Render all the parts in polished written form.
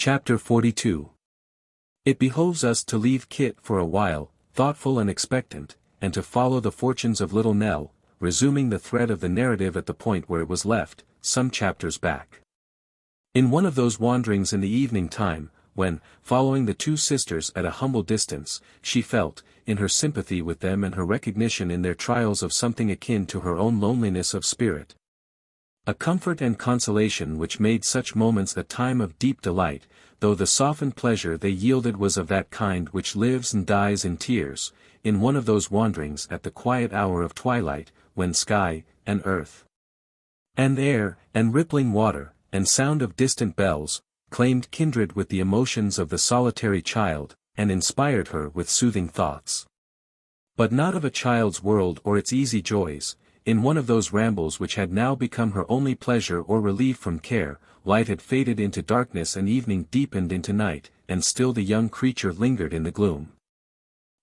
Chapter 42. It behoves us to leave Kit for a while, thoughtful and expectant, and to follow the fortunes of little Nell, resuming the thread of the narrative at the point where it was left, some chapters back. In one of those wanderings in the evening time, when, following the two sisters at a humble distance, she felt, in her sympathy with them and her recognition in their trials of something akin to her own loneliness of spirit, a comfort and consolation which made such moments a time of deep delight, though the softened pleasure they yielded was of that kind which lives and dies in tears, in one of those wanderings at the quiet hour of twilight, when sky, and earth, and air, and rippling water, and sound of distant bells, claimed kindred with the emotions of the solitary child, and inspired her with soothing thoughts. But not of a child's world or its easy joys. In one of those rambles which had now become her only pleasure or relief from care, light had faded into darkness and evening deepened into night, and still the young creature lingered in the gloom.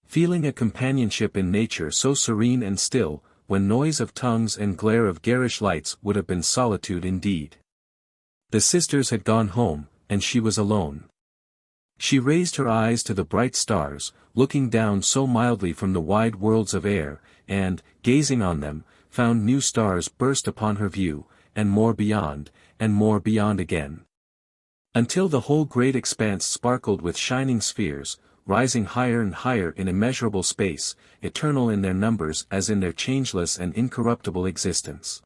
Feeling a companionship in nature so serene and still, when noise of tongues and glare of garish lights would have been solitude indeed. The sisters had gone home, and she was alone. She raised her eyes to the bright stars, looking down so mildly from the wide worlds of air, and, gazing on them, found new stars burst upon her view, and more beyond again. Until the whole great expanse sparkled with shining spheres, rising higher and higher in immeasurable space, eternal in their numbers as in their changeless and incorruptible existence.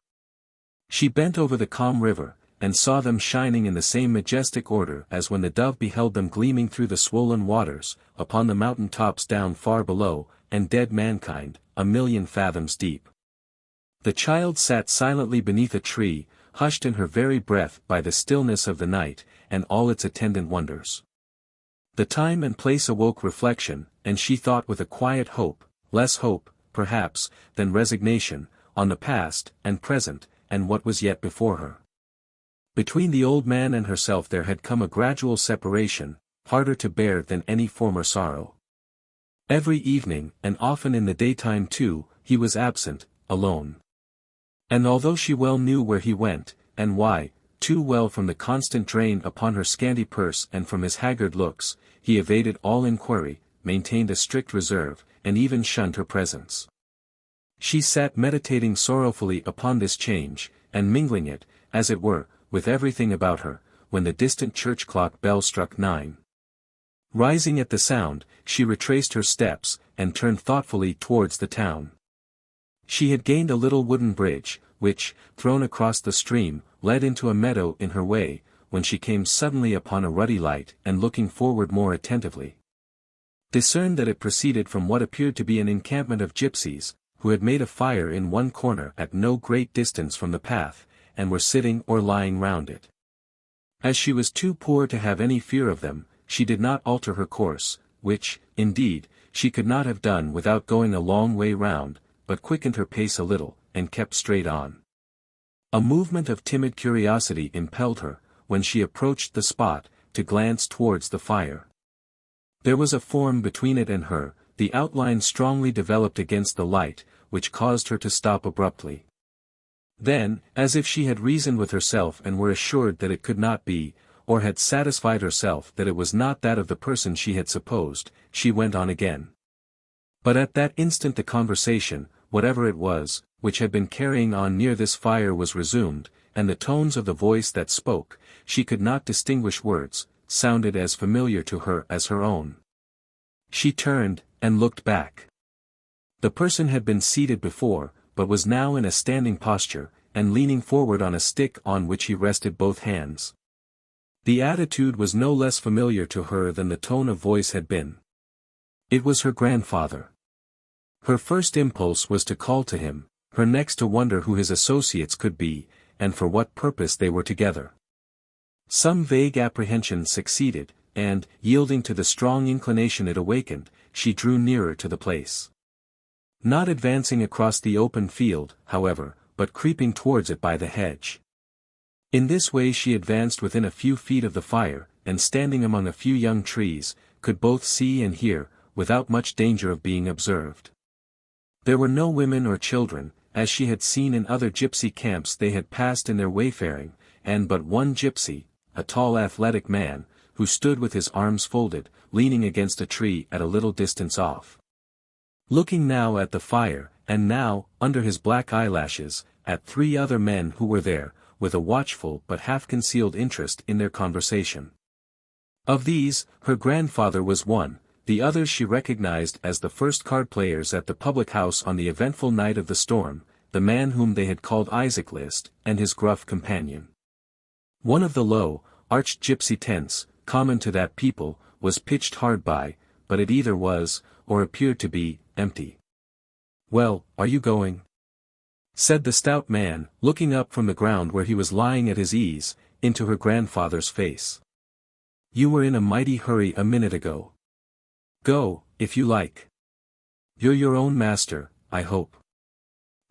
She bent over the calm river, and saw them shining in the same majestic order as when the dove beheld them gleaming through the swollen waters, upon the mountain tops down far below, and dead mankind, 1,000,000 fathoms deep. The child sat silently beneath a tree, hushed in her very breath by the stillness of the night, and all its attendant wonders. The time and place awoke reflection, and she thought with a quiet hope, less hope, perhaps, than resignation, on the past, and present, and what was yet before her. Between the old man and herself there had come a gradual separation, harder to bear than any former sorrow. Every evening, and often in the daytime too, he was absent, alone. And although she well knew where he went, and why, too well from the constant drain upon her scanty purse and from his haggard looks, he evaded all inquiry, maintained a strict reserve, and even shunned her presence. She sat meditating sorrowfully upon this change, and mingling it, as it were, with everything about her, when the distant church clock bell struck 9. Rising at the sound, she retraced her steps, and turned thoughtfully towards the town. She had gained a little wooden bridge, which, thrown across the stream, led into a meadow in her way, when she came suddenly upon a ruddy light, and looking forward more attentively, discerned that it proceeded from what appeared to be an encampment of gypsies, who had made a fire in one corner at no great distance from the path, and were sitting or lying round it. As she was too poor to have any fear of them, she did not alter her course, which, indeed, she could not have done without going a long way round, but quickened her pace a little, and kept straight on. A movement of timid curiosity impelled her, when she approached the spot, to glance towards the fire. There was a form between it and her, the outline strongly developed against the light, which caused her to stop abruptly. Then, as if she had reasoned with herself and were assured that it could not be, or had satisfied herself that it was not that of the person she had supposed, she went on again. But at that instant the conversation, whatever it was, which had been carrying on near this fire was resumed, and the tones of the voice that spoke, she could not distinguish words, sounded as familiar to her as her own. She turned, and looked back. The person had been seated before, but was now in a standing posture, and leaning forward on a stick on which he rested both hands. The attitude was no less familiar to her than the tone of voice had been. It was her grandfather. Her first impulse was to call to him, her next to wonder who his associates could be, and for what purpose they were together. Some vague apprehension succeeded, and, yielding to the strong inclination it awakened, she drew nearer to the place. Not advancing across the open field, however, but creeping towards it by the hedge. In this way she advanced within a few feet of the fire, and standing among a few young trees, could both see and hear, without much danger of being observed. There were no women or children, as she had seen in other gypsy camps they had passed in their wayfaring, and but one gypsy, a tall athletic man, who stood with his arms folded, leaning against a tree at a little distance off. Looking now at the fire, and now, under his black eyelashes, at 3 other men who were there, with a watchful but half-concealed interest in their conversation. Of these, her grandfather was one, the others she recognized as the first card players at the public house on the eventful night of the storm, the man whom they had called Isaac List, and his gruff companion. One of the low, arched gypsy tents, common to that people, was pitched hard by, but it either was, or appeared to be, empty. "Well, are you going?" said the stout man, looking up from the ground where he was lying at his ease, into her grandfather's face. "You were in a mighty hurry a minute ago. Go, if you like. You're your own master, I hope."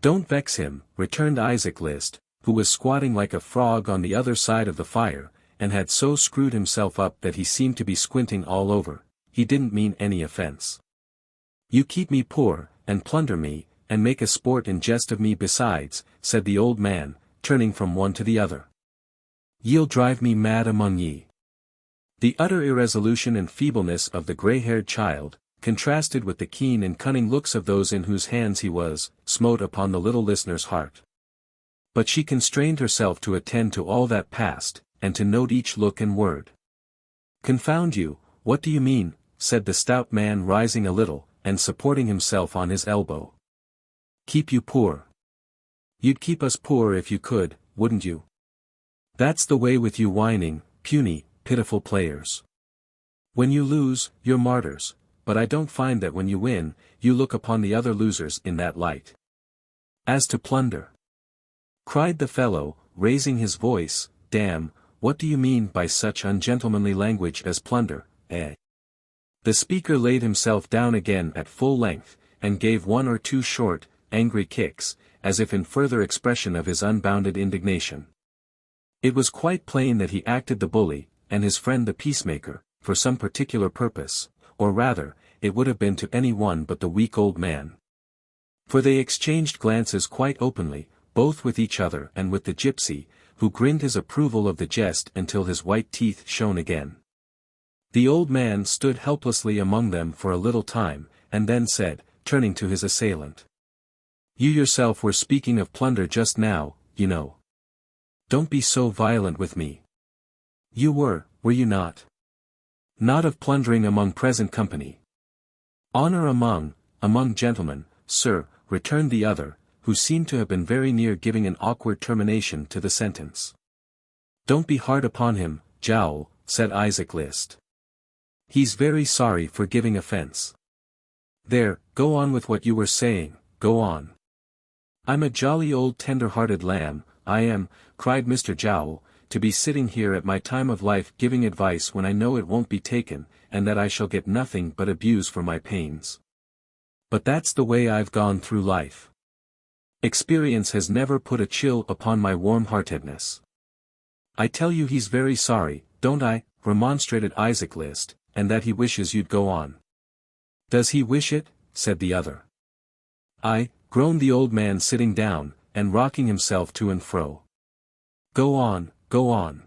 "Don't vex him," returned Isaac List, who was squatting like a frog on the other side of the fire, and had so screwed himself up that he seemed to be squinting all over. "He didn't mean any offense. You keep me poor, and plunder me, and make a sport and jest of me besides," said the old man, turning from one to the other. "Ye'll drive me mad among ye." The utter irresolution and feebleness of the grey-haired child, contrasted with the keen and cunning looks of those in whose hands he was, smote upon the little listener's heart. But she constrained herself to attend to all that passed, and to note each look and word. "Confound you, what do you mean?" said the stout man, rising a little, and supporting himself on his elbow. "Keep you poor? You'd keep us poor if you could, wouldn't you? That's the way with you whining, puny, pitiful players. When you lose, you're martyrs, but I don't find that when you win, you look upon the other losers in that light. As to plunder," cried the fellow, raising his voice, "damn, what do you mean by such ungentlemanly language as plunder, eh?" The speaker laid himself down again at full length, and gave 1 or 2 short, angry kicks, as if in further expression of his unbounded indignation. It was quite plain that he acted the bully, and his friend the peacemaker, for some particular purpose, or rather, it would have been to any one but the weak old man. For they exchanged glances quite openly, both with each other and with the gypsy, who grinned his approval of the jest until his white teeth shone again. The old man stood helplessly among them for a little time, and then said, turning to his assailant, "You yourself were speaking of plunder just now, you know. Don't be so violent with me. You were you not? Not of plundering among present company." "Honor among gentlemen, sir," returned the other, who seemed to have been very near giving an awkward termination to the sentence. "Don't be hard upon him, Jowl," said Isaac List. "He's very sorry for giving offense. There, go on with what you were saying, go on." "I'm a jolly old tender-hearted lamb, I am," cried Mr. Jowl, "to be sitting here at my time of life giving advice when I know it won't be taken, and that I shall get nothing but abuse for my pains. But that's the way I've gone through life. Experience has never put a chill upon my warm-heartedness." "I tell you he's very sorry, don't I?" remonstrated Isaac List, "and that he wishes you'd go on." "Does he wish it?" said the other. "Aye," groaned the old man, sitting down, and rocking himself to and fro. "Go on, go on.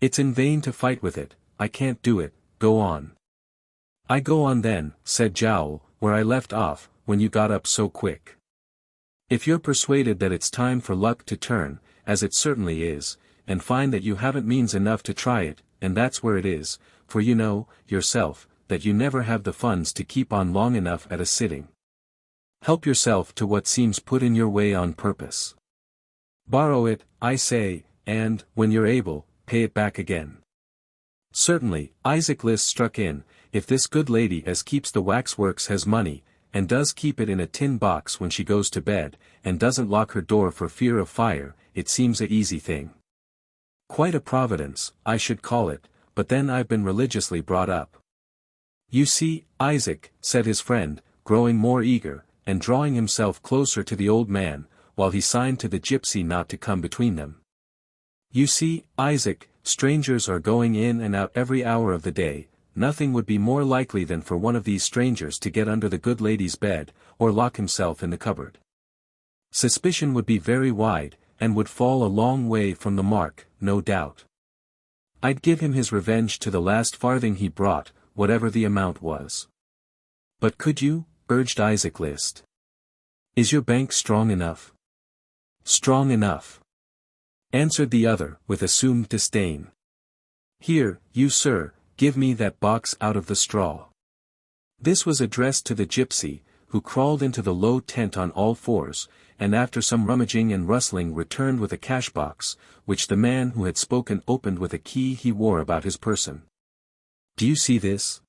It's in vain to fight with it, I can't do it, go on." "I go on then," said Jowl, "where I left off, when you got up so quick. If you're persuaded that it's time for luck to turn, as it certainly is, and find that you haven't means enough to try it, and that's where it is, for you know, yourself, that you never have the funds to keep on long enough at a sitting. Help yourself to what seems put in your way on purpose. Borrow it, I say, and, when you're able, pay it back again." "Certainly," Isaac List struck in, "if this good lady as keeps the waxworks has money, and does keep it in a tin box when she goes to bed, and doesn't lock her door for fear of fire, it seems a easy thing. Quite a providence, I should call it, but then I've been religiously brought up." "You see, Isaac," said his friend, growing more eager, and drawing himself closer to the old man, while he signed to the gypsy not to come between them. "You see, Isaac, strangers are going in and out every hour of the day. Nothing would be more likely than for one of these strangers to get under the good lady's bed, or lock himself in the cupboard. Suspicion would be very wide, and would fall a long way from the mark, no doubt. I'd give him his revenge to the last farthing he brought, whatever the amount was. But could you? Urged Isaac List. Is your bank strong enough? Strong enough, answered the other, with assumed disdain. Here, you sir, give me that box out of the straw. This was addressed to the gypsy, who crawled into the low tent on all fours, and after some rummaging and rustling returned with a cash-box, which the man who had spoken opened with a key he wore about his person. Do you see this?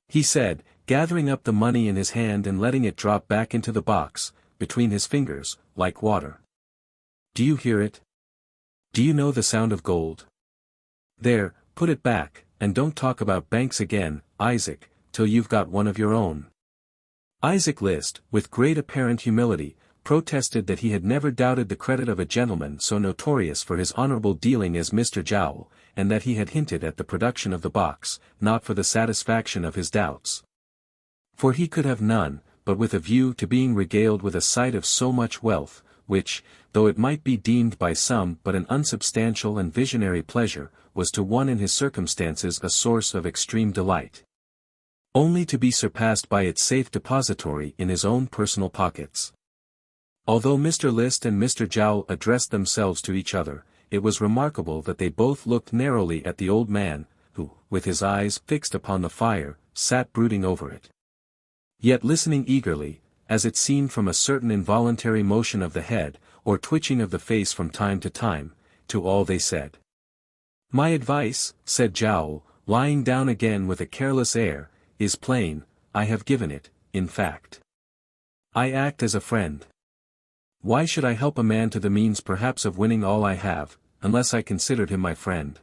He said, gathering up the money in his hand and letting it drop back into the box, between his fingers, like water. Do you hear it? Do you know the sound of gold? There, put it back, and don't talk about banks again, Isaac, till you've got one of your own. Isaac List, with great apparent humility, protested that he had never doubted the credit of a gentleman so notorious for his honorable dealing as Mr. Jowl, and that he had hinted at the production of the box, not for the satisfaction of his doubts. For he could have none, but with a view to being regaled with a sight of so much wealth, which, though it might be deemed by some but an unsubstantial and visionary pleasure, was to one in his circumstances a source of extreme delight. Only to be surpassed by its safe depository in his own personal pockets. Although Mr. List and Mr. Jowl addressed themselves to each other, it was remarkable that they both looked narrowly at the old man, who, with his eyes fixed upon the fire, sat brooding over it. Yet listening eagerly, as it seemed from a certain involuntary motion of the head, or twitching of the face from time to time, to all they said. My advice, said Jowl, lying down again with a careless air, is plain. I have given it, in fact. I act as a friend. Why should I help a man to the means perhaps of winning all I have, unless I considered him my friend?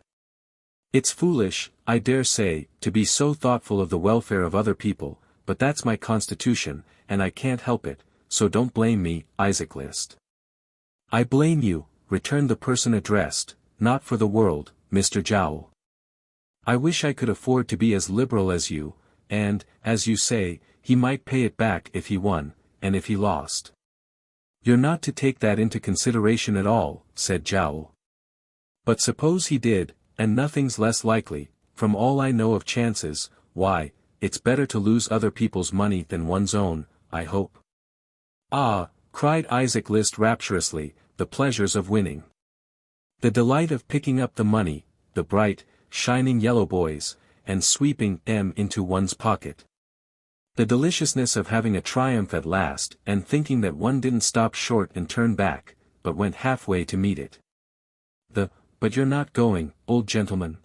It's foolish, I dare say, to be so thoughtful of the welfare of other people, but that's my constitution, and I can't help it, so don't blame me, Isaac List. I blame you, returned the person addressed, not for the world, Mr. Jowl. I wish I could afford to be as liberal as you, and, as you say, he might pay it back if he won, and if he lost. You're not to take that into consideration at all, said Jowl. But suppose he did, and nothing's less likely, from all I know of chances, why, it's better to lose other people's money than one's own, I hope. Ah, cried Isaac List rapturously, the pleasures of winning. The delight of picking up the money, the bright, shining yellow boys, and sweeping them into one's pocket. The deliciousness of having a triumph at last, and thinking that one didn't stop short and turn back, but went halfway to meet it. But you're not going, old gentleman.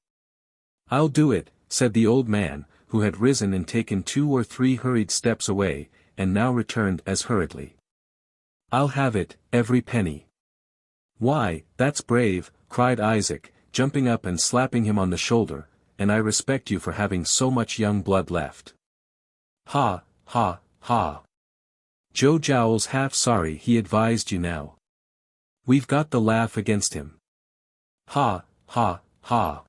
I'll do it, said the old man, who had risen and taken 2 or 3 hurried steps away, and now returned as hurriedly. I'll have it, every penny. Why, that's brave, cried Isaac, jumping up and slapping him on the shoulder, and I respect you for having so much young blood left. Ha, ha, ha. Joe Jowl's half sorry he advised you now. We've got the laugh against him. Ha, ha, ha.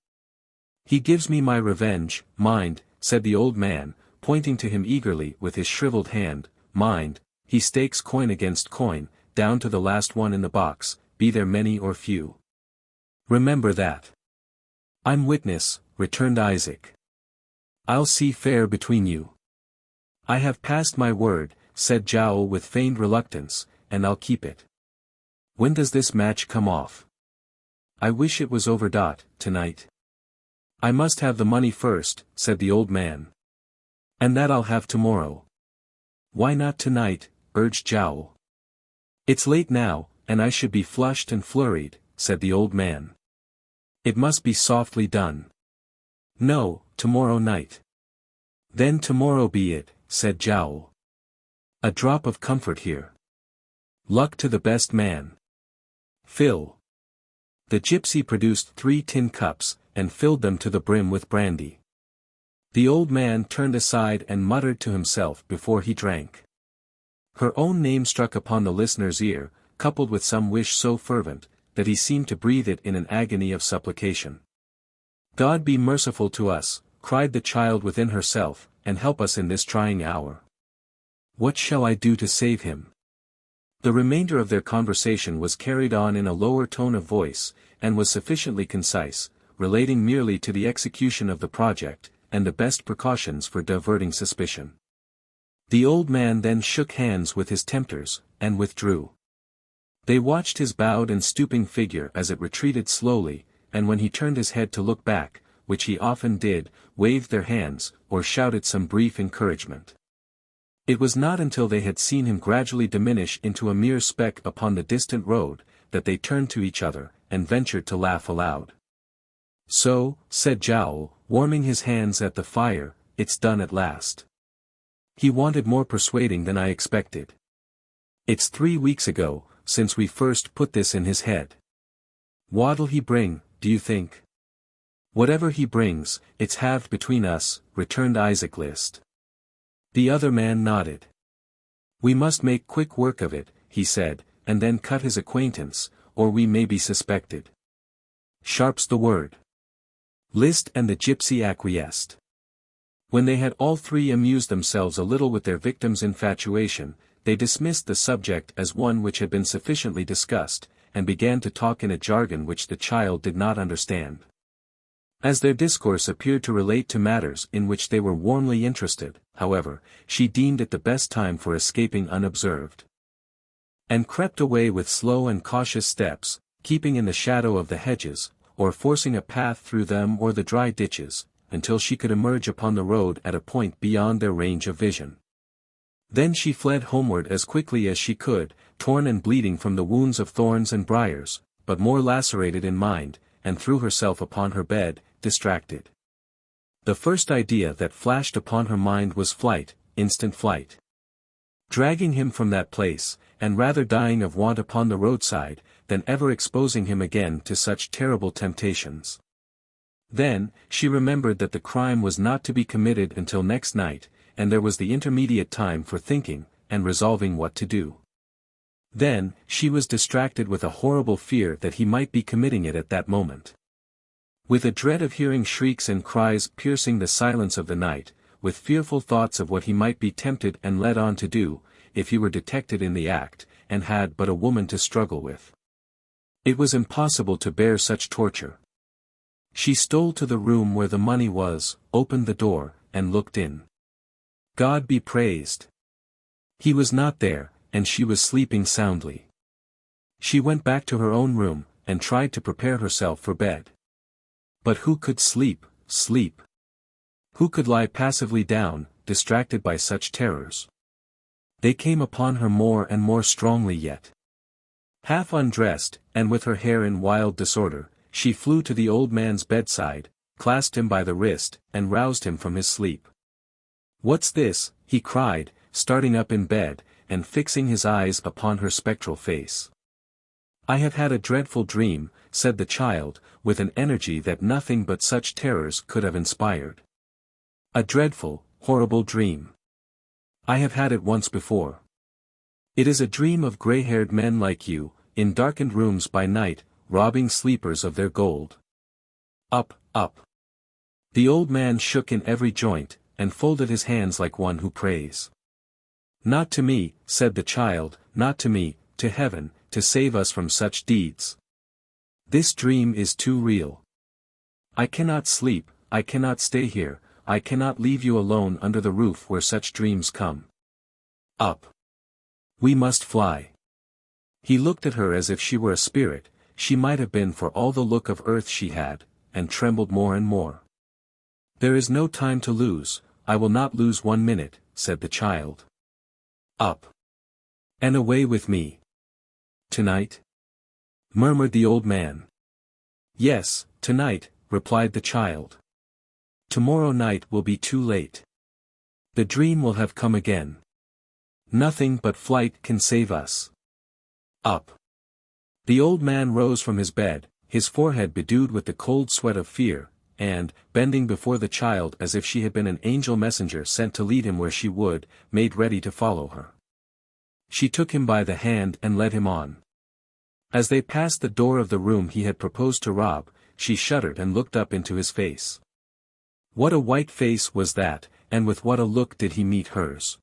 He gives me my revenge, mind, said the old man, pointing to him eagerly with his shriveled hand, mind, he stakes coin against coin, down to the last one in the box, be there many or few. Remember that. I'm witness, returned Isaac. I'll see fair between you. I have passed my word, said Jowl with feigned reluctance, and I'll keep it. When does this match come off? I wish it was over. Tonight. I must have the money first, said the old man. And that I'll have tomorrow. Why not tonight, urged Jowl. It's late now, and I should be flushed and flurried, said the old man. It must be softly done. No, tomorrow night. Then tomorrow be it, said Jowl. A drop of comfort here. Luck to the best man. Fill. The gypsy produced 3 tin cups, and filled them to the brim with brandy. The old man turned aside and muttered to himself before he drank. Her own name struck upon the listener's ear, coupled with some wish so fervent, that he seemed to breathe it in an agony of supplication. God be merciful to us, cried the child within herself, and help us in this trying hour. What shall I do to save him? The remainder of their conversation was carried on in a lower tone of voice, and was sufficiently concise, relating merely to the execution of the project, and the best precautions for diverting suspicion. The old man then shook hands with his tempters, and withdrew. They watched his bowed and stooping figure as it retreated slowly, and when he turned his head to look back, which he often did, waved their hands, or shouted some brief encouragement. It was not until they had seen him gradually diminish into a mere speck upon the distant road, that they turned to each other, and ventured to laugh aloud. "So," said Jowl, warming his hands at the fire, "it's done at last. He wanted more persuading than I expected. It's 3 weeks ago, since we first put this in his head. What'll he bring, do you think?" "Whatever he brings, it's halved between us," returned Isaac List. The other man nodded. "We must make quick work of it," he said, "and then cut his acquaintance, or we may be suspected." "Sharp's the word." List and the gypsy acquiesced. When they had all three amused themselves a little with their victim's infatuation, they dismissed the subject as one which had been sufficiently discussed, and began to talk in a jargon which the child did not understand. As their discourse appeared to relate to matters in which they were warmly interested, however, she deemed it the best time for escaping unobserved, and crept away with slow and cautious steps, keeping in the shadow of the hedges, or forcing a path through them or the dry ditches, until she could emerge upon the road at a point beyond their range of vision. Then she fled homeward as quickly as she could, torn and bleeding from the wounds of thorns and briars, but more lacerated in mind, and threw herself upon her bed, distracted. The first idea that flashed upon her mind was flight, instant flight. Dragging him from that place, and rather dying of want upon the roadside, than ever exposing him again to such terrible temptations. Then, she remembered that the crime was not to be committed until next night, and there was the intermediate time for thinking, and resolving what to do. Then, she was distracted with a horrible fear that he might be committing it at that moment. With a dread of hearing shrieks and cries piercing the silence of the night, with fearful thoughts of what he might be tempted and led on to do, if he were detected in the act, and had but a woman to struggle with. It was impossible to bear such torture. She stole to the room where the money was, opened the door, and looked in. God be praised! He was not there, and she was sleeping soundly. She went back to her own room, and tried to prepare herself for bed. But who could sleep? Who could lie passively down, distracted by such terrors? They came upon her more and more strongly yet. Half undressed, and with her hair in wild disorder, she flew to the old man's bedside, clasped him by the wrist, and roused him from his sleep. "What's this?" he cried, starting up in bed, and fixing his eyes upon her spectral face. "I have had a dreadful dream," said the child, with an energy that nothing but such terrors could have inspired. "A dreadful, horrible dream. I have had it once before. It is a dream of grey-haired men like you, in darkened rooms by night, robbing sleepers of their gold. Up. The old man shook in every joint, and folded his hands like one who prays. "Not to me," said the child, "not to me, to heaven, to save us from such deeds. This dream is too real. I cannot sleep, I cannot stay here, I cannot leave you alone under the roof where such dreams come. Up. We must fly." He looked at her as if she were a spirit, she might have been for all the look of earth she had, and trembled more and more. "There is no time to lose, I will not lose 1 minute," said the child. "Up. And away with me." "Tonight?" murmured the old man. "Yes, tonight," replied the child. "Tomorrow night will be too late. The dream will have come again. Nothing but flight can save us. Up." The old man rose from his bed, his forehead bedewed with the cold sweat of fear, and, bending before the child as if she had been an angel messenger sent to lead him where she would, made ready to follow her. She took him by the hand and led him on. As they passed the door of the room he had proposed to rob, she shuddered and looked up into his face. What a white face was that, and with what a look did he meet hers.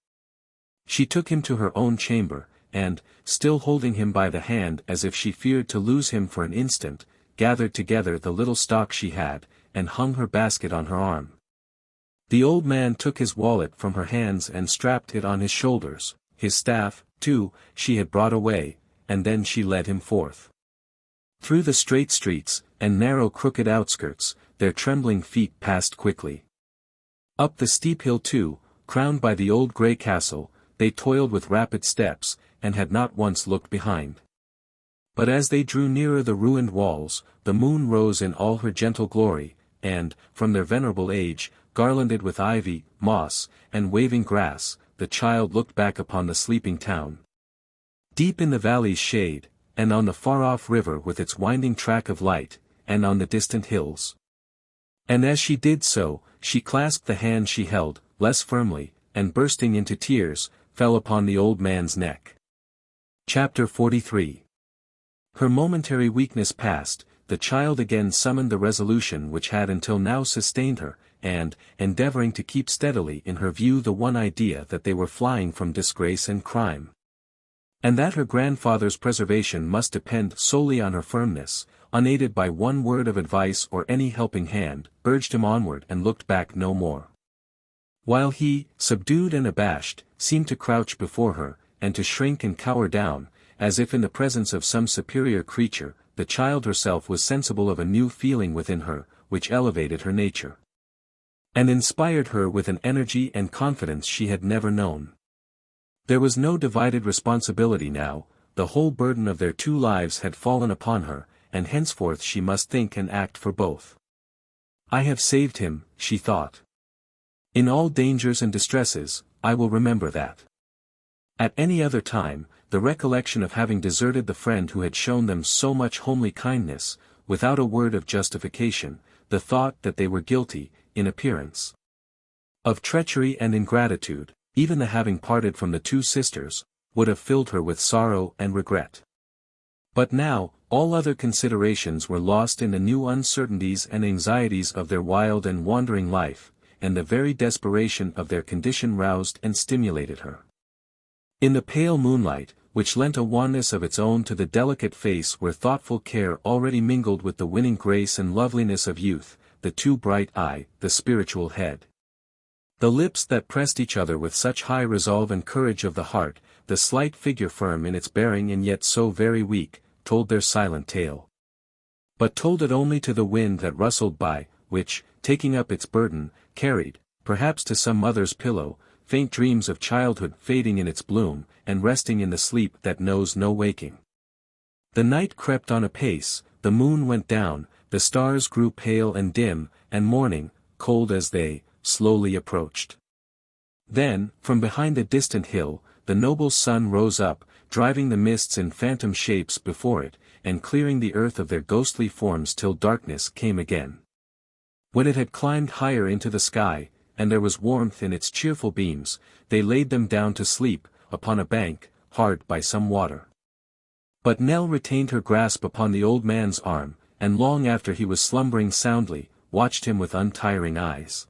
She took him to her own chamber, and, still holding him by the hand as if she feared to lose him for an instant, gathered together the little stock she had, and hung her basket on her arm. The old man took his wallet from her hands and strapped it on his shoulders, his staff, too, she had brought away, and then she led him forth. Through the straight streets, and narrow crooked outskirts, their trembling feet passed quickly. Up the steep hill too, crowned by the old grey castle, they toiled with rapid steps, and had not once looked behind. But as they drew nearer the ruined walls, the moon rose in all her gentle glory, and, from their venerable age, garlanded with ivy, moss, and waving grass, the child looked back upon the sleeping town. Deep in the valley's shade, and on the far-off river with its winding track of light, and on the distant hills. And as she did so, she clasped the hand she held, less firmly, and bursting into tears, fell upon the old man's neck. Chapter 43. Her momentary weakness past, the child again summoned the resolution which had until now sustained her, and, endeavoring to keep steadily in her view the one idea that they were flying from disgrace and crime, and that her grandfather's preservation must depend solely on her firmness, unaided by one word of advice or any helping hand, urged him onward and looked back no more. While he, subdued and abashed, seemed to crouch before her, and to shrink and cower down, as if in the presence of some superior creature, the child herself was sensible of a new feeling within her, which elevated her nature, and inspired her with an energy and confidence she had never known. There was no divided responsibility now, the whole burden of their two lives had fallen upon her, and henceforth she must think and act for both. I have saved him, she thought. In all dangers and distresses, I will remember that. At any other time, the recollection of having deserted the friend who had shown them so much homely kindness, without a word of justification, the thought that they were guilty, in appearance, of treachery and ingratitude, even the having parted from the two sisters, would have filled her with sorrow and regret. But now, all other considerations were lost in the new uncertainties and anxieties of their wild and wandering life, and the very desperation of their condition roused and stimulated her. In the pale moonlight, which lent a wanness of its own to the delicate face where thoughtful care already mingled with the winning grace and loveliness of youth, the too bright eye, the spiritual head, the lips that pressed each other with such high resolve and courage of the heart, the slight figure firm in its bearing and yet so very weak, told their silent tale. But told it only to the wind that rustled by, which, taking up its burden, carried, perhaps to some mother's pillow, faint dreams of childhood fading in its bloom, and resting in the sleep that knows no waking. The night crept on apace, the moon went down, the stars grew pale and dim, and morning, cold as they, slowly approached. Then, from behind the distant hill, the noble sun rose up, driving the mists in phantom shapes before it, and clearing the earth of their ghostly forms till darkness came again. When it had climbed higher into the sky, and there was warmth in its cheerful beams, they laid them down to sleep, upon a bank, hard by some water. But Nell retained her grasp upon the old man's arm, and long after he was slumbering soundly, watched him with untiring eyes.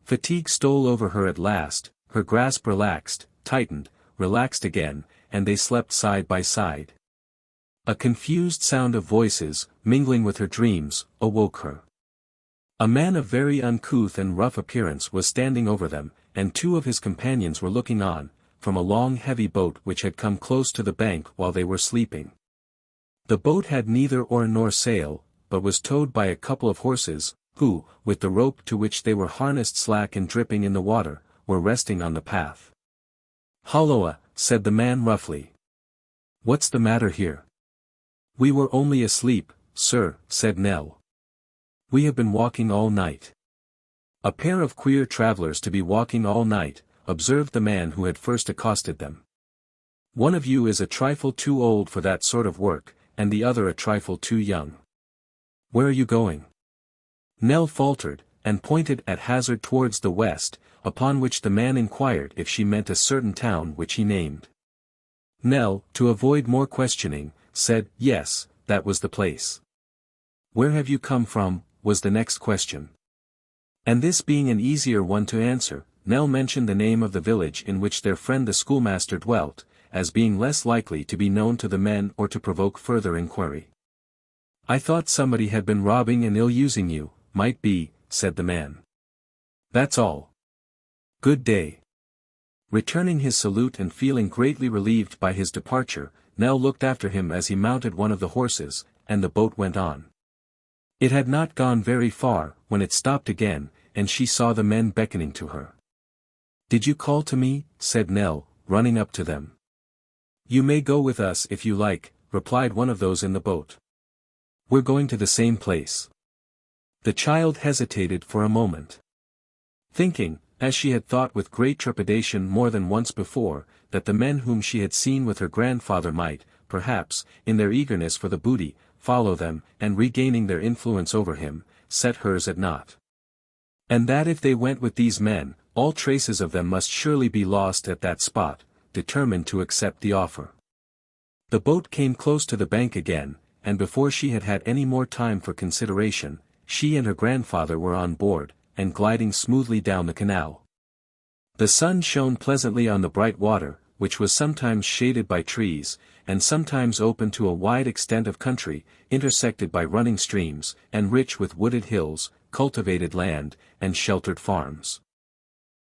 Fatigue stole over her at last, her grasp relaxed, tightened, relaxed again, and they slept side by side. A confused sound of voices, mingling with her dreams, awoke her. A man of very uncouth and rough appearance was standing over them, and two of his companions were looking on, from a long heavy boat which had come close to the bank while they were sleeping. The boat had neither oar nor sail, but was towed by a couple of horses, who, with the rope to which they were harnessed slack and dripping in the water, were resting on the path. "Holloa," said the man roughly. "What's the matter here?" "We were only asleep, sir," said Nell. "We have been walking all night." "A pair of queer travelers to be walking all night," observed the man who had first accosted them. "One of you is a trifle too old for that sort of work, and the other a trifle too young. Where are you going?" Nell faltered, and pointed at hazard towards the west, upon which the man inquired if she meant a certain town which he named. Nell, to avoid more questioning, said, yes, that was the place. "Where have you come from?" was the next question. And this being an easier one to answer, Nell mentioned the name of the village in which their friend the schoolmaster dwelt, as being less likely to be known to the men or to provoke further inquiry. "I thought somebody had been robbing and ill-using you." "Might be," said the man. "That's all. Good day." Returning his salute and feeling greatly relieved by his departure, Nell looked after him as he mounted one of the horses, and the boat went on. It had not gone very far, when it stopped again, and she saw the men beckoning to her. "Did you call to me?" said Nell, running up to them. "You may go with us if you like," replied one of those in the boat. "We're going to the same place." The child hesitated for a moment, thinking, as she had thought with great trepidation more than once before, that the men whom she had seen with her grandfather might, perhaps, in their eagerness for the booty, follow them, and regaining their influence over him, set hers at naught. And that if they went with these men, all traces of them must surely be lost at that spot, determined to accept the offer. The boat came close to the bank again, and before she had had any more time for consideration, she and her grandfather were on board, and gliding smoothly down the canal. The sun shone pleasantly on the bright water, which was sometimes shaded by trees, and sometimes open to a wide extent of country, intersected by running streams, and rich with wooded hills, cultivated land, and sheltered farms.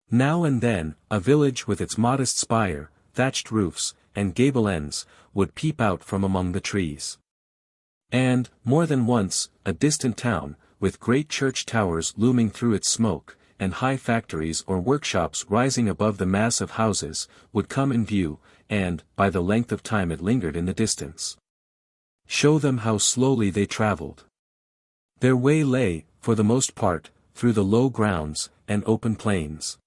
Now and then, a village with its modest spire, thatched roofs, and gable ends, would peep out from among the trees. And, more than once, a distant town, with great church towers looming through its smoke, and high factories or workshops rising above the mass of houses, would come in view, and, by the length of time it lingered in the distance, show them how slowly they travelled. Their way lay, for the most part, through the low grounds, and open plains.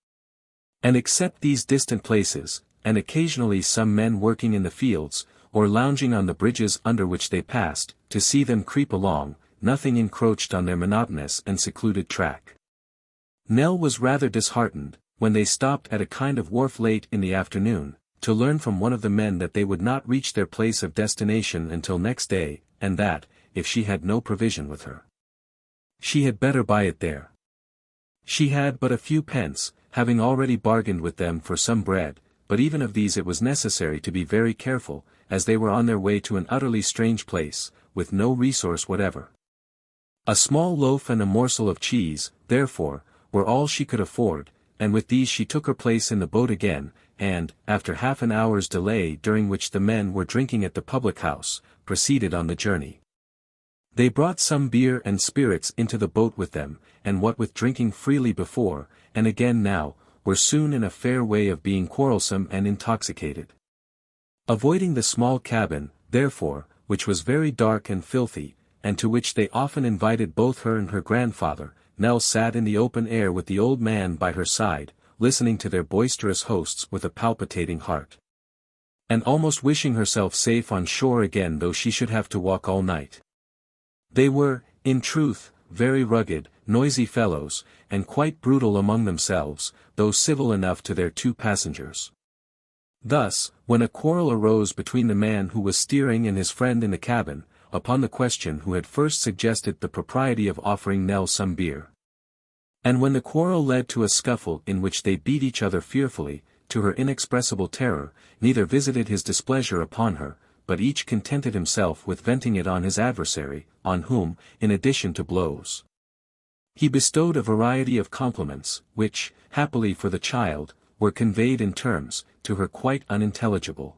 And except these distant places, and occasionally some men working in the fields, or lounging on the bridges under which they passed, to see them creep along, nothing encroached on their monotonous and secluded track. Nell was rather disheartened, when they stopped at a kind of wharf late in the afternoon, to learn from one of the men that they would not reach their place of destination until next day, and that, if she had no provision with her, she had better buy it there. She had but a few pence, having already bargained with them for some bread, but even of these it was necessary to be very careful, as they were on their way to an utterly strange place, with no resource whatever. A small loaf and a morsel of cheese, therefore, were all she could afford, and with these she took her place in the boat again, and, after half an hour's delay during which the men were drinking at the public house, proceeded on the journey. They brought some beer and spirits into the boat with them, and what with drinking freely before, and again now, were soon in a fair way of being quarrelsome and intoxicated. Avoiding the small cabin, therefore, which was very dark and filthy, and to which they often invited both her and her grandfather, Nell sat in the open air with the old man by her side, listening to their boisterous hosts with a palpitating heart, and almost wishing herself safe on shore again though she should have to walk all night. They were, in truth, very rugged, noisy fellows, and quite brutal among themselves, though civil enough to their two passengers. Thus, when a quarrel arose between the man who was steering and his friend in the cabin, upon the question who had first suggested the propriety of offering Nell some beer, and when the quarrel led to a scuffle in which they beat each other fearfully, to her inexpressible terror, neither visited his displeasure upon her, but each contented himself with venting it on his adversary, on whom, in addition to blows, he bestowed a variety of compliments, which, happily for the child, were conveyed in terms, to her quite unintelligible.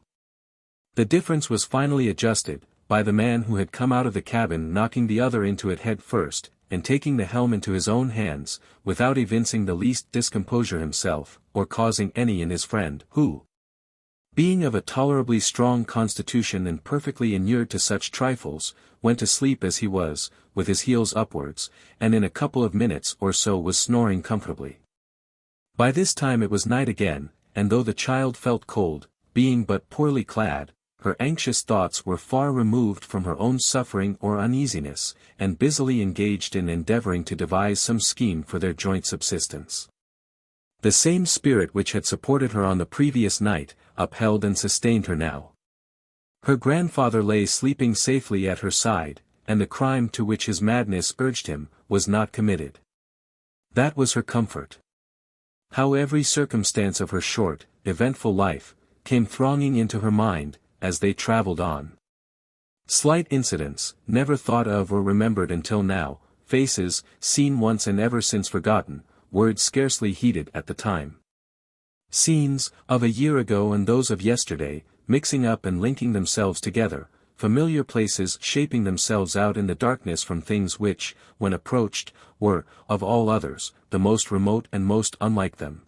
The difference was finally adjusted, by the man who had come out of the cabin knocking the other into it head first, and taking the helm into his own hands, without evincing the least discomposure himself, or causing any in his friend, who, being of a tolerably strong constitution and perfectly inured to such trifles, went to sleep as he was, with his heels upwards, and in a couple of minutes or so was snoring comfortably. By this time it was night again, and though the child felt cold, being but poorly clad, her anxious thoughts were far removed from her own suffering or uneasiness, and busily engaged in endeavoring to devise some scheme for their joint subsistence. The same spirit which had supported her on the previous night, upheld and sustained her now. Her grandfather lay sleeping safely at her side, and the crime to which his madness urged him, was not committed. That was her comfort. How every circumstance of her short, eventful life, came thronging into her mind, as they travelled on. Slight incidents, never thought of or remembered until now, faces, seen once and ever since forgotten, words scarcely heeded at the time. Scenes, of a year ago and those of yesterday, mixing up and linking themselves together, familiar places shaping themselves out in the darkness from things which, when approached, were, of all others, the most remote and most unlike them.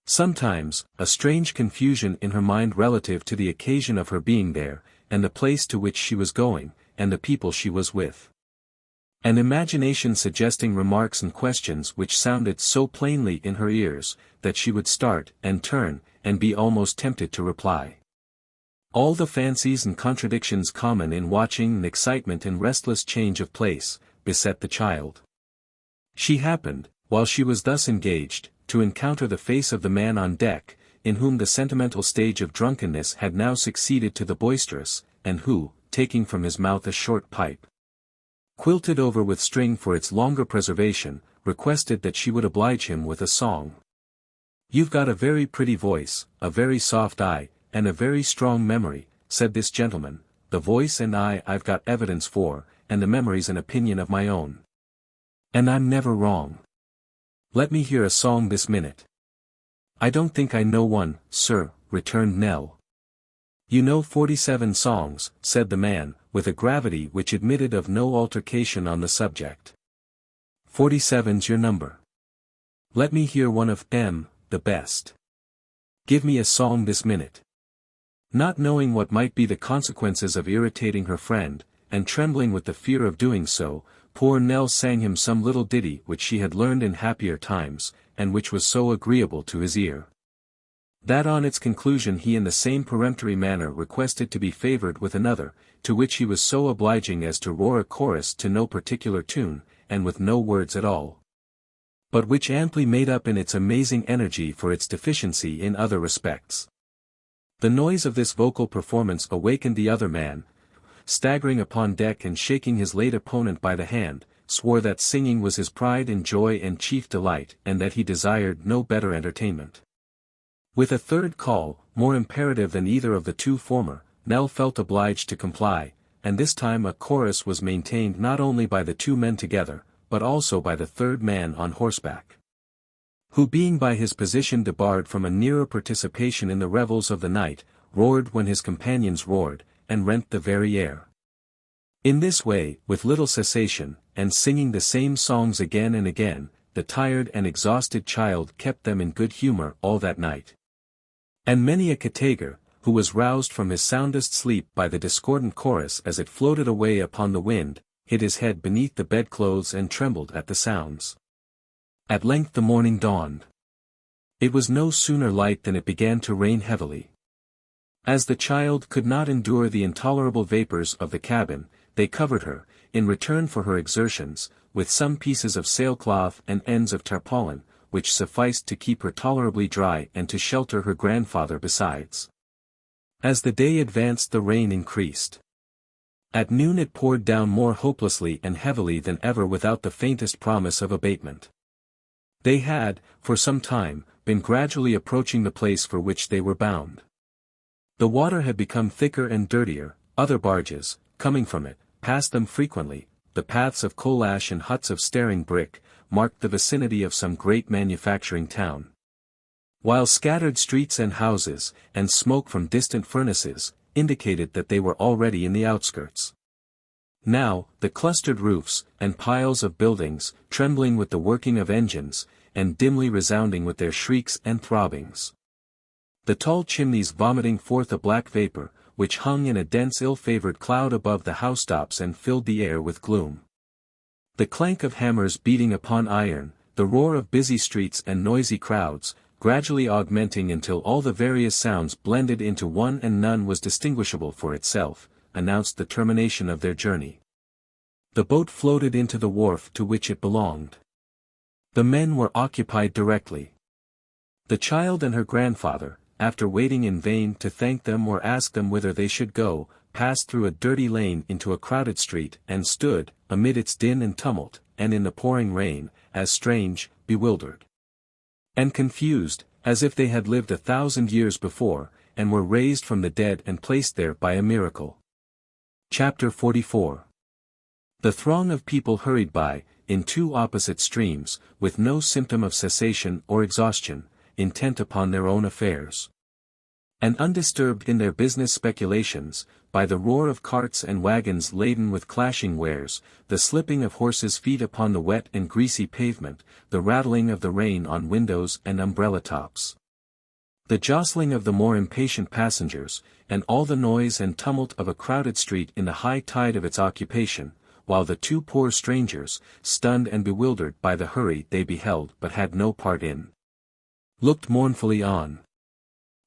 Sometimes, a strange confusion in her mind relative to the occasion of her being there, and the place to which she was going, and the people she was with. An imagination suggesting remarks and questions which sounded so plainly in her ears, that she would start, and turn, and be almost tempted to reply. All the fancies and contradictions common in watching and excitement and restless change of place, beset the child. She happened, while she was thus engaged, to encounter the face of the man on deck, in whom the sentimental stage of drunkenness had now succeeded to the boisterous, and who, taking from his mouth a short pipe, quilted over with string for its longer preservation, requested that she would oblige him with a song. "You've got a very pretty voice, a very soft eye, and a very strong memory," said this gentleman. "The voice and eye I've got evidence for, and the memory's an opinion of my own. And I'm never wrong. Let me hear a song this minute." "I don't think I know one, sir," returned Nell. "You know 47 songs," said the man, with a gravity which admitted of no altercation on the subject. 47's your number. Let me hear one of them, the best. Give me a song this minute." Not knowing what might be the consequences of irritating her friend, and trembling with the fear of doing so, poor Nell sang him some little ditty which she had learned in happier times, and which was so agreeable to his ear, that on its conclusion he in the same peremptory manner requested to be favoured with another, to which he was so obliging as to roar a chorus to no particular tune, and with no words at all, but which amply made up in its amazing energy for its deficiency in other respects. The noise of this vocal performance awakened the other man, staggering upon deck and shaking his late opponent by the hand, swore that singing was his pride and joy and chief delight, and that he desired no better entertainment. With a third call, more imperative than either of the two former, Nell felt obliged to comply, and this time a chorus was maintained not only by the two men together, but also by the third man on horseback, who being by his position debarred from a nearer participation in the revels of the night, roared when his companions roared, and rent the very air. In this way, with little cessation, and singing the same songs again and again, the tired and exhausted child kept them in good humour all that night. And many a Katager, who was roused from his soundest sleep by the discordant chorus as it floated away upon the wind, hid his head beneath the bedclothes and trembled at the sounds. At length the morning dawned. It was no sooner light than it began to rain heavily. As the child could not endure the intolerable vapours of the cabin, they covered her, in return for her exertions, with some pieces of sailcloth and ends of tarpaulin, which sufficed to keep her tolerably dry and to shelter her grandfather besides. As the day advanced the rain increased. At noon it poured down more hopelessly and heavily than ever without the faintest promise of abatement. They had, for some time, been gradually approaching the place for which they were bound. The water had become thicker and dirtier, other barges, coming from it, passed them frequently, the paths of coal ash and huts of staring brick, marked the vicinity of some great manufacturing town, while scattered streets and houses, and smoke from distant furnaces, indicated that they were already in the outskirts. Now, the clustered roofs, and piles of buildings, trembling with the working of engines, and dimly resounding with their shrieks and throbbings. The tall chimneys vomiting forth a black vapour, which hung in a dense ill-favoured cloud above the housetops and filled the air with gloom. The clank of hammers beating upon iron, the roar of busy streets and noisy crowds, gradually augmenting until all the various sounds blended into one and none was distinguishable for itself, announced the termination of their journey. The boat floated into the wharf to which it belonged. The men were occupied directly. The child and her grandfather, after waiting in vain to thank them or ask them whither they should go, passed through a dirty lane into a crowded street and stood, amid its din and tumult, and in the pouring rain, as strange, bewildered, and confused, as if they had lived 1,000 years before, and were raised from the dead and placed there by a miracle. Chapter 44. The throng of people hurried by, in two opposite streams, with no symptom of cessation or exhaustion, intent upon their own affairs. And undisturbed in their business speculations, by the roar of carts and wagons laden with clashing wares, the slipping of horses' feet upon the wet and greasy pavement, the rattling of the rain on windows and umbrella tops, the jostling of the more impatient passengers, and all the noise and tumult of a crowded street in the high tide of its occupation, while the two poor strangers, stunned and bewildered by the hurry they beheld but had no part in, looked mournfully on,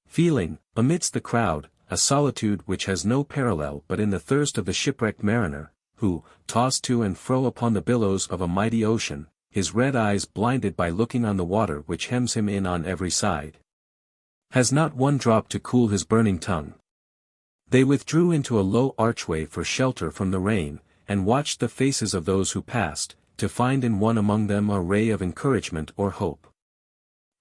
feeling, amidst the crowd, a solitude which has no parallel but in the thirst of the shipwrecked mariner, who, tossed to and fro upon the billows of a mighty ocean, his red eyes blinded by looking on the water which hems him in on every side, has not one drop to cool his burning tongue. They withdrew into a low archway for shelter from the rain, and watched the faces of those who passed, to find in one among them a ray of encouragement or hope.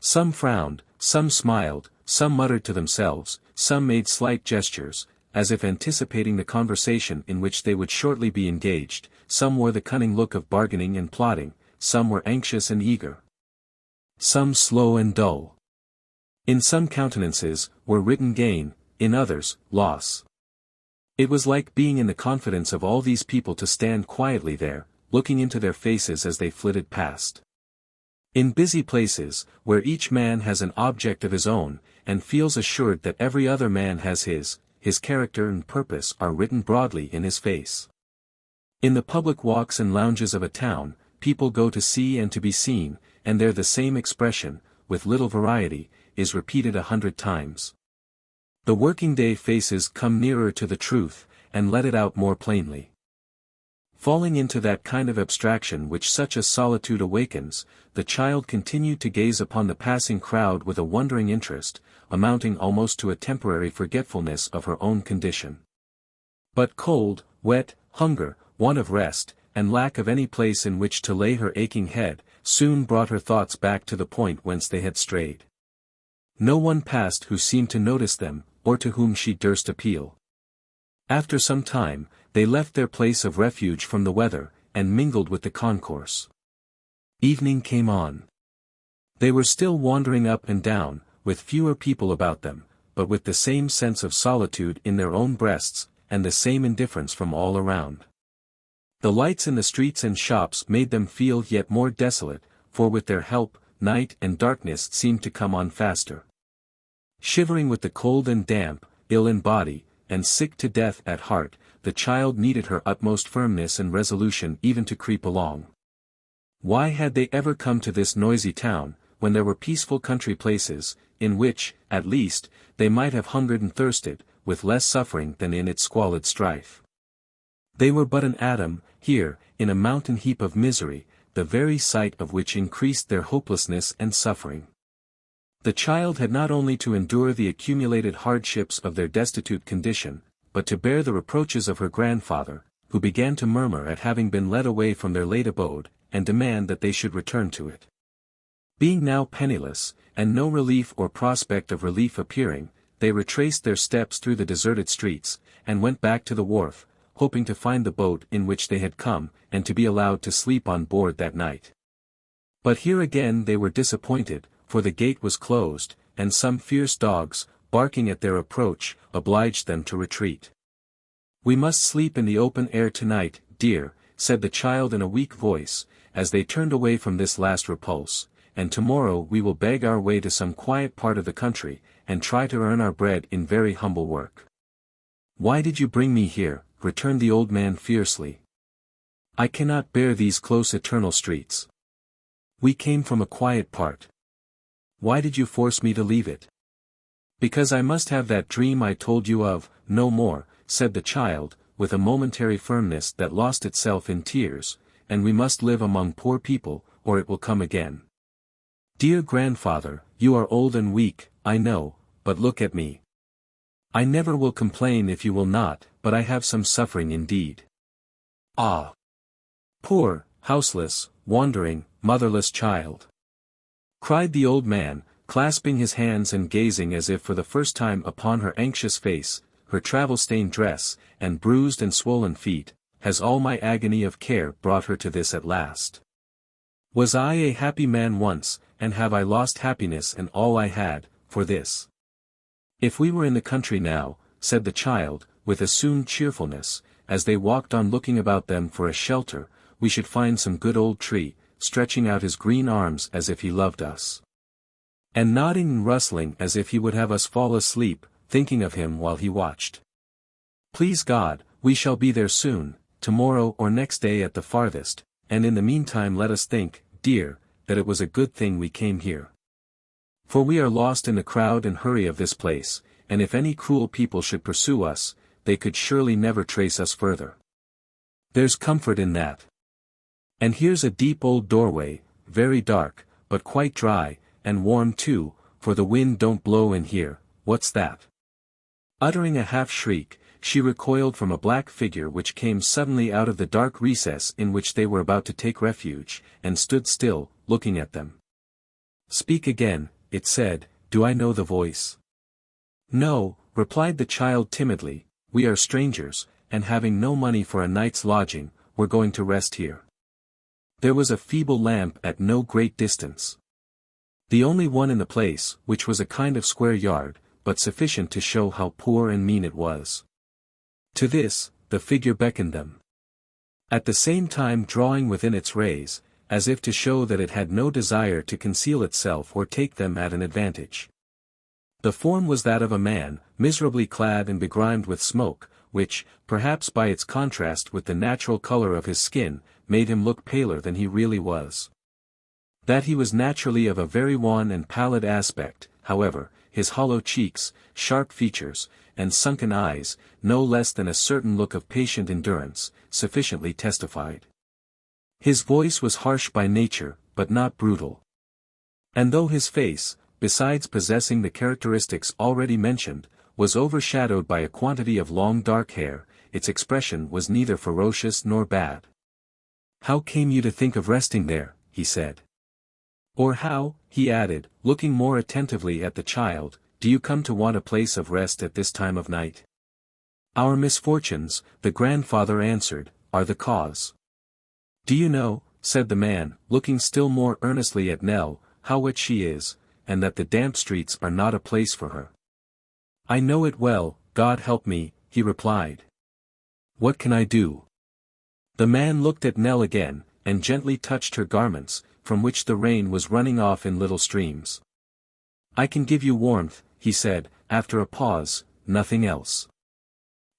Some frowned, some smiled, some muttered to themselves, some made slight gestures, as if anticipating the conversation in which they would shortly be engaged, some wore the cunning look of bargaining and plotting, some were anxious and eager, some slow and dull. In some countenances were written gain, in others, loss. It was like being in the confidence of all these people to stand quietly there, looking into their faces as they flitted past. In busy places, where each man has an object of his own, and feels assured that every other man has his character and purpose are written broadly in his face. In the public walks and lounges of a town, people go to see and to be seen, and there the same expression, with little variety, is repeated 100 times. The working-day faces come nearer to the truth, and let it out more plainly. Falling into that kind of abstraction which such a solitude awakens, the child continued to gaze upon the passing crowd with a wondering interest, amounting almost to a temporary forgetfulness of her own condition. But cold, wet, hunger, want of rest, and lack of any place in which to lay her aching head, soon brought her thoughts back to the point whence they had strayed. No one passed who seemed to notice them, or to whom she durst appeal. After some time, they left their place of refuge from the weather, and mingled with the concourse. Evening came on. They were still wandering up and down, with fewer people about them, but with the same sense of solitude in their own breasts, and the same indifference from all around. The lights in the streets and shops made them feel yet more desolate, for with their help, night and darkness seemed to come on faster. Shivering with the cold and damp, ill in body, and sick to death at heart, the child needed her utmost firmness and resolution even to creep along. Why had they ever come to this noisy town, when there were peaceful country places, in which, at least, they might have hungered and thirsted, with less suffering than in its squalid strife? They were but an atom, here, in a mountain heap of misery, the very sight of which increased their hopelessness and suffering. The child had not only to endure the accumulated hardships of their destitute condition, but to bear the reproaches of her grandfather, who began to murmur at having been led away from their late abode, and demand that they should return to it. Being now penniless, and no relief or prospect of relief appearing, they retraced their steps through the deserted streets, and went back to the wharf, hoping to find the boat in which they had come, and to be allowed to sleep on board that night. But here again they were disappointed, for the gate was closed, and some fierce dogs, barking at their approach, obliged them to retreat. "We must sleep in the open air tonight, dear," said the child in a weak voice, as they turned away from this last repulse, "and tomorrow we will beg our way to some quiet part of the country, and try to earn our bread in very humble work." "Why did you bring me here?" returned the old man fiercely. "I cannot bear these close eternal streets. We came from a quiet part. Why did you force me to leave it?" "Because I must have that dream I told you of, no more," said the child, with a momentary firmness that lost itself in tears, "and we must live among poor people, or it will come again. Dear grandfather, you are old and weak, I know, but look at me. I never will complain if you will not, but I have some suffering indeed. Ah! Poor, houseless, wandering, motherless child!" cried the old man, clasping his hands and gazing as if for the first time upon her anxious face, her travel-stained dress, and bruised and swollen feet, has all my agony of care brought her to this at last? Was I a happy man once, and have I lost happiness and all I had, for this? If we were in the country now, said the child, with assumed cheerfulness, as they walked on looking about them for a shelter, we should find some good old tree, stretching out his green arms as if he loved us, and nodding and rustling as if he would have us fall asleep, thinking of him while he watched. Please God, we shall be there soon, tomorrow or next day at the farthest, and in the meantime let us think, dear, that it was a good thing we came here. For we are lost in the crowd and hurry of this place, and if any cruel people should pursue us, they could surely never trace us further. There's comfort in that. And here's a deep old doorway, very dark, but quite dry, and warm too, for the wind don't blow in here. What's that? Uttering a half-shriek, she recoiled from a black figure which came suddenly out of the dark recess in which they were about to take refuge, and stood still, looking at them. Speak again, it said, do I know the voice? No, replied the child timidly, we are strangers, and having no money for a night's lodging, we're going to rest here. There was a feeble lamp at no great distance. The only one in the place, which was a kind of square yard, but sufficient to show how poor and mean it was. To this, the figure beckoned them, at the same time drawing within its rays, as if to show that it had no desire to conceal itself or take them at an advantage. The form was that of a man, miserably clad and begrimed with smoke, which, perhaps by its contrast with the natural color of his skin, made him look paler than he really was. That he was naturally of a very wan and pallid aspect, however, his hollow cheeks, sharp features, and sunken eyes, no less than a certain look of patient endurance, sufficiently testified. His voice was harsh by nature, but not brutal. And though his face, besides possessing the characteristics already mentioned, was overshadowed by a quantity of long dark hair, its expression was neither ferocious nor bad. How came you to think of resting there? He said. Or how, he added, looking more attentively at the child, do you come to want a place of rest at this time of night? Our misfortunes, the grandfather answered, are the cause. Do you know, said the man, looking still more earnestly at Nell, how wet she is, and that the damp streets are not a place for her? I know it well, God help me, he replied. What can I do? The man looked at Nell again, and gently touched her garments, from which the rain was running off in little streams. I can give you warmth, he said, after a pause, nothing else.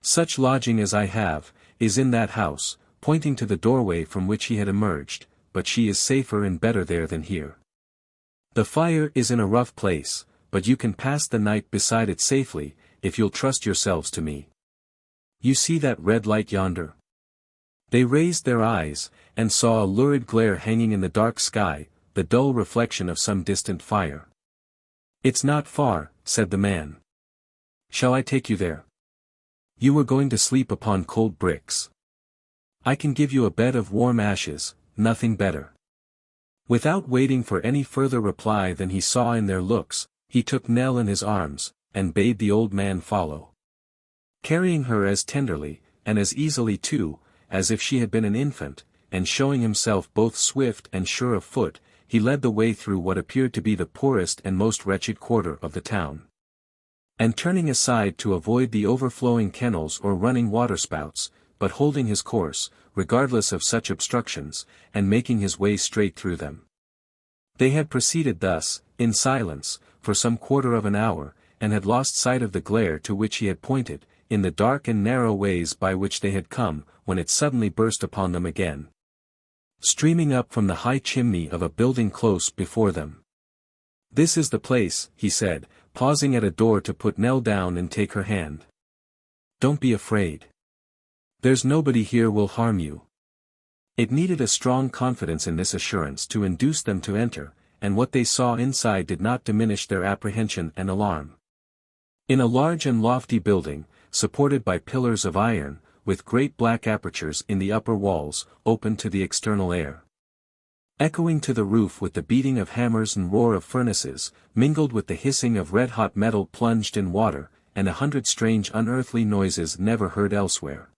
Such lodging as I have, is in that house, pointing to the doorway from which he had emerged, but she is safer and better there than here. The fire is in a rough place, but you can pass the night beside it safely, if you'll trust yourselves to me. You see that red light yonder? They raised their eyes, and saw a lurid glare hanging in the dark sky, the dull reflection of some distant fire. It's not far, said the man. Shall I take you there? You were going to sleep upon cold bricks. I can give you a bed of warm ashes, nothing better. Without waiting for any further reply than he saw in their looks, he took Nell in his arms, and bade the old man follow. Carrying her as tenderly, and as easily too, as if she had been an infant, and showing himself both swift and sure of foot, he led the way through what appeared to be the poorest and most wretched quarter of the town. And turning aside to avoid the overflowing kennels or running waterspouts, but holding his course, regardless of such obstructions, and making his way straight through them. They had proceeded thus, in silence, for some quarter of an hour, and had lost sight of the glare to which he had pointed, in the dark and narrow ways by which they had come, when it suddenly burst upon them again, streaming up from the high chimney of a building close before them. This is the place, he said, pausing at a door to put Nell down and take her hand. Don't be afraid. There's nobody here will harm you. It needed a strong confidence in this assurance to induce them to enter, and what they saw inside did not diminish their apprehension and alarm. In a large and lofty building, supported by pillars of iron, with great black apertures in the upper walls, open to the external air, echoing to the roof with the beating of hammers and roar of furnaces, mingled with the hissing of red-hot metal plunged in water, and 100 strange unearthly noises never heard elsewhere.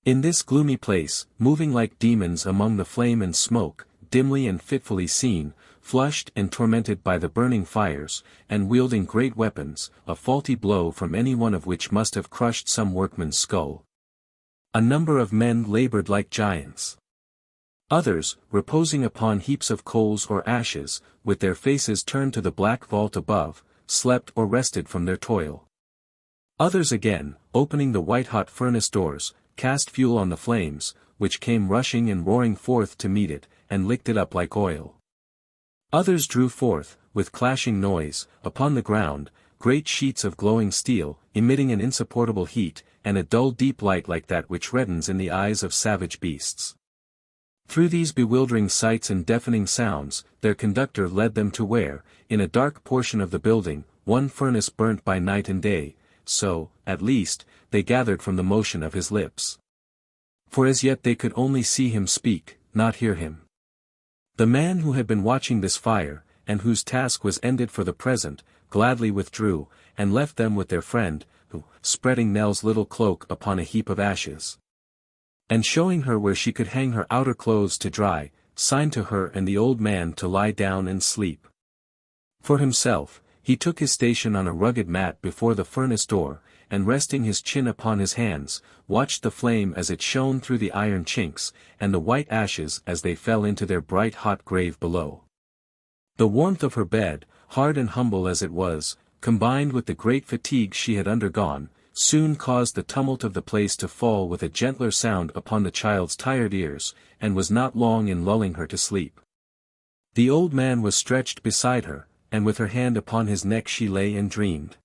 In this gloomy place, moving like demons among the flame and smoke, dimly and fitfully seen, flushed and tormented by the burning fires, and wielding great weapons, a faulty blow from any one of which must have crushed some workman's skull. A number of men labored like giants. Others, reposing upon heaps of coals or ashes, with their faces turned to the black vault above, slept or rested from their toil. Others again, opening the white-hot furnace doors, cast fuel on the flames, which came rushing and roaring forth to meet it, and licked it up like oil. Others drew forth, with clashing noise, upon the ground, great sheets of glowing steel, emitting an insupportable heat, and a dull deep light like that which reddens in the eyes of savage beasts. Through these bewildering sights and deafening sounds, their conductor led them to where, in a dark portion of the building, one furnace burnt by night and day, so, at least, they gathered from the motion of his lips. For as yet they could only see him speak, not hear him. The man who had been watching this fire, and whose task was ended for the present, gladly withdrew, and left them with their friend, who, spreading Nell's little cloak upon a heap of ashes, and showing her where she could hang her outer clothes to dry, signed to her and the old man to lie down and sleep. For himself, he took his station on a rugged mat before the furnace door, and resting his chin upon his hands, watched the flame as it shone through the iron chinks, and the white ashes as they fell into their bright hot grave below. The warmth of her bed, hard and humble as it was, combined with the great fatigue she had undergone, soon caused the tumult of the place to fall with a gentler sound upon the child's tired ears, and was not long in lulling her to sleep. The old man was stretched beside her, and with her hand upon his neck she lay and dreamed.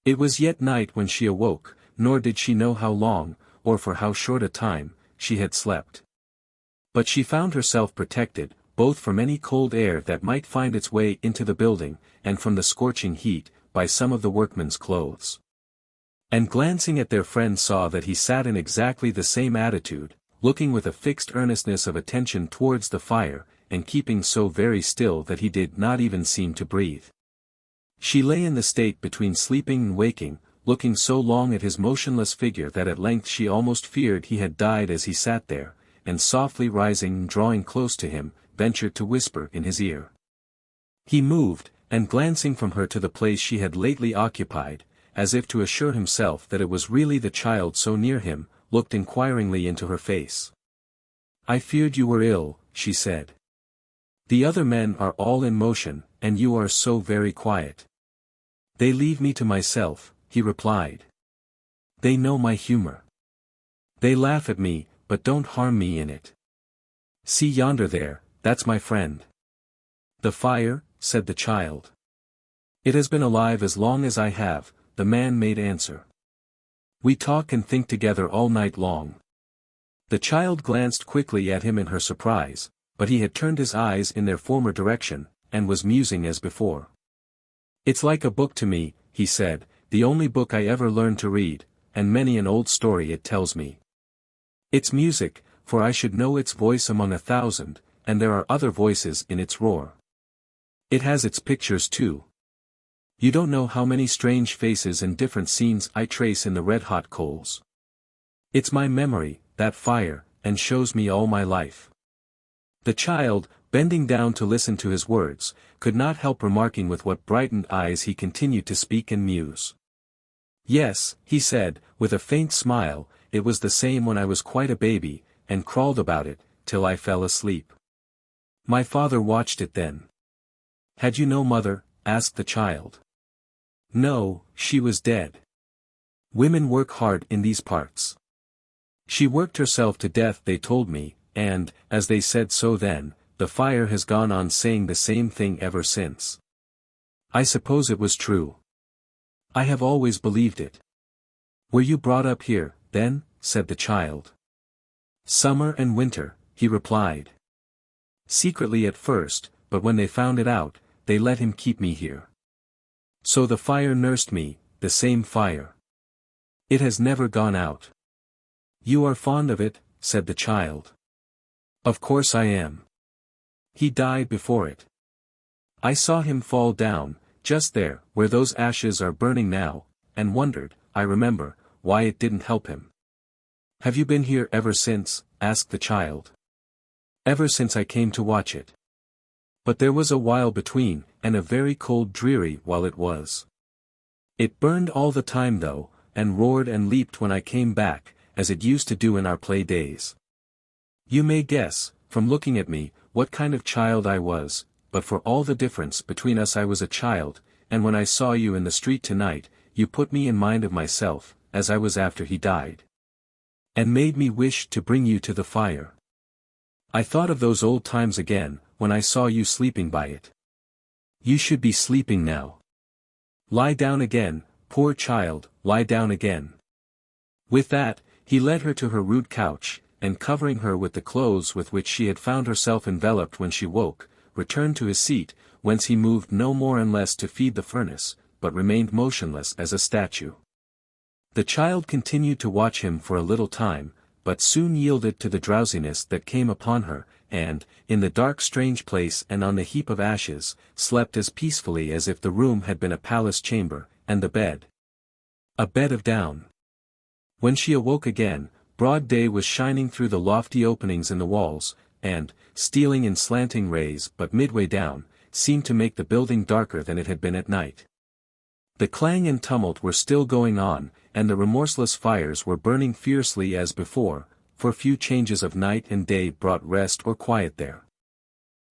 It was yet night when she awoke, nor did she know how long, or for how short a time, she had slept. But she found herself protected, both from any cold air that might find its way into the building, and from the scorching heat, by some of the workmen's clothes. And glancing at their friend saw that he sat in exactly the same attitude, looking with a fixed earnestness of attention towards the fire, and keeping so very still that he did not even seem to breathe. She lay in the state between sleeping and waking, looking so long at his motionless figure that at length she almost feared he had died as he sat there, and softly rising and drawing close to him, ventured to whisper in his ear. He moved, and glancing from her to the place she had lately occupied, as if to assure himself that it was really the child so near him, looked inquiringly into her face. "I feared you were ill," she said. "The other men are all in motion, and you are so very quiet." "They leave me to myself," he replied. "They know my humor. They laugh at me, but don't harm me in it. See yonder there, that's my friend." "The fire?" said the child. "It has been alive as long as I have," the man made answer. "We talk and think together all night long." The child glanced quickly at him in her surprise, but he had turned his eyes in their former direction, and was musing as before. "It's like a book to me," he said, "the only book I ever learned to read, and many an old story it tells me. It's music, for I should know its voice among 1,000, and there are other voices in its roar. It has its pictures too. You don't know how many strange faces and different scenes I trace in the red-hot coals. It's my memory, that fire, and shows me all my life." The child, bending down to listen to his words, could not help remarking with what brightened eyes he continued to speak and muse. "Yes," he said, with a faint smile, "it was the same when I was quite a baby, and crawled about it, till I fell asleep. My father watched it then." "Had you no mother?" asked the child. "No, she was dead. Women work hard in these parts. She worked herself to death, they told me, and, as they said so then, the fire has gone on saying the same thing ever since. I suppose it was true. I have always believed it." "Were you brought up here, then?" said the child. "Summer and winter," he replied. "Secretly at first, but when they found it out, they let him keep me here. So the fire nursed me, the same fire. It has never gone out." "You are fond of it?" said the child. "Of course I am. He died before it. I saw him fall down, just there, where those ashes are burning now, and wondered, I remember, why it didn't help him. "Have you been here ever since?" asked the child. "Ever since I came to watch it. But there was a while between, and a very cold dreary while it was. It burned all the time though, and roared and leaped when I came back, as it used to do in our play days. You may guess, from looking at me, what kind of child I was, but for all the difference between us I was a child, and when I saw you in the street tonight, you put me in mind of myself, as I was after he died. And made me wish to bring you to the fire. I thought of those old times again, when I saw you sleeping by it. You should be sleeping now. Lie down again, poor child, lie down again." With that, he led her to her rude couch, and covering her with the clothes with which she had found herself enveloped when she woke, returned to his seat, whence he moved no more unless to feed the furnace, but remained motionless as a statue. The child continued to watch him for a little time, but soon yielded to the drowsiness that came upon her, and, in the dark strange place and on the heap of ashes, slept as peacefully as if the room had been a palace chamber, and the bed a bed of down. When she awoke again, broad day was shining through the lofty openings in the walls, and, stealing in slanting rays but midway down, seemed to make the building darker than it had been at night. The clang and tumult were still going on, and the remorseless fires were burning fiercely as before, for few changes of night and day brought rest or quiet there.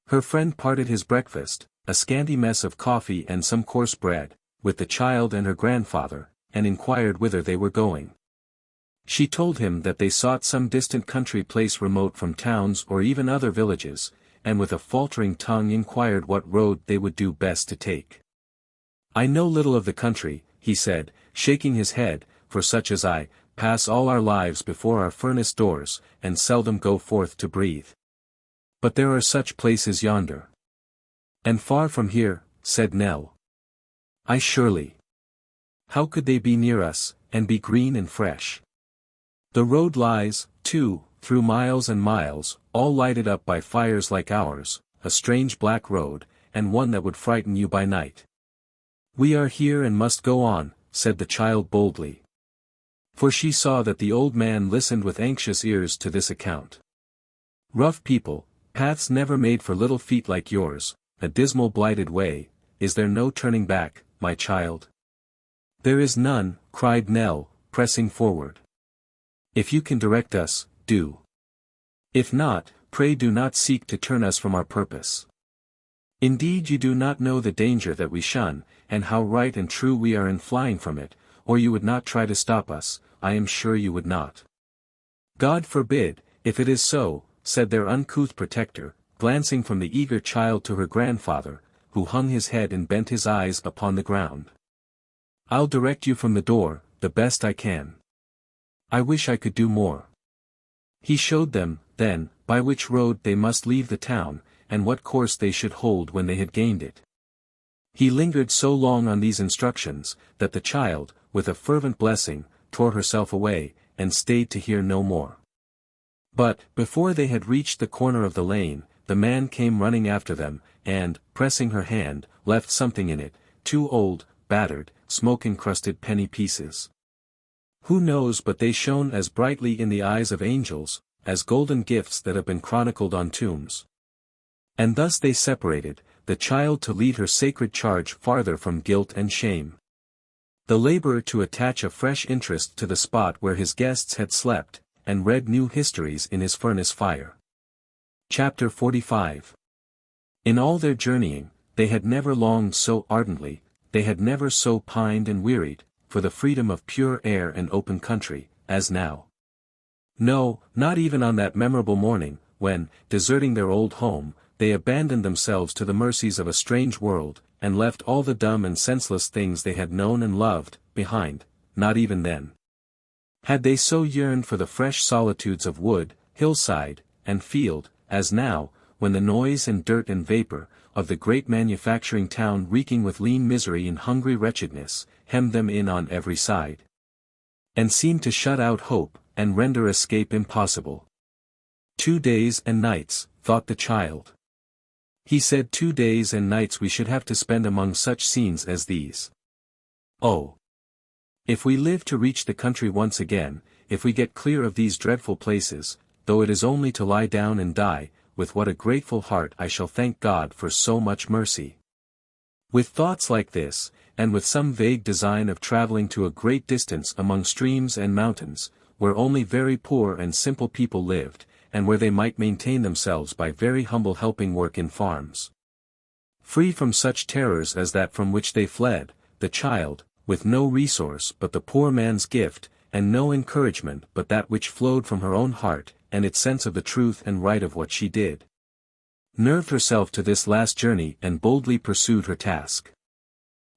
Her friend parted his breakfast, a scanty mess of coffee and some coarse bread, with the child and her grandfather, and inquired whither they were going. She told him that they sought some distant country place remote from towns or even other villages, and with a faltering tongue inquired what road they would do best to take. "I know little of the country," he said, shaking his head, "for such as I, pass all our lives before our furnace doors, and seldom go forth to breathe. But there are such places yonder." "And far from here," said Nell. "Ay, surely. How could they be near us, and be green and fresh? The road lies, too, through miles and miles, all lighted up by fires like ours, a strange black road, and one that would frighten you by night." "We are here and must go on," said the child boldly. For she saw that the old man listened with anxious ears to this account. "Rough people, paths never made for little feet like yours, a dismal blighted way, is there no turning back, my child?" "There is none," cried Nell, pressing forward. "If you can direct us, do. If not, pray do not seek to turn us from our purpose. Indeed you do not know the danger that we shun, and how right and true we are in flying from it, or you would not try to stop us, I am sure you would not." "God forbid, if it is so," said their uncouth protector, glancing from the eager child to her grandfather, who hung his head and bent his eyes upon the ground. "I'll direct you from the door, the best I can. I wish I could do more." He showed them, then, by which road they must leave the town, and what course they should hold when they had gained it. He lingered so long on these instructions, that the child, with a fervent blessing, tore herself away, and stayed to hear no more. But, before they had reached the corner of the lane, the man came running after them, and, pressing her hand, left something in it, 2 old, battered, smoke-encrusted penny pieces. Who knows but they shone as brightly in the eyes of angels, as golden gifts that have been chronicled on tombs. And thus they separated, the child to lead her sacred charge farther from guilt and shame. The laborer to attach a fresh interest to the spot where his guests had slept, and read new histories in his furnace fire. Chapter 45. In all their journeying, they had never longed so ardently, they had never so pined and wearied, for the freedom of pure air and open country, as now. No, not even on that memorable morning, when, deserting their old home, they abandoned themselves to the mercies of a strange world, and left all the dumb and senseless things they had known and loved, behind, not even then. Had they so yearned for the fresh solitudes of wood, hillside, and field, as now, when the noise and dirt and vapor, of the great manufacturing town reeking with lean misery and hungry wretchedness, hemmed them in on every side, and seemed to shut out hope, and render escape impossible. 2 days and nights, thought the child. He said 2 days and nights we should have to spend among such scenes as these. Oh! If we live to reach the country once again, if we get clear of these dreadful places, though it is only to lie down and die, with what a grateful heart I shall thank God for so much mercy. With thoughts like this, and with some vague design of traveling to a great distance among streams and mountains, where only very poor and simple people lived, and where they might maintain themselves by very humble helping work in farms. Free from such terrors as that from which they fled, the child, with no resource but the poor man's gift, and no encouragement but that which flowed from her own heart, and its sense of the truth and right of what she did, nerved herself to this last journey and boldly pursued her task.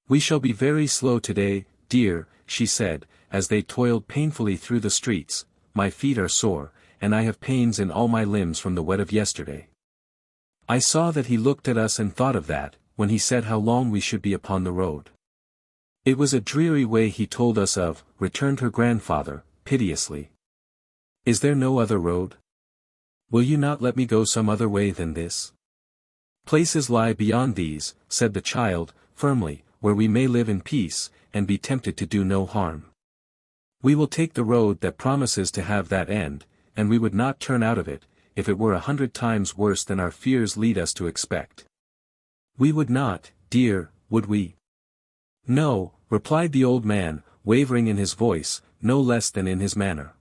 "We shall be very slow today, dear," she said, as they toiled painfully through the streets. "My feet are sore, and I have pains in all my limbs from the wet of yesterday." I saw that he looked at us and thought of that, when he said how long we should be upon the road. "It was a dreary way he told us of," returned her grandfather, piteously. "Is there no other road? Will you not let me go some other way than this?" "Places lie beyond these," said the child, firmly, "where we may live in peace, and be tempted to do no harm. We will take the road that promises to have that end, and we would not turn out of it, if it were 100 times worse than our fears lead us to expect." "We would not, dear, would we?" "No," replied the old man, wavering in his voice, no less than in his manner.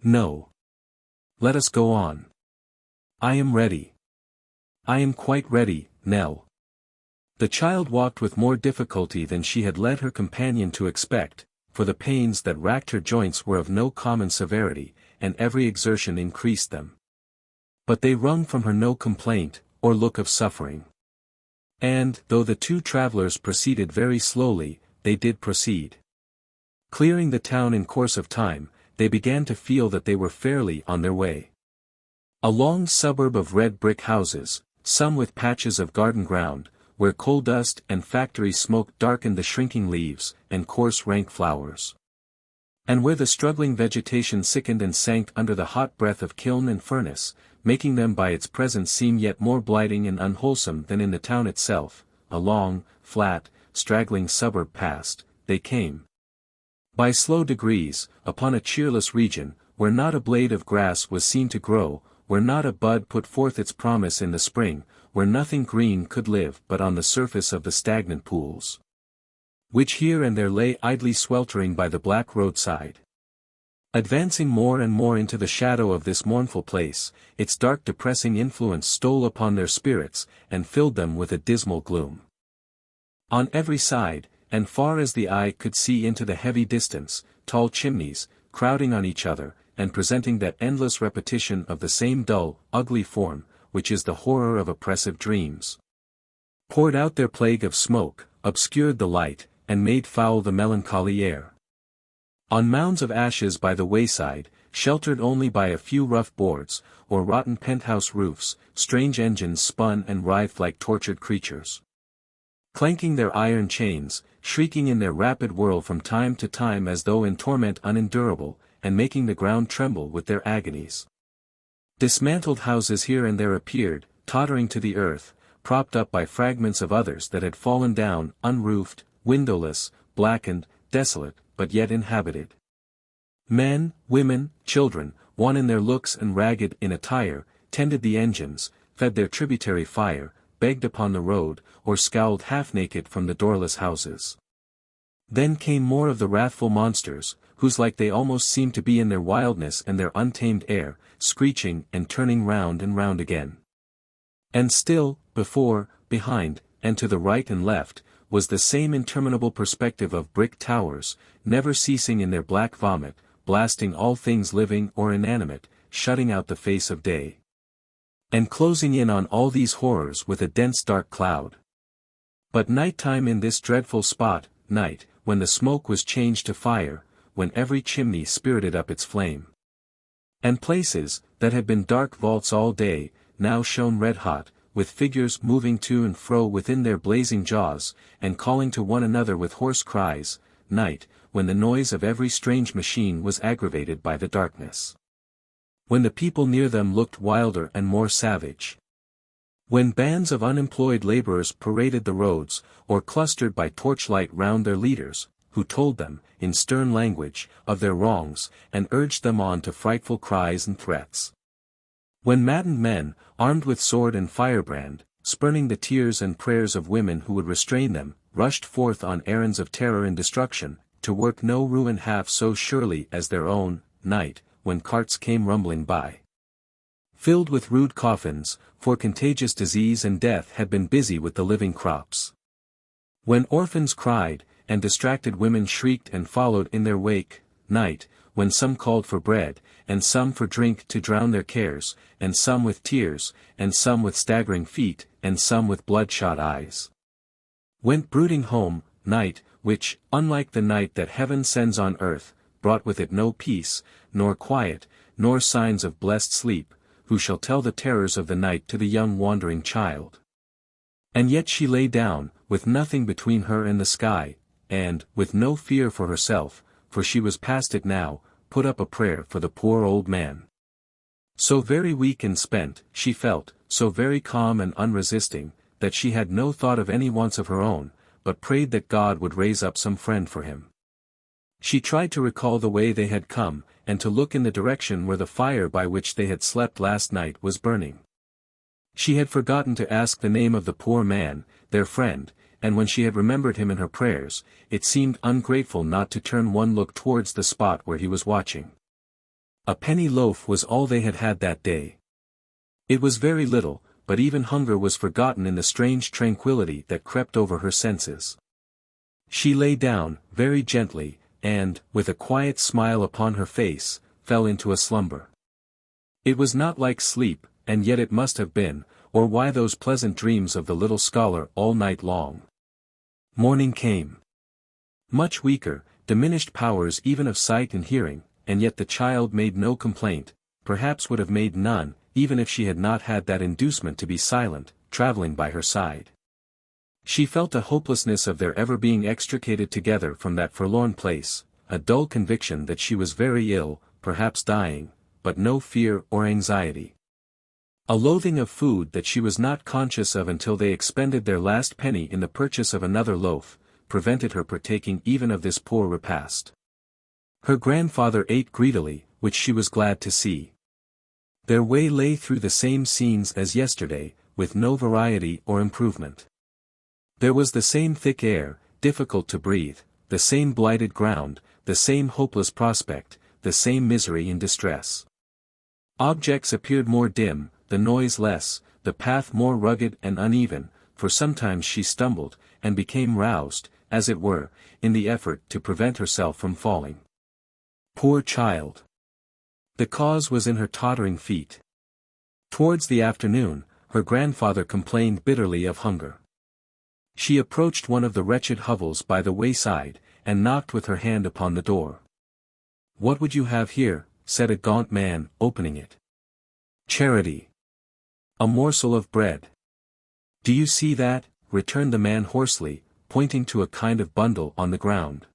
"No. Let us go on. I am ready. I am quite ready, Nell." The child walked with more difficulty than she had led her companion to expect, for the pains that racked her joints were of no common severity, and every exertion increased them. But they wrung from her no complaint, or look of suffering. And, though the two travelers proceeded very slowly, they did proceed. Clearing the town in course of time, they began to feel that they were fairly on their way. A long suburb of red brick houses, some with patches of garden ground, where coal dust and factory smoke darkened the shrinking leaves and coarse rank flowers. And where the struggling vegetation sickened and sank under the hot breath of kiln and furnace, making them by its presence seem yet more blighting and unwholesome than in the town itself, a long, flat, straggling suburb past, they came. By slow degrees, upon a cheerless region, where not a blade of grass was seen to grow, where not a bud put forth its promise in the spring, where nothing green could live but on the surface of the stagnant pools, which here and there lay idly sweltering by the black roadside. Advancing more and more into the shadow of this mournful place, its dark depressing influence stole upon their spirits, and filled them with a dismal gloom. On every side, and far as the eye could see into the heavy distance, tall chimneys, crowding on each other, and presenting that endless repetition of the same dull, ugly form, which is the horror of oppressive dreams, poured out their plague of smoke, obscured the light, and made foul the melancholy air. On mounds of ashes by the wayside, sheltered only by a few rough boards, or rotten penthouse roofs, strange engines spun and writhed like tortured creatures, clanking their iron chains, shrieking in their rapid whirl from time to time as though in torment unendurable, and making the ground tremble with their agonies. Dismantled houses here and there appeared, tottering to the earth, propped up by fragments of others that had fallen down, unroofed, windowless, blackened, desolate, but yet inhabited. Men, women, children, wan in their looks and ragged in attire, tended the engines, fed their tributary fire, begged upon the road, or scowled half-naked from the doorless houses. Then came more of the wrathful monsters, whose like they almost seemed to be in their wildness and their untamed air, screeching and turning round and round again. And still, before, behind, and to the right and left, was the same interminable perspective of brick towers, never ceasing in their black vomit, blasting all things living or inanimate, shutting out the face of day, and closing in on all these horrors with a dense dark cloud. But night-time in this dreadful spot, night, when the smoke was changed to fire, when every chimney spirited up its flame, and places, that had been dark vaults all day, now shone red-hot, with figures moving to and fro within their blazing jaws, and calling to one another with hoarse cries, night, when the noise of every strange machine was aggravated by the darkness, when the people near them looked wilder and more savage, when bands of unemployed laborers paraded the roads, or clustered by torchlight round their leaders, who told them, in stern language, of their wrongs, and urged them on to frightful cries and threats. When maddened men, armed with sword and firebrand, spurning the tears and prayers of women who would restrain them, rushed forth on errands of terror and destruction, to work no ruin half so surely as their own, night, when carts came rumbling by, filled with rude coffins, for contagious disease and death had been busy with the living crops. When orphans cried, and distracted women shrieked and followed in their wake, night, when some called for bread, and some for drink to drown their cares, and some with tears, and some with staggering feet, and some with bloodshot eyes, went brooding home, night, which, unlike the night that heaven sends on earth, brought with it no peace, nor quiet, nor signs of blessed sleep, who shall tell the terrors of the night to the young wandering child? And yet she lay down, with nothing between her and the sky, and, with no fear for herself, for she was past it now, put up a prayer for the poor old man. So very weak and spent, she felt, so very calm and unresisting, that she had no thought of any wants of her own, but prayed that God would raise up some friend for him. She tried to recall the way they had come, and to look in the direction where the fire by which they had slept last night was burning. She had forgotten to ask the name of the poor man, their friend, and when she had remembered him in her prayers, it seemed ungrateful not to turn one look towards the spot where he was watching. A penny loaf was all they had had that day. It was very little, but even hunger was forgotten in the strange tranquility that crept over her senses. She lay down, very gently, and, with a quiet smile upon her face, fell into a slumber. It was not like sleep, and yet it must have been, or why those pleasant dreams of the little scholar all night long? Morning came. Much weaker, diminished powers even of sight and hearing, and yet the child made no complaint, perhaps would have made none, even if she had not had that inducement to be silent, travelling by her side. She felt the hopelessness of their ever being extricated together from that forlorn place, a dull conviction that she was very ill, perhaps dying, but no fear or anxiety. A loathing of food that she was not conscious of until they expended their last penny in the purchase of another loaf, prevented her partaking even of this poor repast. Her grandfather ate greedily, which she was glad to see. Their way lay through the same scenes as yesterday, with no variety or improvement. There was the same thick air, difficult to breathe, the same blighted ground, the same hopeless prospect, the same misery and distress. Objects appeared more dim, the noise less, the path more rugged and uneven, for sometimes she stumbled, and became roused, as it were, in the effort to prevent herself from falling. Poor child! The cause was in her tottering feet. Towards the afternoon, her grandfather complained bitterly of hunger. She approached one of the wretched hovels by the wayside, and knocked with her hand upon the door. "What would you have here?" said a gaunt man, opening it. "Charity. A morsel of bread." "Do you see that?" returned the man hoarsely, pointing to a kind of bundle on the ground.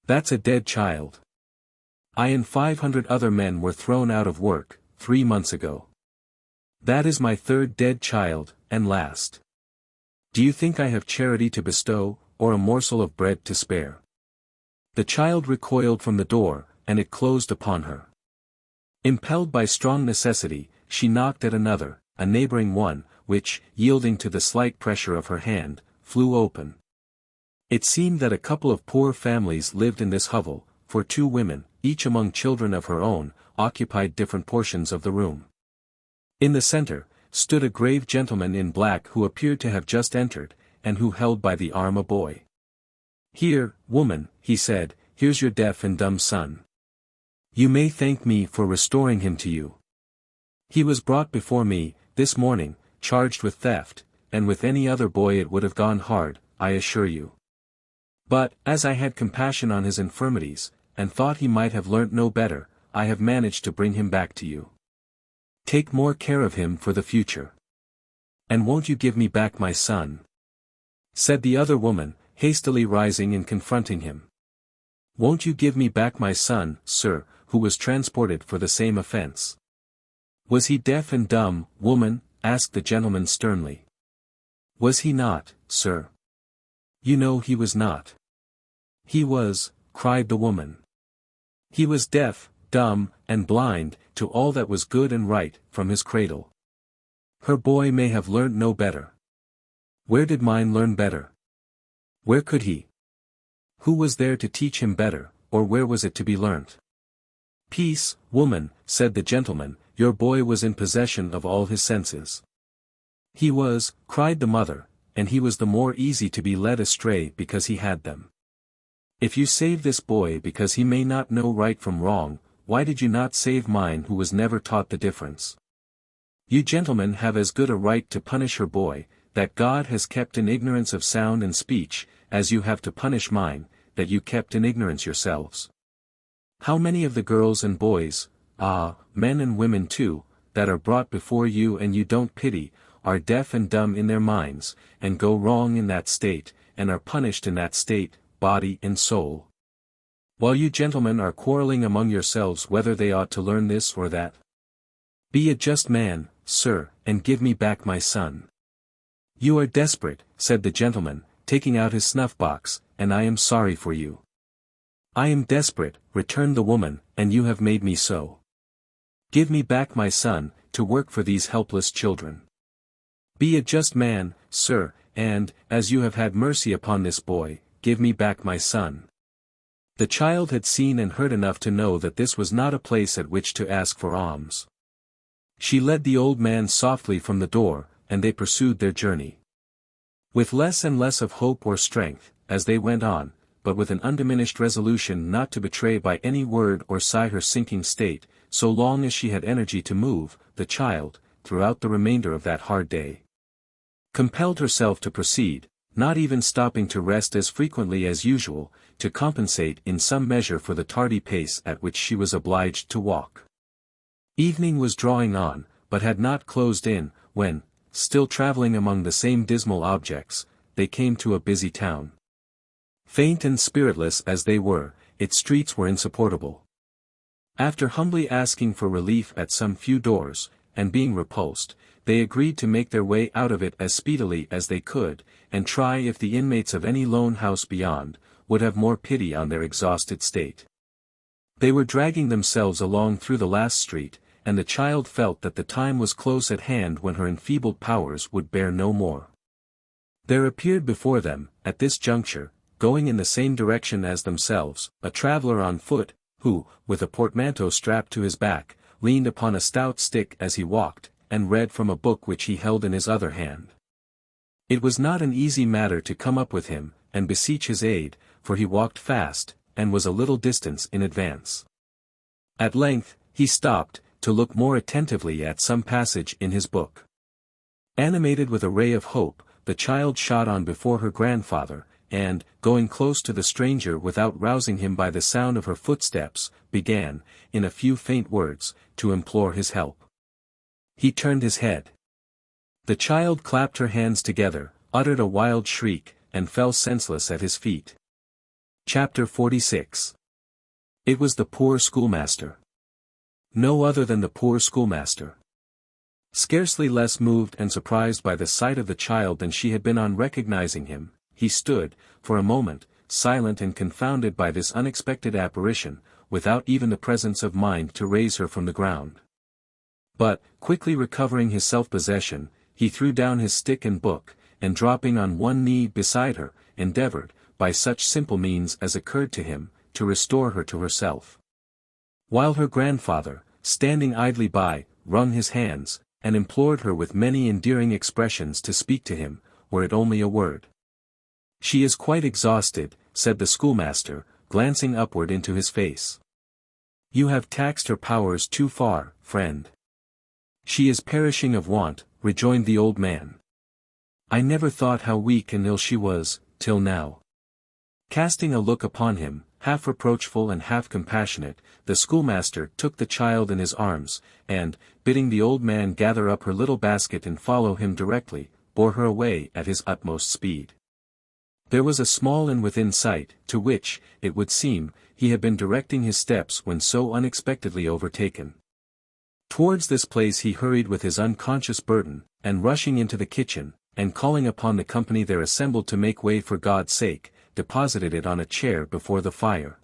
"That's a dead child. I and 500 other men were thrown out of work, 3 months ago. That is my third dead child, and last. Do you think I have charity to bestow, or a morsel of bread to spare?" The child recoiled from the door, and it closed upon her. Impelled by strong necessity, she knocked at another, a neighboring one, which, yielding to the slight pressure of her hand, flew open. It seemed that a couple of poor families lived in this hovel, for 2 women, each among children of her own, occupied different portions of the room. In the center, stood a grave gentleman in black who appeared to have just entered, and who held by the arm a boy. "Here, woman," he said, "here's your deaf and dumb son. You may thank me for restoring him to you. He was brought before me, this morning, charged with theft, and with any other boy it would have gone hard, I assure you. But, as I had compassion on his infirmities, and thought he might have learnt no better, I have managed to bring him back to you. Take more care of him for the future. And won't you give me back my son?" said the other woman, hastily rising and confronting him. "Won't you give me back my son, sir, who was transported for the same offense?" "Was he deaf and dumb, woman?" asked the gentleman sternly. "Was he not, sir?" "You know he was not." He was, cried the woman. He was deaf, dumb, and blind, to all that was good and right, from his cradle. Her boy may have learnt no better. Where did mine learn better? Where could he? Who was there to teach him better, or where was it to be learnt? Peace, woman, said the gentleman, your boy was in possession of all his senses. He was, cried the mother, and he was the more easy to be led astray because he had them. If you save this boy because he may not know right from wrong, why did you not save mine who was never taught the difference? You gentlemen have as good a right to punish her boy, that God has kept in ignorance of sound and speech, as you have to punish mine, that you kept in ignorance yourselves. How many of the girls and boys, men and women too, that are brought before you and you don't pity, are deaf and dumb in their minds, and go wrong in that state, and are punished in that state, body and soul. While you gentlemen are quarreling among yourselves whether they ought to learn this or that. Be a just man, sir, and give me back my son. You are desperate, said the gentleman, taking out his snuff-box, and I am sorry for you. I am desperate, returned the woman, and you have made me so. Give me back my son, to work for these helpless children. Be a just man, sir, and, as you have had mercy upon this boy, give me back my son. The child had seen and heard enough to know that this was not a place at which to ask for alms. She led the old man softly from the door, and they pursued their journey. With less and less of hope or strength, as they went on, but with an undiminished resolution not to betray by any word or sigh her sinking state, so long as she had energy to move, the child, throughout the remainder of that hard day, compelled herself to proceed, not even stopping to rest as frequently as usual, to compensate in some measure for the tardy pace at which she was obliged to walk. Evening was drawing on, but had not closed in, when, still travelling among the same dismal objects, they came to a busy town. Faint and spiritless as they were, its streets were insupportable. After humbly asking for relief at some few doors, and being repulsed, they agreed to make their way out of it as speedily as they could, and try if the inmates of any lone house beyond, would have more pity on their exhausted state. They were dragging themselves along through the last street, and the child felt that the time was close at hand when her enfeebled powers would bear no more. There appeared before them, at this juncture, going in the same direction as themselves, a traveller on foot, who, with a portmanteau strapped to his back, leaned upon a stout stick as he walked, and read from a book which he held in his other hand. It was not an easy matter to come up with him, and beseech his aid, for he walked fast, and was a little distance in advance. At length, he stopped, to look more attentively at some passage in his book. Animated with a ray of hope, the child shot on before her grandfather, and, going close to the stranger without rousing him by the sound of her footsteps, began, in a few faint words, to implore his help. He turned his head. The child clapped her hands together, uttered a wild shriek, and fell senseless at his feet. Chapter 46. It was the poor schoolmaster. No other than the poor schoolmaster. Scarcely less moved and surprised by the sight of the child than she had been on recognizing him, he stood, for a moment, silent and confounded by this unexpected apparition, without even the presence of mind to raise her from the ground. But, quickly recovering his self-possession, he threw down his stick and book, and dropping on one knee beside her, endeavored, by such simple means as occurred to him, to restore her to herself. While her grandfather, standing idly by, wrung his hands, and implored her with many endearing expressions to speak to him, were it only a word. She is quite exhausted, said the schoolmaster, glancing upward into his face. You have taxed her powers too far, friend. She is perishing of want, rejoined the old man. I never thought how weak and ill she was, till now. Casting a look upon him, half reproachful and half compassionate, the schoolmaster took the child in his arms, and, bidding the old man gather up her little basket and follow him directly, bore her away at his utmost speed. There was a small inn within sight, to which, it would seem, he had been directing his steps when so unexpectedly overtaken. Towards this place he hurried with his unconscious burden, and rushing into the kitchen, and calling upon the company there assembled to make way for God's sake, deposited it on a chair before the fire.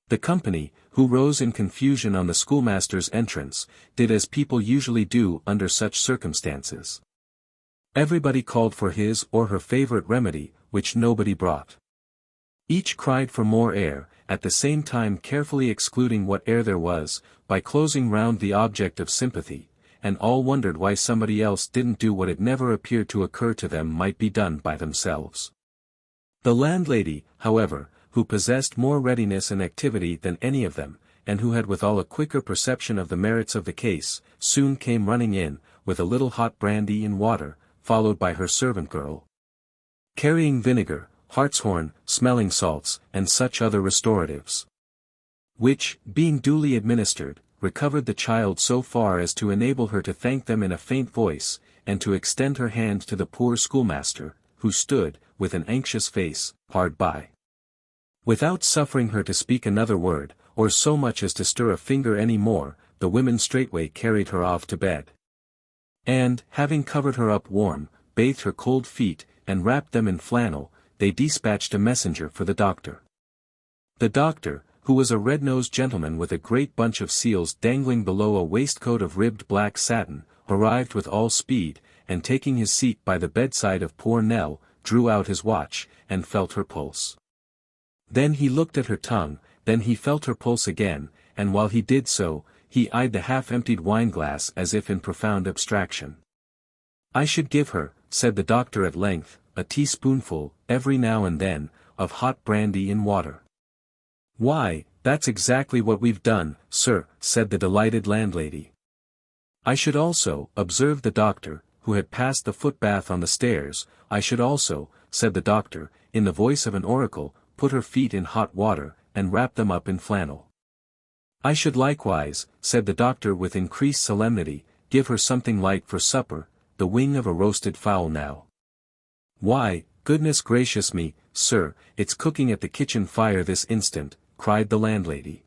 The company, who rose in confusion on the schoolmaster's entrance, did as people usually do under such circumstances. Everybody called for his or her favorite remedy, which nobody brought. Each cried for more air, at the same time carefully excluding what air there was, by closing round the object of sympathy, and all wondered why somebody else didn't do what it never appeared to occur to them might be done by themselves. The landlady, however, who possessed more readiness and activity than any of them, and who had withal a quicker perception of the merits of the case, soon came running in, with a little hot brandy and water, followed by her servant girl, carrying vinegar, hartshorn, smelling salts, and such other restoratives, which, being duly administered, recovered the child so far as to enable her to thank them in a faint voice, and to extend her hand to the poor schoolmaster, who stood, with an anxious face, hard by. Without suffering her to speak another word, or so much as to stir a finger any more, the women straightway carried her off to bed. And, having covered her up warm, bathed her cold feet, and wrapped them in flannel, they dispatched a messenger for the doctor. The doctor, who was a red-nosed gentleman with a great bunch of seals dangling below a waistcoat of ribbed black satin, arrived with all speed, and taking his seat by the bedside of poor Nell, drew out his watch, and felt her pulse. Then he looked at her tongue, then he felt her pulse again, and while he did so, he eyed the half-emptied wine-glass as if in profound abstraction. "I should give her," said the doctor at length, "a teaspoonful, every now and then, of hot brandy in water." "Why, that's exactly what we've done, sir," said the delighted landlady. "I should also," observed the doctor, who had passed the footbath on the stairs, "I should also," said the doctor, in the voice of an oracle, "put her feet in hot water, and wrap them up in flannel." "I should likewise," said the doctor with increased solemnity, "give her something light for supper, the wing of a roasted fowl now." "Why, goodness gracious me, sir, it's cooking at the kitchen fire this instant," cried the landlady.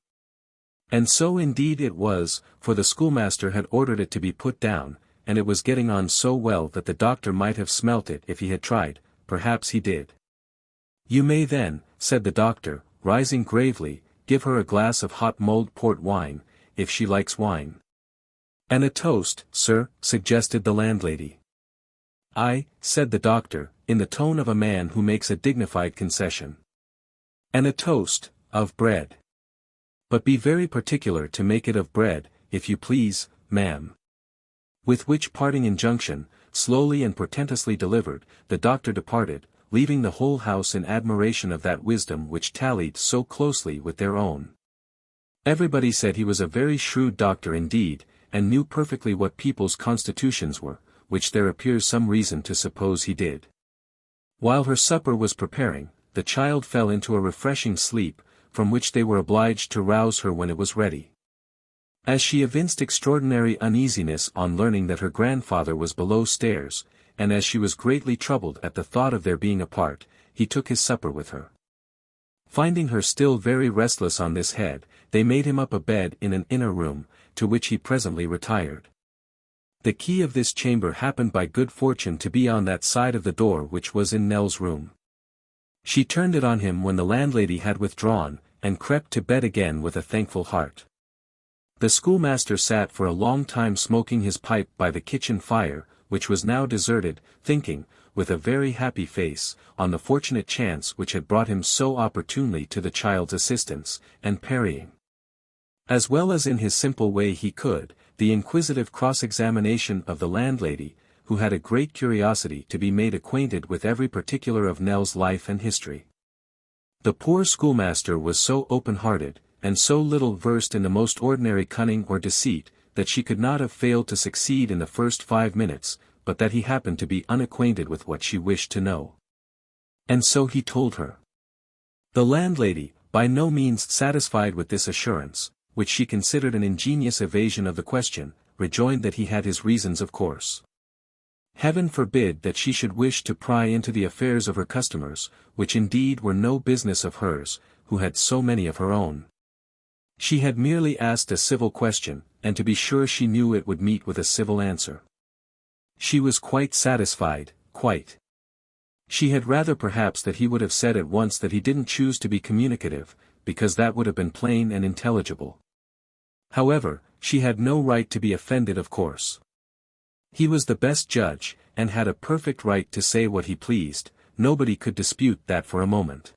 And so indeed it was, for the schoolmaster had ordered it to be put down, and it was getting on so well that the doctor might have smelt it if he had tried, perhaps he did. "You may then," said the doctor, rising gravely, "give her a glass of hot mulled port wine, if she likes wine." "And a toast, sir," suggested the landlady. "Aye," said the doctor, in the tone of a man who makes a dignified concession. "And a toast, of bread. But be very particular to make it of bread, if you please, ma'am." With which parting injunction, slowly and portentously delivered, the doctor departed, leaving the whole house in admiration of that wisdom which tallied so closely with their own. Everybody said he was a very shrewd doctor indeed, and knew perfectly what people's constitutions were, which there appears some reason to suppose he did. While her supper was preparing, the child fell into a refreshing sleep, from which they were obliged to rouse her when it was ready. As she evinced extraordinary uneasiness on learning that her grandfather was below stairs, and as she was greatly troubled at the thought of their being apart, he took his supper with her. Finding her still very restless on this head, they made him up a bed in an inner room, to which he presently retired. The key of this chamber happened by good fortune to be on that side of the door which was in Nell's room. She turned it on him when the landlady had withdrawn, and crept to bed again with a thankful heart. The schoolmaster sat for a long time smoking his pipe by the kitchen fire, which was now deserted, thinking, with a very happy face, on the fortunate chance which had brought him so opportunely to the child's assistance, and parrying, as well as in his simple way he could, the inquisitive cross-examination of the landlady, who had a great curiosity to be made acquainted with every particular of Nell's life and history. The poor schoolmaster was so open-hearted, and so little versed in the most ordinary cunning or deceit, that she could not have failed to succeed in the first 5 minutes, but that he happened to be unacquainted with what she wished to know. And so he told her. The landlady, by no means satisfied with this assurance, which she considered an ingenious evasion of the question, rejoined that he had his reasons of course. Heaven forbid that she should wish to pry into the affairs of her customers, which indeed were no business of hers, who had so many of her own. She had merely asked a civil question, and to be sure she knew it would meet with a civil answer. She was quite satisfied, quite. She had rather perhaps that he would have said at once that he didn't choose to be communicative, because that would have been plain and intelligible. However, she had no right to be offended, of course. He was the best judge, and had a perfect right to say what he pleased. Nobody could dispute that for a moment.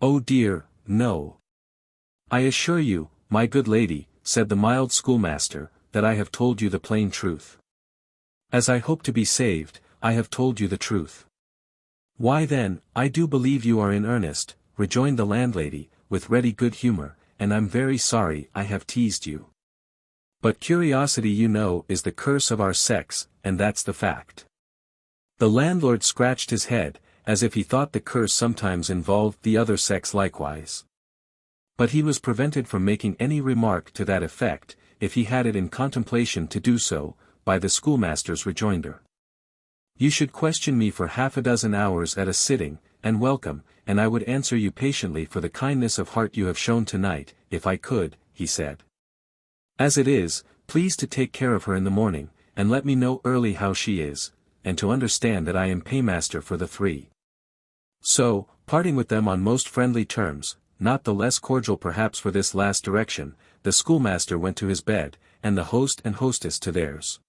"Oh dear, no. I assure you, my good lady," said the mild schoolmaster, "that I have told you the plain truth. As I hope to be saved, I have told you the truth." "Why then, I do believe you are in earnest," rejoined the landlady, with ready good humor, "and I'm very sorry I have teased you. But curiosity, you know, is the curse of our sex, and that's the fact." The landlord scratched his head, as if he thought the curse sometimes involved the other sex likewise. But he was prevented from making any remark to that effect, if he had it in contemplation to do so, by the schoolmaster's rejoinder. "You should question me for half a dozen hours at a sitting, and welcome, and I would answer you patiently for the kindness of heart you have shown tonight, if I could," he said. "As it is, please to take care of her in the morning, and let me know early how she is, and to understand that I am paymaster for the three." So, parting with them on most friendly terms, not the less cordial perhaps for this last direction, the schoolmaster went to his bed, and the host and hostess to theirs.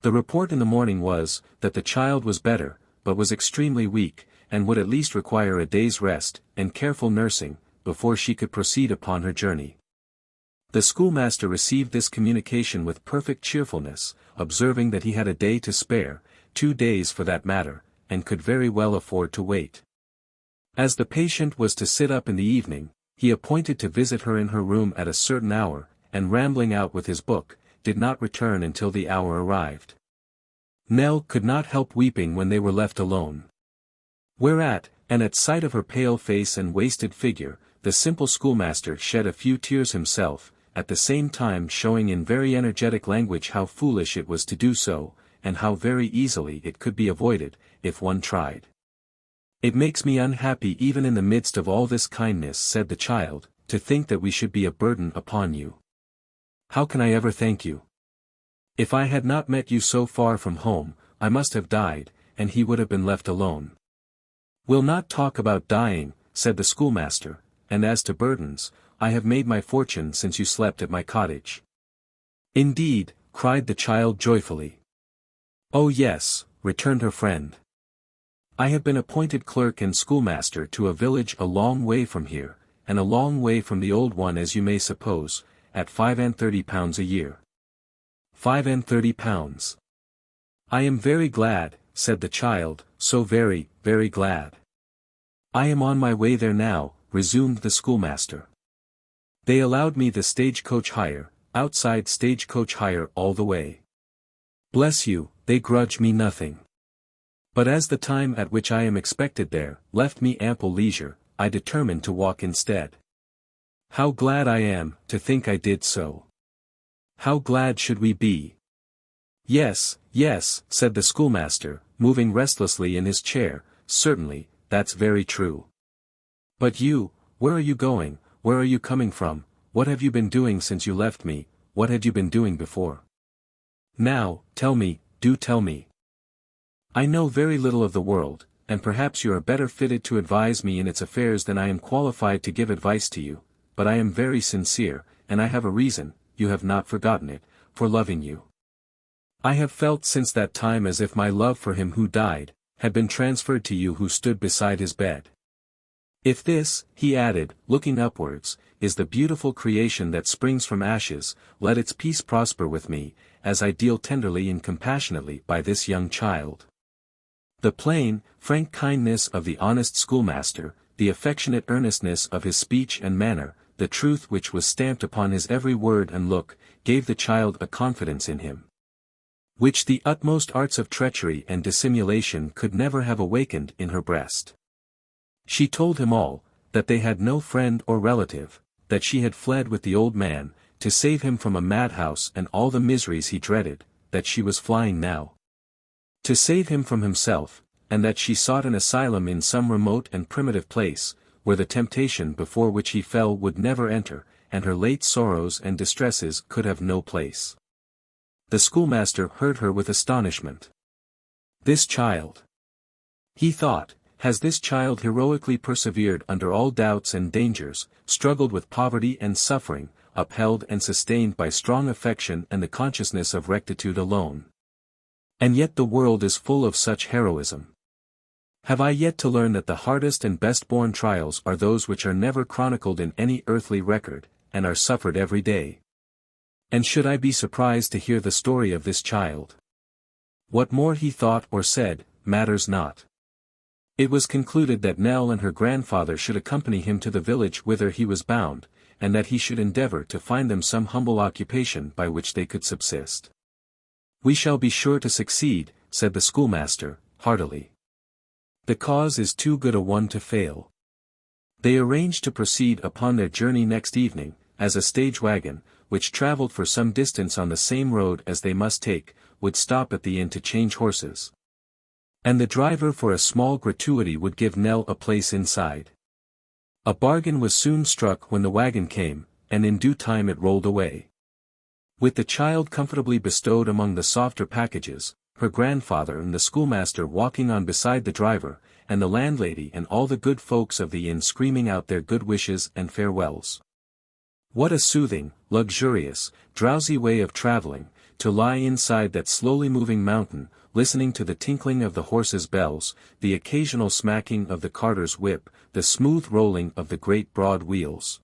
The report in the morning was, that the child was better, but was extremely weak, and would at least require a day's rest, and careful nursing, before she could proceed upon her journey. The schoolmaster received this communication with perfect cheerfulness, observing that he had a day to spare, 2 days for that matter, and could very well afford to wait. As the patient was to sit up in the evening, he appointed to visit her in her room at a certain hour, and rambling out with his book, did not return until the hour arrived. Nell could not help weeping when they were left alone. Whereat, and at sight of her pale face and wasted figure, the simple schoolmaster shed a few tears himself, at the same time showing in very energetic language how foolish it was to do so, and how very easily it could be avoided, if one tried. "It makes me unhappy even in the midst of all this kindness," said the child, "to think that we should be a burden upon you. How can I ever thank you? If I had not met you so far from home, I must have died, and he would have been left alone." "We'll not talk about dying," said the schoolmaster, "and as to burdens, I have made my fortune since you slept at my cottage." "Indeed," cried the child joyfully. "Oh yes," returned her friend. "I have been appointed clerk and schoolmaster to a village a long way from here, and a long way from the old one as you may suppose, at £35 a year." £35. "I am very glad," said the child, "so very, very glad." "I am on my way there now," resumed the schoolmaster. "They allowed me the stage-coach hire, outside stage-coach hire all the way. Bless you, they grudge me nothing. But as the time at which I am expected there, left me ample leisure, I determined to walk instead. How glad I am, to think I did so. How glad should we be?" "Yes, yes," said the schoolmaster, moving restlessly in his chair, "certainly, that's very true. But you, where are you going, where are you coming from, what have you been doing since you left me, what had you been doing before? Now, tell me, do tell me. I know very little of the world, and perhaps you are better fitted to advise me in its affairs than I am qualified to give advice to you, but I am very sincere, and I have a reason, you have not forgotten it, for loving you. I have felt since that time as if my love for him who died, had been transferred to you who stood beside his bed. If this," he added, looking upwards, "is the beautiful creation that springs from ashes, let its peace prosper with me, as I deal tenderly and compassionately by this young child." The plain, frank kindness of the honest schoolmaster, the affectionate earnestness of his speech and manner, the truth which was stamped upon his every word and look, gave the child a confidence in him, which the utmost arts of treachery and dissimulation could never have awakened in her breast. She told him all, that they had no friend or relative, that she had fled with the old man, to save him from a madhouse and all the miseries he dreaded, that she was flying now to save him from himself, and that she sought an asylum in some remote and primitive place, where the temptation before which he fell would never enter, and her late sorrows and distresses could have no place. The schoolmaster heard her with astonishment. This child! He thought, has this child heroically persevered under all doubts and dangers, struggled with poverty and suffering, upheld and sustained by strong affection and the consciousness of rectitude alone. And yet the world is full of such heroism. Have I yet to learn that the hardest and best-born trials are those which are never chronicled in any earthly record, and are suffered every day? And should I be surprised to hear the story of this child? What more he thought or said, matters not. It was concluded that Nell and her grandfather should accompany him to the village whither he was bound, and that he should endeavor to find them some humble occupation by which they could subsist. "We shall be sure to succeed," said the schoolmaster, heartily. "The cause is too good a one to fail." They arranged to proceed upon their journey next evening, as a stage wagon, which travelled for some distance on the same road as they must take, would stop at the inn to change horses. And the driver for a small gratuity would give Nell a place inside. A bargain was soon struck when the wagon came, and in due time it rolled away. With the child comfortably bestowed among the softer packages, her grandfather and the schoolmaster walking on beside the driver, and the landlady and all the good folks of the inn screaming out their good wishes and farewells. What a soothing, luxurious, drowsy way of traveling, to lie inside that slowly moving mountain, listening to the tinkling of the horses' bells, the occasional smacking of the carter's whip, the smooth rolling of the great broad wheels.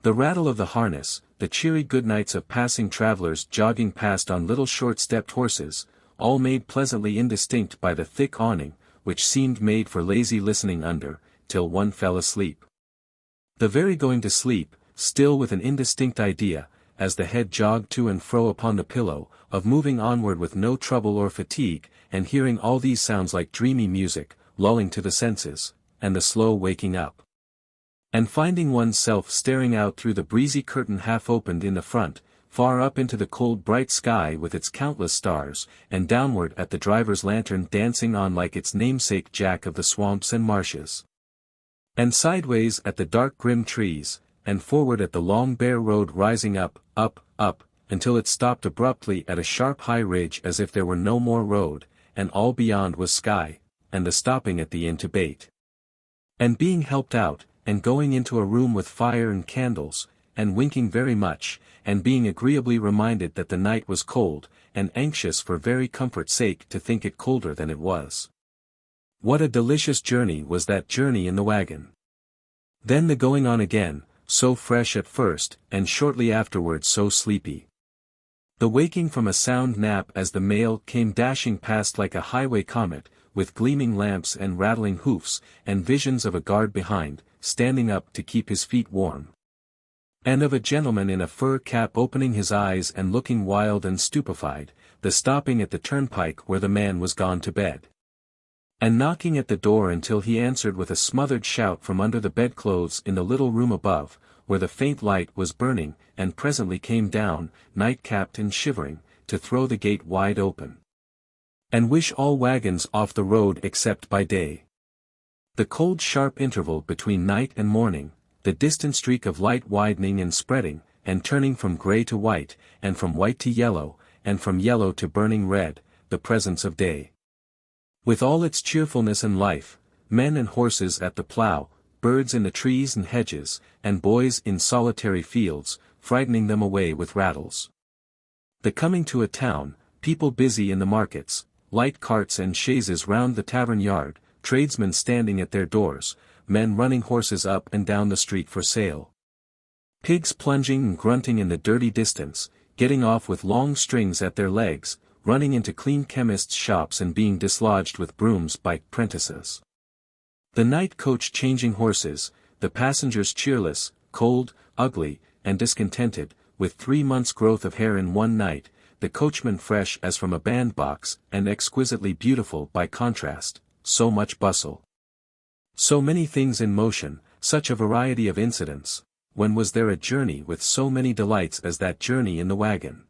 The rattle of the harness, the cheery good nights of passing travelers jogging past on little short-stepped horses, all made pleasantly indistinct by the thick awning, which seemed made for lazy listening under, till one fell asleep. The very going to sleep, still with an indistinct idea, as the head jogged to and fro upon the pillow, of moving onward with no trouble or fatigue, and hearing all these sounds like dreamy music, lulling to the senses, and the slow waking up. And finding one's self staring out through the breezy curtain half opened in the front, far up into the cold bright sky with its countless stars, and downward at the driver's lantern dancing on like its namesake Jack of the swamps and marshes. And sideways at the dark grim trees, and forward at the long bare road rising up, up, up, until it stopped abruptly at a sharp high ridge as if there were no more road, and all beyond was sky, and the stopping at the inn to bait. And being helped out, and going into a room with fire and candles, and winking very much, and being agreeably reminded that the night was cold, and anxious for very comfort's sake to think it colder than it was. What a delicious journey was that journey in the wagon! Then the going on again, so fresh at first, and shortly afterwards so sleepy. The waking from a sound nap as the mail came dashing past like a highway comet, with gleaming lamps and rattling hoofs, and visions of a guard behind, standing up to keep his feet warm. And of a gentleman in a fur cap opening his eyes and looking wild and stupefied, the stopping at the turnpike where the man was gone to bed. And knocking at the door until he answered with a smothered shout from under the bedclothes in the little room above, where the faint light was burning, and presently came down, night-capped and shivering, to throw the gate wide open. And wish all wagons off the road except by day. The cold sharp interval between night and morning, the distant streak of light widening and spreading, and turning from grey to white, and from white to yellow, and from yellow to burning red, the presence of day. With all its cheerfulness and life, men and horses at the plough, birds in the trees and hedges, and boys in solitary fields, frightening them away with rattles. The coming to a town, people busy in the markets, light carts and chaises round the tavern yard, tradesmen standing at their doors, men running horses up and down the street for sale. Pigs plunging and grunting in the dirty distance, getting off with long strings at their legs, running into clean chemists' shops and being dislodged with brooms by prentices. The night coach changing horses, the passengers cheerless, cold, ugly, and discontented, with 3 months' growth of hair in one night, the coachman fresh as from a bandbox, and exquisitely beautiful by contrast, so much bustle. So many things in motion, such a variety of incidents. When was there a journey with so many delights as that journey in the wagon?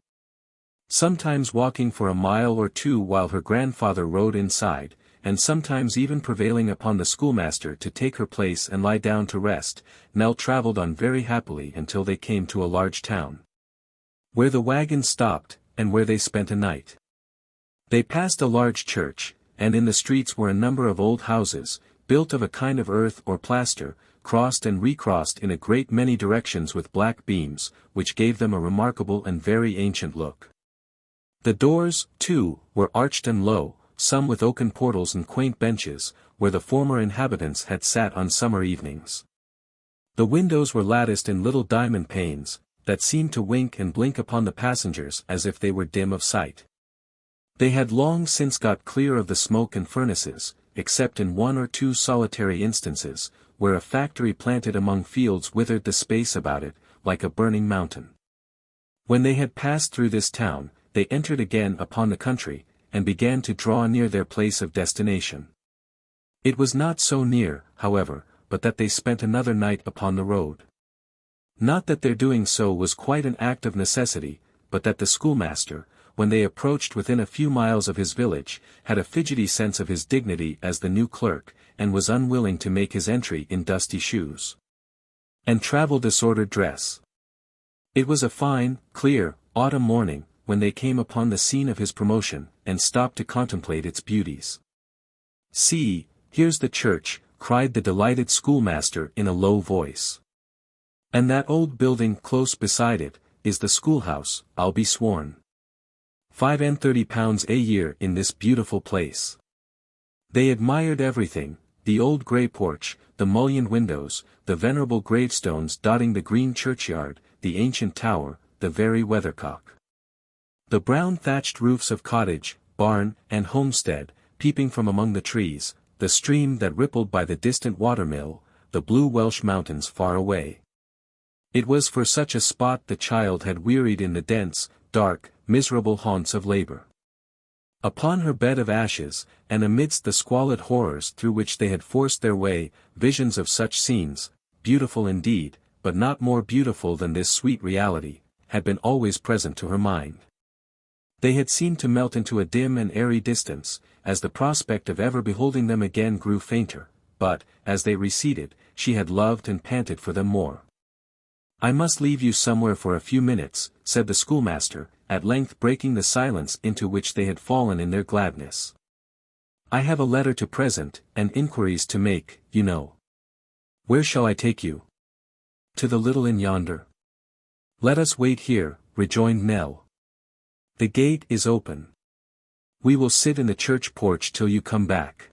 Sometimes walking for a mile or two while her grandfather rode inside, and sometimes even prevailing upon the schoolmaster to take her place and lie down to rest, Nell travelled on very happily until they came to a large town, where the wagon stopped, and where they spent a night. They passed a large church, and in the streets were a number of old houses, built of a kind of earth or plaster, crossed and recrossed in a great many directions with black beams, which gave them a remarkable and very ancient look. The doors, too, were arched and low, some with oaken portals and quaint benches, where the former inhabitants had sat on summer evenings. The windows were latticed in little diamond panes, that seemed to wink and blink upon the passengers as if they were dim of sight. They had long since got clear of the smoke and furnaces, except in one or two solitary instances, where a factory planted among fields withered the space about it, like a burning mountain. When they had passed through this town, they entered again upon the country, and began to draw near their place of destination. It was not so near, however, but that they spent another night upon the road. Not that their doing so was quite an act of necessity, but that the schoolmaster, when they approached within a few miles of his village, had a fidgety sense of his dignity as the new clerk, and was unwilling to make his entry in dusty shoes and travel-disordered dress. It was a fine, clear, autumn morning, when they came upon the scene of his promotion, and stopped to contemplate its beauties. "See, here's the church," cried the delighted schoolmaster in a low voice. "And that old building close beside it, is the schoolhouse, I'll be sworn. £35 a year in this beautiful place." They admired everything, the old grey porch, the mullioned windows, the venerable gravestones dotting the green churchyard, the ancient tower, the very weathercock. The brown thatched roofs of cottage, barn, and homestead, peeping from among the trees, the stream that rippled by the distant watermill, the blue Welsh mountains far away. It was for such a spot the child had wearied in the dense, dark, miserable haunts of labour. Upon her bed of ashes, and amidst the squalid horrors through which they had forced their way, visions of such scenes, beautiful indeed, but not more beautiful than this sweet reality, had been always present to her mind. They had seemed to melt into a dim and airy distance, as the prospect of ever beholding them again grew fainter, but, as they receded, she had loved and panted for them more. "I must leave you somewhere for a few minutes," said the schoolmaster, at length breaking the silence into which they had fallen in their gladness. "I have a letter to present, and inquiries to make, you know." "Where shall I take you?" "To the little inn yonder." "Let us wait here," rejoined Nell. "The gate is open. We will sit in the church porch till you come back."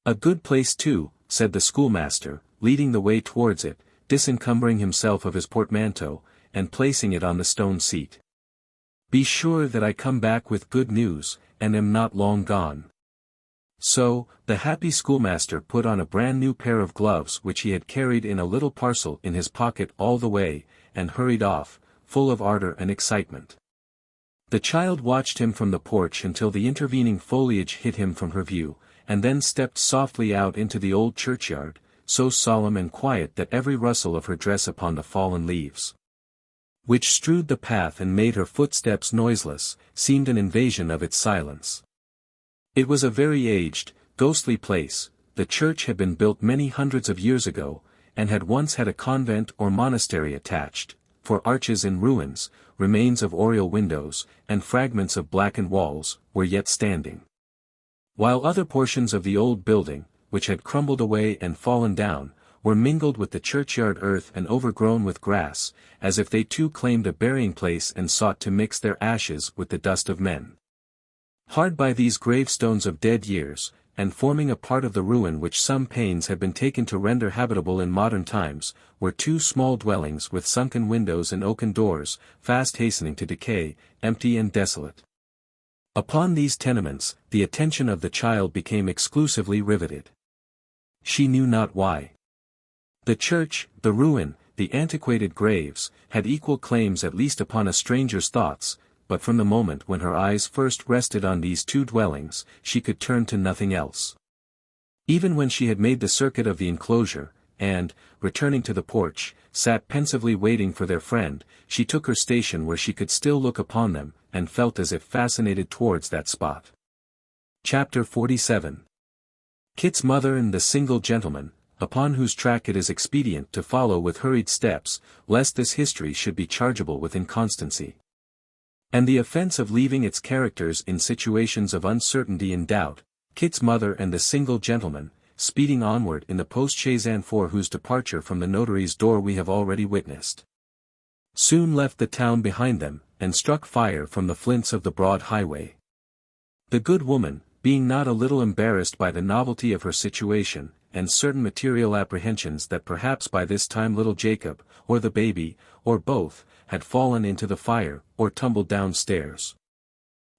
"A good place too," said the schoolmaster, leading the way towards it, disencumbering himself of his portmanteau, and placing it on the stone seat. "Be sure that I come back with good news, and am not long gone." So, the happy schoolmaster put on a brand new pair of gloves which he had carried in a little parcel in his pocket all the way, and hurried off, full of ardour and excitement. The child watched him from the porch until the intervening foliage hid him from her view, and then stepped softly out into the old churchyard, so solemn and quiet that every rustle of her dress upon the fallen leaves, which strewed the path and made her footsteps noiseless, seemed an invasion of its silence. It was a very aged, ghostly place. The church had been built many hundreds of years ago, and had once had a convent or monastery attached, for arches in ruins, remains of oriel windows, and fragments of blackened walls, were yet standing. While other portions of the old building, which had crumbled away and fallen down, were mingled with the churchyard earth and overgrown with grass, as if they too claimed a burying place and sought to mix their ashes with the dust of men. Hard by these gravestones of dead years, and forming a part of the ruin which some pains had been taken to render habitable in modern times, were two small dwellings with sunken windows and oaken doors, fast hastening to decay, empty and desolate. Upon these tenements, the attention of the child became exclusively riveted. She knew not why. The church, the ruin, the antiquated graves, had equal claims at least upon a stranger's thoughts, but from the moment when her eyes first rested on these two dwellings, she could turn to nothing else. Even when she had made the circuit of the enclosure, and, returning to the porch, sat pensively waiting for their friend, she took her station where she could still look upon them, and felt as if fascinated towards that spot. Chapter 47. Kit's mother and the single gentleman, upon whose track it is expedient to follow with hurried steps, lest this history should be chargeable with inconstancy, and the offence of leaving its characters in situations of uncertainty and doubt, Kit's mother and the single gentleman, speeding onward in the post-chaise for whose departure from the notary's door we have already witnessed, soon left the town behind them, and struck fire from the flints of the broad highway. The good woman, being not a little embarrassed by the novelty of her situation, and certain material apprehensions that perhaps by this time little Jacob, or the baby, or both, had fallen into the fire, or tumbled downstairs,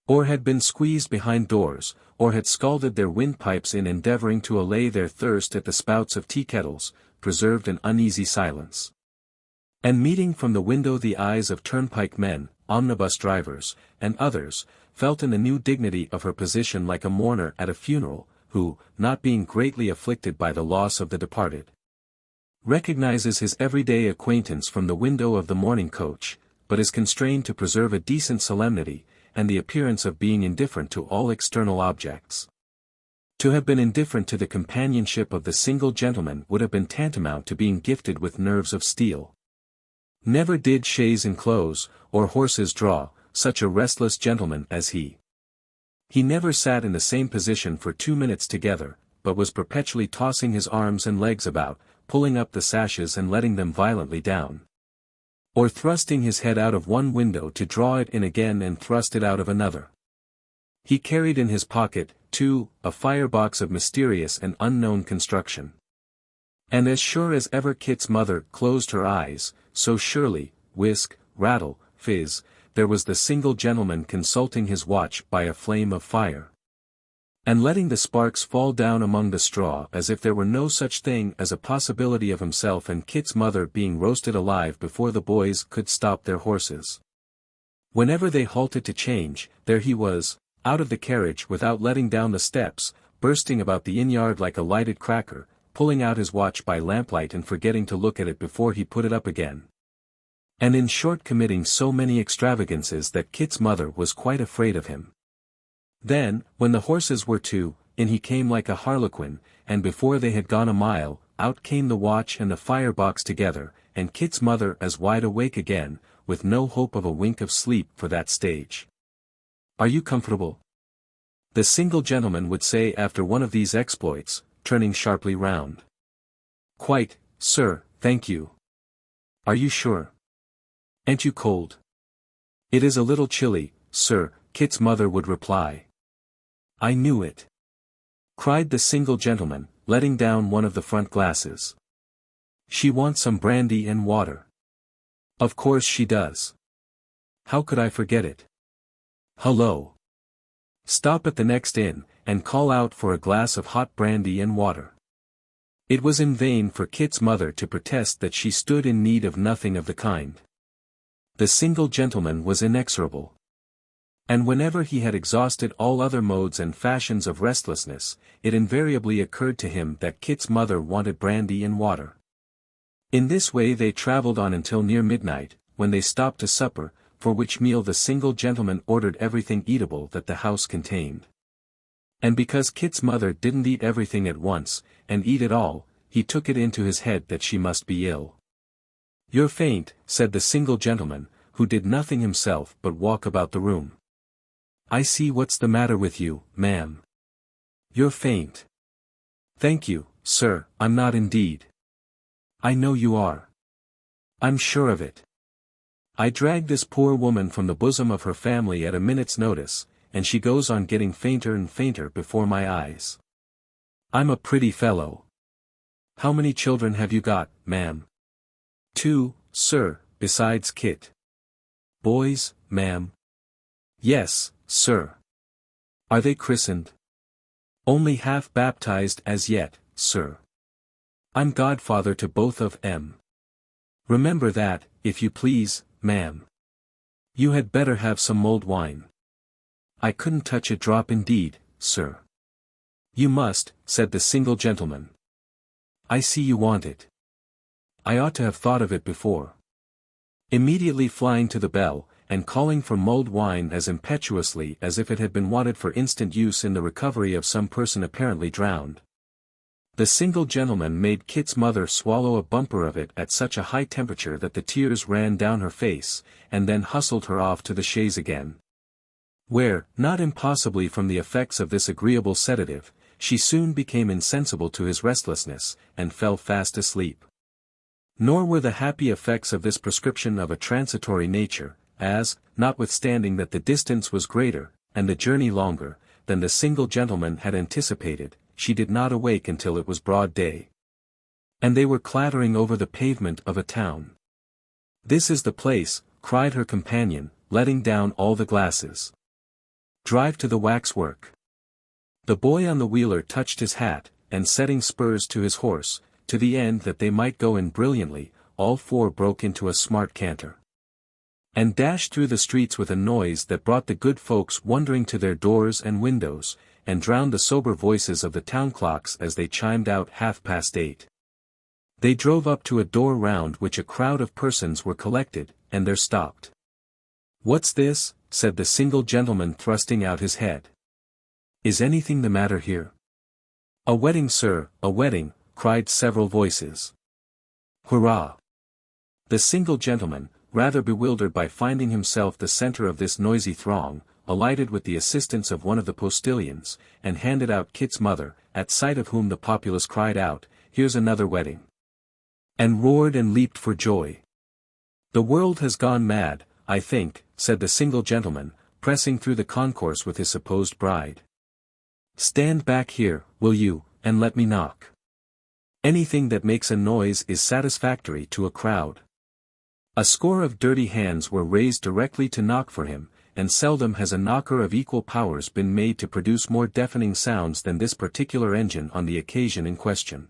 or had been squeezed behind doors, or had scalded their windpipes in endeavoring to allay their thirst at the spouts of tea-kettles, preserved an uneasy silence. And meeting from the window the eyes of turnpike men, omnibus drivers, and others, felt in the new dignity of her position like a mourner at a funeral, who, not being greatly afflicted by the loss of the departed, recognizes his everyday acquaintance from the window of the mourning coach, but is constrained to preserve a decent solemnity, and the appearance of being indifferent to all external objects. To have been indifferent to the companionship of the single gentleman would have been tantamount to being gifted with nerves of steel. Never did chaise enclose, or horses draw, such a restless gentleman as he. He never sat in the same position for 2 minutes together, but was perpetually tossing his arms and legs about, pulling up the sashes and letting them violently down, or thrusting his head out of one window to draw it in again and thrust it out of another. He carried in his pocket, too, a firebox of mysterious and unknown construction. And as sure as ever Kit's mother closed her eyes, so surely, whisk, rattle, fizz, there was the single gentleman consulting his watch by a flame of fire, and letting the sparks fall down among the straw as if there were no such thing as a possibility of himself and Kit's mother being roasted alive before the boys could stop their horses. Whenever they halted to change, there he was, out of the carriage without letting down the steps, bursting about the inn-yard like a lighted cracker, pulling out his watch by lamplight and forgetting to look at it before he put it up again. And in short committing so many extravagances that Kit's mother was quite afraid of him. Then, when the horses were in he came like a harlequin, and before they had gone a mile, out came the watch and the firebox together, and Kit's mother as wide awake again, with no hope of a wink of sleep for that stage. "Are you comfortable?" the single gentleman would say after one of these exploits, turning sharply round. "Quite, sir, thank you." "Are you sure? Ain't you cold?" "It is a little chilly, sir," Kit's mother would reply. "I knew it," cried the single gentleman, letting down one of the front glasses. "She wants some brandy and water." "Of course she does. How could I forget it? Hullo! Stop at the next inn, and call out for a glass of hot brandy and water." It was in vain for Kit's mother to protest that she stood in need of nothing of the kind. The single gentleman was inexorable. And whenever he had exhausted all other modes and fashions of restlessness, it invariably occurred to him that Kit's mother wanted brandy and water. In this way they travelled on until near midnight, when they stopped to supper, for which meal the single gentleman ordered everything eatable that the house contained. And because Kit's mother didn't eat everything at once, and eat it all, he took it into his head that she must be ill. "You're faint," said the single gentleman, who did nothing himself but walk about the room. "I see what's the matter with you, ma'am. You're faint." "Thank you, sir, I'm not indeed." "I know you are. I'm sure of it. I dragged this poor woman from the bosom of her family at a minute's notice, and she goes on getting fainter and fainter before my eyes. I'm a pretty fellow. How many children have you got, ma'am?" "2, sir, besides Kit." "Boys, ma'am?" "Yes, sir." "Are they christened?" "Only half baptized as yet, sir." "I'm godfather to both of 'em. Remember that, if you please, ma'am. You had better have some mulled wine." "I couldn't touch a drop indeed, sir." "You must," said the single gentleman. "I see you want it. I ought to have thought of it before." Immediately flying to the bell, and calling for mulled wine as impetuously as if it had been wanted for instant use in the recovery of some person apparently drowned, the single gentleman made Kit's mother swallow a bumper of it at such a high temperature that the tears ran down her face, and then hustled her off to the chaise again. where, not impossibly from the effects of this agreeable sedative, she soon became insensible to his restlessness, and fell fast asleep. Nor were the happy effects of this prescription of a transitory nature, as, notwithstanding that the distance was greater, and the journey longer, than the single gentleman had anticipated, she did not awake until it was broad day. And they were clattering over the pavement of a town. "This is the place," cried her companion, letting down all the glasses. "Drive to the waxwork." The boy on the wheeler touched his hat, and setting spurs to his horse, to the end that they might go in brilliantly, all four broke into a smart canter, and dashed through the streets with a noise that brought the good folks wondering to their doors and windows, and drowned the sober voices of the town clocks as they chimed out 8:30. They drove up to a door round which a crowd of persons were collected, and there stopped. "What's this?" said the single gentleman thrusting out his head. "Is anything the matter here?" "A wedding, sir, a wedding," cried several voices. "Hurrah!" The single gentleman, rather bewildered by finding himself the center of this noisy throng, alighted with the assistance of one of the postilions, and handed out Kit's mother, at sight of whom the populace cried out, "Here's another wedding!" and roared and leaped for joy. "The world has gone mad, I think," said the single gentleman, pressing through the concourse with his supposed bride. "Stand back here, will you, and let me knock." Anything that makes a noise is satisfactory to a crowd. A score of dirty hands were raised directly to knock for him, and seldom has a knocker of equal powers been made to produce more deafening sounds than this particular engine on the occasion in question.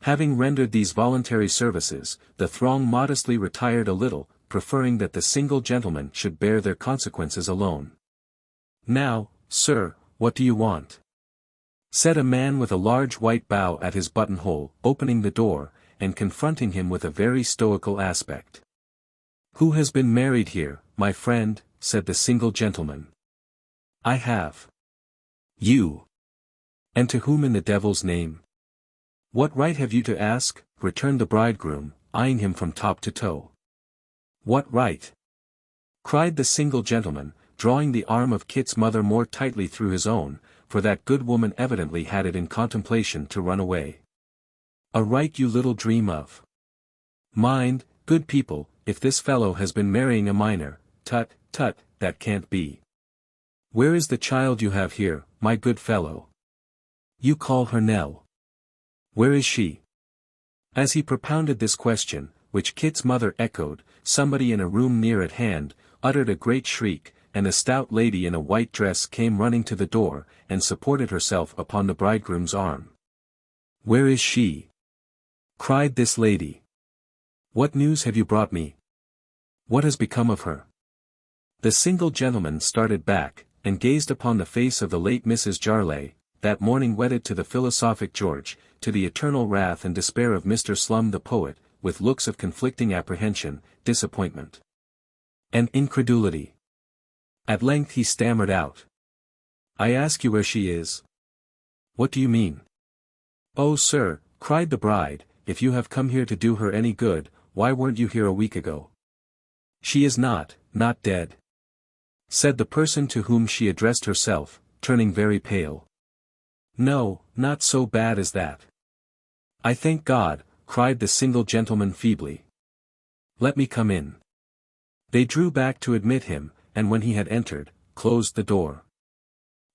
Having rendered these voluntary services, the throng modestly retired a little, preferring that the single gentleman should bear their consequences alone. "Now, sir, what do you want?" said a man with a large white bow at his buttonhole, opening the door, and confronting him with a very stoical aspect. "Who has been married here, my friend?" said the single gentleman. "I have." "You? And to whom in the devil's name?" "What right have you to ask?" returned the bridegroom, eyeing him from top to toe. "What right?" cried the single gentleman, drawing the arm of Kit's mother more tightly through his own, for that good woman evidently had it in contemplation to run away. "A right you little dream of. Mind, good people, if this fellow has been marrying a minor, tut, tut, that can't be. Where is the child you have here, my good fellow? You call her Nell. Where is she?" As he propounded this question, which Kit's mother echoed, somebody in a room near at hand, uttered a great shriek, and a stout lady in a white dress came running to the door, and supported herself upon the bridegroom's arm. "Where is she?" cried this lady. "What news have you brought me? What has become of her?" The single gentleman started back, and gazed upon the face of the late Mrs. Jarley, that morning wedded to the philosophic George, to the eternal wrath and despair of Mr. Slum the poet, with looks of conflicting apprehension, disappointment, and incredulity. At length he stammered out. "I ask you where she is." "What do you mean?" "Oh, sir," cried the bride, "if you have come here to do her any good, why weren't you here a week ago?" "She is not dead," said the person to whom she addressed herself, turning very pale. "No, not so bad as that." "I thank God," cried the single gentleman feebly. "Let me come in." They drew back to admit him, and when he had entered, closed the door.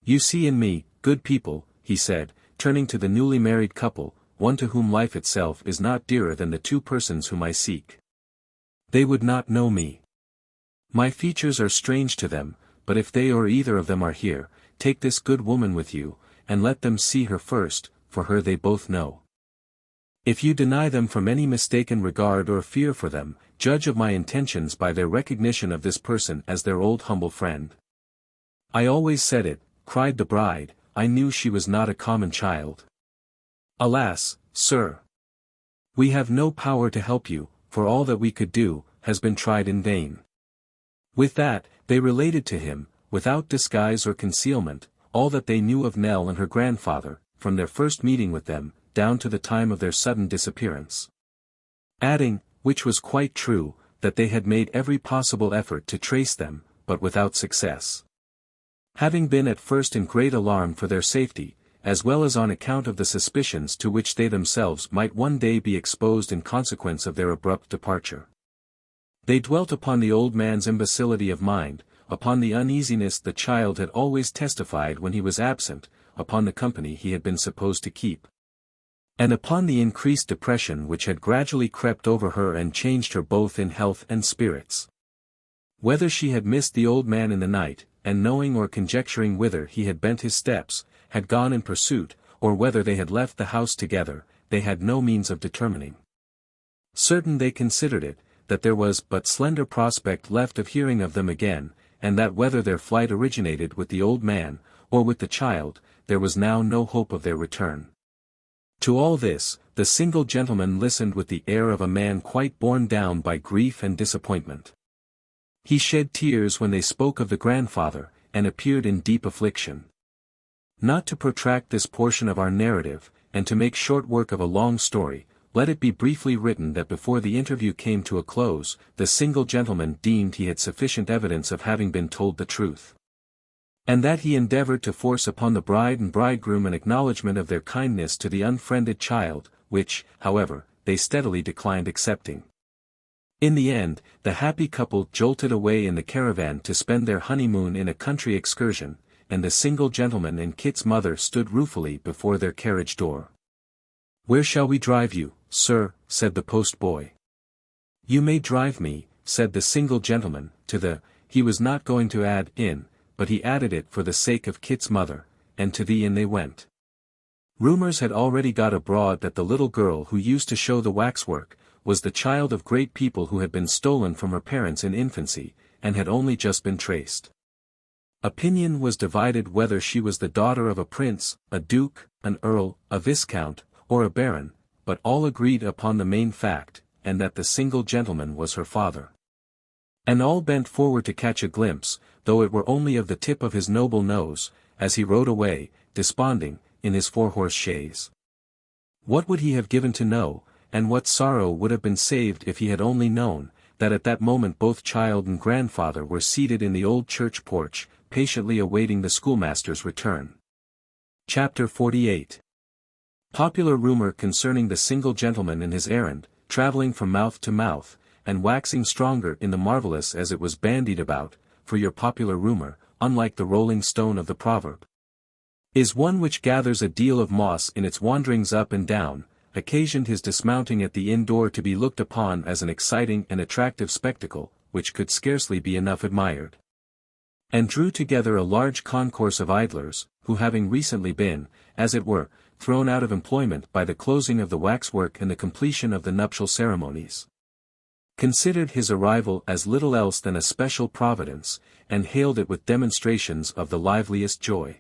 "You see in me, good people," he said, turning to the newly married couple, "one to whom life itself is not dearer than the two persons whom I seek. They would not know me. My features are strange to them, but if they or either of them are here, take this good woman with you, and let them see her first, for her they both know. If you deny them from any mistaken regard or fear for them, judge of my intentions by their recognition of this person as their old humble friend." "I always said it," cried the bride, "I knew she was not a common child." "Alas, sir! We have no power to help you, for all that we could do, has been tried in vain." With that, they related to him, without disguise or concealment, all that they knew of Nell and her grandfather, from their first meeting with them, down to the time of their sudden disappearance. Adding, which was quite true, that they had made every possible effort to trace them, but without success. Having been at first in great alarm for their safety, as well as on account of the suspicions to which they themselves might one day be exposed in consequence of their abrupt departure. They dwelt upon the old man's imbecility of mind, upon the uneasiness the child had always testified when he was absent, upon the company he had been supposed to keep, and upon the increased depression which had gradually crept over her and changed her both in health and spirits. Whether she had missed the old man in the night, and knowing or conjecturing whither he had bent his steps, had gone in pursuit, or whether they had left the house together, they had no means of determining. Certain they considered it, that there was but slender prospect left of hearing of them again, and that whether their flight originated with the old man, or with the child, there was now no hope of their return. To all this, the single gentleman listened with the air of a man quite borne down by grief and disappointment. He shed tears when they spoke of the grandfather, and appeared in deep affliction. Not to protract this portion of our narrative, and to make short work of a long story, let it be briefly written that before the interview came to a close, the single gentleman deemed he had sufficient evidence of having been told the truth, and that he endeavored to force upon the bride and bridegroom an acknowledgment of their kindness to the unfriended child, which, however, they steadily declined accepting. In the end, the happy couple jolted away in the caravan to spend their honeymoon in a country excursion, and the single gentleman and Kit's mother stood ruefully before their carriage door. "Where shall we drive you, sir?" said the post-boy. "You may drive me," said the single gentleman, he was not going to add inn, but he added it for the sake of Kit's mother, and to the inn they went. Rumors had already got abroad that the little girl who used to show the waxwork, was the child of great people who had been stolen from her parents in infancy, and had only just been traced. Opinion was divided whether she was the daughter of a prince, a duke, an earl, a viscount, or a baron, but all agreed upon the main fact, and that the single gentleman was her father. And all bent forward to catch a glimpse, though it were only of the tip of his noble nose, as he rode away, desponding, in his four-horse chaise. What would he have given to know, and what sorrow would have been saved if he had only known, that at that moment both child and grandfather were seated in the old church porch, patiently awaiting the schoolmaster's return. Chapter 48. Popular rumor concerning the single gentleman and his errand, travelling from mouth to mouth, and waxing stronger in the marvellous as it was bandied about, for your popular rumor, unlike the rolling stone of the proverb, is one which gathers a deal of moss in its wanderings up and down, occasioned his dismounting at the inn door to be looked upon as an exciting and attractive spectacle, which could scarcely be enough admired, and drew together a large concourse of idlers, who having recently been, as it were, thrown out of employment by the closing of the waxwork and the completion of the nuptial ceremonies, considered his arrival as little else than a special providence, and hailed it with demonstrations of the liveliest joy.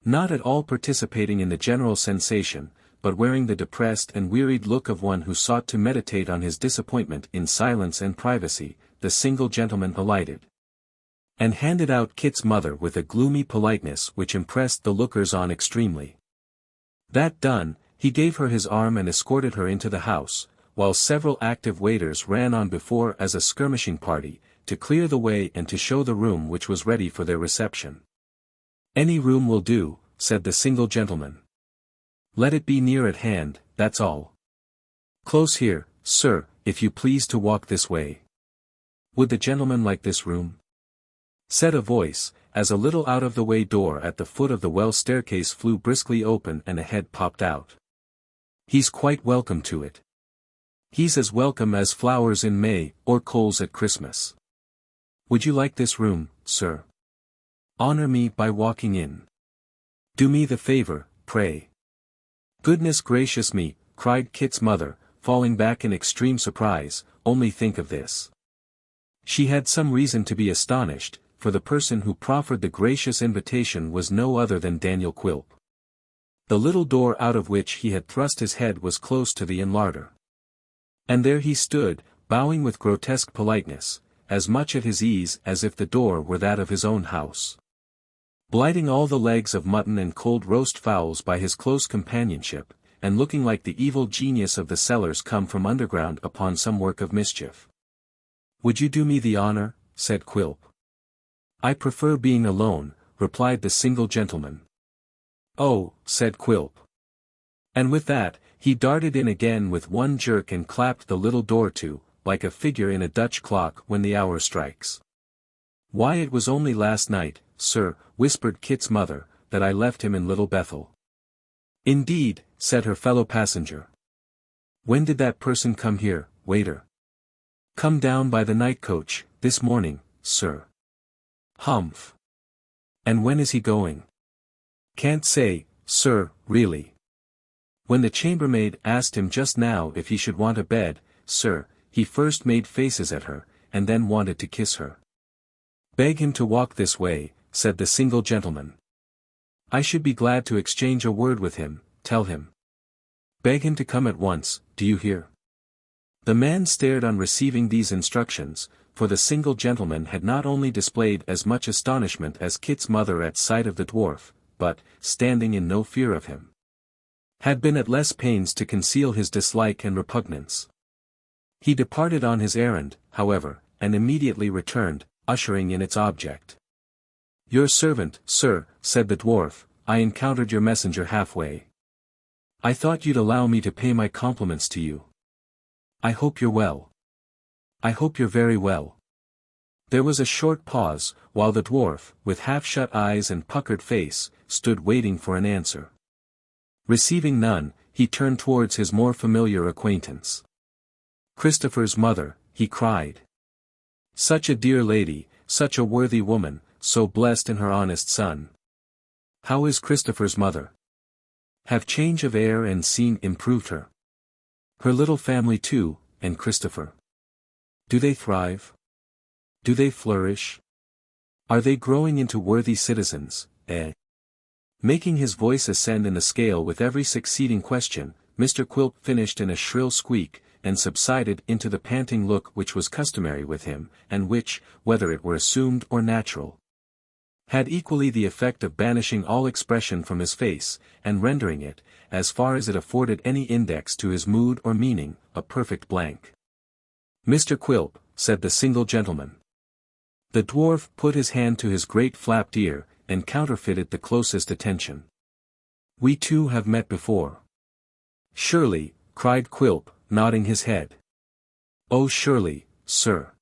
Not at all participating in the general sensation, but wearing the depressed and wearied look of one who sought to meditate on his disappointment in silence and privacy, the single gentleman alighted, and handed out Kit's mother with a gloomy politeness which impressed the lookers-on extremely. That done, he gave her his arm and escorted her into the house, while several active waiters ran on before as a skirmishing party, to clear the way and to show the room which was ready for their reception. "Any room will do," said the single gentleman. "Let it be near at hand, that's all." "Close here, sir, if you please to walk this way." "Would the gentleman like this room?" said a voice, as a little out-of-the-way door at the foot of the well staircase flew briskly open and a head popped out. "He's quite welcome to it. He's as welcome as flowers in May, or coals at Christmas. Would you like this room, sir? Honor me by walking in. Do me the favor, pray." "Goodness gracious me," cried Kit's mother, falling back in extreme surprise, "only think of this." She had some reason to be astonished, for the person who proffered the gracious invitation was no other than Daniel Quilp. The little door out of which he had thrust his head was close to the inn larder. And there he stood, bowing with grotesque politeness, as much at his ease as if the door were that of his own house, blighting all the legs of mutton and cold roast fowls by his close companionship, and looking like the evil genius of the cellars come from underground upon some work of mischief. "Would you do me the honor?" said Quilp. "I prefer being alone, replied the single gentleman. "Oh," said Quilp. And with that, he darted in again with one jerk and clapped the little door to, like a figure in a Dutch clock when the hour strikes. "Why, it was only last night, sir," whispered Kit's mother, "that I left him in Little Bethel." "Indeed," said her fellow passenger. "When did that person come here, waiter?" "Come down by the night coach, this morning, sir." "Humph. And when is he going?" "Can't say, sir, really. When the chambermaid asked him just now if he should want a bed, sir, he first made faces at her, and then wanted to kiss her." "Beg him to walk this way," said the single gentleman. "I should be glad to exchange a word with him, tell him. Beg him to come at once, do you hear?" The man stared on receiving these instructions, for the single gentleman had not only displayed as much astonishment as Kit's mother at sight of the dwarf, but, standing in no fear of him, had been at less pains to conceal his dislike and repugnance. He departed on his errand, however, and immediately returned, ushering in its object. "Your servant, sir," said the dwarf. "I encountered your messenger halfway. I thought you'd allow me to pay my compliments to you. I hope you're well." "I hope you're very well." There was a short pause, while the dwarf, with half-shut eyes and puckered face, stood waiting for an answer. Receiving none, he turned towards his more familiar acquaintance. "Christopher's mother," he cried. "Such a dear lady, such a worthy woman, so blessed in her honest son. How is Christopher's mother? Have change of air and scene improved her? Her little family too, and Christopher? Do they thrive? Do they flourish? Are they growing into worthy citizens, eh?" Making his voice ascend in the scale with every succeeding question, Mr. Quilp finished in a shrill squeak, and subsided into the panting look which was customary with him, and which, whether it were assumed or natural, had equally the effect of banishing all expression from his face, and rendering it, as far as it afforded any index to his mood or meaning, a perfect blank. "Mr. Quilp," said the single gentleman. The dwarf put his hand to his great flapped ear, and counterfeited the closest attention. "We two have met before." "Surely," cried Quilp, nodding his head. "Oh surely, sir.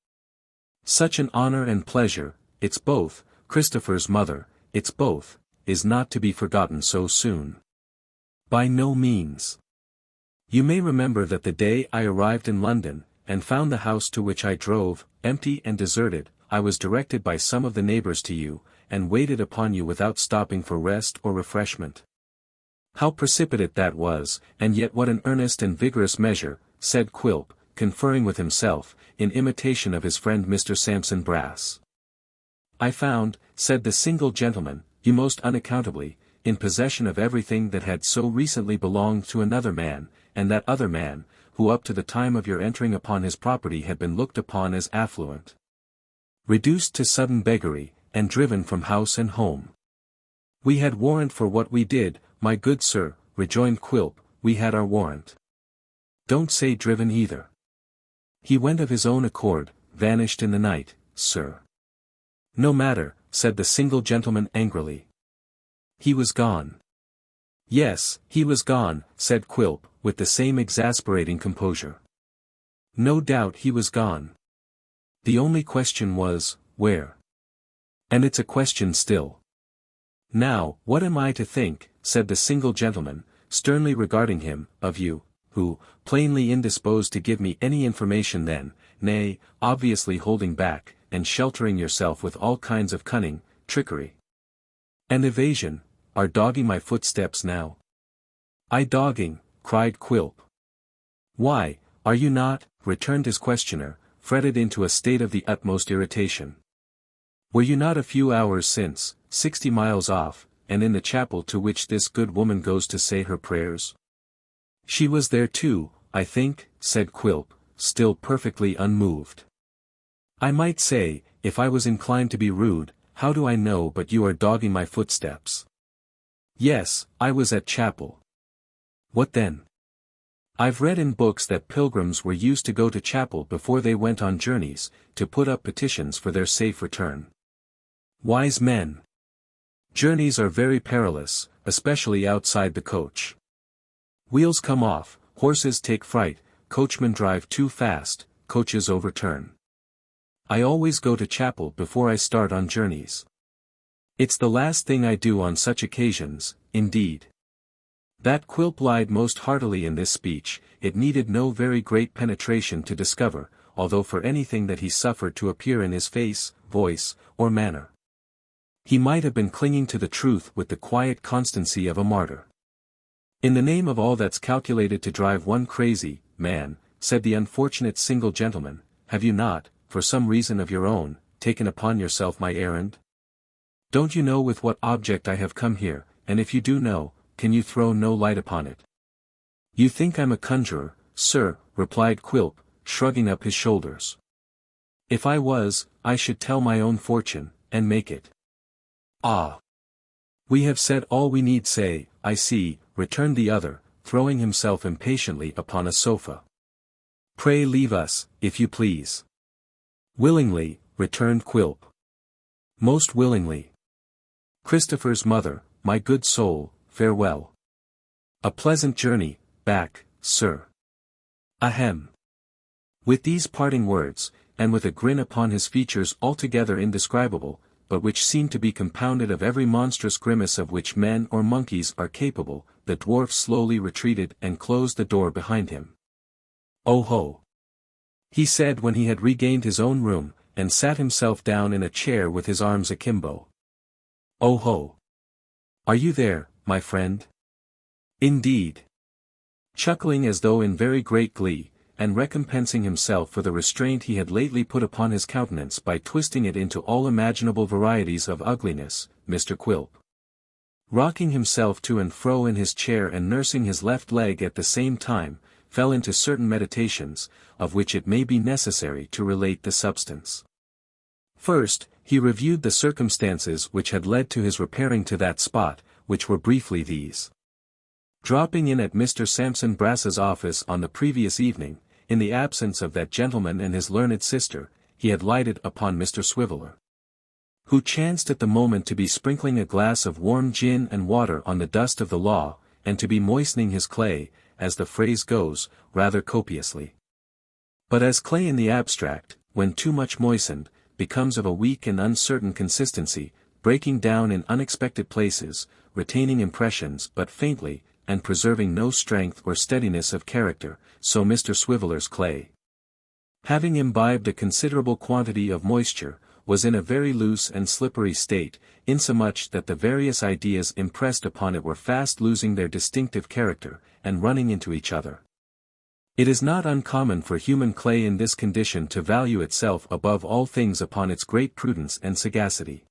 Such an honor and pleasure, it's both, Christopher's mother, it's both, is not to be forgotten so soon." "By no means. You may remember that the day I arrived in London, and found the house to which I drove, empty and deserted, I was directed by some of the neighbors to you, and waited upon you without stopping for rest or refreshment. How precipitate that was, and yet what an earnest and vigorous measure," said Quilp, conferring with himself, in imitation of his friend Mr. Sampson Brass. "I found," said the single gentleman, "you most unaccountably, in possession of everything that had so recently belonged to another man, and that other man, who up to the time of your entering upon his property had been looked upon as affluent, reduced to sudden beggary, and driven from house and home." "We had warrant for what we did, my good sir," rejoined Quilp, "we had our warrant." "Don't say driven either. He went of his own accord, vanished in the night, sir." "No matter," said the single gentleman angrily. "He was gone." "Yes, he was gone," said Quilp, with the same exasperating composure. "No doubt he was gone. The only question was, where? And it's a question still. Now, what am I to think," said the single gentleman, sternly regarding him, "of you, who, plainly indisposed to give me any information then, nay, obviously holding back, and sheltering yourself with all kinds of cunning, trickery, and evasion, are dogging my footsteps now?" "I dogging?" cried Quilp. "Why, are you not?" returned his questioner, fretted into a state of the utmost irritation. "Were you not a few hours since, 60 miles off, and in the chapel to which this good woman goes to say her prayers?" "She was there too, I think," said Quilp, still perfectly unmoved. "I might say, if I was inclined to be rude, how do I know but you are dogging my footsteps? Yes, I was at chapel." "What then?" "I've read in books that pilgrims were used to go to chapel before they went on journeys, to put up petitions for their safe return." "Wise men! Journeys are very perilous, especially outside the coach. Wheels come off, horses take fright, coachmen drive too fast, coaches overturn. I always go to chapel before I start on journeys. It's the last thing I do on such occasions, indeed. That Quilp lied most heartily in this speech. It needed no very great penetration to discover, although for anything that he suffered to appear in his face, voice, or manner. He might have been clinging to the truth with the quiet constancy of a martyr. In the name of all that's calculated to drive one crazy, man, said the unfortunate single gentleman, have you not, for some reason of your own, taken upon yourself my errand? Don't you know with what object I have come here, and if you do know, can you throw no light upon it? You think I'm a conjurer, sir, replied Quilp, shrugging up his shoulders. If I was, I should tell my own fortune, and make it. Ah! We have said all we need say, I see, returned the other, throwing himself impatiently upon a sofa. Pray leave us, if you please. Willingly, returned Quilp. Most willingly. Christopher's mother, my good soul, farewell. A pleasant journey, back, sir. Ahem. With these parting words, and with a grin upon his features altogether indescribable, but which seemed to be compounded of every monstrous grimace of which men or monkeys are capable, the dwarf slowly retreated and closed the door behind him. Oh ho! He said when he had regained his own room, and sat himself down in a chair with his arms akimbo. Oh ho! Are you there, my friend? Indeed. Chuckling as though in very great glee, and recompensing himself for the restraint he had lately put upon his countenance by twisting it into all imaginable varieties of ugliness, Mr. Quilp, rocking himself to and fro in his chair and nursing his left leg at the same time, fell into certain meditations, of which it may be necessary to relate the substance. First, he reviewed the circumstances which had led to his repairing to that spot, which were briefly these. Dropping in at Mr. Sampson Brass's office on the previous evening, in the absence of that gentleman and his learned sister, he had lighted upon Mr. Swiveller, who chanced at the moment to be sprinkling a glass of warm gin and water on the dust of the law, and to be moistening his clay, as the phrase goes, rather copiously. But as clay in the abstract, when too much moistened, becomes of a weak and uncertain consistency, breaking down in unexpected places, retaining impressions but faintly, and preserving no strength or steadiness of character, so Mr. Swiveller's clay, having imbibed a considerable quantity of moisture, was in a very loose and slippery state, insomuch that the various ideas impressed upon it were fast losing their distinctive character, and running into each other. It is not uncommon for human clay in this condition to value itself above all things upon its great prudence and sagacity.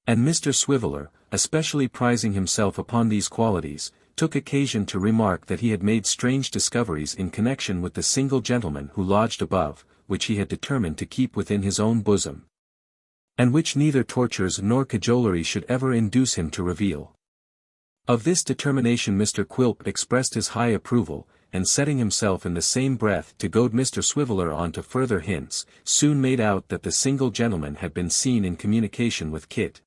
And Mr. Swiveller, especially prizing himself upon these qualities, took occasion to remark that he had made strange discoveries in connection with the single gentleman who lodged above, which he had determined to keep within his own bosom, and which neither tortures nor cajolery should ever induce him to reveal. Of this determination Mr. Quilp expressed his high approval, and setting himself in the same breath to goad Mr. Swiveller on to further hints, soon made out that the single gentleman had been seen in communication with Kit,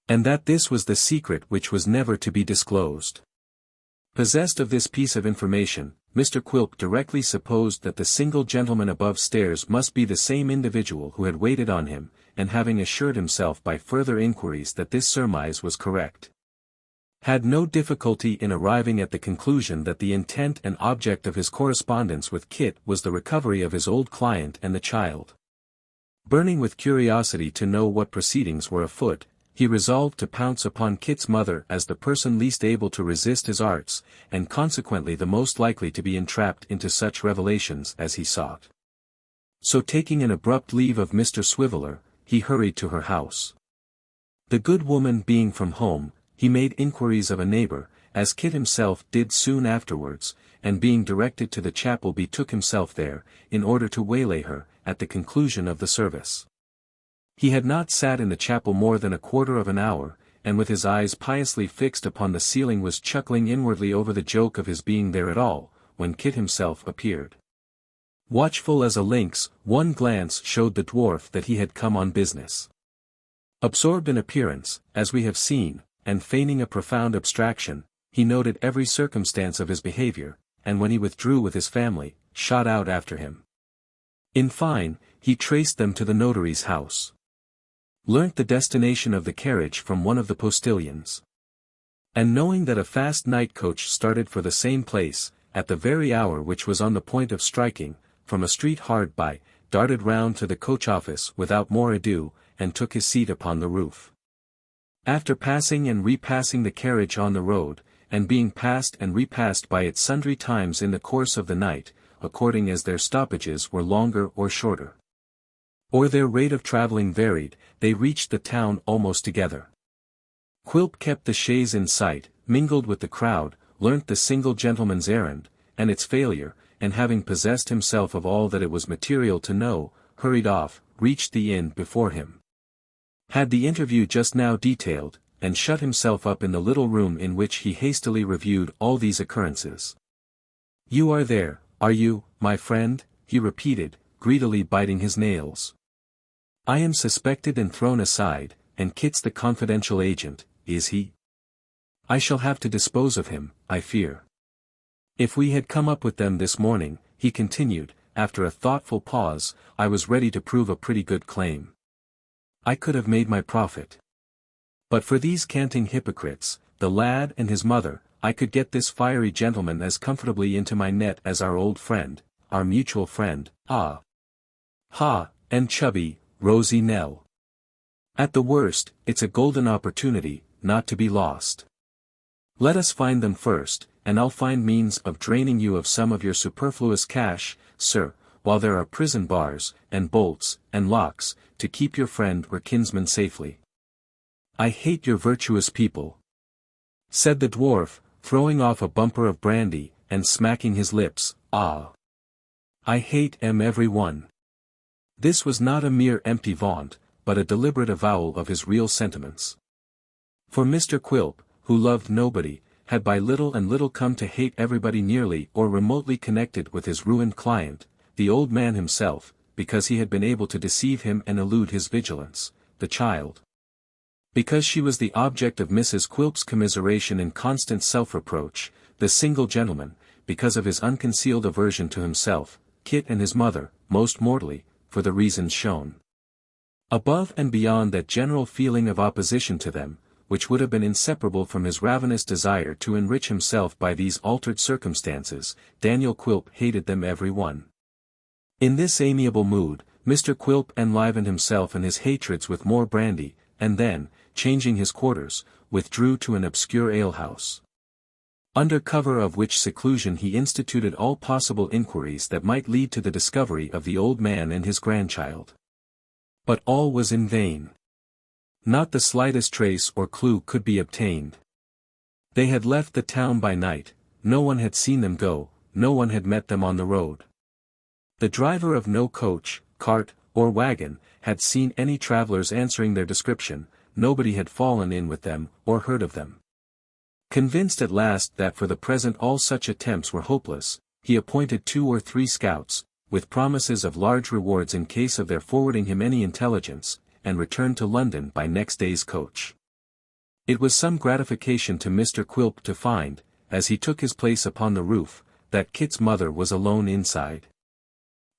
and that this was the secret which was never to be disclosed. Possessed of this piece of information, Mr. Quilp directly supposed that the single gentleman above stairs must be the same individual who had waited on him, and having assured himself by further inquiries that this surmise was correct, had no difficulty in arriving at the conclusion that the intent and object of his correspondence with Kit was the recovery of his old client and the child. Burning with curiosity to know what proceedings were afoot, he resolved to pounce upon Kit's mother as the person least able to resist his arts, and consequently the most likely to be entrapped into such revelations as he sought. So taking an abrupt leave of Mr. Swiveller, he hurried to her house. The good woman being from home, he made inquiries of a neighbor, as Kit himself did soon afterwards, and being directed to the chapel betook himself there, in order to waylay her, at the conclusion of the service. He had not sat in the chapel more than a quarter of an hour, and with his eyes piously fixed upon the ceiling was chuckling inwardly over the joke of his being there at all, when Kit himself appeared. Watchful as a lynx, one glance showed the dwarf that he had come on business. Absorbed in appearance, as we have seen, and feigning a profound abstraction, he noted every circumstance of his behavior, and when he withdrew with his family, shot out after him. In fine, he traced them to the notary's house. Learnt the destination of the carriage from one of the postilions. And knowing that a fast night coach started for the same place, at the very hour which was on the point of striking, from a street hard by, darted round to the coach office without more ado, and took his seat upon the roof. After passing and repassing the carriage on the road, and being passed and repassed by it sundry times in the course of the night, according as their stoppages were longer or shorter, or their rate of travelling varied, they reached the town almost together. Quilp kept the chaise in sight, mingled with the crowd, learnt the single gentleman's errand, and its failure, and having possessed himself of all that it was material to know, hurried off, reached the inn before him. Had the interview just now detailed, and shut himself up in the little room in which he hastily reviewed all these occurrences. "You are there, are you, my friend?" he repeated, greedily biting his nails. "I am suspected and thrown aside, and Kit's the confidential agent, is he? I shall have to dispose of him, I fear. If we had come up with them this morning," he continued, after a thoughtful pause, "I was ready to prove a pretty good claim. I could have made my profit. But for these canting hypocrites, the lad and his mother, I could get this fiery gentleman as comfortably into my net as our old friend, our mutual friend, ha, and chubby, rosy Nell. At the worst, it's a golden opportunity, not to be lost. Let us find them first, and I'll find means of draining you of some of your superfluous cash, sir, while there are prison bars, and bolts, and locks, to keep your friend or kinsman safely. I hate your virtuous people," said the dwarf, throwing off a bumper of brandy, and smacking his lips. "Ah! I hate 'em every one." This was not a mere empty vaunt, but a deliberate avowal of his real sentiments. For Mr. Quilp, who loved nobody, had by little and little come to hate everybody nearly or remotely connected with his ruined client, the old man himself, because he had been able to deceive him and elude his vigilance, the child, because she was the object of Mrs. Quilp's commiseration and constant self-reproach, the single gentleman, because of his unconcealed aversion to himself, Kit and his mother, most mortally, for the reasons shown. Above and beyond that general feeling of opposition to them, which would have been inseparable from his ravenous desire to enrich himself by these altered circumstances, Daniel Quilp hated them every one. In this amiable mood, Mr. Quilp enlivened himself and his hatreds with more brandy, and then, changing his quarters, withdrew to an obscure alehouse, under cover of which seclusion he instituted all possible inquiries that might lead to the discovery of the old man and his grandchild. But all was in vain. Not the slightest trace or clue could be obtained. They had left the town by night, no one had seen them go, no one had met them on the road. The driver of no coach, cart, or wagon, had seen any travelers answering their description, nobody had fallen in with them, or heard of them. Convinced at last that for the present all such attempts were hopeless, he appointed 2 or 3 scouts, with promises of large rewards in case of their forwarding him any intelligence, and returned to London by next day's coach. It was some gratification to Mr. Quilp to find, as he took his place upon the roof, that Kit's mother was alone inside.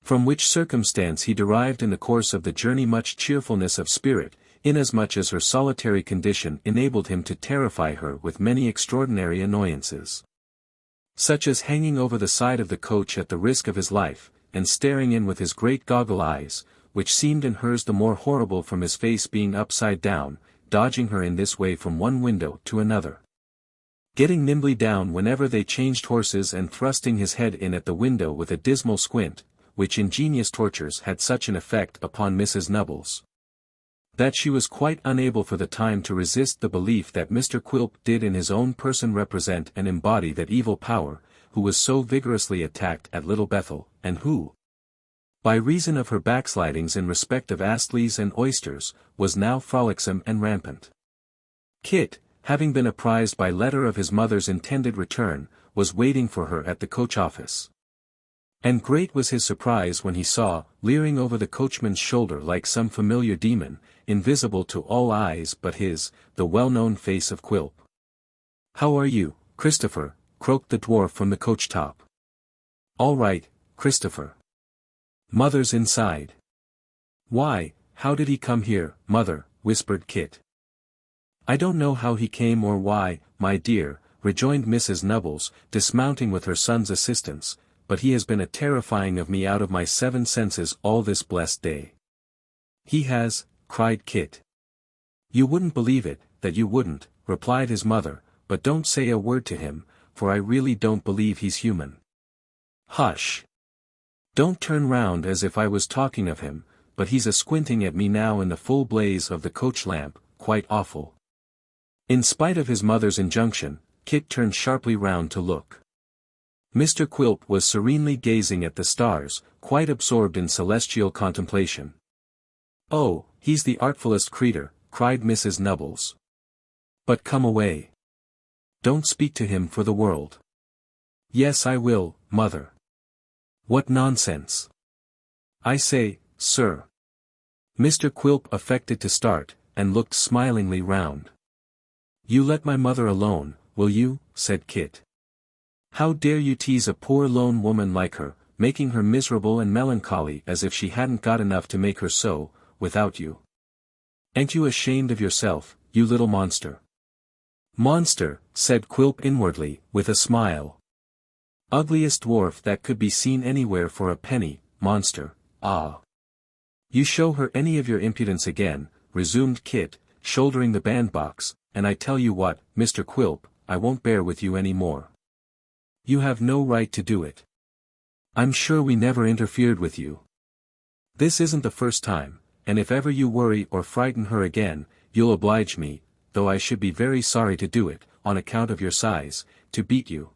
From which circumstance he derived in the course of the journey much cheerfulness of spirit, inasmuch as her solitary condition enabled him to terrify her with many extraordinary annoyances, such as hanging over the side of the coach at the risk of his life, and staring in with his great goggle eyes, which seemed in hers the more horrible from his face being upside down, dodging her in this way from one window to another, getting nimbly down whenever they changed horses, and thrusting his head in at the window with a dismal squint, which ingenious tortures had such an effect upon Mrs. Nubbles, that she was quite unable for the time to resist the belief that Mr. Quilp did in his own person represent and embody that evil power, who was so vigorously attacked at Little Bethel, and who, by reason of her backslidings in respect of Astleys and oysters, was now frolicsome and rampant. Kit, having been apprised by letter of his mother's intended return, was waiting for her at the coach office. And great was his surprise when he saw, leering over the coachman's shoulder like some familiar demon, invisible to all eyes but his, the well-known face of Quilp. "How are you, Christopher?" croaked the dwarf from the coach-top. "All right, Christopher. Mother's inside." "Why, how did he come here, mother?" whispered Kit. "I don't know how he came or why, my dear," rejoined Mrs. Nubbles, dismounting with her son's assistance, "but he has been a terrifying of me out of my 7 senses all this blessed day." "He has," cried Kit. "You wouldn't believe it, that you wouldn't," replied his mother, "but don't say a word to him, for I really don't believe he's human." "Hush! Don't turn round as if I was talking of him, but he's a-squinting at me now in the full blaze of the coach lamp, quite awful." In spite of his mother's injunction, Kit turned sharply round to look. Mr. Quilp was serenely gazing at the stars, quite absorbed in celestial contemplation. "Oh, he's the artfullest creatur," cried Mrs. Nubbles. "But come away. Don't speak to him for the world." "Yes, I will, mother." "What nonsense!" "I say, sir." Mr. Quilp affected to start, and looked smilingly round. "You let my mother alone, will you?" said Kit. "How dare you tease a poor lone woman like her, making her miserable and melancholy as if she hadn't got enough to make her so, without you? Ain't you ashamed of yourself, you little monster?" "Monster," said Quilp inwardly, with a smile. "Ugliest dwarf that could be seen anywhere for a penny, monster, ah." "You show her any of your impudence again," resumed Kit, shouldering the bandbox, "and I tell you what, Mr. Quilp, I won't bear with you any more. You have no right to do it. I'm sure we never interfered with you. This isn't the first time, and if ever you worry or frighten her again, you'll oblige me, though I should be very sorry to do it, on account of your size, to beat you."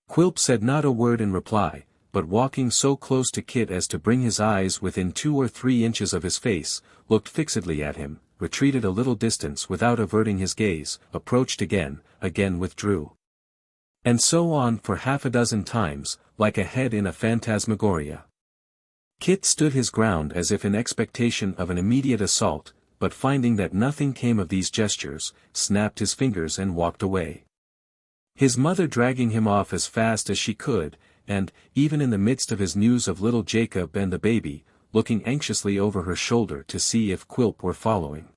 Quilp said not a word in reply, but walking so close to Kit as to bring his eyes within 2 or 3 inches of his face, looked fixedly at him, retreated a little distance without averting his gaze, approached again withdrew. And so on for 6 times, like a head in a phantasmagoria. Kit stood his ground as if in expectation of an immediate assault, but finding that nothing came of these gestures, snapped his fingers and walked away. His mother dragging him off as fast as she could, and, even in the midst of his news of little Jacob and the baby, looking anxiously over her shoulder to see if Quilp were following.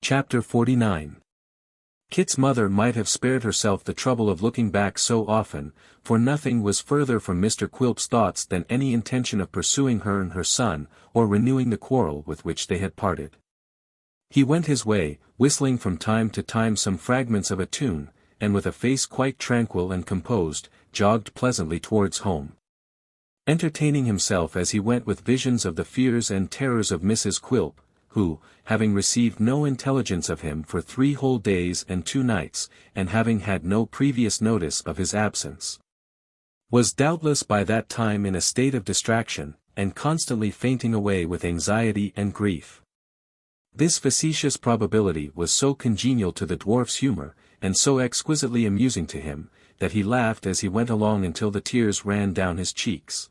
Chapter 49. Kit's mother might have spared herself the trouble of looking back so often, for nothing was further from Mr. Quilp's thoughts than any intention of pursuing her and her son, or renewing the quarrel with which they had parted. He went his way, whistling from time to time some fragments of a tune, and with a face quite tranquil and composed, jogged pleasantly towards home. Entertaining himself as he went with visions of the fears and terrors of Mrs. Quilp, who, having received no intelligence of him for 3 whole days and 2 nights, and having had no previous notice of his absence, was doubtless by that time in a state of distraction, and constantly fainting away with anxiety and grief. This facetious probability was so congenial to the dwarf's humor, and so exquisitely amusing to him, that he laughed as he went along until the tears ran down his cheeks.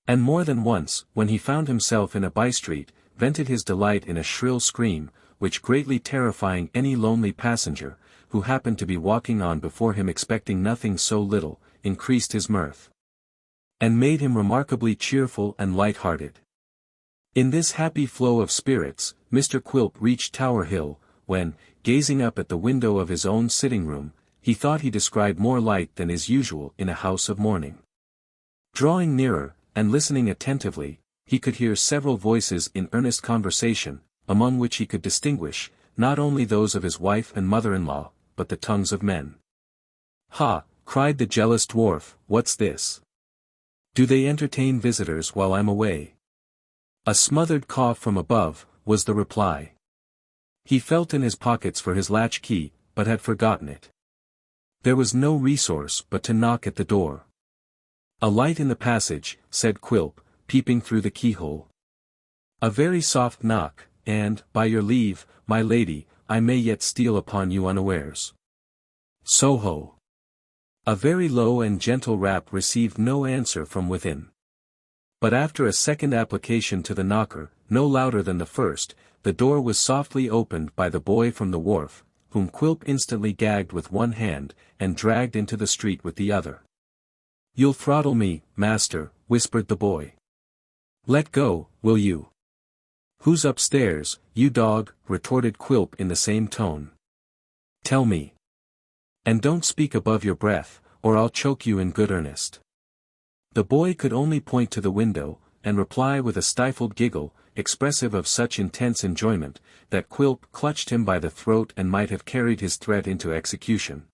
And more than once, when he found himself in a by-street, vented his delight in a shrill scream, which greatly terrifying any lonely passenger, who happened to be walking on before him expecting nothing so little, increased his mirth, and made him remarkably cheerful and light-hearted. In this happy flow of spirits, Mr. Quilp reached Tower Hill, when, gazing up at the window of his own sitting-room, he thought he descried more light than is usual in a house of mourning. Drawing nearer, and listening attentively, he could hear several voices in earnest conversation, among which he could distinguish, not only those of his wife and mother-in-law, but the tongues of men. "Ha!" cried the jealous dwarf, "what's this? Do they entertain visitors while I'm away?" A smothered cough from above, was the reply. He felt in his pockets for his latch-key, but had forgotten it. There was no resource but to knock at the door. "A light in the passage," said Quilp, peeping through the keyhole. "A very soft knock, and, by your leave, my lady, I may yet steal upon you unawares." "Soho! A very low and gentle rap received no answer from within. But after a second application to the knocker, no louder than the first, the door was softly opened by the boy from the wharf, whom Quilp instantly gagged with one hand, and dragged into the street with the other. "You'll throttle me, master," whispered the boy. "Let go, will you?" "Who's upstairs, you dog?" retorted Quilp in the same tone. "Tell me. And don't speak above your breath, or I'll choke you in good earnest." The boy could only point to the window, and reply with a stifled giggle, expressive of such intense enjoyment, that Quilp clutched him by the throat and might have carried his threat into execution.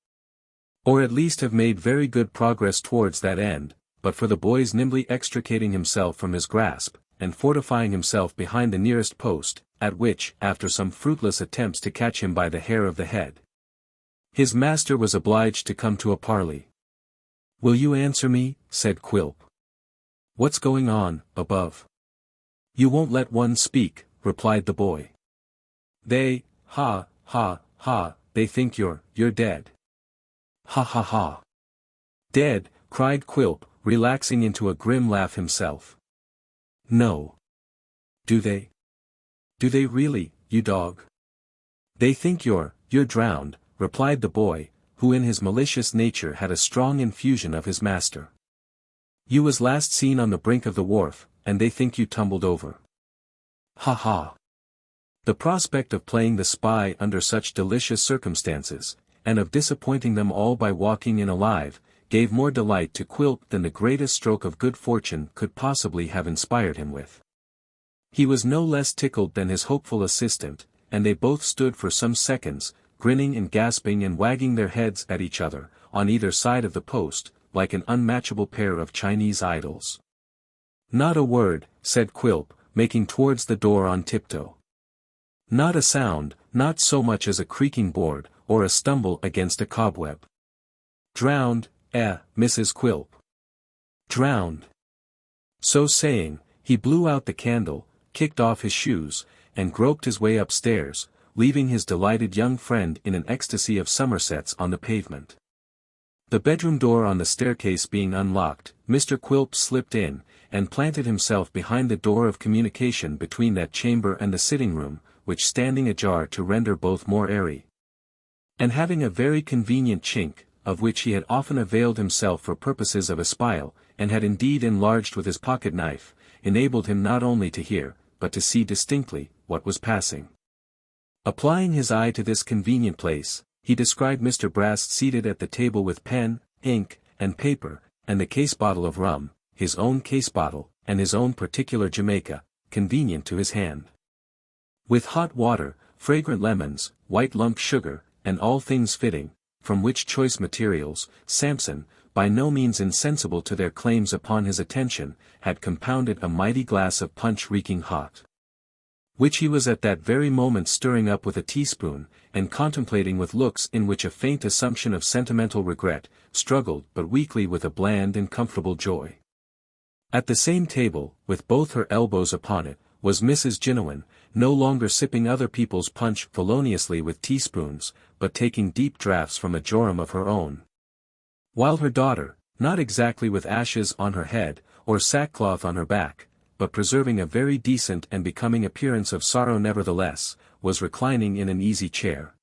Or at least have made very good progress towards that end, but for the boy's nimbly extricating himself from his grasp, and fortifying himself behind the nearest post, at which, after some fruitless attempts to catch him by the hair of the head, his master was obliged to come to a parley. "Will you answer me?" said Quilp. "What's going on, above?" "You won't let one speak," replied the boy. "They, ha, they think you're dead." "Ha ha ha." "Dead," cried Quilp, relaxing into a grim laugh himself. "No." "Do they? Do they really, you dog?" "They think you're drowned," replied the boy, who in his malicious nature had a strong infusion of his master. "You was last seen on the brink of the wharf, and they think you tumbled over." "Ha ha." The prospect of playing the spy under such delicious circumstances, and of disappointing them all by walking in alive, gave more delight to Quilp than the greatest stroke of good fortune could possibly have inspired him with. He was no less tickled than his hopeful assistant, and they both stood for some seconds, grinning and gasping and wagging their heads at each other, on either side of the post, like an unmatchable pair of Chinese idols. "Not a word," said Quilp, making towards the door on tiptoe. "Not a sound, not so much as a creaking board, or a stumble against a cobweb. Drowned, Mrs. Quilp. Drowned." So saying, he blew out the candle, kicked off his shoes, and groped his way upstairs, leaving his delighted young friend in an ecstasy of somersets on the pavement. The bedroom door on the staircase being unlocked, Mr. Quilp slipped in, and planted himself behind the door of communication between that chamber and the sitting-room, which standing ajar to render both more airy, and having a very convenient chink, of which he had often availed himself for purposes of espial, and had indeed enlarged with his pocket-knife, enabled him not only to hear, but to see distinctly, what was passing. Applying his eye to this convenient place, he descried Mr. Brass seated at the table with pen, ink, and paper, and the case-bottle of rum, his own case-bottle, and his own particular Jamaica, convenient to his hand. With hot water, fragrant lemons, white lump sugar, and all things fitting, from which choice materials, Samson, by no means insensible to their claims upon his attention, had compounded a mighty glass of punch reeking hot, which he was at that very moment stirring up with a teaspoon, and contemplating with looks in which a faint assumption of sentimental regret, struggled but weakly with a bland and comfortable joy. At the same table, with both her elbows upon it, was Mrs. Jinowan, no longer sipping other people's punch feloniously with teaspoons, but taking deep draughts from a jorum of her own. While her daughter, not exactly with ashes on her head, or sackcloth on her back, but preserving a very decent and becoming appearance of sorrow nevertheless, was reclining in an easy chair,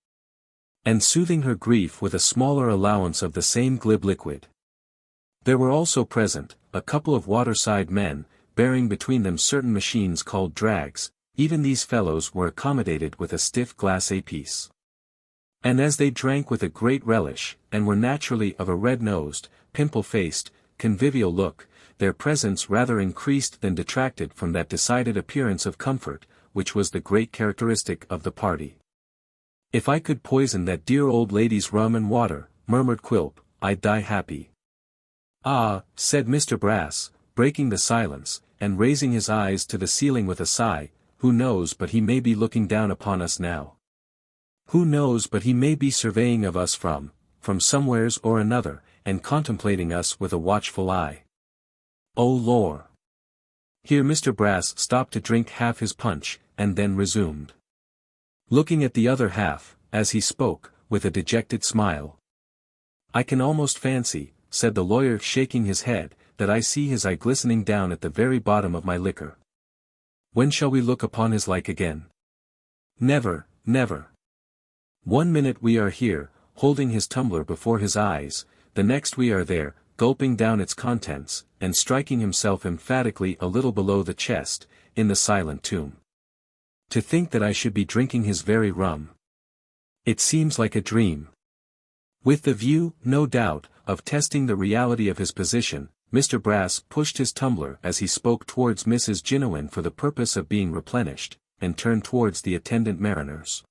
and soothing her grief with a smaller allowance of the same glib liquid. There were also present, a couple of waterside men, bearing between them certain machines called drags. Even these fellows were accommodated with a stiff glass apiece. And as they drank with a great relish, and were naturally of a red-nosed, pimple-faced, convivial look, their presence rather increased than detracted from that decided appearance of comfort, which was the great characteristic of the party. "If I could poison that dear old lady's rum and water," murmured Quilp, "I'd die happy." "Ah," said Mr. Brass, breaking the silence, and raising his eyes to the ceiling with a sigh, "who knows but he may be looking down upon us now? Who knows but he may be surveying of us from somewheres or another, and contemplating us with a watchful eye? Oh lor!" Here Mr. Brass stopped to drink half his punch, and then resumed, looking at the other half, as he spoke, with a dejected smile. I can almost fancy, said the lawyer shaking his head, that I see his eye glistening down at the very bottom of my liquor. When shall we look upon his like again? Never, never. 1 minute we are here, holding his tumbler before his eyes, the next we are there, gulping down its contents, and striking himself emphatically a little below the chest, in the silent tomb. To think that I should be drinking his very rum. It seems like a dream. With the view, no doubt, of testing the reality of his position, Mr. Brass pushed his tumbler as he spoke towards Mrs. Jinowan for the purpose of being replenished, and turned towards the attendant mariners.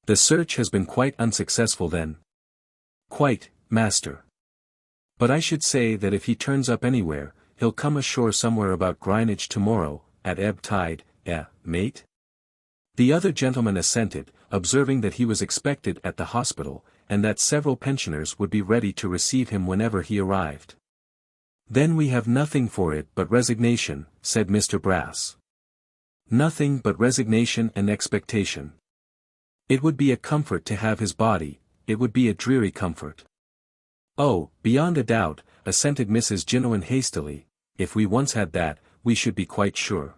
The search has been quite unsuccessful then. Quite, master. But I should say that if he turns up anywhere, he'll come ashore somewhere about Greenwich tomorrow, at ebb tide, mate? The other gentleman assented, observing that he was expected at the hospital, and that several pensioners would be ready to receive him whenever he arrived. Then we have nothing for it but resignation, said Mr. Brass. Nothing but resignation and expectation. It would be a comfort to have his body, it would be a dreary comfort. Oh, beyond a doubt, assented Mrs. Jinowan hastily, if we once had that, we should be quite sure.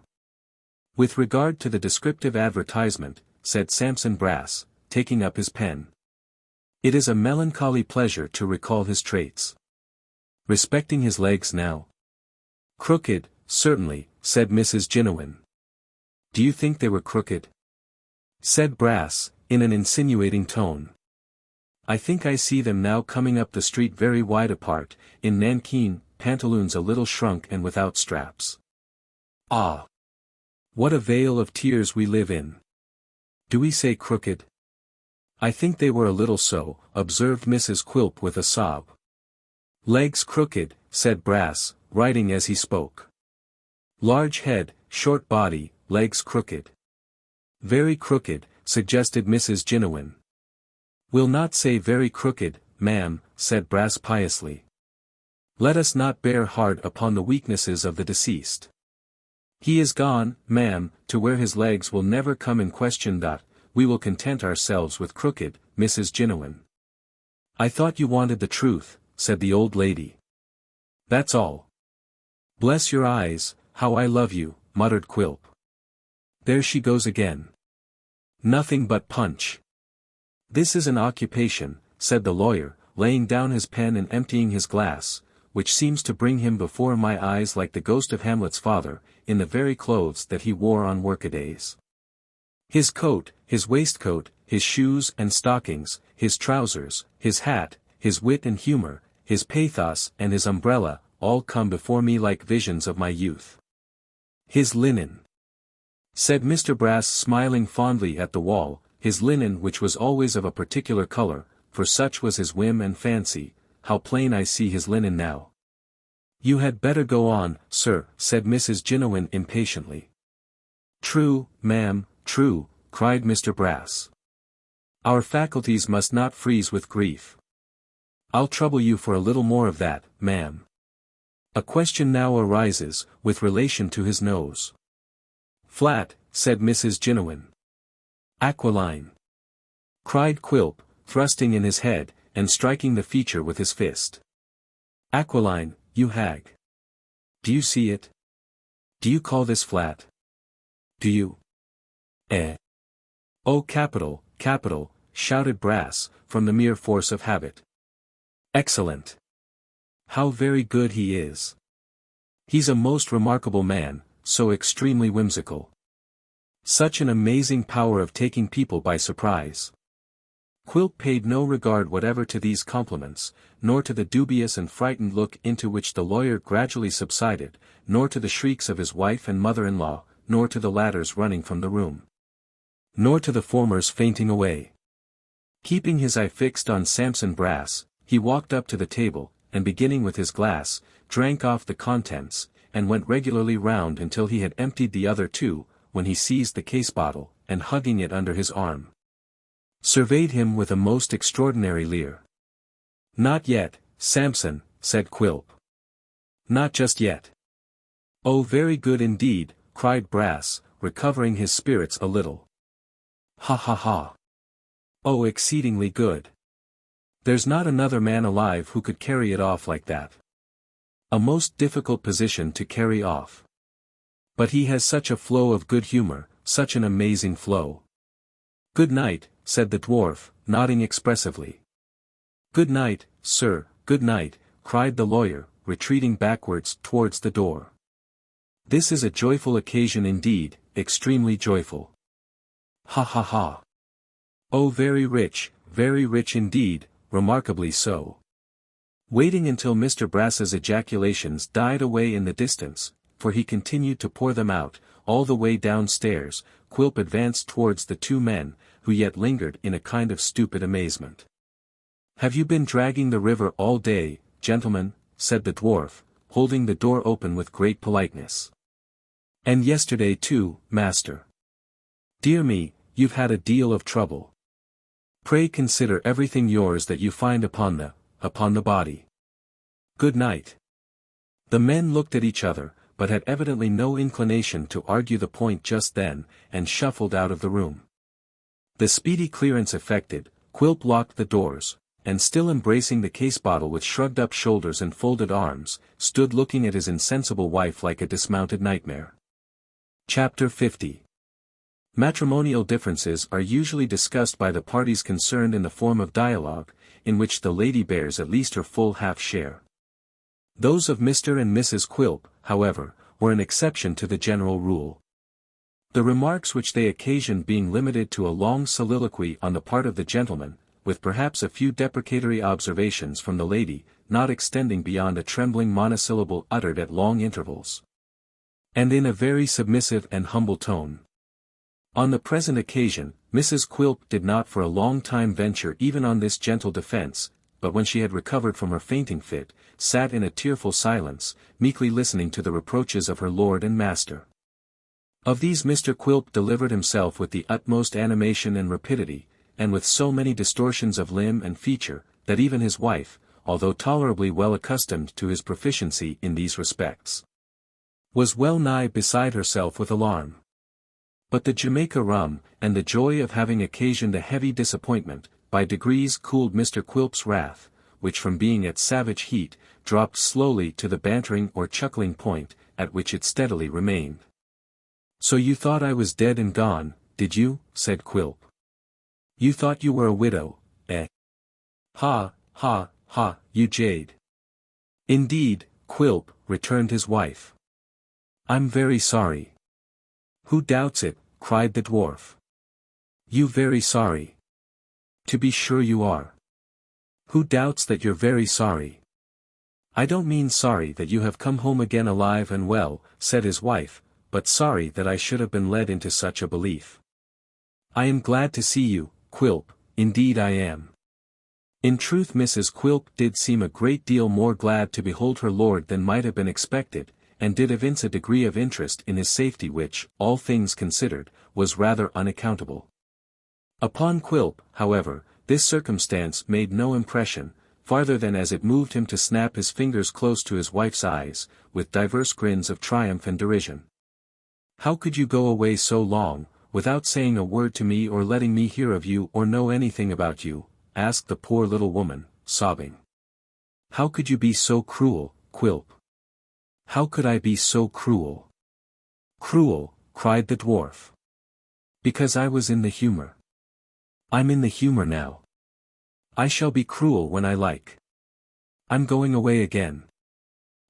With regard to the descriptive advertisement, said Sampson Brass, taking up his pen. It is a melancholy pleasure to recall his traits. Respecting his legs now. Crooked, certainly, said Mrs. Jinowan. Do you think they were crooked? Said Brass, in an insinuating tone. I think I see them now coming up the street very wide apart, in nankeen, pantaloons a little shrunk and without straps. Ah! What a vale of tears we live in. Do we say crooked? I think they were a little so, observed Mrs. Quilp with a sob. Legs crooked, said Brass, writing as he spoke. Large head, short body, legs crooked. Very crooked, suggested Mrs. Jinowan. We'll not say very crooked, ma'am, said Brass piously. Let us not bear hard upon the weaknesses of the deceased. He is gone, ma'am, to where his legs will never come in question. We will content ourselves with crooked, Mrs. Jinowan. I thought you wanted the truth, said the old lady. That's all. Bless your eyes, how I love you, muttered Quilp. There she goes again. Nothing but punch. This is an occupation, said the lawyer, laying down his pen and emptying his glass, which seems to bring him before my eyes like the ghost of Hamlet's father, in the very clothes that he wore on workadays. His coat, his waistcoat, his shoes and stockings, his trousers, his hat, his wit and humor, his pathos and his umbrella, all come before me like visions of my youth. His linen. Said Mr. Brass smiling fondly at the wall, his linen which was always of a particular color, for such was his whim and fancy, how plain I see his linen now. You had better go on, sir, said Mrs. Jinowan impatiently. True, ma'am, true, cried Mr. Brass. Our faculties must not freeze with grief. I'll trouble you for a little more of that, ma'am. A question now arises, with relation to his nose. Flat, said Mrs. Jinowan. Aquiline. Cried Quilp, thrusting in his head, and striking the feature with his fist. Aquiline, you hag. Do you see it? Do you call this flat? Do you? Oh, capital, capital, shouted Brass, from the mere force of habit. Excellent. How very good he is. He's a most remarkable man, so extremely whimsical. Such an amazing power of taking people by surprise. Quilp paid no regard whatever to these compliments, nor to the dubious and frightened look into which the lawyer gradually subsided, nor to the shrieks of his wife and mother-in-law, nor to the latter's running from the room. Nor to the former's fainting away. Keeping his eye fixed on Sampson Brass, he walked up to the table, and beginning with his glass, drank off the contents, and went regularly round until he had emptied the other two, when he seized the case bottle, and hugging it under his arm, surveyed him with a most extraordinary leer. Not yet, Sampson, said Quilp. Not just yet. Oh, very good indeed, cried Brass, recovering his spirits a little. Ha ha ha. Oh, exceedingly good. There's not another man alive who could carry it off like that. A most difficult position to carry off. But he has such a flow of good humor, such an amazing flow. Good night, said the dwarf, nodding expressively. Good night, sir, good night, cried the lawyer, retreating backwards towards the door. This is a joyful occasion indeed, extremely joyful. Ha ha ha. Oh, very rich indeed, remarkably so. Waiting until Mr. Brass's ejaculations died away in the distance, for he continued to pour them out, all the way downstairs, Quilp advanced towards the two men, who yet lingered in a kind of stupid amazement. Have you been dragging the river all day, gentlemen? Said the dwarf, holding the door open with great politeness. And yesterday too, master. Dear me, you've had a deal of trouble. Pray consider everything yours that you find upon the body. Good night. The men looked at each other, but had evidently no inclination to argue the point just then, and shuffled out of the room. The speedy clearance effected, Quilp locked the doors, and still embracing the case-bottle with shrugged-up shoulders and folded arms, stood looking at his insensible wife like a dismounted nightmare. Chapter 50. Matrimonial differences are usually discussed by the parties concerned in the form of dialogue, in which the lady bears at least her full half-share. Those of Mr. and Mrs. Quilp, however, were an exception to the general rule. The remarks which they occasioned being limited to a long soliloquy on the part of the gentleman, with perhaps a few deprecatory observations from the lady, not extending beyond a trembling monosyllable uttered at long intervals. And in a very submissive and humble tone. On the present occasion, Mrs. Quilp did not for a long time venture even on this gentle defence, but when she had recovered from her fainting fit, sat in a tearful silence, meekly listening to the reproaches of her lord and master. Of these Mr. Quilp delivered himself with the utmost animation and rapidity, and with so many distortions of limb and feature, that even his wife, although tolerably well accustomed to his proficiency in these respects, was well nigh beside herself with alarm. But the Jamaica rum, and the joy of having occasioned a heavy disappointment, by degrees cooled Mr. Quilp's wrath, which from being at savage heat, dropped slowly to the bantering or chuckling point, at which it steadily remained. So you thought I was dead and gone, did you? Said Quilp. You thought you were a widow, eh? Ha, ha, ha, you jade. Indeed, Quilp, returned his wife. I'm very sorry. Who doubts it? Cried the dwarf. You very sorry? To be sure you are. Who doubts that you're very sorry? I don't mean sorry that you have come home again alive and well, said his wife, but sorry that I should have been led into such a belief. I am glad to see you, Quilp, indeed I am. In truth Mrs. Quilp did seem a great deal more glad to behold her lord than might have been expected, and did evince a degree of interest in his safety which, all things considered, was rather unaccountable. Upon Quilp, however, this circumstance made no impression, farther than as it moved him to snap his fingers close to his wife's eyes, with divers grins of triumph and derision. How could you go away so long, without saying a word to me or letting me hear of you or know anything about you? Asked the poor little woman, sobbing. How could you be so cruel, Quilp? How could I be so cruel? Cruel, cried the dwarf. Because I was in the humor. I'm in the humor now. I shall be cruel when I like. I'm going away again.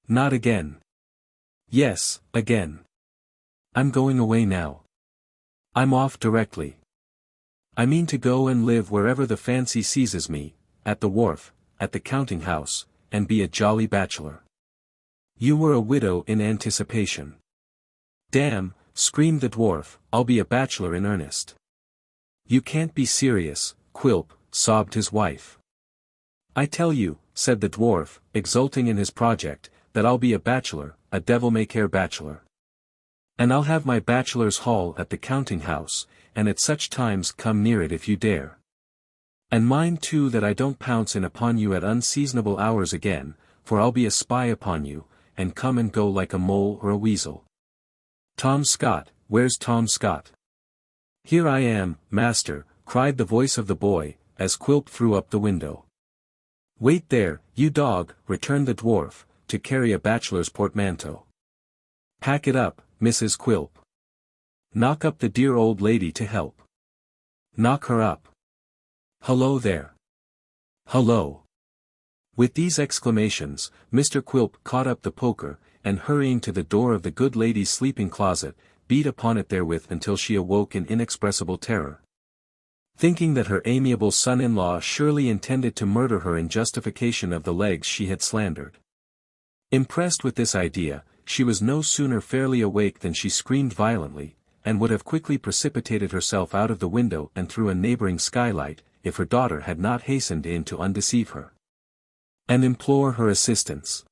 Not again. Yes, again. I'm going away now. I'm off directly. I mean to go and live wherever the fancy seizes me, at the wharf, at the counting house, and be a jolly bachelor. You were a widow in anticipation. Damn, screamed the dwarf, I'll be a bachelor in earnest. You can't be serious, Quilp, sobbed his wife. I tell you, said the dwarf, exulting in his project, that I'll be a bachelor, a devil-may-care bachelor. And I'll have my bachelor's hall at the counting house, and at such times come near it if you dare. And mind too that I don't pounce in upon you at unseasonable hours again, for I'll be a spy upon you, and come and go like a mole or a weasel. Tom Scott, where's Tom Scott? Here I am, master, cried the voice of the boy, as Quilp threw up the window. "Wait there, you dog," returned the dwarf, "to carry a bachelor's portmanteau. Pack it up, Mrs. Quilp. Knock up the dear old lady to help. Knock her up. Hullo there. Hullo." With these exclamations, Mr. Quilp caught up the poker, and hurrying to the door of the good lady's sleeping closet, beat upon it therewith until she awoke in inexpressible terror. Thinking that her amiable son-in-law surely intended to murder her in justification of the legs she had slandered. Impressed with this idea, she was no sooner fairly awake than she screamed violently, and would have quickly precipitated herself out of the window and through a neighboring skylight, if her daughter had not hastened in to undeceive her and implore her assistance.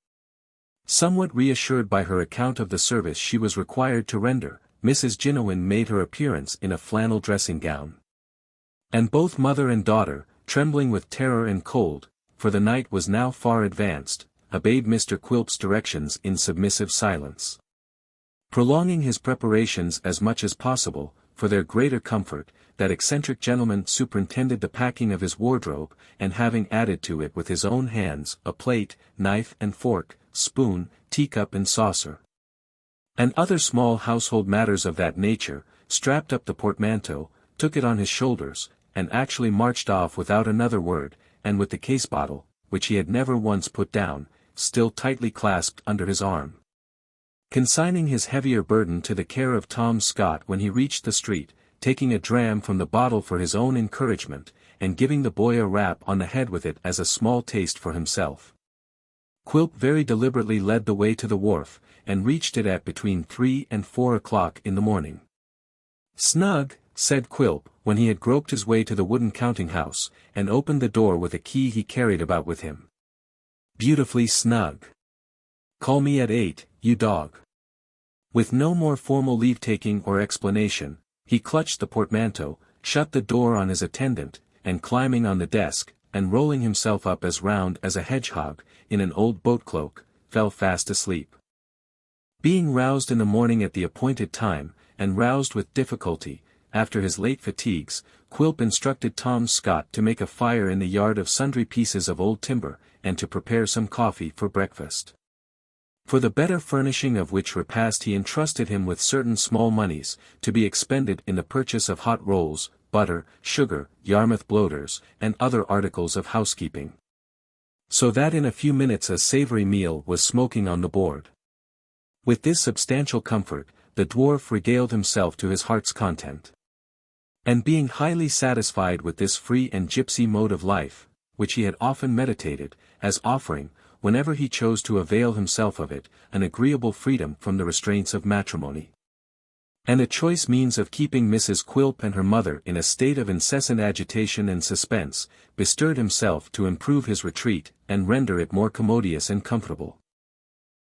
Somewhat reassured by her account of the service she was required to render, Mrs. Jinowan made her appearance in a flannel dressing-gown. And both mother and daughter, trembling with terror and cold, for the night was now far advanced, obeyed Mr. Quilp's directions in submissive silence. Prolonging his preparations as much as possible, for their greater comfort, that eccentric gentleman superintended the packing of his wardrobe, and having added to it with his own hands a plate, knife and fork, spoon, teacup and saucer, and other small household matters of that nature, strapped up the portmanteau, took it on his shoulders, and actually marched off without another word, and with the case-bottle, which he had never once put down, still tightly clasped under his arm. Consigning his heavier burden to the care of Tom Scott when he reached the street, taking a dram from the bottle for his own encouragement, and giving the boy a rap on the head with it as a small taste for himself. Quilp very deliberately led the way to the wharf, and reached it at between 3 and 4 o'clock in the morning. "Snug," said Quilp, when he had groped his way to the wooden counting-house, and opened the door with a key he carried about with him. "Beautifully snug. Call me at 8, you dog." With no more formal leave-taking or explanation, he clutched the portmanteau, shut the door on his attendant, and climbing on the desk, and rolling himself up as round as a hedgehog, in an old boat-cloak, fell fast asleep. Being roused in the morning at the appointed time, and roused with difficulty, after his late fatigues, Quilp instructed Tom Scott to make a fire in the yard of sundry pieces of old timber, and to prepare some coffee for breakfast. For the better furnishing of which repast he entrusted him with certain small moneys, to be expended in the purchase of hot rolls, butter, sugar, Yarmouth bloaters, and other articles of housekeeping. So that in a few minutes a savoury meal was smoking on the board. With this substantial comfort, the dwarf regaled himself to his heart's content. And being highly satisfied with this free and gipsy mode of life, which he had often meditated, as offering, whenever he chose to avail himself of it, an agreeable freedom from the restraints of matrimony, and a choice means of keeping Mrs. Quilp and her mother in a state of incessant agitation and suspense, bestirred himself to improve his retreat, and render it more commodious and comfortable.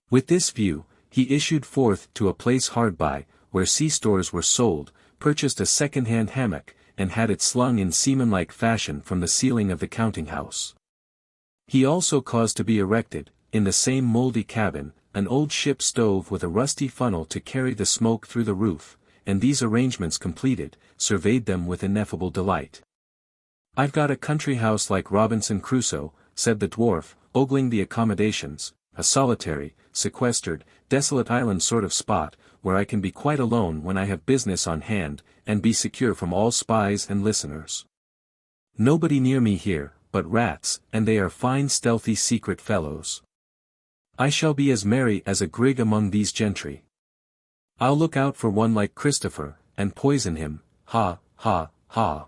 With this view, he issued forth to a place hard by, where sea-stores were sold, purchased a second-hand hammock, and had it slung in seaman-like fashion from the ceiling of the counting-house. He also caused to be erected, in the same mouldy cabin, an old ship stove with a rusty funnel to carry the smoke through the roof, and these arrangements completed, surveyed them with ineffable delight. "I've got a country house like Robinson Crusoe," said the dwarf, ogling the accommodations, "a solitary, sequestered, desolate island sort of spot, where I can be quite alone when I have business on hand, and be secure from all spies and listeners. Nobody near me here, but rats, and they are fine stealthy secret fellows. I shall be as merry as a grig among these gentry. I'll look out for one like Christopher, and poison him, ha, ha, ha.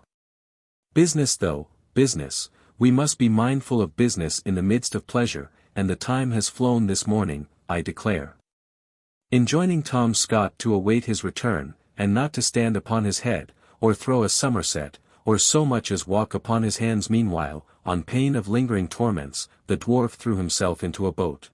Business though, business, we must be mindful of business in the midst of pleasure, and the time has flown this morning, I declare." Enjoining Tom Scott to await his return, and not to stand upon his head, or throw a somerset, or so much as walk upon his hands meanwhile, on pain of lingering torments, the dwarf threw himself into a boat.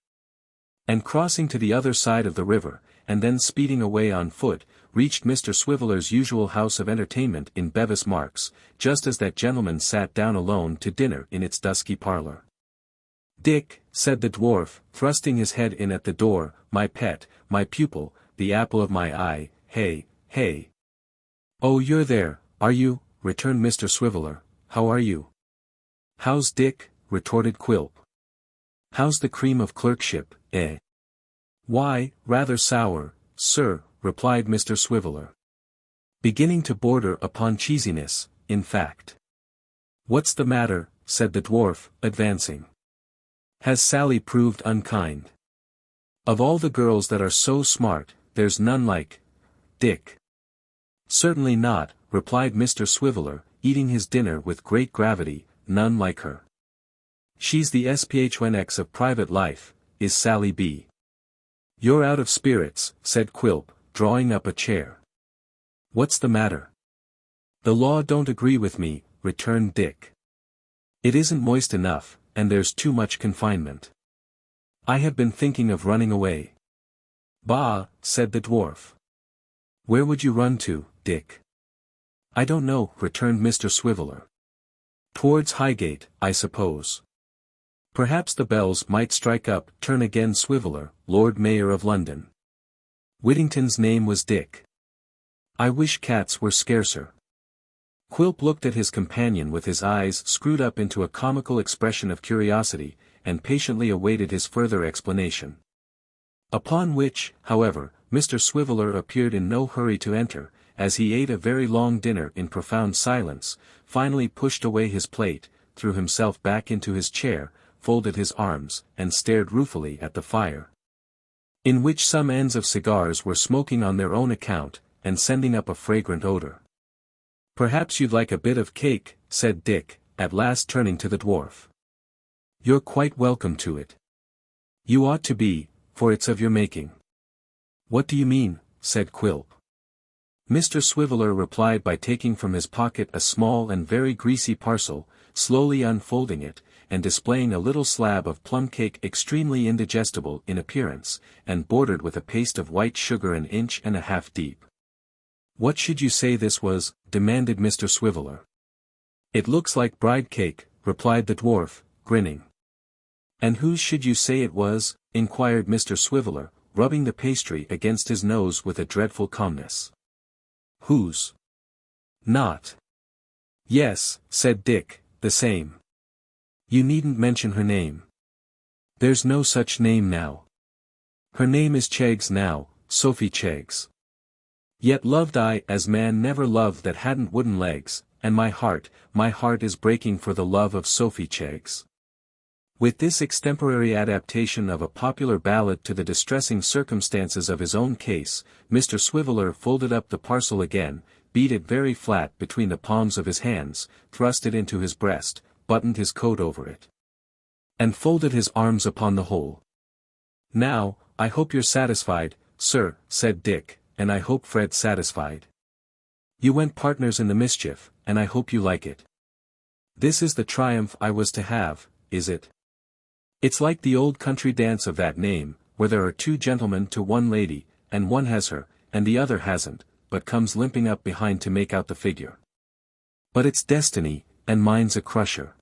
And crossing to the other side of the river, and then speeding away on foot, reached Mr. Swiveller's usual house of entertainment in Bevis Marks, just as that gentleman sat down alone to dinner in its dusky parlour. "Dick," said the dwarf, thrusting his head in at the door, "my pet, my pupil, the apple of my eye, hey, hey." "Oh, you're there, are you?" returned Mr. Swiveller. "How are you? How's Dick, retorted Quilp. How's the cream of clerkship, eh? Why, rather sour, sir, replied Mr. Swiveller. Beginning to border upon cheesiness, in fact. What's the matter, said the dwarf, advancing. Has Sally proved unkind? Of all the girls that are so smart, there's none like Dick. Certainly not, replied Mr. Swiveller, eating his dinner with great gravity, none like her. She's the SPHNX of private life, is Sally B. You're out of spirits, said Quilp, drawing up a chair. What's the matter? The law don't agree with me, returned Dick. It isn't moist enough, and there's too much confinement. I have been thinking of running away. Bah, said the dwarf. Where would you run to, Dick? I don't know, returned Mr. Swiveller. Towards Highgate, I suppose. Perhaps the bells might strike up. Turn again, Swiveller, Lord Mayor of London. Whittington's name was Dick. I wish cats were scarcer. Quilp looked at his companion with his eyes screwed up into a comical expression of curiosity, and patiently awaited his further explanation. Upon which, however, Mr. Swiveller appeared in no hurry to enter, as he ate a very long dinner in profound silence, finally pushed away his plate, threw himself back into his chair, folded his arms, and stared ruefully at the fire, in which some ends of cigars were smoking on their own account, and sending up a fragrant odor. Perhaps you'd like a bit of cake, said Dick, at last turning to the dwarf. You're quite welcome to it. You ought to be, for it's of your making. What do you mean, said Quilp. Mr. Swiveller replied by taking from his pocket a small and very greasy parcel, slowly unfolding it, and displaying a little slab of plum cake extremely indigestible in appearance, and bordered with a paste of white sugar 1.5 inches deep. What should you say this was? Demanded Mr. Swiveller. It looks like bride cake, replied the dwarf, grinning. And whose should you say it was? Inquired Mr. Swiveller, rubbing the pastry against his nose with a dreadful calmness. Whose? Not. Yes, said Dick, the same. You needn't mention her name. There's no such name now. Her name is Cheggs now, Sophie Cheggs. Yet loved I as man never loved that hadn't wooden legs, and my heart is breaking for the love of Sophie Cheggs. With this extemporary adaptation of a popular ballad to the distressing circumstances of his own case, Mr. Swiveller folded up the parcel again, beat it very flat between the palms of his hands, thrust it into his breast, buttoned his coat over it, and folded his arms upon the whole. Now, I hope you're satisfied, sir, said Dick, and I hope Fred's satisfied. You went partners in the mischief, and I hope you like it. This is the triumph I was to have, is it? It's like the old country dance of that name, where there are 2 gentlemen to 1 lady, and one has her, and the other hasn't, but comes limping up behind to make out the figure. But it's destiny, and mine's a crusher.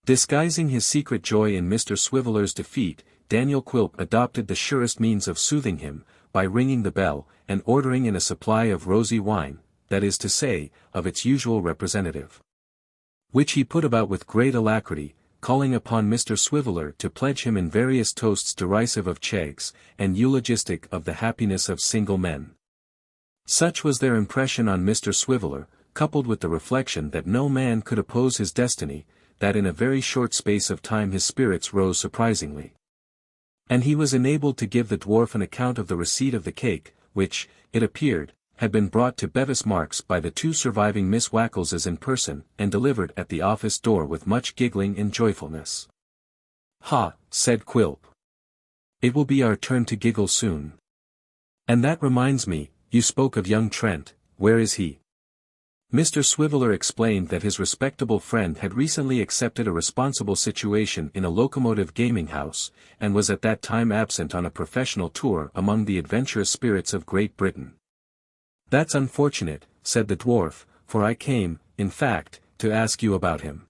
Disguising his secret joy in Mr. Swiveller's defeat, Daniel Quilp adopted the surest means of soothing him, by ringing the bell, and ordering in a supply of rosy wine, that is to say, of its usual representative, which he put about with great alacrity, calling upon Mr. Swiveller to pledge him in various toasts derisive of Cheggs, and eulogistic of the happiness of single men. Such was their impression on Mr. Swiveller, coupled with the reflection that no man could oppose his destiny, that in a very short space of time his spirits rose surprisingly. And he was enabled to give the dwarf an account of the receipt of the cake, which, it appeared, had been brought to Bevis Marks by the 2 surviving Miss Wackleses in person, and delivered at the office door with much giggling and joyfulness. Ha, said Quilp. It will be our turn to giggle soon. And that reminds me, you spoke of young Trent, where is he? Mr. Swiveller explained that his respectable friend had recently accepted a responsible situation in a locomotive gaming house, and was at that time absent on a professional tour among the adventurous spirits of Great Britain. That's unfortunate, said the dwarf, for I came, in fact, to ask you about him.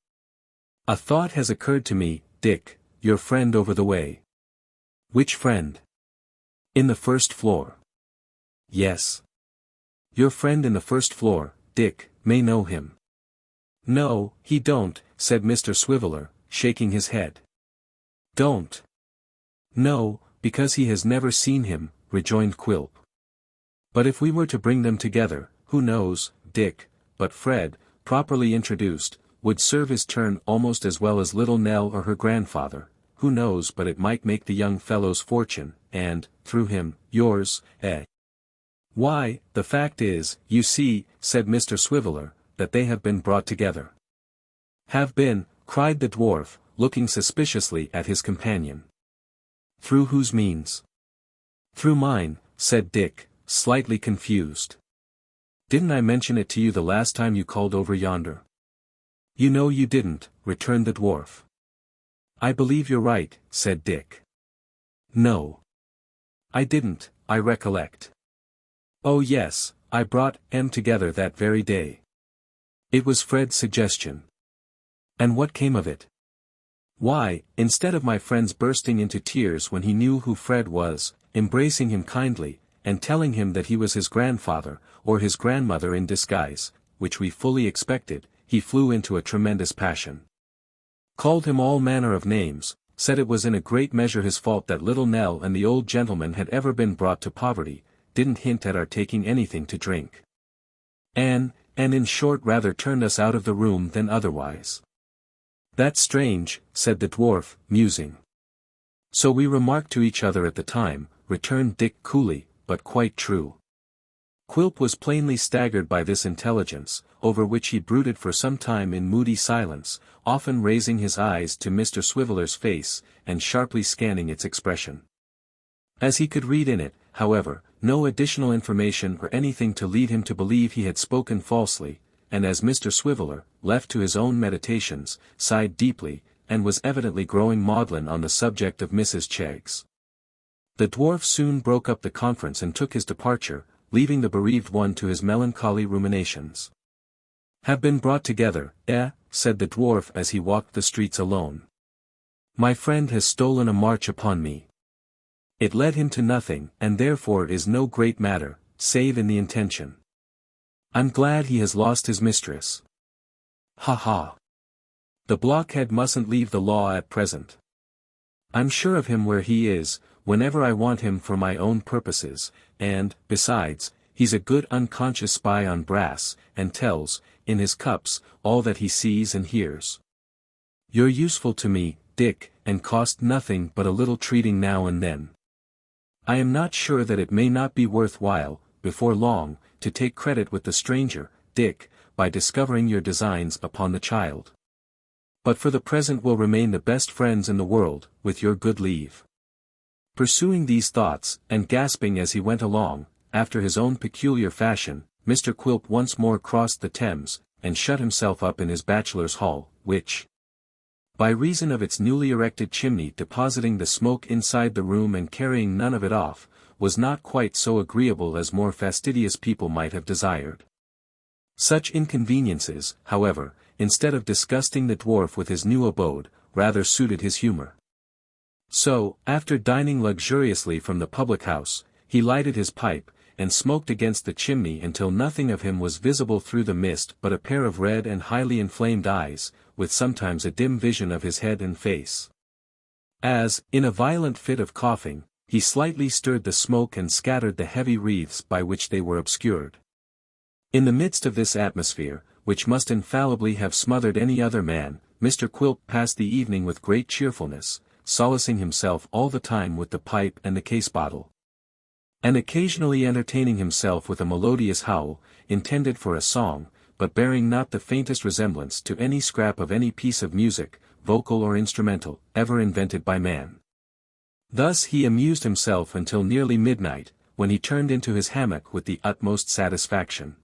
A thought has occurred to me, Dick, your friend over the way. Which friend? In the first floor. Yes. Your friend in the first floor, Dick, may know him. No, he don't, said Mr. Swiveller, shaking his head. Don't. No, because he has never seen him, rejoined Quilp. But if we were to bring them together, who knows, Dick, but Fred, properly introduced, would serve his turn almost as well as little Nell or her grandfather. Who knows, but it might make the young fellow's fortune, and, through him, yours, eh? Why, the fact is, you see, said Mr. Swiveller, that they have been brought together. Have been, cried the dwarf, looking suspiciously at his companion. Through whose means? Through mine, said Dick, slightly confused. Didn't I mention it to you the last time you called over yonder? You know you didn't, returned the dwarf. I believe you're right, said Dick. No. I didn't, I recollect. Oh yes, I brought them together that very day. It was Fred's suggestion. And what came of it? Why, instead of my friend's bursting into tears when he knew who Fred was, embracing him kindly, and telling him that he was his grandfather, or his grandmother in disguise, which we fully expected, he flew into a tremendous passion. Called him all manner of names, said it was in a great measure his fault that little Nell and the old gentleman had ever been brought to poverty, didn't hint at our taking anything to drink. And in short rather turned us out of the room than otherwise. That's strange, said the dwarf, musing. So we remarked to each other at the time, returned Dick coolly, but quite true. Quilp was plainly staggered by this intelligence, over which he brooded for some time in moody silence, often raising his eyes to Mr. Swiveller's face, and sharply scanning its expression. As he could read in it, however, no additional information or anything to lead him to believe he had spoken falsely, and as Mr. Swiveller, left to his own meditations, sighed deeply, and was evidently growing maudlin on the subject of Mrs. Cheggs. The dwarf soon broke up the conference and took his departure, leaving the bereaved one to his melancholy ruminations. Have been brought together, said the dwarf as he walked the streets alone. My friend has stolen a march upon me. It led him to nothing, and therefore is no great matter, save in the intention. I'm glad he has lost his mistress. Ha ha. The blockhead mustn't leave the law at present. I'm sure of him where he is, whenever I want him for my own purposes, and, besides, he's a good unconscious spy on brass, and tells, in his cups, all that he sees and hears. You're useful to me, Dick, and cost nothing but a little treating now and then. I am not sure that it may not be worth while, before long, to take credit with the stranger, Dick, by discovering your designs upon the child. But for the present we'll remain the best friends in the world, with your good leave. Pursuing these thoughts, and gasping as he went along, after his own peculiar fashion, Mr. Quilp once more crossed the Thames, and shut himself up in his bachelor's hall, which, by reason of its newly erected chimney depositing the smoke inside the room and carrying none of it off, was not quite so agreeable as more fastidious people might have desired. Such inconveniences, however, instead of disgusting the dwarf with his new abode, rather suited his humour. So, after dining luxuriously from the public-house, he lighted his pipe, and smoked against the chimney until nothing of him was visible through the mist but a pair of red and highly inflamed eyes, with sometimes a dim vision of his head and face. As, in a violent fit of coughing, he slightly stirred the smoke and scattered the heavy wreaths by which they were obscured. In the midst of this atmosphere, which must infallibly have smothered any other man, Mr. Quilp passed the evening with great cheerfulness, solacing himself all the time with the pipe and the case-bottle, and occasionally entertaining himself with a melodious howl, intended for a song, but bearing not the faintest resemblance to any scrap of any piece of music, vocal or instrumental, ever invented by man. Thus he amused himself until nearly midnight, when he turned into his hammock with the utmost satisfaction.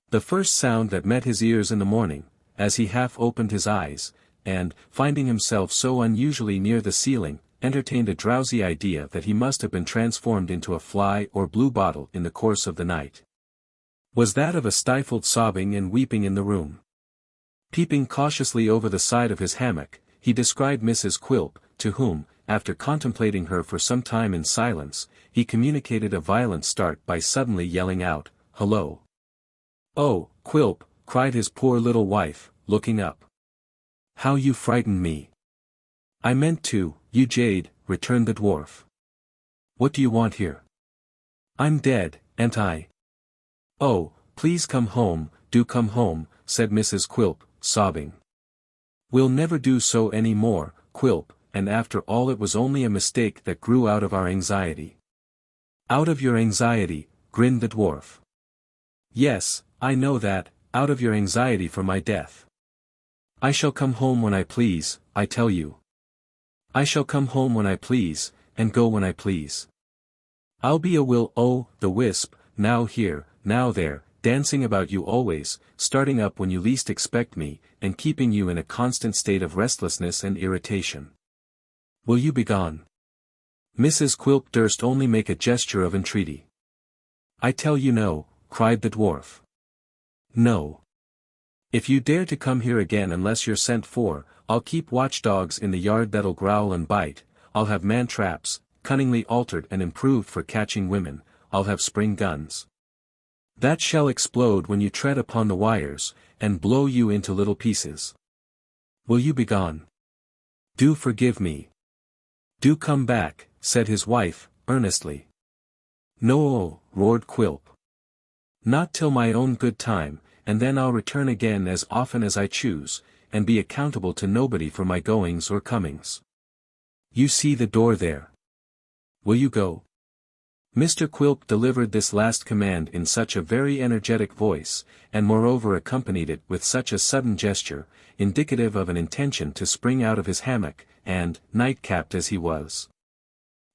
The first sound that met his ears in the morning, as he half opened his eyes, and, finding himself so unusually near the ceiling, entertained a drowsy idea that he must have been transformed into a fly or blue-bottle in the course of the night, was that of a stifled sobbing and weeping in the room. Peeping cautiously over the side of his hammock, he descried Mrs. Quilp, to whom, after contemplating her for some time in silence, he communicated a violent start by suddenly yelling out, "Hullo!" "Oh, Quilp," cried his poor little wife, looking up. How you frightened me. I meant to, you jade, returned the dwarf. What do you want here? I'm dead, ain't I? Oh, please come home, do come home, said Mrs. Quilp, sobbing. We'll never do so any more, Quilp, and after all it was only a mistake that grew out of our anxiety. Out of your anxiety, grinned the dwarf. Yes, I know that, out of your anxiety for my death. I shall come home when I please, I tell you. I shall come home when I please, and go when I please. I'll be a the wisp, now here, now there, dancing about you always, starting up when you least expect me, and keeping you in a constant state of restlessness and irritation. Will you be gone? Mrs. Quilp durst only make a gesture of entreaty. I tell you no, cried the dwarf. No. If you dare to come here again unless you're sent for, I'll keep watchdogs in the yard that'll growl and bite, I'll have man-traps, cunningly altered and improved for catching women, I'll have spring guns that shall explode when you tread upon the wires, and blow you into little pieces. Will you be gone? Do forgive me. Do come back, said his wife, earnestly. No, roared Quilp. Not till my own good time, and then I'll return again as often as I choose, and be accountable to nobody for my goings or comings. You see the door there. Will you go? Mr. Quilp delivered this last command in such a very energetic voice, and moreover accompanied it with such a sudden gesture, indicative of an intention to spring out of his hammock, and, night-capped as he was,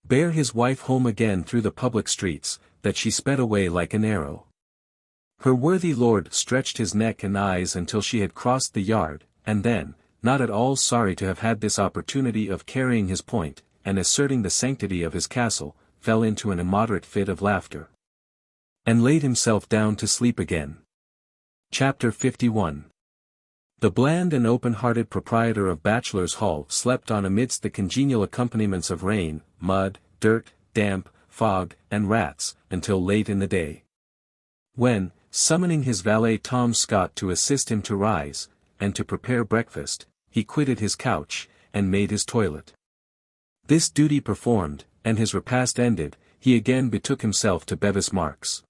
bear his wife home again through the public streets, that she sped away like an arrow. Her worthy lord stretched his neck and eyes until she had crossed the yard, and then, not at all sorry to have had this opportunity of carrying his point, and asserting the sanctity of his castle, fell into an immoderate fit of laughter, and laid himself down to sleep again. Chapter 51. The bland and open-hearted proprietor of Bachelor's Hall slept on amidst the congenial accompaniments of rain, mud, dirt, damp, fog, and rats, until late in the day. When, summoning his valet Tom Scott to assist him to rise, and to prepare breakfast, he quitted his couch, and made his toilet. This duty performed, and his repast ended, he again betook himself to Bevis Marks.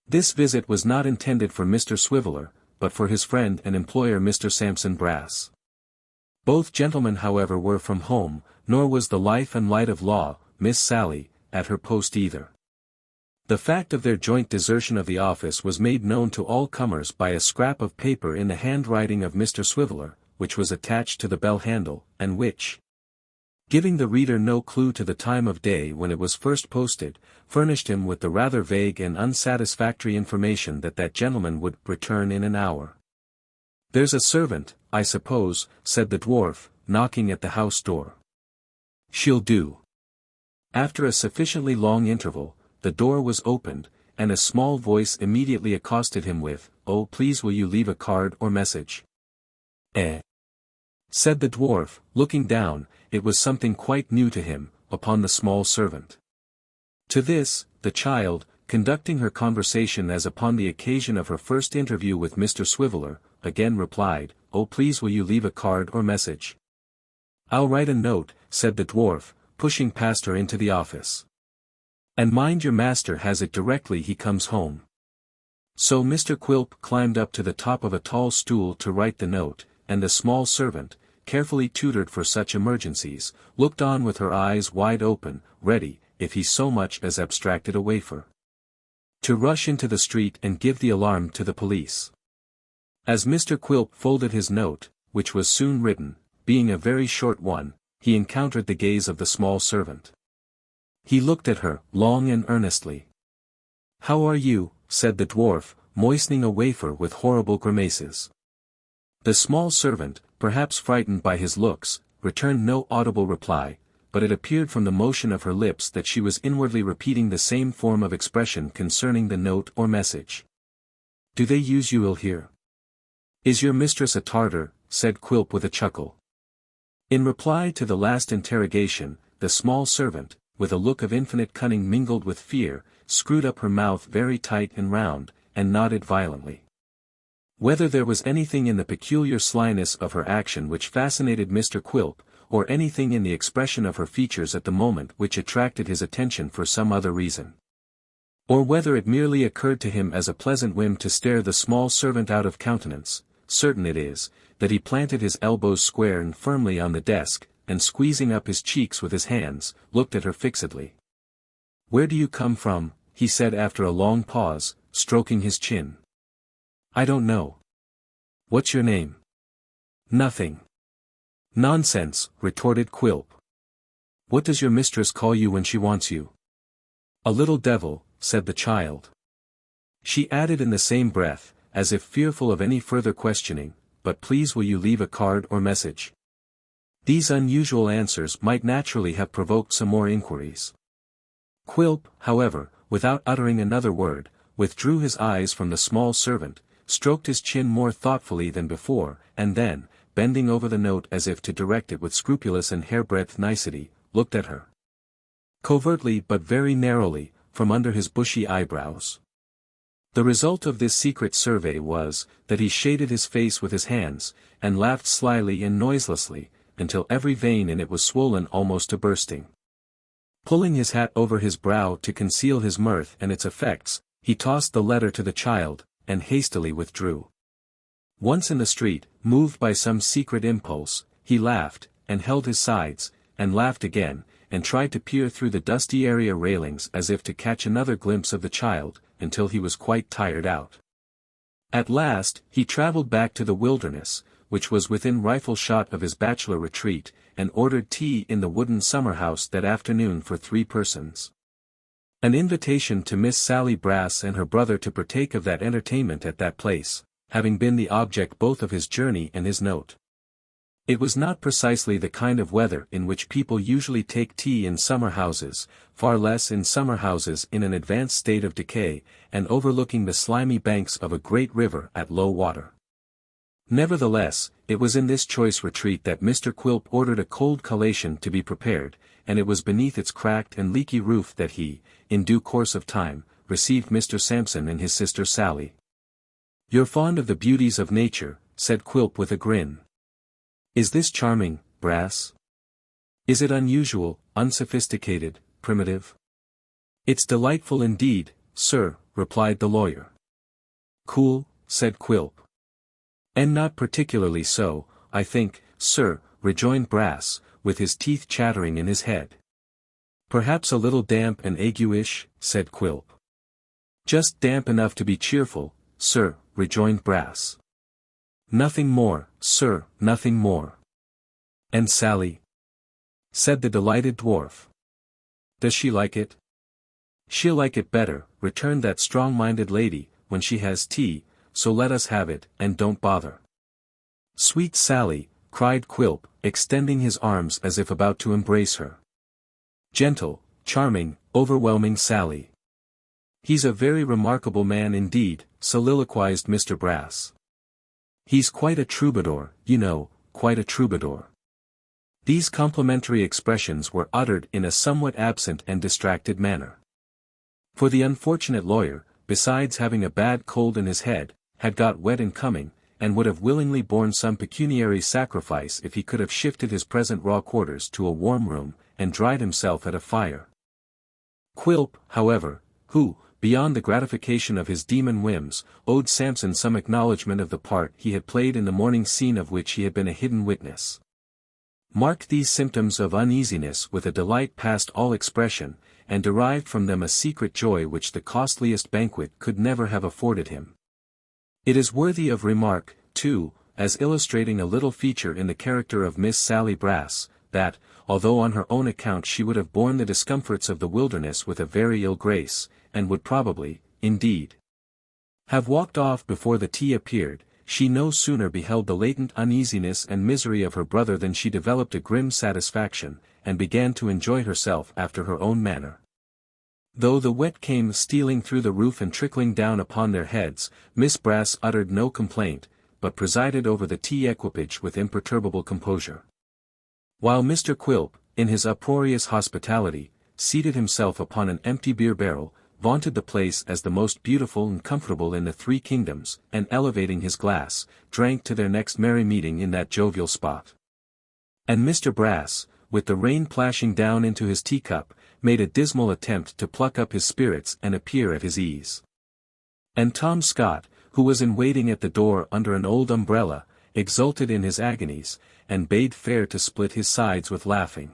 This visit was not intended for Mr. Swiveller, but for his friend and employer Mr. Sampson Brass. Both gentlemen however were from home, nor was the life and light of law, Miss Sally, at her post either. The fact of their joint desertion of the office was made known to all comers by a scrap of paper in the handwriting of Mr. Swiveller, which was attached to the bell handle, and which, giving the reader no clue to the time of day when it was first posted, furnished him with the rather vague and unsatisfactory information that that gentleman would return in an hour. There's a servant, I suppose, said the dwarf, knocking at the house door. She'll do. After a sufficiently long interval, the door was opened, and a small voice immediately accosted him with, "Oh, please will you leave a card or message?" Said the dwarf, looking down, it was something quite new to him, upon the small servant. To this, the child, conducting her conversation as upon the occasion of her first interview with Mr. Swiveller, again replied, "Oh, please will you leave a card or message?" "I'll write a note," said the dwarf, pushing past her into the office. "And mind your master has it directly he comes home." So Mr. Quilp climbed up to the top of a tall stool to write the note, and the small servant, carefully tutored for such emergencies, looked on with her eyes wide open, ready, if he so much as abstracted a wafer, to rush into the street and give the alarm to the police. As Mr. Quilp folded his note, which was soon written, being a very short one, he encountered the gaze of the small servant. He looked at her, long and earnestly. "How are you?" said the dwarf, moistening a wafer with horrible grimaces. The small servant, perhaps frightened by his looks, returned no audible reply, but it appeared from the motion of her lips that she was inwardly repeating the same form of expression concerning the note or message. "Do they use you ill here? Is your mistress a Tartar?" said Quilp with a chuckle. In reply to the last interrogation, the small servant, with a look of infinite cunning mingled with fear, screwed up her mouth very tight and round, and nodded violently. Whether there was anything in the peculiar slyness of her action which fascinated Mr. Quilp, or anything in the expression of her features at the moment which attracted his attention for some other reason. Or whether it merely occurred to him as a pleasant whim to stare the small servant out of countenance, certain it is, that he planted his elbows square and firmly on the desk, and squeezing up his cheeks with his hands, looked at her fixedly. "Where do you come from?" he said after a long pause, stroking his chin. "I don't know." "What's your name?" "Nothing." "Nonsense," retorted Quilp. "What does your mistress call you when she wants you?" "A little devil," said the child. She added in the same breath, as if fearful of any further questioning, "But please will you leave a card or message?" These unusual answers might naturally have provoked some more inquiries. Quilp, however, without uttering another word, withdrew his eyes from the small servant, stroked his chin more thoughtfully than before, and then, bending over the note as if to direct it with scrupulous and hairbreadth nicety, looked at her. Covertly but very narrowly, from under his bushy eyebrows. The result of this secret survey was, that he shaded his face with his hands, and laughed slyly and noiselessly, until every vein in it was swollen almost to bursting. Pulling his hat over his brow to conceal his mirth and its effects, he tossed the letter to the child, and hastily withdrew. Once in the street, moved by some secret impulse, he laughed, and held his sides, and laughed again, and tried to peer through the dusty area railings as if to catch another glimpse of the child, until he was quite tired out. At last, he travelled back to the wilderness, which was within rifle shot of his bachelor retreat, and ordered tea in the wooden summer-house that afternoon for 3 persons. An invitation to Miss Sally Brass and her brother to partake of that entertainment at that place, having been the object both of his journey and his note. It was not precisely the kind of weather in which people usually take tea in summer-houses, far less in summer-houses in an advanced state of decay, and overlooking the slimy banks of a great river at low water. Nevertheless, it was in this choice retreat that Mr. Quilp ordered a cold collation to be prepared, and it was beneath its cracked and leaky roof that he, in due course of time, received Mr. Sampson and his sister Sally. "You're fond of the beauties of nature," said Quilp with a grin. "Is this charming, Brass? Is it unusual, unsophisticated, primitive?" "It's delightful indeed, sir," replied the lawyer. "Cool," said Quilp. "And not particularly so, I think, sir," rejoined Brass, with his teeth chattering in his head. "Perhaps a little damp and ague-ish," said Quilp. "Just damp enough to be cheerful, sir," rejoined Brass. "Nothing more, sir, nothing more." "And Sally?" said the delighted dwarf. "Does she like it?" "She'll like it better," returned that strong-minded lady, "when she has tea, so let us have it, and don't bother." "Sweet Sally," cried Quilp, extending his arms as if about to embrace her. "Gentle, charming, overwhelming Sally." "He's a very remarkable man indeed," soliloquized Mr. Brass. "He's quite a troubadour, you know, quite a troubadour." These complimentary expressions were uttered in a somewhat absent and distracted manner. For the unfortunate lawyer, besides having a bad cold in his head, had got wet in coming, and would have willingly borne some pecuniary sacrifice if he could have shifted his present raw quarters to a warm room, and dried himself at a fire. Quilp, however, who, beyond the gratification of his demon whims, owed Sampson some acknowledgment of the part he had played in the morning scene of which he had been a hidden witness, marked these symptoms of uneasiness with a delight past all expression, and derived from them a secret joy which the costliest banquet could never have afforded him. It is worthy of remark, too, as illustrating a little feature in the character of Miss Sally Brass, that, although on her own account she would have borne the discomforts of the wilderness with a very ill grace, and would probably, indeed, have walked off before the tea appeared, she no sooner beheld the latent uneasiness and misery of her brother than she developed a grim satisfaction, and began to enjoy herself after her own manner. Though the wet came stealing through the roof and trickling down upon their heads, Miss Brass uttered no complaint, but presided over the tea equipage with imperturbable composure. While Mr. Quilp, in his uproarious hospitality, seated himself upon an empty beer barrel, vaunted the place as the most beautiful and comfortable in the 3 kingdoms, and elevating his glass, drank to their next merry meeting in that jovial spot. And Mr. Brass, with the rain plashing down into his teacup, made a dismal attempt to pluck up his spirits and appear at his ease. And Tom Scott, who was in waiting at the door under an old umbrella, exulted in his agonies, and bade fair to split his sides with laughing.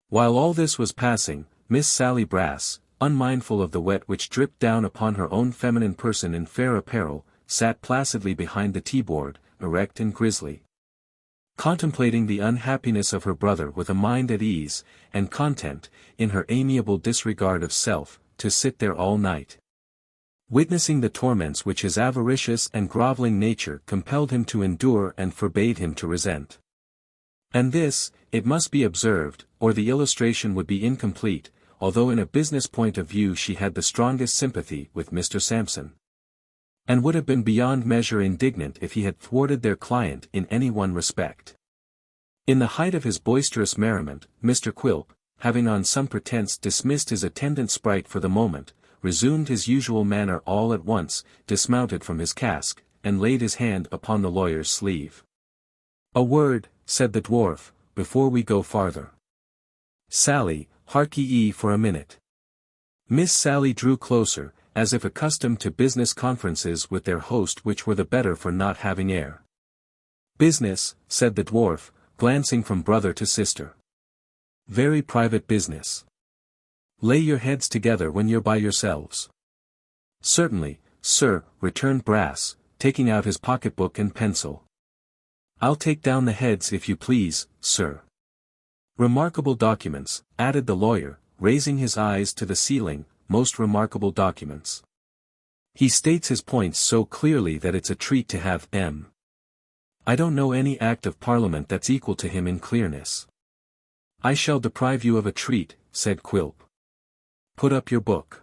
While all this was passing, Miss Sally Brass, unmindful of the wet which dripped down upon her own feminine person in fair apparel, sat placidly behind the tea-board, erect and grisly, contemplating the unhappiness of her brother with a mind at ease, and content, in her amiable disregard of self, to sit there all night, witnessing the torments which his avaricious and grovelling nature compelled him to endure and forbade him to resent. And this, it must be observed, or the illustration would be incomplete, although in a business point of view she had the strongest sympathy with Mr. Sampson, and would have been beyond measure indignant if he had thwarted their client in any one respect. In the height of his boisterous merriment, Mr. Quilp, having on some pretence dismissed his attendant sprite for the moment, resumed his usual manner all at once, dismounted from his cask, and laid his hand upon the lawyer's sleeve. "A word," said the dwarf, "before we go farther. Sally, hark ye for a minute." Miss Sally drew closer, as if accustomed to business conferences with their host which were the better for not having air. "Business," said the dwarf, glancing from brother to sister. "Very private business. Lay your heads together when you're by yourselves." "Certainly, sir," returned Brass, taking out his pocketbook and pencil. "I'll take down the heads if you please, sir." "Remarkable documents," added the lawyer, raising his eyes to the ceiling, "most remarkable documents. He states his points so clearly that it's a treat to have M. I don't know any Act of Parliament that's equal to him in clearness." "I shall deprive you of a treat," said Quilp. "Put up your book.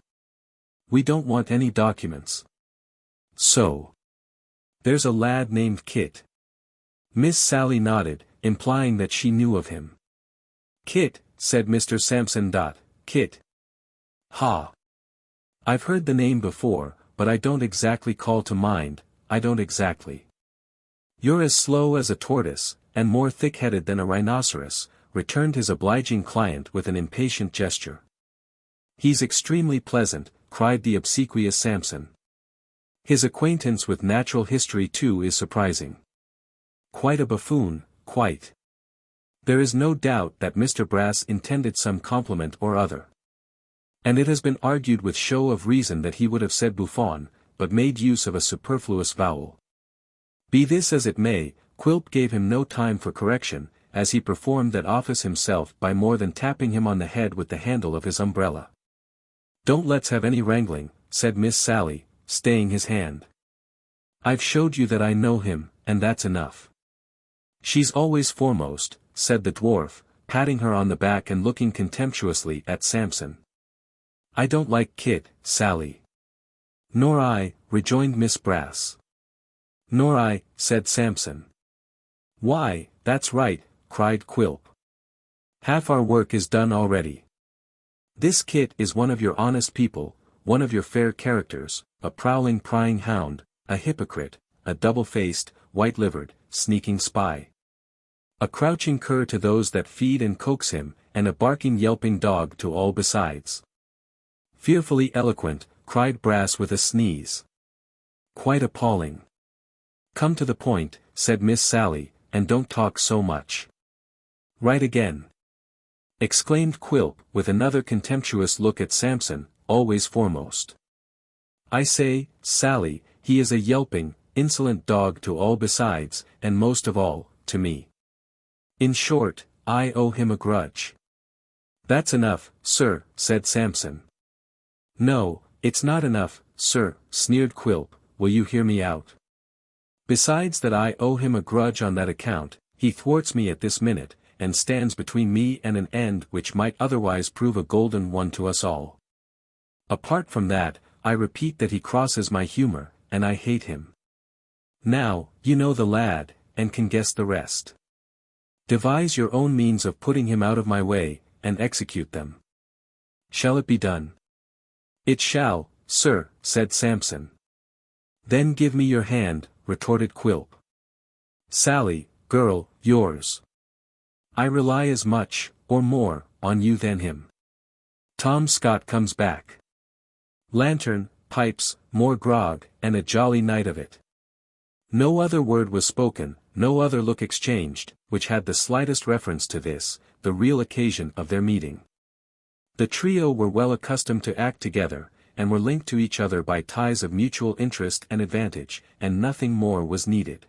We don't want any documents. So. There's a lad named Kit." Miss Sally nodded, implying that she knew of him. "Kit," said Mr. Sampson. "Kit. Ha. I've heard the name before, but I don't exactly call to mind, I don't exactly." "You're as slow as a tortoise, and more thick-headed than a rhinoceros," returned his obliging client with an impatient gesture. "He's extremely pleasant," cried the obsequious Sampson. "His acquaintance with natural history too is surprising. Quite a buffoon, quite." There is no doubt that Mr. Brass intended some compliment or other. And it has been argued with show of reason that he would have said buffon, but made use of a superfluous vowel. Be this as it may, Quilp gave him no time for correction, as he performed that office himself by more than tapping him on the head with the handle of his umbrella. "Don't let's have any wrangling," said Miss Sally, staying his hand. "I've showed you that I know him, and that's enough." "She's always foremost," said the dwarf, patting her on the back and looking contemptuously at Sampson. "I don't like Kit, Sally." "Nor I," rejoined Miss Brass. "Nor I," said Sampson. "Why, that's right," cried Quilp. "Half our work is done already. This Kit is one of your honest people, one of your fair characters, a prowling prying hound, a hypocrite, a double-faced, white-livered, sneaking spy. A crouching cur to those that feed and coax him, and a barking yelping dog to all besides." "Fearfully eloquent," cried Brass with a sneeze. "Quite appalling." "Come to the point," said Miss Sally, "and don't talk so much." "Right again," exclaimed Quilp with another contemptuous look at Sampson, always foremost. "I say, Sally, he is a yelping, insolent dog to all besides, and most of all, to me. In short, I owe him a grudge." "That's enough, sir," said Sampson. "No, it's not enough, sir," sneered Quilp, "will you hear me out? Besides that I owe him a grudge on that account, he thwarts me at this minute, and stands between me and an end which might otherwise prove a golden one to us all. Apart from that, I repeat that he crosses my humor, and I hate him. Now, you know the lad, and can guess the rest. Devise your own means of putting him out of my way, and execute them. Shall it be done?" It shall, sir, said Samson. Then give me your hand, retorted Quilp. Sally, girl, yours. I rely as much, or more, on you than him. Tom Scott comes back. Lantern, pipes, more grog, and a jolly night of it. No other word was spoken, no other look exchanged, which had the slightest reference to this, the real occasion of their meeting. The trio were well accustomed to act together, and were linked to each other by ties of mutual interest and advantage, and nothing more was needed.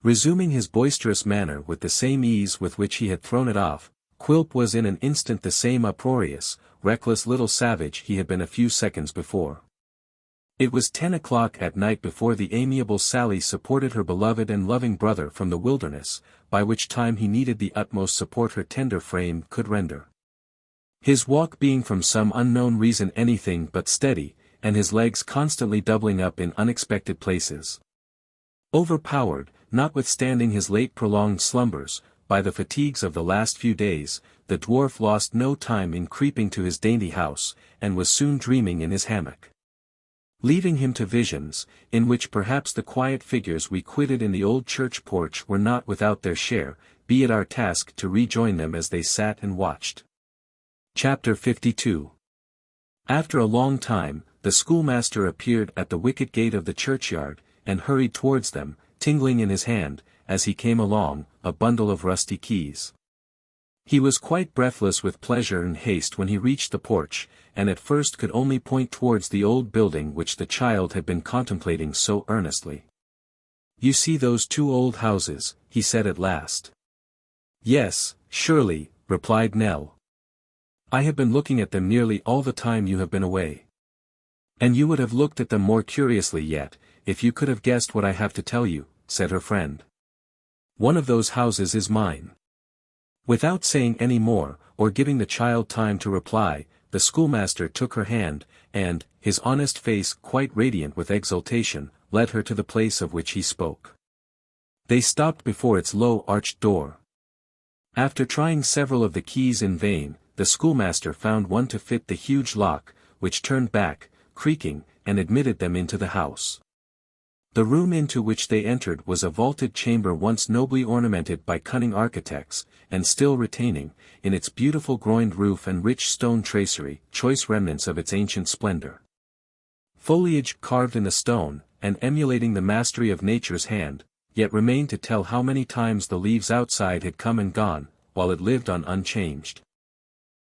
Resuming his boisterous manner with the same ease with which he had thrown it off, Quilp was in an instant the same uproarious, reckless little savage he had been a few seconds before. It was 10 o'clock at night before the amiable Sally supported her beloved and loving brother from the wilderness, by which time he needed the utmost support her tender frame could render. His walk being from some unknown reason anything but steady, and his legs constantly doubling up in unexpected places. Overpowered, notwithstanding his late prolonged slumbers, by the fatigues of the last few days, the dwarf lost no time in creeping to his dainty house, and was soon dreaming in his hammock. Leaving him to visions, in which perhaps the quiet figures we quitted in the old church porch were not without their share, be it our task to rejoin them as they sat and watched. Chapter 52. After a long time, the schoolmaster appeared at the wicket gate of the churchyard, and hurried towards them, tingling in his hand, as he came along, a bundle of rusty keys. He was quite breathless with pleasure and haste when he reached the porch, and at first could only point towards the old building which the child had been contemplating so earnestly. "You see those two old houses," he said at last. "Yes, surely," replied Nell. "I have been looking at them nearly all the time you have been away. And you would have looked at them more curiously yet, if you could have guessed what I have to tell you," said her friend. "One of those houses is mine." Without saying any more, or giving the child time to reply, the schoolmaster took her hand, and, his honest face quite radiant with exultation, led her to the place of which he spoke. They stopped before its low arched door. After trying several of the keys in vain, the schoolmaster found one to fit the huge lock, which turned back, creaking, and admitted them into the house. The room into which they entered was a vaulted chamber once nobly ornamented by cunning architects, and still retaining, in its beautiful groined roof and rich stone tracery, choice remnants of its ancient splendor. Foliage carved in the stone, and emulating the mastery of nature's hand, yet remained to tell how many times the leaves outside had come and gone, while it lived on unchanged.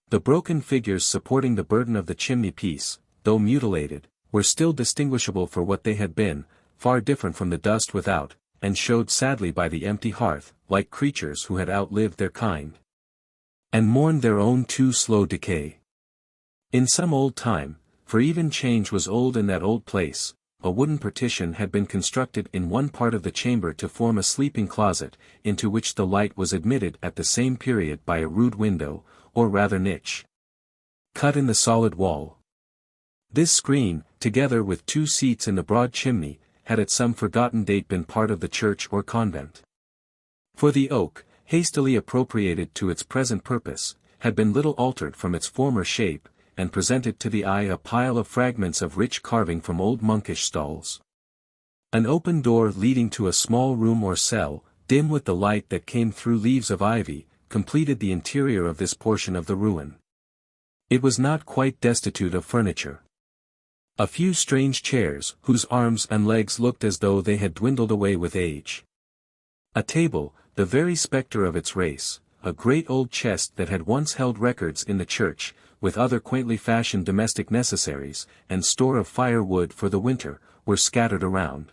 The broken figures supporting the burden of the chimney-piece, though mutilated, were still distinguishable for what they had been, far different from the dust without, and showed sadly by the empty hearth, like creatures who had outlived their kind, and mourned their own too slow decay. In some old time, for even change was old in that old place, a wooden partition had been constructed in one part of the chamber to form a sleeping closet, into which the light was admitted at the same period by a rude window, or rather niche, cut in the solid wall. This screen, together with 2 seats in the broad chimney, had at some forgotten date been part of the church or convent. For the oak, hastily appropriated to its present purpose, had been little altered from its former shape, and presented to the eye a pile of fragments of rich carving from old monkish stalls. An open door leading to a small room or cell, dim with the light that came through leaves of ivy, completed the interior of this portion of the ruin. It was not quite destitute of furniture. A few strange chairs, whose arms and legs looked as though they had dwindled away with age. A table, the very spectre of its race, a great old chest that had once held records in the church, with other quaintly fashioned domestic necessaries, and store of firewood for the winter, were scattered around,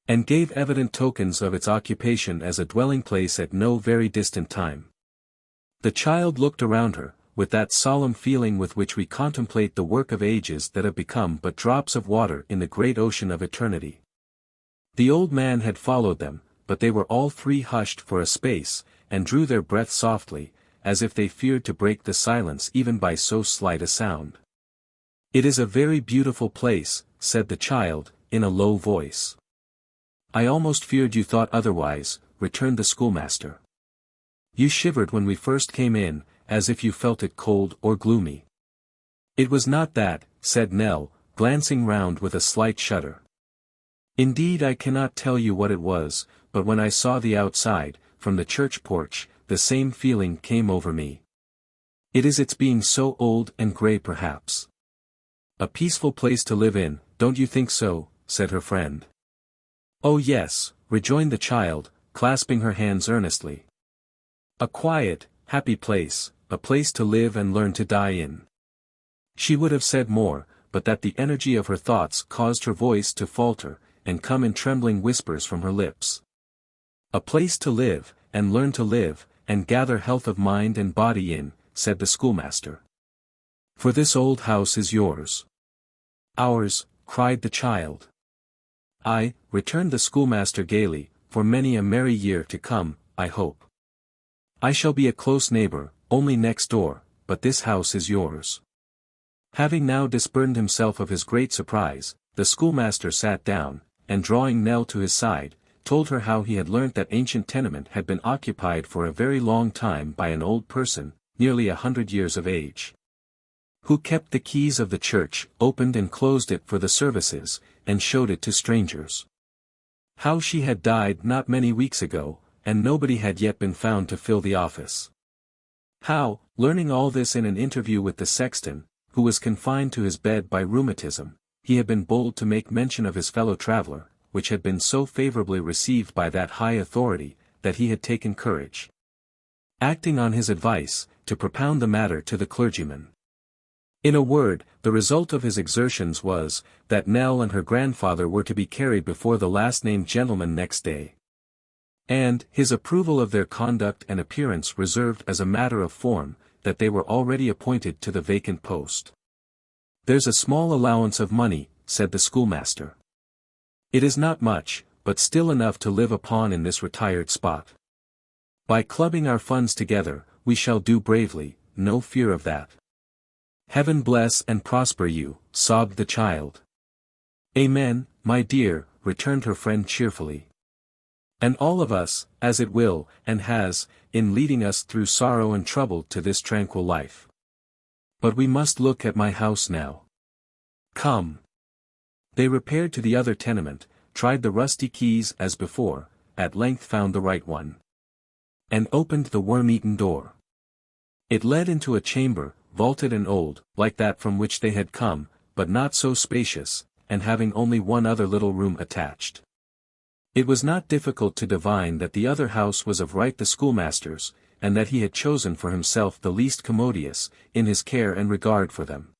and gave evident tokens of its occupation as a dwelling place at no very distant time. The child looked around her, with that solemn feeling with which we contemplate the work of ages that have become but drops of water in the great ocean of eternity. The old man had followed them, but they were all 3 hushed for a space, and drew their breath softly, as if they feared to break the silence even by so slight a sound. "It is a very beautiful place," said the child, in a low voice. "I almost feared you thought otherwise," returned the schoolmaster. "You shivered when we first came in, as if you felt it cold or gloomy." It was not that, said Nell, glancing round with a slight shudder. Indeed I cannot tell you what it was, but when I saw the outside, from the church porch, the same feeling came over me. It is its being so old and grey perhaps. A peaceful place to live in, don't you think so? Said her friend. Oh yes, rejoined the child, clasping her hands earnestly. A quiet, happy place, a place to live and learn to die in. She would have said more, but that the energy of her thoughts caused her voice to falter, and come in trembling whispers from her lips. A place to live, and learn to live, and gather health of mind and body in, said the schoolmaster. For this old house is yours. Ours, cried the child. Aye, returned the schoolmaster gaily, for many a merry year to come, I hope. I shall be a close neighbor, only next door, but this house is yours. Having now disburdened himself of his great surprise, the schoolmaster sat down, and drawing Nell to his side, told her how he had learnt that ancient tenement had been occupied for a very long time by an old person, nearly 100 years of age, who kept the keys of the church, opened and closed it for the services, and showed it to strangers. How she had died not many weeks ago, and nobody had yet been found to fill the office. How, learning all this in an interview with the sexton, who was confined to his bed by rheumatism, he had been bold to make mention of his fellow traveller, which had been so favourably received by that high authority, that he had taken courage, acting on his advice, to propound the matter to the clergyman. In a word, the result of his exertions was, that Nell and her grandfather were to be carried before the last-named gentleman next day. And, his approval of their conduct and appearance reserved as a matter of form, that they were already appointed to the vacant post. There's a small allowance of money, said the schoolmaster. It is not much, but still enough to live upon in this retired spot. By clubbing our funds together, we shall do bravely, no fear of that. Heaven bless and prosper you, sobbed the child. Amen, my dear, returned her friend cheerfully. And all of us, as it will, and has, in leading us through sorrow and trouble to this tranquil life. But we must look at my house now. Come. They repaired to the other tenement, tried the rusty keys as before, at length found the right one, and opened the worm-eaten door. It led into a chamber, vaulted and old, like that from which they had come, but not so spacious, and having only one other little room attached. It was not difficult to divine that the other house was of right the schoolmaster's, and that he had chosen for himself the least commodious, in his care and regard for them.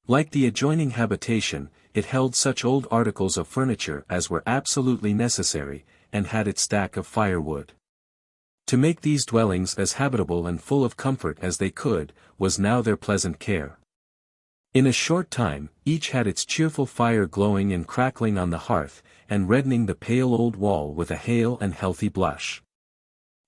Like the adjoining habitation, it held such old articles of furniture as were absolutely necessary, and had its stack of firewood. To make these dwellings as habitable and full of comfort as they could, was now their pleasant care. In a short time, each had its cheerful fire glowing and crackling on the hearth, and reddening the pale old wall with a hale and healthy blush.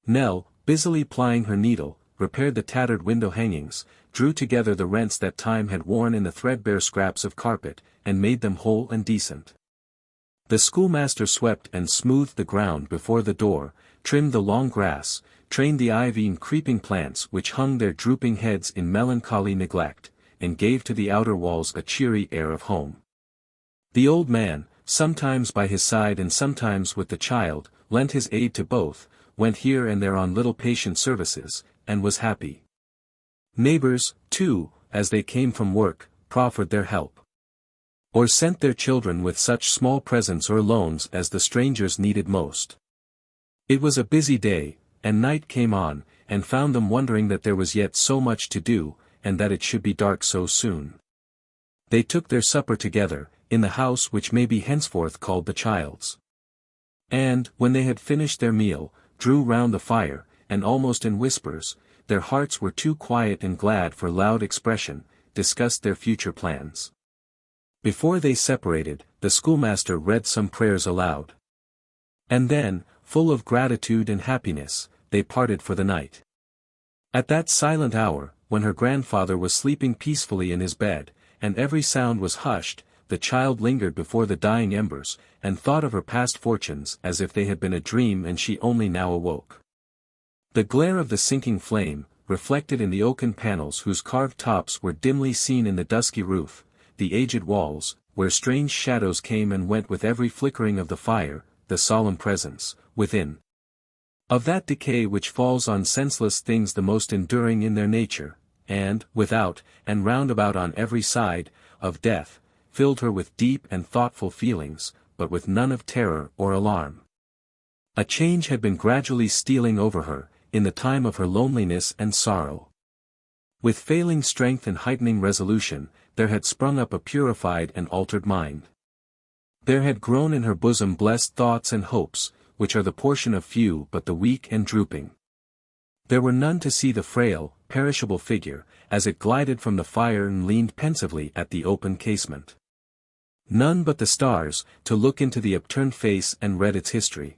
Nell, busily plying her needle, repaired the tattered window hangings, drew together the rents that time had worn in the threadbare scraps of carpet, and made them whole and decent. The schoolmaster swept and smoothed the ground before the door, trimmed the long grass, trained the ivy and creeping plants which hung their drooping heads in melancholy neglect, and gave to the outer walls a cheery air of home. The old man, sometimes by his side and sometimes with the child, lent his aid to both, went here and there on little patient services, and was happy. Neighbors, too, as they came from work, proffered their help, or sent their children with such small presents or loans as the strangers needed most. It was a busy day, and night came on, and found them wondering that there was yet so much to do, and that it should be dark so soon. They took their supper together, in the house which may be henceforth called the child's. And, when they had finished their meal, drew round the fire, and almost in whispers, their hearts were too quiet and glad for loud expression, discussed their future plans. Before they separated, the schoolmaster read some prayers aloud. And then, full of gratitude and happiness, they parted for the night. At that silent hour, when her grandfather was sleeping peacefully in his bed, and every sound was hushed, the child lingered before the dying embers, and thought of her past fortunes as if they had been a dream and she only now awoke. The glare of the sinking flame, reflected in the oaken panels whose carved tops were dimly seen in the dusky roof, the aged walls, where strange shadows came and went with every flickering of the fire, the solemn presence, within, of that decay which falls on senseless things the most enduring in their nature, and, without, and round about on every side, of death, filled her with deep and thoughtful feelings, but with none of terror or alarm. A change had been gradually stealing over her, in the time of her loneliness and sorrow. With failing strength and heightening resolution, there had sprung up a purified and altered mind. There had grown in her bosom blessed thoughts and hopes, which are the portion of few but the weak and drooping. There were none to see the frail, perishable figure, as it glided from the fire and leaned pensively at the open casement. None but the stars, to look into the upturned face and read its history.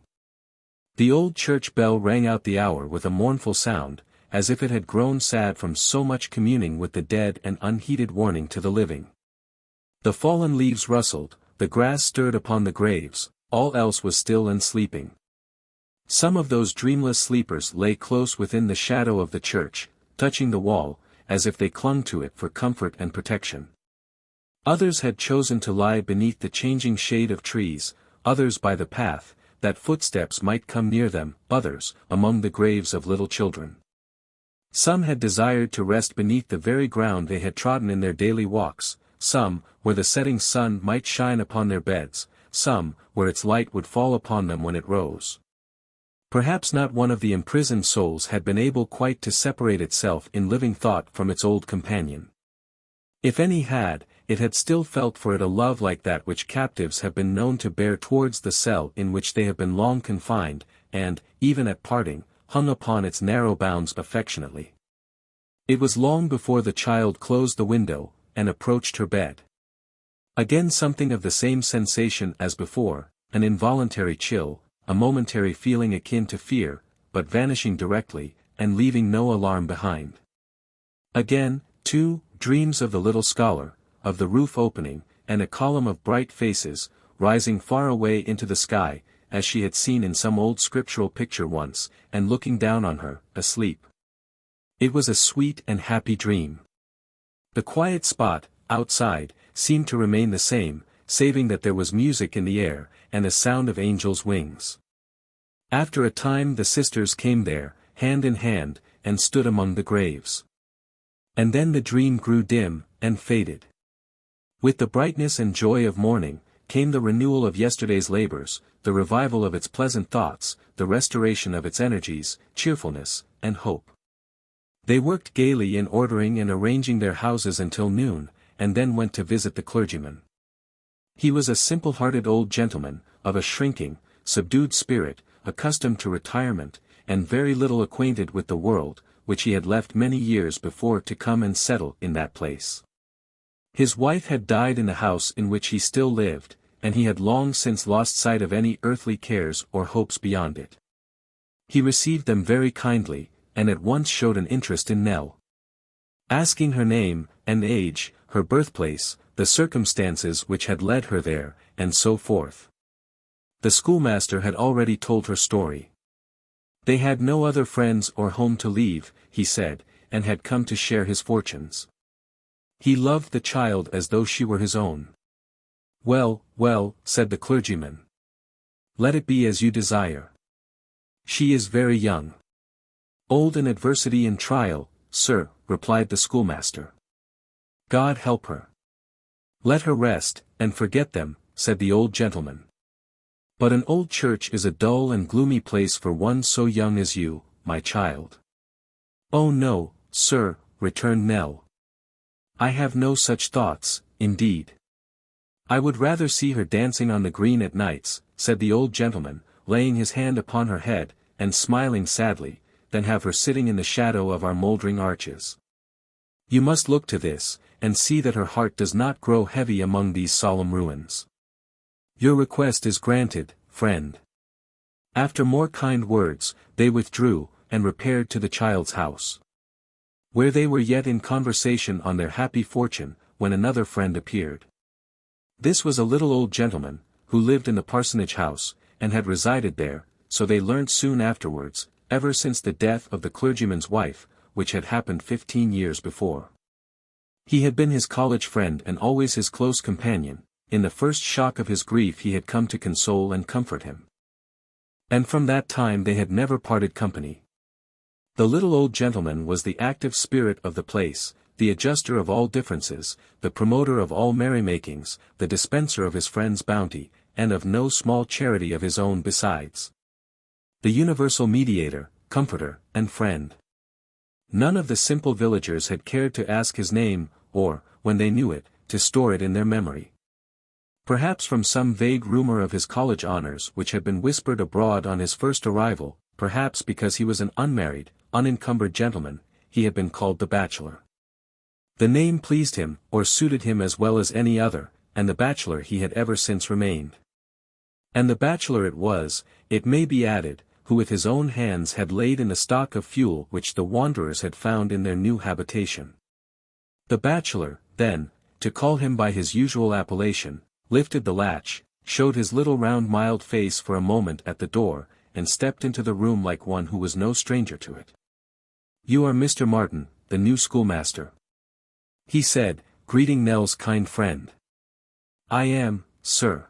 The old church bell rang out the hour with a mournful sound, as if it had grown sad from so much communing with the dead and unheeded warning to the living. The fallen leaves rustled, the grass stirred upon the graves, all else was still and sleeping. Some of those dreamless sleepers lay close within the shadow of the church, touching the wall, as if they clung to it for comfort and protection. Others had chosen to lie beneath the changing shade of trees, others by the path, that footsteps might come near them, others, among the graves of little children. Some had desired to rest beneath the very ground they had trodden in their daily walks, some, where the setting sun might shine upon their beds, some, where its light would fall upon them when it rose. Perhaps not one of the imprisoned souls had been able quite to separate itself in living thought from its old companion. If any had, it had still felt for it a love like that which captives have been known to bear towards the cell in which they have been long confined, and, even at parting, hung upon its narrow bounds affectionately. It was long before the child closed the window, and approached her bed. Again something of the same sensation as before, an involuntary chill, a momentary feeling akin to fear, but vanishing directly, and leaving no alarm behind. Again, too, dreams of the little scholar, of the roof opening, and a column of bright faces, rising far away into the sky, as she had seen in some old scriptural picture once, and looking down on her, asleep. It was a sweet and happy dream. The quiet spot, outside, seemed to remain the same, saving that there was music in the air, and a sound of angels' wings. After a time the sisters came there, hand in hand, and stood among the graves. And then the dream grew dim, and faded. With the brightness and joy of morning, came the renewal of yesterday's labors, the revival of its pleasant thoughts, the restoration of its energies, cheerfulness, and hope. They worked gaily in ordering and arranging their houses until noon, and then went to visit the clergyman. He was a simple-hearted old gentleman, of a shrinking, subdued spirit, accustomed to retirement, and very little acquainted with the world, which he had left many years before to come and settle in that place. His wife had died in the house in which he still lived, and he had long since lost sight of any earthly cares or hopes beyond it. He received them very kindly, and at once showed an interest in Nell. Asking her name, and age, her birthplace, the circumstances which had led her there, and so forth. The schoolmaster had already told her story. They had no other friends or home to leave, he said, and had come to share his fortunes. He loved the child as though she were his own. Well, well, said the clergyman. Let it be as you desire. She is very young. Old in adversity and trial, sir, replied the schoolmaster. God help her. Let her rest, and forget them, said the old gentleman. But an old church is a dull and gloomy place for one so young as you, my child. Oh no, sir, returned Nell. I have no such thoughts, indeed. I would rather see her dancing on the green at nights, said the old gentleman, laying his hand upon her head, and smiling sadly, than have her sitting in the shadow of our mouldering arches. You must look to this, and see that her heart does not grow heavy among these solemn ruins. Your request is granted, friend. After more kind words, they withdrew, and repaired to the child's house. Where they were yet in conversation on their happy fortune, when another friend appeared. This was a little old gentleman, who lived in the parsonage house, and had resided there, so they learnt soon afterwards, ever since the death of the clergyman's wife, which had happened 15 years before. He had been his college friend and always his close companion. In the first shock of his grief he had come to console and comfort him. And from that time they had never parted company. The little old gentleman was the active spirit of the place, the adjuster of all differences, the promoter of all merrymakings, the dispenser of his friend's bounty, and of no small charity of his own besides. The universal mediator, comforter, and friend. None of the simple villagers had cared to ask his name, or, when they knew it, to store it in their memory. Perhaps from some vague rumor of his college honors which had been whispered abroad on his first arrival, perhaps because he was an unmarried, unencumbered gentleman, he had been called the bachelor. The name pleased him, or suited him as well as any other, and the bachelor he had ever since remained. And the bachelor it was, it may be added, who with his own hands had laid in the stock of fuel which the wanderers had found in their new habitation. The bachelor, then, to call him by his usual appellation, lifted the latch, showed his little round mild face for a moment at the door, and stepped into the room like one who was no stranger to it. "You are Mr. Martin, the new schoolmaster," he said, greeting Nell's kind friend. "I am, sir.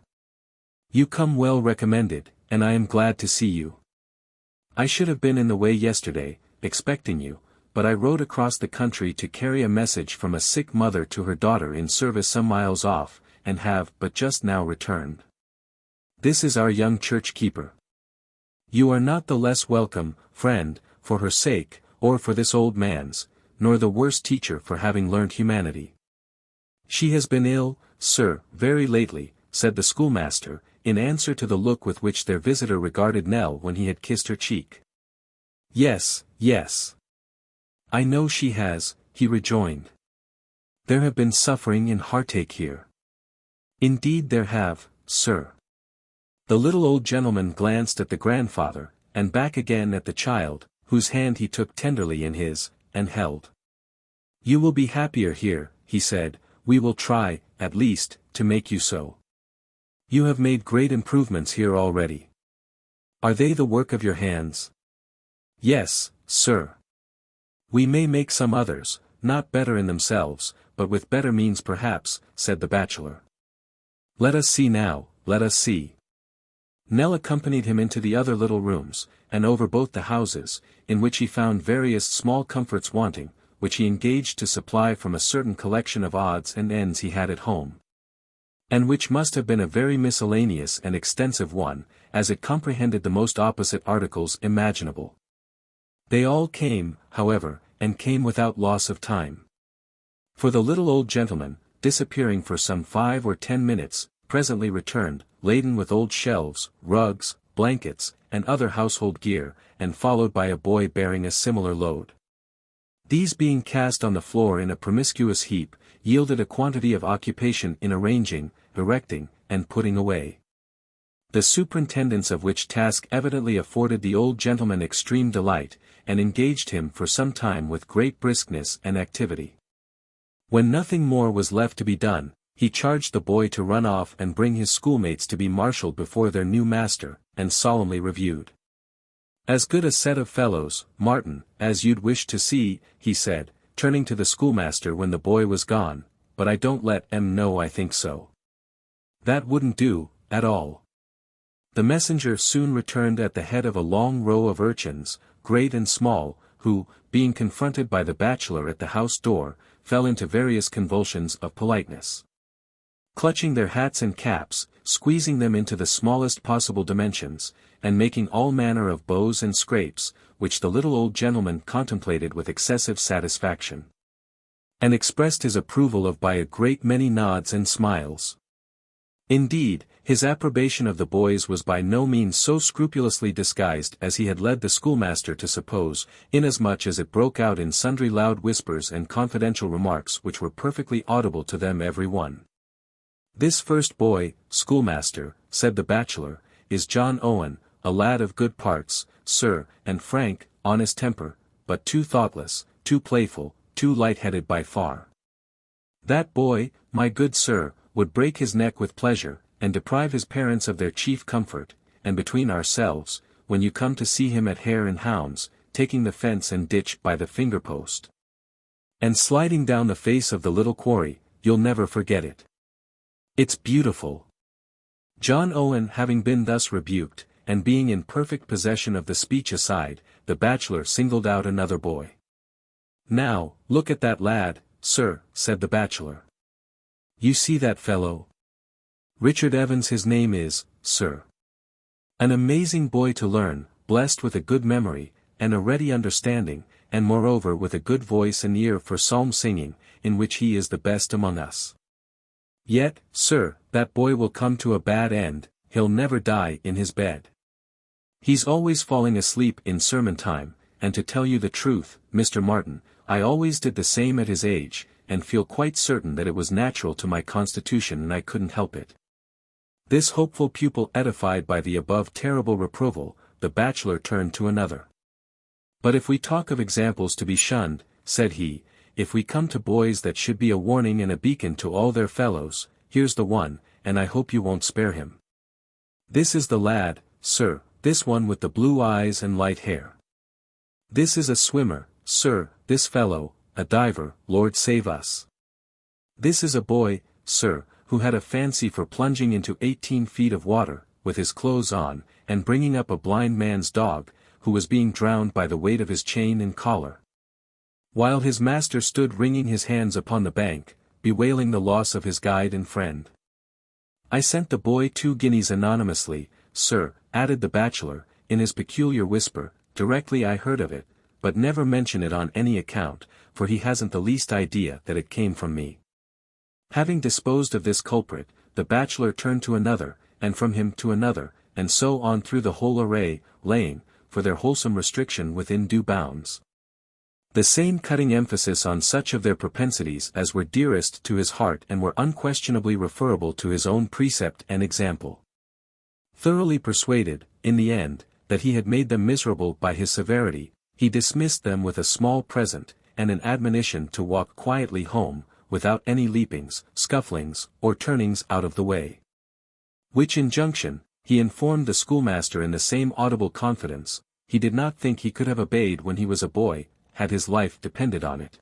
You come well recommended, and I am glad to see you. I should have been in the way yesterday, expecting you, but I rode across the country to carry a message from a sick mother to her daughter in service some miles off, and have but just now returned. This is our young church keeper. You are not the less welcome, friend, for her sake, or for this old man's, nor the worse teacher for having learnt humanity. She has been ill, sir, very lately," said the schoolmaster, in answer to the look with which their visitor regarded Nell when he had kissed her cheek. "Yes, yes. I know she has," he rejoined. "There have been suffering and heartache here." "Indeed there have, sir." The little old gentleman glanced at the grandfather, and back again at the child, whose hand he took tenderly in his, and held. "You will be happier here," he said, "we will try, at least, to make you so. You have made great improvements here already. Are they the work of your hands?" "Yes, sir. We may make some others, not better in themselves, but with better means perhaps," said the bachelor. "Let us see now, let us see." Nell accompanied him into the other little rooms, and over both the houses, in which he found various small comforts wanting, which he engaged to supply from a certain collection of odds and ends he had at home. And which must have been a very miscellaneous and extensive one, as it comprehended the most opposite articles imaginable. They all came, however, and came without loss of time. For the little old gentleman, disappearing for some 5 or 10 minutes, presently returned, laden with old shelves, rugs, blankets, and other household gear, and followed by a boy bearing a similar load. These being cast on the floor in a promiscuous heap, yielded a quantity of occupation in arranging, erecting, and putting away. The superintendence of which task evidently afforded the old gentleman extreme delight, and engaged him for some time with great briskness and activity. When nothing more was left to be done, he charged the boy to run off and bring his schoolmates to be marshalled before their new master, and solemnly reviewed. "As good a set of fellows, Martin, as you'd wish to see," he said, turning to the schoolmaster when the boy was gone, "but I don't let 'em know I think so. That wouldn't do, at all." The messenger soon returned at the head of a long row of urchins, great and small, who, being confronted by the bachelor at the house door, fell into various convulsions of politeness. Clutching their hats and caps, squeezing them into the smallest possible dimensions, and making all manner of bows and scrapes, which the little old gentleman contemplated with excessive satisfaction, and expressed his approval of by a great many nods and smiles. Indeed, his approbation of the boys was by no means so scrupulously disguised as he had led the schoolmaster to suppose, inasmuch as it broke out in sundry loud whispers and confidential remarks which were perfectly audible to them every one. "This first boy, schoolmaster," said the bachelor, "is John Owen, a lad of good parts, sir, and frank, honest temper, but too thoughtless, too playful, too light-headed by far. That boy, my good sir, would break his neck with pleasure, and deprive his parents of their chief comfort, and between ourselves, when you come to see him at Hare and Hounds, taking the fence and ditch by the finger-post. And sliding down the face of the little quarry, you'll never forget it. It's beautiful. John Owen having been thus rebuked, and being in perfect possession of the speech aside, the bachelor singled out another boy. "Now, look at that lad, sir," said the bachelor. "You see that fellow? Richard Evans his name is, sir. An amazing boy to learn, blessed with a good memory, and a ready understanding, and moreover with a good voice and ear for psalm singing, in which he is the best among us. Yet, sir, that boy will come to a bad end, he'll never die in his bed. He's always falling asleep in sermon time, and to tell you the truth, Mr. Martin, I always did the same at his age, and feel quite certain that it was natural to my constitution and I couldn't help it." This hopeful pupil edified by the above terrible reproval, the bachelor turned to another. "But if we talk of examples to be shunned," said he, "if we come to boys that should be a warning and a beacon to all their fellows, here's the one, and I hope you won't spare him. This is the lad, sir, this one with the blue eyes and light hair. This is a swimmer, sir, this fellow, a diver, Lord save us. This is a boy, sir, who had a fancy for plunging into 18 feet of water, with his clothes on, and bringing up a blind man's dog, who was being drowned by the weight of his chain and collar. While his master stood wringing his hands upon the bank, bewailing the loss of his guide and friend. I sent the boy 2 guineas anonymously, sir," added the bachelor, in his peculiar whisper, "directly I heard of it, but never mention it on any account, for he hasn't the least idea that it came from me." Having disposed of this culprit, the bachelor turned to another, and from him to another, and so on through the whole array, laying, for their wholesome restriction within due bounds, the same cutting emphasis on such of their propensities as were dearest to his heart and were unquestionably referable to his own precept and example. Thoroughly persuaded, in the end, that he had made them miserable by his severity, he dismissed them with a small present, and an admonition to walk quietly home, without any leapings, scufflings, or turnings out of the way. Which injunction, he informed the schoolmaster in the same audible confidence, he did not think he could have obeyed when he was a boy, had his life depended on it.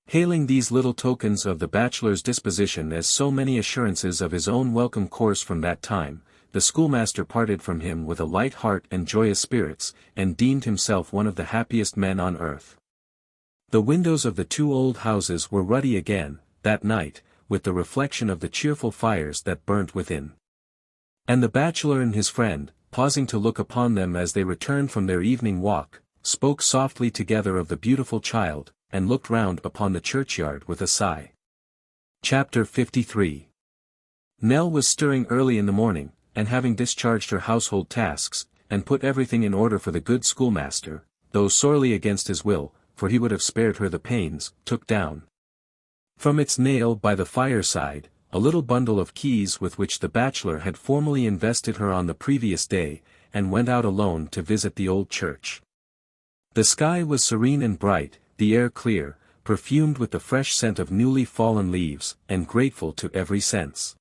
Hailing these little tokens of the bachelor's disposition as so many assurances of his own welcome course from that time, the schoolmaster parted from him with a light heart and joyous spirits, and deemed himself one of the happiest men on earth. The windows of the 2 old houses were ruddy again, that night, with the reflection of the cheerful fires that burnt within. And the bachelor and his friend, pausing to look upon them as they returned from their evening walk, spoke softly together of the beautiful child, and looked round upon the churchyard with a sigh. Chapter 53. Nell was stirring early in the morning, and having discharged her household tasks, and put everything in order for the good schoolmaster, though sorely against his will, for he would have spared her the pains, took down from its nail by the fireside, a little bundle of keys with which the bachelor had formally invested her on the previous day, and went out alone to visit the old church. The sky was serene and bright, the air clear, perfumed with the fresh scent of newly fallen leaves, and grateful to every sense.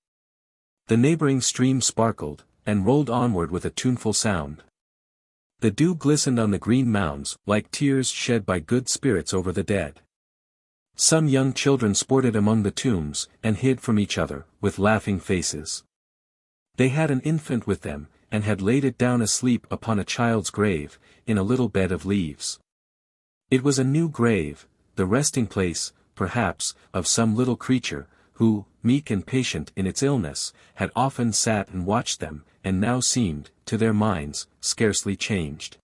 The neighboring stream sparkled, and rolled onward with a tuneful sound. The dew glistened on the green mounds, like tears shed by good spirits over the dead. Some young children sported among the tombs, and hid from each other, with laughing faces. They had an infant with them, and had laid it down asleep upon a child's grave, in a little bed of leaves. It was a new grave, the resting place, perhaps, of some little creature, who, meek and patient in its illness, had often sat and watched them, and now seemed, to their minds, scarcely changed.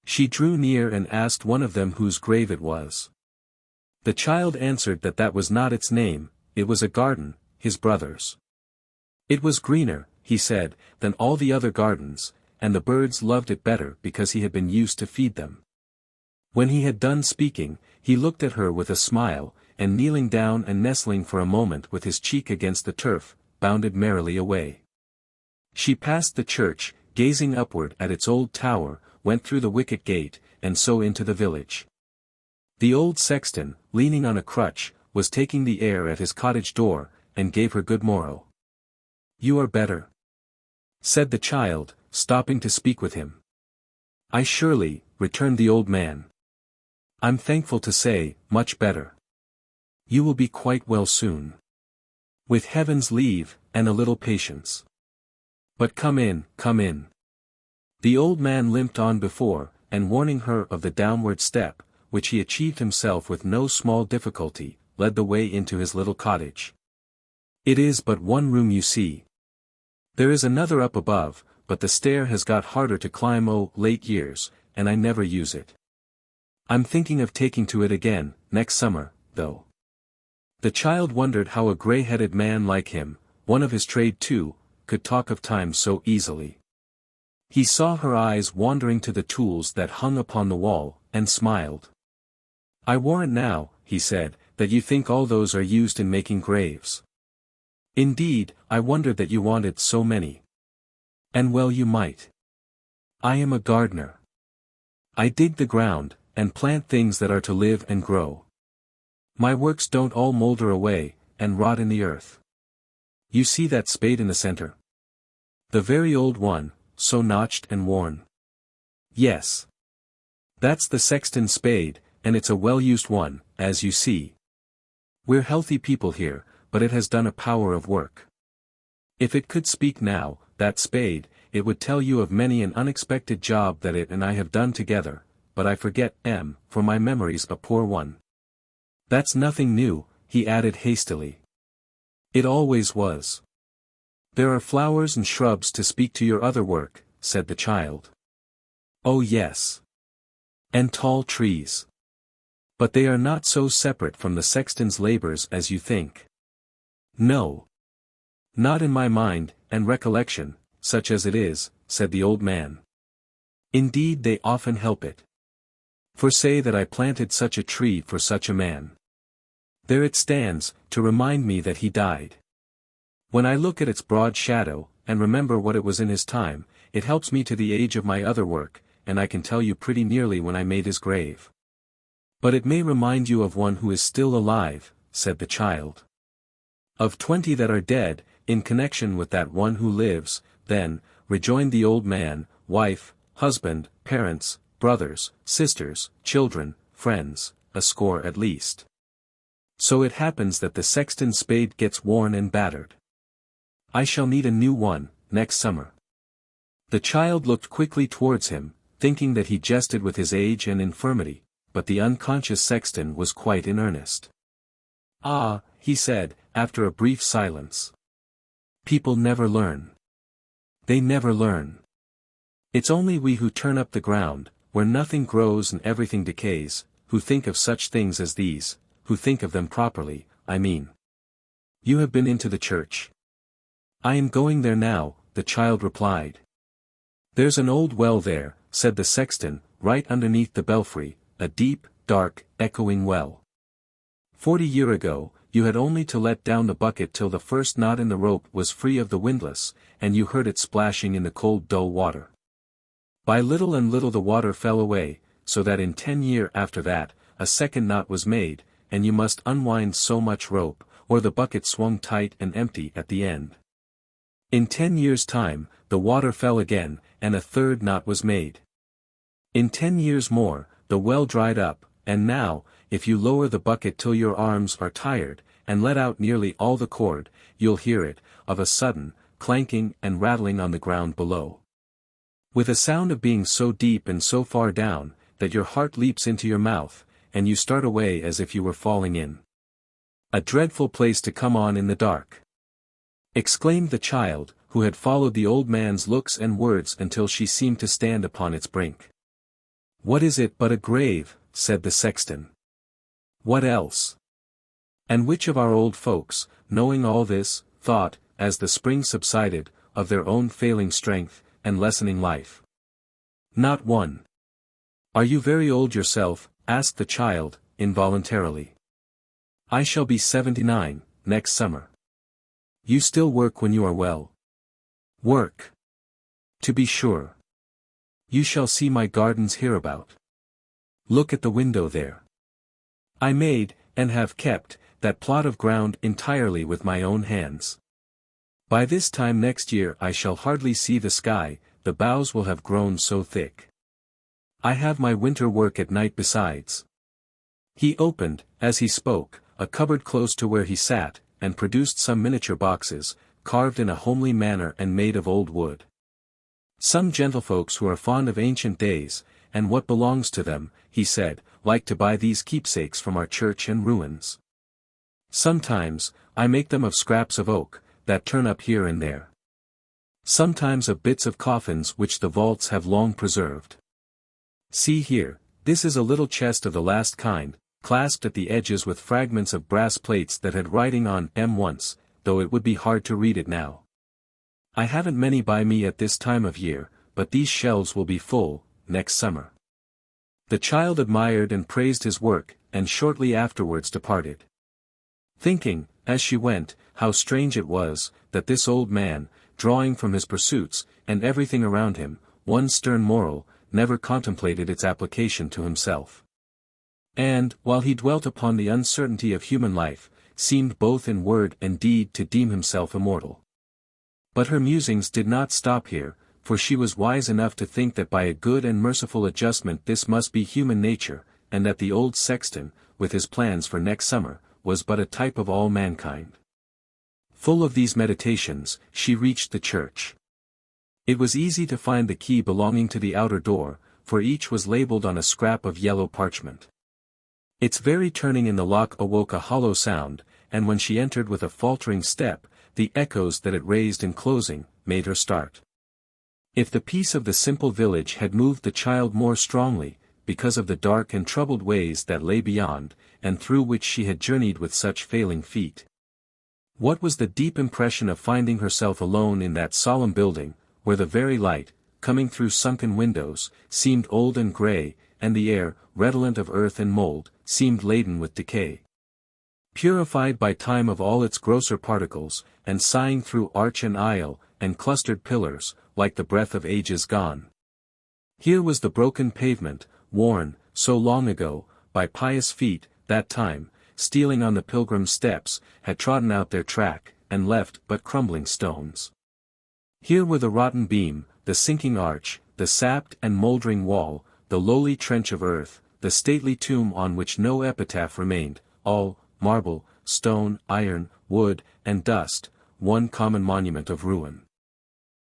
She drew near and asked one of them whose grave it was. The child answered that that was not its name, it was a garden, his brother's. It was greener, he said, than all the other gardens, and the birds loved it better because he had been used to feed them. When he had done speaking, he looked at her with a smile, and kneeling down and nestling for a moment with his cheek against the turf, bounded merrily away. She passed the church, gazing upward at its old tower, went through the wicket gate, and so into the village. The old sexton, leaning on a crutch, was taking the air at his cottage door, and gave her good morrow. "You are better?" said the child, stopping to speak with him. "I surely," returned the old man. "I'm thankful to say, much better. You will be quite well soon. With heaven's leave, and a little patience. But come in, come in." The old man limped on before, and warning her of the downward step, which he achieved himself with no small difficulty, led the way into his little cottage. "It is but one room, you see. There is another up above, but the stair has got harder to climb late years, and I never use it. I'm thinking of taking to it again, next summer, though." The child wondered how a grey-headed man like him, one of his trade too, could talk of time so easily. He saw her eyes wandering to the tools that hung upon the wall, and smiled. "I warrant now," he said, "that you think all those are used in making graves. Indeed, I wondered that you wanted so many. And well you might. I am a gardener. I dig the ground, and plant things that are to live and grow. My works don't all moulder away, and rot in the earth. You see that spade in the center? The very old one, so notched and worn. Yes. That's the sexton's spade, and it's a well-used one, as you see. We're healthy people here, but it has done a power of work. If it could speak now, that spade, it would tell you of many an unexpected job that it and I have done together, but I forget, for my memory's a poor one. That's nothing new," he added hastily. "It always was. There are flowers and shrubs to speak to your other work," said the child. "Oh yes. And tall trees. But they are not so separate from the sexton's labors as you think. No. Not in my mind, and recollection, such as it is," said the old man. "Indeed they often help it. For say that I planted such a tree for such a man. There it stands, to remind me that he died. When I look at its broad shadow, and remember what it was in his time, it helps me to the age of my other work, and I can tell you pretty nearly when I made his grave. But it may remind you of one who is still alive," said the child. "Of 20 that are dead, in connection with that one who lives, then," rejoined the old man, "wife, husband, parents, brothers, sisters, children, friends, a score at least. So it happens that the sexton's spade gets worn and battered. I shall need a new one, next summer." The child looked quickly towards him, thinking that he jested with his age and infirmity, but the unconscious sexton was quite in earnest. "Ah," he said, after a brief silence. "People never learn. They never learn. It's only we who turn up the ground, where nothing grows and everything decays, who think of such things as these, who think of them properly, I mean. You have been into the church?" "I am going there now," the child replied. "There's an old well there," said the sexton, "right underneath the belfry, a deep, dark, echoing well. 40 years ago, you had only to let down the bucket till the first knot in the rope was free of the windlass, and you heard it splashing in the cold dull water. By little and little the water fell away, so that in 10 years after that, a second knot was made, and you must unwind so much rope, or the bucket swung tight and empty at the end. In 10 years' time, the water fell again, and a third knot was made. In 10 years more, the well dried up, and now, if you lower the bucket till your arms are tired, and let out nearly all the cord, you'll hear it, of a sudden, clanking and rattling on the ground below. With a sound of being so deep and so far down, that your heart leaps into your mouth, and you start away as if you were falling in. A dreadful place to come on in the dark," exclaimed the child, who had followed the old man's looks and words until she seemed to stand upon its brink. "What is it but a grave?" said the sexton. "What else?" And which of our old folks, knowing all this, thought, as the spring subsided, of their own failing strength, and lessening life? Not one. "Are you very old yourself?" asked the child, involuntarily. "I shall be 79, next summer." "You still work when you are well?" "Work? To be sure. You shall see my gardens hereabout. Look at the window there. I made, and have kept, that plot of ground entirely with my own hands. By this time next year I shall hardly see the sky, the boughs will have grown so thick. I have my winter work at night besides. He opened, as he spoke, a cupboard close to where he sat, and produced some miniature boxes, carved in a homely manner and made of old wood. Some gentlefolks who are fond of ancient days, and what belongs to them, he said, like to buy these keepsakes from our church and ruins. Sometimes, I make them of scraps of oak, that turn up here and there. Sometimes of bits of coffins which the vaults have long preserved. See here, this is a little chest of the last kind, clasped at the edges with fragments of brass plates that had writing on them once, though it would be hard to read it now. I haven't many by me at this time of year, but these shelves will be full, next summer. The child admired and praised his work, and shortly afterwards departed. Thinking, as she went, how strange it was, that this old man, drawing from his pursuits, and everything around him, one stern moral, never contemplated its application to himself. And, while he dwelt upon the uncertainty of human life, seemed both in word and deed to deem himself immortal. But her musings did not stop here, for she was wise enough to think that by a good and merciful adjustment this must be human nature, and that the old sexton, with his plans for next summer, was but a type of all mankind. Full of these meditations, she reached the church. It was easy to find the key belonging to the outer door, for each was labeled on a scrap of yellow parchment. Its very turning in the lock awoke a hollow sound, and when she entered with a faltering step, the echoes that it raised in closing, made her start. If the peace of the simple village had moved the child more strongly, because of the dark and troubled ways that lay beyond, and through which she had journeyed with such failing feet. What was the deep impression of finding herself alone in that solemn building, where the very light, coming through sunken windows, seemed old and grey, and the air, redolent of earth and mould, seemed laden with decay. Purified by time of all its grosser particles, and sighing through arch and aisle, and clustered pillars, like the breath of ages gone. Here was the broken pavement, worn, so long ago, by pious feet, that time, stealing on the pilgrim's steps, had trodden out their track, and left but crumbling stones. Here were the rotten beam, the sinking arch, the sapped and mouldering wall, the lowly trench of earth, the stately tomb on which no epitaph remained, all, marble, stone, iron, wood, and dust, one common monument of ruin.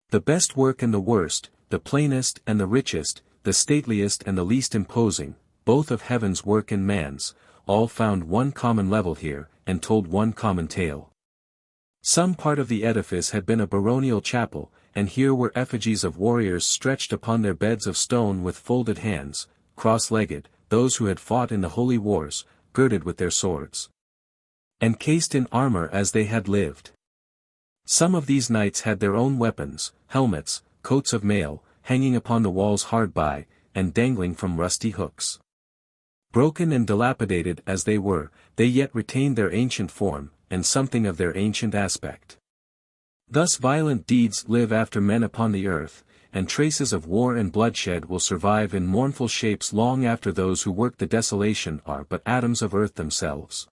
The best work and the worst, the plainest and the richest, the stateliest and the least imposing, both of heaven's work and man's, all found one common level here, and told one common tale. Some part of the edifice had been a baronial chapel, and here were effigies of warriors stretched upon their beds of stone with folded hands, cross-legged, those who had fought in the holy wars, girded with their swords. Encased in armor as they had lived. Some of these knights had their own weapons, helmets, coats of mail, hanging upon the walls hard by, and dangling from rusty hooks. Broken and dilapidated as they were, they yet retained their ancient form, and something of their ancient aspect. Thus violent deeds live after men upon the earth, and traces of war and bloodshed will survive in mournful shapes long after those who work the desolation are but atoms of earth themselves.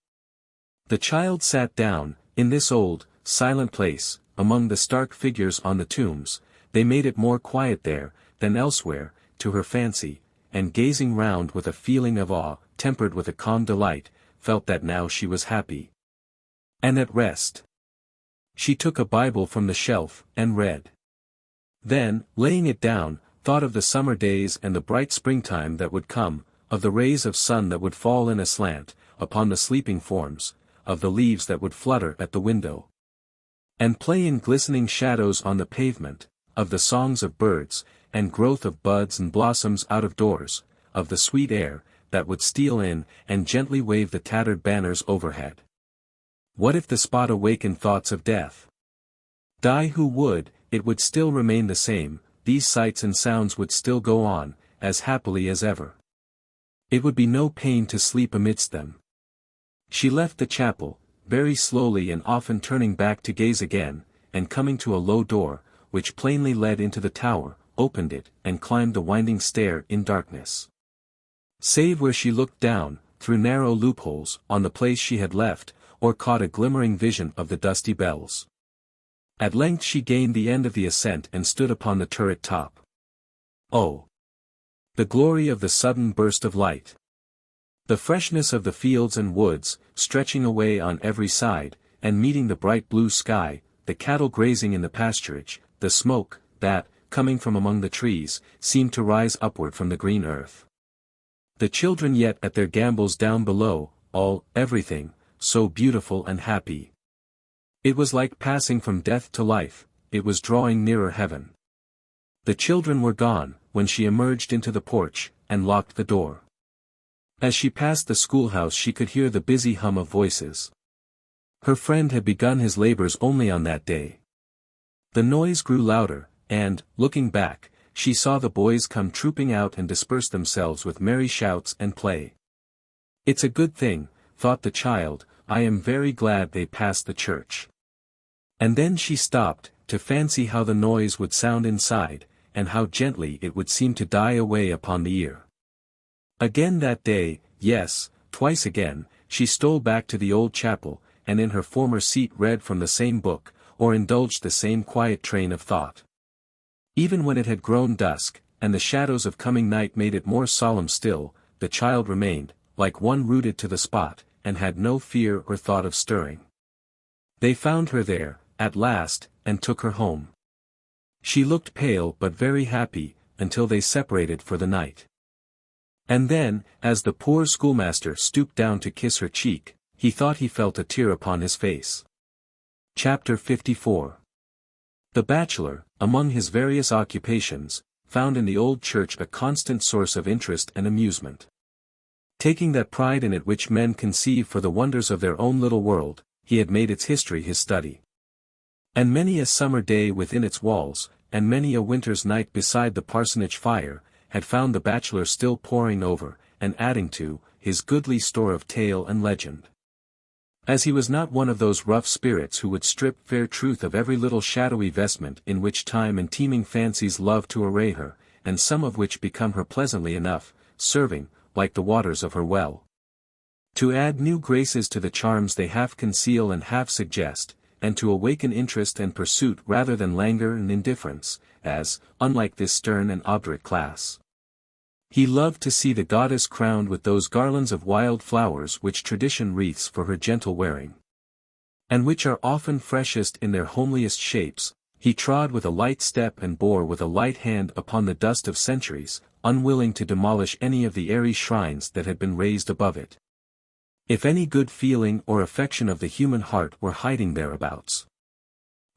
The child sat down, in this old, silent place, among the stark figures on the tombs. They made it more quiet there, than elsewhere, to her fancy, and gazing round with a feeling of awe, tempered with a calm delight, felt that now she was happy and at rest. She took a Bible from the shelf, and read. Then, laying it down, thought of the summer days and the bright springtime that would come, of the rays of sun that would fall in aslant, upon the sleeping forms, of the leaves that would flutter at the window, and play in glistening shadows on the pavement, of the songs of birds, and growth of buds and blossoms out of doors, of the sweet air, that would steal in, and gently wave the tattered banners overhead. What if the spot awakened thoughts of death? Die who would, it would still remain the same, these sights and sounds would still go on, as happily as ever. It would be no pain to sleep amidst them. She left the chapel, very slowly and often turning back to gaze again, and coming to a low door, which plainly led into the tower, opened it, and climbed the winding stair in darkness. Save where she looked down, through narrow loopholes, on the place she had left, or caught a glimmering vision of the dusty bells. At length she gained the end of the ascent and stood upon the turret top. Oh! The glory of the sudden burst of light. The freshness of the fields and woods, stretching away on every side, and meeting the bright blue sky, the cattle grazing in the pasturage, the smoke, that, coming from among the trees, seemed to rise upward from the green earth. The children yet at their gambols down below, everything, so beautiful and happy. It was like passing from death to life, it was drawing nearer heaven. The children were gone, when she emerged into the porch, and locked the door. As she passed the schoolhouse she could hear the busy hum of voices. Her friend had begun his labors only on that day. The noise grew louder, and, looking back, she saw the boys come trooping out and disperse themselves with merry shouts and play. "It's a good thing," thought the child, "I am very glad they passed the church." And then she stopped, to fancy how the noise would sound inside, and how gently it would seem to die away upon the ear. Again that day, yes, twice again, she stole back to the old chapel, and in her former seat read from the same book, or indulged the same quiet train of thought. Even when it had grown dusk, and the shadows of coming night made it more solemn still, the child remained, like one rooted to the spot, and had no fear or thought of stirring. They found her there, at last, and took her home. She looked pale but very happy, until they separated for the night. And then, as the poor schoolmaster stooped down to kiss her cheek, he thought he felt a tear upon his face. Chapter 54. The bachelor, among his various occupations, found in the old church a constant source of interest and amusement. Taking that pride in it which men conceive for the wonders of their own little world, he had made its history his study. And many a summer day within its walls, and many a winter's night beside the parsonage fire, had found the bachelor still poring over, and adding to, his goodly store of tale and legend. As he was not one of those rough spirits who would strip fair truth of every little shadowy vestment in which time and teeming fancies love to array her, and some of which become her pleasantly enough, serving, like the waters of her well, to add new graces to the charms they half conceal and half suggest, and to awaken interest and pursuit rather than languor and indifference, as, unlike this stern and obdurate class, he loved to see the goddess crowned with those garlands of wild flowers which tradition wreaths for her gentle wearing, and which are often freshest in their homeliest shapes. He trod with a light step and bore with a light hand upon the dust of centuries, unwilling to demolish any of the airy shrines that had been raised above it, if any good feeling or affection of the human heart were hiding thereabouts.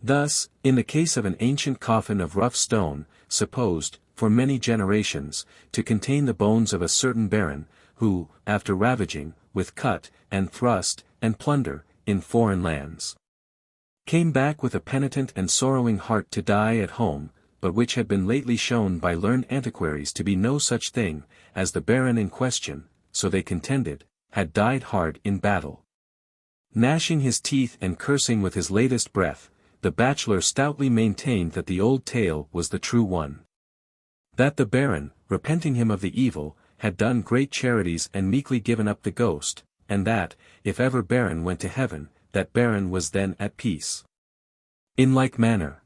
Thus, in the case of an ancient coffin of rough stone, supposed, for many generations, to contain the bones of a certain baron, who, after ravaging, with cut, and thrust, and plunder, in foreign lands, came back with a penitent and sorrowing heart to die at home, but which had been lately shown by learned antiquaries to be no such thing, as the baron in question, so they contended, had died hard in battle. Gnashing his teeth and cursing with his latest breath, the bachelor stoutly maintained that the old tale was the true one. That the baron, repenting him of the evil, had done great charities and meekly given up the ghost, and that, if ever baron went to heaven, that baron was then at peace. In like manner,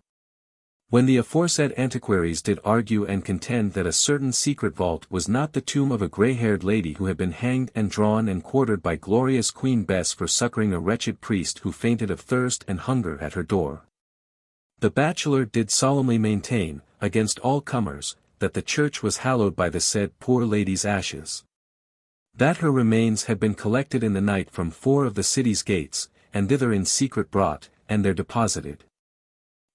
when the aforesaid antiquaries did argue and contend that a certain secret vault was not the tomb of a grey-haired lady who had been hanged and drawn and quartered by glorious Queen Bess for succouring a wretched priest who fainted of thirst and hunger at her door, the bachelor did solemnly maintain, against all comers, that the church was hallowed by the said poor lady's ashes. That her remains had been collected in the night from 4 of the city's gates, and thither in secret brought, and there deposited.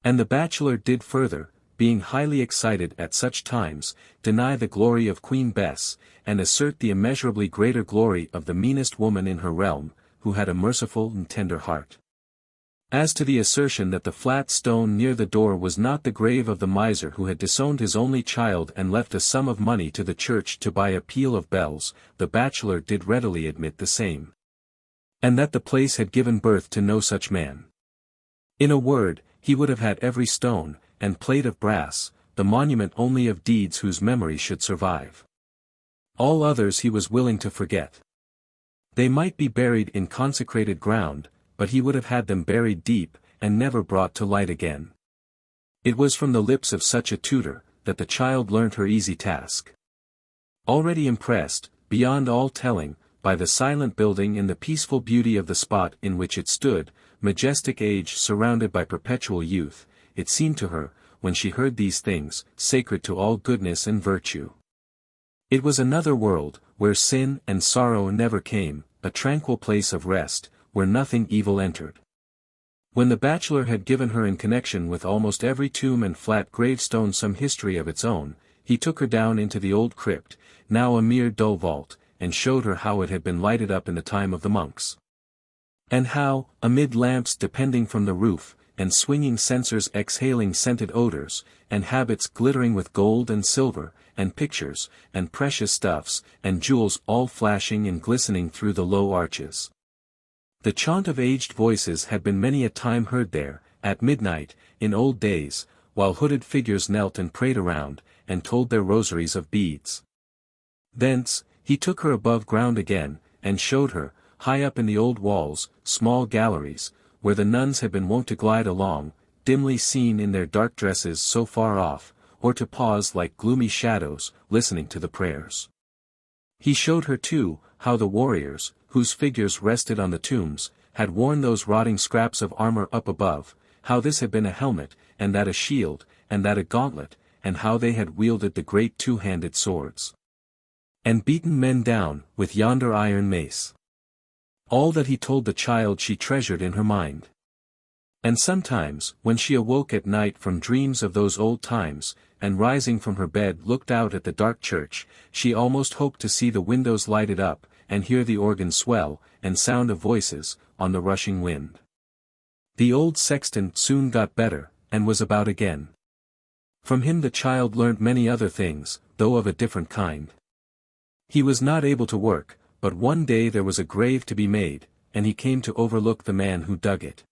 And the bachelor did further, being highly excited at such times, deny the glory of Queen Bess, and assert the immeasurably greater glory of the meanest woman in her realm, who had a merciful and tender heart. As to the assertion that the flat stone near the door was not the grave of the miser who had disowned his only child and left a sum of money to the church to buy a peal of bells, the bachelor did readily admit the same. And that the place had given birth to no such man. In a word, he would have had every stone, and plate of brass, the monument only of deeds whose memory should survive. All others he was willing to forget. They might be buried in consecrated ground, but he would have had them buried deep, and never brought to light again. It was from the lips of such a tutor, that the child learnt her easy task. Already impressed, beyond all telling, by the silent building and the peaceful beauty of the spot in which it stood, majestic age surrounded by perpetual youth, it seemed to her, when she heard these things, sacred to all goodness and virtue. It was another world, where sin and sorrow never came, a tranquil place of rest, where nothing evil entered. When the bachelor had given her in connection with almost every tomb and flat gravestone some history of its own, he took her down into the old crypt, now a mere dull vault, and showed her how it had been lighted up in the time of the monks. And how, amid lamps depending from the roof, and swinging censers exhaling scented odors, and habits glittering with gold and silver, and pictures, and precious stuffs, and jewels all flashing and glistening through the low arches. The chaunt of aged voices had been many a time heard there, at midnight, in old days, while hooded figures knelt and prayed around, and told their rosaries of beads. Thence, he took her above ground again, and showed her, high up in the old walls, small galleries, where the nuns had been wont to glide along, dimly seen in their dark dresses so far off, or to pause like gloomy shadows, listening to the prayers. He showed her too, how the warriors, whose figures rested on the tombs, had worn those rotting scraps of armor up above, how this had been a helmet, and that a shield, and that a gauntlet, and how they had wielded the great two-handed swords, and beaten men down, with yonder iron mace. All that he told the child she treasured in her mind. And sometimes, when she awoke at night from dreams of those old times, and rising from her bed looked out at the dark church, she almost hoped to see the windows lighted up, and hear the organ swell, and sound of voices, on the rushing wind. The old sexton soon got better, and was about again. From him the child learnt many other things, though of a different kind. He was not able to work, but one day there was a grave to be made, and he came to overlook the man who dug it.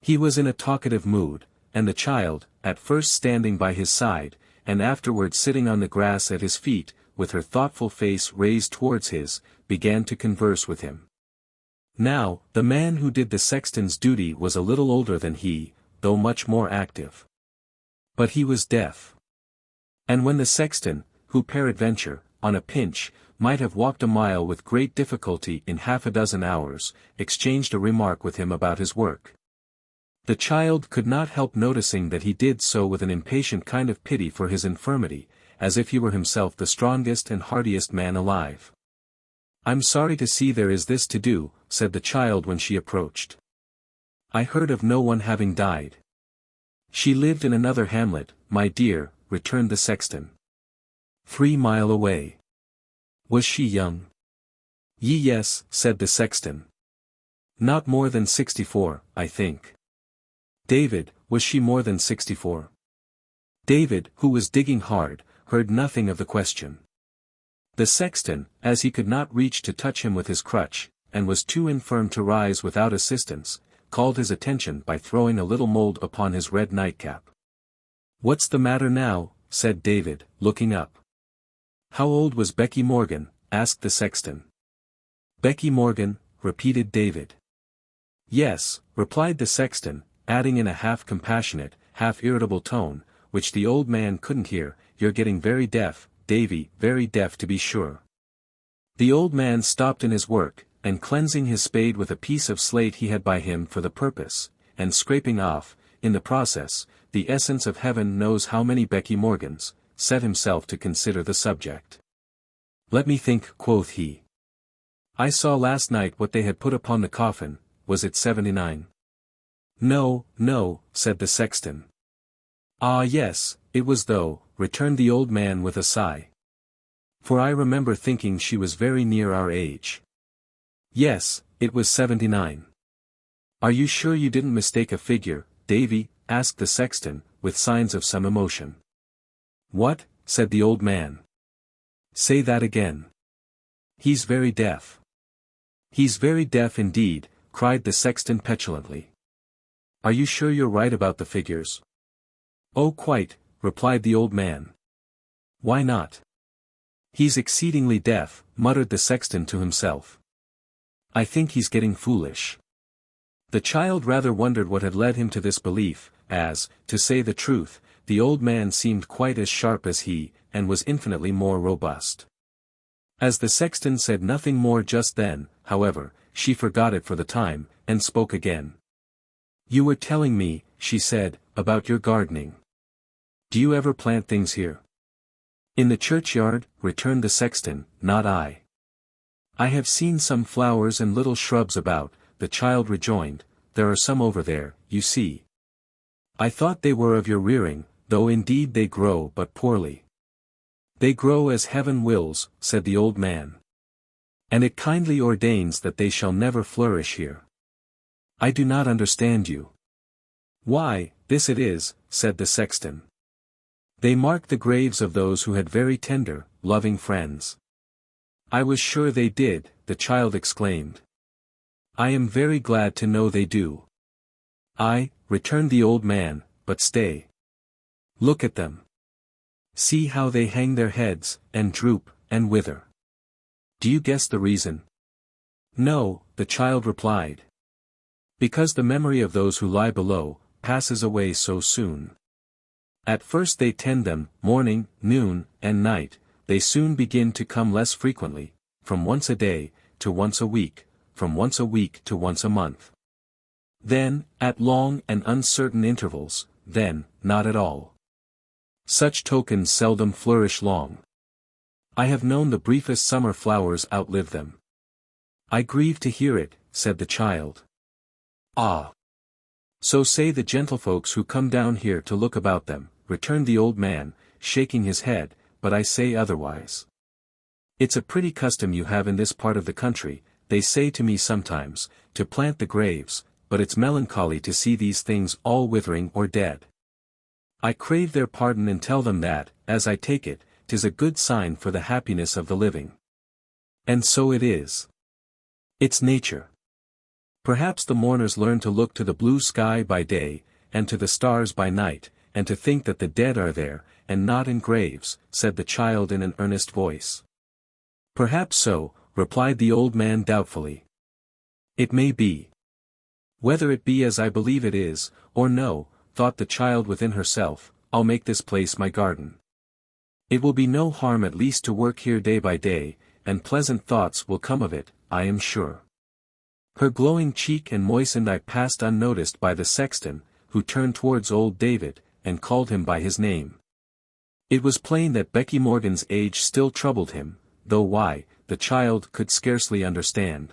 He was in a talkative mood, and the child, at first standing by his side, and afterward sitting on the grass at his feet, with her thoughtful face raised towards his, began to converse with him. Now, the man who did the sexton's duty was a little older than he, though much more active. But he was deaf. And when the sexton, who peradventure, on a pinch, might have walked a mile with great difficulty in half a dozen hours, exchanged a remark with him about his work, the child could not help noticing that he did so with an impatient kind of pity for his infirmity, as if he were himself the strongest and hardiest man alive. "I'm sorry to see there is this to do," said the child when she approached. "I heard of no one having died." "She lived in another hamlet, my dear," returned the sexton. 3 miles away." "Was she young?" Yes," said the sexton. "Not more than 64, I think." "David, was she more than 64? David, who was digging hard, heard nothing of the question. The sexton, as he could not reach to touch him with his crutch, and was too infirm to rise without assistance, called his attention by throwing a little mold upon his red nightcap. "What's the matter now?" said David, looking up. "How old was Becky Morgan?" asked the sexton. "Becky Morgan," repeated David. "Yes," replied the sexton, adding in a half-compassionate, half-irritable tone, which the old man couldn't hear, "You're getting very deaf, Davy, very deaf to be sure." The old man stopped in his work, and cleansing his spade with a piece of slate he had by him for the purpose, and scraping off, in the process, the essence of heaven knows how many Becky Morgans, set himself to consider the subject. "Let me think," quoth he. "I saw last night what they had put upon the coffin, was it 79? "No, no," said the sexton. "Ah yes, it was though," returned the old man with a sigh. "For I remember thinking she was very near our age." "Yes, it was 79. "Are you sure you didn't mistake a figure, Davy?" asked the sexton, with signs of some emotion. "What?" said the old man. "Say that again." "He's very deaf." "He's very deaf indeed," cried the sexton petulantly. "Are you sure you're right about the figures?" "Oh quite," replied the old man. "Why not?" "He's exceedingly deaf," muttered the sexton to himself. "I think he's getting foolish." The child rather wondered what had led him to this belief, as, to say the truth, the old man seemed quite as sharp as he, and was infinitely more robust. As the sexton said nothing more just then, however, she forgot it for the time, and spoke again. "You were telling me," she said, "about your gardening. Do you ever plant things here?" "In the churchyard," returned the sexton, "not I." "I have seen some flowers and little shrubs about," the child rejoined, "there are some over there, you see. I thought they were of your rearing, though indeed they grow but poorly." "They grow as heaven wills," said the old man. "And it kindly ordains that they shall never flourish here." "I do not understand you." "Why, this it is," said the sexton. "They mark the graves of those who had very tender, loving friends." "I was sure they did," the child exclaimed. "I am very glad to know they do." "Aye," returned the old man, "but stay. Look at them. See how they hang their heads, and droop, and wither. Do you guess the reason?" "No," the child replied. "Because the memory of those who lie below, passes away so soon. At first they tend them, morning, noon, and night, they soon begin to come less frequently, from once a day, to once a week, from once a week to once a month. Then, at long and uncertain intervals, then, not at all. Such tokens seldom flourish long. I have known the briefest summer flowers outlive them." "I grieve to hear it," said the child. "Ah! So say the gentlefolks who come down here to look about them," returned the old man, shaking his head, "but I say otherwise. It's a pretty custom you have in this part of the country, they say to me sometimes, to plant the graves, but it's melancholy to see these things all withering or dead. I crave their pardon and tell them that, as I take it, 'tis a good sign for the happiness of the living. And so it is. It's nature. Perhaps the mourners learn to look to the blue sky by day, and to the stars by night, and to think that the dead are there, and not in graves," said the child in an earnest voice. "Perhaps so," replied the old man doubtfully. "It may be. Whether it be as I believe it is, or no," thought the child within herself, "I'll make this place my garden. It will be no harm at least to work here day by day, and pleasant thoughts will come of it, I am sure." Her glowing cheek and moistened eye passed unnoticed by the sexton, who turned towards old David, and called him by his name. It was plain that Becky Morgan's age still troubled him, though why, the child could scarcely understand.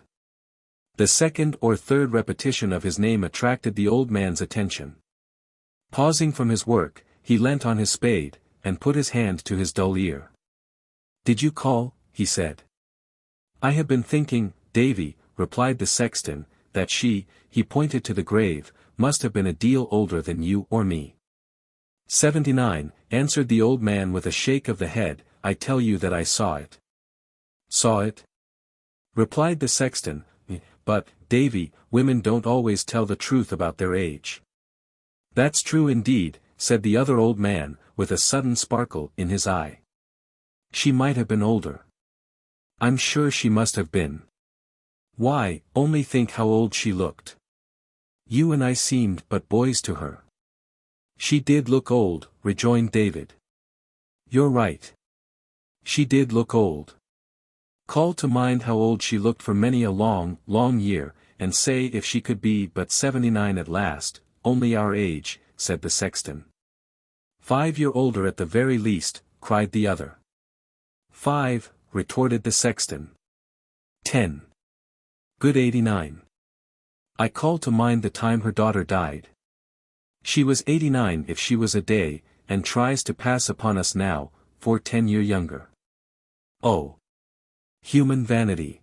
The second or third repetition of his name attracted the old man's attention. Pausing from his work, he leant on his spade, and put his hand to his dull ear. "Did you call?" he said. "I have been thinking, Davy," replied the sexton, "that he pointed to the grave, must have been a deal older than you or me." 79, answered the old man with a shake of the head, "I tell you that I saw it." "Saw it?" replied the sexton, "but, Davy, women don't always tell the truth about their age." "That's true indeed," said the other old man, with a sudden sparkle in his eye. "She might have been older. I'm sure she must have been. Why, only think how old she looked. You and I seemed but boys to her." "She did look old," rejoined David. "You're right. She did look old. Call to mind how old she looked for many a long, long year, and say if she could be but 79 at last, only our age," said the sexton. "5 years older at the very least," cried the other. "5, retorted the sexton. 10. Good 89. I call to mind the time her daughter died. She was 89 if she was a day, and tries to pass upon us now, for 10 years younger. Oh! Human vanity."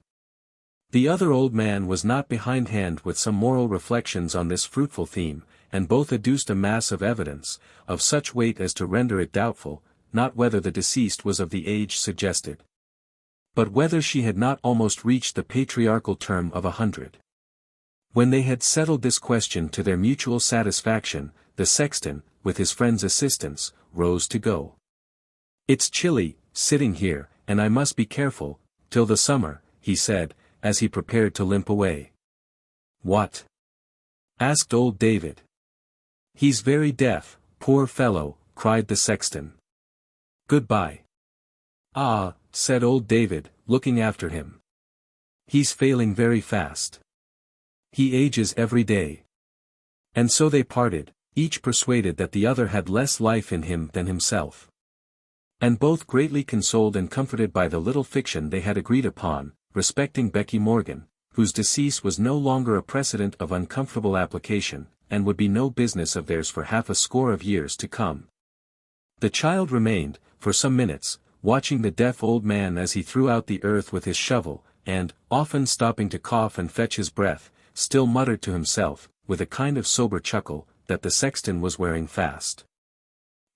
The other old man was not behindhand with some moral reflections on this fruitful theme, and both adduced a mass of evidence, of such weight as to render it doubtful, not whether the deceased was of the age suggested, but whether she had not almost reached the patriarchal term of 100. When they had settled this question to their mutual satisfaction, the sexton, with his friend's assistance, rose to go. "It's chilly, sitting here, and I must be careful, till the summer," he said, as he prepared to limp away. "What?" asked old David. "He's very deaf, poor fellow," cried the sexton. "Goodbye." "Ah," said old David, looking after him. He's failing very fast. He ages every day. And so they parted, each persuaded that the other had less life in him than himself. And both greatly consoled and comforted by the little fiction they had agreed upon, respecting Becky Morgan, whose decease was no longer a precedent of uncomfortable application, and would be no business of theirs for half a score of years to come. The child remained, for some minutes, watching the deaf old man as he threw out the earth with his shovel, and, often stopping to cough and fetch his breath, still muttered to himself, with a kind of sober chuckle, that the sexton was wearing fast.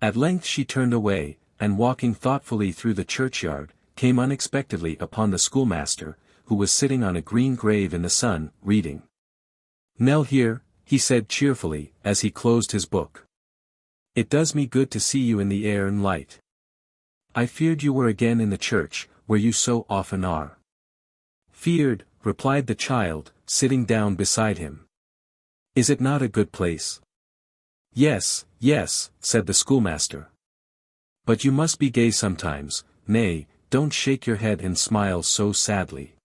At length she turned away, and walking thoughtfully through the churchyard, came unexpectedly upon the schoolmaster, who was sitting on a green grave in the sun, reading. "Nell here," he said cheerfully, as he closed his book. "It does me good to see you in the air and light. I feared you were again in the church, where you so often are." "Feared," replied the child, sitting down beside him. "Is it not a good place?" "Yes, yes," said the schoolmaster. "But you must be gay sometimes, nay, don't shake your head and smile so sadly.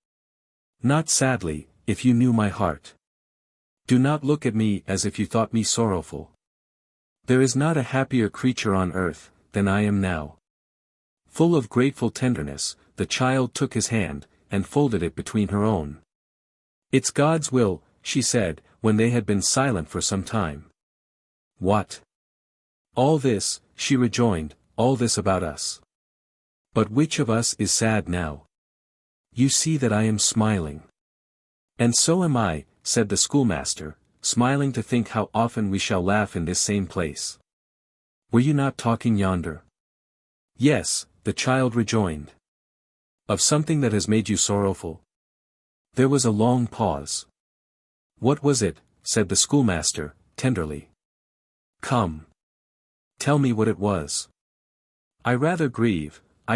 Not sadly, if you knew my heart. Do not look at me as if you thought me sorrowful. There is not a happier creature on earth, than I am now." Full of grateful tenderness, the child took his hand, and folded it between her own. "It's God's will," she said, when they had been silent for some time. "What? All this," she rejoined, "all this about us. But which of us is sad now? You see that I am smiling." "And so am I," said the schoolmaster, "smiling to think how often we shall laugh in this same place. Were you not talking yonder?" "Yes," the child rejoined. "Of something that has made you sorrowful?" There was a long pause. "What was it?" said the schoolmaster, tenderly. "Come. Tell me what it was." "I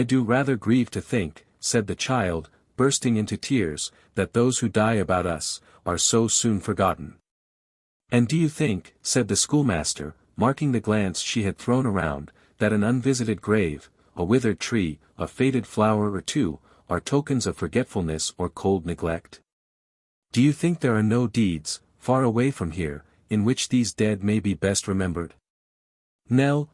do rather grieve to think," said the child, bursting into tears, "that those who die about us, are so soon forgotten." "And do you think," said the schoolmaster, marking the glance she had thrown around, "that an unvisited grave, a withered tree, a faded flower or two, are tokens of forgetfulness or cold neglect? Do you think there are no deeds, far away from here, in which these dead may be best remembered? Nell,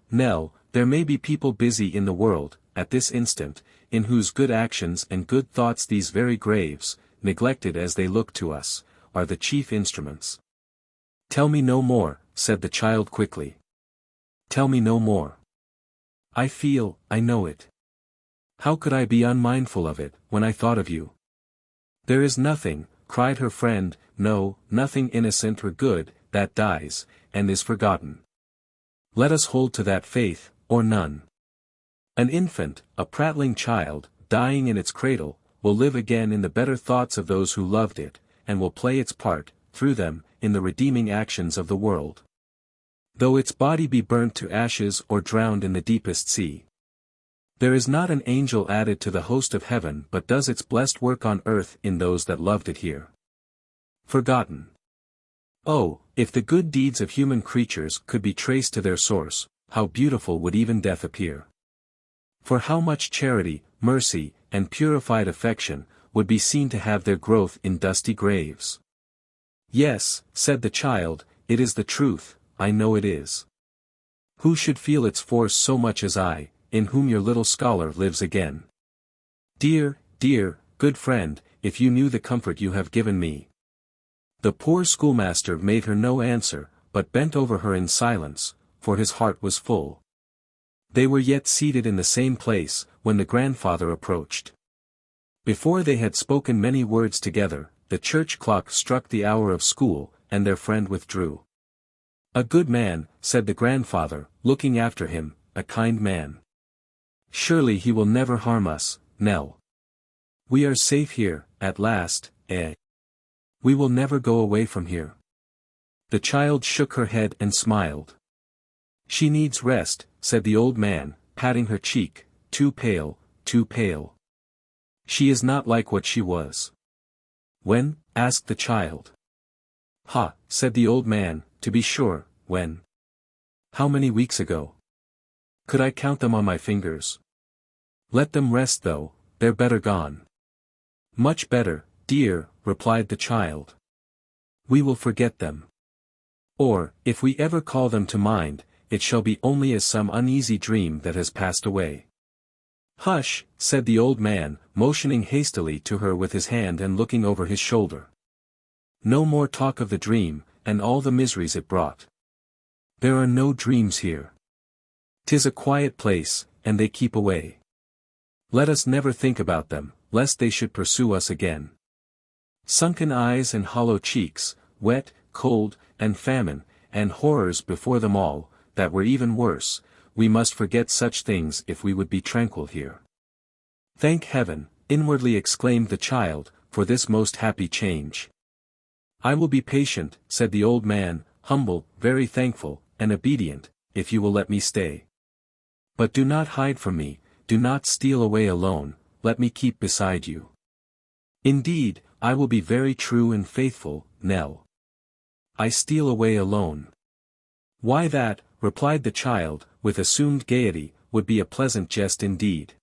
there may be people busy in the world, at this instant, in whose good actions and good thoughts these very graves, neglected as they look to us, are the chief instruments." "Tell me no more," said the child quickly. "Tell me no more. I know it. How could I be unmindful of it, when I thought of you?" "There is nothing," cried her friend, "no, nothing innocent or good, that dies, and is forgotten. Let us hold to that faith, or none. An infant, a prattling child, dying in its cradle, will live again in the better thoughts of those who loved it, and will play its part, through them, in the redeeming actions of the world. Though its body be burnt to ashes or drowned in the deepest sea. There is not an angel added to the host of heaven but does its blessed work on earth in those that loved it here. Forgotten. Oh, if the good deeds of human creatures could be traced to their source, how beautiful would even death appear! For how much charity, mercy, and purified affection, would be seen to have their growth in dusty graves." "Yes," said the child, "it is the truth, I know it is. Who should feel its force so much as I, in whom your little scholar lives again? Dear, good friend, if you knew the comfort you have given me." The poor schoolmaster made her no answer, but bent over her in silence, for his heart was full. They were yet seated in the same place, when the grandfather approached. Before they had spoken many words together, the church clock struck the hour of school, and their friend withdrew. "A good man," said the grandfather, looking after him, "a kind man. Surely he will never harm us, Nell. We are safe here, at last, eh? We will never go away from here." The child shook her head and smiled. "She needs rest," said the old man, patting her cheek, "too pale, too pale. She is not like what she was." "When?" asked the child. "Ha," said the old man, "to be sure, when? How many weeks ago? Could I count them on my fingers? Let them rest though, they're better gone." Much better, dear, replied the child. We will forget them. Or, if we ever call them to mind, it shall be only as some uneasy dream that has passed away. Hush, said the old man, motioning hastily to her with his hand and looking over his shoulder. No more talk of the dream, and all the miseries it brought. There are no dreams here. 'Tis a quiet place, and they keep away. Let us never think about them, lest they should pursue us again. Sunken eyes and hollow cheeks, wet, cold, and famine, and horrors before them all, that were even worse, we must forget such things if we would be tranquil here. Thank heaven, inwardly exclaimed the child, for this most happy change. I will be patient, said the old man, humble, very thankful, and obedient, if you will let me stay. But do not hide from me, do not steal away alone, let me keep beside you. Indeed, I will be very true and faithful, Nell. I steal away alone. Why that, replied the child, with assumed gaiety, would be a pleasant jest indeed.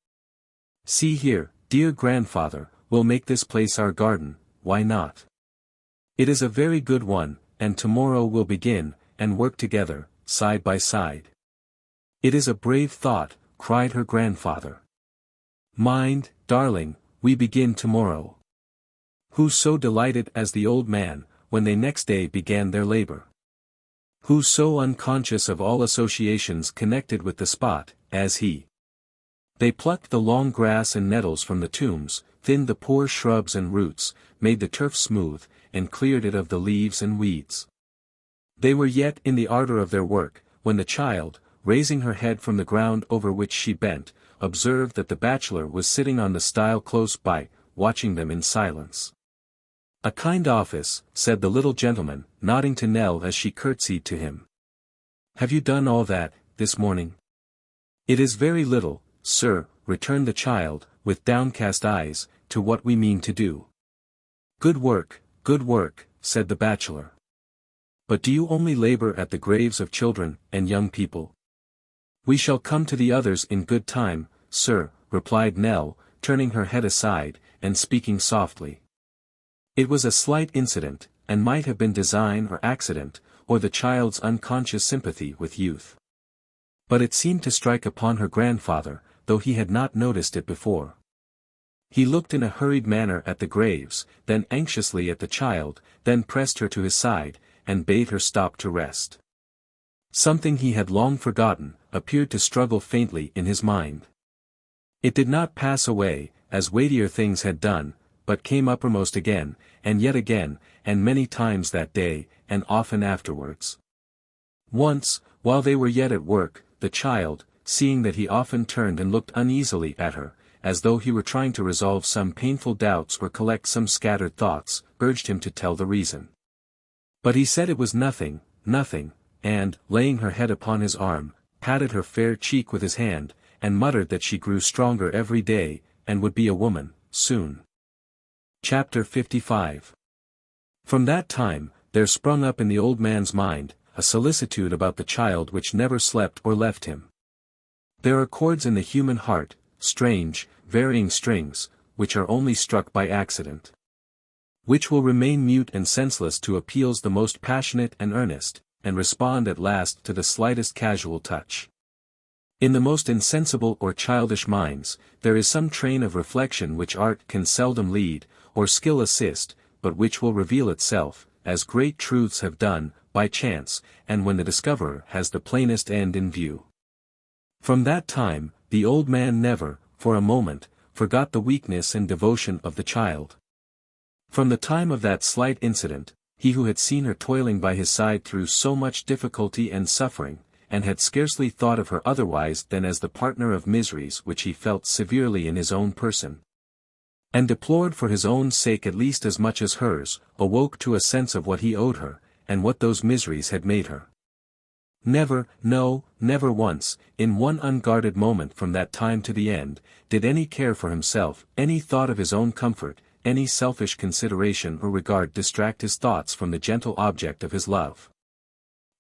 See here, dear grandfather, we'll make this place our garden, why not? It is a very good one, and tomorrow we'll begin, and work together, side by side. It is a brave thought, cried her grandfather. Mind, darling, we begin tomorrow. Who so delighted as the old man, when they next day began their labor? Who so unconscious of all associations connected with the spot, as he? They plucked the long grass and nettles from the tombs, thinned the poor shrubs and roots, made the turf smooth, and cleared it of the leaves and weeds. They were yet in the ardor of their work, when the child, raising her head from the ground over which she bent, observed that the bachelor was sitting on the stile close by, watching them in silence. A kind office, said the little gentleman, nodding to Nell as she curtsied to him. Have you done all that, this morning? It is very little, sir, returned the child, with downcast eyes, to what we mean to do. Good work, said the bachelor. But do you only labor at the graves of children and young people? We shall come to the others in good time, sir, replied Nell, turning her head aside, and speaking softly. It was a slight incident, and might have been design or accident, or the child's unconscious sympathy with youth. But it seemed to strike upon her grandfather, though he had not noticed it before. He looked in a hurried manner at the graves, then anxiously at the child, then pressed her to his side, and bade her stop to rest. Something he had long forgotten, appeared to struggle faintly in his mind. It did not pass away, as weightier things had done, but came uppermost again, and yet again, and many times that day, and often afterwards. Once, while they were yet at work, the child, seeing that he often turned and looked uneasily at her, as though he were trying to resolve some painful doubts or collect some scattered thoughts, urged him to tell the reason. But he said it was nothing, and, laying her head upon his arm, patted her fair cheek with his hand, and muttered that she grew stronger every day, and would be a woman, soon. Chapter 55. From that time, there sprung up in the old man's mind, a solicitude about the child which never slept or left him. There are chords in the human heart, strange, varying strings, which are only struck by accident. Which will remain mute and senseless to appeals the most passionate and earnest, and respond at last to the slightest casual touch. In the most insensible or childish minds, there is some train of reflection which art can seldom lead, or skill assist, but which will reveal itself, as great truths have done, by chance, and when the discoverer has the plainest end in view. From that time, the old man never, for a moment, forgot the weakness and devotion of the child. From the time of that slight incident, he who had seen her toiling by his side through so much difficulty and suffering, and had scarcely thought of her otherwise than as the partner of miseries which he felt severely in his own person, and deplored for his own sake at least as much as hers, awoke to a sense of what he owed her, and what those miseries had made her. Never, no, never once, in one unguarded moment from that time to the end, did any care for himself, any thought of his own comfort, any selfish consideration or regard distract his thoughts from the gentle object of his love.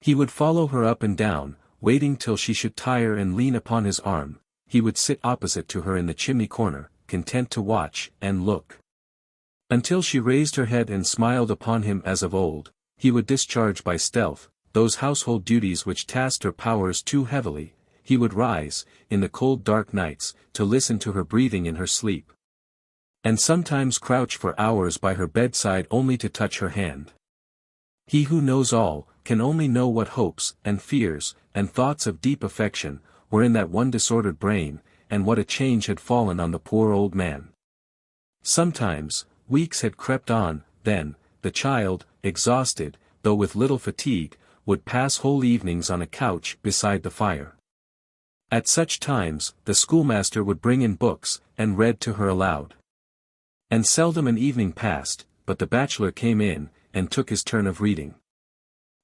He would follow her up and down, waiting till she should tire and lean upon his arm. He would sit opposite to her in the chimney corner, content to watch and look. Until she raised her head and smiled upon him as of old, he would discharge by stealth those household duties which tasked her powers too heavily. He would rise, in the cold dark nights, to listen to her breathing in her sleep. And sometimes crouch for hours by her bedside only to touch her hand. He who knows all, can only know what hopes, and fears, and thoughts of deep affection, were in that one disordered brain, and what a change had fallen on the poor old man. Sometimes, weeks had crept on, then, the child, exhausted, though with little fatigue, would pass whole evenings on a couch beside the fire. At such times, the schoolmaster would bring in books, and read to her aloud. And seldom an evening passed, but the bachelor came in, and took his turn of reading.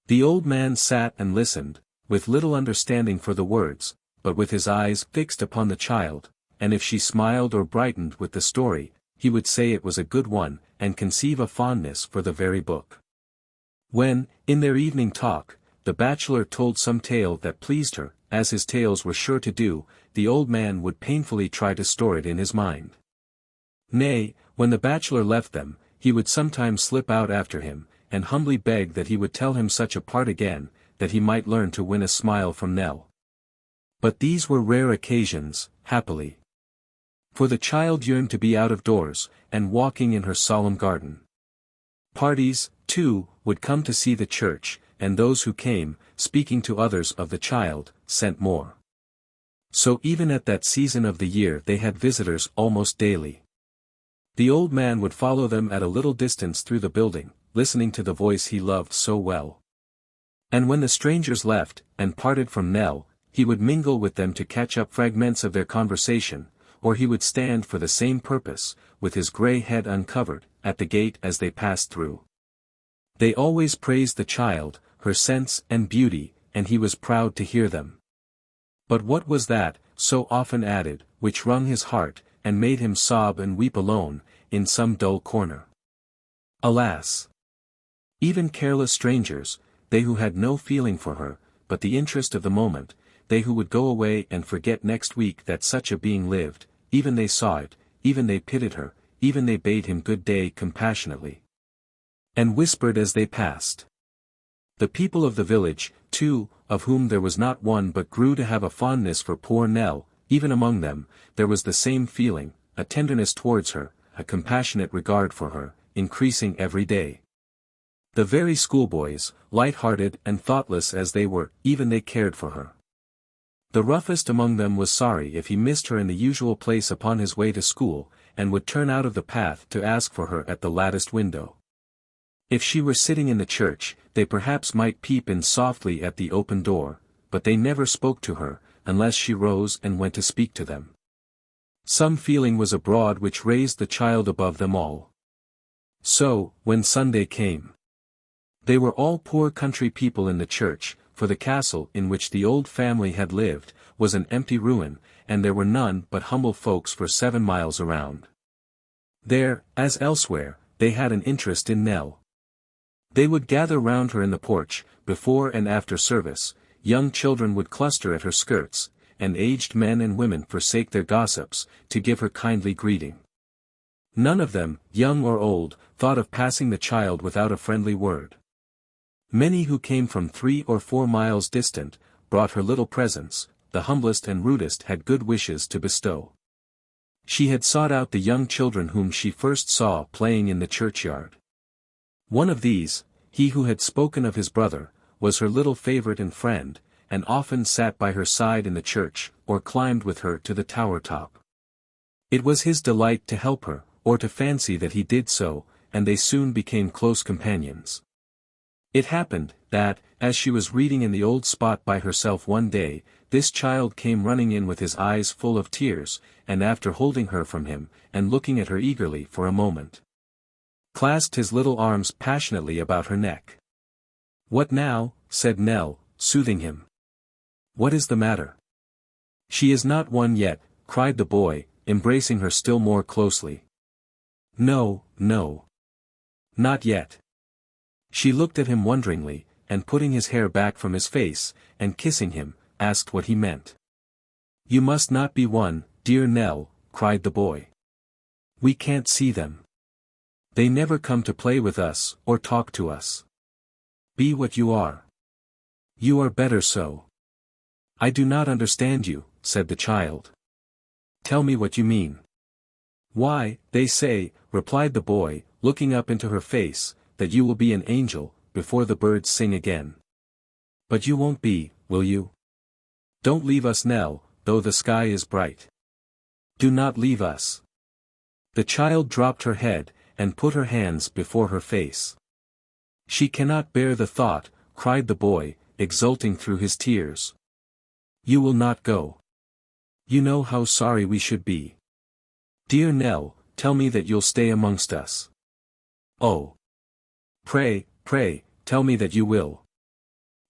The old man sat and listened, with little understanding for the words, but with his eyes fixed upon the child, and if she smiled or brightened with the story, he would say it was a good one, and conceive a fondness for the very book. When, in their evening talk, the bachelor told some tale that pleased her, as his tales were sure to do, the old man would painfully try to store it in his mind. Nay, when the bachelor left them, he would sometimes slip out after him, and humbly beg that he would tell him such a part again, that he might learn to win a smile from Nell. But these were rare occasions, happily. For the child yearned to be out of doors, and walking in her solemn garden. Parties, too, would come to see the church, and those who came, speaking to others of the child, sent more. So even at that season of the year they had visitors almost daily. The old man would follow them at a little distance through the building, listening to the voice he loved so well. And when the strangers left, and parted from Nell, he would mingle with them to catch up fragments of their conversation, or he would stand for the same purpose, with his grey head uncovered, at the gate as they passed through. They always praised the child, her sense and beauty, and he was proud to hear them. But what was that, so often added, which wrung his heart, and made him sob and weep alone, in some dull corner? Alas! Even careless strangers, they who had no feeling for her, but the interest of the moment, they who would go away and forget next week that such a being lived, even they saw it, even they pitied her, even they bade him good day compassionately. And whispered as they passed. The people of the village, too, of whom there was not one but grew to have a fondness for poor Nell, even among them, there was the same feeling, a tenderness towards her, a compassionate regard for her, increasing every day. The very schoolboys, light-hearted and thoughtless as they were, even they cared for her. The roughest among them was sorry if he missed her in the usual place upon his way to school, and would turn out of the path to ask for her at the latticed window. If she were sitting in the church, they perhaps might peep in softly at the open door, but they never spoke to her, unless she rose and went to speak to them. Some feeling was abroad which raised the child above them all. So, when Sunday came, they were all poor country people in the church, for the castle in which the old family had lived, was an empty ruin, and there were none but humble folks for 7 miles around. There, as elsewhere, they had an interest in Nell. They would gather round her in the porch, before and after service, young children would cluster at her skirts, and aged men and women forsake their gossips, to give her kindly greeting. None of them, young or old, thought of passing the child without a friendly word. Many who came from 3 or 4 miles distant, brought her little presents, the humblest and rudest had good wishes to bestow. She had sought out the young children whom she first saw playing in the churchyard. One of these, he who had spoken of his brother, was her little favorite and friend, and often sat by her side in the church, or climbed with her to the tower top. It was his delight to help her, or to fancy that he did so, and they soon became close companions. It happened, that, as she was reading in the old spot by herself one day, this child came running in with his eyes full of tears, and after holding her from him, and looking at her eagerly for a moment, clasped his little arms passionately about her neck. "What now?" said Nell, soothing him. "What is the matter?" "She is not one yet," cried the boy, embracing her still more closely. "No, no. Not yet." She looked at him wonderingly, and putting his hair back from his face, and kissing him, asked what he meant. "You must not be one, dear Nell," cried the boy. "We can't see them. They never come to play with us, or talk to us. Be what you are. You are better so. I do not understand you, said the child. Tell me what you mean. Why, they say, replied the boy, looking up into her face, that you will be an angel, before the birds sing again. But you won't be, will you? Don't leave us, Nell, though the sky is bright. Do not leave us. The child dropped her head, and put her hands before her face. She cannot bear the thought, cried the boy, exulting through his tears. You will not go. You know how sorry we should be. Dear Nell, tell me that you'll stay amongst us. Oh! Pray, pray, tell me that you will.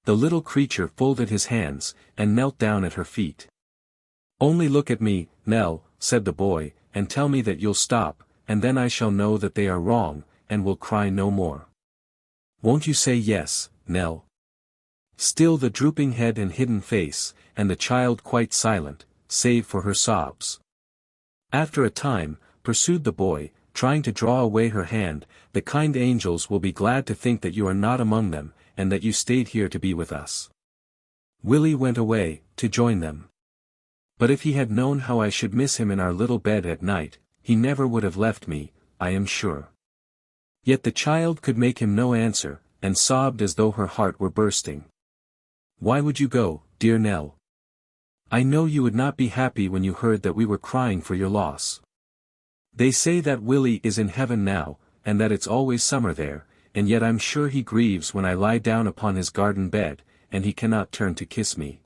The little creature folded his hands, and knelt down at her feet. Only look at me, Nell, said the boy, and tell me that you'll stop, and then I shall know that they are wrong, and will cry no more. Won't you say yes, Nell? Still the drooping head and hidden face, and the child quite silent, save for her sobs. After a time, pursued the boy, trying to draw away her hand, the kind angels will be glad to think that you are not among them, and that you stayed here to be with us. Willie went away, to join them. But if he had known how I should miss him in our little bed at night, he never would have left me, I am sure. Yet the child could make him no answer, and sobbed as though her heart were bursting. Why would you go, dear Nell? I know you would not be happy when you heard that we were crying for your loss. They say that Willie is in heaven now, and that it's always summer there, and yet I'm sure he grieves when I lie down upon his garden bed, and he cannot turn to kiss me.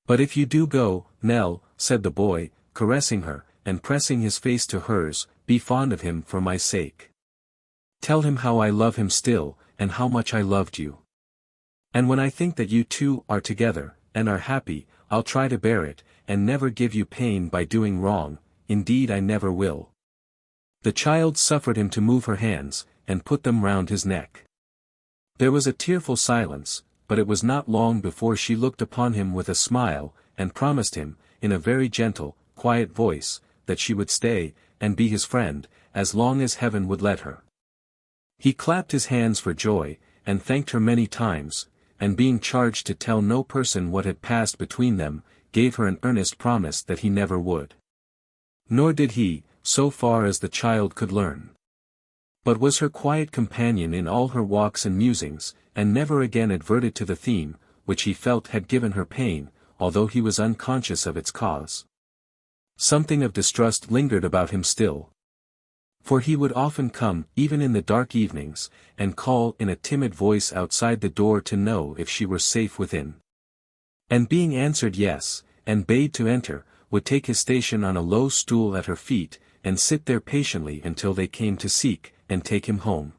But if you do go, Nell, said the boy, caressing her, and pressing his face to hers, be fond of him for my sake. Tell him how I love him still, and how much I loved you. And when I think that you two are together, and are happy, I'll try to bear it, and never give you pain by doing wrong, indeed I never will. The child suffered him to move her hands, and put them round his neck. There was a tearful silence, but it was not long before she looked upon him with a smile, and promised him, in a very gentle, quiet voice, that she would stay, and be his friend, as long as heaven would let her. He clapped his hands for joy, and thanked her many times, and being charged to tell no person what had passed between them, gave her an earnest promise that he never would. Nor did he, so far as the child could learn. But was her quiet companion in all her walks and musings, and never again adverted to the theme, which he felt had given her pain, although he was unconscious of its cause. Something of distrust lingered about him still. For he would often come, even in the dark evenings, and call in a timid voice outside the door to know if she were safe within. And being answered yes, and bade to enter, would take his station on a low stool at her feet, and sit there patiently until they came to seek, and take him home.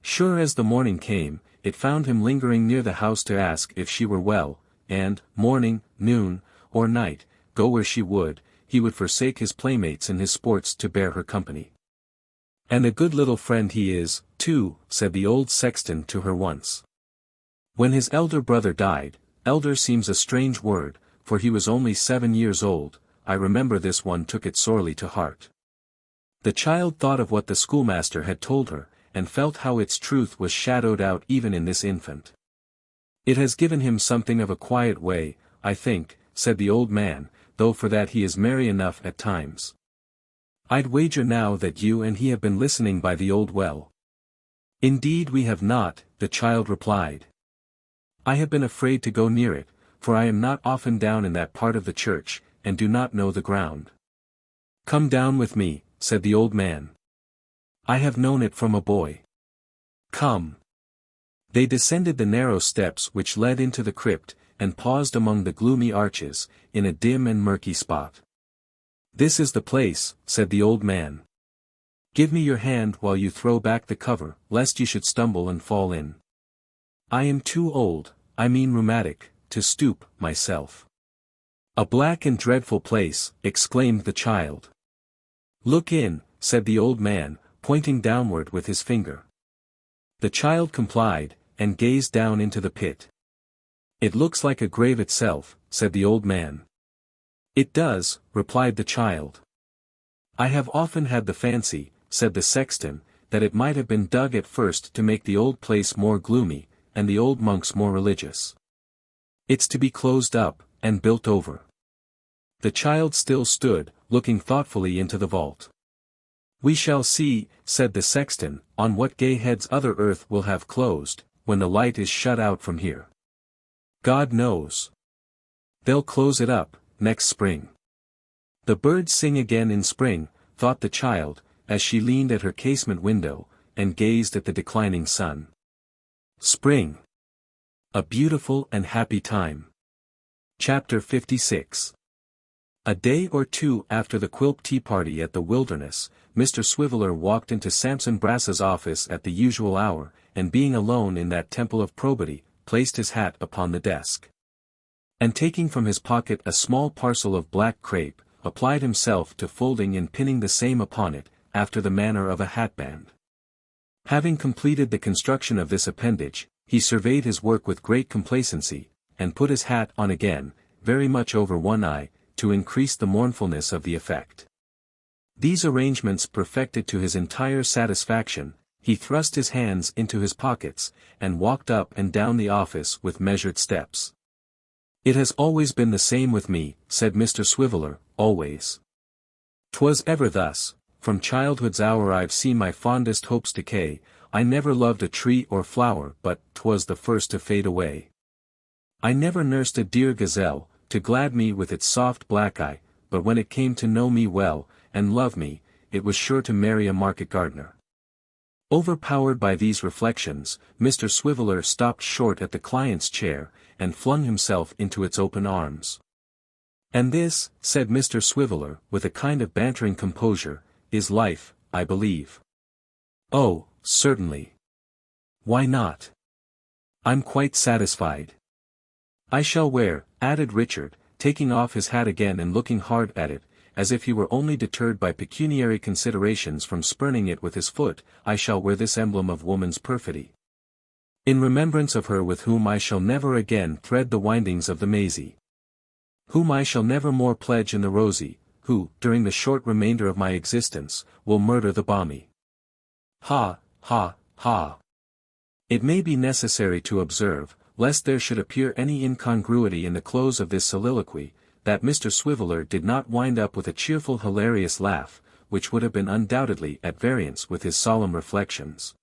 Sure as the morning came, it found him lingering near the house to ask if she were well, and, morning, noon, or night, go where she would, he would forsake his playmates and his sports to bear her company. And a good little friend he is, too, said the old sexton to her once. When his elder brother died, elder seems a strange word, for he was only 7 years old, I remember this one took it sorely to heart. The child thought of what the schoolmaster had told her, and felt how its truth was shadowed out even in this infant. It has given him something of a quiet way, I think, said the old man, though for that he is merry enough at times. I'd wager now that you and he have been listening by the old well. Indeed we have not, the child replied. I have been afraid to go near it, for I am not often down in that part of the church, and do not know the ground. Come down with me, said the old man. I have known it from a boy. Come. They descended the narrow steps which led into the crypt, and paused among the gloomy arches, in a dim and murky spot. This is the place, said the old man. Give me your hand while you throw back the cover, lest you should stumble and fall in. I am too old, I mean rheumatic, to stoop, myself. A black and dreadful place, exclaimed the child. Look in, said the old man, pointing downward with his finger. The child complied, and gazed down into the pit. It looks like a grave itself, said the old man. It does, replied the child. I have often had the fancy, said the sexton, that it might have been dug at first to make the old place more gloomy, and the old monks more religious. It's to be closed up, and built over. The child still stood, looking thoughtfully into the vault. We shall see, said the sexton, on what gay heads other earth will have closed, when the light is shut out from here. God knows. They'll close it up, next spring. The birds sing again in spring, thought the child, as she leaned at her casement window, and gazed at the declining sun. Spring. A beautiful and happy time. Chapter 56. A day or two after the Quilp tea party at the Wilderness, Mr. Swiveller walked into Sampson Brass's office at the usual hour, and being alone in that temple of probity, placed his hat upon the desk. And taking from his pocket a small parcel of black crape, applied himself to folding and pinning the same upon it, after the manner of a hatband. Having completed the construction of this appendage, he surveyed his work with great complacency, and put his hat on again, very much over one eye, to increase the mournfulness of the effect. These arrangements perfected to his entire satisfaction, he thrust his hands into his pockets, and walked up and down the office with measured steps. It has always been the same with me, said Mr. Swiveller, always. 'Twas ever thus, from childhood's hour I've seen my fondest hopes decay, I never loved a tree or flower but 'twas the first to fade away. I never nursed a dear gazelle, to glad me with its soft black eye, but when it came to know me well, and love me, it was sure to marry a market gardener. Overpowered by these reflections, Mr. Swiveller stopped short at the client's chair, and flung himself into its open arms. And this, said Mr. Swiveller, with a kind of bantering composure, is life, I believe. Oh, certainly. Why not? I'm quite satisfied. I shall wear, added Richard, taking off his hat again and looking hard at it, as if he were only deterred by pecuniary considerations from spurning it with his foot, I shall wear this emblem of woman's perfidy. In remembrance of her with whom I shall never again thread the windings of the mazy. Whom I shall never more pledge in the rosy, who, during the short remainder of my existence, will murder the balmy. Ha, ha, ha. It may be necessary to observe, lest there should appear any incongruity in the close of this soliloquy, that Mr. Swiveller did not wind up with a cheerful hilarious laugh, which would have been undoubtedly at variance with his solemn reflections.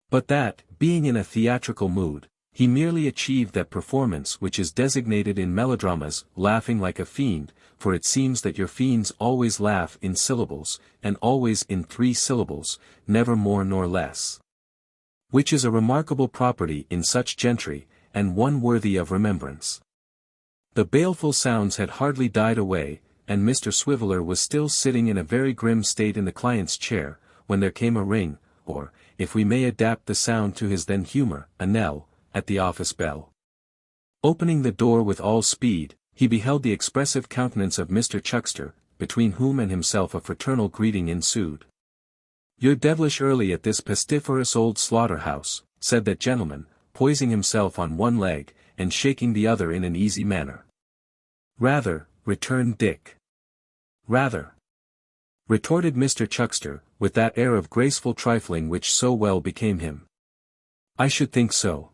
But that, being in a theatrical mood, he merely achieved that performance which is designated in melodramas, laughing like a fiend, for it seems that your fiends always laugh in syllables, and always in 3 syllables, never more nor less. Which is a remarkable property in such gentry, and one worthy of remembrance. The baleful sounds had hardly died away, and Mr. Swiveller was still sitting in a very grim state in the client's chair, when there came a ring, or, if we may adapt the sound to his then humour, a knell, at the office bell. Opening the door with all speed, he beheld the expressive countenance of Mr. Chuckster, between whom and himself a fraternal greeting ensued. "You're devilish early at this pestiferous old slaughter-house," said that gentleman, poising himself on one leg, and shaking the other in an easy manner. "Rather," returned Dick. "Rather," retorted Mr. Chuckster, with that air of graceful trifling which so well became him. "I should think so.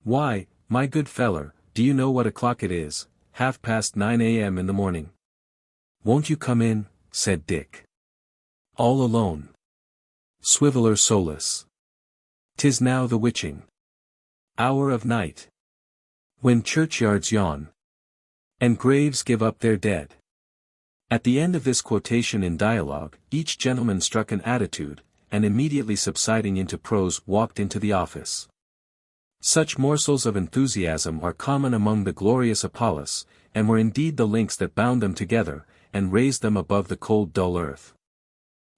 Why, my good feller, do you know what o'clock it is? 9:30 a.m. in the morning." "Won't you come in?" said Dick. "All alone?" Swiveller solus. "'Tis now the witching hour of night, when churchyards yawn, and graves give up their dead." At the end of this quotation in dialogue, each gentleman struck an attitude, and immediately subsiding into prose walked into the office. Such morsels of enthusiasm are common among the glorious Apollos, and were indeed the links that bound them together, and raised them above the cold dull earth.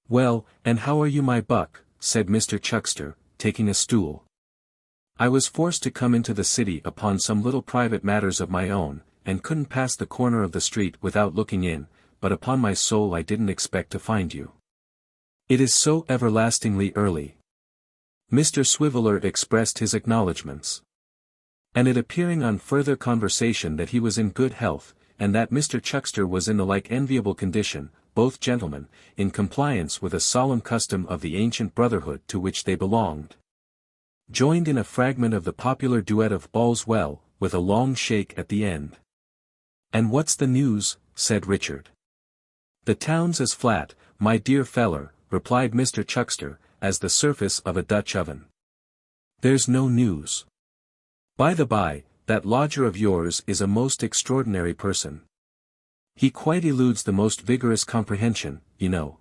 "Well, and how are you, my buck?" said Mr. Chuckster, taking a stool. "I was forced to come into the city upon some little private matters of my own, and couldn't pass the corner of the street without looking in, but upon my soul I didn't expect to find you. It is so everlastingly early." Mr. Swiveller expressed his acknowledgments. And it appearing on further conversation that he was in good health, and that Mr. Chuckster was in the like enviable condition, both gentlemen, in compliance with a solemn custom of the ancient brotherhood to which they belonged. Joined in a fragment of the popular duet of All's Well, with a long shake at the end. "And what's the news?" said Richard. "The town's as flat, my dear feller," replied Mr. Chuckster, "as the surface of a Dutch oven. There's no news. By the by, that lodger of yours is a most extraordinary person. He quite eludes the most vigorous comprehension, you know.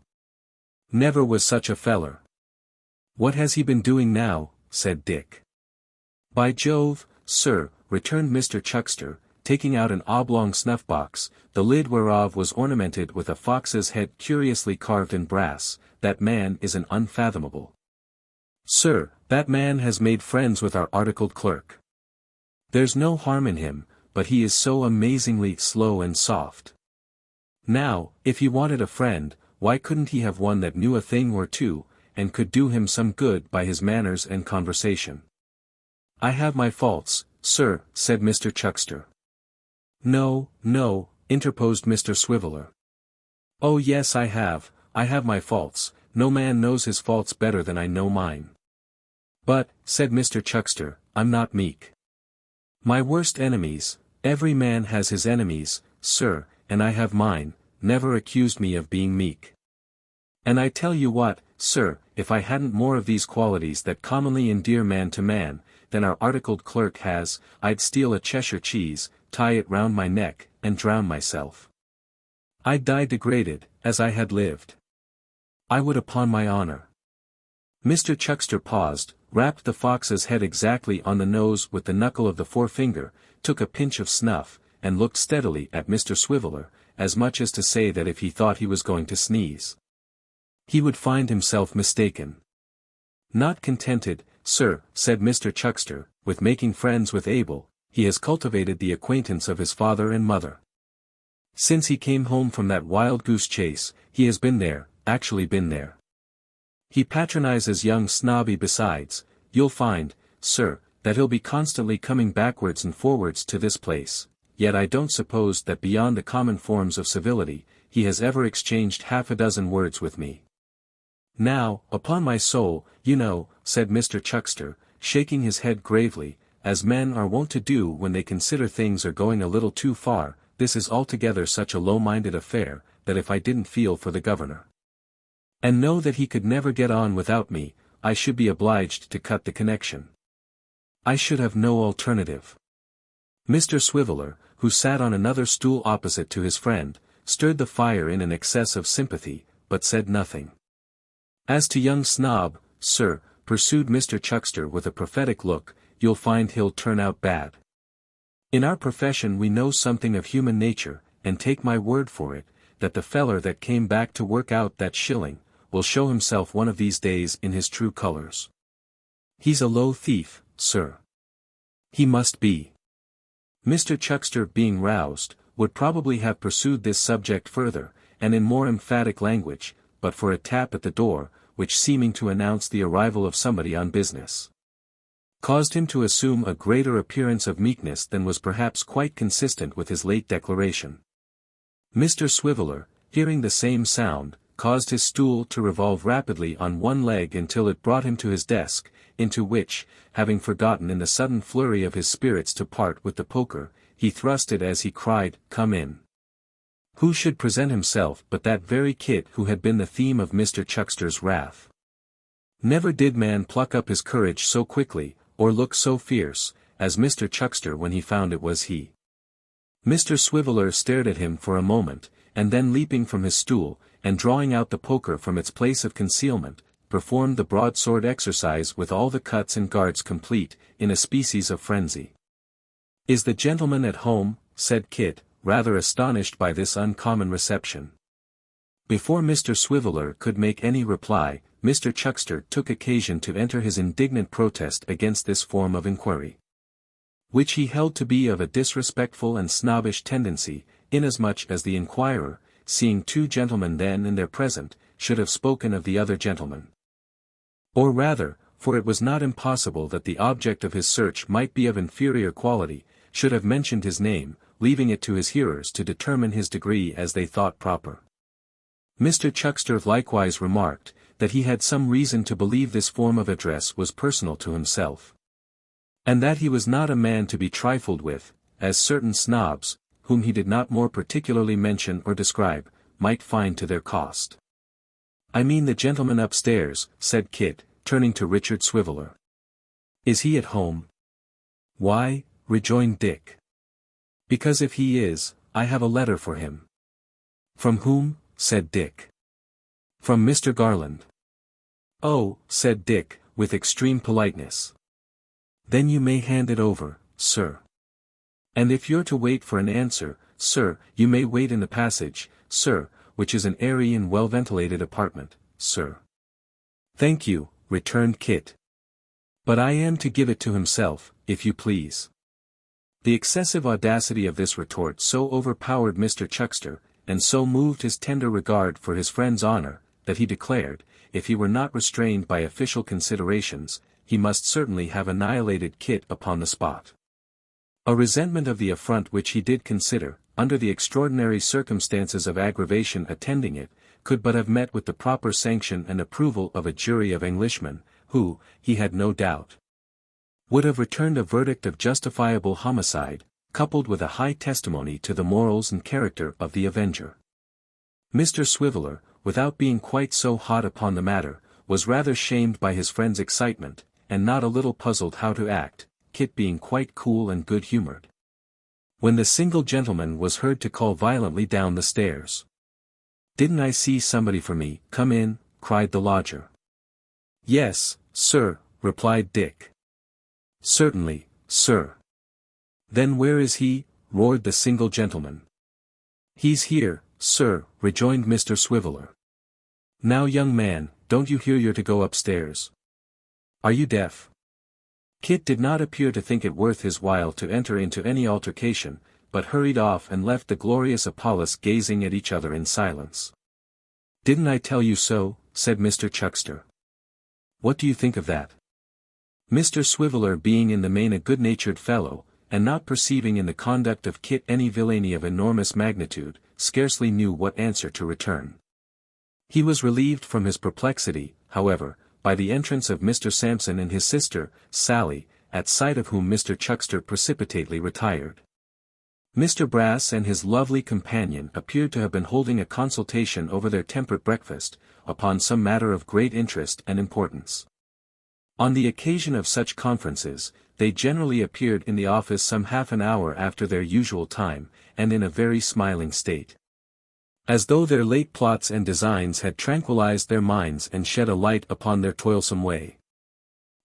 Never was such a feller." "What has he been doing now?" said Dick. "By Jove, sir," returned Mr. Chuckster, taking out an oblong snuff-box, the lid whereof was ornamented with a fox's head curiously carved in brass, "that man is an unfathomable. Sir, that man has made friends with our articled clerk. There's no harm in him, but he is so amazingly slow and soft. Now, if he wanted a friend, why couldn't he have one that knew a thing or two, and could do him some good by his manners and conversation?" "I have my faults, sir," said Mr. Chuckster. "No, no," interposed Mr. Swiveller. "Oh yes I have my faults, no man knows his faults better than I know mine. But," said Mr. Chuckster, "I'm not meek. My worst enemies, every man has his enemies, sir, and I have mine, never accused me of being meek. And I tell you what, sir, if I hadn't more of these qualities that commonly endear man to man, than our articled clerk has, I'd steal a Cheshire cheese, tie it round my neck, and drown myself. I'd die degraded, as I had lived. I would upon my honor." Mr. Chuckster paused, rapped the fox's head exactly on the nose with the knuckle of the forefinger, took a pinch of snuff, and looked steadily at Mr. Swiveller, as much as to say that if he thought he was going to sneeze, he would find himself mistaken. "Not contented, sir," said Mr. Chuckster, "with making friends with Abel, he has cultivated the acquaintance of his father and mother. Since he came home from that wild goose chase, he has been there, actually been there. He patronizes young Snobby besides. You'll find, sir, that he'll be constantly coming backwards and forwards to this place, yet I don't suppose that beyond the common forms of civility, he has ever exchanged half a dozen words with me. Now, upon my soul, you know," said Mr. Chuckster, shaking his head gravely, "as men are wont to do when they consider things are going a little too far, this is altogether such a low-minded affair, that if I didn't feel for the governor, and know that he could never get on without me, I should be obliged to cut the connection. I should have no alternative." Mr. Swiveller, who sat on another stool opposite to his friend, stirred the fire in an excess of sympathy, but said nothing. "As to young Snob, sir," pursued Mr. Chuckster with a prophetic look, "you'll find he'll turn out bad. In our profession we know something of human nature, and take my word for it, that the feller that came back to work out that shilling, will show himself one of these days in his true colors. He's a low thief, sir. He must be." Mr. Chuckster, being roused, would probably have pursued this subject further, and in more emphatic language, but for a tap at the door, which seeming to announce the arrival of somebody on business, caused him to assume a greater appearance of meekness than was perhaps quite consistent with his late declaration. Mr. Swiveller, hearing the same sound, caused his stool to revolve rapidly on one leg until it brought him to his desk, into which, having forgotten in the sudden flurry of his spirits to part with the poker, he thrust it as he cried, "Come in." Who should present himself but that very Kit who had been the theme of Mr. Chuckster's wrath. Never did man pluck up his courage so quickly, or look so fierce, as Mr. Chuckster when he found it was he. Mr. Swiveller stared at him for a moment, and then leaping from his stool, and drawing out the poker from its place of concealment, performed the broadsword exercise with all the cuts and guards complete, in a species of frenzy. "Is the gentleman at home?" said Kit, rather astonished by this uncommon reception. Before Mr. Swiveller could make any reply, Mr. Chuckster took occasion to enter his indignant protest against this form of inquiry, which he held to be of a disrespectful and snobbish tendency, inasmuch as the inquirer, seeing two gentlemen then in their present, should have spoken of the other gentleman. Or rather, for it was not impossible that the object of his search might be of inferior quality, should have mentioned his name, leaving it to his hearers to determine his degree as they thought proper. Mr. Chuckster likewise remarked, that he had some reason to believe this form of address was personal to himself. And that he was not a man to be trifled with, as certain snobs, whom he did not more particularly mention or describe, might find to their cost. "I mean the gentleman upstairs," said Kit, turning to Richard Swiveller. "Is he at home?" "Why," rejoined Dick. "Because if he is, I have a letter for him." "From whom?" said Dick. "From Mr. Garland." "Oh," said Dick, with extreme politeness. "Then you may hand it over, sir. And if you're to wait for an answer, sir, you may wait in the passage, sir, which is an airy and well-ventilated apartment, sir." "Thank you," returned Kit. "But I am to give it to himself, if you please." The excessive audacity of this retort so overpowered Mr. Chuckster, and so moved his tender regard for his friend's honor, that he declared, if he were not restrained by official considerations, he must certainly have annihilated Kit upon the spot. A resentment of the affront which he did consider, under the extraordinary circumstances of aggravation attending it, could but have met with the proper sanction and approval of a jury of Englishmen, who, he had no doubt, would have returned a verdict of justifiable homicide, coupled with a high testimony to the morals and character of the avenger. Mr. Swiveller, without being quite so hot upon the matter, was rather shamed by his friend's excitement, and not a little puzzled how to act, Kit being quite cool and good-humoured. When the single gentleman was heard to call violently down the stairs. "Didn't I see somebody for me? Come in," cried the lodger. "Yes, sir," replied Dick. "Certainly, sir." "Then where is he?" roared the single gentleman. "He's here, sir," rejoined Mr. Swiveller. "Now young man, don't you hear you're to go upstairs? Are you deaf?" Kit did not appear to think it worth his while to enter into any altercation, but hurried off and left the glorious Apollos gazing at each other in silence. "Didn't I tell you so?" said Mr. Chuckster. "What do you think of that?" Mr. Swiveller, being in the main a good-natured fellow, and not perceiving in the conduct of Kit any villainy of enormous magnitude, scarcely knew what answer to return. He was relieved from his perplexity, however, by the entrance of Mr. Sampson and his sister, Sally, at sight of whom Mr. Chuckster precipitately retired. Mr. Brass and his lovely companion appeared to have been holding a consultation over their temperate breakfast, upon some matter of great interest and importance. On the occasion of such conferences, they generally appeared in the office some half an hour after their usual time, and in a very smiling state. As though their late plots and designs had tranquilized their minds and shed a light upon their toilsome way.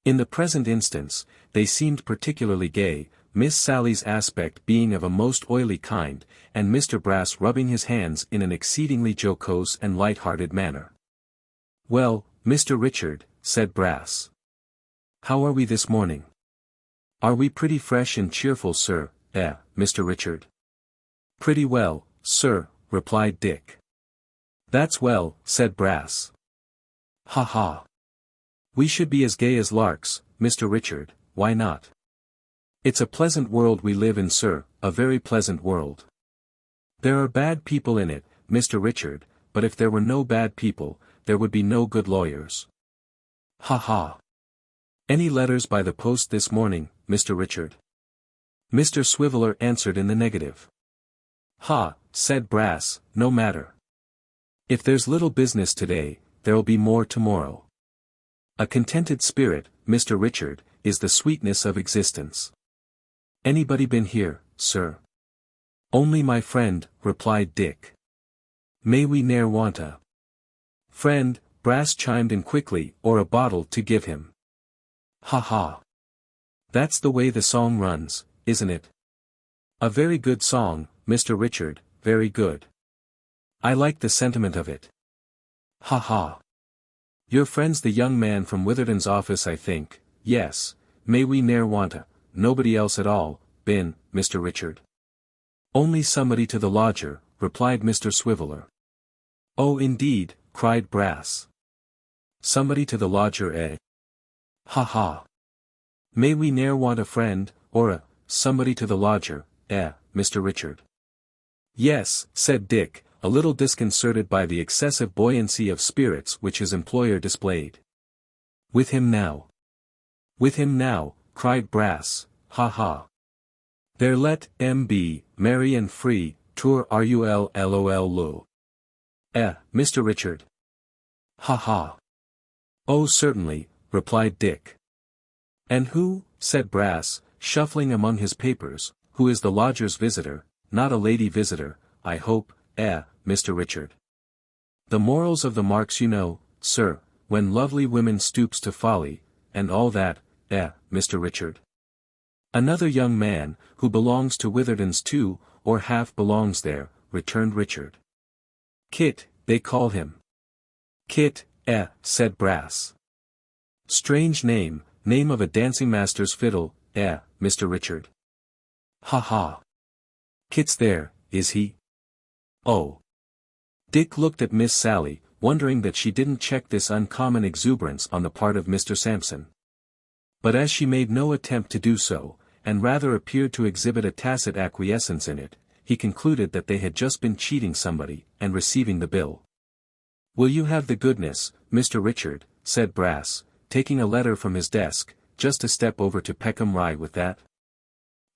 In the present instance, they seemed particularly gay, Miss Sally's aspect being of a most oily kind, and Mr. Brass rubbing his hands in an exceedingly jocose and light-hearted manner. "Well, Mr. Richard," said Brass. "How are we this morning?" "Are we pretty fresh and cheerful, sir, Mr. Richard?" "Pretty well, sir," replied Dick. "That's well," said Brass. "Ha ha! We should be as gay as larks, Mr. Richard, why not? It's a pleasant world we live in, sir, a very pleasant world. There are bad people in it, Mr. Richard, but if there were no bad people, there would be no good lawyers. Ha ha! Any letters by the post this morning, Mr. Richard?" Mr. Swiveller answered in the negative. "Ha," said Brass, "no matter. If there's little business today, there'll be more tomorrow. A contented spirit, Mr. Richard, is the sweetness of existence. Anybody been here, sir?" "Only my friend," replied Dick. "May we ne'er want a friend," Brass chimed in quickly, "or a bottle to give him." Ha ha! That's the way the song runs, isn't it? A very good song, Mr. Richard, very good. I like the sentiment of it. Ha ha! Your friend's the young man from Witherden's office, I think. Yes, may we ne'er want a, nobody else at all, been, Mr. Richard? Only somebody to the lodger, replied Mr. Swiveller. Oh indeed, cried Brass. Somebody to the lodger, eh? Ha ha! May we ne'er want a friend, or somebody to the lodger, Mr. Richard? Yes, said Dick, a little disconcerted by the excessive buoyancy of spirits which his employer displayed. "With him now! With him now!" cried Brass, "ha ha! There let be, merry and free, tour rullol. Mr. Richard." "Ha ha! Oh certainly," replied Dick. "And who," said Brass, shuffling among his papers, "who is the lodger's visitor, not a lady visitor, I hope, Mr. Richard? The morals of the marks you know, sir, when lovely women stoops to folly, and all that, Mr. Richard." "Another young man, who belongs to Witherden's too, or half belongs there," returned Richard. "Kit, they call him." "Kit, said Brass. "Strange name, name of a dancing-master's fiddle, Mr. Richard." "Ha ha! Kit's there, is he? Oh." Dick looked at Miss Sally, wondering that she didn't check this uncommon exuberance on the part of Mr. Sampson. But as she made no attempt to do so, and rather appeared to exhibit a tacit acquiescence in it, he concluded that they had just been cheating somebody, and receiving the bill. "Will you have the goodness, Mr. Richard," said Brass, taking a letter from his desk, "just to step over to Peckham Rye with that?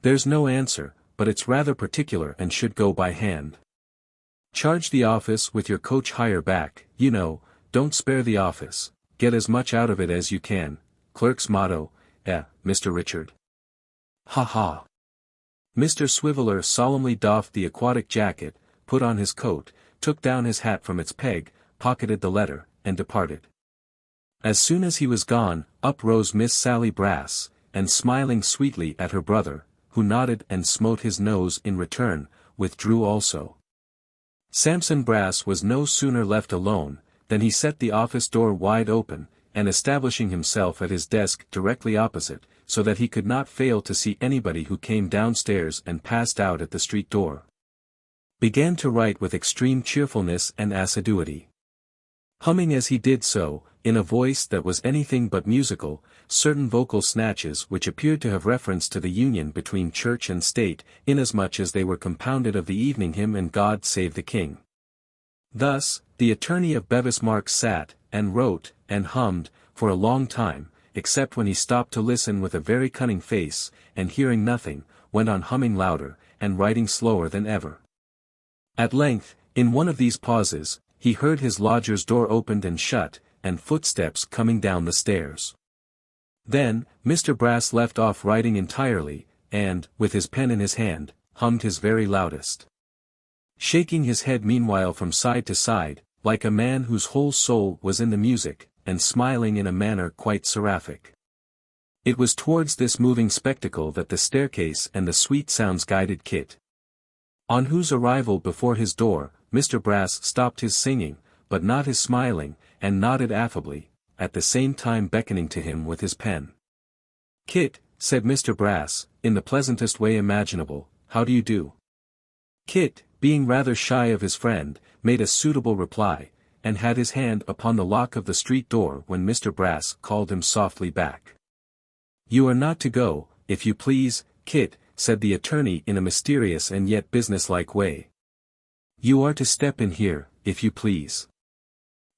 There's no answer, but it's rather particular and should go by hand. Charge the office with your coach hire back, you know, don't spare the office, get as much out of it as you can, clerk's motto, Mr. Richard." "Ha ha!" Mr. Swiveller solemnly doffed the aquatic jacket, put on his coat, took down his hat from its peg, pocketed the letter, and departed. As soon as he was gone, up rose Miss Sally Brass, and smiling sweetly at her brother, who nodded and smote his nose in return, withdrew also. Sampson Brass was no sooner left alone, than he set the office door wide open, and establishing himself at his desk directly opposite, so that he could not fail to see anybody who came downstairs and passed out at the street door, began to write with extreme cheerfulness and assiduity. Humming as he did so, in a voice that was anything but musical, certain vocal snatches which appeared to have reference to the union between church and state, inasmuch as they were compounded of the evening hymn and God Save the King. Thus, the attorney of Bevis Marks sat, and wrote, and hummed, for a long time, except when he stopped to listen with a very cunning face, and hearing nothing, went on humming louder, and writing slower than ever. At length, in one of these pauses, he heard his lodger's door opened and shut, and footsteps coming down the stairs. Then, Mr. Brass left off writing entirely, and, with his pen in his hand, hummed his very loudest, shaking his head meanwhile from side to side, like a man whose whole soul was in the music, and smiling in a manner quite seraphic. It was towards this moving spectacle that the staircase and the sweet sounds guided Kit, on whose arrival before his door, Mr. Brass stopped his singing, but not his smiling, and nodded affably, at the same time beckoning to him with his pen. "Kit," said Mr. Brass, in the pleasantest way imaginable, "how do you do?" Kit, being rather shy of his friend, made a suitable reply, and had his hand upon the lock of the street door when Mr. Brass called him softly back. "You are not to go, if you please, Kit," said the attorney in a mysterious and yet businesslike way. "You are to step in here, if you please."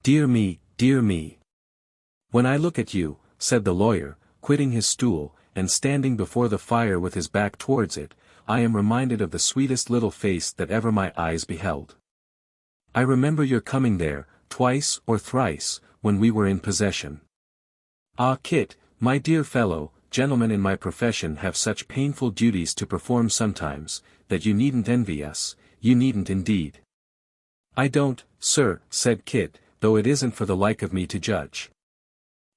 Dear me, dear me. When I look at you," said the lawyer, quitting his stool, and standing before the fire with his back towards it, "I am reminded of the sweetest little face that ever my eyes beheld. I remember your coming there, twice or thrice, when we were in possession. Ah, Kit, my dear fellow, gentlemen in my profession have such painful duties to perform sometimes, that you needn't envy us, you needn't indeed." "I don't, sir," said Kit, "though it isn't for the like of me to judge."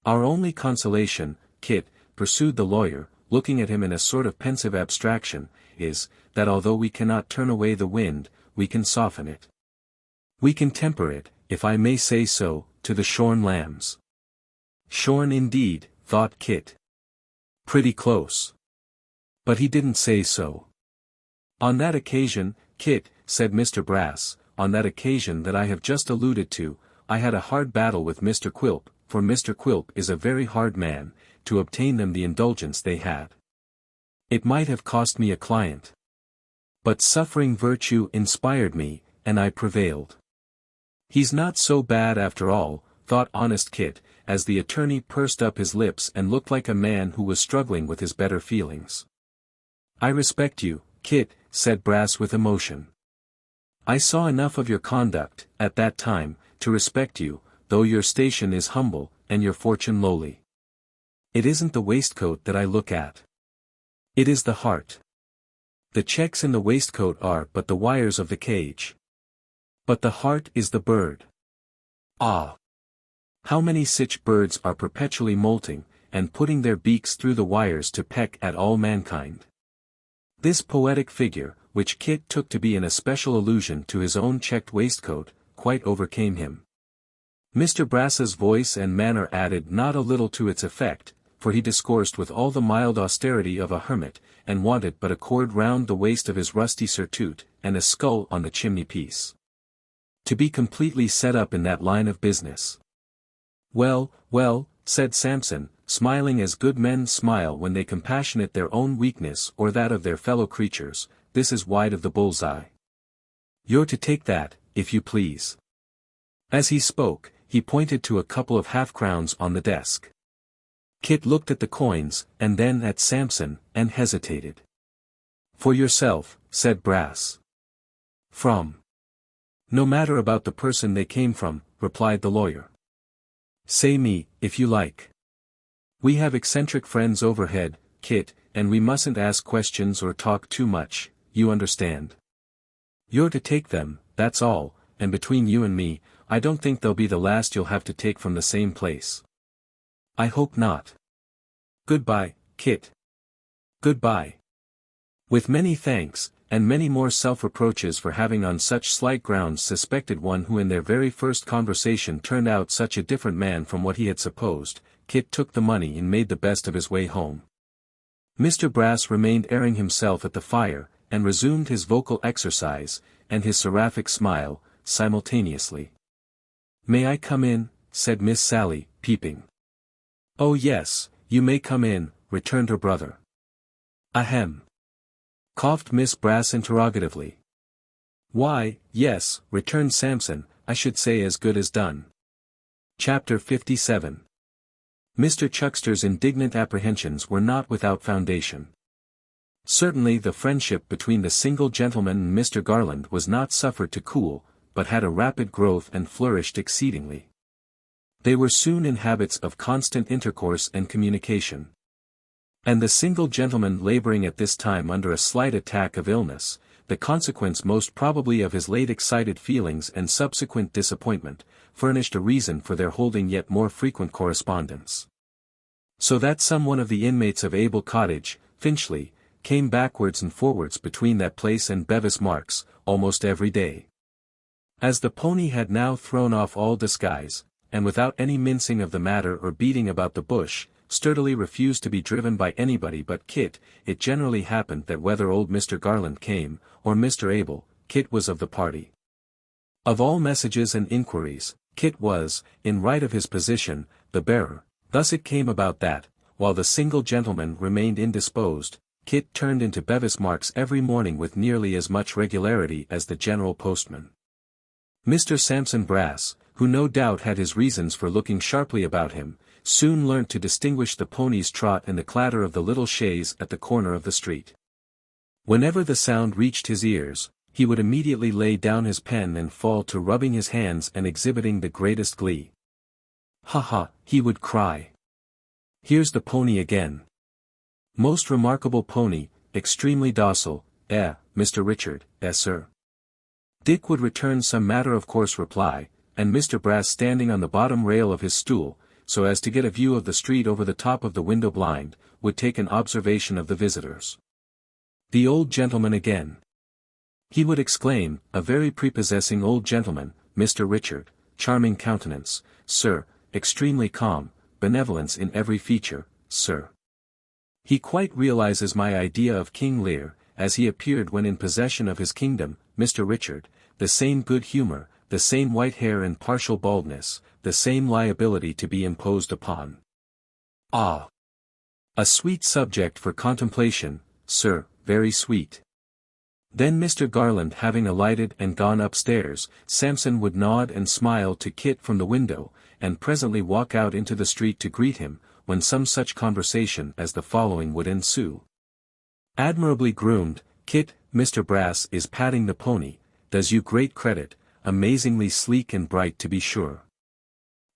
"Our only consolation, Kit," pursued the lawyer, looking at him in a sort of pensive abstraction, "is, that although we cannot turn away the wind, we can soften it. We can temper it, if I may say so, to the shorn lambs." "Shorn indeed," thought Kit. "Pretty close." But he didn't say so. "On that occasion, Kit," said Mr. Brass, "on that occasion that I have just alluded to, I had a hard battle with Mr. Quilp, for Mr. Quilp is a very hard man, to obtain them the indulgence they had. It might have cost me a client. But suffering virtue inspired me, and I prevailed. He's not so bad after all, thought honest Kit, as the attorney pursed up his lips and looked like a man who was struggling with his better feelings. I respect you, Kit, said Brass with emotion. I saw enough of your conduct, at that time, to respect you, though your station is humble, and your fortune lowly. It isn't the waistcoat that I look at. It is the heart. The checks in the waistcoat are but the wires of the cage. But the heart is the bird. Ah! How many such birds are perpetually molting, and putting their beaks through the wires to peck at all mankind. This poetic figure, which Kit took to be an especial allusion to his own checked waistcoat, quite overcame him. Mr. Brass's voice and manner added not a little to its effect, for he discoursed with all the mild austerity of a hermit, and wanted but a cord round the waist of his rusty surtout, and a skull on the chimney-piece. To be completely set up in that line of business. Well, well, said Samson, smiling as good men smile when they compassionate their own weakness or that of their fellow creatures, this is wide of the bull's-eye. You're to take that, if you please. As he spoke, he pointed to a couple of half-crowns on the desk. Kit looked at the coins, and then at Samson, and hesitated. For yourself, said Brass. From. No matter about the person they came from, replied the lawyer. Say me, if you like. We have eccentric friends overhead, Kit, and we mustn't ask questions or talk too much, you understand. You're to take them, that's all, and between you and me, I don't think they'll be the last you'll have to take from the same place. I hope not. Goodbye, Kit. Goodbye. With many thanks, and many more self-reproaches for having on such slight grounds suspected one who in their very first conversation turned out such a different man from what he had supposed, Kit took the money and made the best of his way home. Mr. Brass remained airing himself at the fire, and resumed his vocal exercise, and his seraphic smile, simultaneously. May I come in? Said Miss Sally, peeping. Oh yes, you may come in, returned her brother. Ahem. Coughed Miss Brass interrogatively. Why, yes, returned Samson, I should say as good as done. Chapter 57. Mr. Chuckster's indignant apprehensions were not without foundation. Certainly the friendship between the single gentleman and Mr. Garland was not suffered to cool, but had a rapid growth and flourished exceedingly. They were soon in habits of constant intercourse and communication. And the single gentleman laboring at this time under a slight attack of illness, the consequence most probably of his late excited feelings and subsequent disappointment, furnished a reason for their holding yet more frequent correspondence. So that some one of the inmates of Abel Cottage, Finchley, came backwards and forwards between that place and Bevis Marks, almost every day. As the pony had now thrown off all disguise, and without any mincing of the matter or beating about the bush, sturdily refused to be driven by anybody but Kit, it generally happened that whether old Mr. Garland came, or Mr. Abel, Kit was of the party. Of all messages and inquiries, Kit was, in right of his position, the bearer. Thus it came about that, while the single gentleman remained indisposed, Kit turned into Bevis Marks every morning with nearly as much regularity as the general postman. Mr. Samson Brass, who no doubt had his reasons for looking sharply about him, soon learnt to distinguish the pony's trot and the clatter of the little chaise at the corner of the street. Whenever the sound reached his ears, he would immediately lay down his pen and fall to rubbing his hands and exhibiting the greatest glee. Ha ha, he would cry. Here's the pony again. Most remarkable pony, extremely docile, Mr. Richard, sir. Dick would return some matter-of-course reply, and Mr. Brass standing on the bottom rail of his stool, so as to get a view of the street over the top of the window blind, would take an observation of the visitors. The old gentleman again. He would exclaim, a very prepossessing old gentleman, Mr. Richard, charming countenance, sir, extremely calm, benevolence in every feature, sir. He quite realizes my idea of King Lear, as he appeared when in possession of his kingdom, Mr. Richard, the same good humor, the same white hair and partial baldness, the same liability to be imposed upon. Ah! A sweet subject for contemplation, sir, very sweet. Then Mr. Garland having alighted and gone upstairs, Sampson would nod and smile to Kit from the window, and presently walk out into the street to greet him, when some such conversation as the following would ensue. "Admirably groomed, Kit, Mr. Brass is patting the pony, does you great credit, amazingly sleek and bright to be sure.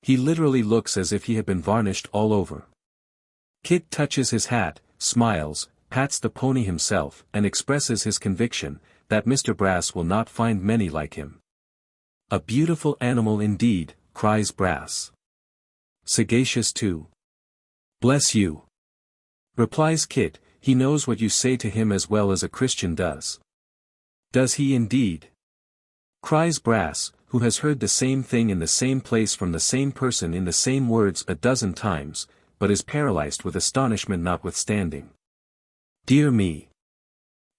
He literally looks as if he had been varnished all over." Kit touches his hat, smiles, pats the pony himself, and expresses his conviction, that Mr. Brass will not find many like him. "A beautiful animal indeed," cries Brass. "Sagacious too." "Bless you," replies Kit, "he knows what you say to him as well as a Christian does." "Does he indeed?" cries Brass, who has heard the same thing in the same place from the same person in the same words a dozen times, but is paralyzed with astonishment notwithstanding. "Dear me!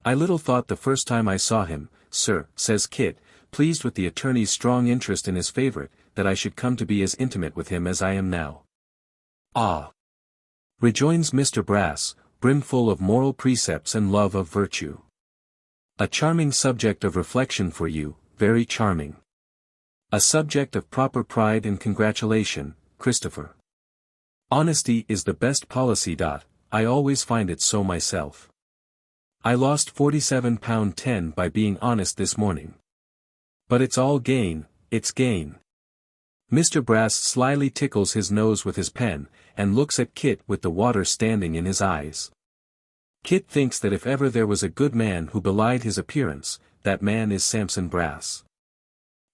I little thought the first time I saw him, sir," says Kit, pleased with the attorney's strong interest in his favorite, "that I should come to be as intimate with him as I am now." "Ah!" rejoins Mr. Brass, brimful of moral precepts and love of virtue. "A charming subject of reflection for you, very charming. A subject of proper pride and congratulation, Christopher. Honesty is the best policy. I always find it so myself. I lost £47.10 by being honest this morning. But it's all gain, it's gain." Mr. Brass slyly tickles his nose with his pen, and looks at Kit with the water standing in his eyes. Kit thinks that if ever there was a good man who belied his appearance, that man is Sampson Brass.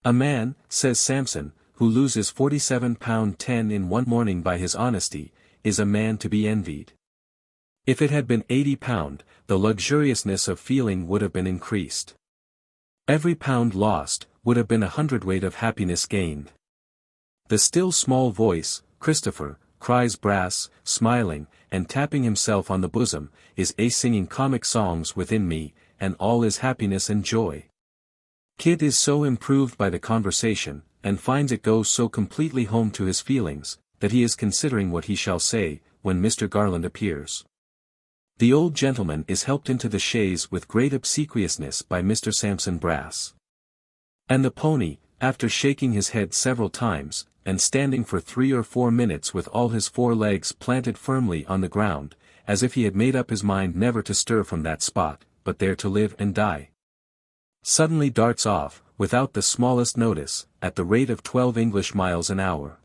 "A man," says Sampson, "who loses £47.10 in one morning by his honesty, is a man to be envied. If it had been £80, the luxuriousness of feeling would have been increased. Every pound lost, would have been a hundredweight of happiness gained." "The still small voice, Christopher," cries Brass, smiling, and tapping himself on the bosom, "is singing comic songs within me, and all is happiness and joy." Kit is so improved by the conversation, and finds it go so completely home to his feelings, that he is considering what he shall say, when Mr. Garland appears. The old gentleman is helped into the chaise with great obsequiousness by Mr. Sampson Brass. And the pony, after shaking his head several times, and standing for 3 or 4 minutes with all his 4 legs planted firmly on the ground, as if he had made up his mind never to stir from that spot, but there to live and die, suddenly darts off, without the smallest notice, at the rate of 12 English miles an hour.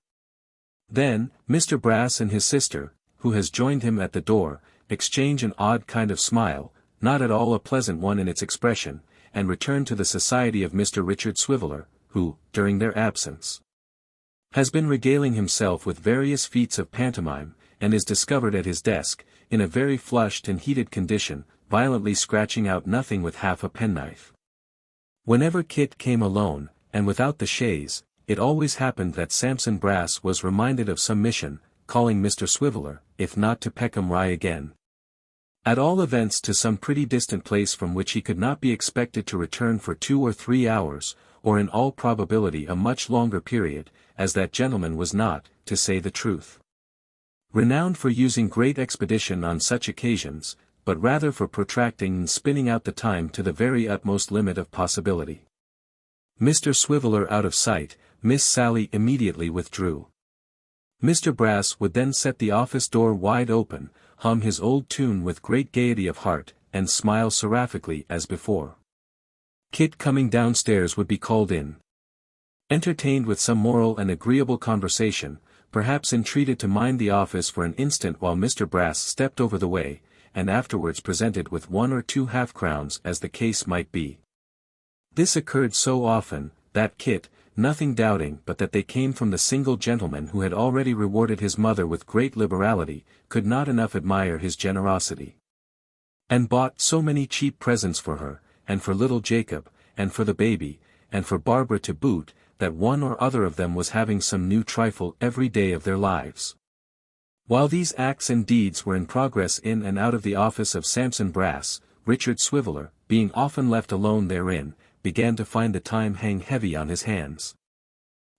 Then, Mr. Brass and his sister, who has joined him at the door, exchange an odd kind of smile, not at all a pleasant one in its expression, and return to the society of Mr. Richard Swiveller, who, during their absence, has been regaling himself with various feats of pantomime, and is discovered at his desk, in a very flushed and heated condition, violently scratching out nothing with half a penknife. Whenever Kit came alone, and without the chaise, it always happened that Sampson Brass was reminded of some mission, calling Mr. Swiveller, if not to Peckham Rye again, at all events to some pretty distant place from which he could not be expected to return for 2 or 3 hours, or in all probability a much longer period, as that gentleman was not, to say the truth, renowned for using great expedition on such occasions, but rather for protracting and spinning out the time to the very utmost limit of possibility. Mr. Swiveller out of sight, Miss Sally immediately withdrew. Mr. Brass would then set the office door wide open, hum his old tune with great gaiety of heart, and smile seraphically as before. Kit coming downstairs would be called in, entertained with some moral and agreeable conversation, perhaps entreated to mind the office for an instant while Mr. Brass stepped over the way, and afterwards presented with 1 or 2 half-crowns as the case might be. This occurred so often, that Kit, nothing doubting but that they came from the single gentleman who had already rewarded his mother with great liberality, could not enough admire his generosity, and bought so many cheap presents for her, and for little Jacob, and for the baby, and for Barbara to boot, that one or other of them was having some new trifle every day of their lives. While these acts and deeds were in progress in and out of the office of Sampson Brass, Richard Swiveller, being often left alone therein, began to find the time hang heavy on his hands.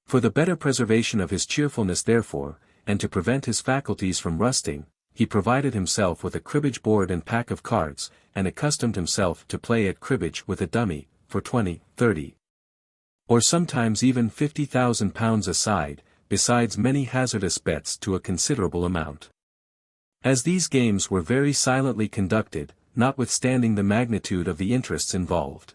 For the better preservation of his cheerfulness therefore, and to prevent his faculties from rusting, he provided himself with a cribbage board and pack of cards, and accustomed himself to play at cribbage with a dummy, for 20, 30, or sometimes even £50,000 aside, besides many hazardous bets to a considerable amount. As these games were very silently conducted, notwithstanding the magnitude of the interests involved,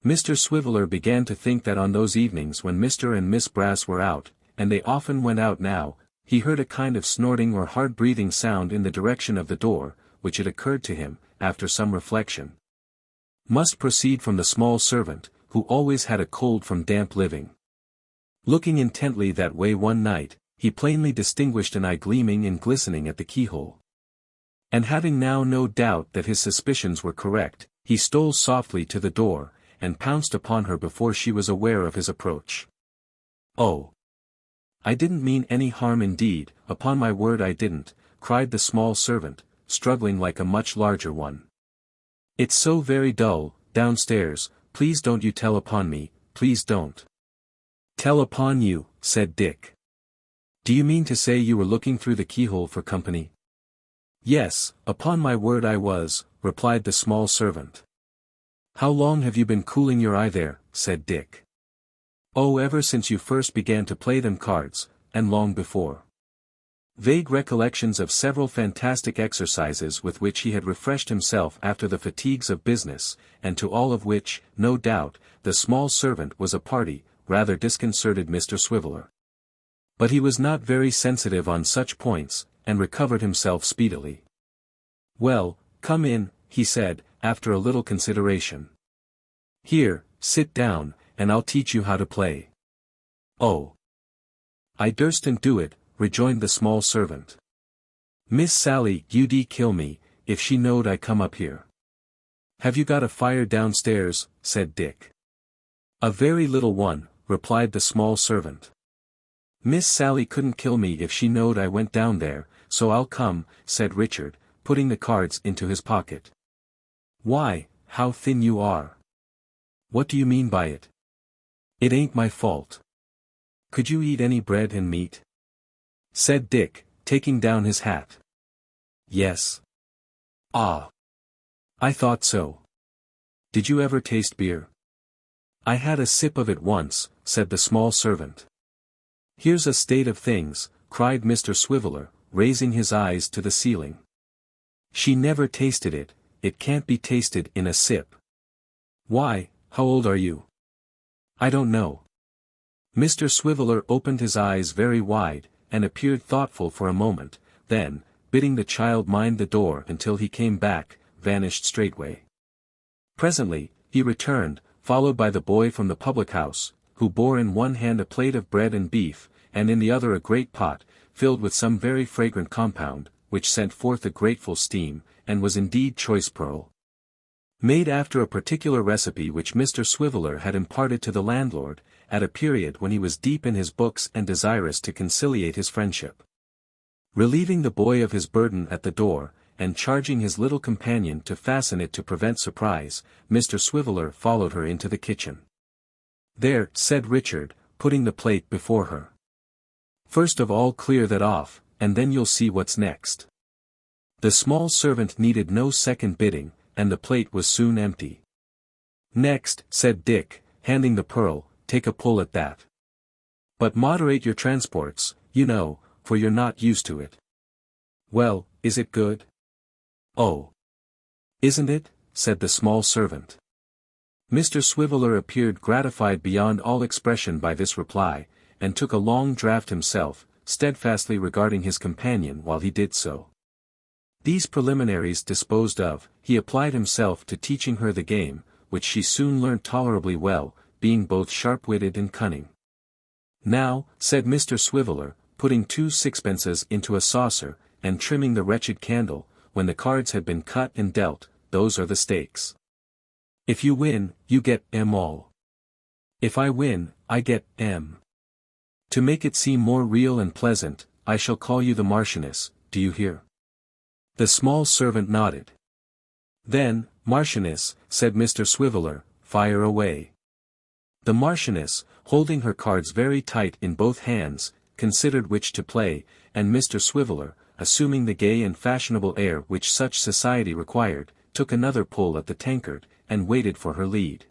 Mr. Swiveller began to think that on those evenings when Mr. and Miss Brass were out, and they often went out now, he heard a kind of snorting or hard-breathing sound in the direction of the door, which it occurred to him, after some reflection, must proceed from the small servant, who always had a cold from damp living. Looking intently that way one night, he plainly distinguished an eye gleaming and glistening at the keyhole. And having now no doubt that his suspicions were correct, he stole softly to the door, and pounced upon her before she was aware of his approach. "Oh! I didn't mean any harm indeed, upon my word I didn't," cried the small servant, struggling like a much larger one. "It's so very dull, downstairs, please don't you tell upon me, please don't." "Tell upon you," said Dick. "Do you mean to say you were looking through the keyhole for company?" "Yes, upon my word I was," replied the small servant. "How long have you been cooling your eye there?" said Dick. "Oh, ever since you first began to play them cards, and long before." Vague recollections of several fantastic exercises with which he had refreshed himself after the fatigues of business, and to all of which, no doubt, the small servant was a party, rather disconcerted Mr. Swiveller. But he was not very sensitive on such points, and recovered himself speedily. "Well, come in," he said, after a little consideration. "Here, sit down, and I'll teach you how to play." "Oh! I durstn't do it," rejoined the small servant. "Miss Sally you'd kill me, if she knowed I come up here." "Have you got a fire downstairs?" said Dick. "A very little one," replied the small servant. "Miss Sally couldn't kill me if she knowed I went down there, so I'll come," said Richard, putting the cards into his pocket. "Why, how thin you are!" "What do you mean by it?" "It ain't my fault." "Could you eat any bread and meat?" said Dick, taking down his hat. "Yes." "Ah! I thought so. Did you ever taste beer?" "I had a sip of it once," said the small servant. "Here's a state of things," cried Mr. Swiveller, raising his eyes to the ceiling. "She never tasted it, it can't be tasted in a sip." "Why, how old are you?" "I don't know." Mr. Swiveller opened his eyes very wide, and appeared thoughtful for a moment, then, bidding the child mind the door until he came back, vanished straightway. Presently, he returned, followed by the boy from the public-house, who bore in one hand a plate of bread and beef, and in the other a great pot, filled with some very fragrant compound, which sent forth a grateful steam, and was indeed choice pearl, made after a particular recipe which Mr. Swiveller had imparted to the landlord, at a period when he was deep in his books and desirous to conciliate his friendship. Relieving the boy of his burden at the door, and charging his little companion to fasten it to prevent surprise, Mr. Swiveller followed her into the kitchen. "There," said Richard, putting the plate before her. "First of all clear that off, and then you'll see what's next." The small servant needed no second bidding, and the plate was soon empty. "Next," said Dick, handing the pearl, "take a pull at that. But moderate your transports, you know, for you're not used to it." "Well, is it good?" "Oh! Isn't it?" said the small servant. Mr. Swiveller appeared gratified beyond all expression by this reply, and took a long draught himself, steadfastly regarding his companion while he did so. These preliminaries disposed of, he applied himself to teaching her the game, which she soon learnt tolerably well, being both sharp-witted and cunning. "Now," said Mr. Swiveller, putting 2 sixpences into a saucer, and trimming the wretched candle, when the cards had been cut and dealt, "those are the stakes. If you win, you get M all. If I win, I get M. To make it seem more real and pleasant, I shall call you the Marchioness, do you hear?" The small servant nodded. "Then, Marchioness," said Mr. Swiveller, "fire away." The Marchioness, holding her cards very tight in both hands, considered which to play, and Mr. Swiveller, assuming the gay and fashionable air which such society required, took another pull at the tankard, and waited for her lead.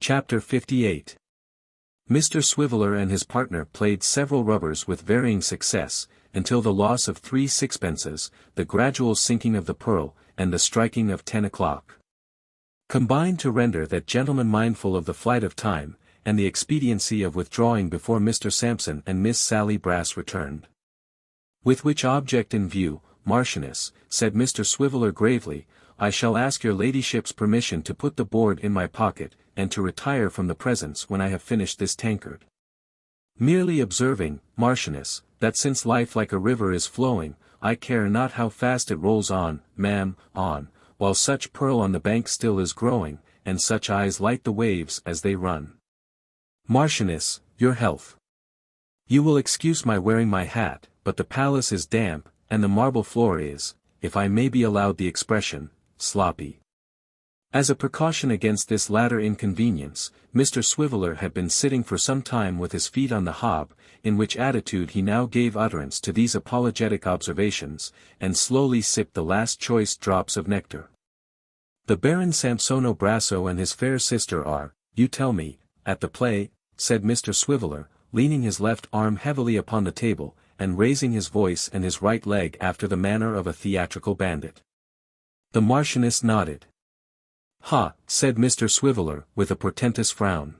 Chapter 58. Mr. Swiveller and his partner played several rubbers with varying success, until the loss of 3 sixpences, the gradual sinking of the pearl, and the striking of 10 o'clock, combined to render that gentleman mindful of the flight of time, and the expediency of withdrawing before Mr. Sampson and Miss Sally Brass returned. With which object in view, Marchioness, said Mr. Swiveller gravely, I shall ask your ladyship's permission to put the board in my pocket, and to retire from the presence when I have finished this tankard. Merely observing, Marchioness, that since life like a river is flowing, I care not how fast it rolls on, ma'am, on, while such pearl on the bank still is growing, and such eyes light the waves as they run. Marchioness, your health. You will excuse my wearing my hat, but the palace is damp, and the marble floor is, if I may be allowed the expression, sloppy. As a precaution against this latter inconvenience, Mr. Swiveller had been sitting for some time with his feet on the hob, in which attitude he now gave utterance to these apologetic observations, and slowly sipped the last choice drops of nectar. The Baron Sampsono Brasso and his fair sister are, you tell me, at the play, said Mr. Swiveller, leaning his left arm heavily upon the table, and raising his voice and his right leg after the manner of a theatrical bandit. The Marchioness nodded. Ha, said Mr. Swiveller, with a portentous frown.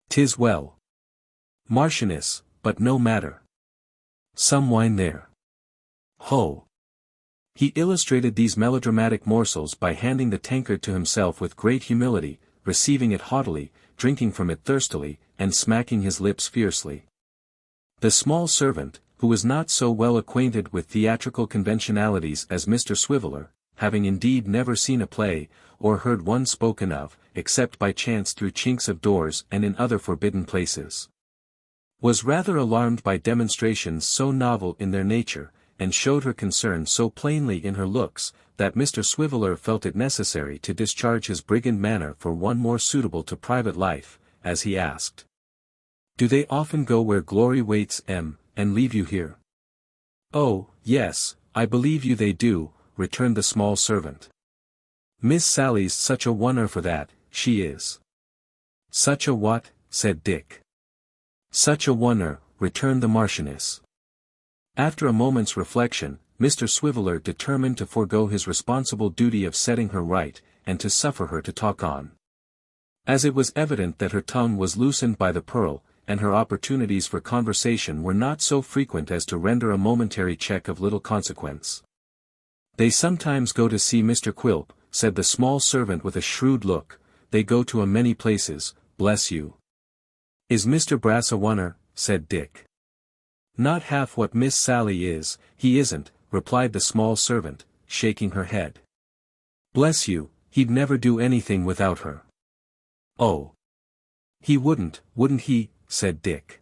'Tis well. Marchioness, but no matter. Some wine there. Ho! He illustrated these melodramatic morsels by handing the tankard to himself with great humility, receiving it haughtily, drinking from it thirstily, and smacking his lips fiercely. The small servant, who was not so well acquainted with theatrical conventionalities as Mr. Swiveller, having indeed never seen a play, or heard one spoken of, except by chance through chinks of doors and in other forbidden places, was rather alarmed by demonstrations so novel in their nature, and showed her concern so plainly in her looks, that Mr. Swiveller felt it necessary to discharge his brigand manner for one more suitable to private life, as he asked, Do they often go where glory waits, and leave you here? Oh, yes, I believe you they do, returned the small servant. Miss Sally's such a wonder for that, she is. Such a what? Said Dick. Such a wonder, returned the Marchioness. After a moment's reflection, Mr. Swiveller determined to forego his responsible duty of setting her right, and to suffer her to talk on. As it was evident that her tongue was loosened by the pearl, and her opportunities for conversation were not so frequent as to render a momentary check of little consequence. They sometimes go to see Mr. Quilp, said the small servant with a shrewd look, they go to a many places, bless you. Is Mr. Brass a wonder? Said Dick. Not half what Miss Sally is, he isn't, replied the small servant, shaking her head. Bless you, he'd never do anything without her. Oh. He wouldn't he? Said Dick.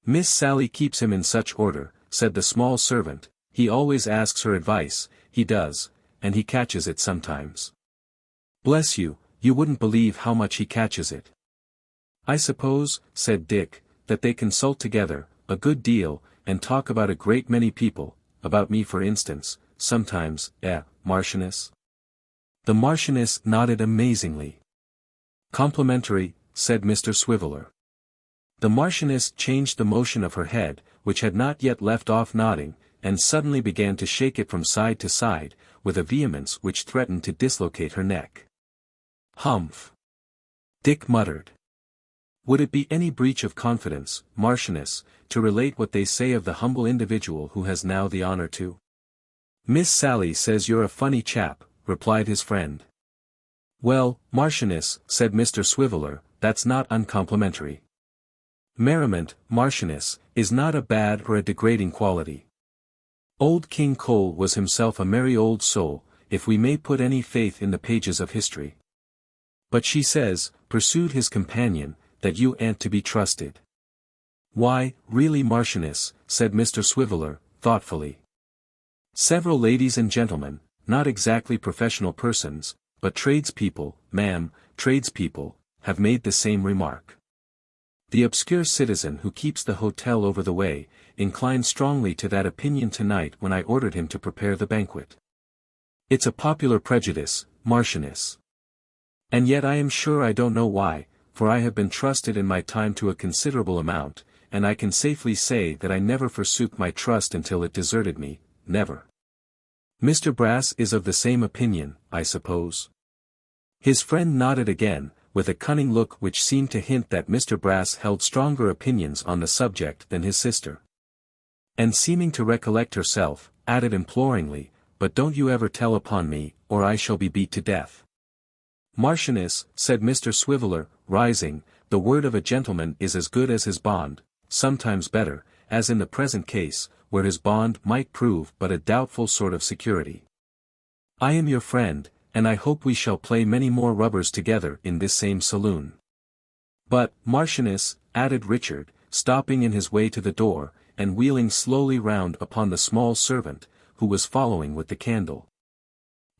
Miss Sally keeps him in such order, said the small servant, he always asks her advice, he does, and he catches it sometimes. Bless you, you wouldn't believe how much he catches it. I suppose, said Dick, that they consult together, a good deal, and talk about a great many people, about me for instance, sometimes, Marchioness? The Marchioness nodded amazingly. Complimentary, said Mr. Swiveller. The Marchioness changed the motion of her head, which had not yet left off nodding, and suddenly began to shake it from side to side, with a vehemence which threatened to dislocate her neck. Humph! Dick muttered. Would it be any breach of confidence, Marchioness, to relate what they say of the humble individual who has now the honor to? Miss Sally says you're a funny chap, replied his friend. Well, Marchioness, said Mr. Swiveller, that's not uncomplimentary. Merriment, Marchioness, is not a bad or a degrading quality. Old King Cole was himself a merry old soul, if we may put any faith in the pages of history. But she says, pursued his companion, that you ain't to be trusted. Why, really Marchioness, said Mr. Swiveller, thoughtfully. Several ladies and gentlemen, not exactly professional persons, but tradespeople, ma'am, tradespeople, have made the same remark. The obscure citizen who keeps the hotel over the way, inclined strongly to that opinion tonight when I ordered him to prepare the banquet. It's a popular prejudice, Marchioness. And yet I am sure I don't know why, for I have been trusted in my time to a considerable amount, and I can safely say that I never forsook my trust until it deserted me, never. Mr. Brass is of the same opinion, I suppose. His friend nodded again, with a cunning look which seemed to hint that Mr. Brass held stronger opinions on the subject than his sister. And seeming to recollect herself, added imploringly, "But don't you ever tell upon me, or I shall be beat to death." "Marchioness," said Mr. Swiveller, rising, "the word of a gentleman is as good as his bond, sometimes better, as in the present case, where his bond might prove but a doubtful sort of security. I am your friend, and I hope we shall play many more rubbers together in this same saloon. But, Marchioness," added Richard, stopping in his way to the door, and wheeling slowly round upon the small servant, who was following with the candle.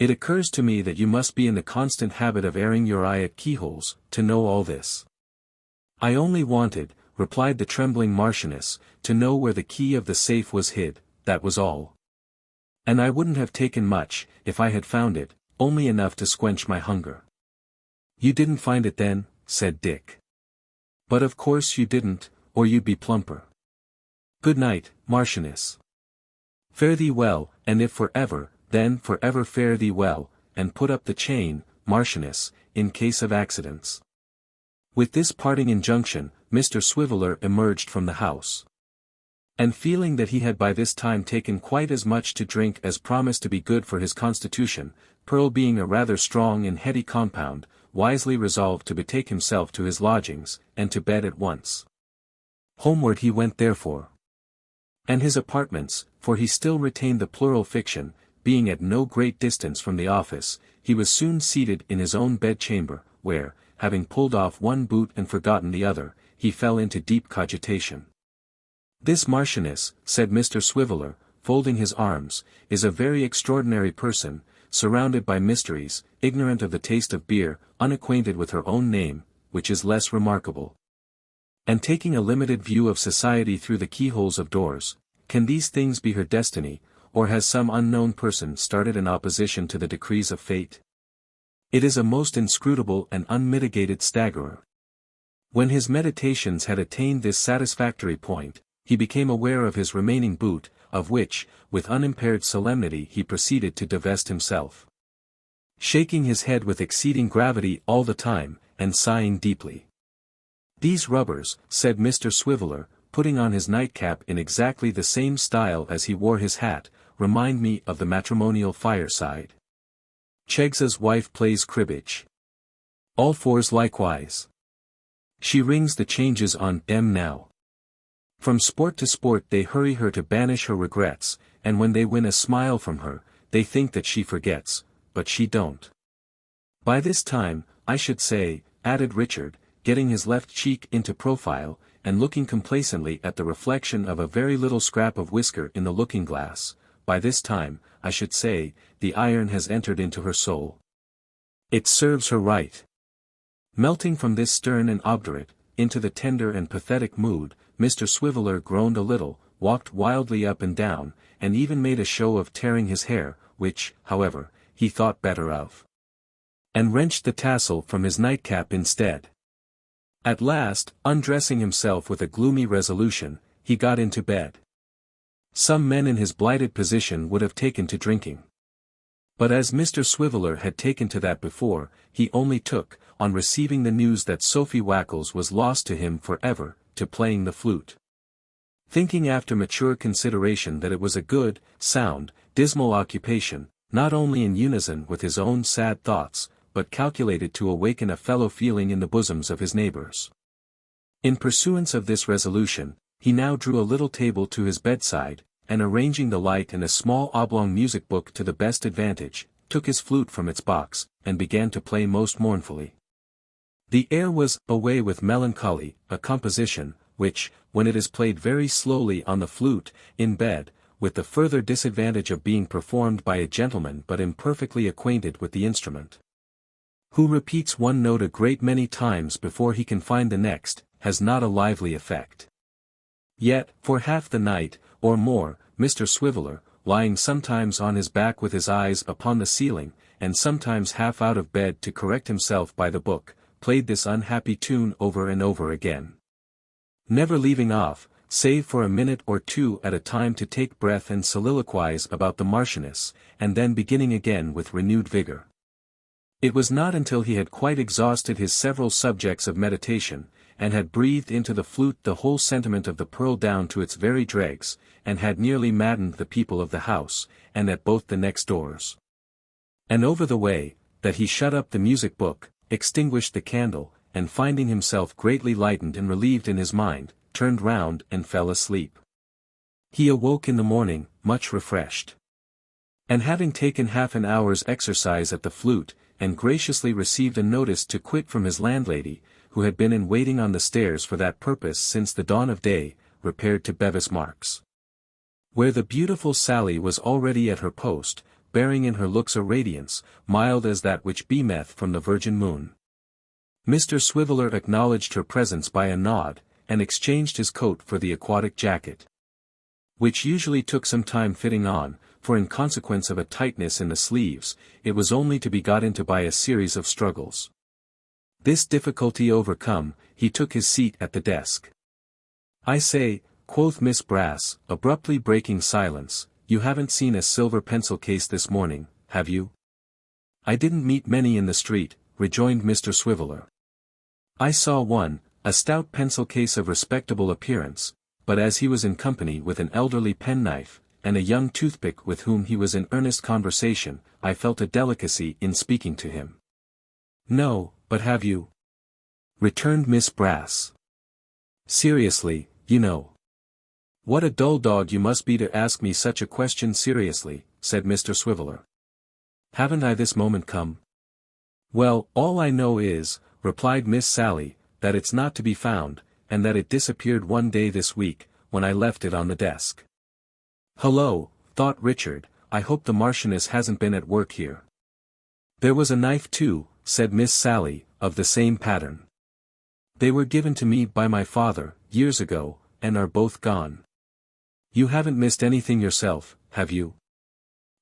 "It occurs to me that you must be in the constant habit of airing your eye at keyholes, to know all this." "I only wanted," replied the trembling Marchioness, "to know where the key of the safe was hid, that was all. And I wouldn't have taken much, if I had found it, only enough to squench my hunger." "You didn't find it then," said Dick. "But of course you didn't, or you'd be plumper. Good night, Marchioness. Fare thee well, and if for ever, then for ever fare thee well, and put up the chain, Marchioness, in case of accidents." With this parting injunction, Mr. Swiveller emerged from the house. And feeling that he had by this time taken quite as much to drink as promised to be good for his constitution, Pearl being a rather strong and heady compound, wisely resolved to betake himself to his lodgings, and to bed at once. Homeward he went therefore. And his apartments, for he still retained the plural fiction, being at no great distance from the office, he was soon seated in his own bed-chamber, where, having pulled off one boot and forgotten the other, he fell into deep cogitation. "This Marchioness," said Mr. Swiveller, folding his arms, "is a very extraordinary person, surrounded by mysteries, ignorant of the taste of beer, unacquainted with her own name, which is less remarkable. And taking a limited view of society through the keyholes of doors, can these things be her destiny, or has some unknown person started in opposition to the decrees of fate? It is a most inscrutable and unmitigated staggerer." When his meditations had attained this satisfactory point, he became aware of his remaining boot, of which, with unimpaired solemnity he proceeded to divest himself. Shaking his head with exceeding gravity all the time, and sighing deeply. "These rubbers," said Mr. Swiveller, putting on his nightcap in exactly the same style as he wore his hat, "remind me of the matrimonial fireside. Cheggs's wife plays cribbage. All fours likewise. She rings the changes on them now. From sport to sport they hurry her to banish her regrets, and when they win a smile from her, they think that she forgets, but she don't. By this time, I should say," added Richard, getting his left cheek into profile, and looking complacently at the reflection of a very little scrap of whisker in the looking-glass, "by this time, I should say, the iron has entered into her soul. It serves her right." Melting from this stern and obdurate, into the tender and pathetic mood, Mr. Swiveller groaned a little, walked wildly up and down, and even made a show of tearing his hair, which, however, he thought better of. And wrenched the tassel from his nightcap instead. At last, undressing himself with a gloomy resolution, he got into bed. Some men in his blighted position would have taken to drinking. But as Mr. Swiveller had taken to that before, he only took, on receiving the news that Sophie Wackles was lost to him for ever, to playing the flute. Thinking after mature consideration that it was a good, sound, dismal occupation, not only in unison with his own sad thoughts, but calculated to awaken a fellow feeling in the bosoms of his neighbours. In pursuance of this resolution, he now drew a little table to his bedside, and arranging the light and a small oblong music book to the best advantage, took his flute from its box, and began to play most mournfully. The air was "Away with Melancholy," a composition, which, when it is played very slowly on the flute, in bed, with the further disadvantage of being performed by a gentleman but imperfectly acquainted with the instrument, who repeats one note a great many times before he can find the next, has not a lively effect. Yet, for half the night, or more, Mr. Swiveller, lying sometimes on his back with his eyes upon the ceiling, and sometimes half out of bed to correct himself by the book, played this unhappy tune over and over again. Never leaving off, save for a minute or two at a time to take breath and soliloquize about the Marchioness, and then beginning again with renewed vigor. It was not until he had quite exhausted his several subjects of meditation, and had breathed into the flute the whole sentiment of the pearl down to its very dregs, and had nearly maddened the people of the house, and at both the next doors, and over the way, that he shut up the music book, extinguished the candle, and finding himself greatly lightened and relieved in his mind, turned round and fell asleep. He awoke in the morning, much refreshed. And having taken half an hour's exercise at the flute, and graciously received a notice to quit from his landlady, who had been in waiting on the stairs for that purpose since the dawn of day, repaired to Bevis Marks, where the beautiful Sally was already at her post, bearing in her looks a radiance, mild as that which beameth from the virgin moon. Mr. Swiveller acknowledged her presence by a nod, and exchanged his coat for the aquatic jacket, which usually took some time fitting on, for in consequence of a tightness in the sleeves, it was only to be got into by a series of struggles. This difficulty overcome, he took his seat at the desk. "I say," quoth Miss Brass, abruptly breaking silence, "you haven't seen a silver pencil case this morning, have you?" "I didn't meet many in the street," rejoined Mr. Swiveller. "I saw one, a stout pencil case of respectable appearance, but as he was in company with an elderly penknife, and a young toothpick with whom he was in earnest conversation, I felt a delicacy in speaking to him." "No, but have you?" returned Miss Brass. "Seriously, you know." "What a dull dog you must be to ask me such a question seriously," said Mr. Swiveller. "Haven't I this moment come?" "Well, all I know is," replied Miss Sally, "that it's not to be found, and that it disappeared one day this week, when I left it on the desk." "Hullo," thought Richard, "I hope the Marchioness hasn't been at work here." "There was a knife too," said Miss Sally, "of the same pattern. They were given to me by my father, years ago, and are both gone. You haven't missed anything yourself, have you?"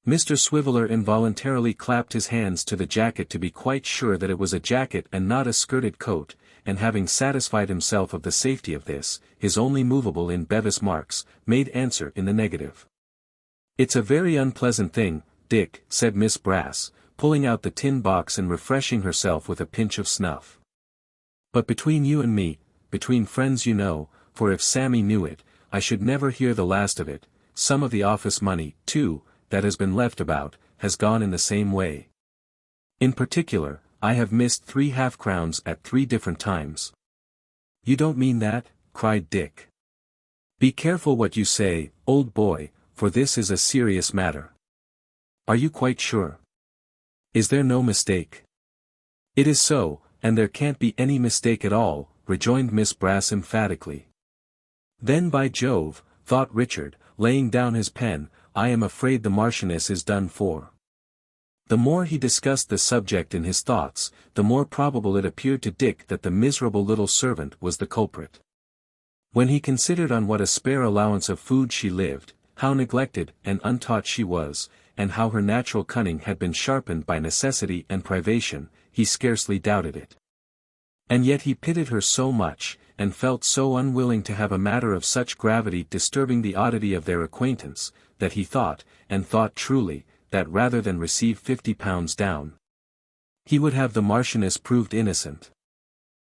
Mr. Swiveller involuntarily clapped his hands to the jacket to be quite sure that it was a jacket and not a skirted coat, and having satisfied himself of the safety of this, his only movable in Bevis Marks, made answer in the negative. "It's a very unpleasant thing, Dick," said Miss Brass, pulling out the tin box and refreshing herself with a pinch of snuff. "But between you and me, between friends you know, for if Sammy knew it, I should never hear the last of it, some of the office money, too, that has been left about, has gone in the same way. In particular, I have missed 3 half-crowns at 3 different times." "You don't mean that?" cried Dick. "Be careful what you say, old boy, for this is a serious matter." "Are you quite sure? Is there no mistake?" "It is so, and there can't be any mistake at all," rejoined Miss Brass emphatically. "Then by Jove," thought Richard, laying down his pen, "I am afraid the Marchioness is done for." The more he discussed the subject in his thoughts, the more probable it appeared to Dick that the miserable little servant was the culprit. When he considered on what a spare allowance of food she lived, how neglected and untaught she was, and how her natural cunning had been sharpened by necessity and privation, he scarcely doubted it. And yet he pitied her so much, and felt so unwilling to have a matter of such gravity disturbing the oddity of their acquaintance, that he thought, and thought truly, that rather than receive £50 down, he would have the Marchioness proved innocent.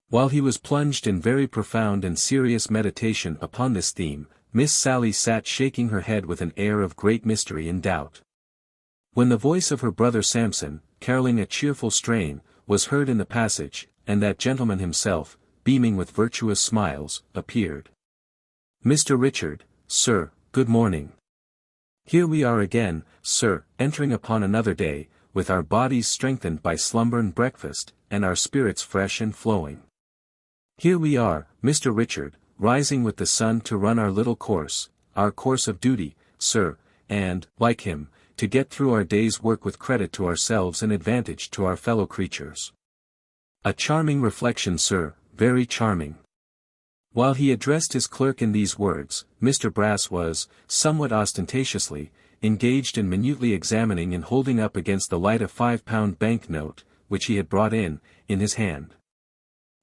While he was plunged in very profound and serious meditation upon this theme, Miss Sally sat shaking her head with an air of great mystery and doubt. When the voice of her brother Sampson, carolling a cheerful strain, was heard in the passage, and that gentleman himself, beaming with virtuous smiles, appeared. "Mr. Richard, sir, good morning. Here we are again, sir, entering upon another day, with our bodies strengthened by slumber and breakfast, and our spirits fresh and flowing. Here we are, Mr. Richard, rising with the sun to run our little course, our course of duty, sir, and, like him, to get through our day's work with credit to ourselves and advantage to our fellow creatures. A charming reflection, sir, very charming. While he addressed his clerk in these words, Mr. Brass was, somewhat ostentatiously, engaged in minutely examining and holding up against the light a £5 bank note, which he had brought in his hand.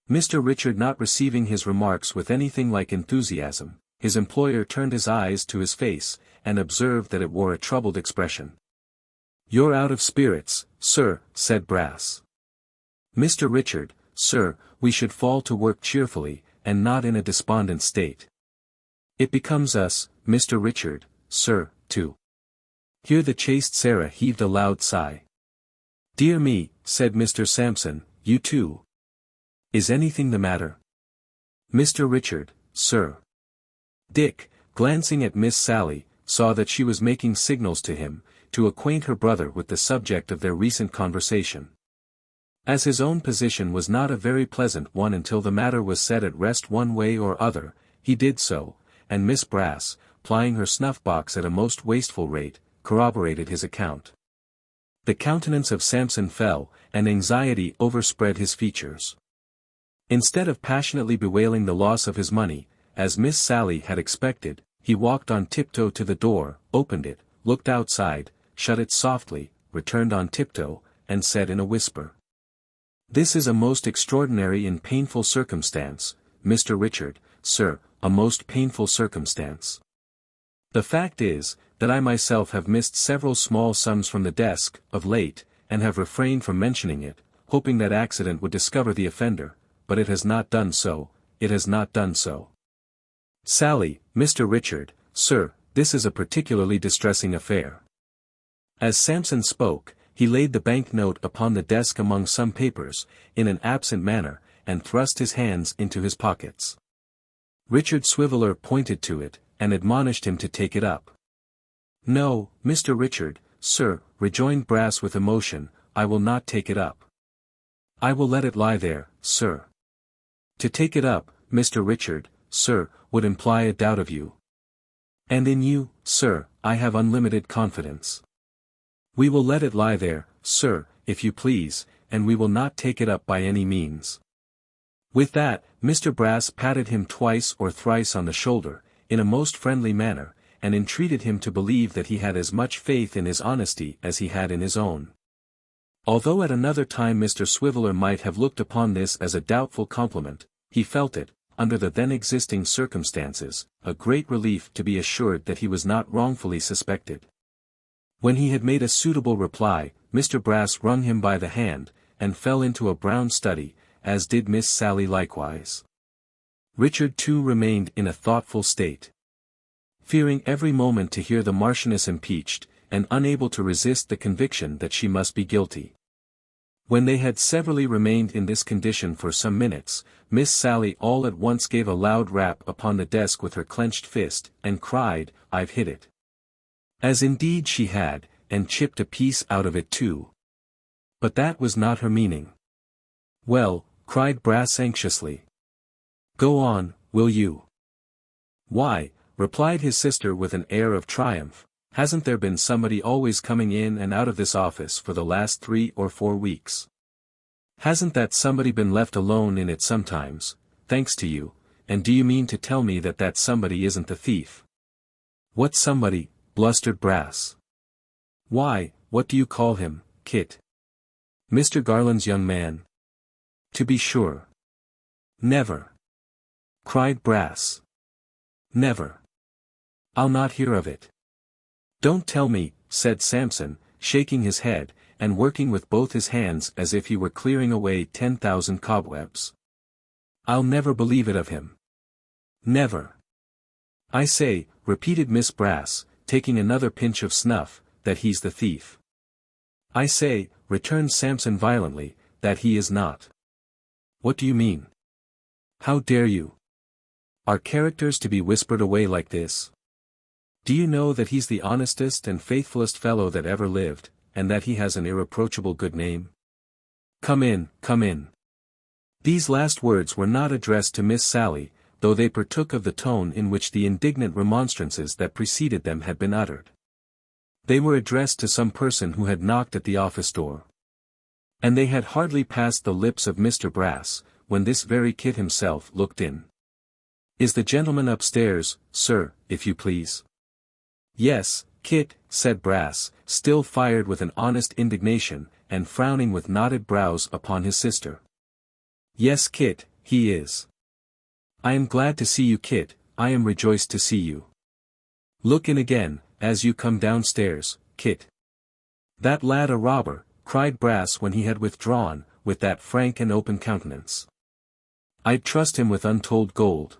Mr. Richard not receiving his remarks with anything like enthusiasm, his employer turned his eyes to his face, and observed that it wore a troubled expression. "You're out of spirits, sir," said Brass. "Mr. Richard, sir, we should fall to work cheerfully, and not in a despondent state. It becomes us, Mr. Richard, sir, to—" Here the chaste Sarah heaved a loud sigh. "Dear me," said Mr. Sampson, "you too. Is anything the matter?" "Mr. Richard, sir." Dick, glancing at Miss Sally, saw that she was making signals to him, to acquaint her brother with the subject of their recent conversation. As his own position was not a very pleasant one until the matter was set at rest one way or other, he did so, and Miss Brass, plying her snuff-box at a most wasteful rate, corroborated his account. The countenance of Sampson fell, and anxiety overspread his features. Instead of passionately bewailing the loss of his money, as Miss Sally had expected, he walked on tiptoe to the door, opened it, looked outside, shut it softly, returned on tiptoe, and said in a whisper, "This is a most extraordinary and painful circumstance, Mr. Richard, sir, a most painful circumstance. The fact is, that I myself have missed several small sums from the desk, of late, and have refrained from mentioning it, hoping that accident would discover the offender, but it has not done so, it has not done so. Sally, Mr. Richard, sir, this is a particularly distressing affair." As Sampson spoke, he laid the bank note upon the desk among some papers, in an absent manner, and thrust his hands into his pockets. Richard Swiveller pointed to it, and admonished him to take it up. "No, Mr. Richard, sir," rejoined Brass with emotion, "I will not take it up. I will let it lie there, sir. To take it up, Mr. Richard, sir, would imply a doubt of you. And in you, sir, I have unlimited confidence. We will let it lie there, sir, if you please, and we will not take it up by any means." With that, Mr. Brass patted him twice or thrice on the shoulder, in a most friendly manner, and entreated him to believe that he had as much faith in his honesty as he had in his own. Although at another time Mr. Swiveller might have looked upon this as a doubtful compliment, he felt it, under the then existing circumstances, a great relief to be assured that he was not wrongfully suspected. When he had made a suitable reply, Mr. Brass wrung him by the hand, and fell into a brown study, as did Miss Sally likewise. Richard too remained in a thoughtful state. Fearing every moment to hear the Marchioness impeached, and unable to resist the conviction that she must be guilty. When they had severally remained in this condition for some minutes, Miss Sally all at once gave a loud rap upon the desk with her clenched fist, and cried, "I've hit it." As indeed she had, and chipped a piece out of it too. But that was not her meaning. "Well," cried Brass anxiously. "Go on, will you?" "Why," replied his sister with an air of triumph, "hasn't there been somebody always coming in and out of this office for the last 3 or 4 weeks? Hasn't that somebody been left alone in it sometimes, thanks to you, and do you mean to tell me that that somebody isn't the thief?" "What somebody?" blustered Brass. "Why, what do you call him, Kit? Mr. Garland's young man?" "To be sure." "Never!" cried Brass. "Never! I'll not hear of it." "Don't tell me," said Sampson, shaking his head, and working with both his hands as if he were clearing away 10,000 cobwebs. "I'll never believe it of him. Never!" "I say," repeated Miss Brass, taking another pinch of snuff, "that he's the thief." "I say," returned Sampson violently, "that he is not." "What do you mean? How dare you? Are characters to be whispered away like this? Do you know that he's the honestest and faithfulest fellow that ever lived, and that he has an irreproachable good name? Come in, come in." These last words were not addressed to Miss Sally, though they partook of the tone in which the indignant remonstrances that preceded them had been uttered. They were addressed to some person who had knocked at the office door. And they had hardly passed the lips of Mr. Brass, when this very Kit himself looked in. Is the gentleman upstairs, sir, if you please? Yes, Kit, said Brass, still fired with an honest indignation, and frowning with knotted brows upon his sister. Yes, Kit, he is. I am glad to see you, Kit, I am rejoiced to see you. Look in again, as you come downstairs, Kit. That lad a robber, cried Brass when he had withdrawn, with that frank and open countenance. I'd trust him with untold gold.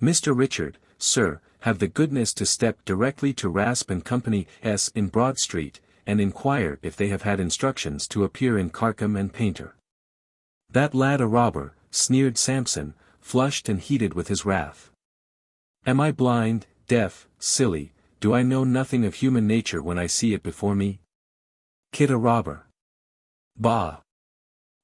Mr. Richard, sir, have the goodness to step directly to Rasp and Company's in Broad Street, and inquire if they have had instructions to appear in Carcam and Painter. That lad a robber, sneered Sampson, flushed and heated with his wrath. Am I blind, deaf, silly, do I know nothing of human nature when I see it before me? Kit a robber. Bah!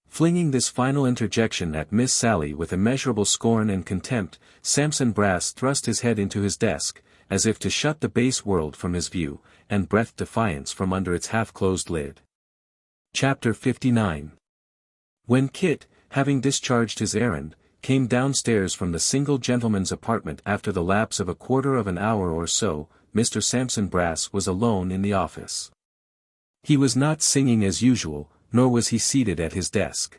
Flinging this final interjection at Miss Sally with immeasurable scorn and contempt, Sampson Brass thrust his head into his desk, as if to shut the base world from his view, and breathed defiance from under its half-closed lid. Chapter 59. When Kit, having discharged his errand, came downstairs from the single gentleman's apartment after the lapse of a quarter of an hour or so, Mr. Sampson Brass was alone in the office. He was not singing as usual, nor was he seated at his desk.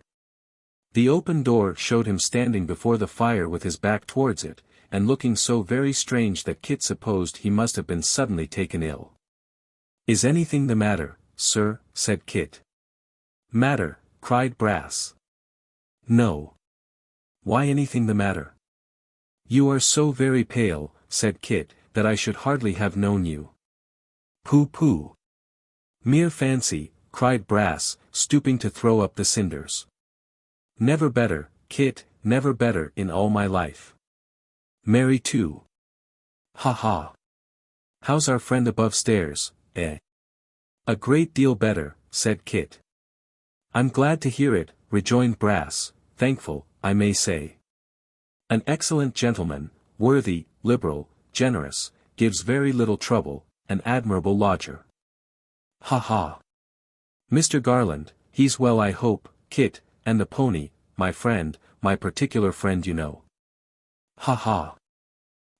The open door showed him standing before the fire with his back towards it, and looking so very strange that Kit supposed he must have been suddenly taken ill. Is anything the matter, sir? Said Kit. Matter? Cried Brass. No. Why anything the matter? You are so very pale, said Kit, that I should hardly have known you. Pooh! Mere fancy, cried Brass, stooping to throw up the cinders. Never better, Kit, never better in all my life. Merry too. Ha ha. How's our friend above stairs, eh? A great deal better, said Kit. I'm glad to hear it, rejoined Brass, thankful, I may say. An excellent gentleman, worthy, liberal, generous, gives very little trouble, an admirable lodger. Ha ha. Mr. Garland, he's well I hope, Kit, and the pony, my friend, my particular friend you know. Ha ha.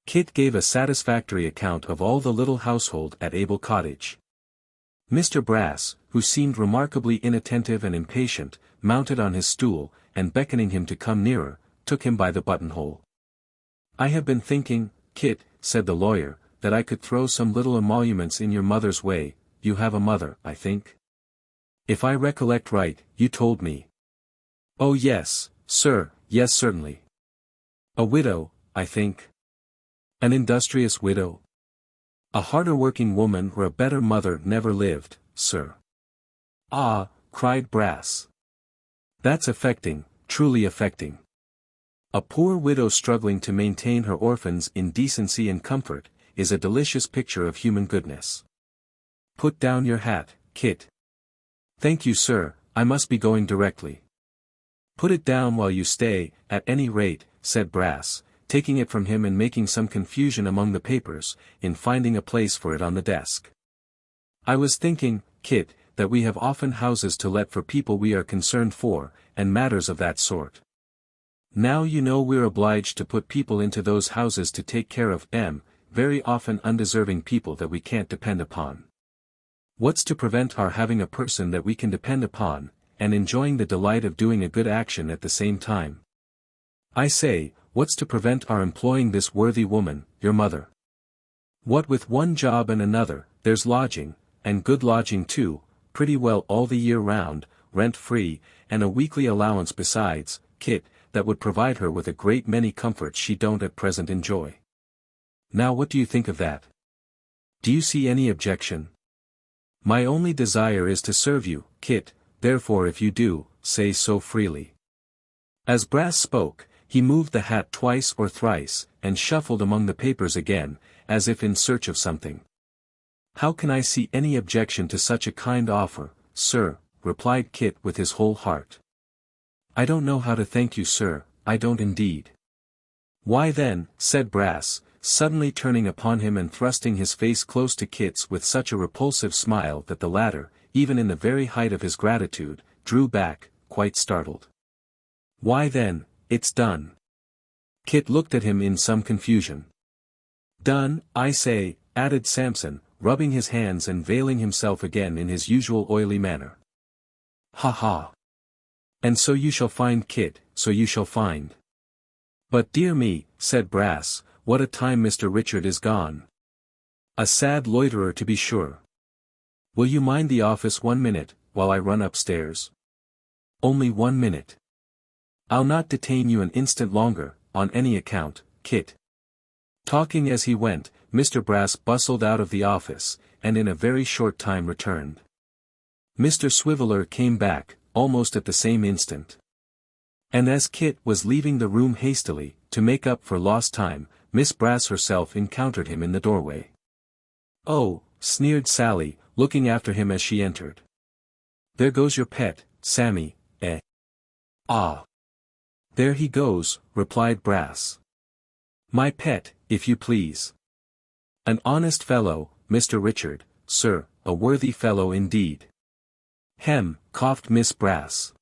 Kit gave a satisfactory account of all the little household at Abel Cottage. Mr. Brass, who seemed remarkably inattentive and impatient, mounted on his stool, and beckoning him to come nearer, took him by the buttonhole. I have been thinking, Kit, said the lawyer, that I could throw some little emoluments in your mother's way. You have a mother, I think? If I recollect right, you told me. Oh yes, sir, yes certainly. A widow, I think. An industrious widow? A harder working woman or a better mother never lived, sir. Ah, cried Brass. That's affecting, truly affecting. A poor widow struggling to maintain her orphans in decency and comfort, is a delicious picture of human goodness. Put down your hat, Kit. Thank you, sir, I must be going directly. Put it down while you stay, at any rate, said Brass, taking it from him and making some confusion among the papers, in finding a place for it on the desk. I was thinking, Kit, that we have often houses to let for people we are concerned for, and matters of that sort. Now you know we're obliged to put people into those houses to take care of them, very often undeserving people that we can't depend upon. What's to prevent our having a person that we can depend upon, and enjoying the delight of doing a good action at the same time? I say, what's to prevent our employing this worthy woman, your mother? What with one job and another, there's lodging, and good lodging too, pretty well all the year round, rent-free, and a weekly allowance besides, Kit, that would provide her with a great many comforts she don't at present enjoy. Now what do you think of that? Do you see any objection? My only desire is to serve you, Kit, therefore if you do, say so freely. As Brass spoke, he moved the hat twice or thrice, and shuffled among the papers again, as if in search of something. How can I see any objection to such a kind offer, sir? Replied Kit with his whole heart. I don't know how to thank you, sir, I don't indeed. Why then, said Brass, suddenly turning upon him and thrusting his face close to Kit's with such a repulsive smile that the latter, even in the very height of his gratitude, drew back, quite startled. Why then, it's done. Kit looked at him in some confusion. "Done, I say," added Samson, rubbing his hands and veiling himself again in his usual oily manner. "Ha ha! And so you shall find, Kit, so you shall find." "But dear me," said Brass, "what a time Mr. Richard is gone. A sad loiterer to be sure. Will you mind the office 1 minute, while I run upstairs?" "Only 1 minute. I'll not detain you an instant longer, on any account, Kit." Talking as he went, Mr. Brass bustled out of the office, and in a very short time returned. Mr. Swiveller came back, almost at the same instant. And as Kit was leaving the room hastily, to make up for lost time, Miss Brass herself encountered him in the doorway. "Oh," sneered Sally, looking after him as she entered. "There goes your pet, Sammy, eh?" "Ah. There he goes," replied Brass. "My pet, if you please. An honest fellow, Mr. Richard, sir, a worthy fellow indeed." "Hem," coughed Miss Brass.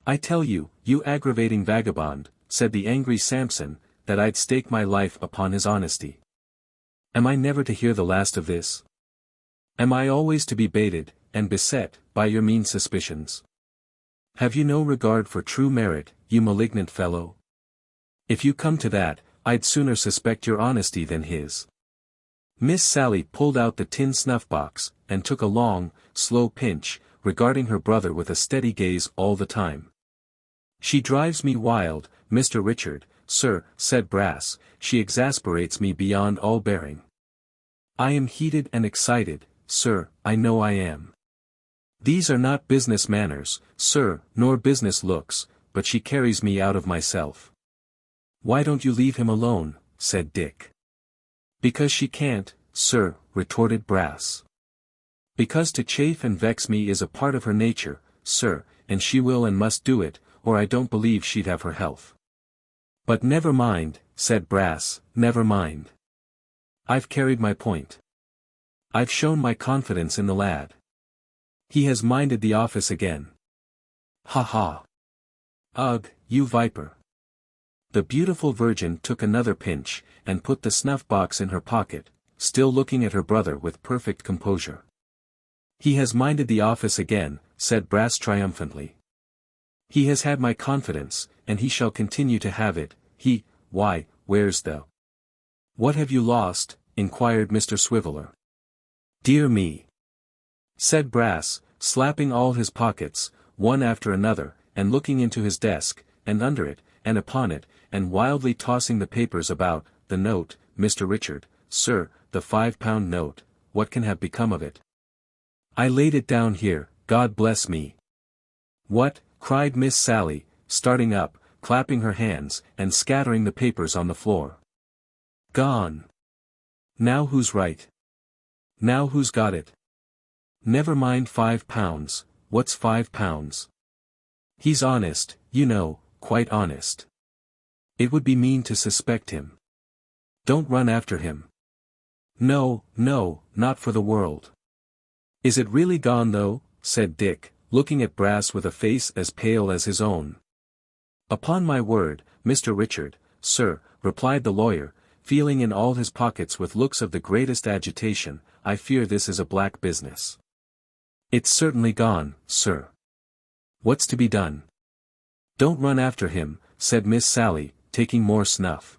"I tell you, you aggravating vagabond," said the angry Samson, "that I'd stake my life upon his honesty. Am I never to hear the last of this? Am I always to be baited, and beset, by your mean suspicions? Have you no regard for true merit, you malignant fellow? If you come to that, I'd sooner suspect your honesty than his." Miss Sally pulled out the tin snuff-box, and took a long, slow pinch, regarding her brother with a steady gaze all the time. "She drives me wild, Mr. Richard, sir," said Brass, "she exasperates me beyond all bearing. I am heated and excited, sir, I know I am. These are not business manners, sir, nor business looks, but she carries me out of myself." "Why don't you leave him alone?" said Dick. "Because she can't, sir," retorted Brass. "Because to chafe and vex me is a part of her nature, sir, and she will and must do it, or I don't believe she'd have her health." "But never mind," said Brass, "never mind. I've carried my point. I've shown my confidence in the lad. He has minded the office again. Ha ha! Ugh, you viper." The beautiful virgin took another pinch, and put the snuff-box in her pocket, still looking at her brother with perfect composure. "He has minded the office again," said Brass triumphantly. "He has had my confidence, and he shall continue to have it. Why, where's the—" "What have you lost?" inquired Mr. Swiveller. "Dear me," said Brass, slapping all his pockets, one after another, and looking into his desk, and under it, and upon it, and wildly tossing the papers about. "The note, Mr. Richard, sir, the £5 note, what can have become of it? I laid it down here, God bless me." "What?" cried Miss Sally, starting up, clapping her hands, and scattering the papers on the floor. "Gone. Now who's right? Now who's got it? Never mind £5, what's £5? He's honest, you know, quite honest. It would be mean to suspect him. Don't run after him." "No, no, not for the world." "Is it really gone though?" said Dick, looking at Brass with a face as pale as his own. "Upon my word, Mr. Richard, sir," replied the lawyer, feeling in all his pockets with looks of the greatest agitation, "I fear this is a black business. It's certainly gone, sir. What's to be done?" "Don't run after him," said Miss Sally, taking more snuff.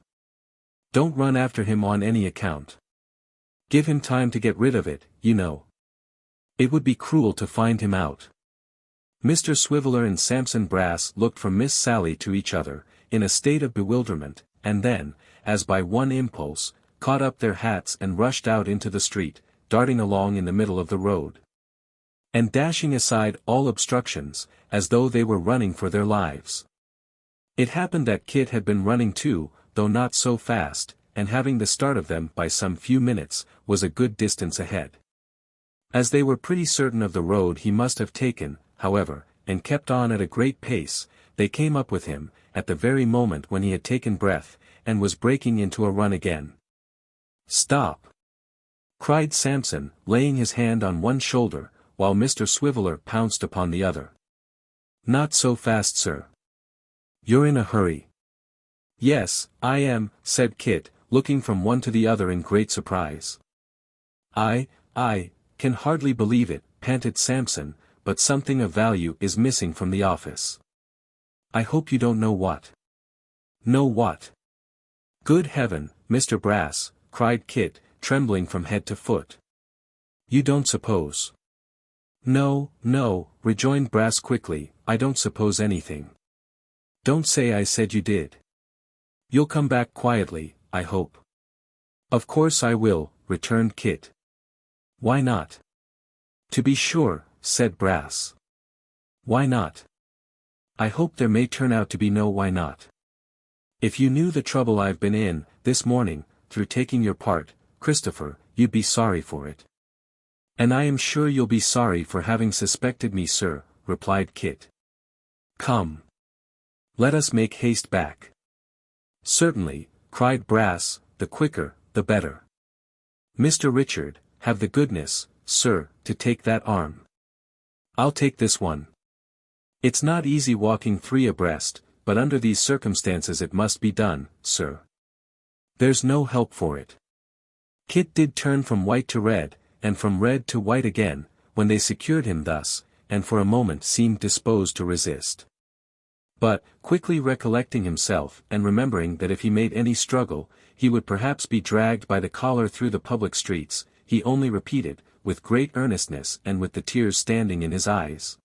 "Don't run after him on any account. Give him time to get rid of it, you know. It would be cruel to find him out." Mr. Swiveller and Samson Brass looked from Miss Sally to each other, in a state of bewilderment, and then, as by one impulse, caught up their hats and rushed out into the street, darting along in the middle of the road, and dashing aside all obstructions, as though they were running for their lives. It happened that Kit had been running too, though not so fast, and having the start of them by some few minutes, was a good distance ahead. As they were pretty certain of the road he must have taken, however, and kept on at a great pace, they came up with him, at the very moment when he had taken breath, and was breaking into a run again. "Stop!" cried Samson, laying his hand on one shoulder, while Mr. Swiveller pounced upon the other. "Not so fast, sir. You're in a hurry. Yes, I am, said Kit, looking from one to the other in great surprise. I can hardly believe it, panted Samson, but something of value is missing from the office. I hope you don't know what. Know what? Good heaven, Mr. Brass, cried Kit, trembling from head to foot. You don't suppose? No, rejoined Brass quickly, I don't suppose anything. Don't say I said you did. You'll come back quietly, I hope. Of course I will, returned Kit. Why not? To be sure, said Brass. Why not? I hope there may turn out to be no why not. If you knew the trouble I've been in, this morning, through taking your part, Christopher, you'd be sorry for it. And I am sure you'll be sorry for having suspected me, sir, replied Kit. Come. Let us make haste back. Certainly, cried Brass, the quicker, the better. Mr. Richard, have the goodness, sir, to take that arm. I'll take this one. It's not easy walking three abreast, but under these circumstances it must be done, sir. There's no help for it. Kit did turn from white to red, and from red to white again, when they secured him thus, and for a moment seemed disposed to resist. But, quickly recollecting himself and remembering that if he made any struggle, he would perhaps be dragged by the collar through the public streets, he only repeated, with great earnestness and with the tears standing in his eyes,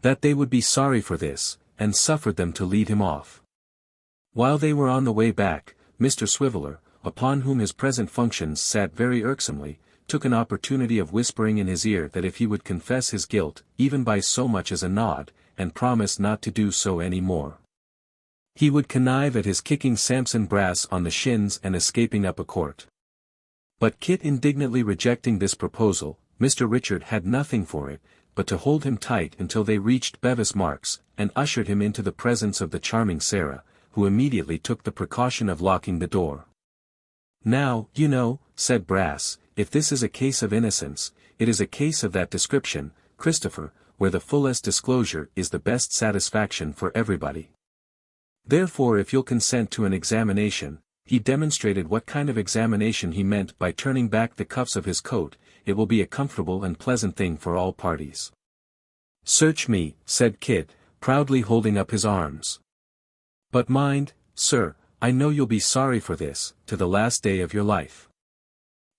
that they would be sorry for this, and suffered them to lead him off. While they were on the way back, Mr. Swiveller, upon whom his present functions sat very irksomely, took an opportunity of whispering in his ear that if he would confess his guilt, even by so much as a nod, and promise not to do so any more, he would connive at his kicking Samson Brass on the shins and escaping up a court. But Kit indignantly rejecting this proposal, Mr. Richard had nothing for it, but to hold him tight until they reached Bevis Marks, and ushered him into the presence of the charming Sarah, who immediately took the precaution of locking the door. Now, you know, said Brass, if this is a case of innocence, it is a case of that description, Christopher, where the fullest disclosure is the best satisfaction for everybody. Therefore if you'll consent to an examination, he demonstrated what kind of examination he meant by turning back the cuffs of his coat, it will be a comfortable and pleasant thing for all parties. Search me, said Kit, proudly holding up his arms. But mind, sir, I know you'll be sorry for this, to the last day of your life.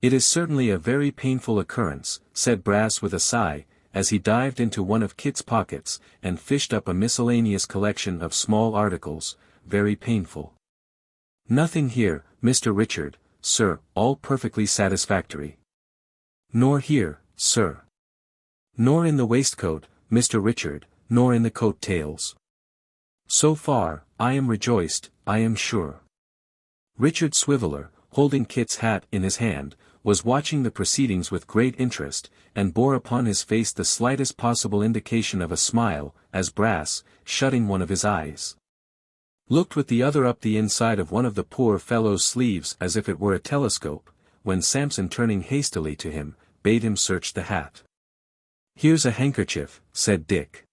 It is certainly a very painful occurrence, said Brass with a sigh, as he dived into one of Kit's pockets, and fished up a miscellaneous collection of small articles, very painful. Nothing here, Mr. Richard, sir, all perfectly satisfactory. Nor here, sir. Nor in the waistcoat, Mr. Richard, nor in the coat tails. So far, I am rejoiced, I am sure. Richard Swiveller, holding Kit's hat in his hand, was watching the proceedings with great interest, and bore upon his face the slightest possible indication of a smile, as Brass, shutting one of his eyes, looked with the other up the inside of one of the poor fellow's sleeves as if it were a telescope, when Samson turning hastily to him, bade him search the hat. Here's a handkerchief, said Dick.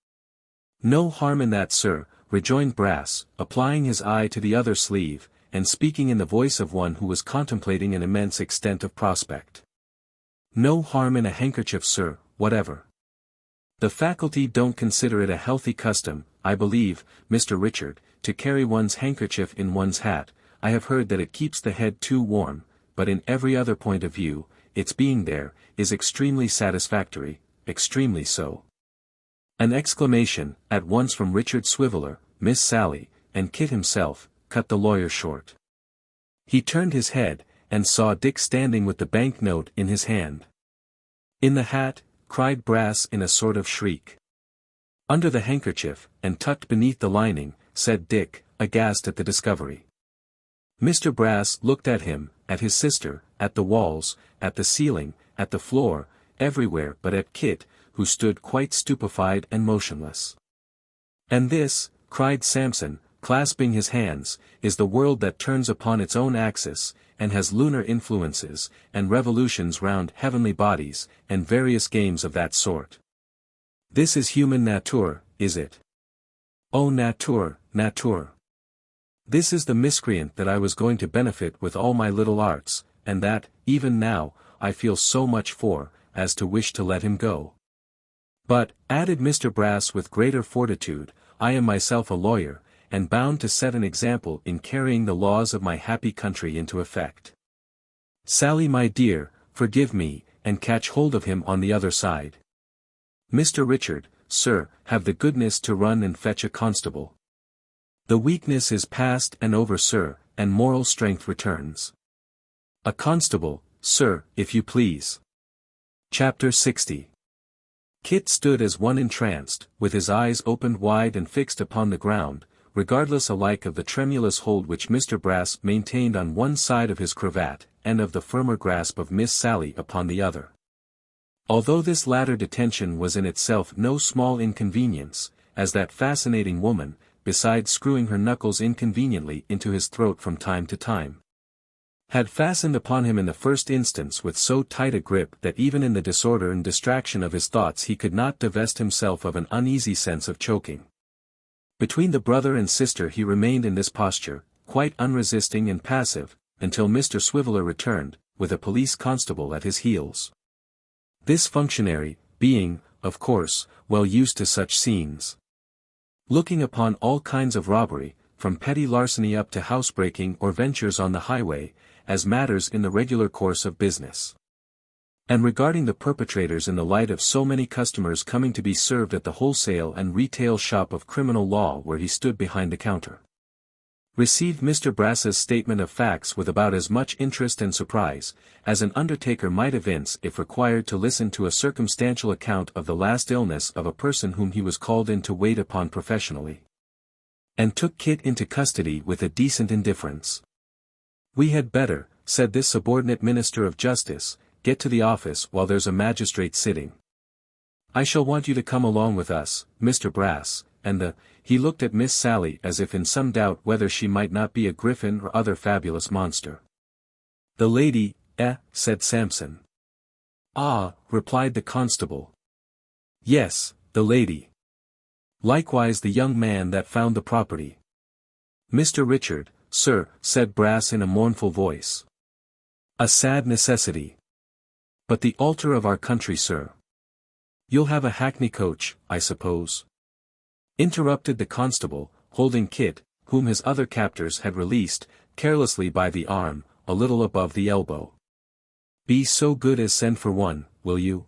No harm in that, sir, rejoined Brass, applying his eye to the other sleeve, and speaking in the voice of one who was contemplating an immense extent of prospect. No harm in a handkerchief, sir, whatever. The faculty don't consider it a healthy custom, I believe, Mr. Richard, to carry one's handkerchief in one's hat. I have heard that it keeps the head too warm, but in every other point of view, its being there, is extremely satisfactory, extremely so. An exclamation, at once from Richard Swiveller, Miss Sally, and Kit himself, cut the lawyer short. He turned his head, and saw Dick standing with the bank-note in his hand. In the hat, cried Brass in a sort of shriek. Under the handkerchief, and tucked beneath the lining, said Dick, aghast at the discovery. Mr. Brass looked at him, at his sister, at the walls, at the ceiling, at the floor, everywhere but at Kit, who stood quite stupefied and motionless. And this, cried Samson, clasping his hands, is the world that turns upon its own axis, and has lunar influences, and revolutions round heavenly bodies, and various games of that sort. This is human nature, is it? Oh nature, nature. This is the miscreant that I was going to benefit with all my little arts, and that, even now, I feel so much for, as to wish to let him go. But, added Mr. Brass with greater fortitude, I am myself a lawyer, and bound to set an example in carrying the laws of my happy country into effect. Sally, my dear, forgive me, and catch hold of him on the other side. Mr. Richard, sir, have the goodness to run and fetch a constable. The weakness is past and over, sir, and moral strength returns. A constable, sir, if you please. Chapter 60. Kit stood as one entranced, with his eyes opened wide and fixed upon the ground, regardless alike of the tremulous hold which Mr. Brass maintained on one side of his cravat, and of the firmer grasp of Miss Sally upon the other. Although this latter detention was in itself no small inconvenience, as that fascinating woman, besides screwing her knuckles inconveniently into his throat from time to time, had fastened upon him in the first instance with so tight a grip that even in the disorder and distraction of his thoughts he could not divest himself of an uneasy sense of choking. Between the brother and sister he remained in this posture, quite unresisting and passive, until Mr. Swiveller returned, with a police constable at his heels. This functionary, being, of course, well used to such scenes, looking upon all kinds of robbery, from petty larceny up to housebreaking or ventures on the highway, as matters in the regular course of business, and regarding the perpetrators in the light of so many customers coming to be served at the wholesale and retail shop of criminal law where he stood behind the counter, received Mr. Brass's statement of facts with about as much interest and surprise, as an undertaker might evince if required to listen to a circumstantial account of the last illness of a person whom he was called in to wait upon professionally, and took Kit into custody with a decent indifference. "We had better," said this subordinate minister of justice, "get to the office while there's a magistrate sitting. I shall want you to come along with us, Mr. Brass, and he looked at Miss Sally as if in some doubt whether she might not be a griffin or other fabulous monster. "The lady, said Sampson. "Ah," replied the constable. "Yes, the lady. Likewise the young man that found the property." "Mr. Richard, sir," said Brass in a mournful voice. "A sad necessity. But the altar of our country, sir." "You'll have a hackney coach, I suppose?" interrupted the constable, holding Kit, whom his other captors had released, carelessly by the arm, a little above the elbow. "Be so good as send for one, will you?"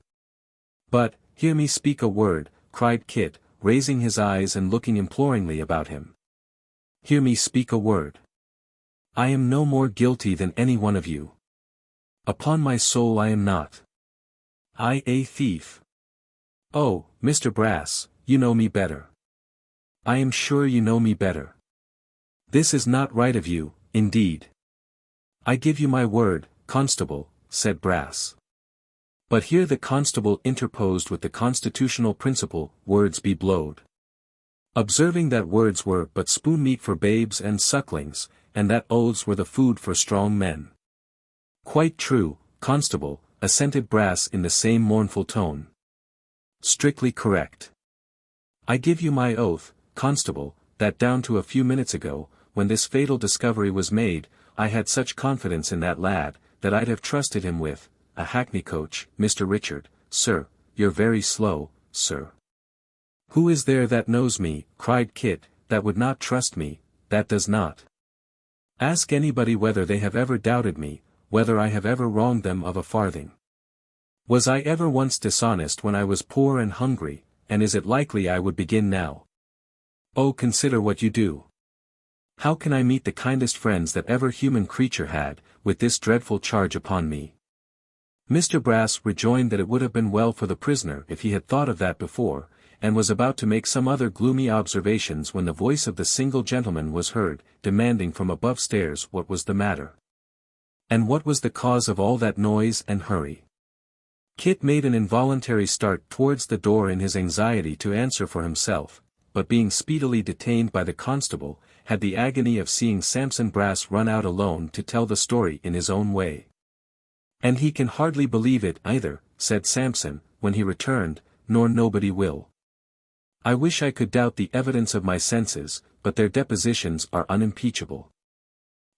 "But, hear me speak a word," cried Kit, raising his eyes and looking imploringly about him. "Hear me speak a word. I am no more guilty than any one of you. Upon my soul I am not. I a thief. Oh, Mr. Brass, you know me better. I am sure you know me better. This is not right of you, indeed." "I give you my word, constable," said Brass. But here the constable interposed with the constitutional principle, "Words be blowed." Observing that words were but spoon meat for babes and sucklings, and that oaths were the food for strong men. "Quite true, constable," assented Brass in the same mournful tone. "Strictly correct. I give you my oath, constable, that down to a few minutes ago, when this fatal discovery was made, I had such confidence in that lad, that I'd have trusted him with a hackney coach. Mr. Richard, sir, you're very slow, sir." "Who is there that knows me," cried Kit, "that would not trust me, that does not? Ask anybody whether they have ever doubted me, whether I have ever wronged them of a farthing. Was I ever once dishonest when I was poor and hungry, and is it likely I would begin now? Oh, consider what you do. How can I meet the kindest friends that ever human creature had, with this dreadful charge upon me?" Mr. Brass rejoined that it would have been well for the prisoner if he had thought of that before, and was about to make some other gloomy observations when the voice of the single gentleman was heard, demanding from above stairs what was the matter. And what was the cause of all that noise and hurry? Kit made an involuntary start towards the door in his anxiety to answer for himself, but being speedily detained by the constable, had the agony of seeing Sampson Brass run out alone to tell the story in his own way. "And he can hardly believe it either," said Sampson, when he returned, "nor nobody will. I wish I could doubt the evidence of my senses, but their depositions are unimpeachable.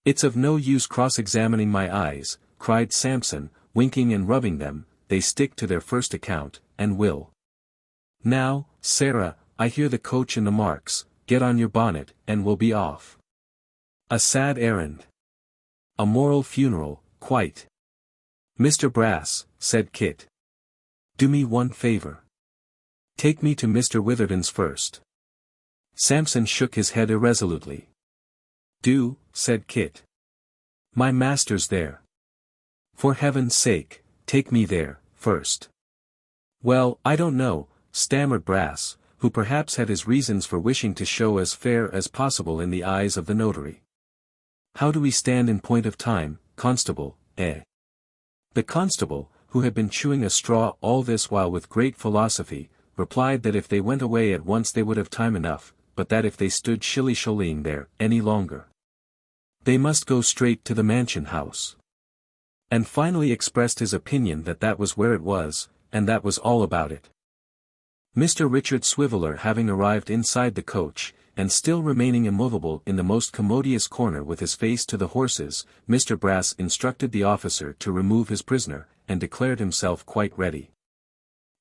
It's of no use cross-examining my eyes, cried Samson, winking and rubbing them, they stick to their first account, and will. Now, Sarah, I hear the coach in the marks, get on your bonnet, and we'll be off. A sad errand. A moral funeral, quite. Mr. Brass, said Kit. Do me one favor. Take me to Mr. Witherden's first. Samson shook his head irresolutely. Do, said Kit. My master's there. For heaven's sake, take me there, first. Well, I don't know, stammered Brass, who perhaps had his reasons for wishing to show as fair as possible in the eyes of the notary. How do we stand in point of time, constable, eh? The constable, who had been chewing a straw all this while with great philosophy, replied that if they went away at once they would have time enough, but that if they stood shilly-shallying there any longer, they must go straight to the mansion house. And finally expressed his opinion that that was where it was, and that was all about it. Mr. Richard Swiveller having arrived inside the coach, and still remaining immovable in the most commodious corner with his face to the horses, Mr. Brass instructed the officer to remove his prisoner, and declared himself quite ready.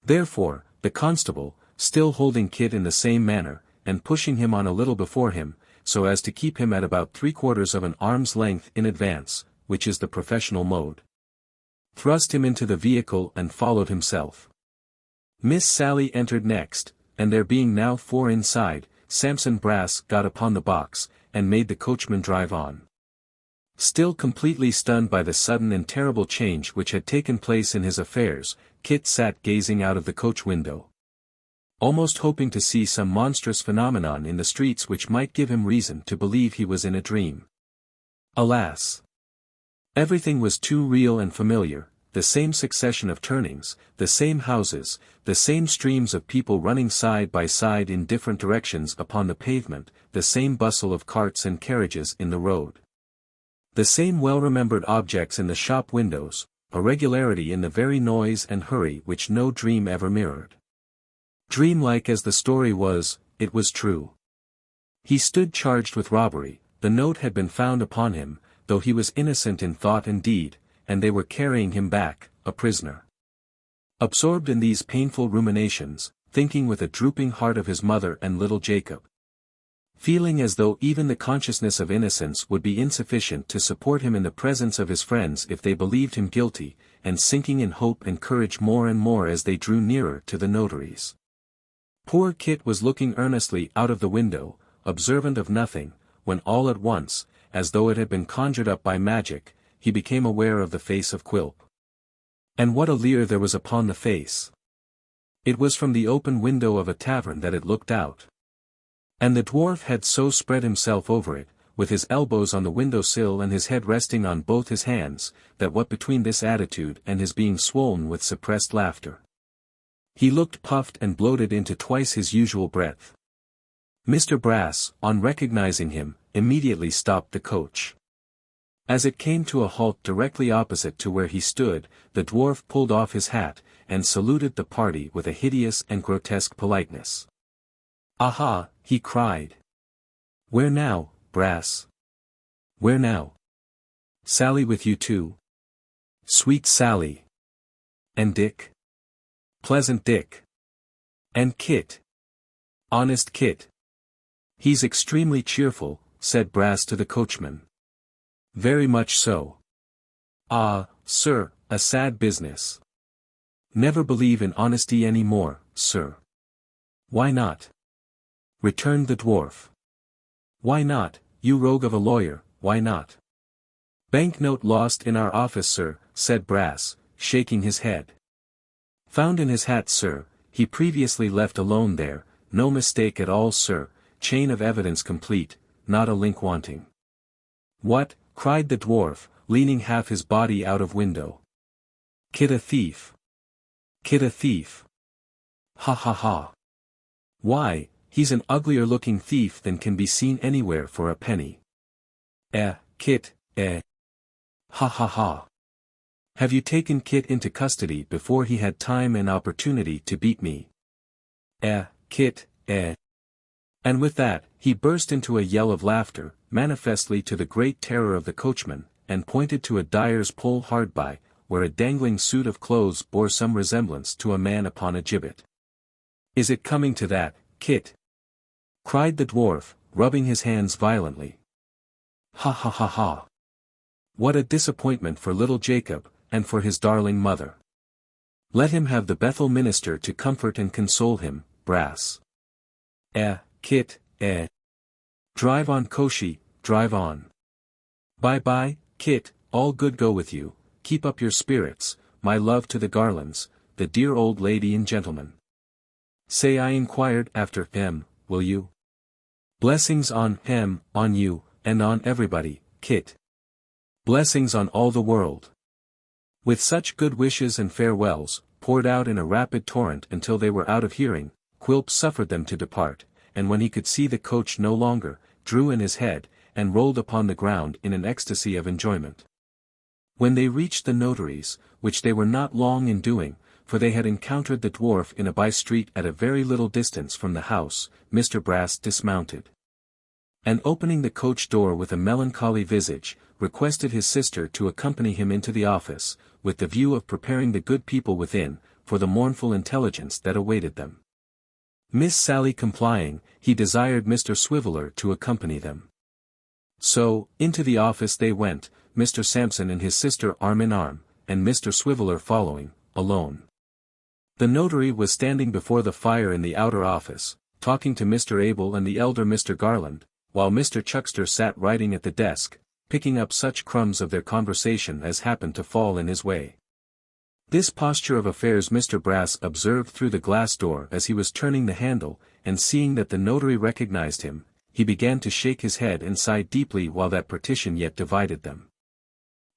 Therefore, the constable, still holding Kit in the same manner, and pushing him on a little before him, so as to keep him at about 3/4 of an arm's length in advance, which is the professional mode, thrust him into the vehicle and followed himself. Miss Sally entered next, and there being now 4 inside, Samson Brass got upon the box, and made the coachman drive on. Still completely stunned by the sudden and terrible change which had taken place in his affairs, Kit sat gazing out of the coach window, almost hoping to see some monstrous phenomenon in the streets which might give him reason to believe he was in a dream. Alas! Everything was too real and familiar, the same succession of turnings, the same houses, the same streams of people running side by side in different directions upon the pavement, the same bustle of carts and carriages in the road. The same well-remembered objects in the shop windows, a regularity in the very noise and hurry which no dream ever mirrored. Dreamlike as the story was, it was true. He stood charged with robbery, the note had been found upon him, though he was innocent in thought and deed, and they were carrying him back, a prisoner. Absorbed in these painful ruminations, thinking with a drooping heart of his mother and little Jacob, feeling as though even the consciousness of innocence would be insufficient to support him in the presence of his friends if they believed him guilty, and sinking in hope and courage more and more as they drew nearer to the notary's. Poor Kit was looking earnestly out of the window, observant of nothing, when all at once, as though it had been conjured up by magic, he became aware of the face of Quilp. And what a leer there was upon the face! It was from the open window of a tavern that it looked out. And the dwarf had so spread himself over it, with his elbows on the window-sill and his head resting on both his hands, that what between this attitude and his being swollen with suppressed laughter, he looked puffed and bloated into twice his usual breadth. Mr. Brass, on recognizing him, immediately stopped the coach. As it came to a halt directly opposite to where he stood, the dwarf pulled off his hat, and saluted the party with a hideous and grotesque politeness. "Aha!" he cried. "Where now, Brass? Where now? Sally with you too? Sweet Sally. And Dick? Pleasant Dick. And Kit? Honest Kit? He's extremely cheerful," said Brass to the coachman. "Very much so. Ah, sir, a sad business. Never believe in honesty any more, sir." "Why not?" returned the dwarf. "Why not, you rogue of a lawyer, why not?" "Banknote lost in our office, sir," said Brass, shaking his head. "Found in his hat, sir, he previously left alone there, no mistake at all, sir, chain of evidence complete, not a link wanting." "What?" cried the dwarf, leaning half his body out of window. "Kit a thief! Kit a thief! Ha ha ha! Why, he's an uglier looking thief than can be seen anywhere for a penny. Kit, ha ha ha! Have you taken Kit into custody before he had time and opportunity to beat me? Kit, eh. And with that, he burst into a yell of laughter, manifestly to the great terror of the coachman, and pointed to a dyer's pole hard by, where a dangling suit of clothes bore some resemblance to a man upon a gibbet. "Is it coming to that, Kit?" cried the dwarf, rubbing his hands violently. "Ha ha ha ha! What a disappointment for little Jacob, and for his darling mother! Let him have the Bethel minister to comfort and console him, Brass. Kit, Drive on Koshi, drive on. Bye-bye, Kit, all good go with you, keep up your spirits, my love to the Garlands, the dear old lady and gentleman. Say I inquired after him, will you? Blessings on him, on you, and on everybody, Kit. Blessings on all the world." With such good wishes and farewells, poured out in a rapid torrent until they were out of hearing, Quilp suffered them to depart, and when he could see the coach no longer, drew in his head, and rolled upon the ground in an ecstasy of enjoyment. When they reached the notary's, which they were not long in doing, for they had encountered the dwarf in a by-street at a very little distance from the house, Mr. Brass dismounted. And opening the coach door with a melancholy visage, requested his sister to accompany him into the office, with the view of preparing the good people within, for the mournful intelligence that awaited them. Miss Sally complying, he desired Mr. Swiveller to accompany them. So, into the office they went, Mr. Sampson and his sister arm in arm, and Mr. Swiveller following, alone. The notary was standing before the fire in the outer office, talking to Mr. Abel and the elder Mr. Garland, while Mr. Chuckster sat writing at the desk, picking up such crumbs of their conversation as happened to fall in his way. This posture of affairs Mr. Brass observed through the glass door as he was turning the handle, and seeing that the notary recognized him, he began to shake his head and sigh deeply while that partition yet divided them.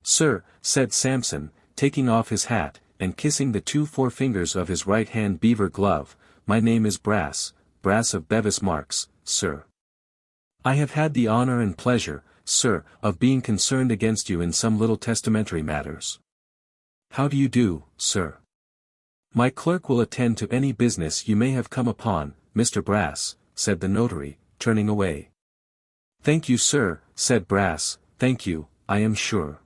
"Sir," said Sampson, taking off his hat, and kissing the 2 forefingers of his right-hand beaver glove, "my name is Brass, Brass of Bevis Marks, sir. I have had the honor and pleasure, sir, of being concerned against you in some little testamentary matters." "How do you do, sir? My clerk will attend to any business you may have come upon, Mr. Brass," said the notary, turning away. "Thank you, sir," said Brass, "thank you, I am sure.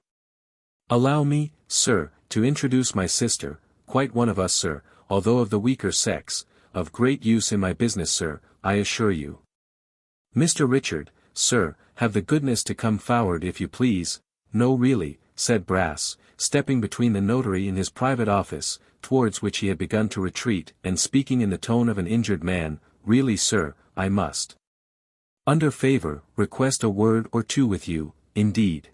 Allow me, sir, to introduce my sister, quite one of us, sir, although of the weaker sex, of great use in my business, sir, I assure you. Mr. Richard, sir, have the goodness to come forward if you please." "No really," said Brass, stepping between the notary and his private office, towards which he had begun to retreat, and speaking in the tone of an injured man, "really, sir, I must, under favor, request a word or two with you, indeed."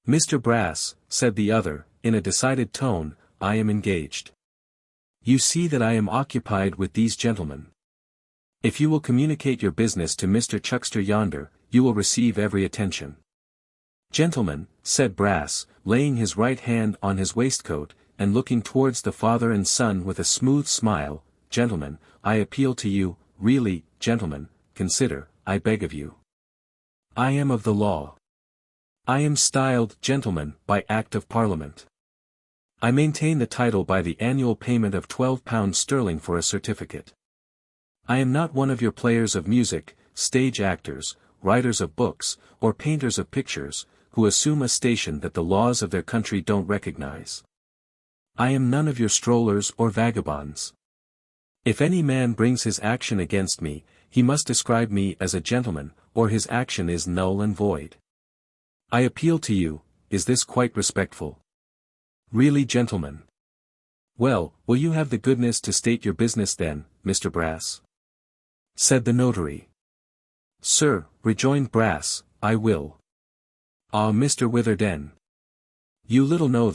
"Mr. Brass," said the other, in a decided tone, "I am engaged. You see that I am occupied with these gentlemen. If you will communicate your business to Mr. Chuckster yonder, you will receive every attention." "Gentlemen," said Brass, laying his right hand on his waistcoat, and looking towards the father and son with a smooth smile, "gentlemen, I appeal to you, really, gentlemen, consider, I beg of you. I am of the law. I am styled gentleman by Act of Parliament. I maintain the title by the annual payment of £12 for a certificate. I am not one of your players of music, stage actors, writers of books, or painters of pictures, who assume a station that the laws of their country don't recognize. I am none of your strollers or vagabonds. If any man brings his action against me, he must describe me as a gentleman, or his action is null and void. I appeal to you, is this quite respectful? Really, gentlemen? Well, will you have the goodness to state your business then, Mr. Brass?" said the notary. "Sir," rejoined Brass, "I will." "Ah, Mr. Witherden. You little know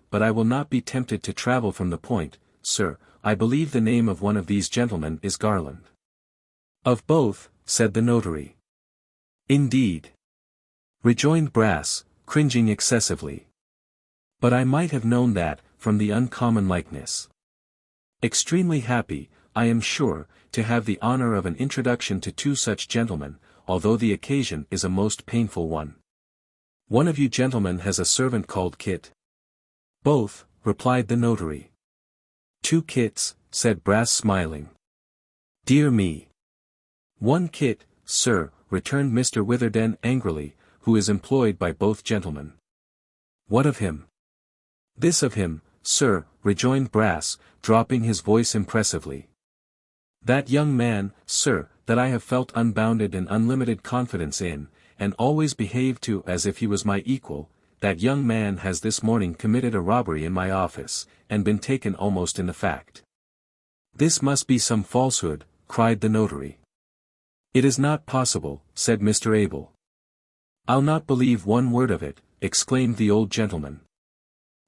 but I will not be tempted to travel from the point, sir. I believe the name of one of these gentlemen is Garland." "Of both," said the notary. "Indeed," rejoined Brass, cringing excessively. "But I might have known that, from the uncommon likeness. Extremely happy, I am sure, to have the honor of an introduction to 2 such gentlemen, although the occasion is a most painful one. One of you gentlemen has a servant called Kit?" "Both," replied the notary. "2 Kits," said Brass smiling. "Dear me. "One Kit, sir," returned Mr. Witherden angrily, "who is employed by both gentlemen." "What of him?" "This of him, sir," rejoined Brass, dropping his voice impressively. "That young man, sir, that I have felt unbounded and unlimited confidence in, and always behaved to as if he was my equal, that young man has this morning committed a robbery in my office, and been taken almost in the fact." "This must be some falsehood," cried the notary. "It is not possible," said Mr. Abel. "I'll not believe one word of it," exclaimed the old gentleman.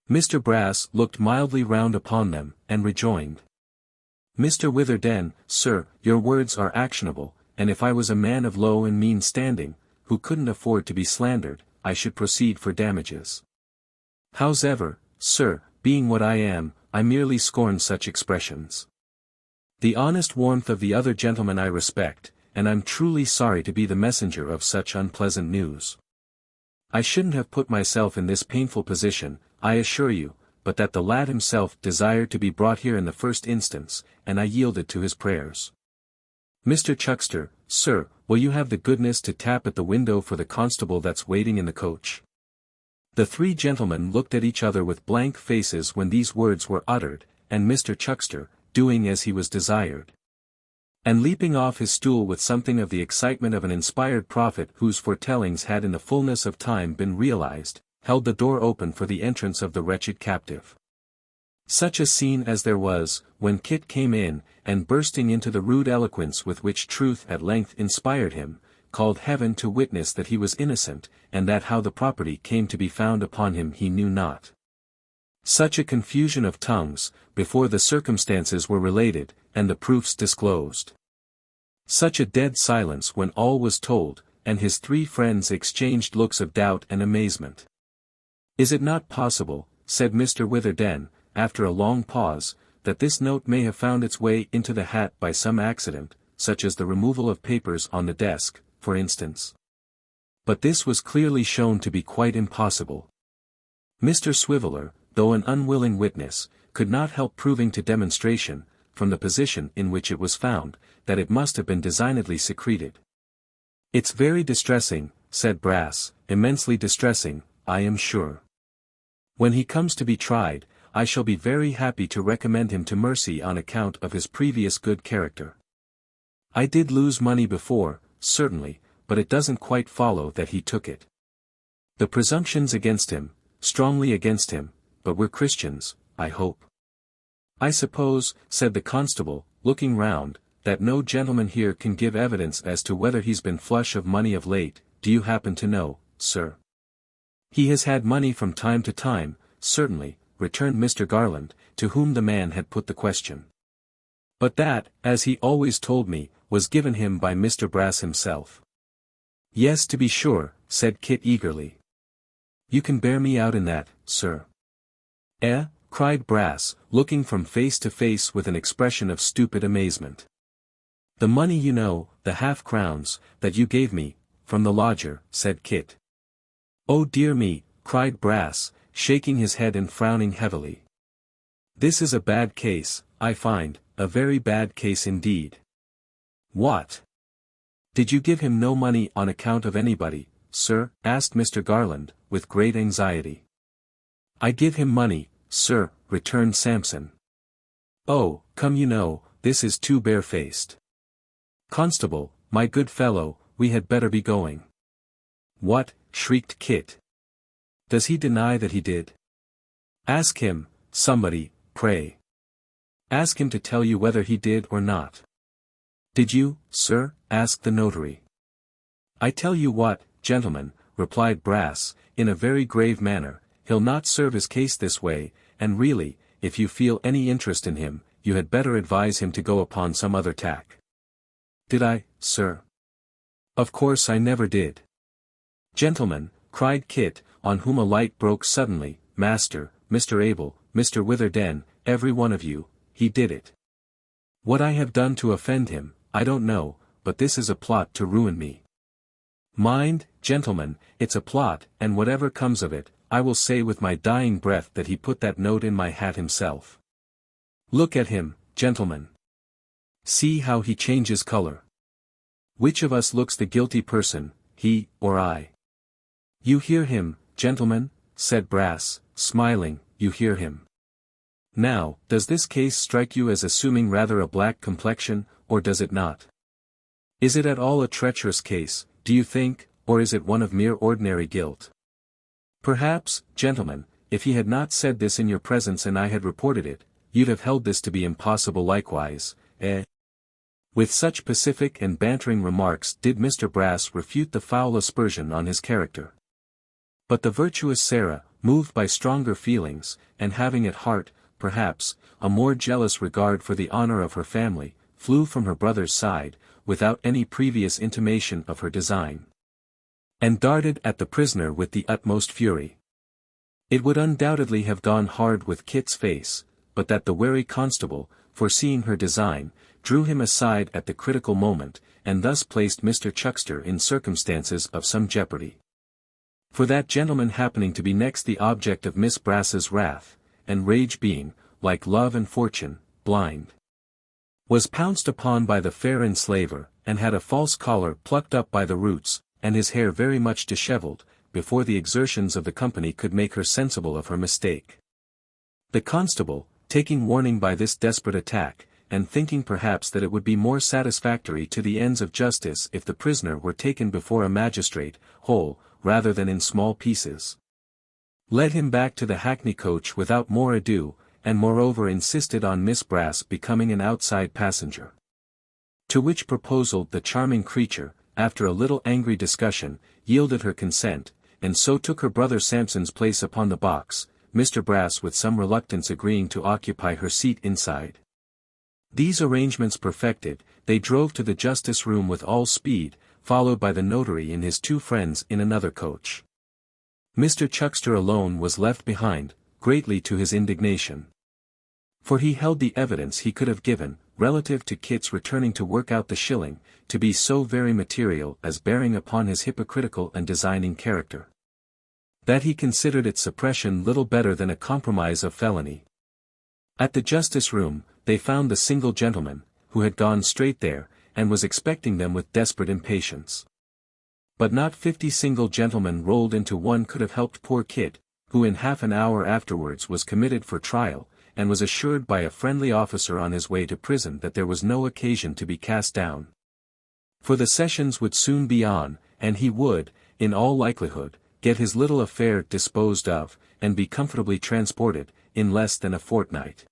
Mr. Brass looked mildly round upon them, and rejoined. "Mr. Witherden, sir, your words are actionable, and if I was a man of low and mean standing, who couldn't afford to be slandered, I should proceed for damages. Hows'ever, sir, being what I am, I merely scorn such expressions. The honest warmth of the other gentlemen I respect, and I'm truly sorry to be the messenger of such unpleasant news. I shouldn't have put myself in this painful position, I assure you, but that the lad himself desired to be brought here in the first instance, and I yielded to his prayers. Mr. Chuckster, sir, will you have the goodness to tap at the window for the constable that's waiting in the coach?" The three gentlemen looked at each other with blank faces when these words were uttered, and Mr. Chuckster, doing as he was desired, and leaping off his stool with something of the excitement of an inspired prophet whose foretellings had in the fullness of time been realized, held the door open for the entrance of the wretched captive. Such a scene as there was, when Kit came in, and bursting into the rude eloquence with which truth at length inspired him, called heaven to witness that he was innocent, and that how the property came to be found upon him he knew not. Such a confusion of tongues, before the circumstances were related, and the proofs disclosed. Such a dead silence when all was told, and his three friends exchanged looks of doubt and amazement. "Is it not possible," said Mr. Witherden, after a long pause, "that this note may have found its way into the hat by some accident, such as the removal of papers on the desk, for instance?" But this was clearly shown to be quite impossible. Mr. Swiveller, though an unwilling witness, could not help proving to demonstration, from the position in which it was found, that it must have been designedly secreted. "It's very distressing," said Brass, "immensely distressing, I am sure. When he comes to be tried, I shall be very happy to recommend him to mercy on account of his previous good character. I did lose money before, certainly, but it doesn't quite follow that he took it. The presumption's against him, strongly against him, but we're Christians, I hope." "I suppose," said the constable, looking round, "that no gentleman here can give evidence as to whether he's been flush of money of late. Do you happen to know, sir?" "He has had money from time to time, certainly," returned Mr. Garland, to whom the man had put the question. "But that, as he always told me, was given him by Mr. Brass himself." "Yes, to be sure," said Kit eagerly. "You can bear me out in that, sir." "Eh?" cried Brass, looking from face to face with an expression of stupid amazement. "The money you know, the half-crowns, that you gave me, from the lodger," said Kit. "Oh dear me," cried Brass, shaking his head and frowning heavily. "This is a bad case, I find, a very bad case indeed." "What? Did you give him no money on account of anybody, sir?" asked Mr. Garland, with great anxiety. "I give him money, sir," returned Sampson. "Oh, come, you know, this is too barefaced. Constable, my good fellow, we had better be going." "What?" shrieked Kit. "Does he deny that he did? Ask him, somebody, pray. Ask him to tell you whether he did or not." "Did you, sir?" asked the notary. "I tell you what, gentlemen," replied Brass, in a very grave manner, "he'll not serve his case this way, and really, if you feel any interest in him, you had better advise him to go upon some other tack." "Did I, sir? Of course I never did." "Gentlemen," cried Kit, on whom a light broke suddenly, "Master, Mr. Abel, Mr. Witherden, every one of you, he did it. What I have done to offend him, I don't know, but this is a plot to ruin me. Mind, gentlemen, it's a plot, and whatever comes of it, I will say with my dying breath that he put that note in my hat himself. Look at him, gentlemen. See how he changes color. Which of us looks the guilty person, he or I? You hear him, gentlemen, said Brass, smiling, you hear him. Now, does this case strike you as assuming rather a black complexion, or does it not? Is it at all a treacherous case, do you think, or is it one of mere ordinary guilt? Perhaps, gentlemen, if he had not said this in your presence and I had reported it, you'd have held this to be impossible likewise, eh? With such pacific and bantering remarks did Mr. Brass refute the foul aspersion on his character. But the virtuous Sarah, moved by stronger feelings, and having at heart, perhaps, a more jealous regard for the honor of her family, flew from her brother's side, without any previous intimation of her design, and darted at the prisoner with the utmost fury. It would undoubtedly have gone hard with Kit's face, but that the wary constable, foreseeing her design, drew him aside at the critical moment, and thus placed Mr. Chuckster in circumstances of some jeopardy. For that gentleman happening to be next the object of Miss Brass's wrath, and rage being, like love and fortune, blind, was pounced upon by the fair enslaver, and had a false collar plucked up by the roots, and his hair very much dishevelled, before the exertions of the company could make her sensible of her mistake. The constable, taking warning by this desperate attack, and thinking perhaps that it would be more satisfactory to the ends of justice if the prisoner were taken before a magistrate, whole, rather than in small pieces, led him back to the hackney coach without more ado, and moreover insisted on Miss Brass becoming an outside passenger. To which proposal the charming creature, after a little angry discussion, yielded her consent, and so took her brother Sampson's place upon the box, Mr. Brass with some reluctance agreeing to occupy her seat inside. These arrangements perfected, they drove to the justice room with all speed, followed by the notary and his two friends in another coach. Mr. Chuckster alone was left behind, greatly to his indignation. For he held the evidence he could have given, relative to Kit's returning to work out the shilling, to be so very material as bearing upon his hypocritical and designing character, that he considered its suppression little better than a compromise of felony. At the justice room, they found the single gentleman, who had gone straight there, and was expecting them with desperate impatience. But not 50 single gentlemen rolled into one could have helped poor Kit, who in half an hour afterwards was committed for trial, and was assured by a friendly officer on his way to prison that there was no occasion to be cast down. For the sessions would soon be on, and he would, in all likelihood, get his little affair disposed of, and be comfortably transported, in less than a fortnight.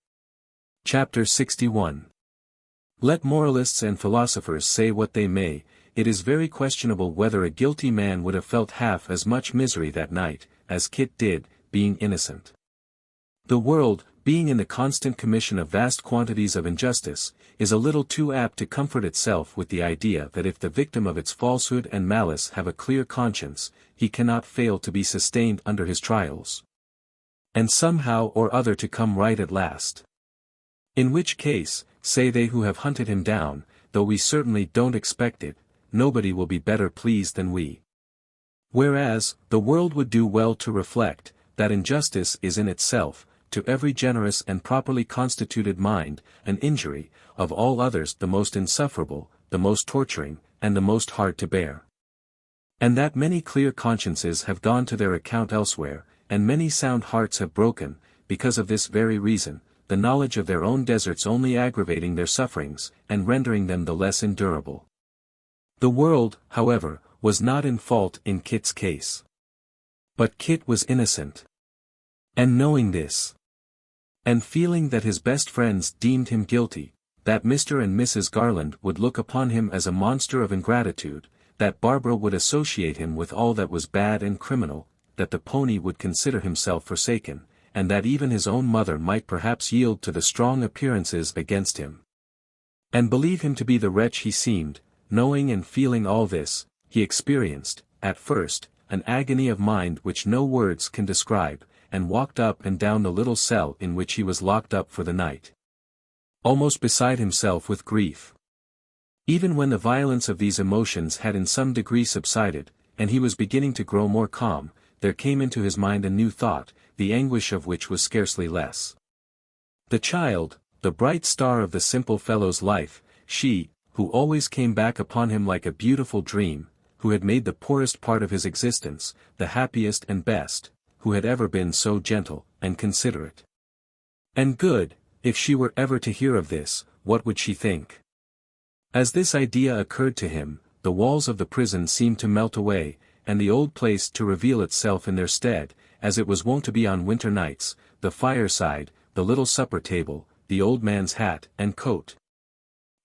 Chapter 61. Let moralists and philosophers say what they may, it is very questionable whether a guilty man would have felt half as much misery that night, as Kit did, being innocent. The world, being in the constant commission of vast quantities of injustice, is a little too apt to comfort itself with the idea that if the victim of its falsehood and malice have a clear conscience, he cannot fail to be sustained under his trials, and somehow or other to come right at last. In which case, say they who have hunted him down, though we certainly don't expect it, nobody will be better pleased than we. Whereas, the world would do well to reflect, that injustice is in itself, to every generous and properly constituted mind, an injury, of all others the most insufferable, the most torturing, and the most hard to bear. And that many clear consciences have gone to their account elsewhere, and many sound hearts have broken, because of this very reason, the knowledge of their own deserts only aggravating their sufferings, and rendering them the less endurable. The world, however, was not in fault in Kit's case. But Kit was innocent. And knowing this, and feeling that his best friends deemed him guilty, that Mr. and Mrs. Garland would look upon him as a monster of ingratitude, that Barbara would associate him with all that was bad and criminal, that the pony would consider himself forsaken, and that even his own mother might perhaps yield to the strong appearances against him, and believe him to be the wretch he seemed, knowing and feeling all this, he experienced, at first, an agony of mind which no words can describe, and walked up and down the little cell in which he was locked up for the night, almost beside himself with grief. Even when the violence of these emotions had in some degree subsided, and he was beginning to grow more calm, there came into his mind a new thought, the anguish of which was scarcely less. The child, the bright star of the simple fellow's life, she, who always came back upon him like a beautiful dream, who had made the poorest part of his existence, the happiest and best, who had ever been so gentle, and considerate, and good. If she were ever to hear of this, what would she think? As this idea occurred to him, the walls of the prison seemed to melt away, and the old place to reveal itself in their stead, as it was wont to be on winter nights, the fireside, the little supper table, the old man's hat and coat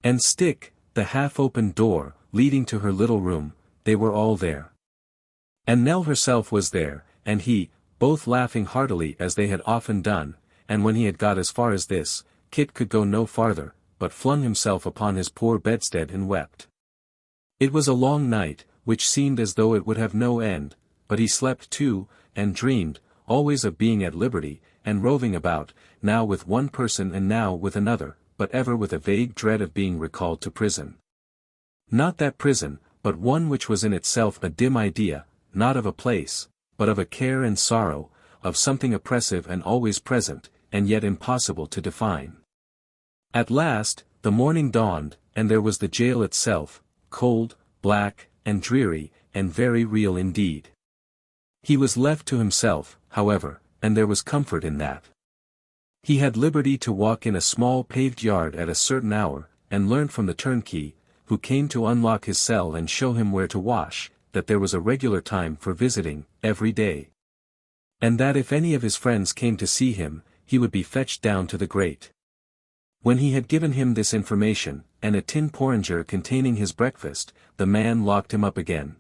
and stick, the half-opened door, leading to her little room, they were all there. And Nell herself was there, and he, both laughing heartily as they had often done, and when he had got as far as this, Kit could go no farther, but flung himself upon his poor bedstead and wept. It was a long night, which seemed as though it would have no end, but he slept too, and dreamed, always of being at liberty, and roving about, now with one person and now with another, but ever with a vague dread of being recalled to prison. Not that prison, but one which was in itself a dim idea, not of a place, but of a care and sorrow, of something oppressive and always present, and yet impossible to define. At last, the morning dawned, and there was the jail itself, cold, black, and dreary, and very real indeed. He was left to himself, however, and there was comfort in that. He had liberty to walk in a small paved yard at a certain hour, and learned from the turnkey, who came to unlock his cell and show him where to wash, that there was a regular time for visiting, every day. And that if any of his friends came to see him, he would be fetched down to the grate. When he had given him this information, and a tin porringer containing his breakfast, the man locked him up again,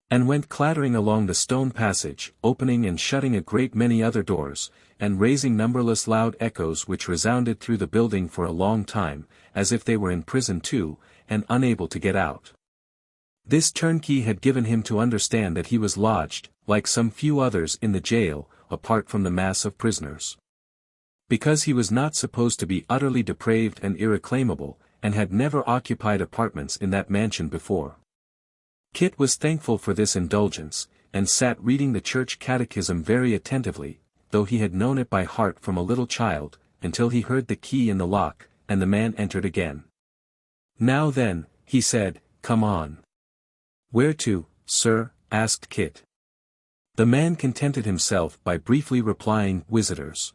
and went clattering along the stone passage, opening and shutting a great many other doors, and raising numberless loud echoes which resounded through the building for a long time, as if they were in prison too, and unable to get out. This turnkey had given him to understand that he was lodged, like some few others in the jail, apart from the mass of prisoners, because he was not supposed to be utterly depraved and irreclaimable, and had never occupied apartments in that mansion before. Kit was thankful for this indulgence, and sat reading the church catechism very attentively, though he had known it by heart from a little child, until he heard the key in the lock, and the man entered again. "Now then," he said, "come on." "Where to, sir?" asked Kit. The man contented himself by briefly replying, "Visitors."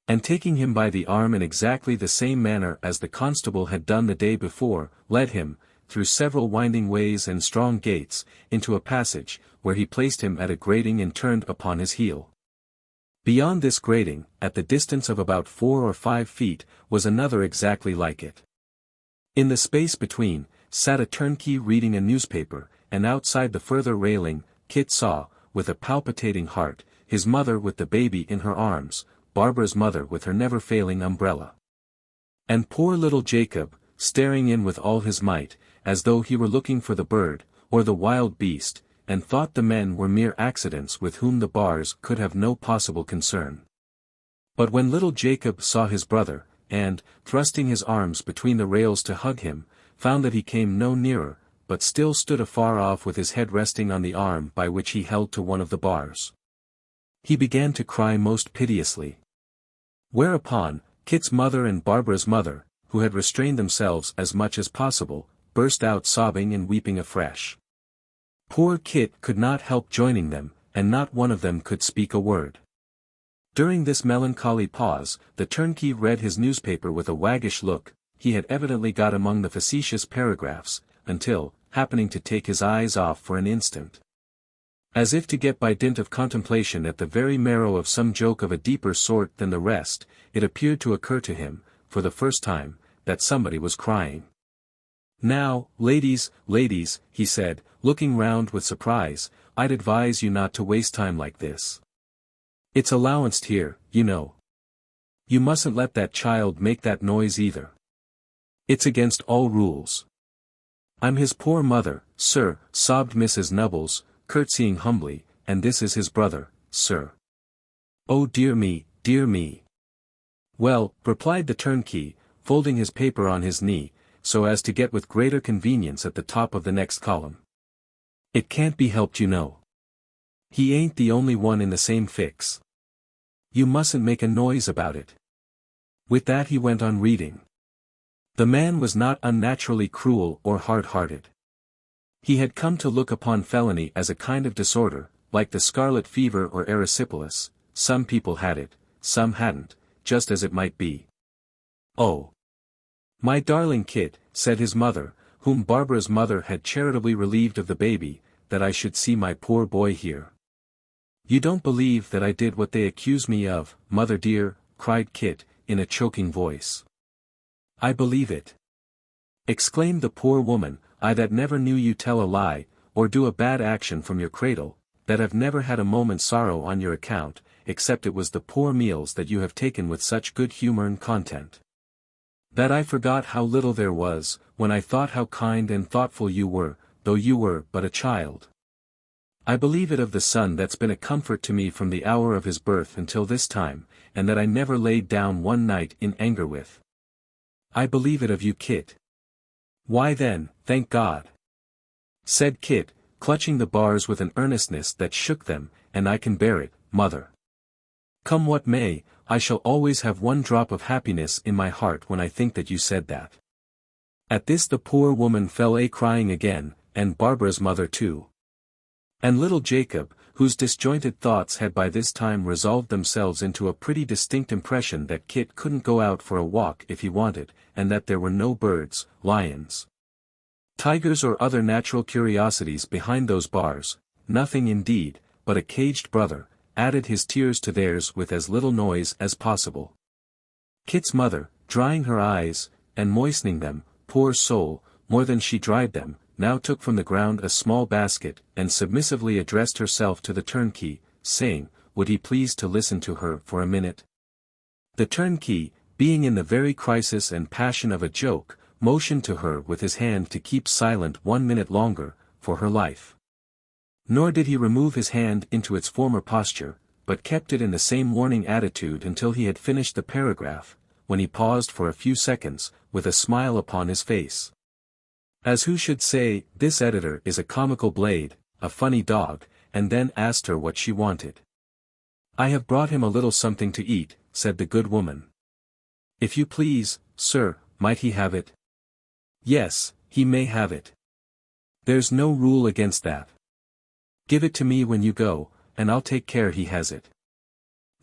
And taking him by the arm in exactly the same manner as the constable had done the day before, led him, through several winding ways and strong gates, into a passage, where he placed him at a grating and turned upon his heel. Beyond this grating, at the distance of about 4 or 5 feet, was another exactly like it. In the space between, sat a turnkey reading a newspaper, and outside the further railing, Kit saw, with a palpitating heart, his mother with the baby in her arms, Barbara's mother with her never-failing umbrella, and poor little Jacob, staring in with all his might, as though he were looking for the bird, or the wild beast, and thought the men were mere accidents with whom the bars could have no possible concern. But when little Jacob saw his brother, and, thrusting his arms between the rails to hug him, found that he came no nearer, but still stood afar off with his head resting on the arm by which he held to one of the bars, he began to cry most piteously. Whereupon, Kit's mother and Barbara's mother, who had restrained themselves as much as possible, burst out sobbing and weeping afresh. Poor Kit could not help joining them, and not one of them could speak a word. During this melancholy pause, the turnkey read his newspaper with a waggish look. He had evidently got among the facetious paragraphs, until, happening to take his eyes off for an instant, as if to get by dint of contemplation at the very marrow of some joke of a deeper sort than the rest, it appeared to occur to him, for the first time, that somebody was crying. "Now, ladies, he said, looking round with surprise, "I'd advise you not to waste time like this. It's allowanced here, you know. You mustn't let that child make that noise either. It's against all rules." "I'm his poor mother, sir," sobbed Mrs. Nubbles, curtsying humbly, "and this is his brother, sir." "Oh dear me, dear me." "Well," replied the turnkey, folding his paper on his knee, so as to get with greater convenience at the top of the next column, "it can't be helped, you know. He ain't the only one in the same fix. You mustn't make a noise about it." With that he went on reading. The man was not unnaturally cruel or hard-hearted. He had come to look upon felony as a kind of disorder, like the scarlet fever or erysipelas. Some people had it, some hadn't, just as it might be. "Oh, my darling Kit," said his mother, whom Barbara's mother had charitably relieved of the baby, "that I should see my poor boy here." "You don't believe that I did what they accuse me of, mother dear," cried Kit, in a choking voice. "I believe it," exclaimed the poor woman, "I that never knew you tell a lie, or do a bad action from your cradle, that have never had a moment's sorrow on your account, except it was the poor meals that you have taken with such good humor and content. That I forgot how little there was, when I thought how kind and thoughtful you were, though you were but a child. I believe it of the son that's been a comfort to me from the hour of his birth until this time, and that I never laid down one night in anger with. I believe it of you, Kit." "Why then, thank God," said Kit, clutching the bars with an earnestness that shook them, "and I can bear it, mother. Come what may, I shall always have one drop of happiness in my heart when I think that you said that." At this the poor woman fell a-crying again, and Barbara's mother too. And little Jacob, whose disjointed thoughts had by this time resolved themselves into a pretty distinct impression that Kit couldn't go out for a walk if he wanted, and that there were no birds, lions, tigers or other natural curiosities behind those bars, nothing indeed, but a caged brother, added his tears to theirs with as little noise as possible. Kit's mother, drying her eyes, and moistening them, poor soul, more than she dried them, now took from the ground a small basket, and submissively addressed herself to the turnkey, saying, would he please to listen to her for a minute? The turnkey, being in the very crisis and passion of a joke, motioned to her with his hand to keep silent 1 minute longer, for her life. Nor did he remove his hand into its former posture, but kept it in the same warning attitude until he had finished the paragraph, when he paused for a few seconds, with a smile upon his face, as who should say, this editor is a comical blade, a funny dog, and then asked her what she wanted. "I have brought him a little something to eat," said the good woman. "If you please, sir, might he have it?" "Yes, he may have it. There's no rule against that. Give it to me when you go, and I'll take care he has it."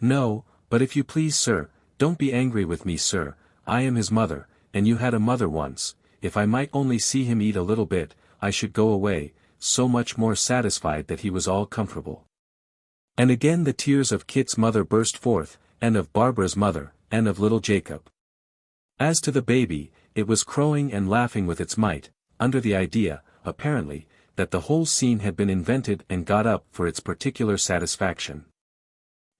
"No, but if you please, sir, don't be angry with me, sir, I am his mother, and you had a mother once. If I might only see him eat a little bit, I should go away, so much more satisfied that he was all comfortable." And again the tears of Kit's mother burst forth, and of Barbara's mother, and of little Jacob. As to the baby, it was crowing and laughing with its might, under the idea, apparently, that the whole scene had been invented and got up for its particular satisfaction.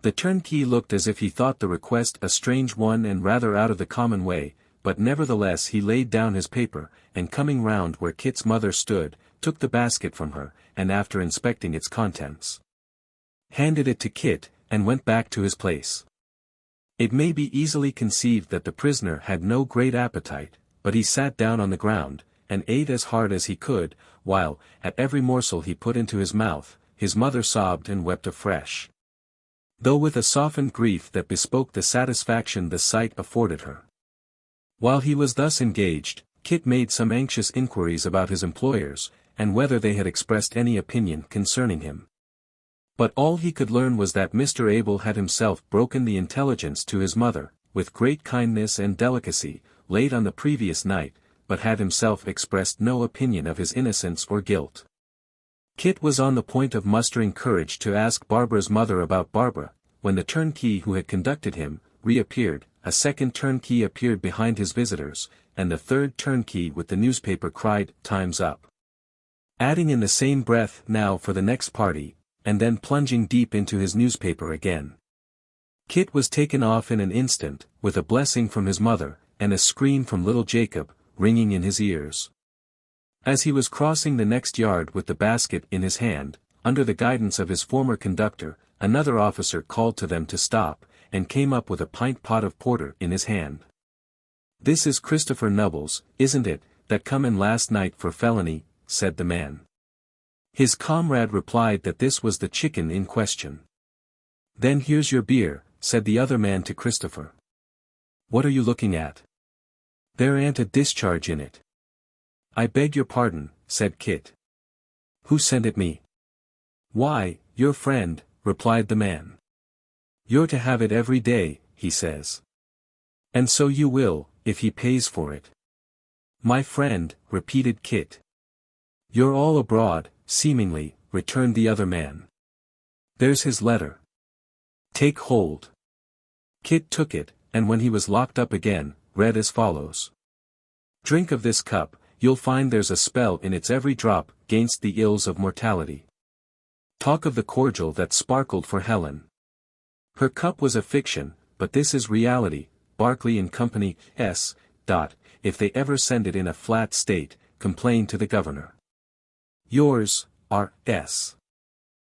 The turnkey looked as if he thought the request a strange one and rather out of the common way, but nevertheless he laid down his paper, and coming round where Kit's mother stood, took the basket from her, and after inspecting its contents, handed it to Kit, and went back to his place. It may be easily conceived that the prisoner had no great appetite, but he sat down on the ground, and ate as hard as he could, while, at every morsel he put into his mouth, his mother sobbed and wept afresh, though with a softened grief that bespoke the satisfaction the sight afforded her. While he was thus engaged, Kit made some anxious inquiries about his employers, and whether they had expressed any opinion concerning him. But all he could learn was that Mr. Abel had himself broken the intelligence to his mother, with great kindness and delicacy, late on the previous night, but had himself expressed no opinion of his innocence or guilt. Kit was on the point of mustering courage to ask Barbara's mother about Barbara, when the turnkey who had conducted him, reappeared. A second turnkey appeared behind his visitors, and the third turnkey with the newspaper cried, "Time's up," adding in the same breath, "Now for the next party," and then plunging deep into his newspaper again. Kit was taken off in an instant, with a blessing from his mother, and a scream from little Jacob, ringing in his ears. As he was crossing the next yard with the basket in his hand, under the guidance of his former conductor, another officer called to them to stop, and came up with a pint pot of porter in his hand. "This is Christopher Nubbles, isn't it, that come in last night for felony?" said the man. His comrade replied that this was the chicken in question. "Then here's your beer," said the other man to Christopher. "What are you looking at?" There ain't a discharge in it. I beg your pardon, said Kit. Who sent it me? Why, your friend, replied the man. You're to have it every day, he says. And so you will, if he pays for it. My friend, repeated Kit. You're all abroad, seemingly, returned the other man. There's his letter. Take hold. Kit took it, and when he was locked up again, read as follows. Drink of this cup, you'll find there's a spell in its every drop, 'gainst the ills of mortality. Talk of the cordial that sparkled for Helen. Her cup was a fiction, but this is reality. Barclay and Company, S. If they ever send it in a flat state, complain to the governor. Yours, R. S.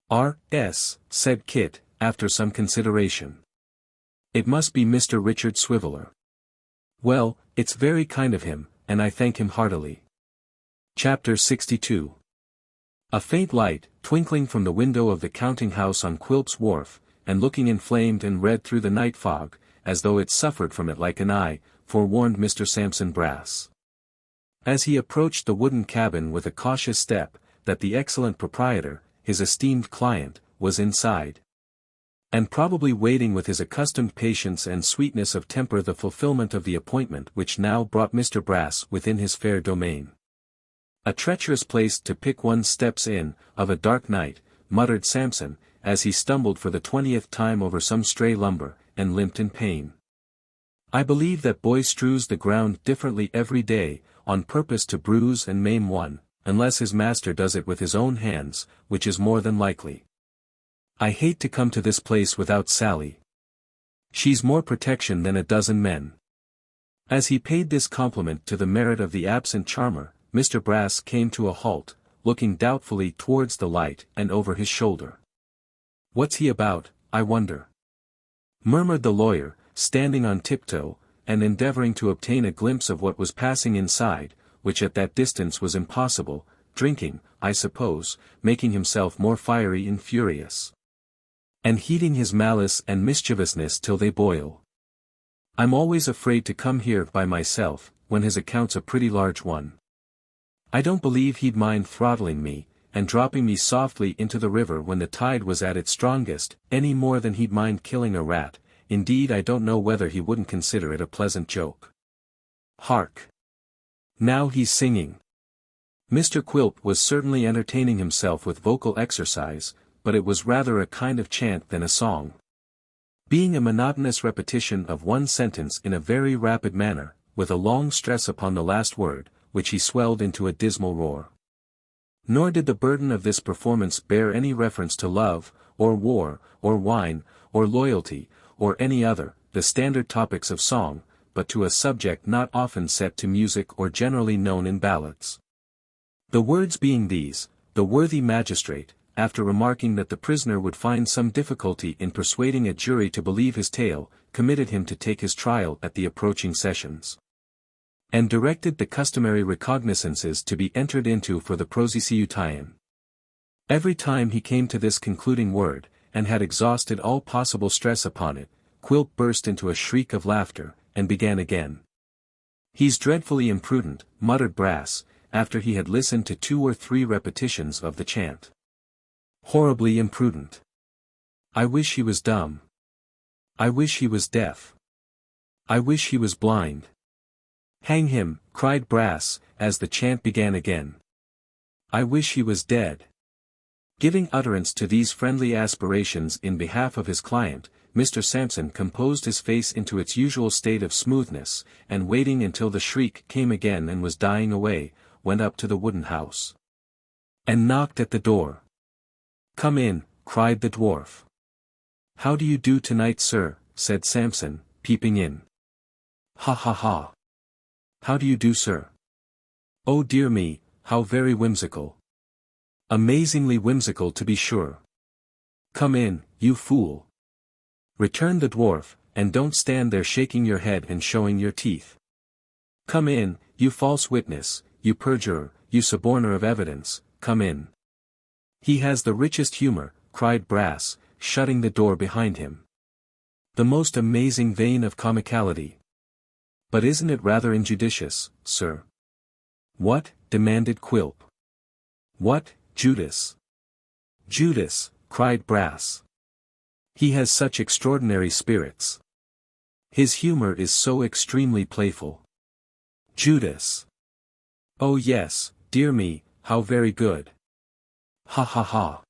R. S., said Kit, after some consideration. It must be Mr. Richard Swiveller. Well, it's very kind of him, and I thank him heartily. Chapter 62. A faint light, twinkling from the window of the counting-house on Quilp's wharf, and looking inflamed and red through the night fog, as though it suffered from it like an eye, forewarned Mr. Sampson Brass. As he approached the wooden cabin with a cautious step, that the excellent proprietor, his esteemed client, was inside. And probably waiting with his accustomed patience and sweetness of temper the fulfillment of the appointment which now brought Mr. Brass within his fair domain. A treacherous place to pick one's steps in, of a dark night, muttered Sampson, as he stumbled for the 20th time over some stray lumber, and limped in pain. I believe that boy strews the ground differently every day, on purpose to bruise and maim one, unless his master does it with his own hands, which is more than likely. I hate to come to this place without Sally. She's more protection than a dozen men. As he paid this compliment to the merit of the absent charmer, Mr. Brass came to a halt, looking doubtfully towards the light and over his shoulder. What's he about, I wonder? Murmured the lawyer, standing on tiptoe, and endeavoring to obtain a glimpse of what was passing inside, which at that distance was impossible, drinking, I suppose, making himself more fiery and furious. And heating his malice and mischievousness till they boil. I'm always afraid to come here by myself, when his account's a pretty large one. I don't believe he'd mind throttling me, and dropping me softly into the river when the tide was at its strongest, any more than he'd mind killing a rat. Indeed, I don't know whether he wouldn't consider it a pleasant joke. Hark! Now he's singing. Mr. Quilp was certainly entertaining himself with vocal exercise, but it was rather a kind of chant than a song. Being a monotonous repetition of one sentence in a very rapid manner, with a long stress upon the last word, which he swelled into a dismal roar. Nor did the burden of this performance bear any reference to love, or war, or wine, or loyalty, or any other, the standard topics of song, but to a subject not often set to music or generally known in ballads. The words being these, the worthy magistrate, after remarking that the prisoner would find some difficulty in persuading a jury to believe his tale, committed him to take his trial at the approaching sessions. And directed the customary recognizances to be entered into for the prosecution. Every time he came to this concluding word, and had exhausted all possible stress upon it, Quilp burst into a shriek of laughter, and began again. He's dreadfully imprudent, muttered Brass, after he had listened to 2 or 3 repetitions of the chant. Horribly imprudent. I wish he was dumb. I wish he was deaf. I wish he was blind. Hang him, cried Brass, as the chant began again. I wish he was dead. Giving utterance to these friendly aspirations in behalf of his client, Mr. Sampson composed his face into its usual state of smoothness, and waiting until the shriek came again and was dying away, went up to the wooden house. And knocked at the door. Come in, cried the dwarf. How do you do tonight, sir? Said Sampson, peeping in. Ha ha ha. How do you do, sir? Oh dear me, how very whimsical. Amazingly whimsical, to be sure. Come in, you fool. Returned the dwarf, and don't stand there shaking your head and showing your teeth. Come in, you false witness, you perjurer, you suborner of evidence, come in. He has the richest humor, cried Brass, shutting the door behind him. The most amazing vein of comicality. But isn't it rather injudicious, sir? What? Demanded Quilp. What, Judas? Judas, cried Brass. He has such extraordinary spirits. His humor is so extremely playful. Judas. Oh yes, dear me, how very good. Ha ha ha.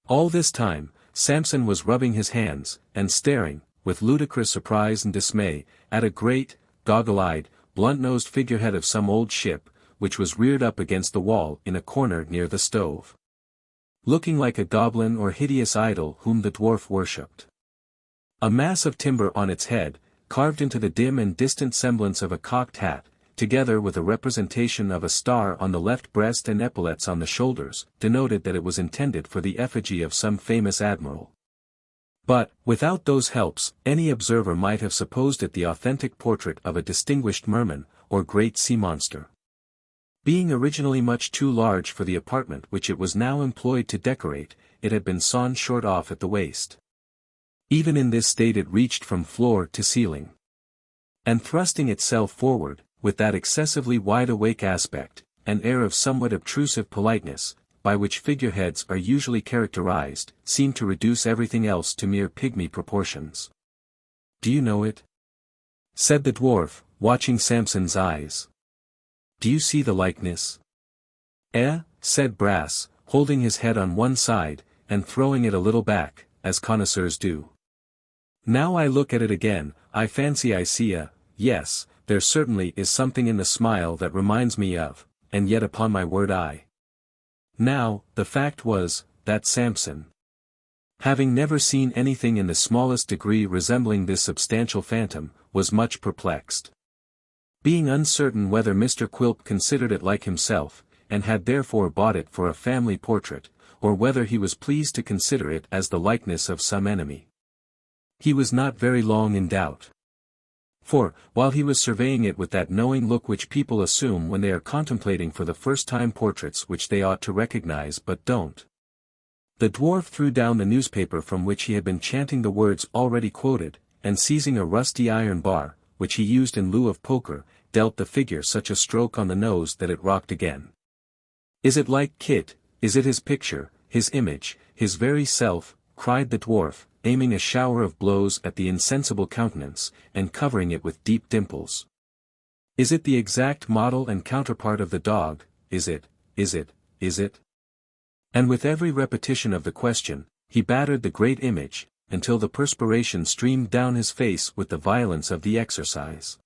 All this time, Samson was rubbing his hands, and staring, with ludicrous surprise and dismay, at a great, goggle-eyed, blunt-nosed figurehead of some old ship, which was reared up against the wall in a corner near the stove. Looking like a goblin or hideous idol whom the dwarf worshipped. A mass of timber on its head, carved into the dim and distant semblance of a cocked hat, together with a representation of a star on the left breast and epaulets on the shoulders, denoted that it was intended for the effigy of some famous admiral. But, without those helps, any observer might have supposed it the authentic portrait of a distinguished merman, or great sea monster. Being originally much too large for the apartment which it was now employed to decorate, it had been sawn short off at the waist. Even in this state it reached from floor to ceiling. And thrusting itself forward, with that excessively wide-awake aspect, an air of somewhat obtrusive politeness, by which figureheads are usually characterized, seemed to reduce everything else to mere pygmy proportions. Do you know it? Said the dwarf, watching Samson's eyes. Do you see the likeness? Said Brass, holding his head on one side, and throwing it a little back, as connoisseurs do. Now I look at it again, I fancy I see yes, there certainly is something in the smile that reminds me of, and yet upon my word Now, the fact was, that Samson, having never seen anything in the smallest degree resembling this substantial phantom, was much perplexed. Being uncertain whether Mr. Quilp considered it like himself, and had therefore bought it for a family portrait, or whether he was pleased to consider it as the likeness of some enemy. He was not very long in doubt. For, while he was surveying it with that knowing look which people assume when they are contemplating for the first time portraits which they ought to recognize but don't, the dwarf threw down the newspaper from which he had been chanting the words already quoted, and seizing a rusty iron bar, which he used in lieu of poker, dealt the figure such a stroke on the nose that it rocked again. Is it like Kit, is it his picture, his image, his very self, cried the dwarf, aiming a shower of blows at the insensible countenance, and covering it with deep dimples. Is it the exact model and counterpart of the dog, is it? And with every repetition of the question, he battered the great image, until the perspiration streamed down his face with the violence of the exercise.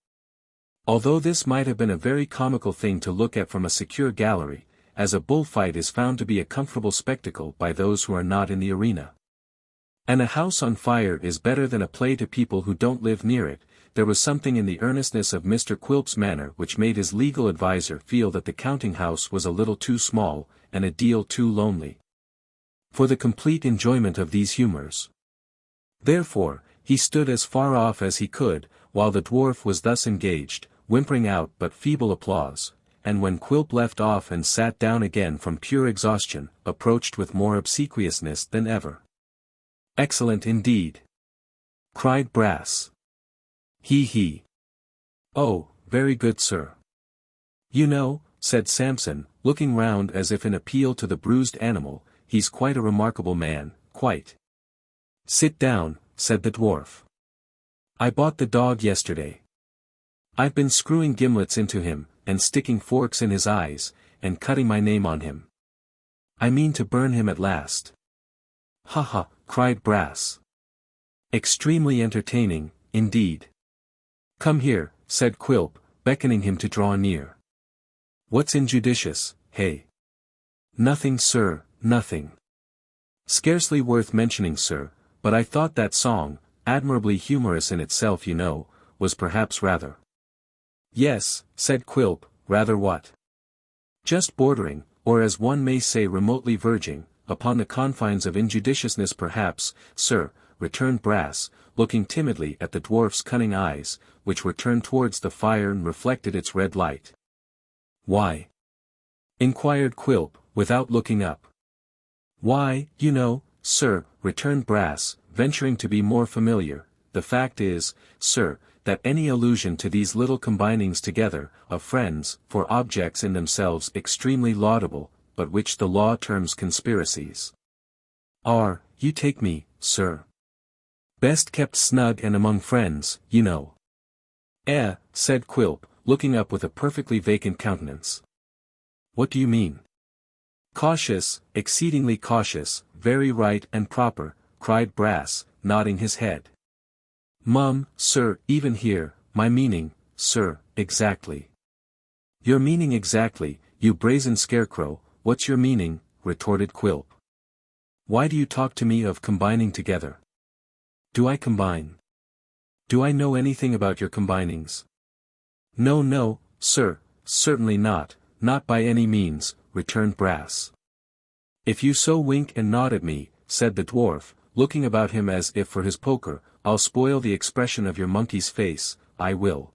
Although this might have been a very comical thing to look at from a secure gallery, as a bullfight is found to be a comfortable spectacle by those who are not in the arena. And a house on fire is better than a play to people who don't live near it. There was something in the earnestness of Mr. Quilp's manner which made his legal adviser feel that the counting-house was a little too small, and a deal too lonely, for the complete enjoyment of these humors. Therefore, he stood as far off as he could, while the dwarf was thus engaged, whimpering out but feeble applause, and when Quilp left off and sat down again from pure exhaustion, approached with more obsequiousness than ever. Excellent indeed! Cried Brass. He. Oh, very good, sir. You know, said Samson, looking round as if in appeal to the bruised animal, he's quite a remarkable man, quite. Sit down, said the dwarf. I bought the dog yesterday. I've been screwing gimlets into him, and sticking forks in his eyes, and cutting my name on him. I mean to burn him at last. Ha ha, cried Brass. Extremely entertaining, indeed. Come here, said Quilp, beckoning him to draw near. What's injudicious, hey? Nothing, sir, nothing. Scarcely worth mentioning, sir, but I thought that song, admirably humorous in itself, you know, was perhaps rather. Yes, said Quilp, rather what? Just bordering, or as one may say remotely verging, upon the confines of injudiciousness perhaps, sir, returned Brass, looking timidly at the dwarf's cunning eyes, which were turned towards the fire and reflected its red light. Why? Inquired Quilp, without looking up. Why, you know, sir, returned Brass, venturing to be more familiar, the fact is, sir, that any allusion to these little combinings together, of friends, for objects in themselves extremely laudable, but which the law terms conspiracies, are, you take me, sir, best kept snug and among friends, you know. Said Quilp, looking up with a perfectly vacant countenance. What do you mean? Cautious, exceedingly cautious, very right and proper, cried Brass, nodding his head. Sir, even here, my meaning, sir, exactly. Your meaning exactly, you brazen scarecrow, what's your meaning? Retorted Quilp. Why do you talk to me of combining together? Do I combine? Do I know anything about your combinings? No, sir, certainly not by any means, returned Brass. If you so wink and nod at me, said the dwarf, looking about him as if for his poker, I'll spoil the expression of your monkey's face, I will.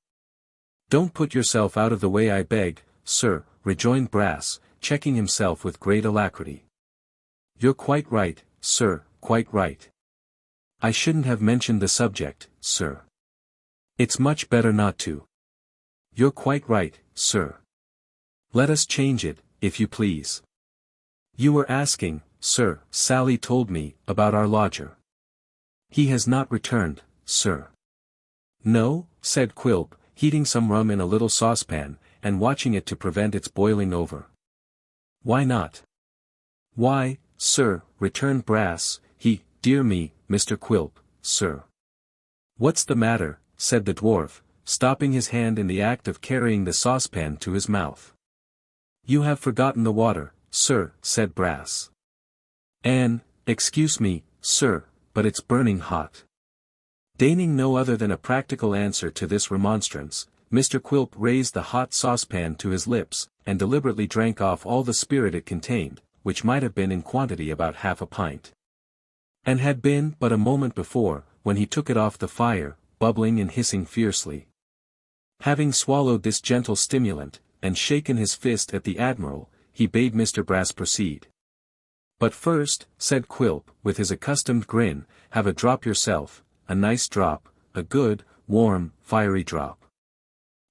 Don't put yourself out of the way, I beg, sir, rejoined Brass, checking himself with great alacrity. You're quite right, sir, quite right. I shouldn't have mentioned the subject, sir. It's much better not to. You're quite right, sir. Let us change it, if you please. You were asking, sir, Sally told me, about our lodger. He has not returned, sir. No, said Quilp, heating some rum in a little saucepan, and watching it to prevent its boiling over. Why not? Why, sir, returned Brass, dear me, Mr. Quilp, sir. What's the matter? Said the dwarf, stopping his hand in the act of carrying the saucepan to his mouth. You have forgotten the water, sir, said Brass. Excuse me, sir, but it's burning hot. Deigning no other than a practical answer to this remonstrance, Mr. Quilp raised the hot saucepan to his lips, and deliberately drank off all the spirit it contained, which might have been in quantity about half a pint. And had been but a moment before, when he took it off the fire, bubbling and hissing fiercely. Having swallowed this gentle stimulant, and shaken his fist at the Admiral, he bade Mr. Brass proceed. But first, said Quilp, with his accustomed grin, have a drop yourself, a nice drop, a good, warm, fiery drop.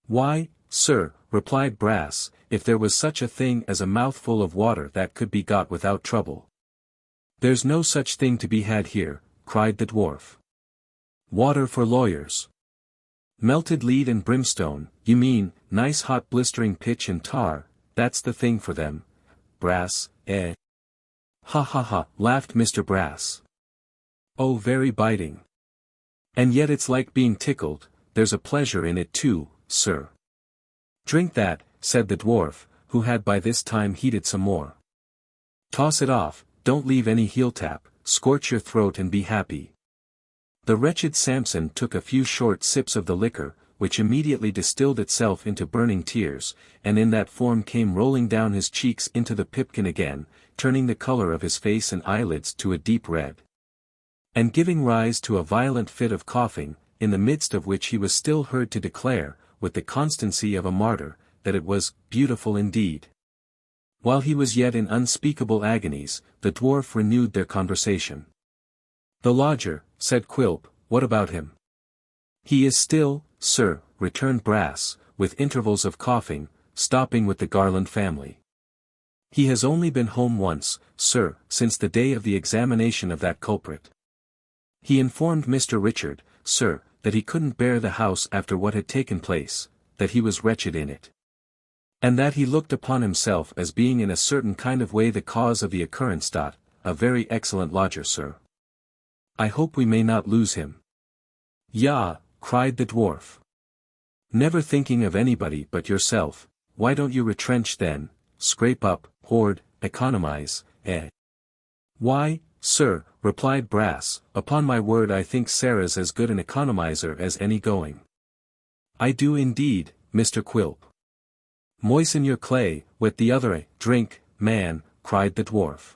Why, sir, replied Brass, if there was such a thing as a mouthful of water that could be got without trouble. There's no such thing to be had here, cried the dwarf. Water for lawyers. Melted lead and brimstone, you mean, nice hot blistering pitch and tar, that's the thing for them. Brass, eh? Ha ha ha, laughed Mr. Brass. Oh, very biting. And yet it's like being tickled, there's a pleasure in it too, sir. Drink that, said the dwarf, who had by this time heated some more. Toss it off, don't leave any heel tap, scorch your throat and be happy. The wretched Samson took a few short sips of the liquor, which immediately distilled itself into burning tears, and in that form came rolling down his cheeks into the pipkin again, turning the color of his face and eyelids to a deep red. And giving rise to a violent fit of coughing, in the midst of which he was still heard to declare, with the constancy of a martyr, that it was beautiful indeed. While he was yet in unspeakable agonies, the dwarf renewed their conversation. The lodger, said Quilp, what about him? He is still, sir, returned Brass, with intervals of coughing, stopping with the Garland family. He has only been home once, sir, since the day of the examination of that culprit. He informed Mr. Richard, sir, that he couldn't bear the house after what had taken place, that he was wretched in it. And that he looked upon himself as being in a certain kind of way the cause of the occurrence. A very excellent lodger, sir. I hope we may not lose him. Yah, cried the dwarf. Never thinking of anybody but yourself, why don't you retrench then, scrape up, hoard, economize, eh? Why, sir, replied Brass, upon my word I think Sarah's as good an economizer as any going. I do indeed, Mr. Quilp. Moisten your clay, wet the other, drink, man, cried the dwarf.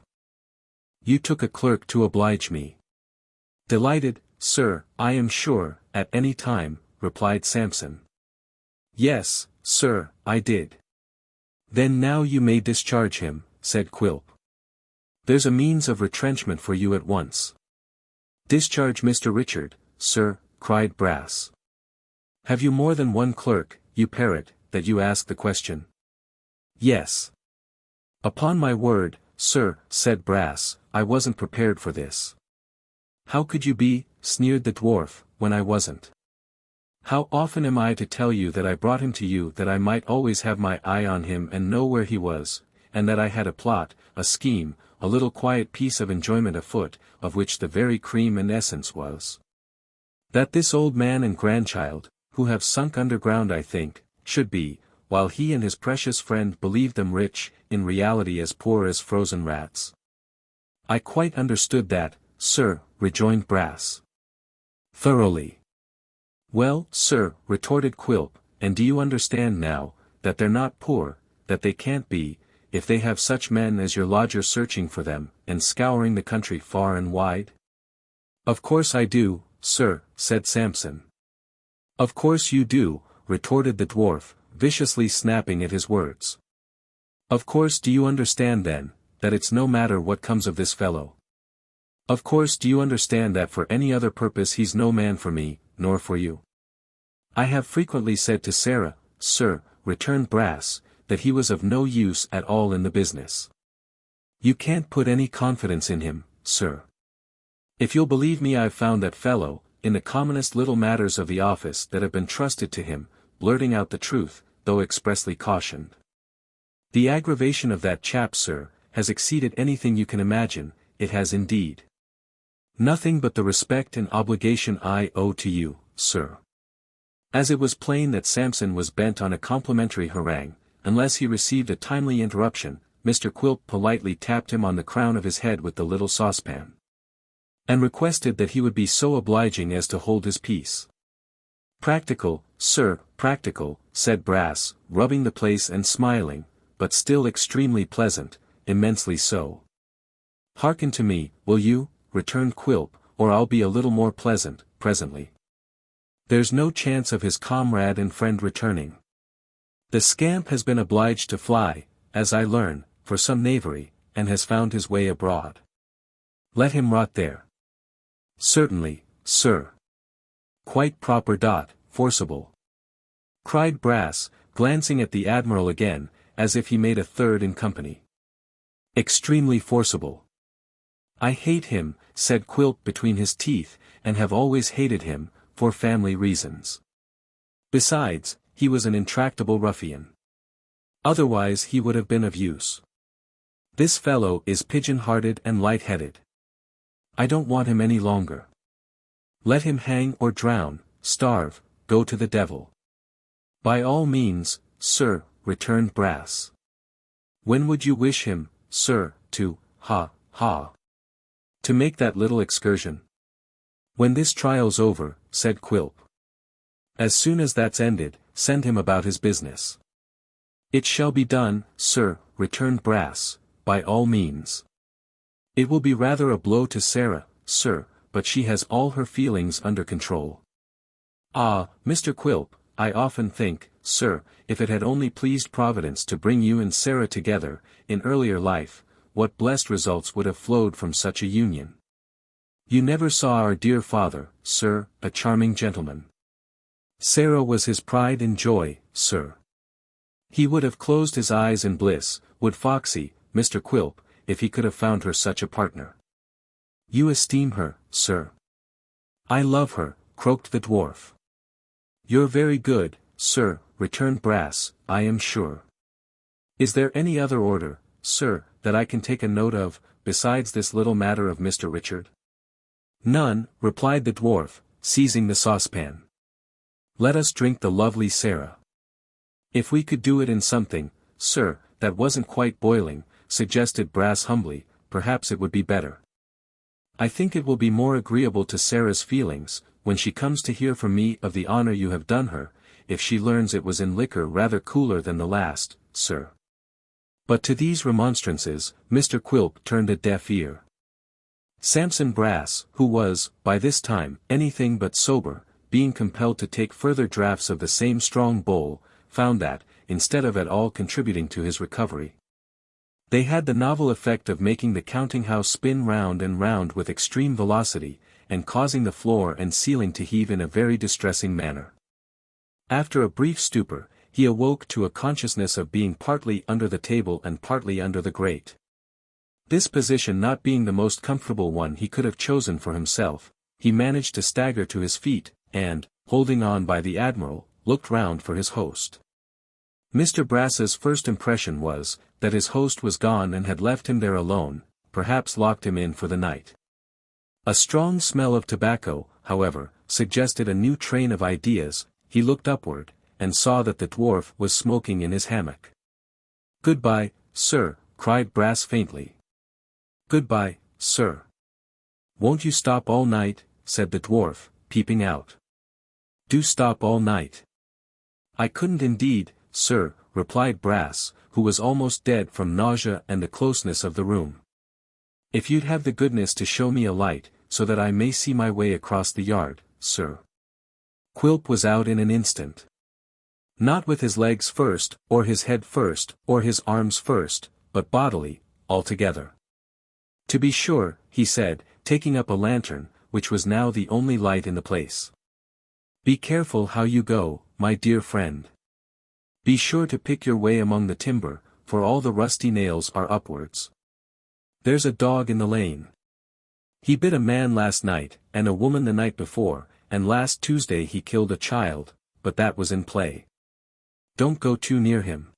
You took a clerk to oblige me. Delighted, sir, I am sure, at any time, replied Samson. Yes, sir, I did. Then now you may discharge him, said Quilp. There's a means of retrenchment for you at once. Discharge Mr. Richard, sir, cried Brass. Have you more than one clerk, you parrot, that you ask the question? Yes. Upon my word, sir, said Brass, I wasn't prepared for this. How could you be, sneered the dwarf, when I wasn't? How often am I to tell you that I brought him to you that I might always have my eye on him and know where he was, and that I had a plot, a scheme, a little quiet piece of enjoyment afoot, of which the very cream and essence was that this old man and grandchild, who have sunk underground I think, should be, while he and his precious friend believed them rich, in reality as poor as frozen rats. I quite understood that, sir, rejoined Brass. Thoroughly. Well, sir, retorted Quilp, and do you understand now, that they're not poor, that they can't be, if they have such men as your lodger searching for them, and scouring the country far and wide? Of course I do, sir, said Samson. Of course you do, retorted the dwarf, viciously snapping at his words. Of course do you understand then, that it's no matter what comes of this fellow? Of course do you understand that for any other purpose he's no man for me, nor for you? I have frequently said to Sarah, sir, returned Brass, that he was of no use at all in the business. You can't put any confidence in him, sir. If you'll believe me, I've found that fellow, in the commonest little matters of the office that have been trusted to him, blurting out the truth, though expressly cautioned. The aggravation of that chap, sir, has exceeded anything you can imagine, it has indeed. Nothing but the respect and obligation I owe to you, sir. As it was plain that Samson was bent on a complimentary harangue, unless he received a timely interruption, Mr. Quilp politely tapped him on the crown of his head with the little saucepan, and requested that he would be so obliging as to hold his peace. Practical, sir, practical, said Brass, rubbing the place and smiling, but still extremely pleasant, immensely so. Hearken to me, will you, returned Quilp, or I'll be a little more pleasant, presently. There's no chance of his comrade and friend returning. The scamp has been obliged to fly, as I learn, for some knavery, and has found his way abroad. Let him rot there. Certainly, sir. Quite proper. Forcible. Cried Brass, glancing at the Admiral again, as if he made a third in company. Extremely forcible. I hate him, said Quilp between his teeth, and have always hated him, for family reasons. Besides, he was an intractable ruffian. Otherwise he would have been of use. This fellow is pigeon-hearted and light-headed. I don't want him any longer. Let him hang or drown, starve, go to the devil. By all means, sir, returned Brass. When would you wish him, sir, to make that little excursion? When this trial's over, said Quilp. As soon as that's ended, send him about his business. It shall be done, sir, returned Brass, by all means. It will be rather a blow to Sarah, sir, but she has all her feelings under control. Ah, Mr. Quilp, I often think, sir, if it had only pleased Providence to bring you and Sarah together, in earlier life, what blessed results would have flowed from such a union. You never saw our dear father, sir, a charming gentleman. Sarah was his pride and joy, sir. He would have closed his eyes in bliss, would Foxy, Mr. Quilp, if he could have found her such a partner. You esteem her, sir. I love her, croaked the dwarf. You're very good, sir, returned Brass, I am sure. Is there any other order, sir, that I can take a note of, besides this little matter of Mr. Richard? None, replied the dwarf, seizing the saucepan. Let us drink the lovely Sarah. If we could do it in something, sir, that wasn't quite boiling, suggested Brass humbly, perhaps it would be better. I think it will be more agreeable to Sarah's feelings, when she comes to hear from me of the honor you have done her, if she learns it was in liquor rather cooler than the last, sir. But to these remonstrances, Mr. Quilp turned a deaf ear. Samson Brass, who was, by this time, anything but sober, being compelled to take further draughts of the same strong bowl, found that, instead of at all contributing to his recovery, they had the novel effect of making the counting-house spin round and round with extreme velocity, and causing the floor and ceiling to heave in a very distressing manner. After a brief stupor, he awoke to a consciousness of being partly under the table and partly under the grate. This position not being the most comfortable one he could have chosen for himself, he managed to stagger to his feet, and, holding on by the admiral, looked round for his host. Mr. Brass's first impression was, that his host was gone and had left him there alone, perhaps locked him in for the night. A strong smell of tobacco, however, suggested a new train of ideas. He looked upward, and saw that the dwarf was smoking in his hammock. "Goodbye, sir," cried Brass faintly. "Goodbye, sir." "Won't you stop all night?" said the dwarf, peeping out. "Do stop all night." "I couldn't indeed, sir," replied Brass, who was almost dead from nausea and the closeness of the room. "If you'd have the goodness to show me a light, so that I may see my way across the yard, sir." Quilp was out in an instant. Not with his legs first, or his head first, or his arms first, but bodily, altogether. "To be sure," he said, taking up a lantern, which was now the only light in the place. "Be careful how you go, my dear friend. Be sure to pick your way among the timber, for all the rusty nails are upwards. There's a dog in the lane. He bit a man last night, and a woman the night before, and last Tuesday he killed a child, but that was in play. Don't go too near him."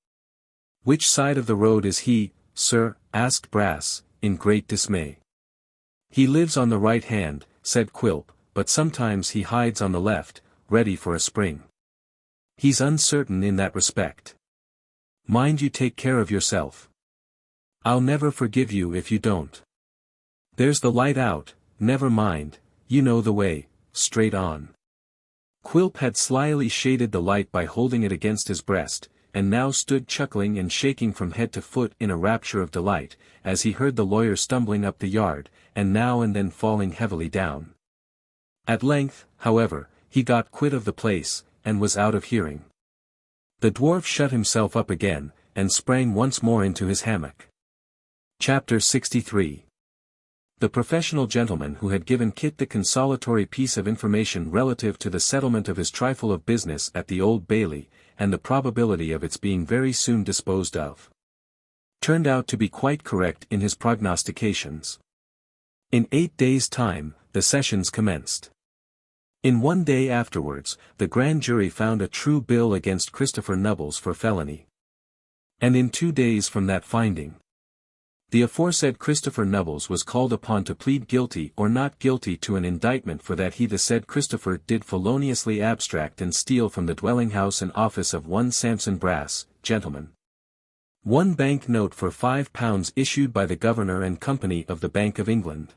"Which side of the road is he, sir?" asked Brass, in great dismay. "He lives on the right hand," said Quilp, "but sometimes he hides on the left, ready for a spring. He's uncertain in that respect. Mind you take care of yourself. I'll never forgive you if you don't. There's the light out, never mind, you know the way, straight on." Quilp had slyly shaded the light by holding it against his breast, and now stood chuckling and shaking from head to foot in a rapture of delight, as he heard the lawyer stumbling up the yard, and now and then falling heavily down. At length, however, he got quit of the place, and was out of hearing. The dwarf shut himself up again, and sprang once more into his hammock. Chapter 63. The professional gentleman who had given Kit the consolatory piece of information relative to the settlement of his trifle of business at the Old Bailey, and the probability of its being very soon disposed of, turned out to be quite correct in his prognostications. In 8 days' time, the sessions commenced. In 1 day afterwards, the grand jury found a true bill against Christopher Nubbles for felony. And in 2 days from that finding, the aforesaid Christopher Nubbles was called upon to plead guilty or not guilty to an indictment for that he the said Christopher did feloniously abstract and steal from the dwelling house and office of one Sampson Brass, gentleman, 1 bank note for £5 issued by the Governor and Company of the Bank of England,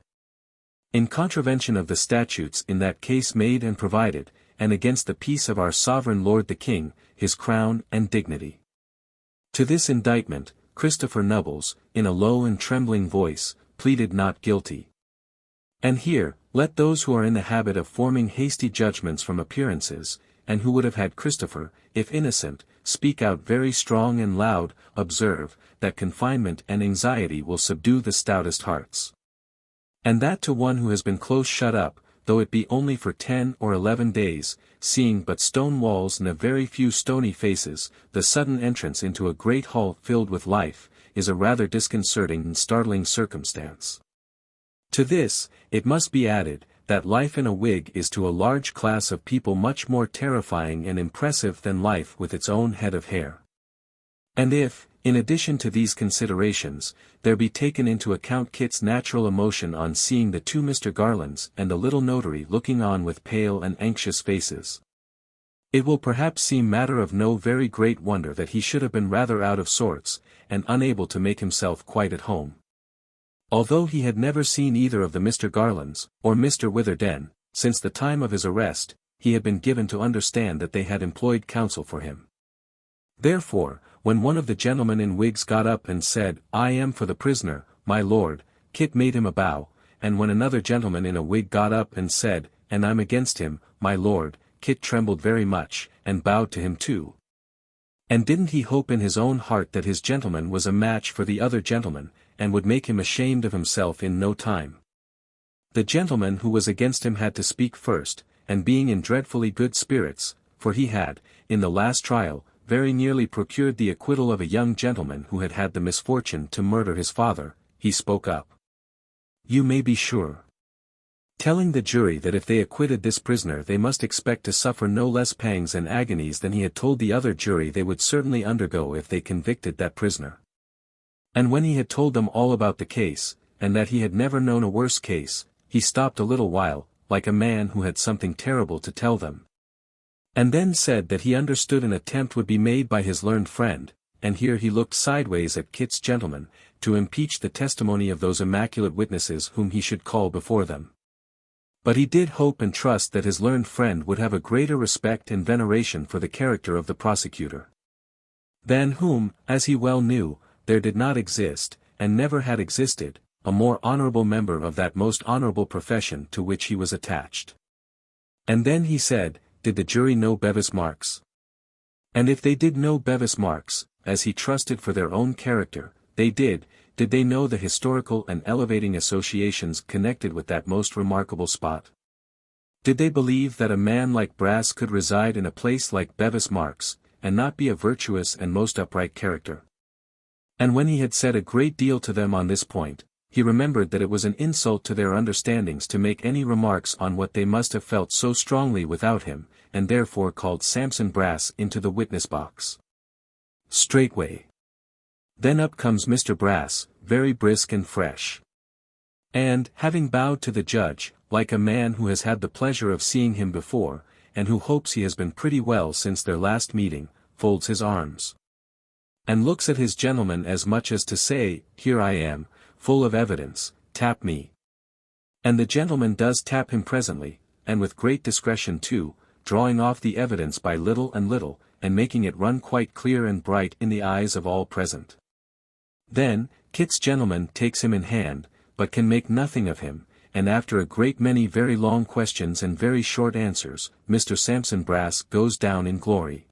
in contravention of the statutes in that case made and provided, and against the peace of our sovereign Lord the King, his crown and dignity. To this indictment, Christopher Nubbles, in a low and trembling voice, pleaded not guilty. And here, let those who are in the habit of forming hasty judgments from appearances, and who would have had Christopher, if innocent, speak out very strong and loud, observe, that confinement and anxiety will subdue the stoutest hearts. And that to one who has been close shut up, though it be only for 10 or 11 days, seeing but stone walls and a very few stony faces, the sudden entrance into a great hall filled with life, is a rather disconcerting and startling circumstance. To this, it must be added, that life in a wig is to a large class of people much more terrifying and impressive than life with its own head of hair. And if, in addition to these considerations, there be taken into account Kit's natural emotion on seeing the 2 Mr. Garlands and the little notary looking on with pale and anxious faces, it will perhaps seem matter of no very great wonder that he should have been rather out of sorts, and unable to make himself quite at home. Although he had never seen either of the Mr. Garlands, or Mr. Witherden, since the time of his arrest, he had been given to understand that they had employed counsel for him. Therefore, when one of the gentlemen in wigs got up and said, "I am for the prisoner, my lord," Kit made him a bow, and when another gentleman in a wig got up and said, "And I'm against him, my lord," Kit trembled very much, and bowed to him too. And didn't he hope in his own heart that his gentleman was a match for the other gentleman, and would make him ashamed of himself in no time? The gentleman who was against him had to speak first, and being in dreadfully good spirits, for he had, in the last trial, very nearly procured the acquittal of a young gentleman who had had the misfortune to murder his father, he spoke up. "You may be sure," telling the jury that if they acquitted this prisoner they must expect to suffer no less pangs and agonies than he had told the other jury they would certainly undergo if they convicted that prisoner. And when he had told them all about the case, and that he had never known a worse case, he stopped a little while, like a man who had something terrible to tell them. And then said that he understood an attempt would be made by his learned friend, and here he looked sideways at Kit's gentleman, to impeach the testimony of those immaculate witnesses whom he should call before them. But he did hope and trust that his learned friend would have a greater respect and veneration for the character of the prosecutor, than whom, as he well knew, there did not exist, and never had existed, a more honorable member of that most honorable profession to which he was attached. And then he said, did the jury know Bevis Marks? And if they did know Bevis Marks, as he trusted for their own character, they did they know the historical and elevating associations connected with that most remarkable spot? Did they believe that a man like Brass could reside in a place like Bevis Marks, and not be a virtuous and most upright character? And when he had said a great deal to them on this point, he remembered that it was an insult to their understandings to make any remarks on what they must have felt so strongly without him, and therefore called Samson Brass into the witness box. Straightway. Then up comes Mr. Brass, very brisk and fresh. And, having bowed to the judge, like a man who has had the pleasure of seeing him before, and who hopes he has been pretty well since their last meeting, folds his arms, and looks at his gentleman as much as to say, here I am, full of evidence, tap me. And the gentleman does tap him presently, and with great discretion too, drawing off the evidence by little and little, and making it run quite clear and bright in the eyes of all present. Then, Kit's gentleman takes him in hand, but can make nothing of him, and after a great many very long questions and very short answers, Mr. Samson Brass goes down in glory.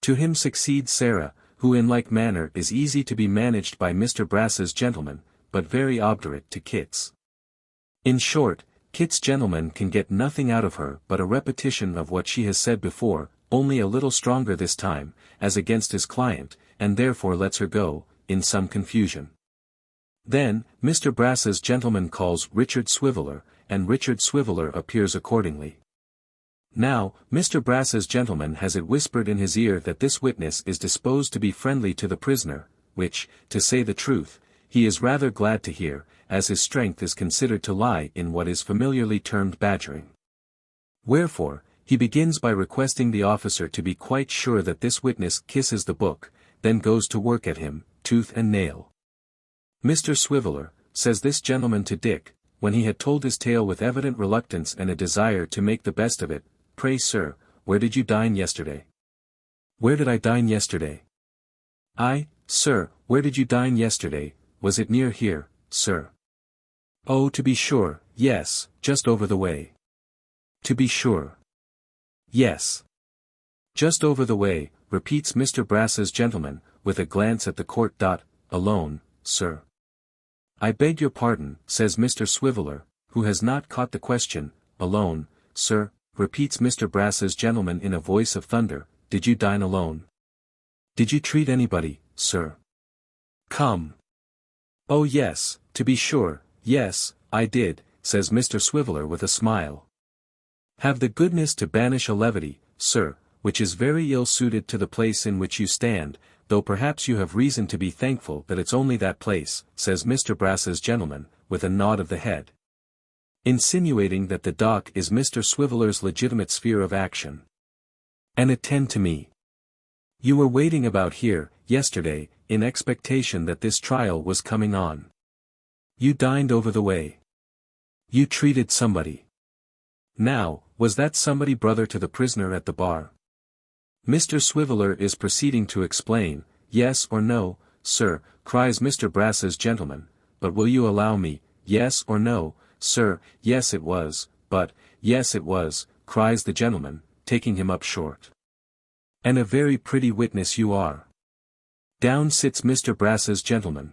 To him succeeds Sarah, who in like manner is easy to be managed by Mr. Brass's gentleman, but very obdurate to Kit's. In short, Kit's gentleman can get nothing out of her but a repetition of what she has said before, only a little stronger this time, as against his client, and therefore lets her go, in some confusion. Then, Mr. Brass's gentleman calls Richard Swiveller, and Richard Swiveller appears accordingly. Now, Mr. Brass's gentleman has it whispered in his ear that this witness is disposed to be friendly to the prisoner, which, to say the truth, he is rather glad to hear, as his strength is considered to lie in what is familiarly termed badgering. Wherefore, he begins by requesting the officer to be quite sure that this witness kisses the book, then goes to work at him, tooth and nail. Mr. Swiveller, says this gentleman to Dick, when he had told his tale with evident reluctance and a desire to make the best of it, pray sir, where did you dine yesterday? Where did I dine yesterday? Sir, where did you dine yesterday, was it near here, sir? Oh, to be sure, yes, just over the way. To be sure. Yes. Just over the way, repeats Mr. Brass's gentleman, with a glance at the court. Alone, sir. I beg your pardon, says Mr. Swiveller, who has not caught the question. Alone, sir, repeats Mr. Brass's gentleman in a voice of thunder. Did you dine alone? Did you treat anybody, sir? Come. Oh yes, to be sure, yes, I did, says Mr. Swiveller with a smile. Have the goodness to banish a levity, sir, which is very ill suited to the place in which you stand, though perhaps you have reason to be thankful that it's only that place, says Mr. Brass's gentleman, with a nod of the head, insinuating that the dock is Mr. Swiveller's legitimate sphere of action. And attend to me. You were waiting about here, yesterday, in expectation that this trial was coming on. You dined over the way. You treated somebody. Now, was that somebody brother to the prisoner at the bar? Mr. Swiveller is proceeding to explain. Yes or no, sir, cries Mr. Brass's gentleman, but will you allow me? Yes or no, sir, yes it was, but, yes it was, cries the gentleman, taking him up short. And a very pretty witness you are. Down sits Mr. Brass's gentleman.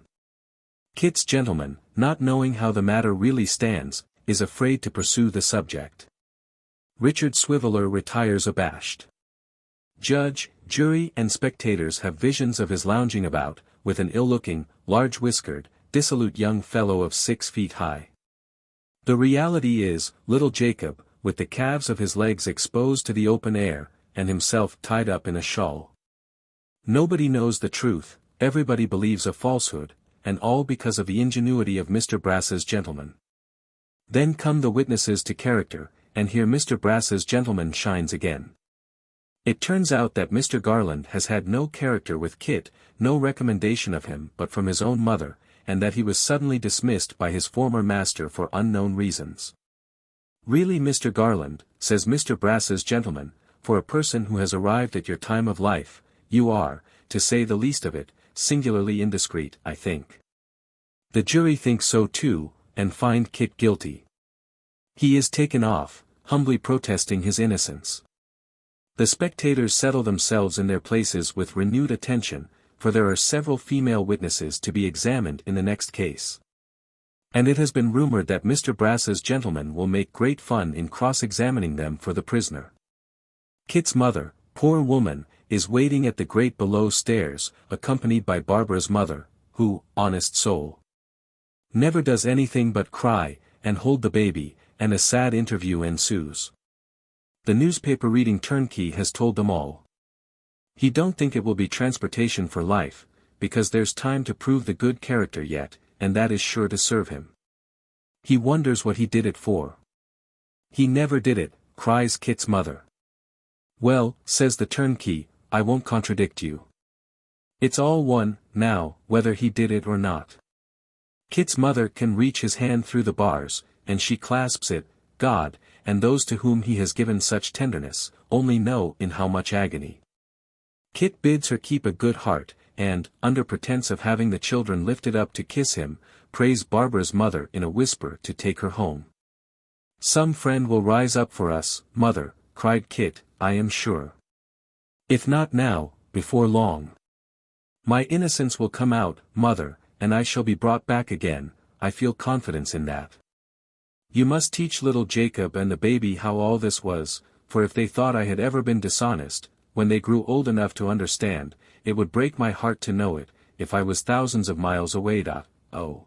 Kit's gentleman, not knowing how the matter really stands, is afraid to pursue the subject. Richard Swiveller retires abashed. Judge, jury and spectators have visions of his lounging about, with an ill-looking, large-whiskered, dissolute young fellow of 6 feet high. The reality is, little Jacob, with the calves of his legs exposed to the open air, and himself tied up in a shawl. Nobody knows the truth, everybody believes a falsehood, and all because of the ingenuity of Mr. Brass's gentleman. Then come the witnesses to character, and here Mr. Brass's gentleman shines again. It turns out that Mr. Garland has had no character with Kit, no recommendation of him but from his own mother, and that he was suddenly dismissed by his former master for unknown reasons. Really, Mr. Garland, says Mr. Brass's gentleman, for a person who has arrived at your time of life, you are, to say the least of it, singularly indiscreet, I think. The jury think so too, and find Kit guilty. He is taken off, humbly protesting his innocence. The spectators settle themselves in their places with renewed attention, for there are several female witnesses to be examined in the next case. And it has been rumored that Mr. Brass's gentleman will make great fun in cross-examining them for the prisoner. Kit's mother, poor woman, is waiting at the grate below stairs, accompanied by Barbara's mother, who, honest soul, never does anything but cry, and hold the baby, and a sad interview ensues. The newspaper reading turnkey has told them all. He don't think it will be transportation for life, because there's time to prove the good character yet, and that is sure to serve him. He wonders what he did it for. He never did it, cries Kit's mother. Well, says the turnkey, I won't contradict you. It's all one, now, whether he did it or not. Kit's mother can reach his hand through the bars, and she clasps it. God, and those to whom he has given such tenderness, only know in how much agony. Kit bids her keep a good heart, and, under pretence of having the children lifted up to kiss him, prays Barbara's mother in a whisper to take her home. Some friend will rise up for us, mother, cried Kit, I am sure. If not now, before long. My innocence will come out, mother, and I shall be brought back again, I feel confidence in that. You must teach little Jacob and the baby how all this was, for if they thought I had ever been dishonest, when they grew old enough to understand, it would break my heart to know it, if I was thousands of miles away. Oh.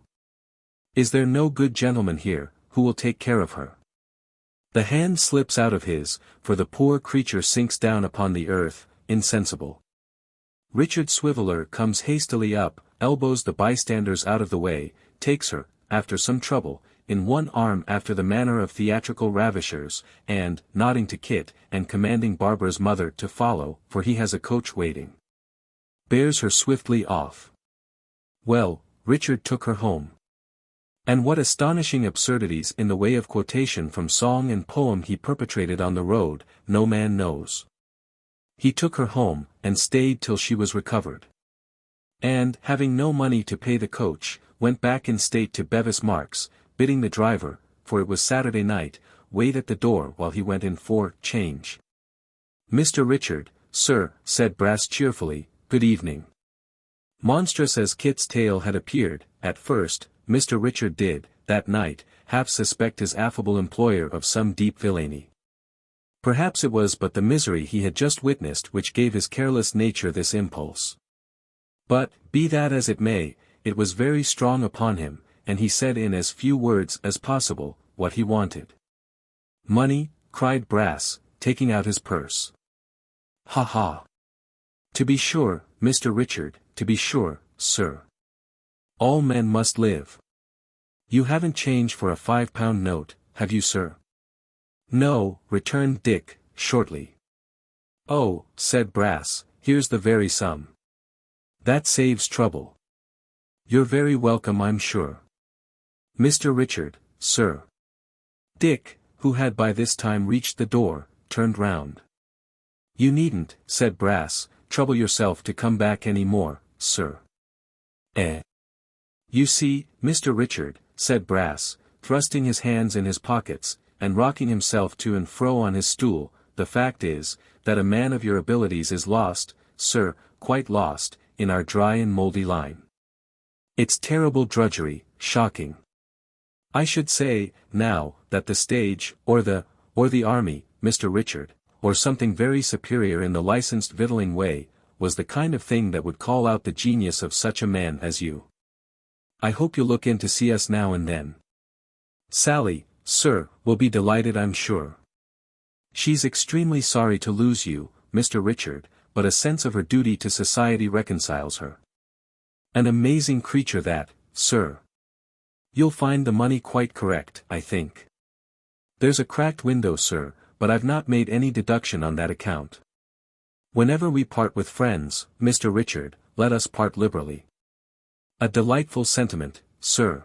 Is there no good gentleman here, who will take care of her? The hand slips out of his, for the poor creature sinks down upon the earth, insensible. Richard Swiveller comes hastily up, elbows the bystanders out of the way, takes her, after some trouble, in one arm after the manner of theatrical ravishers, and, nodding to Kit, and commanding Barbara's mother to follow, for he has a coach waiting, bears her swiftly off. Well, Richard took her home. And what astonishing absurdities in the way of quotation from song and poem he perpetrated on the road, no man knows. He took her home, and stayed till she was recovered. And, having no money to pay the coach, went back in state to Bevis Marks, bidding the driver, for it was Saturday night, wait at the door while he went in for change. Mr. Richard, sir, said Brass cheerfully, good evening. Monstrous as Kit's tale had appeared, at first, Mr. Richard did, that night, half suspect his affable employer of some deep villainy. Perhaps it was but the misery he had just witnessed which gave his careless nature this impulse. But, be that as it may, it was very strong upon him, and he said in as few words as possible, what he wanted. Money, cried Brass, taking out his purse. Ha ha. To be sure, Mr. Richard, to be sure, sir. All men must live. You haven't change for a £5 note, have you, sir? No, returned Dick, shortly. Oh, said Brass, here's the very sum. That saves trouble. You're very welcome, I'm sure. Mr. Richard, sir. Dick, who had by this time reached the door, turned round. You needn't, said Brass, trouble yourself to come back any more, sir. You see, Mr. Richard, said Brass, thrusting his hands in his pockets, and rocking himself to and fro on his stool, the fact is, that a man of your abilities is lost, sir, quite lost, in our dry and mouldy line. It's terrible drudgery, shocking. I should say, now, that the stage, or the army, Mr. Richard, or something very superior in the licensed victualling way, was the kind of thing that would call out the genius of such a man as you. I hope you'll look in to see us now and then. Sally, sir, will be delighted, I'm sure. She's extremely sorry to lose you, Mr. Richard, but a sense of her duty to society reconciles her. An amazing creature that, sir. You'll find the money quite correct, I think. There's a cracked window, sir, but I've not made any deduction on that account. Whenever we part with friends, Mr. Richard, let us part liberally. A delightful sentiment, sir.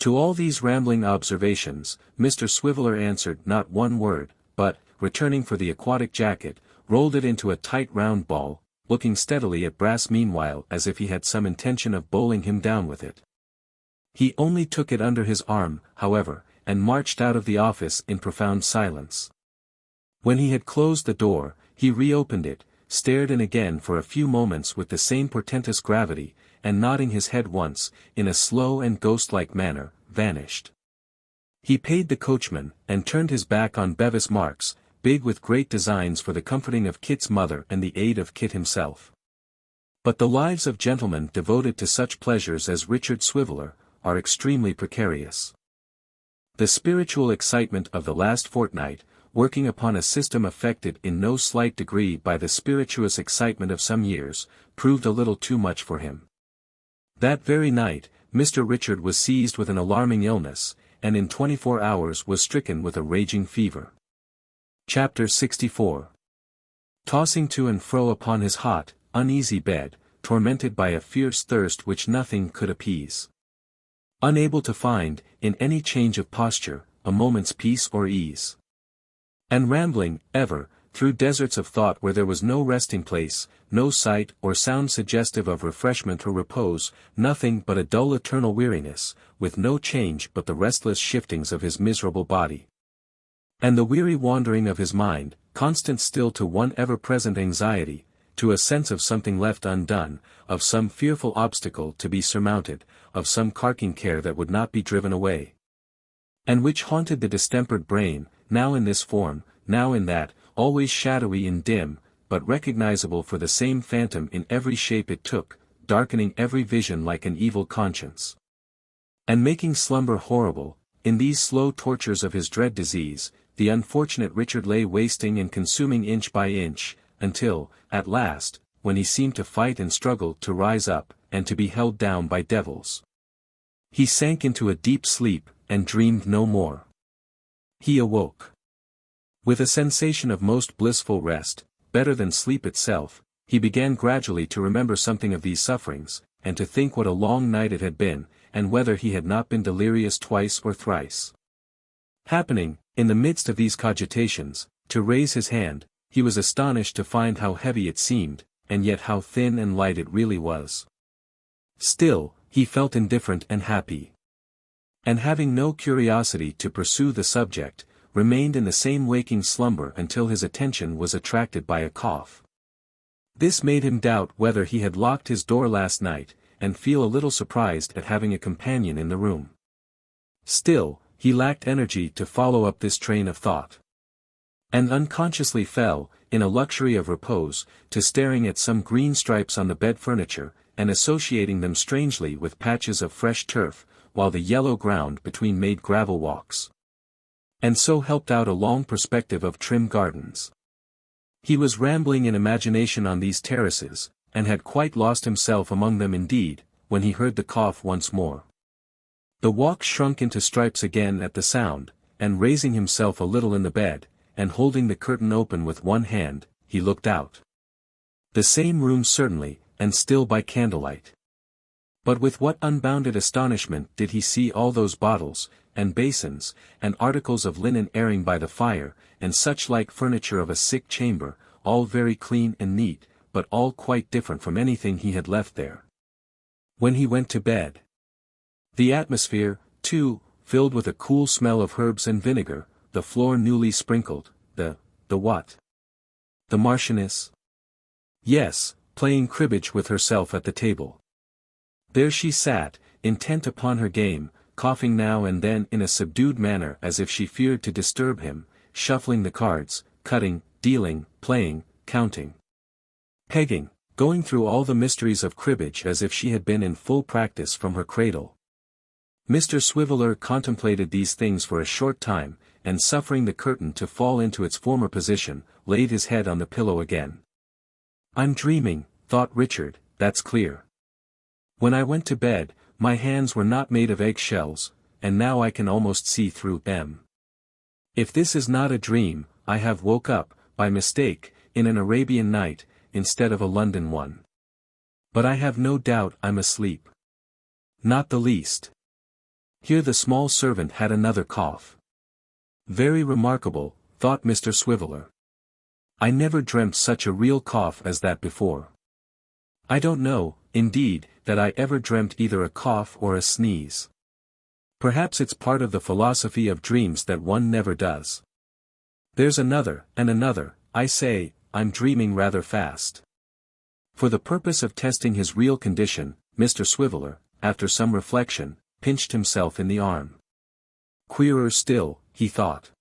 To all these rambling observations, Mr. Swiveller answered not one word, but, returning for the aquatic jacket, rolled it into a tight round ball, looking steadily at Brass meanwhile as if he had some intention of bowling him down with it. He only took it under his arm, however, and marched out of the office in profound silence. When he had closed the door, he reopened it, stared in again for a few moments with the same portentous gravity, and nodding his head once, in a slow and ghost-like manner, vanished. He paid the coachman, and turned his back on Bevis Marks, big with great designs for the comforting of Kit's mother and the aid of Kit himself. But the lives of gentlemen devoted to such pleasures as Richard Swiveller, are extremely precarious. The spiritual excitement of the last fortnight, working upon a system affected in no slight degree by the spirituous excitement of some years, proved a little too much for him. That very night, Mr. Richard was seized with an alarming illness, and in 24 hours was stricken with a raging fever. Chapter 64. Tossing to and fro upon his hot, uneasy bed, tormented by a fierce thirst which nothing could appease. Unable to find, in any change of posture, a moment's peace or ease. And rambling, ever, through deserts of thought where there was no resting place, no sight or sound suggestive of refreshment or repose, nothing but a dull eternal weariness, with no change but the restless shiftings of his miserable body. And the weary wandering of his mind, constant still to one ever-present anxiety, to a sense of something left undone, of some fearful obstacle to be surmounted, of some carking care that would not be driven away. And which haunted the distempered brain, now in this form, now in that, always shadowy and dim, but recognizable for the same phantom in every shape it took, darkening every vision like an evil conscience. And making slumber horrible, in these slow tortures of his dread disease, the unfortunate Richard lay wasting and consuming inch by inch, until, at last, when he seemed to fight and struggle to rise up, and to be held down by devils, he sank into a deep sleep, and dreamed no more. He awoke. With a sensation of most blissful rest, better than sleep itself, he began gradually to remember something of these sufferings, and to think what a long night it had been, and whether he had not been delirious twice or thrice. Happening, in the midst of these cogitations, to raise his hand, he was astonished to find how heavy it seemed, and yet how thin and light it really was. Still, he felt indifferent and happy. And having no curiosity to pursue the subject, remained in the same waking slumber until his attention was attracted by a cough. This made him doubt whether he had locked his door last night, and feel a little surprised at having a companion in the room. Still, he lacked energy to follow up this train of thought. And unconsciously fell, in a luxury of repose, to staring at some green stripes on the bed furniture, and associating them strangely with patches of fresh turf, while the yellow ground between made gravel walks. And so helped out a long perspective of trim gardens. He was rambling in imagination on these terraces, and had quite lost himself among them indeed, when he heard the cough once more. The walk shrunk into stripes again at the sound, and raising himself a little in the bed, and holding the curtain open with one hand, he looked out. The same room certainly, and still by candlelight. But with what unbounded astonishment did he see all those bottles, and basins, and articles of linen airing by the fire, and such like furniture of a sick chamber, all very clean and neat, but all quite different from anything he had left there when he went to bed. The atmosphere, too, filled with a cool smell of herbs and vinegar, the floor newly sprinkled, the what? The Marchioness? Yes, playing cribbage with herself at the table. There she sat, intent upon her game, coughing now and then in a subdued manner as if she feared to disturb him, shuffling the cards, cutting, dealing, playing, counting, pegging, going through all the mysteries of cribbage as if she had been in full practice from her cradle. Mr. Swiveller contemplated these things for a short time, and suffering the curtain to fall into its former position, laid his head on the pillow again. "I'm dreaming," thought Richard, "that's clear. When I went to bed, my hands were not made of egg-shells, and now I can almost see through them. If this is not a dream, I have woke up, by mistake, in an Arabian night, instead of a London one. But I have no doubt I'm asleep. Not the least." Here the small servant had another cough. "Very remarkable," thought Mr. Swiveller. "I never dreamt such a real cough as that before. I don't know, indeed, that I ever dreamt either a cough or a sneeze. Perhaps it's part of the philosophy of dreams that one never does. There's another, and another. I say, I'm dreaming rather fast." For the purpose of testing his real condition, Mr. Swiveller, after some reflection, pinched himself in the arm. "Queerer still," he thought.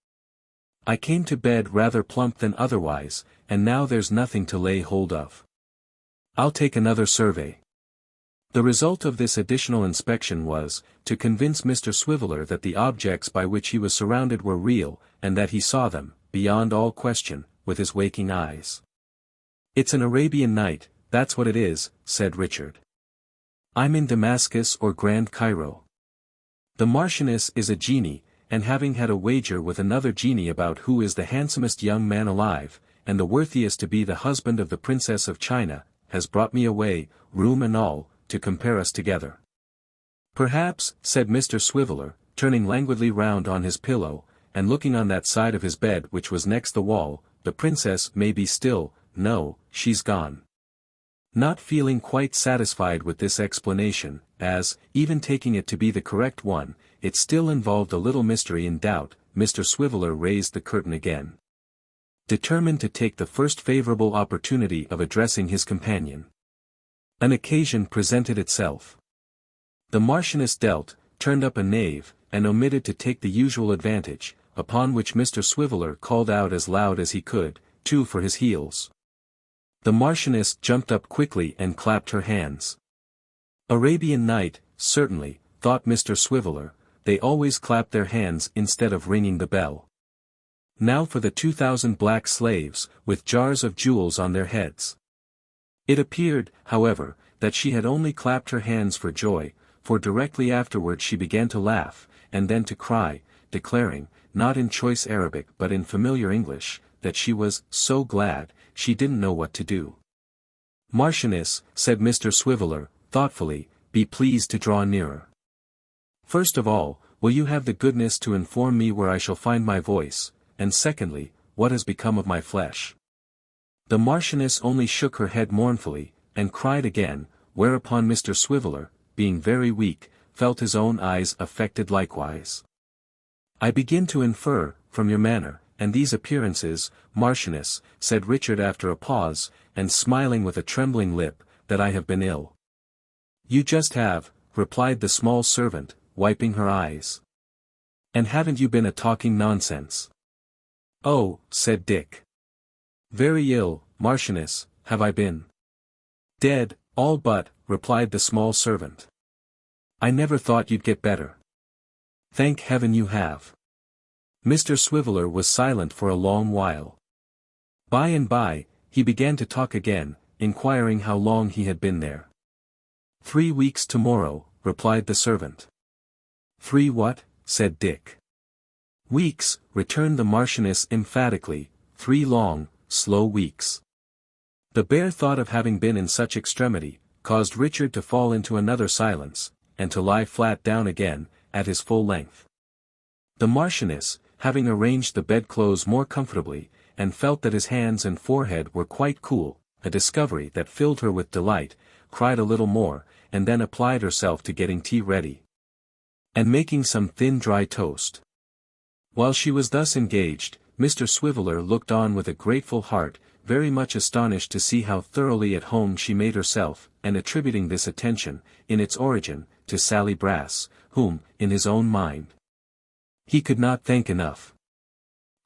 "I came to bed rather plump than otherwise, and now there's nothing to lay hold of. I'll take another survey." The result of this additional inspection was, to convince Mr. Swiveller that the objects by which he was surrounded were real, and that he saw them, beyond all question, with his waking eyes. "It's an Arabian night, that's what it is," said Richard. "I'm in Damascus or Grand Cairo. The Marchioness is a genie, and having had a wager with another genie about who is the handsomest young man alive, and the worthiest to be the husband of the Princess of China, has brought me away, room and all, to compare us together. Perhaps," said Mr. Swiveller, turning languidly round on his pillow, and looking on that side of his bed which was next the wall, "the princess may be still, no, she's gone." Not feeling quite satisfied with this explanation, as, even taking it to be the correct one, it still involved a little mystery and doubt, Mr. Swiveller raised the curtain again, determined to take the first favourable opportunity of addressing his companion. An occasion presented itself. The Marchioness dealt, turned up a knave, and omitted to take the usual advantage, upon which Mr. Swiveller called out as loud as he could, "Two for his heels." The Marchioness jumped up quickly and clapped her hands. Arabian night, certainly, thought Mr. Swiveller, they always clap their hands instead of ringing the bell. Now for the 2,000 black slaves, with jars of jewels on their heads. It appeared, however, that she had only clapped her hands for joy, for directly afterward she began to laugh, and then to cry, declaring, not in choice Arabic but in familiar English, that she was so glad, she didn't know what to do. "Marchioness," said Mr. Swiveller, thoughtfully, "be pleased to draw nearer. First of all, will you have the goodness to inform me where I shall find my voice, and secondly, what has become of my flesh?" The Marchioness only shook her head mournfully, and cried again, whereupon Mr. Swiveller, being very weak, felt his own eyes affected likewise. "I begin to infer, from your manner, and these appearances, Marchioness," said Richard after a pause, and smiling with a trembling lip, "that I have been ill." "You just have," replied the small servant, wiping her eyes. "And haven't you been a-talking nonsense?" "Oh," said Dick. "Very ill, Marchioness, have I been." "Dead, all but," replied the small servant. "I never thought you'd get better." "Thank heaven you have." Mr. Swiveller was silent for a long while. By and by, he began to talk again, inquiring how long he had been there. 3 weeks tomorrow, replied the servant. 3 what? Said Dick. Weeks, returned the Marchioness emphatically, 3 long, slow weeks. The bare thought of having been in such extremity, caused Richard to fall into another silence, and to lie flat down again, at his full length. The Marchioness, having arranged the bedclothes more comfortably, and felt that his hands and forehead were quite cool, a discovery that filled her with delight, cried a little more, and then applied herself to getting tea ready, and making some thin dry toast. While she was thus engaged, Mr. Swiveller looked on with a grateful heart, very much astonished to see how thoroughly at home she made herself, and attributing this attention, in its origin, to Sally Brass, whom, in his own mind, he could not thank enough.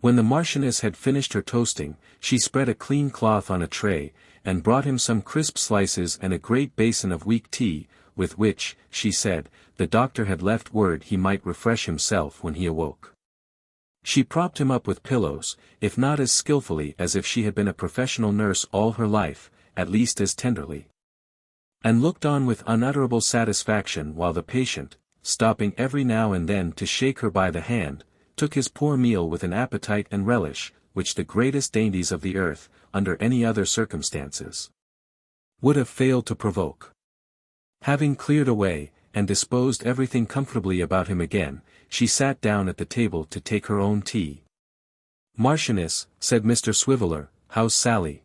When the Marchioness had finished her toasting, she spread a clean cloth on a tray, and brought him some crisp slices and a great basin of weak tea, with which, she said, the doctor had left word he might refresh himself when he awoke. She propped him up with pillows, if not as skillfully as if she had been a professional nurse all her life, at least as tenderly. And looked on with unutterable satisfaction while the patient, stopping every now and then to shake her by the hand, took his poor meal with an appetite and relish, which the greatest dainties of the earth, under any other circumstances, would have failed to provoke. Having cleared away, and disposed everything comfortably about him again, she sat down at the table to take her own tea. "Marchioness," said Mr. Swiveller, "how's Sally?"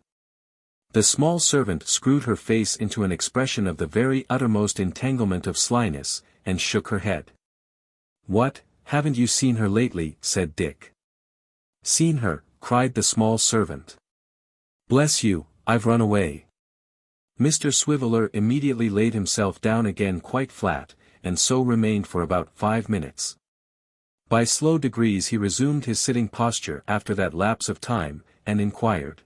The small servant screwed her face into an expression of the very uttermost entanglement of slyness, and shook her head. "What, haven't you seen her lately?" said Dick. "Seen her?" cried the small servant. "Bless you, I've run away." Mr. Swiveller immediately laid himself down again quite flat, and so remained for about 5 minutes. By slow degrees he resumed his sitting posture after that lapse of time, and inquired.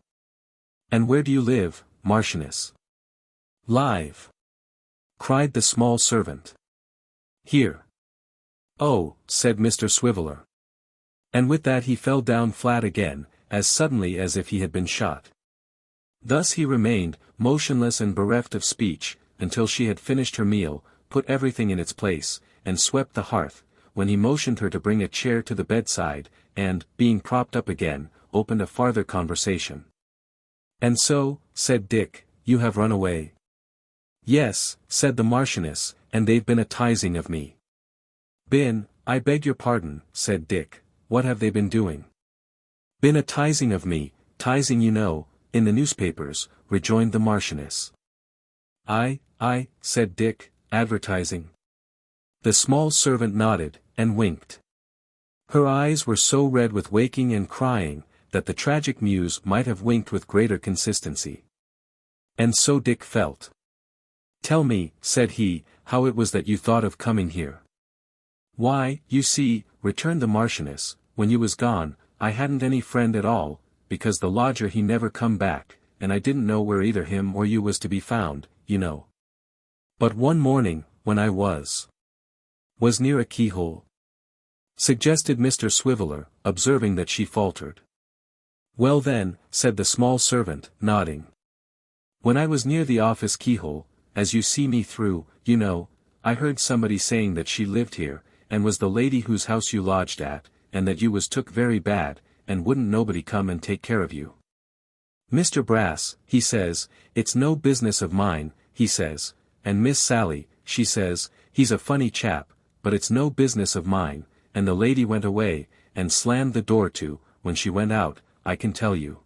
"And where do you live, Marchioness?" "Live!" cried the small servant. "Here." "Oh," said Mr. Swiveller. And with that he fell down flat again, as suddenly as if he had been shot. Thus he remained, motionless and bereft of speech, until she had finished her meal, put everything in its place, and swept the hearth, when he motioned her to bring a chair to the bedside, and, being propped up again, opened a farther conversation. "And so," said Dick, "you have run away?" "Yes," said the Marchioness, "and they've been a-tizing of me." "Been, I beg your pardon," said Dick, "what have they been doing?" "Been a-tizing of me, tizing you know, in the newspapers," rejoined the Marchioness. "Aye, said Dick, "advertising." The small servant nodded, and winked. Her eyes were so red with waking and crying, that the tragic muse might have winked with greater consistency. And so Dick felt. "Tell me," said he, "how it was that you thought of coming here." "Why, you see," returned the Marchioness, "when you was gone, I hadn't any friend at all, because the lodger he never come back, and I didn't know where either him or you was to be found, you know. But one morning, when I was near a keyhole," suggested Mr. Swiveller, observing that she faltered. "Well then," said the small servant, nodding. "When I was near the office keyhole, as you see me through, you know, I heard somebody saying that she lived here, and was the lady whose house you lodged at, and that you was took very bad, and wouldn't nobody come and take care of you. Mr. Brass, he says, it's no business of mine, he says, and Miss Sally, she says, he's a funny chap, but it's no business of mine, and the lady went away, and slammed the door to, when she went out, I can tell you.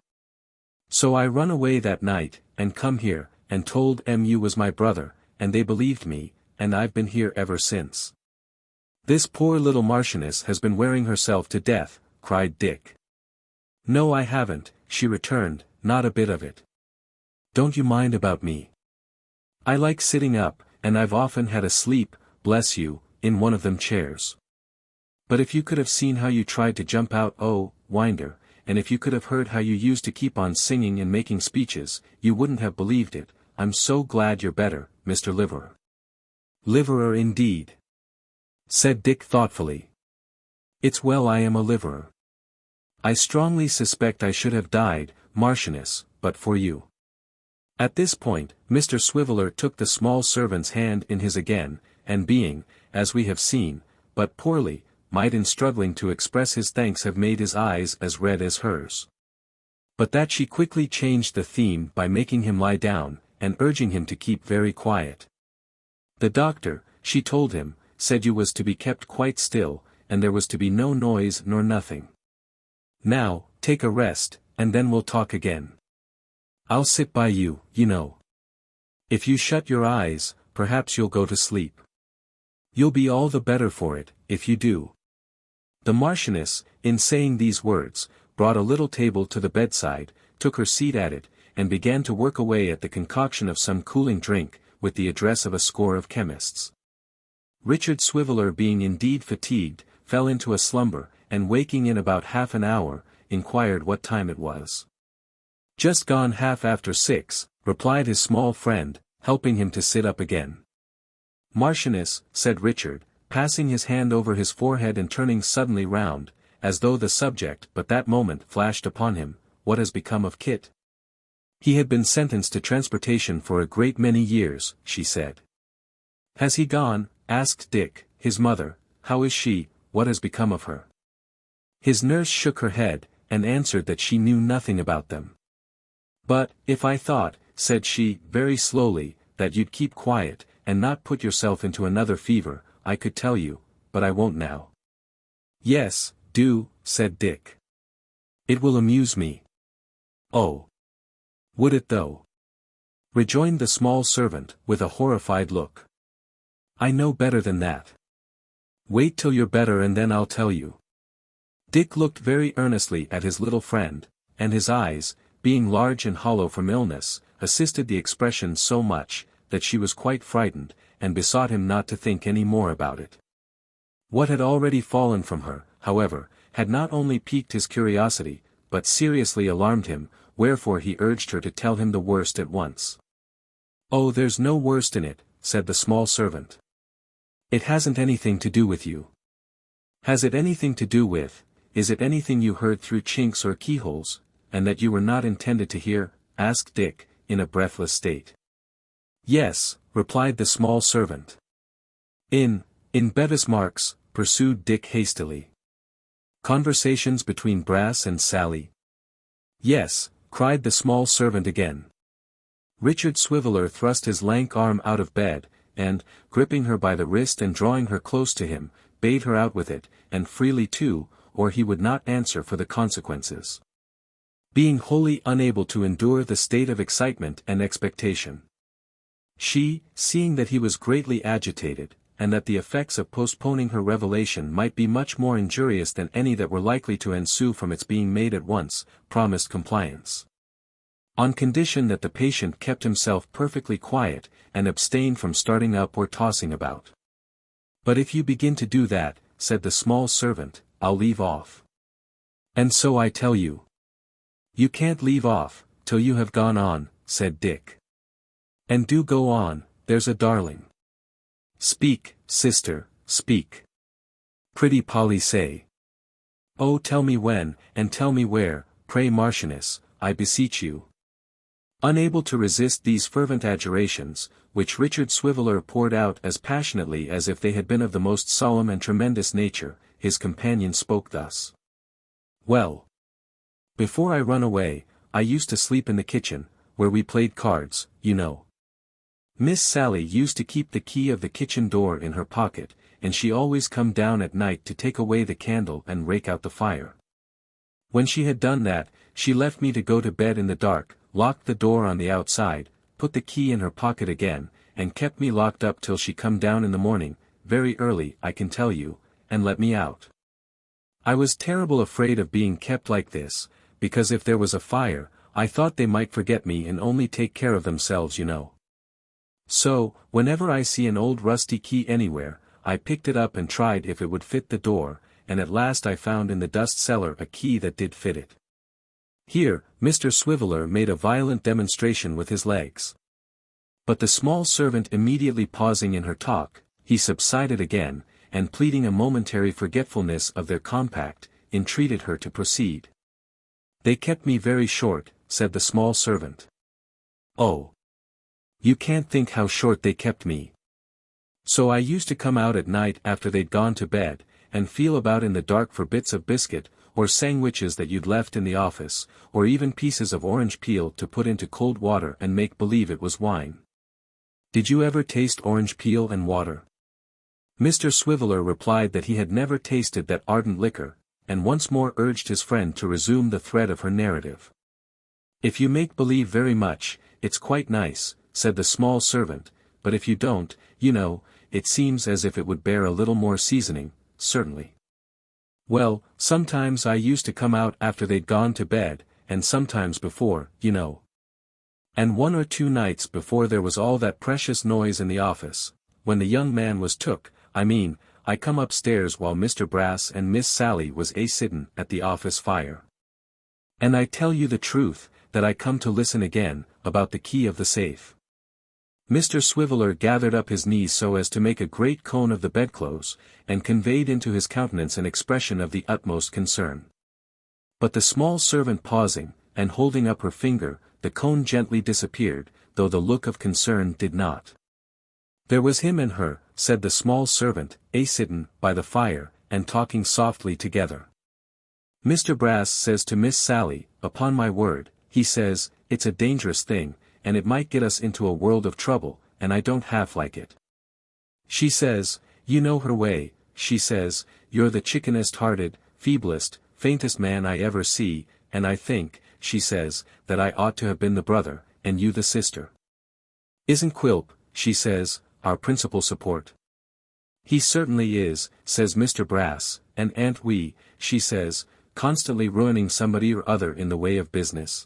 So I run away that night, and come here, and told you was my brother, and they believed me, and I've been here ever since." "This poor little Marchioness has been wearing herself to death," cried Dick. "No, I haven't," she returned, "not a bit of it. Don't you mind about me. I like sitting up, and I've often had a sleep, bless you, in one of them chairs. But if you could have seen how you tried to jump out, oh, Winder, and if you could have heard how you used to keep on singing and making speeches, you wouldn't have believed it. I'm so glad you're better, Mr. Liverer." "Liverer indeed," said Dick thoughtfully. "It's well I am a liverer. I strongly suspect I should have died, Marchioness, but for you." At this point, Mr. Swiveller took the small servant's hand in his again, and being, as we have seen, but poorly, might in struggling to express his thanks have made his eyes as red as hers. But that she quickly changed the theme by making him lie down, and urging him to keep very quiet. The doctor, she told him, said you was to be kept quite still, and there was to be no noise nor nothing. Now, take a rest, and then we'll talk again. I'll sit by you, you know. If you shut your eyes, perhaps you'll go to sleep. You'll be all the better for it, if you do." The Marchioness, in saying these words, brought a little table to the bedside, took her seat at it, and began to work away at the concoction of some cooling drink, with the address of a score of chemists. Richard Swiveller being indeed fatigued, fell into a slumber, and waking in about half an hour, inquired what time it was. Just gone 6:30, replied his small friend, helping him to sit up again. Marchioness, said Richard, passing his hand over his forehead and turning suddenly round, as though the subject but that moment flashed upon him, what has become of Kit? He had been sentenced to transportation for a great many years, she said. Has he gone? Asked Dick, his mother. How is she? What has become of her? His nurse shook her head, and answered that she knew nothing about them. But, if I thought, said she, very slowly, that you'd keep quiet, and not put yourself into another fever, I could tell you, but I won't now. Yes, do, said Dick. It will amuse me. Oh. Would it though? Rejoined the small servant, with a horrified look. I know better than that. Wait till you're better and then I'll tell you. Dick looked very earnestly at his little friend, and his eyes, being large and hollow from illness, assisted the expression so much, that she was quite frightened, and besought him not to think any more about it. What had already fallen from her, however, had not only piqued his curiosity, but seriously alarmed him, wherefore he urged her to tell him the worst at once. Oh, there's no worst in it, said the small servant. It hasn't anything to do with you. Has it anything to do with, is it anything you heard through chinks or keyholes, and that you were not intended to hear? Asked Dick, in a breathless state. Yes, replied the small servant. In Bevis Marks, pursued Dick hastily. Conversations between Brass and Sally. Yes, cried the small servant again. Richard Swiveller thrust his lank arm out of bed, and, gripping her by the wrist and drawing her close to him, bade her out with it, and freely too, or he would not answer for the consequences. Being wholly unable to endure the state of excitement and expectation. She, seeing that he was greatly agitated, and that the effects of postponing her revelation might be much more injurious than any that were likely to ensue from its being made at once, promised compliance. On condition that the patient kept himself perfectly quiet, and abstained from starting up or tossing about. But if you begin to do that, said the small servant, I'll leave off. And so I tell you. You can't leave off, till you have gone on, said Dick. And do go on, there's a darling. Speak, sister, speak. Pretty Polly say. Oh, tell me when, and tell me where, pray Marchioness, I beseech you. Unable to resist these fervent adjurations, which Richard Swiveller poured out as passionately as if they had been of the most solemn and tremendous nature, his companion spoke thus. Well. Before I run away, I used to sleep in the kitchen, where we played cards, you know. Miss Sally used to keep the key of the kitchen door in her pocket, and she always come down at night to take away the candle and rake out the fire. When she had done that, she left me to go to bed in the dark, locked the door on the outside, put the key in her pocket again, and kept me locked up till she come down in the morning, very early I can tell you, and let me out. I was terrible afraid of being kept like this, because if there was a fire, I thought they might forget me and only take care of themselves, you know. So, whenever I see an old rusty key anywhere, I picked it up and tried if it would fit the door, and at last I found in the dust cellar a key that did fit it. Here, Mr. Swiveller made a violent demonstration with his legs. But the small servant immediately pausing in her talk, he subsided again, and pleading a momentary forgetfulness of their compact, entreated her to proceed. They kept me very short, said the small servant. Oh! You can't think how short they kept me. So I used to come out at night after they'd gone to bed, and feel about in the dark for bits of biscuit, or sandwiches that you'd left in the office, or even pieces of orange peel to put into cold water and make believe it was wine. Did you ever taste orange peel and water? Mr. Swiveller replied that he had never tasted that ardent liquor, and once more urged his friend to resume the thread of her narrative. If you make believe very much, it's quite nice, said the small servant, but if you don't, you know, it seems as if it would bear a little more seasoning, certainly. Well, sometimes I used to come out after they'd gone to bed, and sometimes before, you know. And 1 or 2 nights before there was all that precious noise in the office, when the young man was took, I come upstairs while Mr. Brass and Miss Sally was a-sittin' at the office fire. And I tell you the truth, that I come to listen again, about the key of the safe. Mr. Swiveller gathered up his knees so as to make a great cone of the bedclothes, and conveyed into his countenance an expression of the utmost concern. But the small servant pausing, and holding up her finger, the cone gently disappeared, though the look of concern did not. There was him and her, said the small servant, a-sittin' by the fire, and talking softly together. Mr. Brass says to Miss Sally, upon my word, he says, it's a dangerous thing, and it might get us into a world of trouble, and I don't half like it. She says, you know her way, she says, you're the chickenest-hearted, feeblest, faintest man I ever see, and I think, she says, that I ought to have been the brother, and you the sister. Isn't Quilp, she says, our principal support? He certainly is, says Mr. Brass, and aren't we, she says, constantly ruining somebody or other in the way of business?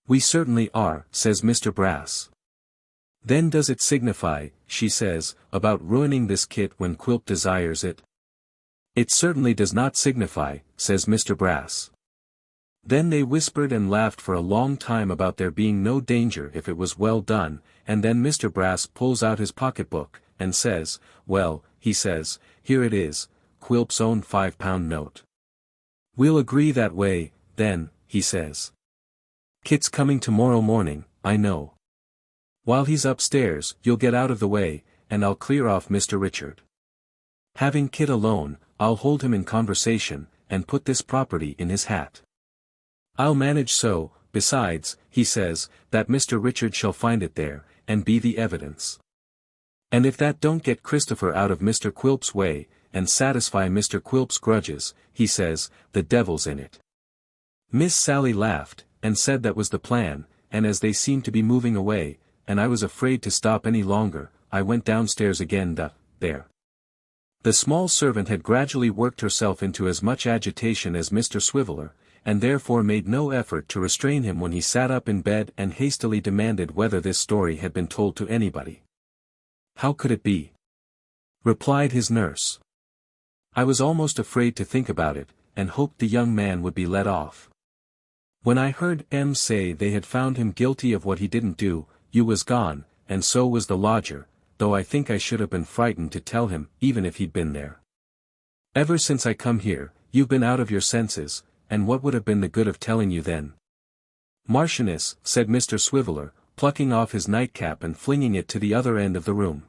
We certainly are, says Mr. Brass. Then does it signify, she says, about ruining this kit when Quilp desires it? It certainly does not signify, says Mr. Brass. Then they whispered and laughed for a long time about there being no danger if it was well done, and then Mr. Brass pulls out his pocketbook, and says, well, he says, here it is, Quilp's own £5 note. We'll agree that way, then, he says. Kit's coming tomorrow morning, I know. While he's upstairs, you'll get out of the way, and I'll clear off Mr. Richard. Having Kit alone, I'll hold him in conversation, and put this property in his hat. I'll manage so, besides, he says, that Mr. Richard shall find it there, and be the evidence. And if that don't get Christopher out of Mr. Quilp's way, and satisfy Mr. Quilp's grudges, he says, the devil's in it. Miss Sally laughed, and said that was the plan, and as they seemed to be moving away, and I was afraid to stop any longer, I went downstairs again. There. The small servant had gradually worked herself into as much agitation as Mr. Swiveller, and therefore made no effort to restrain him when he sat up in bed and hastily demanded whether this story had been told to anybody. How could it be? Replied his nurse. I was almost afraid to think about it, and hoped the young man would be let off. When I heard M say they had found him guilty of what he didn't do, you was gone, and so was the lodger, though I think I should have been frightened to tell him, even if he'd been there. Ever since I come here, you've been out of your senses, and what would have been the good of telling you then? Marchioness, said Mr. Swiveller, plucking off his nightcap and flinging it to the other end of the room.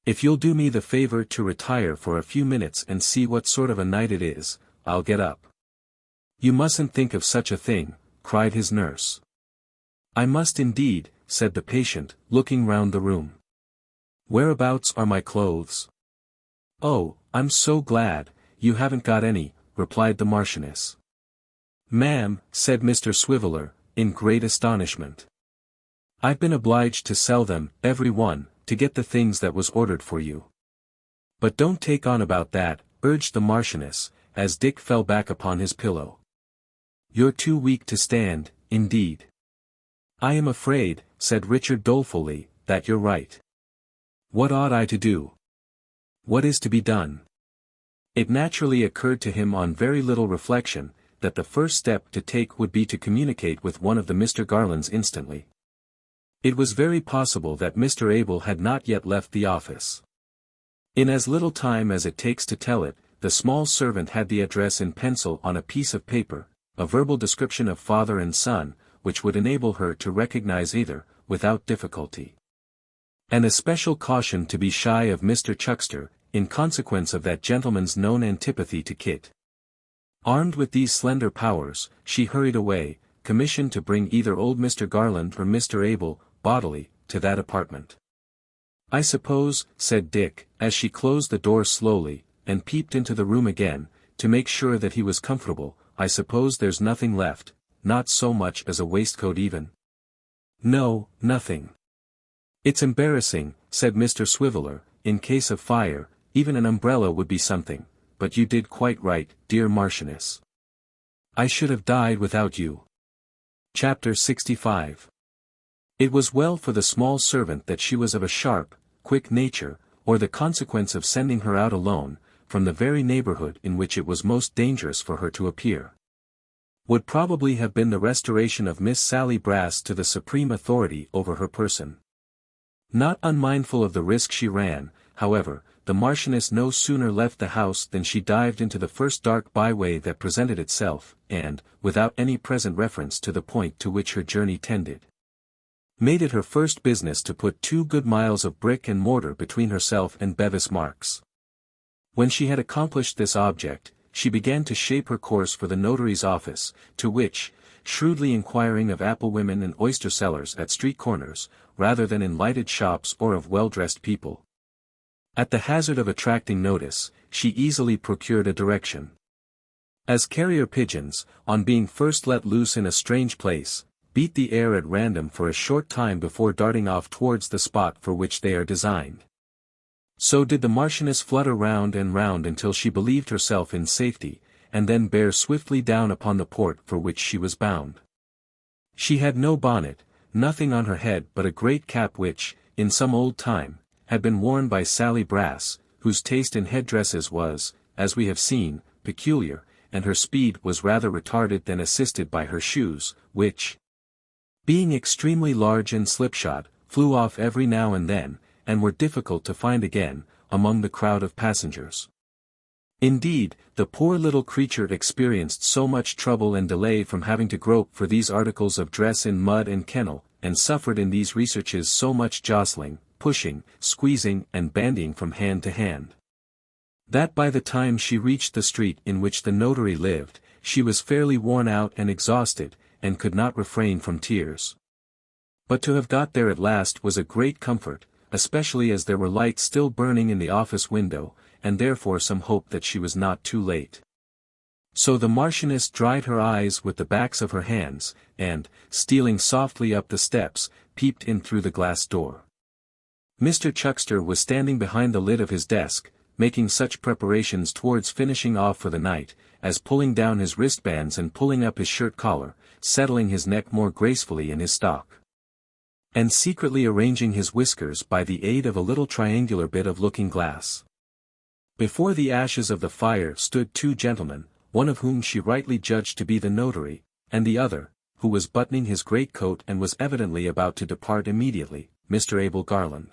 If you'll do me the favor to retire for a few minutes and see what sort of a night it is, I'll get up. You mustn't think of such a thing, cried his nurse. I must indeed, said the patient, looking round the room. Whereabouts are my clothes? Oh, I'm so glad, you haven't got any, replied the Marchioness. Ma'am, said Mr. Swiveller, in great astonishment. I've been obliged to sell them, every one, to get the things that was ordered for you. But don't take on about that, urged the Marchioness, as Dick fell back upon his pillow. You're too weak to stand, indeed. I am afraid, said Richard dolefully, that you're right. What ought I to do? What is to be done? It naturally occurred to him on very little reflection, that the first step to take would be to communicate with one of the Mr. Garlands instantly. It was very possible that Mr. Abel had not yet left the office. In as little time as it takes to tell it, the small servant had the address in pencil on a piece of paper, a verbal description of father and son, which would enable her to recognize either, without difficulty. And a special caution to be shy of Mr. Chuckster, in consequence of that gentleman's known antipathy to Kit. Armed with these slender powers, she hurried away, commissioned to bring either old Mr. Garland or Mr. Abel, bodily, to that apartment. I suppose, said Dick, as she closed the door slowly, and peeped into the room again, to make sure that he was comfortable, I suppose there's nothing left, not so much as a waistcoat even? No, nothing. It's embarrassing, said Mr. Swiveller, in case of fire, even an umbrella would be something, but you did quite right, dear Marchioness. I should have died without you. Chapter 65. It was well for the small servant that she was of a sharp, quick nature, or the consequence of sending her out alone, from the very neighborhood in which it was most dangerous for her to appear. would probably have been the restoration of Miss Sally Brass to the supreme authority over her person. Not unmindful of the risk she ran, however, the Marchioness no sooner left the house than she dived into the first dark byway that presented itself, and, without any present reference to the point to which her journey tended, made it her first business to put 2 good miles of brick and mortar between herself and Bevis Marks. When she had accomplished this object, she began to shape her course for the notary's office, to which, shrewdly inquiring of apple-women and oyster-sellers at street corners, rather than in lighted shops or of well-dressed people, at the hazard of attracting notice, she easily procured a direction. As carrier pigeons, on being first let loose in a strange place, beat the air at random for a short time before darting off towards the spot for which they are designed, so did the Marchioness flutter round and round until she believed herself in safety, and then bear swiftly down upon the port for which she was bound. She had no bonnet, nothing on her head but a great cap which, in some old time, had been worn by Sally Brass, whose taste in headdresses was, as we have seen, peculiar, and her speed was rather retarded than assisted by her shoes, which, being extremely large and slipshod, flew off every now and then, and were difficult to find again, among the crowd of passengers. Indeed, the poor little creature experienced so much trouble and delay from having to grope for these articles of dress in mud and kennel, and suffered in these researches so much jostling, pushing, squeezing and bandying from hand to hand, that by the time she reached the street in which the notary lived, she was fairly worn out and exhausted, and could not refrain from tears. But to have got there at last was a great comfort, especially as there were lights still burning in the office window, and therefore some hope that she was not too late. So the Marchioness dried her eyes with the backs of her hands, and, stealing softly up the steps, peeped in through the glass door. Mr. Chuckster was standing behind the lid of his desk, making such preparations towards finishing off for the night, as pulling down his wristbands and pulling up his shirt collar, settling his neck more gracefully in his stock, and secretly arranging his whiskers by the aid of a little triangular bit of looking-glass. Before the ashes of the fire stood 2 gentlemen, one of whom she rightly judged to be the notary, and the other, who was buttoning his greatcoat and was evidently about to depart immediately, Mr. Abel Garland.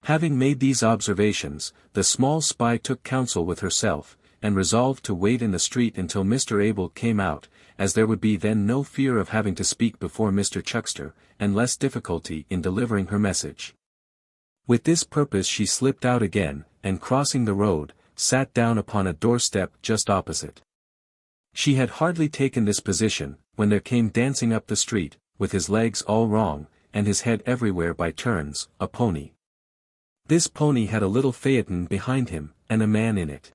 Having made these observations, the small spy took counsel with herself, and resolved to wait in the street until Mr. Abel came out, as there would be then no fear of having to speak before Mr. Chuckster, and less difficulty in delivering her message. With this purpose she slipped out again, and crossing the road, sat down upon a doorstep just opposite. She had hardly taken this position, when there came dancing up the street, with his legs all wrong, and his head everywhere by turns, a pony. This pony had a little phaeton behind him, and a man in it.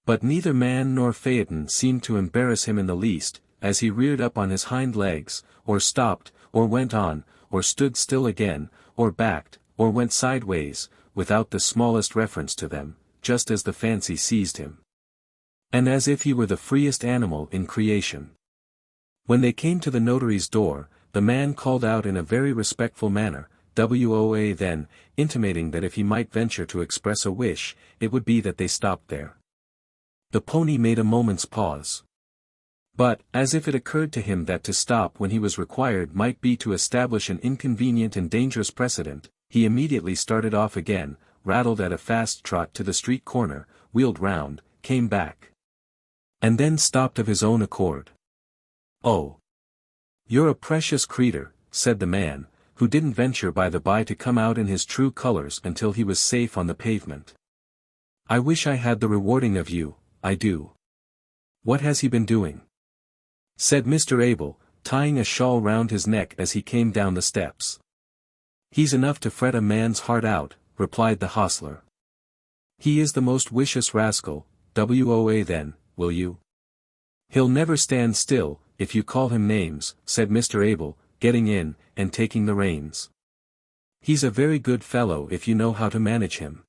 But neither man nor phaeton seemed to embarrass him in the least, as he reared up on his hind legs, or stopped, or went on, or stood still again, or backed, or went sideways, without the smallest reference to them, just as the fancy seized him, and as if he were the freest animal in creation. When they came to the notary's door, the man called out in a very respectful manner, "WOA," then, intimating that if he might venture to express a wish, it would be that they stopped there. The pony made a moment's pause. But, as if it occurred to him that to stop when he was required might be to establish an inconvenient and dangerous precedent, he immediately started off again, rattled at a fast trot to the street corner, wheeled round, came back, and then stopped of his own accord. "Oh, you're a precious creetur," said the man, who didn't venture by the by to come out in his true colors until he was safe on the pavement. "I wish I had the rewarding of you, I do." "What has he been doing?" said Mr. Abel, tying a shawl round his neck as he came down the steps. "He's enough to fret a man's heart out," replied the hostler. "He is the most vicious rascal, WOA then, will you?" "He'll never stand still, if you call him names," said Mr. Abel, getting in, and taking the reins. "He's a very good fellow if you know how to manage him.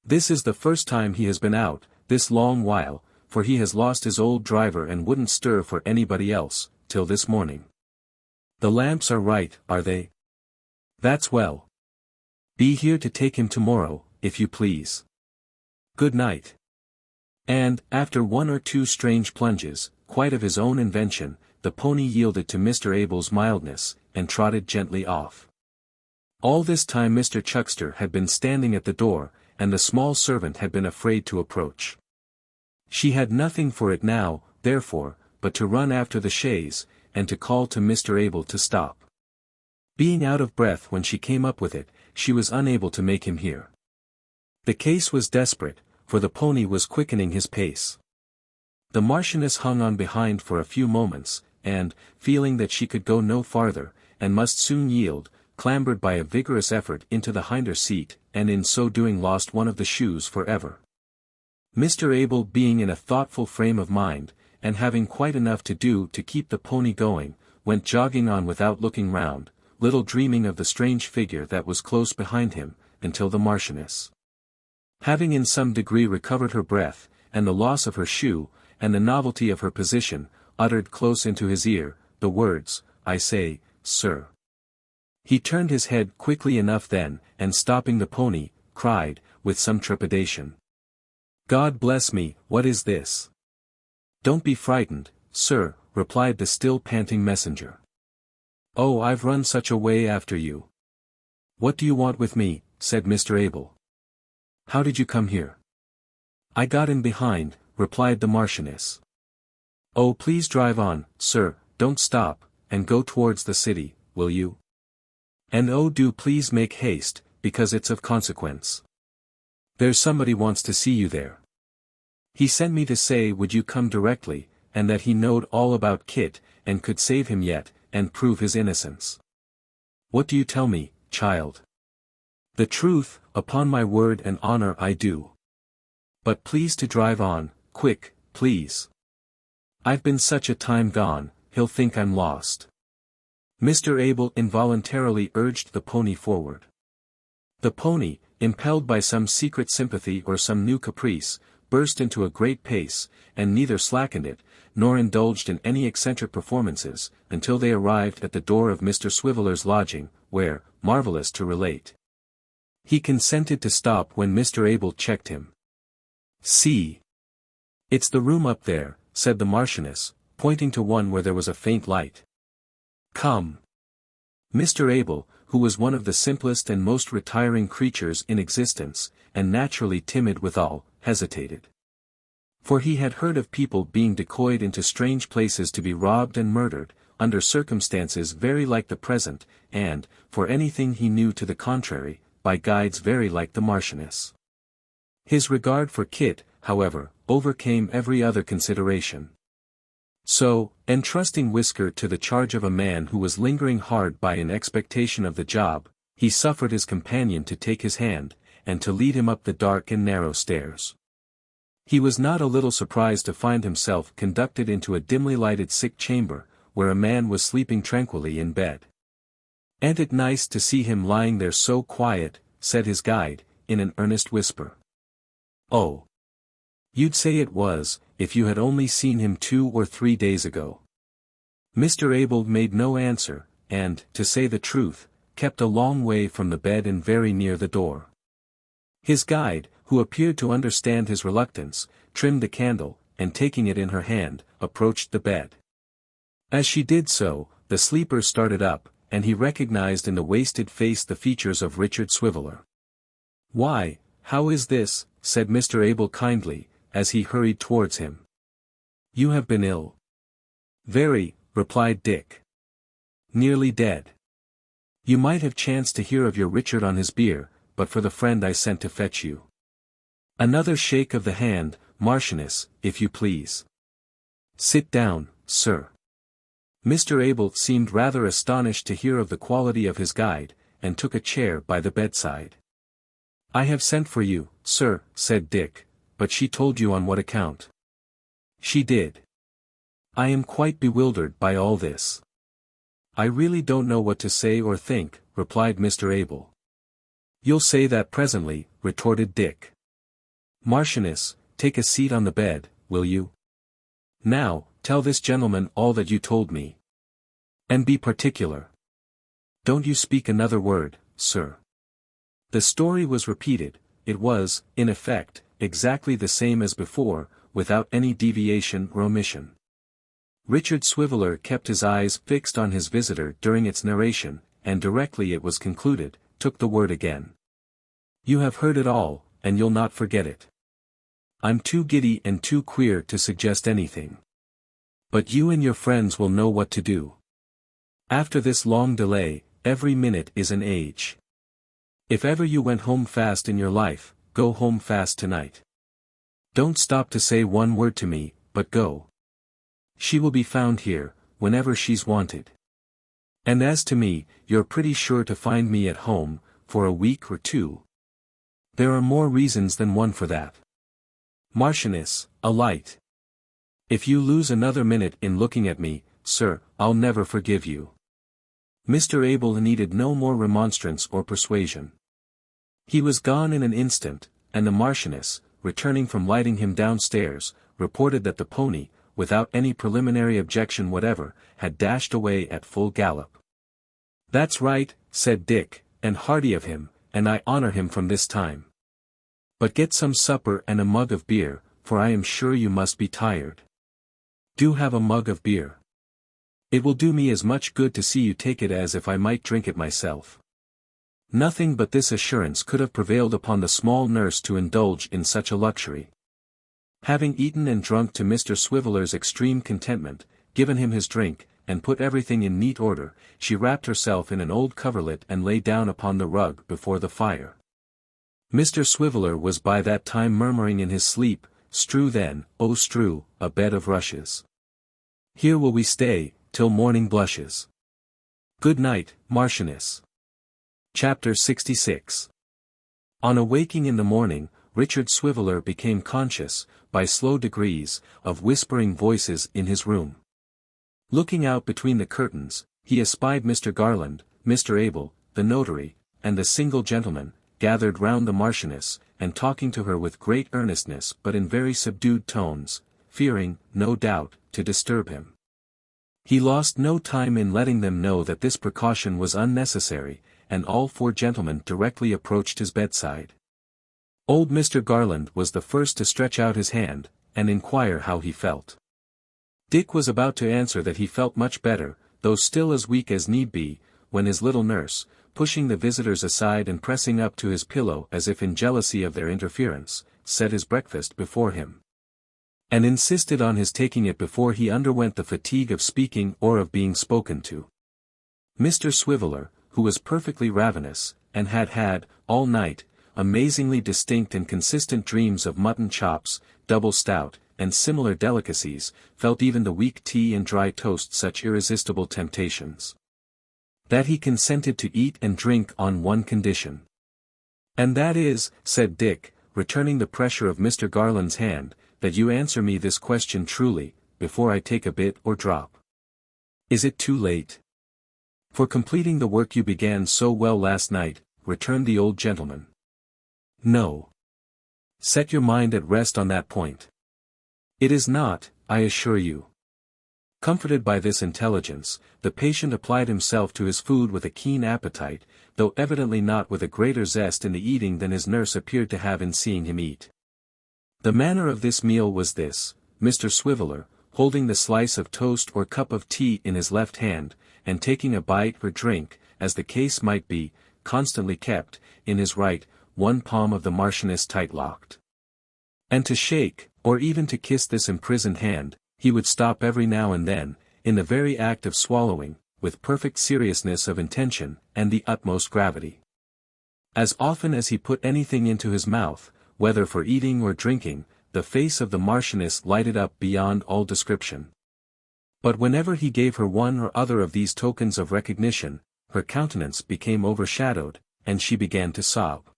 This is the first time he has been out, this long while, for he has lost his old driver and wouldn't stir for anybody else, till this morning. The lamps are right, are they? That's well. Be here to take him tomorrow, if you please. Good night." And, after one or two strange plunges, quite of his own invention, the pony yielded to Mr. Abel's mildness, and trotted gently off. All this time Mr. Chuckster had been standing at the door, and the small servant had been afraid to approach. She had nothing for it now, therefore, but to run after the chaise, and to call to Mr. Abel to stop. Being out of breath when she came up with it, she was unable to make him hear. The case was desperate, for the pony was quickening his pace. The Marchioness hung on behind for a few moments, and, feeling that she could go no farther, and must soon yield, clambered by a vigorous effort into the hinder seat, and in so doing lost one of the shoes for ever. Mr. Abel, being in a thoughtful frame of mind, and having quite enough to do to keep the pony going, went jogging on without looking round, little dreaming of the strange figure that was close behind him, until the Marchioness, having in some degree recovered her breath, and the loss of her shoe, and the novelty of her position, uttered close into his ear, the words, "I say, sir." He turned his head quickly enough then, and stopping the pony, cried, with some trepidation, "God bless me, what is this?" "Don't be frightened, sir," replied the still panting messenger. "Oh, I've run such a way after you." "What do you want with me?" said Mr. Abel. "How did you come here?" "I got in behind," replied the Marchioness. "Oh, please drive on, sir, don't stop, and go towards the city, will you? And oh, do please make haste, because it's of consequence. There's somebody wants to see you there. He sent me to say would you come directly, and that he knowed all about Kit, and could save him yet, and prove his innocence." "What do you tell me, child?" "The truth, upon my word and honor I do. But please to drive on, quick, please. I've been such a time gone, he'll think I'm lost." Mr. Abel involuntarily urged the pony forward. The pony, impelled by some secret sympathy or some new caprice, burst into a great pace, and neither slackened it, nor indulged in any eccentric performances, until they arrived at the door of Mr. Swiveller's lodging, where, marvellous to relate, he consented to stop when Mr. Abel checked him. "See! It's the room up there," said the Marchioness, pointing to one where there was a faint light. "Come." Mr. Abel, who was one of the simplest and most retiring creatures in existence, and naturally timid withal, hesitated. For he had heard of people being decoyed into strange places to be robbed and murdered, under circumstances very like the present, and, for anything he knew to the contrary, by guides very like the Marchioness. His regard for Kit, however, overcame every other consideration. So, entrusting Whisker to the charge of a man who was lingering hard by in expectation of the job, he suffered his companion to take his hand, and to lead him up the dark and narrow stairs. He was not a little surprised to find himself conducted into a dimly lighted sick chamber, where a man was sleeping tranquilly in bed. "Ain't it nice to see him lying there so quiet," said his guide, in an earnest whisper. "Oh! You'd say it was, if you had only seen him 2 or 3 days ago." Mr. Abel made no answer, and, to say the truth, kept a long way from the bed and very near the door. His guide, who appeared to understand his reluctance, trimmed the candle, and taking it in her hand, approached the bed. As she did so, the sleeper started up, and he recognized in the wasted face the features of Richard Swiveller. "Why, how is this?" said Mr. Abel kindly, as he hurried towards him. "You have been ill." "Very," replied Dick. "Nearly dead. You might have chanced to hear of your Richard on his bier, but for the friend I sent to fetch you. Another shake of the hand, Marchioness, if you please. Sit down, sir." Mr. Abel seemed rather astonished to hear of the quality of his guide, and took a chair by the bedside. "I have sent for you, sir," said Dick, "but she told you on what account?" "She did. I am quite bewildered by all this. I really don't know what to say or think," replied Mr. Abel. "You'll say that presently," retorted Dick. "Marchioness, take a seat on the bed, will you? Now, tell this gentleman all that you told me. And be particular. Don't you speak another word, sir." The story was repeated. It was, in effect, exactly the same as before, without any deviation or omission. Richard Swiveller kept his eyes fixed on his visitor during its narration, and directly it was concluded, took the word again. "You have heard it all, and you'll not forget it. I'm too giddy and too queer to suggest anything. But you and your friends will know what to do. After this long delay, every minute is an age. If ever you went home fast in your life, go home fast tonight. Don't stop to say one word to me, but go. She will be found here, whenever she's wanted. And as to me, you're pretty sure to find me at home, for a week or two. There are more reasons than one for that. Marchioness, a light. If you lose another minute in looking at me, sir, I'll never forgive you." Mr. Abel needed no more remonstrance or persuasion. He was gone in an instant, and the Marchioness, returning from lighting him downstairs, reported that the pony, without any preliminary objection whatever, had dashed away at full gallop. "That's right," said Dick, "and hearty of him, and I honor him from this time. But get some supper and a mug of beer, for I am sure you must be tired. Do have a mug of beer. It will do me as much good to see you take it as if I might drink it myself." Nothing but this assurance could have prevailed upon the small nurse to indulge in such a luxury. Having eaten and drunk to Mr. Swiveller's extreme contentment, given him his drink, and put everything in neat order, she wrapped herself in an old coverlet and lay down upon the rug before the fire. Mr. Swiveller was by that time murmuring in his sleep, "Strew then, oh strew, a bed of rushes. Here will we stay, till morning blushes. Good night, Marchioness." Chapter 66. On awaking in the morning, Richard Swiveller became conscious, by slow degrees, of whispering voices in his room. Looking out between the curtains, he espied Mr. Garland, Mr. Abel, the notary, and the single gentleman, gathered round the Marchioness, and talking to her with great earnestness but in very subdued tones, fearing, no doubt, to disturb him. He lost no time in letting them know that this precaution was unnecessary, and all four gentlemen directly approached his bedside. Old Mr. Garland was the first to stretch out his hand, and inquire how he felt. Dick was about to answer that he felt much better, though still as weak as need be, when his little nurse, pushing the visitors aside and pressing up to his pillow as if in jealousy of their interference, set his breakfast before him, and insisted on his taking it before he underwent the fatigue of speaking or of being spoken to. Mr. Swiveller, who was perfectly ravenous, and had had, all night, amazingly distinct and consistent dreams of mutton chops, double stout, and similar delicacies, felt even the weak tea and dry toast such irresistible temptations, that he consented to eat and drink on one condition. "And that is," said Dick, returning the pressure of Mr. Garland's hand, "that you answer me this question truly, before I take a bit or drop." "Is it too late for completing the work you began so well last night?" returned the old gentleman. "No. Set your mind at rest on that point. It is not, I assure you." Comforted by this intelligence, the patient applied himself to his food with a keen appetite, though evidently not with a greater zest in the eating than his nurse appeared to have in seeing him eat. The manner of this meal was this: Mr. Swiveller, holding the slice of toast or cup of tea in his left hand, and taking a bite or drink, as the case might be, constantly kept, in his right, one palm of the Marchioness tight-locked. And to shake, or even to kiss this imprisoned hand, he would stop every now and then, in the very act of swallowing, with perfect seriousness of intention, and the utmost gravity. As often as he put anything into his mouth, whether for eating or drinking, the face of the Marchioness lighted up beyond all description. But whenever he gave her one or other of these tokens of recognition, her countenance became overshadowed, and she began to sob.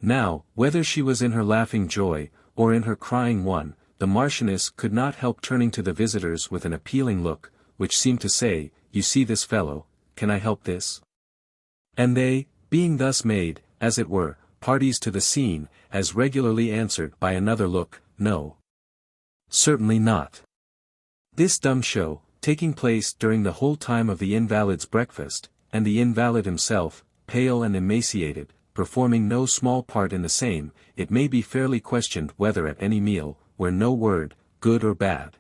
Now, whether she was in her laughing joy, or in her crying one, the Marchioness could not help turning to the visitors with an appealing look, which seemed to say, "You see this fellow, can I help this?" And they, being thus made, as it were, parties to the scene, as regularly answered by another look, "No. Certainly not." This dumb show, taking place during the whole time of the invalid's breakfast, and the invalid himself, pale and emaciated, performing no small part in the same, it may be fairly questioned whether at any meal, where no word, good or bad,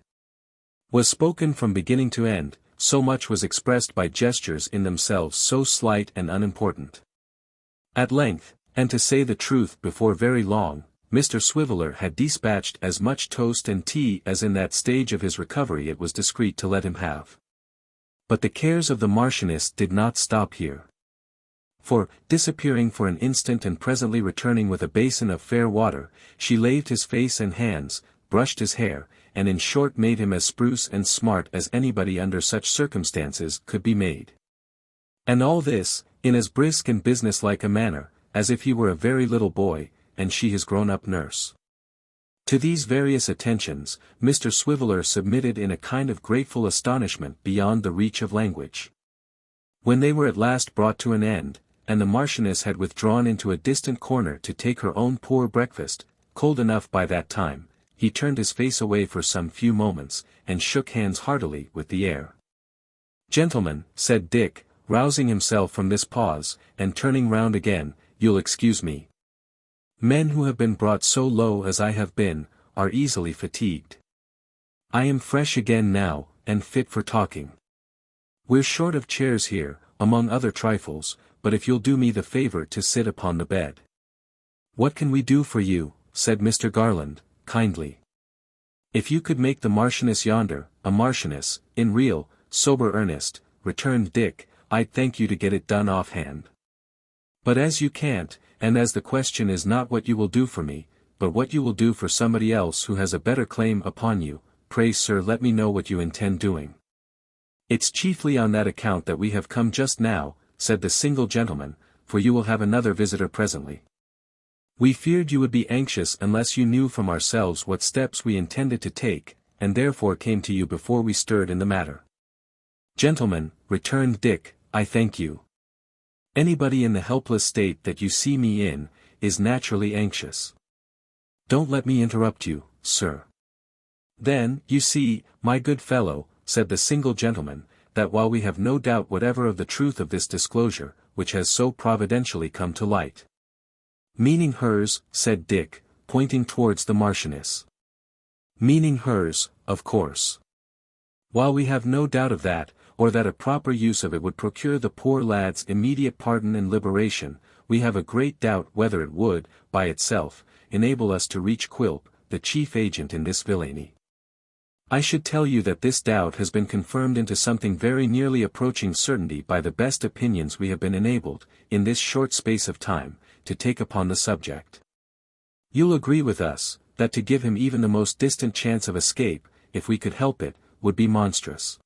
was spoken from beginning to end, so much was expressed by gestures in themselves so slight and unimportant. At length, and to say the truth before very long, Mr. Swiveller had dispatched as much toast and tea as in that stage of his recovery it was discreet to let him have. But the cares of the Marchioness did not stop here. For, disappearing for an instant and presently returning with a basin of fair water, she laved his face and hands, brushed his hair, and in short made him as spruce and smart as anybody under such circumstances could be made. And all this, in as brisk and business-like a manner, as if he were a very little boy, and she his grown-up nurse. To these various attentions, Mr. Swiveller submitted in a kind of grateful astonishment beyond the reach of language. When they were at last brought to an end, and the Marchioness had withdrawn into a distant corner to take her own poor breakfast, cold enough by that time, he turned his face away for some few moments, and shook hands heartily with the air. "Gentlemen," said Dick, rousing himself from this pause, and turning round again, "you'll excuse me. Men who have been brought so low as I have been, are easily fatigued. I am fresh again now, and fit for talking. We're short of chairs here, among other trifles, but if you'll do me the favour to sit upon the bed." "What can we do for you?" said Mr. Garland, kindly. "If you could make the Marchioness yonder, a Marchioness, in real, sober earnest," returned Dick, "I'd thank you to get it done offhand. But as you can't, and as the question is not what you will do for me, but what you will do for somebody else who has a better claim upon you, pray sir let me know what you intend doing." "It's chiefly on that account that we have come just now," said the single gentleman, "for you will have another visitor presently. We feared you would be anxious unless you knew from ourselves what steps we intended to take, and therefore came to you before we stirred in the matter." "Gentlemen," returned Dick, "I thank you. Anybody in the helpless state that you see me in, is naturally anxious. Don't let me interrupt you, sir." "Then, you see, my good fellow," said the single gentleman, "that while we have no doubt whatever of the truth of this disclosure, which has so providentially come to light." "Meaning hers," said Dick, pointing towards the Marchioness. "Meaning hers, of course. While we have no doubt of that, or that a proper use of it would procure the poor lad's immediate pardon and liberation, we have a great doubt whether it would, by itself, enable us to reach Quilp, the chief agent in this villainy. I should tell you that this doubt has been confirmed into something very nearly approaching certainty by the best opinions we have been enabled, in this short space of time, to take upon the subject. You'll agree with us, that to give him even the most distant chance of escape, if we could help it, would be monstrous.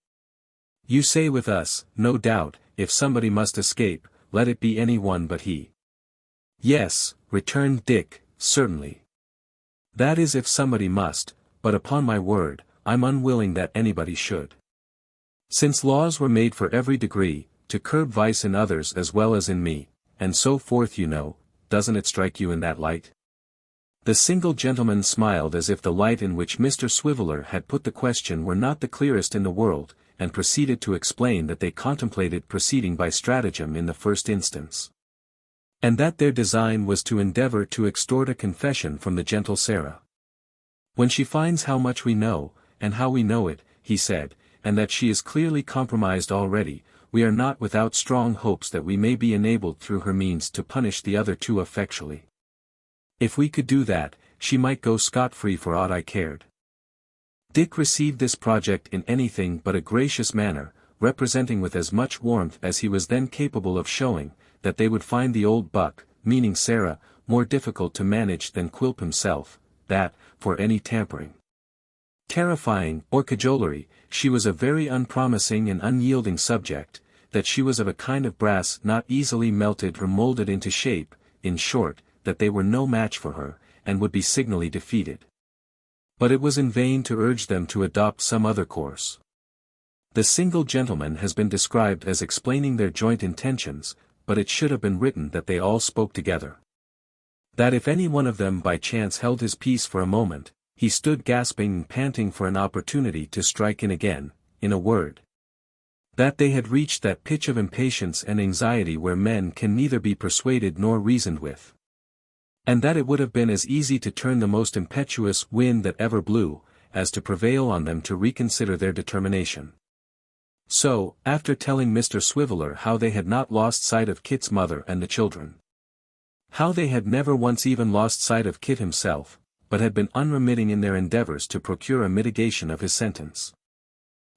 You say with us, no doubt, if somebody must escape, let it be any one but he." "Yes," returned Dick, "certainly. That is if somebody must, but upon my word, I'm unwilling that anybody should. Since laws were made for every degree, to curb vice in others as well as in me, and so forth you know, doesn't it strike you in that light?" The single gentleman smiled as if the light in which Mr. Swiveller had put the question were not the clearest in the world, and proceeded to explain that they contemplated proceeding by stratagem in the first instance. And that their design was to endeavour to extort a confession from the gentle Sarah. "When she finds how much we know, and how we know it," he said, "and that she is clearly compromised already, we are not without strong hopes that we may be enabled through her means to punish the other too effectually. If we could do that, she might go scot-free for aught I cared." Dick received this project in anything but a gracious manner, representing with as much warmth as he was then capable of showing, that they would find the old buck, meaning Sarah, more difficult to manage than Quilp himself, that, for any tampering, terrifying, or cajolery, she was a very unpromising and unyielding subject, that she was of a kind of brass not easily melted or moulded into shape, in short, that they were no match for her, and would be signally defeated. But it was in vain to urge them to adopt some other course. The single gentleman has been described as explaining their joint intentions, but it should have been written that they all spoke together. That if any one of them by chance held his peace for a moment, he stood gasping and panting for an opportunity to strike in again, in a word. That they had reached that pitch of impatience and anxiety where men can neither be persuaded nor reasoned with. And that it would have been as easy to turn the most impetuous wind that ever blew, as to prevail on them to reconsider their determination. So, after telling Mr. Swiveller how they had not lost sight of Kit's mother and the children, how they had never once even lost sight of Kit himself, but had been unremitting in their endeavors to procure a mitigation of his sentence,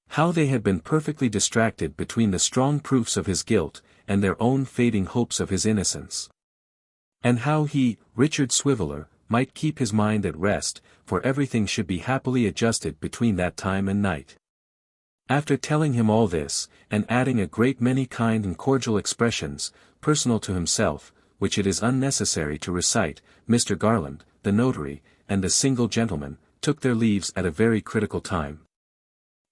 how they had been perfectly distracted between the strong proofs of his guilt, and their own fading hopes of his innocence, and how he, Richard Swiveller, might keep his mind at rest, for everything should be happily adjusted between that time and night. After telling him all this, and adding a great many kind and cordial expressions, personal to himself, which it is unnecessary to recite, Mr. Garland, the notary, and the single gentleman, took their leaves at a very critical time.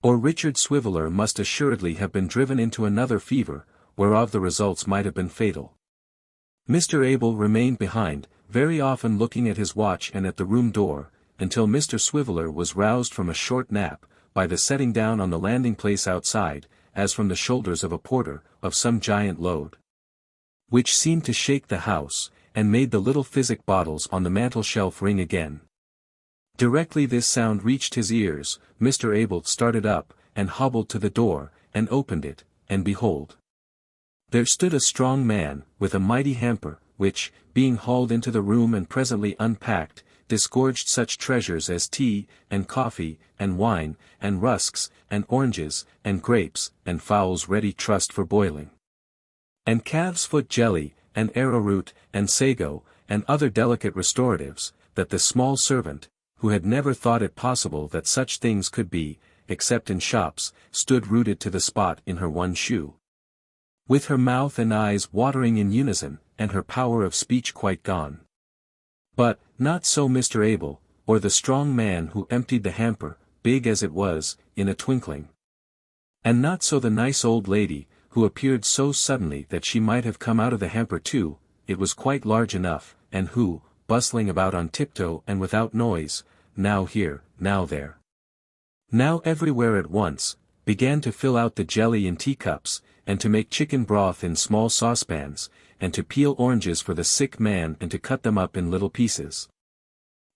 Or Richard Swiveller must assuredly have been driven into another fever, whereof the results might have been fatal. Mr. Abel remained behind, very often looking at his watch and at the room door, until Mr. Swiveller was roused from a short nap, by the setting down on the landing-place outside, as from the shoulders of a porter, of some giant load, which seemed to shake the house, and made the little physic bottles on the mantel-shelf ring again. Directly this sound reached his ears, Mr. Abel started up, and hobbled to the door, and opened it, and behold, there stood a strong man, with a mighty hamper, which, being hauled into the room and presently unpacked, disgorged such treasures as tea, and coffee, and wine, and rusks, and oranges, and grapes, and fowls ready trussed for boiling, and calf's foot jelly, and arrowroot, and sago, and other delicate restoratives, that the small servant, who had never thought it possible that such things could be, except in shops, stood rooted to the spot in her one shoe, with her mouth and eyes watering in unison, and her power of speech quite gone. But, not so Mr. Abel, or the strong man who emptied the hamper, big as it was, in a twinkling. And not so the nice old lady, who appeared so suddenly that she might have come out of the hamper too, it was quite large enough, and who, bustling about on tiptoe and without noise, now here, now there, now everywhere at once, began to fill out the jelly in teacups, and to make chicken broth in small saucepans, and to peel oranges for the sick man and to cut them up in little pieces,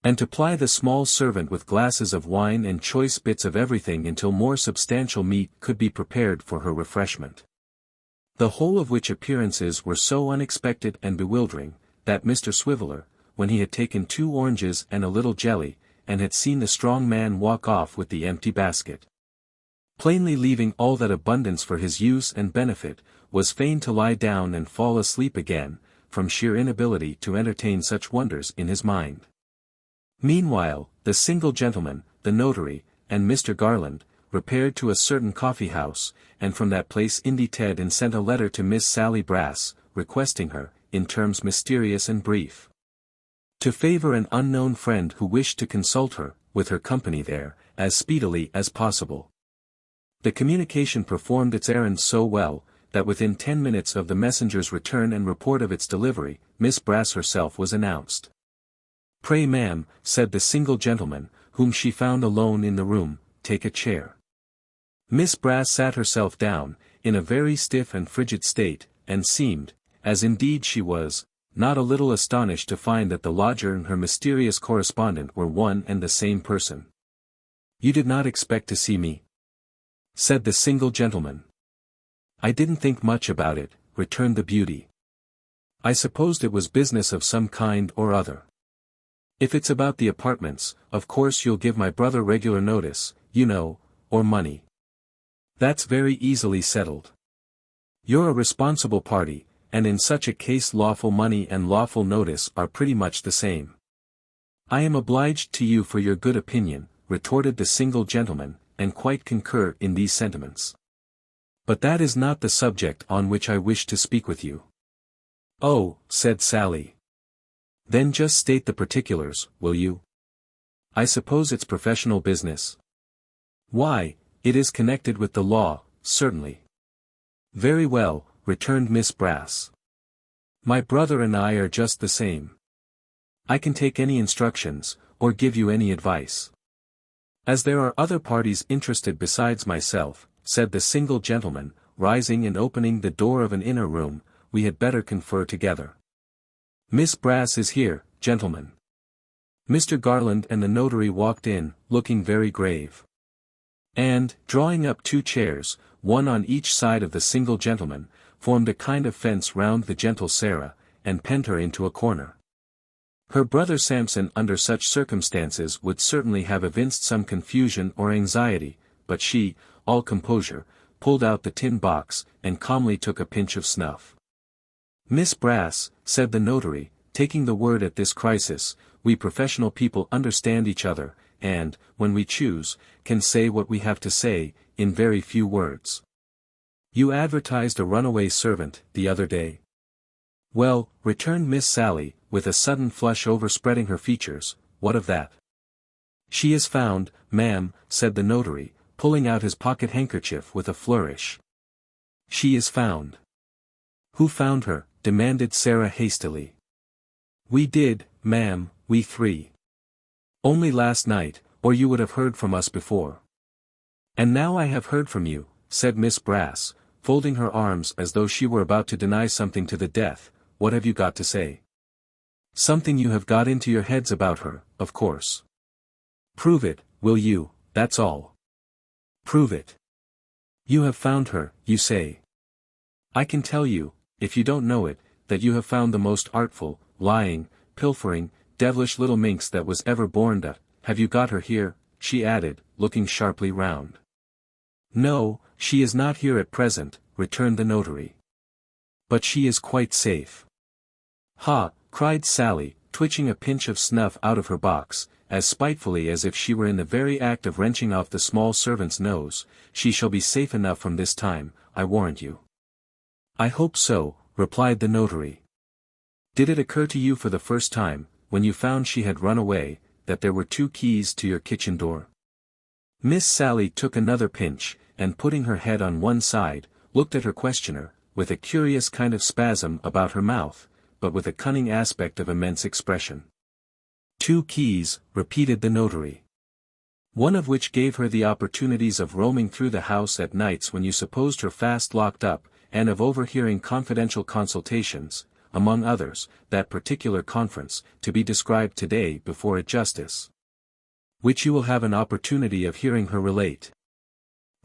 and to ply the small servant with glasses of wine and choice bits of everything until more substantial meat could be prepared for her refreshment. The whole of which appearances were so unexpected and bewildering, that Mr. Swiveller, when he had taken 2 oranges and a little jelly, and had seen the strong man walk off with the empty basket, plainly leaving all that abundance for his use and benefit, was fain to lie down and fall asleep again, from sheer inability to entertain such wonders in his mind. Meanwhile, the single gentleman, the notary, and Mr. Garland, repaired to a certain coffee-house, and from that place indited and sent a letter to Miss Sally Brass, requesting her, in terms mysterious and brief, to favour an unknown friend who wished to consult her, with her company there, as speedily as possible. The communication performed its errand so well, that within 10 minutes of the messenger's return and report of its delivery, Miss Brass herself was announced. "Pray, ma'am," said the single gentleman, whom she found alone in the room, "take a chair." Miss Brass sat herself down, in a very stiff and frigid state, and seemed, as indeed she was, not a little astonished to find that the lodger and her mysterious correspondent were one and the same person. "You did not expect to see me?" said the single gentleman. "I didn't think much about it," returned the beauty. "I supposed it was business of some kind or other. If it's about the apartments, of course you'll give my brother regular notice, you know, or money. That's very easily settled. You're a responsible party, and in such a case lawful money and lawful notice are pretty much the same." "I am obliged to you for your good opinion," retorted the single gentleman, "and quite concur in these sentiments. But that is not the subject on which I wish to speak with you." "Oh," said Sally. "Then just state the particulars, will you? I suppose it's professional business." "Why, it is connected with the law, certainly." "Very well," returned Miss Brass. "My brother and I are just the same. I can take any instructions, or give you any advice." "As there are other parties interested besides myself," said the single gentleman, rising and opening the door of an inner room, "we had better confer together. Miss Brass is here, gentlemen." Mr. Garland and the notary walked in, looking very grave. And, drawing up 2 chairs, one on each side of the single gentleman, formed a kind of fence round the gentle Sarah, and penned her into a corner. Her brother Samson under such circumstances would certainly have evinced some confusion or anxiety, but she, all composure, pulled out the tin box, and calmly took a pinch of snuff. "Miss Brass," said the notary, taking the word at this crisis, "we professional people understand each other, and, when we choose, can say what we have to say, in very few words. You advertised a runaway servant, the other day." "Well," returned Miss Sally, with a sudden flush overspreading her features, "what of that?" "She is found, ma'am," said the notary, pulling out his pocket-handkerchief with a flourish. "She is found." "Who found her?" demanded Sarah hastily. "We did, ma'am, we 3. Only last night, or you would have heard from us before." "And now I have heard from you," said Miss Brass, folding her arms as though she were about to deny something to the death, "what have you got to say?" "Something you have got into your heads about her, of course." "Prove it, will you, that's all." "Prove it. You have found her, you say. I can tell you, if you don't know it, that you have found the most artful, lying, pilfering, devilish little minx that was ever born. Have you got her here?" she added, looking sharply round. "No, she is not here at present," returned the notary. "But she is quite safe." "Ha!" cried Sally, twitching a pinch of snuff out of her box, as spitefully as if she were in the very act of wrenching off the small servant's nose. "She shall be safe enough from this time, I warrant you." "I hope so," replied the notary. "Did it occur to you for the first time, when you found she had run away, that there were 2 keys to your kitchen door?" Miss Sally took another pinch, and putting her head on one side, looked at her questioner, with a curious kind of spasm about her mouth, but with a cunning aspect of immense expression. "2 keys," repeated the notary. "One of which gave her the opportunities of roaming through the house at nights when you supposed her fast locked up, and of overhearing confidential consultations, among others, that particular conference, to be described today before a justice, which you will have an opportunity of hearing her relate.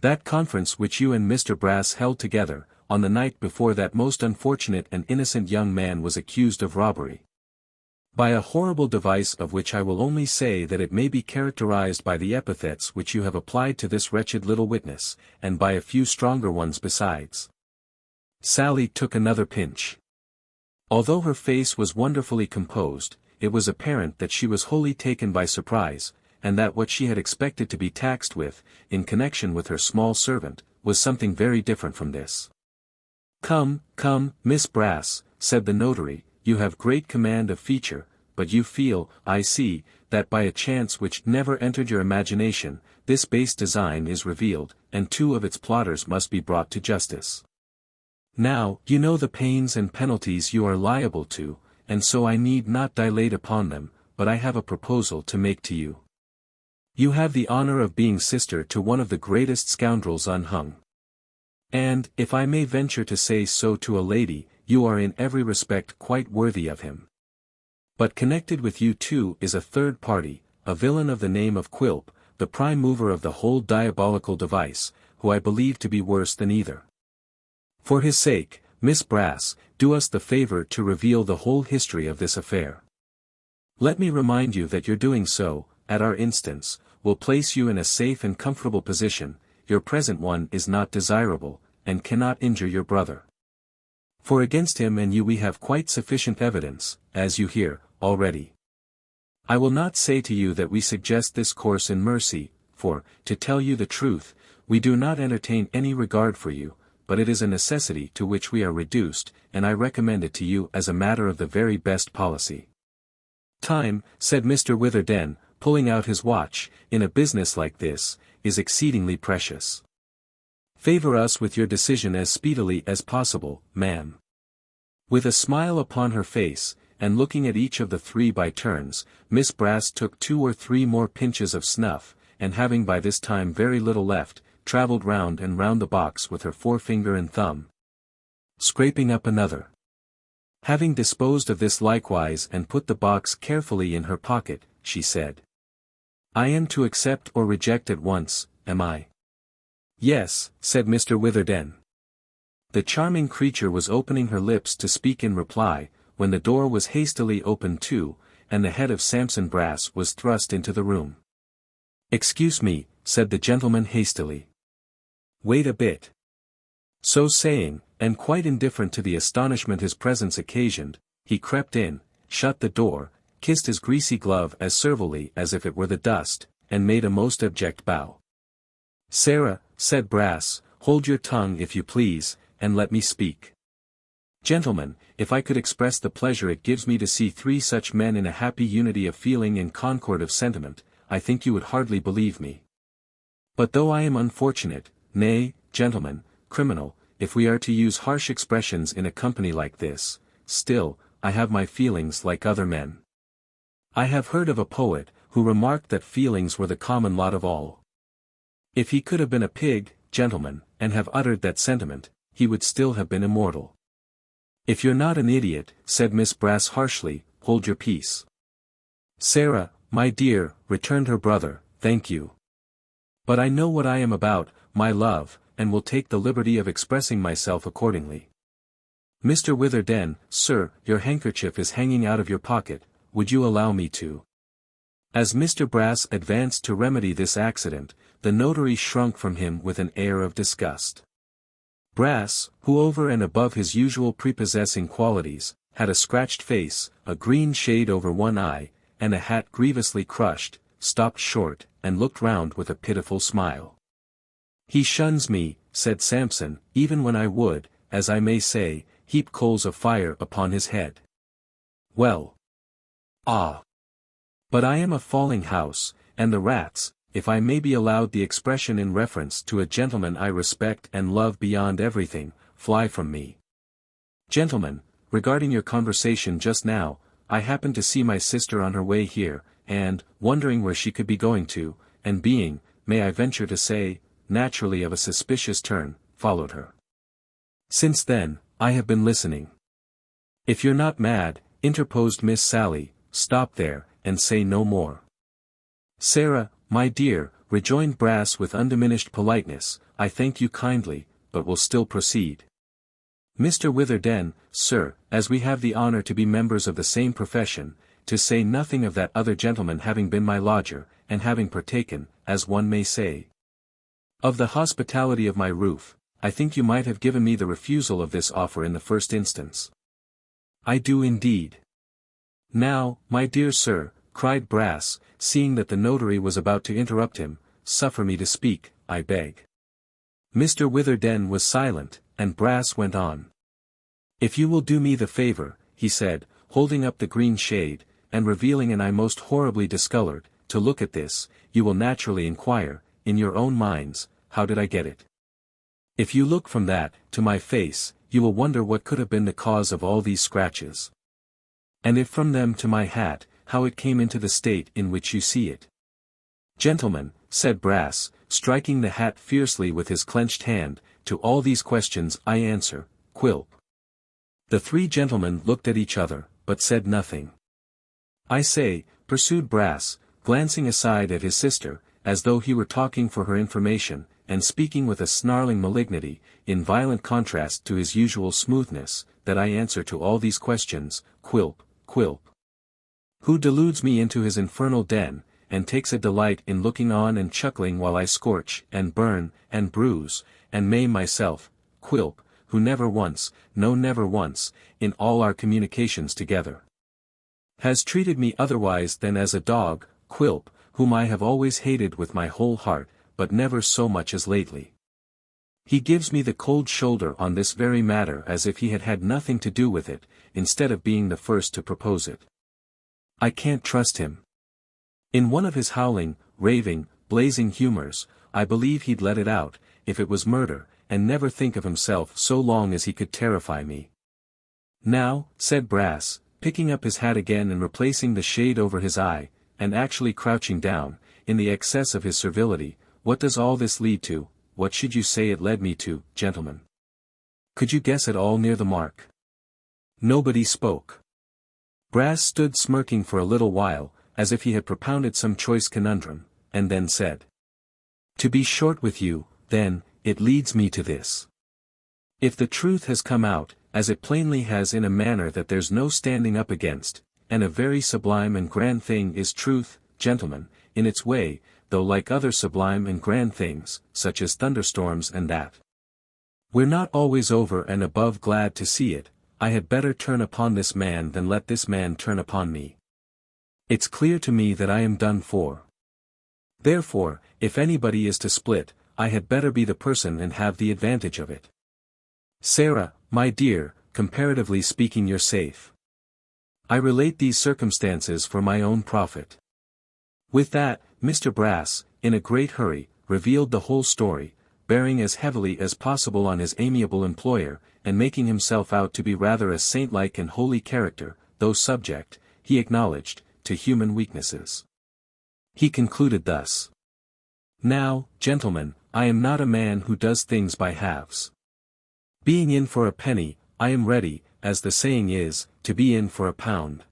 That conference which you and Mr. Brass held together, on the night before that most unfortunate and innocent young man was accused of robbery. By a horrible device of which I will only say that it may be characterized by the epithets which you have applied to this wretched little witness, and by a few stronger ones besides." Sally took another pinch. Although her face was wonderfully composed, it was apparent that she was wholly taken by surprise, and that what she had expected to be taxed with, in connection with her small servant, was something very different from this. "Come, come, Miss Brass," said the notary, "you have great command of feature, but you feel, I see, that by a chance which never entered your imagination, this base design is revealed, and 2 of its plotters must be brought to justice. Now, you know the pains and penalties you are liable to, and so I need not dilate upon them, but I have a proposal to make to you. You have the honor of being sister to one of the greatest scoundrels unhung. And, if I may venture to say so to a lady, you are in every respect quite worthy of him. But connected with you too is a third party, a villain of the name of Quilp, the prime mover of the whole diabolical device, who I believe to be worse than either. For his sake, Miss Brass, do us the favor to reveal the whole history of this affair. Let me remind you that your doing so, at our instance, will place you in a safe and comfortable position. Your present one is not desirable, and cannot injure your brother. For against him and you we have quite sufficient evidence, as you hear, already. I will not say to you that we suggest this course in mercy, for, to tell you the truth, we do not entertain any regard for you, but it is a necessity to which we are reduced, and I recommend it to you as a matter of the very best policy. Time, said Mr. Witherden, pulling out his watch, in a business like this, is exceedingly precious. Favor us with your decision as speedily as possible, ma'am. With a smile upon her face, and looking at each of the 3 by turns, Miss Brass took 2 or 3 more pinches of snuff, and having by this time very little left, travelled round and round the box with her forefinger and thumb, scraping up another. Having disposed of this likewise and put the box carefully in her pocket, she said. I am to accept or reject at once, am I? Yes, said Mr. Witherden. The charming creature was opening her lips to speak in reply, when the door was hastily opened too, and the head of Samson Brass was thrust into the room. Excuse me, said the gentleman hastily. Wait a bit. So saying, and quite indifferent to the astonishment his presence occasioned, he crept in, shut the door, kissed his greasy glove as servilely as if it were the dust, and made a most abject bow. Sarah, said Brass, hold your tongue if you please, and let me speak. Gentlemen, if I could express the pleasure it gives me to see three such men in a happy unity of feeling and concord of sentiment, I think you would hardly believe me. But though I am unfortunate, nay, gentlemen, criminal, if we are to use harsh expressions in a company like this, still, I have my feelings like other men. I have heard of a poet, who remarked that feelings were the common lot of all. If he could have been a pig, gentlemen, and have uttered that sentiment, he would still have been immortal. If you're not an idiot, said Miss Brass harshly, hold your peace. Sarah, my dear, returned her brother, thank you. But I know what I am about, my love, and will take the liberty of expressing myself accordingly. Mr. Witherden, sir, your handkerchief is hanging out of your pocket, would you allow me to? As Mr. Brass advanced to remedy this accident, the notary shrunk from him with an air of disgust. Brass, who over and above his usual prepossessing qualities, had a scratched face, a green shade over one eye, and a hat grievously crushed, stopped short, and looked round with a pitiful smile. He shuns me, said Samson, even when I would, as I may say, heap coals of fire upon his head. Well. Ah. But I am a falling house, and the rats, if I may be allowed the expression in reference to a gentleman I respect and love beyond everything, fly from me. Gentlemen, regarding your conversation just now, I happened to see my sister on her way here, and, wondering where she could be going to, and being, may I venture to say, naturally of a suspicious turn, followed her. Since then, I have been listening. If you're not mad, interposed Miss Sally, stop there, and say no more. Sarah, my dear, rejoined Brass with undiminished politeness, I thank you kindly, but will still proceed. Mr. Witherden, sir, as we have the honor to be members of the same profession, to say nothing of that other gentleman having been my lodger, and having partaken, as one may say, of the hospitality of my roof, I think you might have given me the refusal of this offer in the first instance. I do indeed. Now, my dear sir, cried Brass, seeing that the notary was about to interrupt him, suffer me to speak, I beg. Mr. Witherden was silent, and Brass went on. If you will do me the favor, he said, holding up the green shade, and revealing an eye most horribly discolored, to look at this, you will naturally inquire, in your own minds, how did I get it? If you look from that, to my face, you will wonder what could have been the cause of all these scratches. And if from them to my hat, how it came into the state in which you see it. Gentlemen, said Brass, striking the hat fiercely with his clenched hand, to all these questions I answer, Quilp. The three gentlemen looked at each other, but said nothing. I say, pursued Brass, glancing aside at his sister, as though he were talking for her information, and speaking with a snarling malignity, in violent contrast to his usual smoothness, that I answer to all these questions, Quilp, Quilp. Who deludes me into his infernal den, and takes a delight in looking on and chuckling while I scorch, and burn, and bruise, and maim myself, Quilp, who never once, no never once, in all our communications together, has treated me otherwise than as a dog, Quilp, whom I have always hated with my whole heart, but never so much as lately. He gives me the cold shoulder on this very matter as if he had had nothing to do with it, instead of being the first to propose it. I can't trust him. In one of his howling, raving, blazing humors, I believe he'd let it out, if it was murder, and never think of himself so long as he could terrify me. Now, said Brass, picking up his hat again and replacing the shade over his eye, and actually crouching down, in the excess of his servility, what does all this lead to, what should you say it led me to, gentlemen? Could you guess at all near the mark? Nobody spoke. Brass stood smirking for a little while, as if he had propounded some choice conundrum, and then said. To be short with you, then, it leads me to this. If the truth has come out, as it plainly has in a manner that there's no standing up against, and a very sublime and grand thing is truth, gentlemen, in its way, though like other sublime and grand things, such as thunderstorms and that. We're not always over and above glad to see it, I had better turn upon this man than let this man turn upon me. It's clear to me that I am done for. Therefore, if anybody is to split, I had better be the person and have the advantage of it. Sarah, my dear, comparatively speaking you're safe. I relate these circumstances for my own profit. With that, Mr. Brass, in a great hurry, revealed the whole story, bearing as heavily as possible on his amiable employer, and making himself out to be rather a saint-like and holy character, though subject, he acknowledged, to human weaknesses. He concluded thus. Now, gentlemen, I am not a man who does things by halves. Being in for a penny, I am ready, as the saying is, to be in for a pound.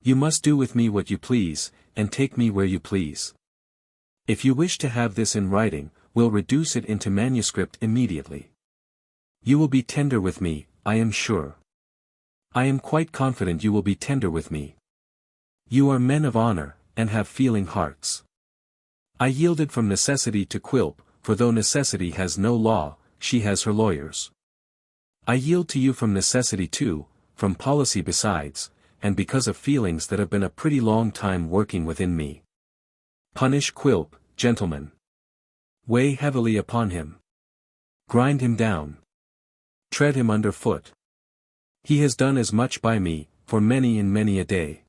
You must do with me what you please, and take me where you please. If you wish to have this in writing, we'll reduce it into manuscript immediately. You will be tender with me, I am sure. I am quite confident you will be tender with me. You are men of honor, and have feeling hearts. I yielded from necessity to Quilp, for though necessity has no law, she has her lawyers. I yield to you from necessity too, from policy besides, and because of feelings that have been a pretty long time working within me. Punish Quilp, gentlemen. Weigh heavily upon him. Grind him down. Tread him under foot. He has done as much by me, for many and many a day.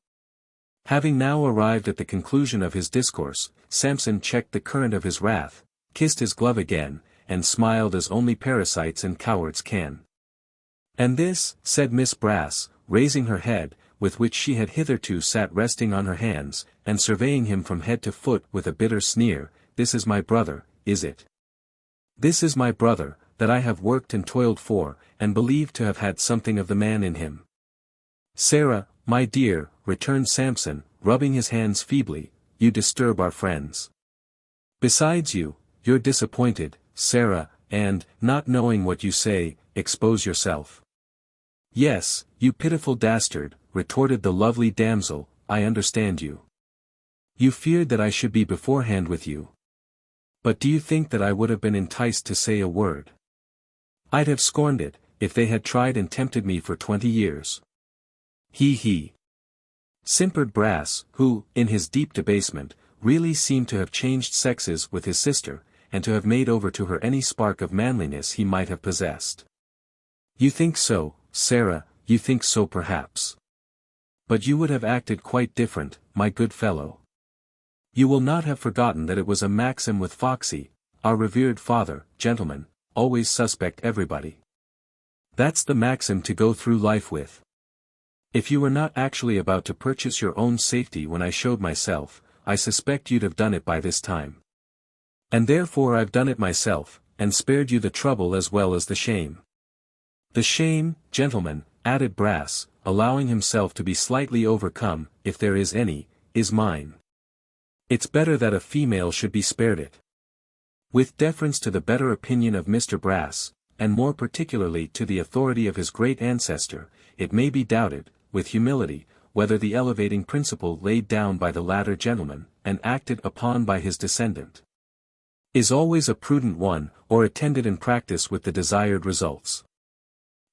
Having now arrived at the conclusion of his discourse, Samson checked the current of his wrath, kissed his glove again, and smiled as only parasites and cowards can. And this, said Miss Brass, raising her head, with which she had hitherto sat resting on her hands, and surveying him from head to foot with a bitter sneer, this is my brother, is it? This is my brother, that I have worked and toiled for, and believed to have had something of the man in him. Sarah, my dear, returned Samson, rubbing his hands feebly, you disturb our friends. Besides you're disappointed, Sarah, and, not knowing what you say, expose yourself. Yes, you pitiful dastard, retorted the lovely damsel, I understand you. You feared that I should be beforehand with you. But do you think that I would have been enticed to say a word? I'd have scorned it, if they had tried and tempted me for 20 years. He. Simpered Brass, who, in his deep debasement, really seemed to have changed sexes with his sister, and to have made over to her any spark of manliness he might have possessed. You think so, Sarah, you think so perhaps. But you would have acted quite different, my good fellow. You will not have forgotten that it was a maxim with Foxy, our revered father, gentlemen, always suspect everybody. That's the maxim to go through life with. If you were not actually about to purchase your own safety when I showed myself, I suspect you'd have done it by this time. And therefore I've done it myself, and spared you the trouble as well as the shame. The shame, gentlemen, added Brass, allowing himself to be slightly overcome, if there is any, is mine. It's better that a female should be spared it. With deference to the better opinion of Mr. Brass, and more particularly to the authority of his great ancestor, it may be doubted, with humility, whether the elevating principle laid down by the latter gentleman, and acted upon by his descendant, is always a prudent one, or attended in practice with the desired results.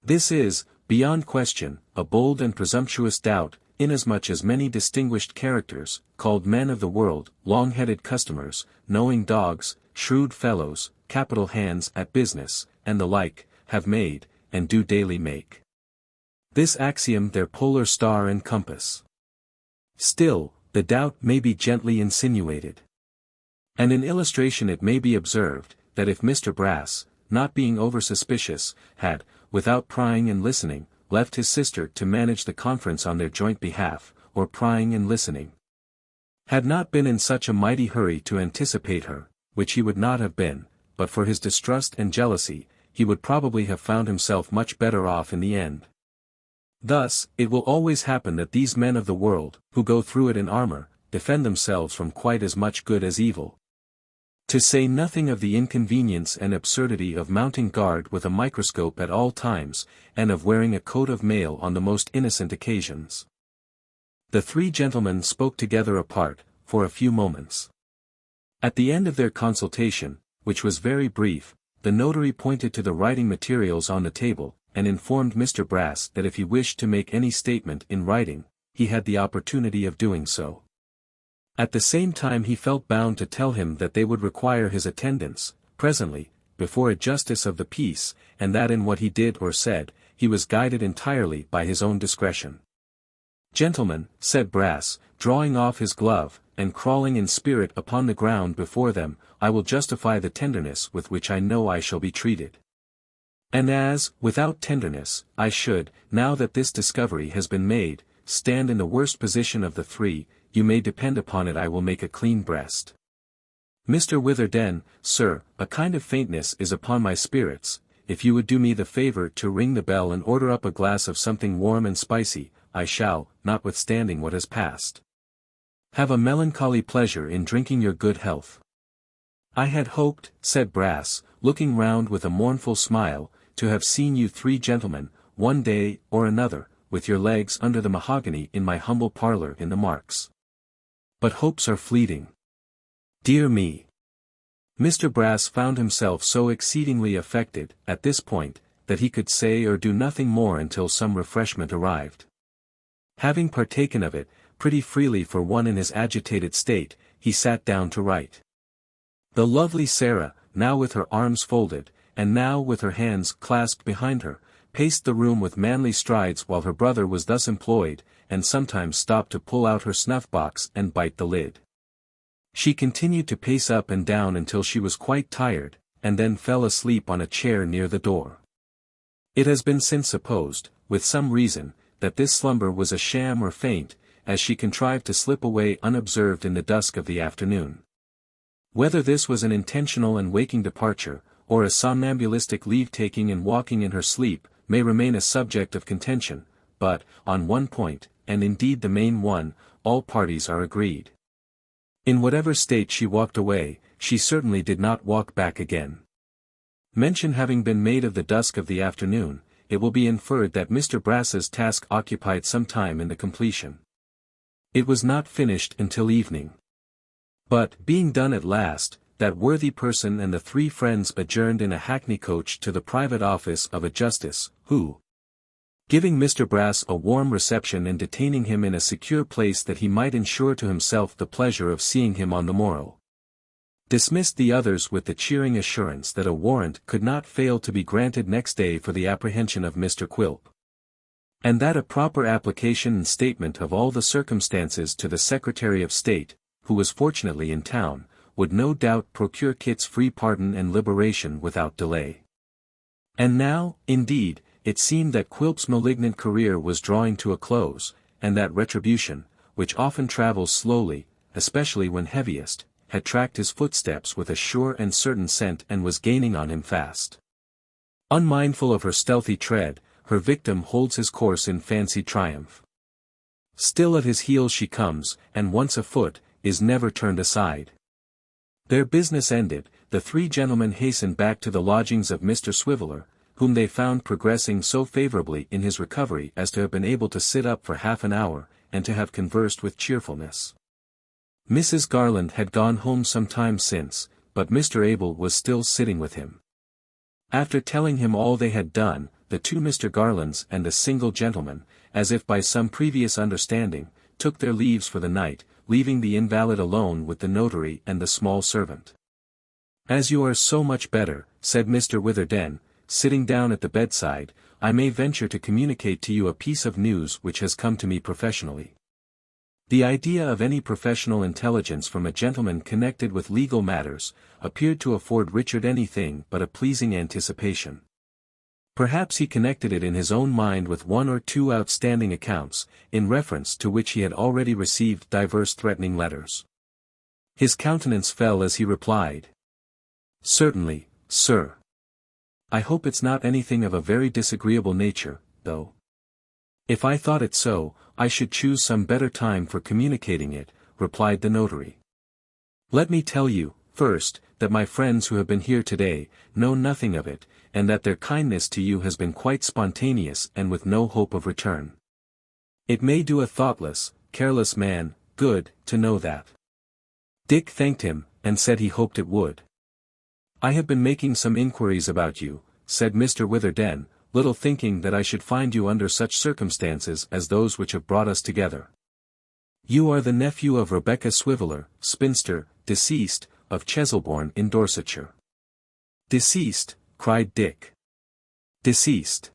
This is, beyond question, a bold and presumptuous doubt, inasmuch as many distinguished characters, called men of the world, long-headed customers, knowing dogs, shrewd fellows, capital hands at business, and the like, have made, and do daily make this axiom their polar star and compass. Still, the doubt may be gently insinuated. And in illustration it may be observed, that if Mr. Brass, not being over-suspicious, had, without prying and listening, left his sister to manage the conference on their joint behalf, or prying and listening, had not been in such a mighty hurry to anticipate her, which he would not have been, but for his distrust and jealousy, he would probably have found himself much better off in the end. Thus, it will always happen that these men of the world, who go through it in armor, defend themselves from quite as much good as evil. To say nothing of the inconvenience and absurdity of mounting guard with a microscope at all times, and of wearing a coat of mail on the most innocent occasions. The three gentlemen spoke together apart, for a few moments. At the end of their consultation, which was very brief, the notary pointed to the writing materials on the table, and informed Mr. Brass that if he wished to make any statement in writing, he had the opportunity of doing so. At the same time he felt bound to tell him that they would require his attendance, presently, before a justice of the peace, and that in what he did or said, he was guided entirely by his own discretion. "Gentlemen," said Brass, drawing off his glove, and crawling in spirit upon the ground before them, "I will justify the tenderness with which I know I shall be treated. And as, without tenderness, I should, now that this discovery has been made, stand in the worst position of the three, you may depend upon it I will make a clean breast. Mr. Witherden, sir, a kind of faintness is upon my spirits, if you would do me the favor to ring the bell and order up a glass of something warm and spicy, I shall, notwithstanding what has passed, have a melancholy pleasure in drinking your good health." "I had hoped," said Brass, looking round with a mournful smile, "to have seen you three gentlemen, one day or another, with your legs under the mahogany in my humble parlour in the Marks. But hopes are fleeting. Dear me!" Mr. Brass found himself so exceedingly affected, at this point, that he could say or do nothing more until some refreshment arrived. Having partaken of it, pretty freely for one in his agitated state, he sat down to write. The lovely Sarah, now with her arms folded, and now with her hands clasped behind her, paced the room with manly strides while her brother was thus employed, and sometimes stopped to pull out her snuff-box and bite the lid. She continued to pace up and down until she was quite tired, and then fell asleep on a chair near the door. It has been since supposed, with some reason, that this slumber was a sham or feint, as she contrived to slip away unobserved in the dusk of the afternoon. Whether this was an intentional and waking departure, or a somnambulistic leave-taking and walking in her sleep, may remain a subject of contention, but, on one point, and indeed the main one, all parties are agreed. In whatever state she walked away, she certainly did not walk back again. Mention having been made of the dusk of the afternoon, it will be inferred that Mr. Brass's task occupied some time in the completion. It was not finished until evening. But, being done at last, that worthy person and the three friends adjourned in a hackney coach to the private office of a justice, who, giving Mr. Brass a warm reception and detaining him in a secure place that he might ensure to himself the pleasure of seeing him on the morrow, dismissed the others with the cheering assurance that a warrant could not fail to be granted next day for the apprehension of Mr. Quilp, and that a proper application and statement of all the circumstances to the Secretary of State, who was fortunately in town, would no doubt procure Kit's free pardon and liberation without delay. And now, indeed, it seemed that Quilp's malignant career was drawing to a close, and that retribution, which often travels slowly, especially when heaviest, had tracked his footsteps with a sure and certain scent and was gaining on him fast. Unmindful of her stealthy tread, her victim holds his course in fancied triumph. Still at his heels she comes, and once afoot, is never turned aside. Their business ended, the three gentlemen hastened back to the lodgings of Mr. Swiveller, whom they found progressing so favourably in his recovery as to have been able to sit up for half an hour, and to have conversed with cheerfulness. Mrs. Garland had gone home some time since, but Mr. Abel was still sitting with him. After telling him all they had done, the two Mr. Garlands and a single gentleman, as if by some previous understanding, took their leaves for the night, leaving the invalid alone with the notary and the small servant. "As you are so much better," said Mr. Witherden, sitting down at the bedside, "I may venture to communicate to you a piece of news which has come to me professionally." The idea of any professional intelligence from a gentleman connected with legal matters, appeared to afford Richard anything but a pleasing anticipation. Perhaps he connected it in his own mind with one or two outstanding accounts, in reference to which he had already received divers threatening letters. His countenance fell as he replied, "Certainly, sir. I hope it's not anything of a very disagreeable nature, though." "If I thought it so, I should choose some better time for communicating it," replied the notary. "Let me tell you, first, that my friends who have been here today, know nothing of it, and that their kindness to you has been quite spontaneous and with no hope of return. It may do a thoughtless, careless man good, to know that." Dick thanked him, and said he hoped it would. "I have been making some inquiries about you," said Mr. Witherden, "little thinking that I should find you under such circumstances as those which have brought us together. You are the nephew of Rebecca Swiveller, spinster, deceased, of Cheselbourne in Dorsetshire." "Deceased?" cried Dick. "Deceased.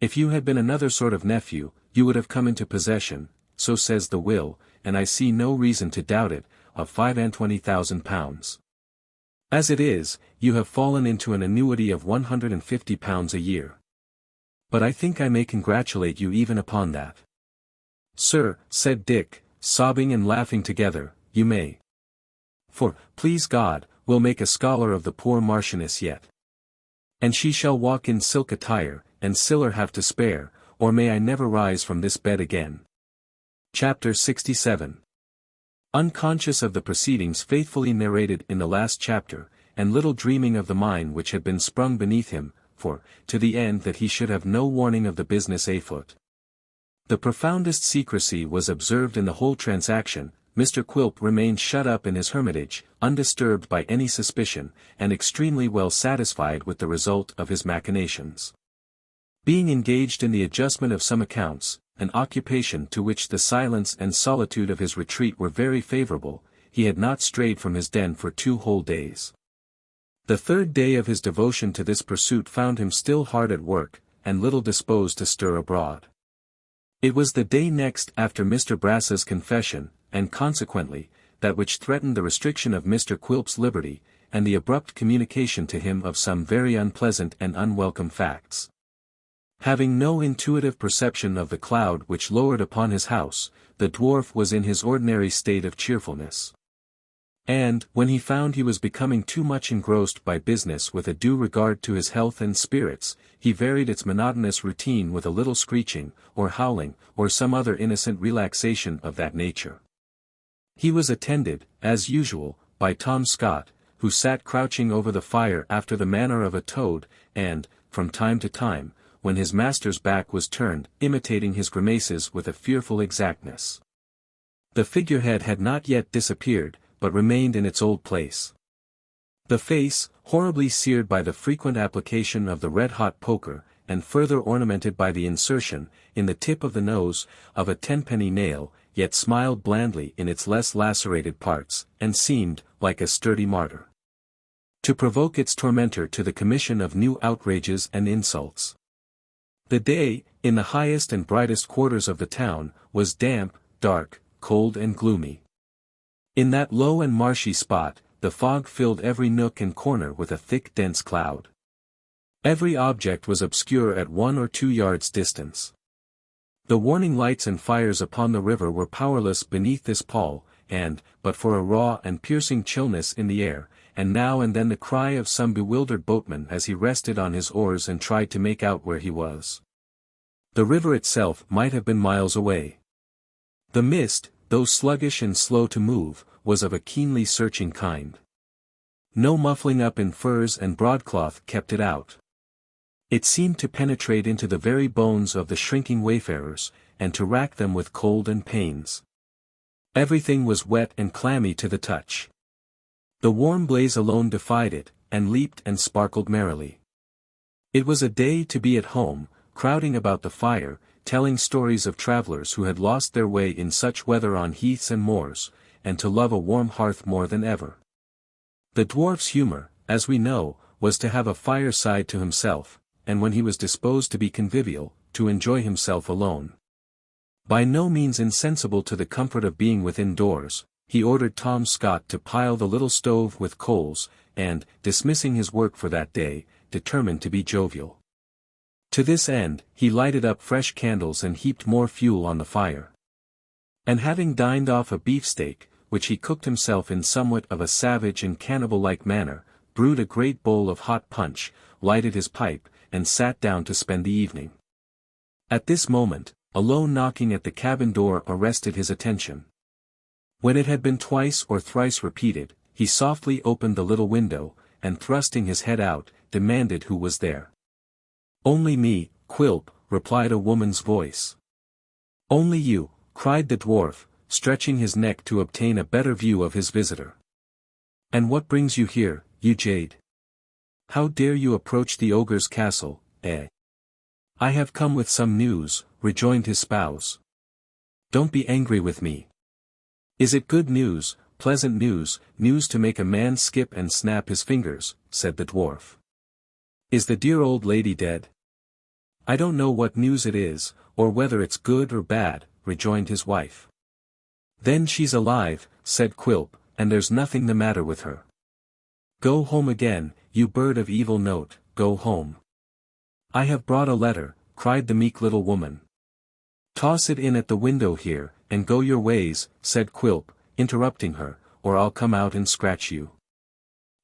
If you had been another sort of nephew, you would have come into possession, so says the will, and I see no reason to doubt it, of £25,000. As it is, you have fallen into an annuity of £150 a year. But I think I may congratulate you even upon that." "Sir," said Dick, sobbing and laughing together, "you may. For, please God, we'll make a scholar of the poor Marchioness yet. And she shall walk in silk attire, and siller have to spare, or may I never rise from this bed again." Chapter 67. Unconscious of the proceedings faithfully narrated in the last chapter, and little dreaming of the mine which had been sprung beneath him, for, to the end that he should have no warning of the business afoot. The profoundest secrecy was observed in the whole transaction. Mr. Quilp remained shut up in his hermitage, undisturbed by any suspicion, and extremely well satisfied with the result of his machinations. Being engaged in the adjustment of some accounts, an occupation to which the silence and solitude of his retreat were very favourable, he had not strayed from his den for 2 whole days. The 3rd day of his devotion to this pursuit found him still hard at work, and little disposed to stir abroad. It was the day next after Mr. Brass's confession, and consequently, that which threatened the restriction of Mr. Quilp's liberty, and the abrupt communication to him of some very unpleasant and unwelcome facts. Having no intuitive perception of the cloud which lowered upon his house, the dwarf was in his ordinary state of cheerfulness. And, when he found he was becoming too much engrossed by business with a due regard to his health and spirits, he varied its monotonous routine with a little screeching, or howling, or some other innocent relaxation of that nature. He was attended, as usual, by Tom Scott, who sat crouching over the fire after the manner of a toad, and, from time to time, when his master's back was turned, imitating his grimaces with a fearful exactness. The figurehead had not yet disappeared, but remained in its old place. The face, horribly seared by the frequent application of the red-hot poker, and further ornamented by the insertion, in the tip of the nose, of a 10-penny nail, yet smiled blandly in its less lacerated parts, and seemed, like a sturdy martyr, to provoke its tormentor to the commission of new outrages and insults. The day, in the highest and brightest quarters of the town, was damp, dark, cold and gloomy. In that low and marshy spot, the fog filled every nook and corner with a thick dense cloud. Every object was obscure at 1 or 2 yards distance. The warning lights and fires upon the river were powerless beneath this pall, and, but for a raw and piercing chillness in the air, and now and then the cry of some bewildered boatman as he rested on his oars and tried to make out where he was, the river itself might have been miles away. The mist, though sluggish and slow to move, was of a keenly searching kind. No muffling up in furs and broadcloth kept it out. It seemed to penetrate into the very bones of the shrinking wayfarers, and to rack them with cold and pains. Everything was wet and clammy to the touch. The warm blaze alone defied it, and leaped and sparkled merrily. It was a day to be at home, crowding about the fire, telling stories of travellers who had lost their way in such weather on heaths and moors, and to love a warm hearth more than ever. The dwarf's humour, as we know, was to have a fireside to himself, and when he was disposed to be convivial, to enjoy himself alone. By no means insensible to the comfort of being within doors, he ordered Tom Scott to pile the little stove with coals, and, dismissing his work for that day, determined to be jovial. To this end, he lighted up fresh candles and heaped more fuel on the fire. And having dined off a beefsteak, which he cooked himself in somewhat of a savage and cannibal-like manner, brewed a great bowl of hot punch, lighted his pipe, and sat down to spend the evening. At this moment, a low knocking at the cabin door arrested his attention. When it had been twice or thrice repeated, he softly opened the little window, and thrusting his head out, demanded who was there. "Only me, Quilp," replied a woman's voice. "Only you," cried the dwarf, stretching his neck to obtain a better view of his visitor. "And what brings you here, you jade? How dare you approach the ogre's castle, eh?" "I have come with some news," rejoined his spouse. "Don't be angry with me. Is it good news, pleasant news, news to make a man skip and snap his fingers?" said the dwarf. "Is the dear old lady dead?" "I don't know what news it is, or whether it's good or bad," rejoined his wife. "Then she's alive," said Quilp, "and there's nothing the matter with her. Go home again, you bird of evil note, go home." "I have brought a letter," cried the meek little woman. "Toss it in at the window here, and go your ways," said Quilp, interrupting her, "or I'll come out and scratch you."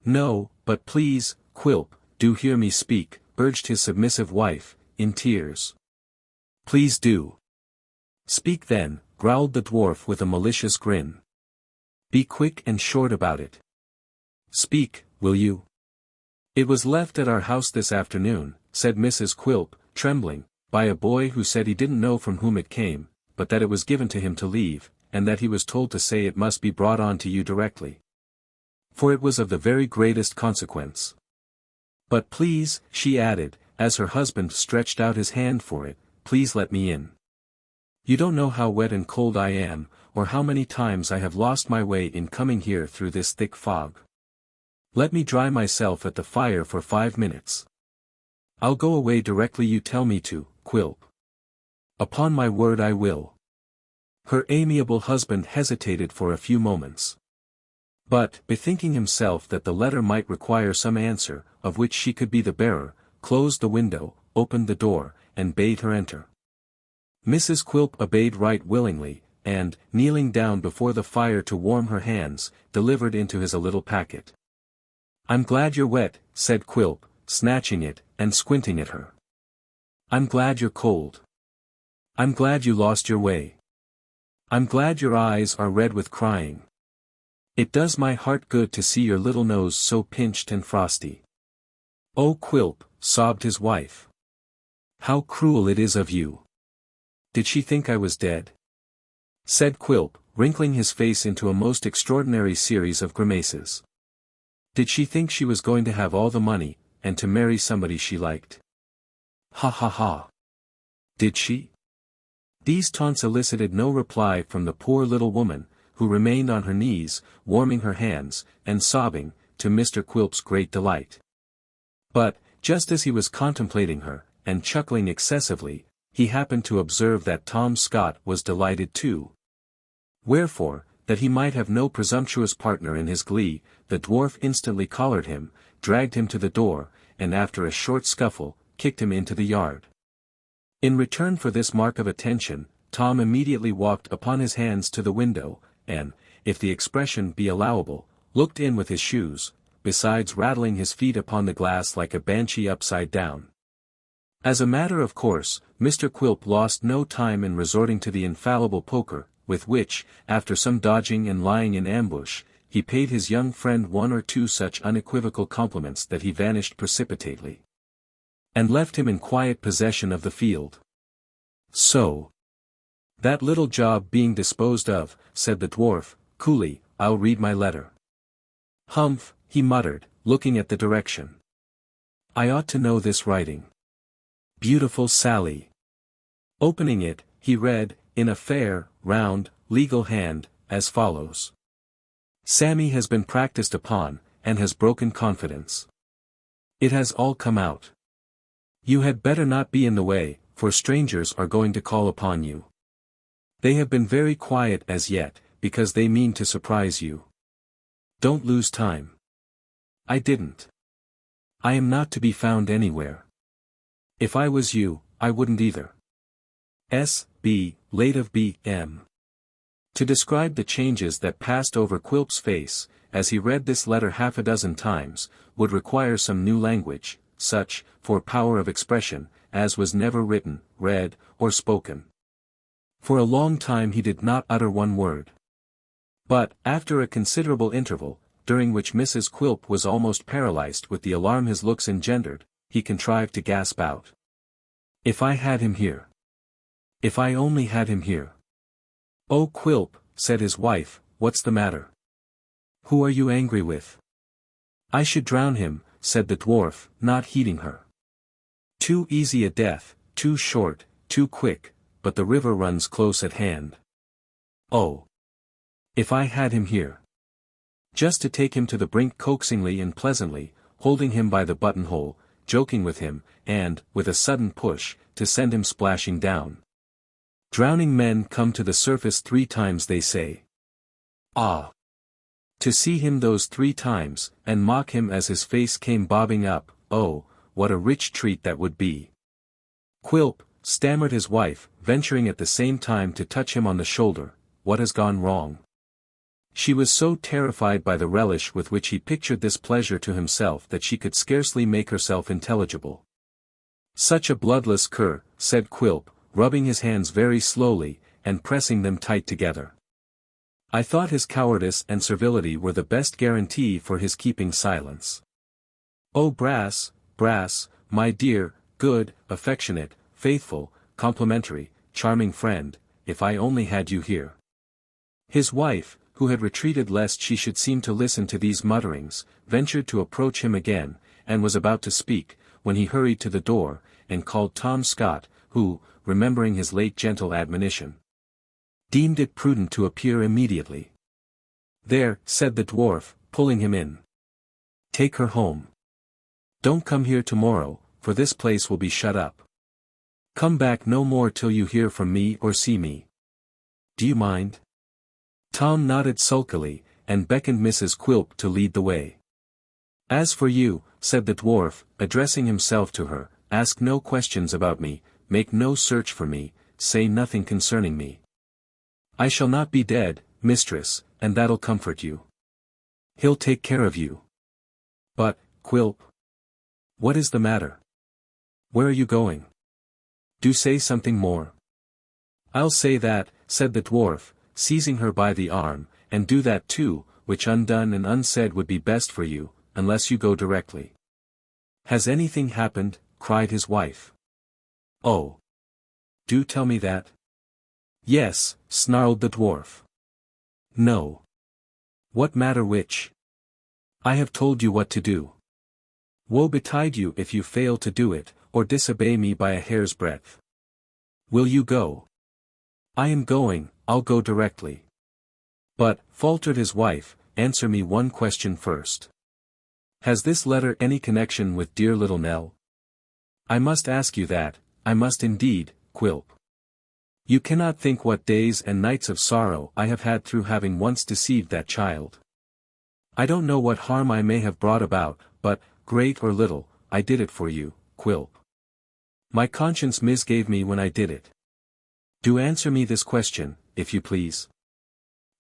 "No, but please, Quilp, do hear me speak," urged his submissive wife, in tears. "Please do." "Speak then," growled the dwarf with a malicious grin. "Be quick and short about it. Speak, will you?" "It was left at our house this afternoon," said Mrs. Quilp, trembling, "by a boy who said he didn't know from whom it came, but that it was given to him to leave, and that he was told to say it must be brought on to you directly. For it was of the very greatest consequence. But please," she added, as her husband stretched out his hand for it, "please let me in. You don't know how wet and cold I am, or how many times I have lost my way in coming here through this thick fog. Let me dry myself at the fire for 5 minutes. I'll go away directly you tell me to, Quilp. Upon my word I will." Her amiable husband hesitated for a few moments. But, bethinking himself that the letter might require some answer, of which she could be the bearer, closed the window, opened the door, and bade her enter. Mrs. Quilp obeyed right willingly, and, kneeling down before the fire to warm her hands, delivered into his a little packet. "I'm glad you're wet," said Quilp, snatching it, and squinting at her. "I'm glad you're cold. I'm glad you lost your way. I'm glad your eyes are red with crying. It does my heart good to see your little nose so pinched and frosty." "Oh Quilp," sobbed his wife. "How cruel it is of you. Did she think I was dead?" said Quilp, wrinkling his face into a most extraordinary series of grimaces. "Did she think she was going to have all the money, and to marry somebody she liked? Ha ha ha. Did she?" These taunts elicited no reply from the poor little woman, who remained on her knees, warming her hands, and sobbing, to Mr. Quilp's great delight. But, just as he was contemplating her, and chuckling excessively, he happened to observe that Tom Scott was delighted too. Wherefore, that he might have no presumptuous partner in his glee, the dwarf instantly collared him, dragged him to the door, and after a short scuffle, kicked him into the yard. In return for this mark of attention, Tom immediately walked upon his hands to the window, and, if the expression be allowable, looked in with his shoes, besides rattling his feet upon the glass like a banshee upside down. As a matter of course, Mr. Quilp lost no time in resorting to the infallible poker, with which, after some dodging and lying in ambush, he paid his young friend 1 or 2 such unequivocal compliments that he vanished precipitately, and left him in quiet possession of the field. "So, that little job being disposed of," said the dwarf, coolly, "I'll read my letter." "Humph," he muttered, looking at the direction. "I ought to know this writing. Beautiful Sally." Opening it, he read, in a fair, round, legal hand, as follows. "Sammy has been practiced upon, and has broken confidence. It has all come out. You had better not be in the way, for strangers are going to call upon you. They have been very quiet as yet, because they mean to surprise you. Don't lose time. I didn't. I am not to be found anywhere. If I was you, I wouldn't either. S.B. Late of B.M." To describe the changes that passed over Quilp's face, as he read this letter half a dozen times, would require some new language, such, for power of expression, as was never written, read, or spoken. For a long time he did not utter one word. But, after a considerable interval, during which Mrs. Quilp was almost paralyzed with the alarm his looks engendered, he contrived to gasp out. "If I had him here! If I only had him here!" "Oh, Quilp," said his wife, "what's the matter? Who are you angry with?" "I should drown him," said the dwarf, not heeding her. "Too easy a death, too short, too quick, but the river runs close at hand. Oh! If I had him here! Just to take him to the brink coaxingly and pleasantly, holding him by the buttonhole, joking with him, and, with a sudden push, to send him splashing down. Drowning men come to the surface 3 times they say. Ah! To see him those 3 times, and mock him as his face came bobbing up, oh, what a rich treat that would be!" "Quilp," stammered his wife, venturing at the same time to touch him on the shoulder, "what has gone wrong?" She was so terrified by the relish with which he pictured this pleasure to himself that she could scarcely make herself intelligible. "Such a bloodless cur," said Quilp, rubbing his hands very slowly, and pressing them tight together. "I thought his cowardice and servility were the best guarantee for his keeping silence. Oh Brass, Brass, my dear, good, affectionate, faithful, complimentary, charming friend, if I only had you here." His wife, who had retreated lest she should seem to listen to these mutterings, ventured to approach him again, and was about to speak, when he hurried to the door, and called Tom Scott, who, remembering his late gentle admonition, deemed it prudent to appear immediately. "There," said the dwarf, pulling him in. "Take her home. Don't come here tomorrow, for this place will be shut up. Come back no more till you hear from me or see me. Do you mind?" Tom nodded sulkily, and beckoned Mrs. Quilp to lead the way. "As for you," said the dwarf, addressing himself to her, "ask no questions about me, make no search for me, say nothing concerning me. I shall not be dead, mistress, and that'll comfort you. He'll take care of you." "But, Quilp, what is the matter? Where are you going? Do say something more." "I'll say that," said the dwarf, seizing her by the arm, "and do that too, which undone and unsaid would be best for you, unless you go directly." "Has anything happened?" cried his wife. "Oh! Do tell me that." "Yes," snarled the dwarf. "No. What matter which? I have told you what to do. Woe betide you if you fail to do it, or disobey me by a hair's breadth. Will you go?" "I am going, I'll go directly." "But," faltered his wife, "answer me one question first. Has this letter any connection with dear little Nell? I must ask you that, I must indeed, Quilp. You cannot think what days and nights of sorrow I have had through having once deceived that child. I don't know what harm I may have brought about, but, great or little, I did it for you, Quilp. My conscience misgave me when I did it. Do answer me this question, if you please."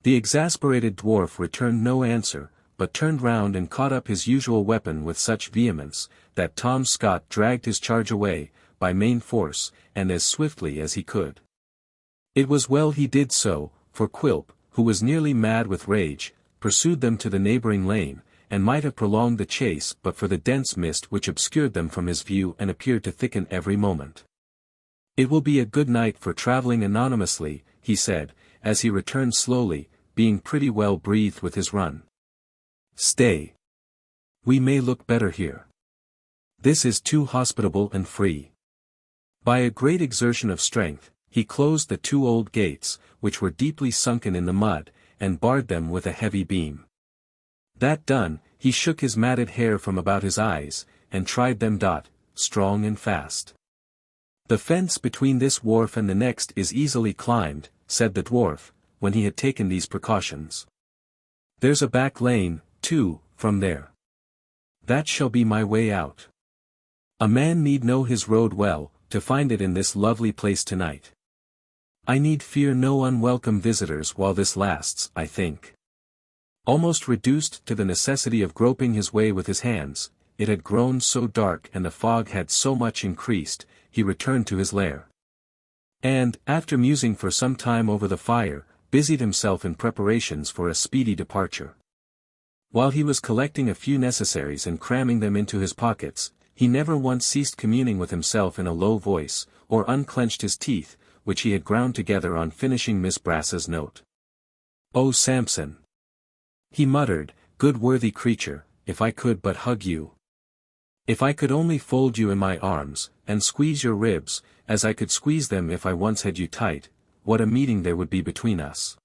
The exasperated dwarf returned no answer, but turned round and caught up his usual weapon with such vehemence, that Tom Scott dragged his charge away, by main force, and as swiftly as he could. It was well he did so, for Quilp, who was nearly mad with rage, pursued them to the neighboring lane, and might have prolonged the chase but for the dense mist which obscured them from his view and appeared to thicken every moment. "It will be a good night for travelling anonymously," he said, as he returned slowly, being pretty well breathed with his run. "Stay. We may look better here. This is too hospitable and free." By a great exertion of strength, he closed the 2 old gates, which were deeply sunken in the mud, and barred them with a heavy beam. That done, he shook his matted hair from about his eyes, and tried them strong and fast. "The fence between this wharf and the next is easily climbed," said the dwarf, when he had taken these precautions. "There's a back lane, too, from there. That shall be my way out. A man need know his road well, to find it in this lovely place tonight. I need fear no unwelcome visitors while this lasts, I think." Almost reduced to the necessity of groping his way with his hands, it had grown so dark and the fog had so much increased, he returned to his lair. And, after musing for some time over the fire, busied himself in preparations for a speedy departure. While he was collecting a few necessaries and cramming them into his pockets, he never once ceased communing with himself in a low voice, or unclenched his teeth, which he had ground together on finishing Miss Brass's note. "Oh, Samson," he muttered, "good worthy creature, if I could but hug you. If I could only fold you in my arms, and squeeze your ribs, as I could squeeze them if I once had you tight, what a meeting there would be between us.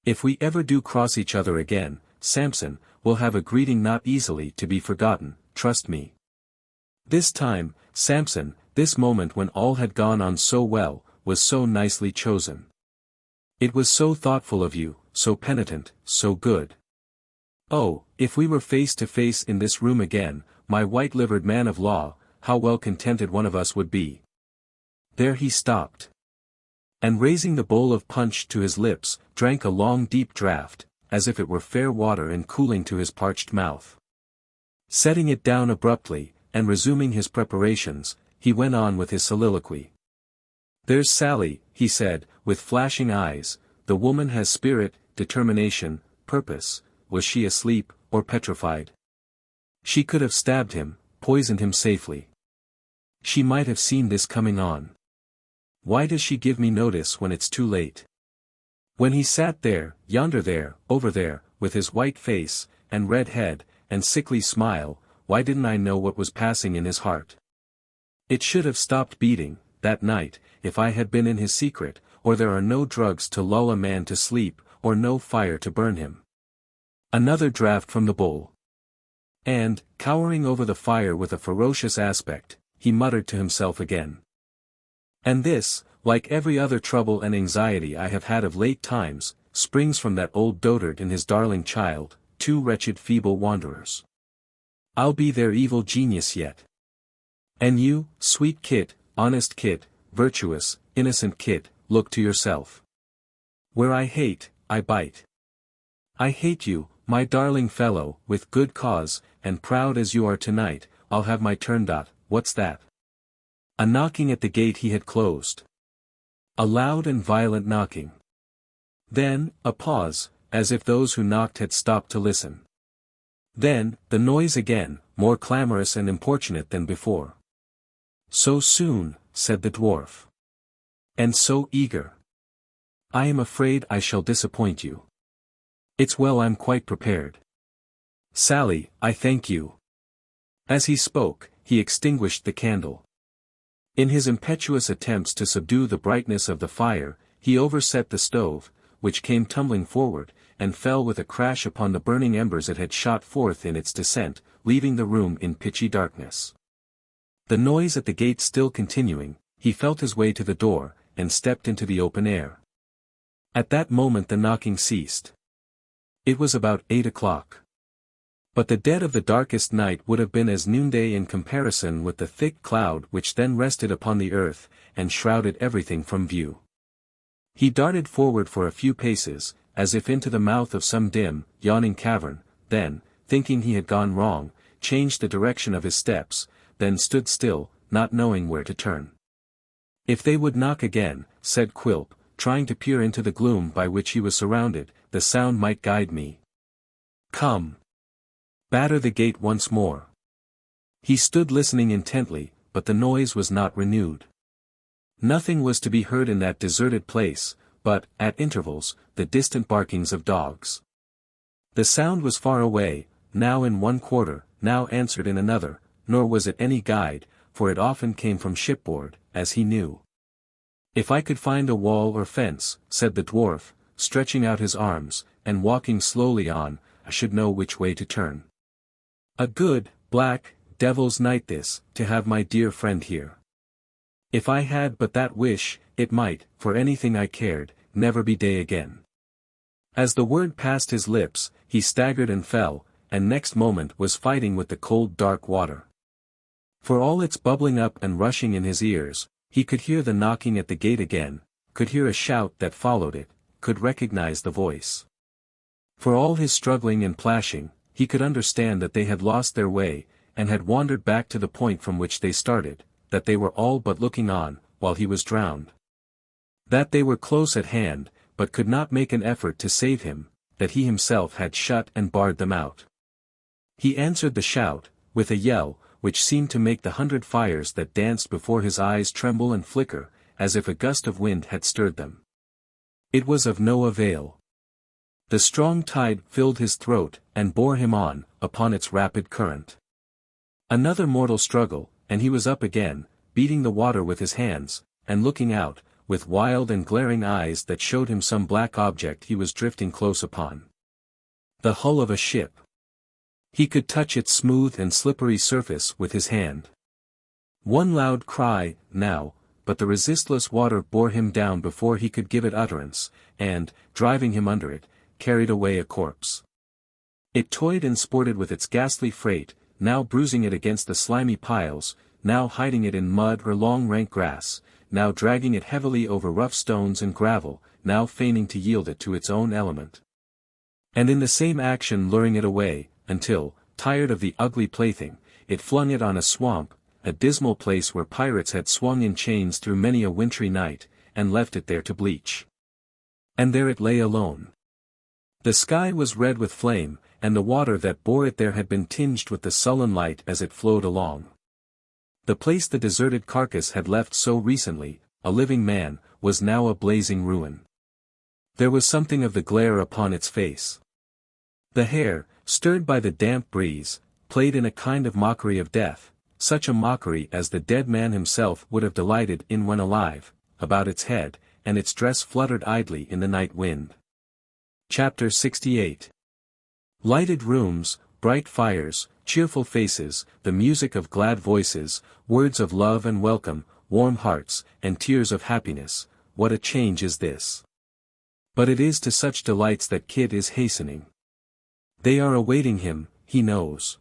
If we ever do cross each other again, Samson, we'll have a greeting not easily to be forgotten, trust me." This time, Samson, this moment when all had gone on so well, was so nicely chosen. It was so thoughtful of you, so penitent, so good. Oh, if we were face to face in this room again, my white-livered man of law, how well contented one of us would be. There he stopped. And raising the bowl of punch to his lips, drank a long deep draught, as if it were fair water and cooling to his parched mouth. Setting it down abruptly, and resuming his preparations, he went on with his soliloquy. "There's Sally," he said, with flashing eyes, "the woman has spirit, determination, purpose. Was she asleep, or petrified? She could have stabbed him, poisoned him safely. She might have seen this coming on. Why does she give me notice when it's too late? When he sat there, yonder there, over there, with his white face, and red head, and sickly smile, why didn't I know what was passing in his heart? It should have stopped beating, that night, if I had been in his secret, or there are no drugs to lull a man to sleep, or no fire to burn him." Another draught from the bowl. And, cowering over the fire with a ferocious aspect, he muttered to himself again. "And this, like every other trouble and anxiety I have had of late times, springs from that old dotard and his darling child, two wretched feeble wanderers. I'll be their evil genius yet. And you, sweet Kit, honest Kit, virtuous, innocent Kit, look to yourself. Where I hate, I bite. I hate you, my darling fellow, with good cause, and proud as you are tonight, I'll have my turn. What's that?" A knocking at the gate he had closed. A loud and violent knocking. Then, a pause, as if those who knocked had stopped to listen. Then, the noise again, more clamorous and importunate than before. "So soon," said the dwarf. "And so eager. I am afraid I shall disappoint you. It's well I'm quite prepared. Sally, I thank you." As he spoke, he extinguished the candle. In his impetuous attempts to subdue the brightness of the fire, he overset the stove, which came tumbling forward, and fell with a crash upon the burning embers it had shot forth in its descent, leaving the room in pitchy darkness. The noise at the gate still continuing, he felt his way to the door, and stepped into the open air. At that moment the knocking ceased. It was about 8 o'clock. But the dead of the darkest night would have been as noonday in comparison with the thick cloud which then rested upon the earth, and shrouded everything from view. He darted forward for a few paces, as if into the mouth of some dim, yawning cavern, then, thinking he had gone wrong, changed the direction of his steps, then stood still, not knowing where to turn. "If they would knock again," said Quilp, trying to peer into the gloom by which he was surrounded, "the sound might guide me. Come. Batter the gate once more." He stood listening intently, but the noise was not renewed. Nothing was to be heard in that deserted place, but, at intervals, the distant barkings of dogs. The sound was far away, now in one quarter, now answered in another, nor was it any guide, for it often came from shipboard, as he knew. "If I could find a wall or fence," said the dwarf, stretching out his arms, and walking slowly on, "I should know which way to turn. A good, black, devil's night this, to have my dear friend here. If I had but that wish, it might, for anything I cared, never be day again." As the word passed his lips, he staggered and fell, and next moment was fighting with the cold dark water. For all its bubbling up and rushing in his ears, he could hear the knocking at the gate again, could hear a shout that followed it, could recognize the voice. For all his struggling and plashing, he could understand that they had lost their way, and had wandered back to the point from which they started, that they were all but looking on, while he was drowned. That they were close at hand, but could not make an effort to save him, that he himself had shut and barred them out. He answered the shout, with a yell, which seemed to make the 100 fires that danced before his eyes tremble and flicker, as if a gust of wind had stirred them. It was of no avail. The strong tide filled his throat, and bore him on, upon its rapid current. Another mortal struggle, and he was up again, beating the water with his hands, and looking out, with wild and glaring eyes that showed him some black object he was drifting close upon. The hull of a ship. He could touch its smooth and slippery surface with his hand. One loud cry, now, but the resistless water bore him down before he could give it utterance, and, driving him under it, carried away a corpse. It toyed and sported with its ghastly freight, now bruising it against the slimy piles, now hiding it in mud or long rank grass, now dragging it heavily over rough stones and gravel, now feigning to yield it to its own element. And in the same action luring it away, until, tired of the ugly plaything, it flung it on a swamp, a dismal place where pirates had swung in chains through many a wintry night, and left it there to bleach. And there it lay alone. The sky was red with flame, and the water that bore it there had been tinged with the sullen light as it flowed along. The place the deserted carcass had left so recently, a living man, was now a blazing ruin. There was something of the glare upon its face. The hair, stirred by the damp breeze, played in a kind of mockery of death, such a mockery as the dead man himself would have delighted in when alive, about its head, and its dress fluttered idly in the night wind. Chapter 68. Lighted rooms, bright fires, cheerful faces, the music of glad voices, words of love and welcome, warm hearts, and tears of happiness, what a change is this! But it is to such delights that Kit is hastening. They are awaiting him, he knows.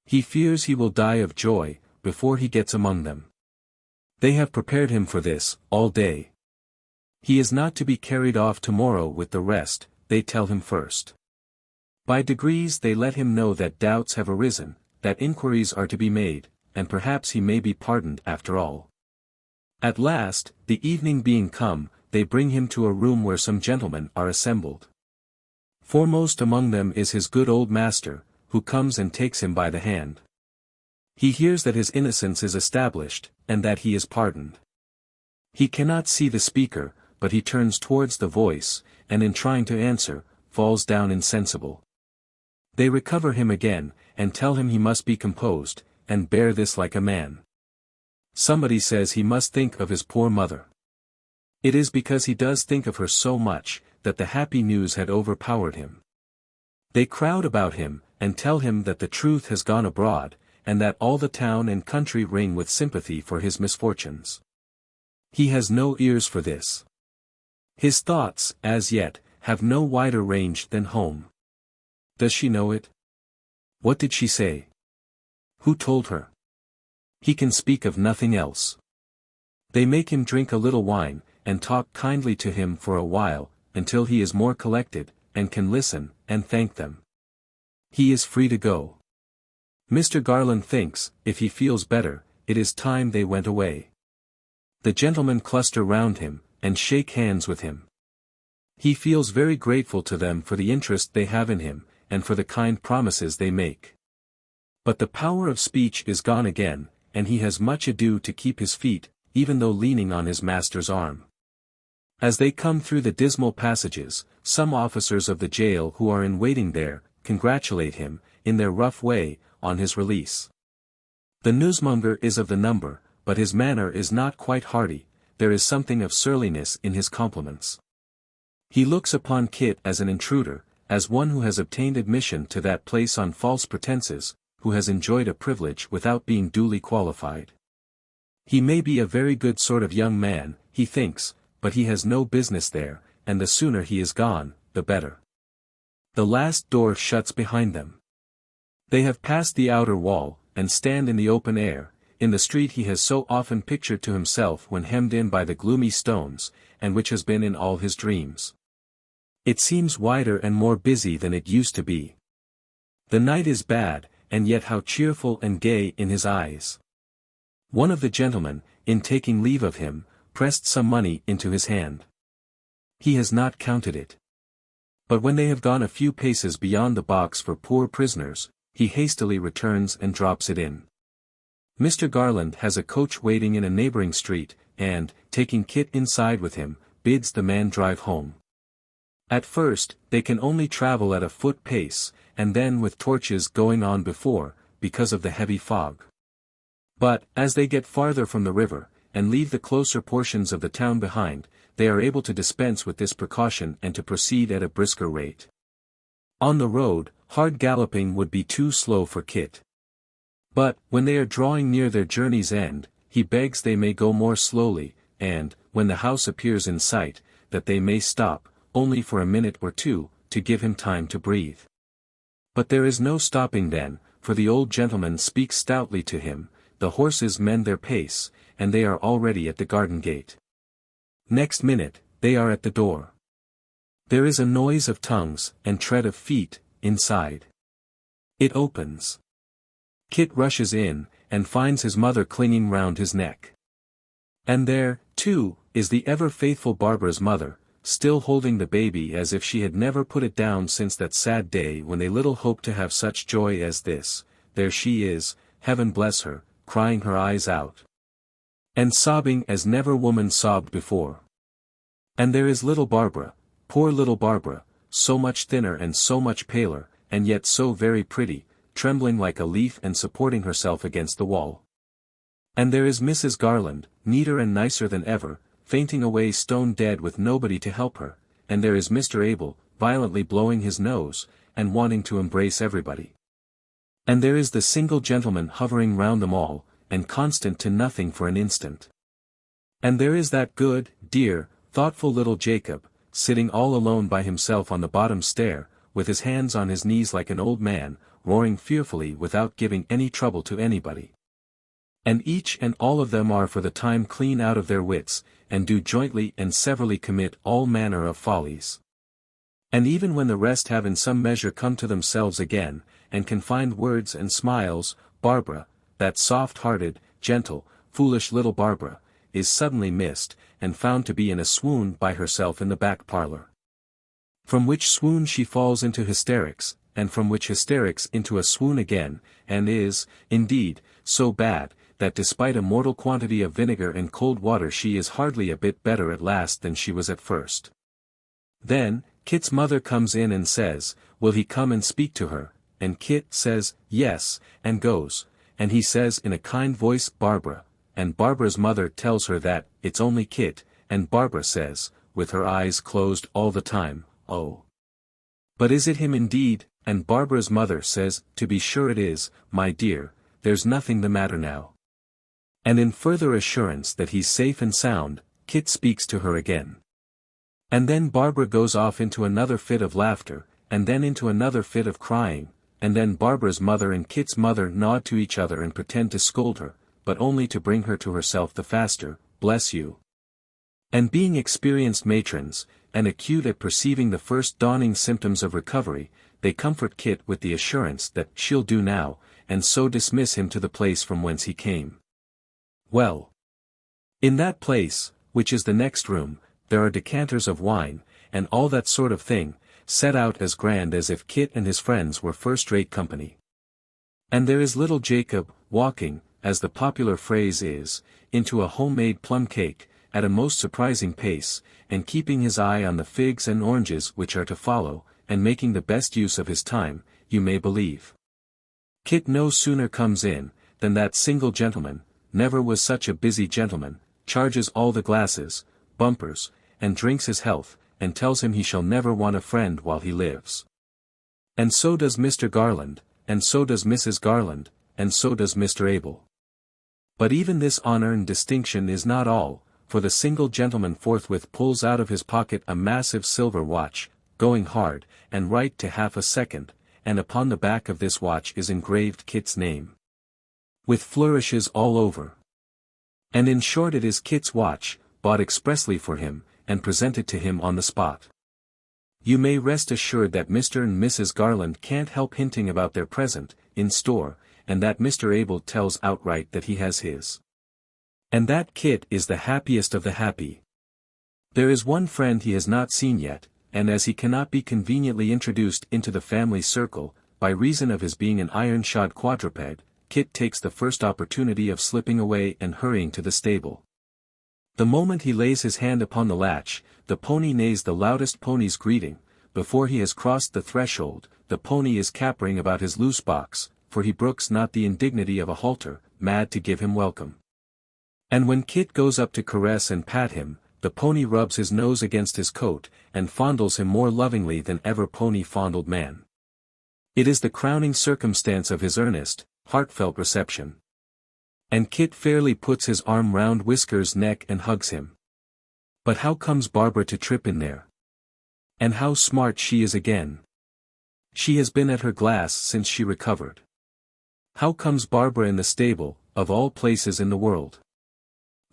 He fears he will die of joy, before he gets among them. They have prepared him for this, all day. He is not to be carried off tomorrow with the rest, they tell him first. By degrees they let him know that doubts have arisen, that inquiries are to be made, and perhaps he may be pardoned after all. At last, the evening being come, they bring him to a room where some gentlemen are assembled. Foremost among them is his good old master, who comes and takes him by the hand. He hears that his innocence is established, and that he is pardoned. He cannot see the speaker, but he turns towards the voice, and in trying to answer, falls down insensible. They recover him again, and tell him he must be composed, and bear this like a man. Somebody says he must think of his poor mother. It is because he does think of her so much, that the happy news had overpowered him. They crowd about him, and tell him that the truth has gone abroad, and that all the town and country ring with sympathy for his misfortunes. He has no ears for this. His thoughts, as yet, have no wider range than home. Does she know it? What did she say? Who told her? He can speak of nothing else. They make him drink a little wine, and talk kindly to him for a while, until he is more collected, and can listen, and thank them. He is free to go. Mr. Garland thinks, if he feels better, it is time they went away. The gentlemen cluster round him, and shake hands with him. He feels very grateful to them for the interest they have in him, and for the kind promises they make. But the power of speech is gone again, and he has much ado to keep his feet, even though leaning on his master's arm. As they come through the dismal passages, some officers of the jail who are in waiting there, congratulate him, in their rough way, on his release. The newsmonger is of the number, but his manner is not quite hearty, there is something of surliness in his compliments. He looks upon Kit as an intruder, as one who has obtained admission to that place on false pretenses, who has enjoyed a privilege without being duly qualified. He may be a very good sort of young man, he thinks, but he has no business there, and the sooner he is gone, the better. The last door shuts behind them. They have passed the outer wall, and stand in the open air, in the street he has so often pictured to himself when hemmed in by the gloomy stones, and which has been in all his dreams. It seems wider and more busy than it used to be. The night is bad, and yet how cheerful and gay in his eyes. One of the gentlemen, in taking leave of him, pressed some money into his hand. He has not counted it. But when they have gone a few paces beyond the box for poor prisoners, he hastily returns and drops it in. Mr. Garland has a coach waiting in a neighboring street, and, taking Kit inside with him, bids the man drive home. At first, they can only travel at a foot pace, and then with torches going on before, because of the heavy fog. But, as they get farther from the river, and leave the closer portions of the town behind, they are able to dispense with this precaution and to proceed at a brisker rate. On the road, hard galloping would be too slow for Kit. But, when they are drawing near their journey's end, he begs they may go more slowly, and, when the house appears in sight, that they may stop, only for a minute or two, to give him time to breathe. But there is no stopping then, for the old gentleman speaks stoutly to him, the horses mend their pace, and they are already at the garden gate. Next minute, they are at the door. There is a noise of tongues, and tread of feet, inside. It opens. Kit rushes in, and finds his mother clinging round his neck. And there, too, is the ever-faithful Barbara's mother, still holding the baby as if she had never put it down since that sad day when they little hoped to have such joy as this. There she is, heaven bless her, crying her eyes out. And sobbing as never woman sobbed before. And there is little Barbara, poor little Barbara, so much thinner and so much paler, and yet so very pretty, trembling like a leaf and supporting herself against the wall. And there is Mrs. Garland, neater and nicer than ever, fainting away stone dead with nobody to help her, and there is Mr. Abel, violently blowing his nose, and wanting to embrace everybody. And there is the single gentleman hovering round them all, and constant to nothing for an instant. And there is that good, dear, thoughtful little Jacob, sitting all alone by himself on the bottom stair, with his hands on his knees like an old man, roaring fearfully without giving any trouble to anybody. And each and all of them are for the time clean out of their wits, and do jointly and severally commit all manner of follies. And even when the rest have in some measure come to themselves again, and can find words and smiles, Barbara, that soft-hearted, gentle, foolish little Barbara, is suddenly missed, and found to be in a swoon by herself in the back parlor. From which swoon she falls into hysterics, and from which hysterics into a swoon again, and is, indeed, so bad, that despite a mortal quantity of vinegar and cold water she is hardly a bit better at last than she was at first. Then, Kit's mother comes in and says, will he come and speak to her, and Kit says, yes, and goes, and he says in a kind voice, Barbara, and Barbara's mother tells her that, it's only Kit, and Barbara says, with her eyes closed all the time, oh. But is it him indeed? And Barbara's mother says, to be sure it is, my dear, there's nothing the matter now. And in further assurance that he's safe and sound, Kit speaks to her again. And then Barbara goes off into another fit of laughter, and then into another fit of crying, and then Barbara's mother and Kit's mother nod to each other and pretend to scold her, but only to bring her to herself the faster, bless you. And being experienced matrons, and acute at perceiving the first dawning symptoms of recovery, they comfort Kit with the assurance that she'll do now, and so dismiss him to the place from whence he came. Well, in that place, which is the next room, there are decanters of wine, and all that sort of thing, set out as grand as if Kit and his friends were first-rate company. And there is little Jacob, walking, as the popular phrase is, into a homemade plum cake, at a most surprising pace, and keeping his eye on the figs and oranges which are to follow, and making the best use of his time, you may believe. Kit no sooner comes in, than that single gentleman, never was such a busy gentleman, charges all the glasses, bumpers, and drinks his health, and tells him he shall never want a friend while he lives. And so does Mr. Garland, and so does Mrs. Garland, and so does Mr. Abel. But even this honor and distinction is not all, for the single gentleman forthwith pulls out of his pocket a massive silver watch, going hard, and right to half a second, and upon the back of this watch is engraved Kit's name. With flourishes all over. And in short it is Kit's watch, bought expressly for him, and presented to him on the spot. You may rest assured that Mr. and Mrs. Garland can't help hinting about their present, in store, and that Mr. Abel tells outright that he has his. And that Kit is the happiest of the happy. There is one friend he has not seen yet, and as he cannot be conveniently introduced into the family circle, by reason of his being an iron-shod quadruped, Kit takes the first opportunity of slipping away and hurrying to the stable. The moment he lays his hand upon the latch, the pony neighs the loudest pony's greeting. Before he has crossed the threshold, the pony is capering about his loose box, for he brooks not the indignity of a halter, mad to give him welcome. And when Kit goes up to caress and pat him, the pony rubs his nose against his coat, and fondles him more lovingly than ever pony fondled man. It is the crowning circumstance of his earnest, heartfelt reception. And Kit fairly puts his arm round Whisker's neck and hugs him. But how comes Barbara to trip in there? And how smart she is again. She has been at her glass since she recovered. How comes Barbara in the stable, of all places in the world?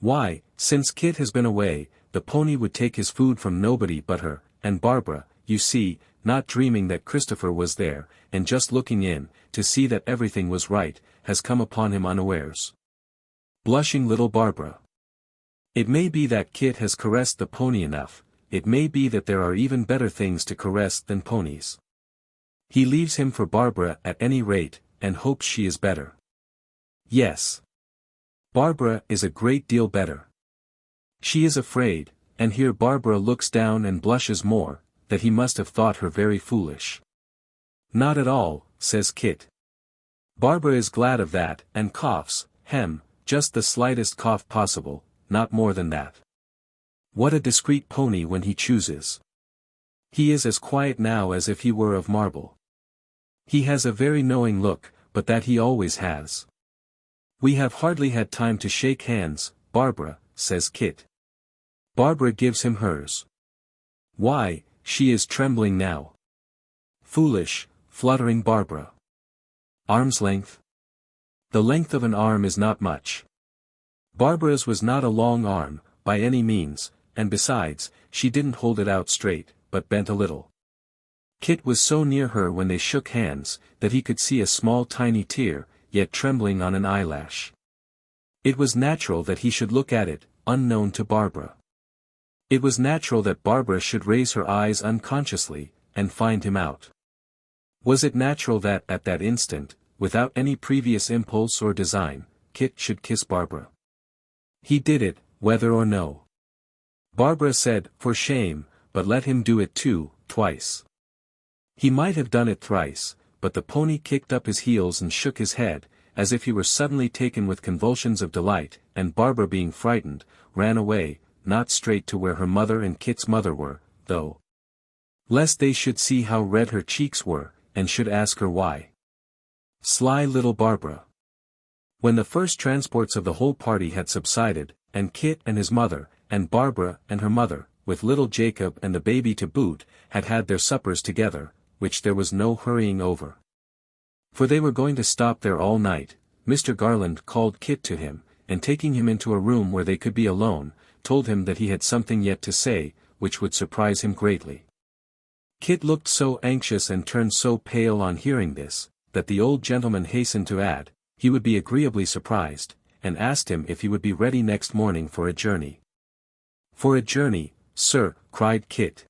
Why, since Kit has been away, the pony would take his food from nobody but her, and Barbara, you see, not dreaming that Christopher was there, and just looking in, to see that everything was right, has come upon him unawares. Blushing little Barbara. It may be that Kit has caressed the pony enough, it may be that there are even better things to caress than ponies. He leaves him for Barbara at any rate, and hopes she is better. Yes. Barbara is a great deal better. She is afraid, and here Barbara looks down and blushes more, that he must have thought her very foolish. Not at all, says Kit. Barbara is glad of that, and coughs, just the slightest cough possible, not more than that. What a discreet pony when he chooses. He is as quiet now as if he were of marble. He has a very knowing look, but that he always has. We have hardly had time to shake hands, Barbara, says Kit. Barbara gives him hers. Why, she is trembling now. Foolish, fluttering Barbara. Arm's length? The length of an arm is not much. Barbara's was not a long arm, by any means, and besides, she didn't hold it out straight, but bent a little. Kit was so near her when they shook hands, that he could see a small tiny tear, yet trembling on an eyelash. It was natural that he should look at it, unknown to Barbara. It was natural that Barbara should raise her eyes unconsciously, and find him out. Was it natural that at that instant, without any previous impulse or design, Kit should kiss Barbara? He did it, whether or no. Barbara said, for shame, but let him do it too, twice. He might have done it thrice, but the pony kicked up his heels and shook his head, as if he were suddenly taken with convulsions of delight, and Barbara being frightened, ran away, not straight to where her mother and Kit's mother were, though. Lest they should see how red her cheeks were, and should ask her why. Sly little Barbara. When the first transports of the whole party had subsided, and Kit and his mother, and Barbara and her mother, with little Jacob and the baby to boot, had had their suppers together, which there was no hurrying over. For they were going to stop there all night, Mr. Garland called Kit to him, and taking him into a room where they could be alone, told him that he had something yet to say, which would surprise him greatly. Kit looked so anxious and turned so pale on hearing this, that the old gentleman hastened to add, he would be agreeably surprised, and asked him if he would be ready next morning for a journey. For a journey, sir, cried Kit.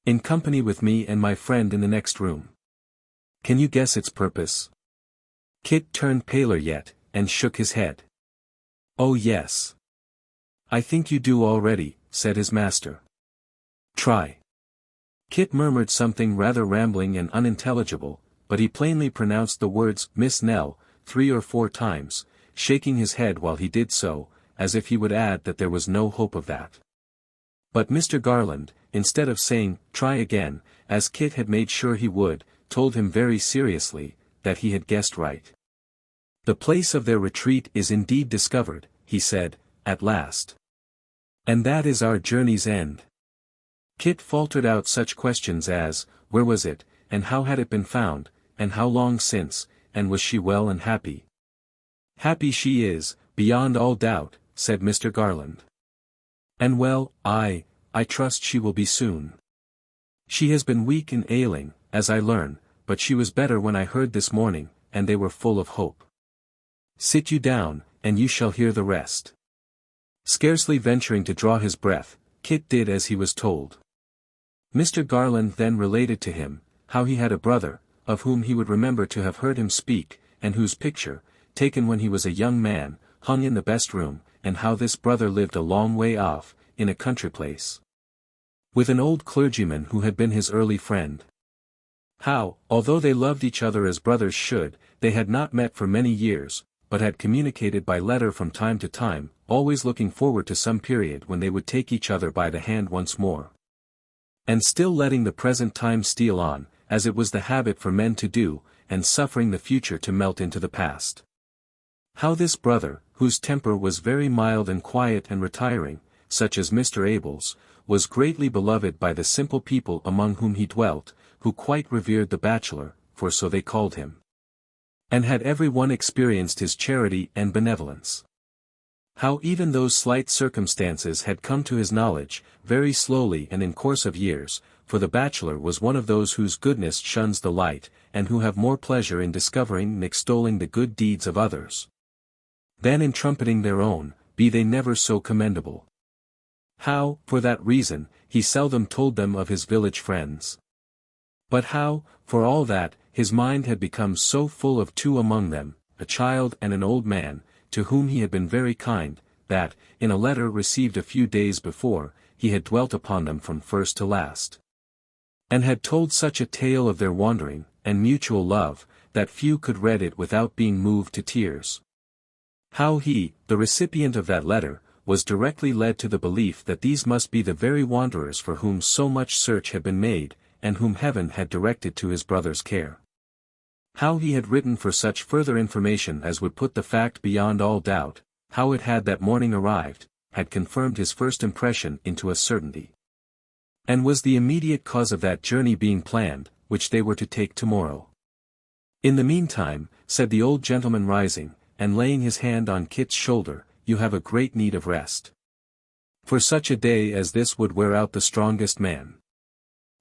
In company with me and my friend in the next room. Can you guess its purpose? Kit turned paler yet, and shook his head. Oh yes. I think you do already, said his master. Try. Kit murmured something rather rambling and unintelligible, but he plainly pronounced the words, Miss Nell, 3 or 4 times, shaking his head while he did so, as if he would add that there was no hope of that. But Mr. Garland, instead of saying, try again, as Kit had made sure he would, told him very seriously, that he had guessed right. The place of their retreat is indeed discovered, he said, at last. And that is our journey's end. Kit faltered out such questions as, where was it, and how had it been found, and how long since, and was she well and happy? Happy she is, beyond all doubt, said Mr. Garland. And well, I trust she will be soon. She has been weak and ailing, as I learn, but she was better when I heard this morning, and they were full of hope. Sit you down, and you shall hear the rest." Scarcely venturing to draw his breath, Kit did as he was told. Mr. Garland then related to him, how he had a brother, of whom he would remember to have heard him speak, and whose picture, taken when he was a young man, hung in the best room, and how this brother lived a long way off, in a country place, with an old clergyman who had been his early friend. How, although they loved each other as brothers should, they had not met for many years, but had communicated by letter from time to time, always looking forward to some period when they would take each other by the hand once more. And still letting the present time steal on, as it was the habit for men to do, and suffering the future to melt into the past. How this brother, whose temper was very mild and quiet and retiring, such as Mr. Abel's, was greatly beloved by the simple people among whom he dwelt, who quite revered the bachelor, for so they called him. And had every one experienced his charity and benevolence. How even those slight circumstances had come to his knowledge, very slowly and in course of years, for the bachelor was one of those whose goodness shuns the light, and who have more pleasure in discovering and extolling the good deeds of others, than in trumpeting their own, be they never so commendable. How, for that reason, he seldom told them of his village friends. But how, for all that, his mind had become so full of two among them, a child and an old man, to whom he had been very kind, that, in a letter received a few days before, he had dwelt upon them from first to last, and had told such a tale of their wandering, and mutual love, that few could read it without being moved to tears. How he, the recipient of that letter, was directly led to the belief that these must be the very wanderers for whom so much search had been made, and whom heaven had directed to his brother's care. How he had written for such further information as would put the fact beyond all doubt, how it had that morning arrived, had confirmed his first impression into a certainty, and was the immediate cause of that journey being planned, which they were to take tomorrow. "In the meantime," said the old gentleman rising, and laying his hand on Kit's shoulder, "you have a great need of rest. For such a day as this would wear out the strongest man.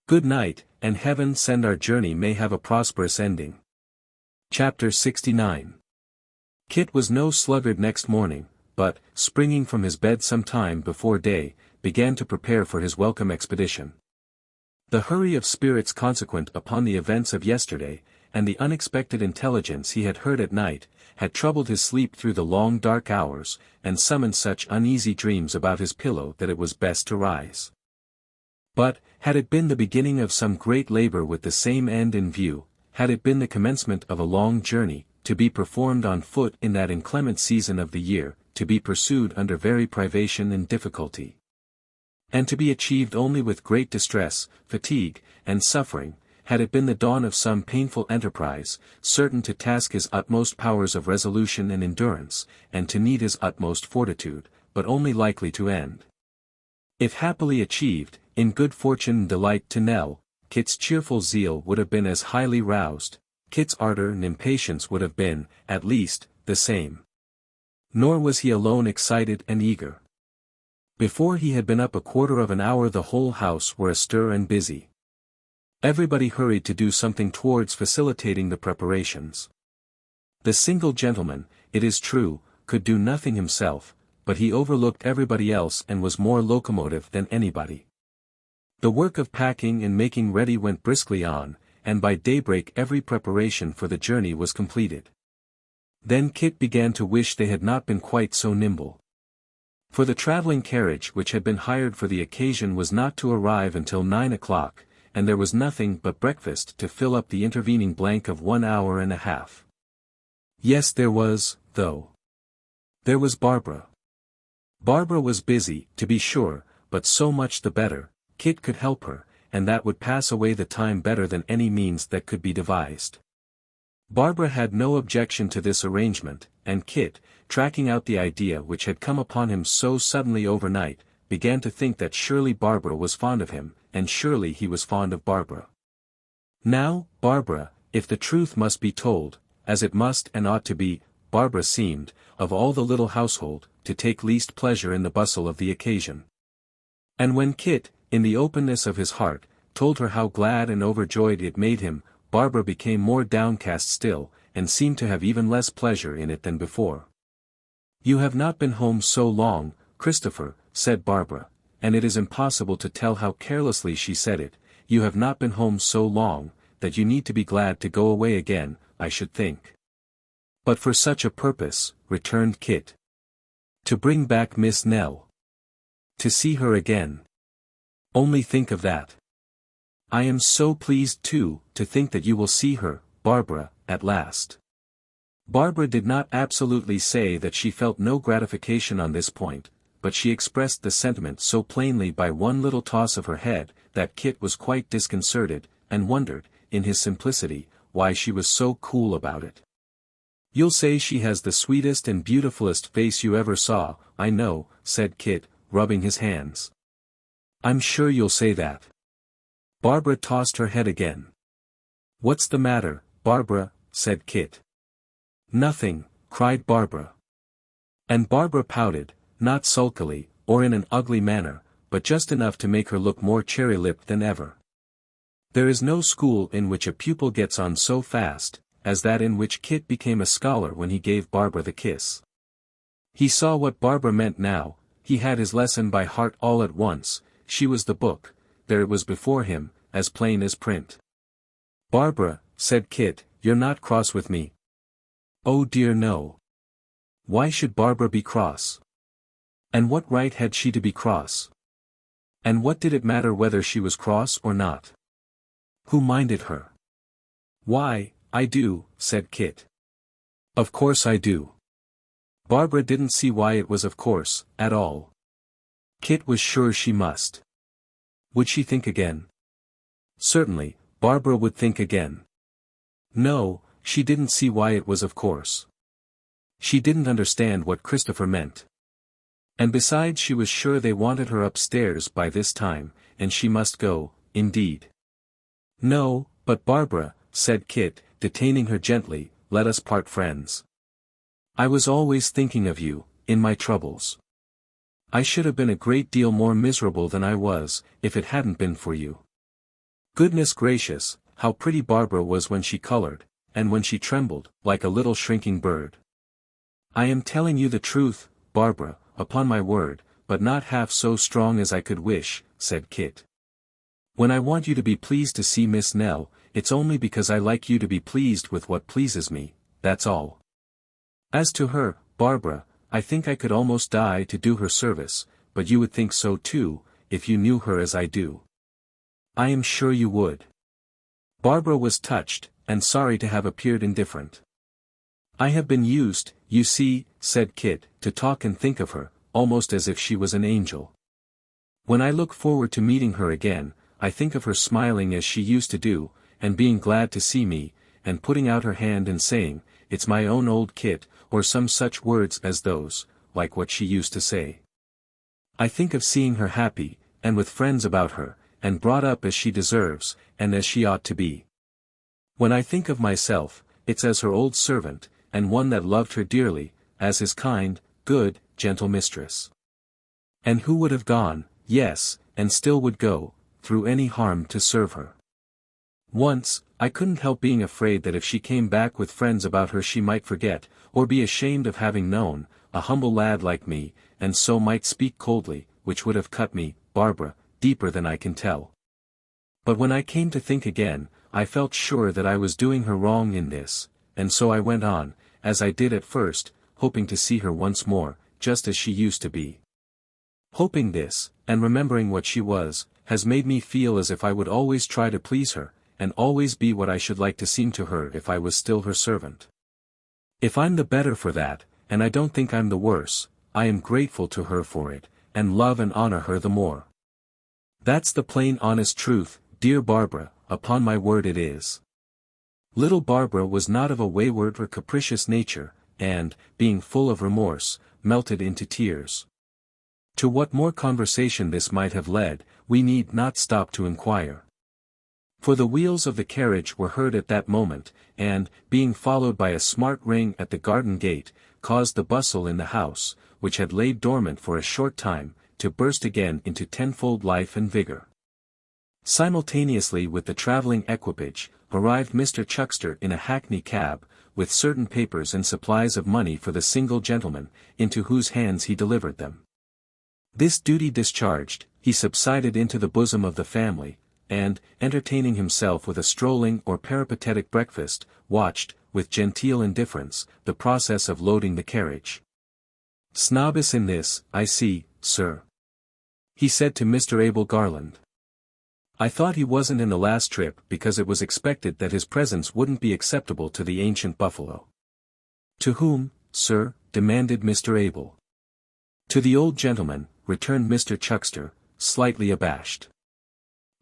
Good night, and heaven send our journey may have a prosperous ending." Chapter 69. Kit was no sluggard next morning, but, springing from his bed some time before day, began to prepare for his welcome expedition. The hurry of spirits consequent upon the events of yesterday, and the unexpected intelligence he had heard at night, had troubled his sleep through the long dark hours, and summoned such uneasy dreams about his pillow that it was best to rise. But, had it been the beginning of some great labor with the same end in view, had it been the commencement of a long journey, to be performed on foot in that inclement season of the year, to be pursued under very privation and difficulty, and to be achieved only with great distress, fatigue, and suffering, had it been the dawn of some painful enterprise, certain to task his utmost powers of resolution and endurance, and to need his utmost fortitude, but only likely to end, if happily achieved, in good fortune and delight to Nell, Kit's cheerful zeal would have been as highly roused, Kit's ardor and impatience would have been, at least, the same. Nor was he alone excited and eager. Before he had been up a quarter of an hour the whole house were astir and busy. Everybody hurried to do something towards facilitating the preparations. The single gentleman, it is true, could do nothing himself, but he overlooked everybody else and was more locomotive than anybody. The work of packing and making ready went briskly on, and by daybreak every preparation for the journey was completed. Then Kit began to wish they had not been quite so nimble. For the traveling carriage which had been hired for the occasion was not to arrive until 9 o'clock, and there was nothing but breakfast to fill up the intervening blank of 1 hour and a half. Yes, there was, though. There was Barbara. Barbara was busy, to be sure, but so much the better. Kit could help her, and that would pass away the time better than any means that could be devised. Barbara had no objection to this arrangement, and Kit, tracking out the idea which had come upon him so suddenly overnight, began to think that surely Barbara was fond of him, and surely he was fond of Barbara. Now, Barbara, if the truth must be told, as it must and ought to be, Barbara seemed, of all the little household, to take least pleasure in the bustle of the occasion. And when Kit, in the openness of his heart, told her how glad and overjoyed it made him, Barbara became more downcast still, and seemed to have even less pleasure in it than before. "You have not been home so long, Christopher," said Barbara, and it is impossible to tell how carelessly she said it. "You have not been home so long, that you need to be glad to go away again, I should think." "But for such a purpose," returned Kit. "To bring back Miss Nell. To see her again. Only think of that." "I am so pleased too, to think that you will see her, Barbara, at last." Barbara did not absolutely say that she felt no gratification on this point, but she expressed the sentiment so plainly by one little toss of her head, that Kit was quite disconcerted, and wondered, in his simplicity, why she was so cool about it. "You'll say she has the sweetest and beautifulest face you ever saw, I know," said Kit, rubbing his hands. "I'm sure you'll say that." Barbara tossed her head again. "What's the matter, Barbara?" said Kit. "Nothing," cried Barbara. And Barbara pouted, not sulkily, or in an ugly manner, but just enough to make her look more cherry-lipped than ever. There is no school in which a pupil gets on so fast, as that in which Kit became a scholar when he gave Barbara the kiss. He saw what Barbara meant now, he had his lesson by heart all at once, she was the book, there it was before him, as plain as print. "Barbara," said Kit, "you're not cross with me?" "Oh dear no. Why should Barbara be cross? And what right had she to be cross? And what did it matter whether she was cross or not? Who minded her?" "Why, I do," said Kit. "Of course I do." Barbara didn't see why it was of course, at all. Kit was sure she must. Would she think again? Certainly, Barbara would think again. No, she didn't see why it was of course. She didn't understand what Christopher meant. And besides, she was sure they wanted her upstairs by this time, and she must go, indeed. "No, but Barbara," said Kit, detaining her gently, "let us part friends. I was always thinking of you, in my troubles. I should have been a great deal more miserable than I was, if it hadn't been for you." Goodness gracious, how pretty Barbara was when she colored, and when she trembled, like a little shrinking bird. "I am telling you the truth, Barbara, upon my word, but not half so strong as I could wish," said Kit. "When I want you to be pleased to see Miss Nell, it's only because I like you to be pleased with what pleases me, that's all. As to her, Barbara, I think I could almost die to do her service, but you would think so too, if you knew her as I do." "I am sure you would." Barbara was touched, and sorry to have appeared indifferent. "I have been used, you see," said Kit, "to talk and think of her, almost as if she was an angel. When I look forward to meeting her again, I think of her smiling as she used to do, and being glad to see me, and putting out her hand and saying, 'It's my own old Kit,' or some such words as those, like what she used to say. I think of seeing her happy, and with friends about her, and brought up as she deserves, and as she ought to be. When I think of myself, it's as her old servant, and one that loved her dearly, as his kind, good, gentle mistress. And who would have gone, yes, and still would go, through any harm to serve her. Once, I couldn't help being afraid that if she came back with friends about her she might forget, or be ashamed of having known, a humble lad like me, and so might speak coldly, which would have cut me, Barbara, deeper than I can tell. But when I came to think again, I felt sure that I was doing her wrong in this, and so I went on, as I did at first, hoping to see her once more, just as she used to be. Hoping this, and remembering what she was, has made me feel as if I would always try to please her, and always be what I should like to seem to her if I was still her servant. If I'm the better for that, and I don't think I'm the worse, I am grateful to her for it, and love and honor her the more. That's the plain honest truth, dear Barbara, upon my word it is." Little Barbara was not of a wayward or capricious nature, and, being full of remorse, melted into tears. To what more conversation this might have led, we need not stop to inquire. For the wheels of the carriage were heard at that moment, and, being followed by a smart ring at the garden gate, caused the bustle in the house, which had laid dormant for a short time, to burst again into tenfold life and vigor. Simultaneously with the travelling equipage, arrived Mr. Chuckster in a hackney cab, with certain papers and supplies of money for the single gentleman, into whose hands he delivered them. This duty discharged, he subsided into the bosom of the family, and, entertaining himself with a strolling or peripatetic breakfast, watched, with genteel indifference, the process of loading the carriage. "Snobbis in this, I see, sir," he said to Mr. Abel Garland. "I thought he wasn't in the last trip because it was expected that his presence wouldn't be acceptable to the ancient buffalo." "To whom, sir?" demanded Mr. Abel. "To the old gentleman," returned Mr. Chuckster, slightly abashed.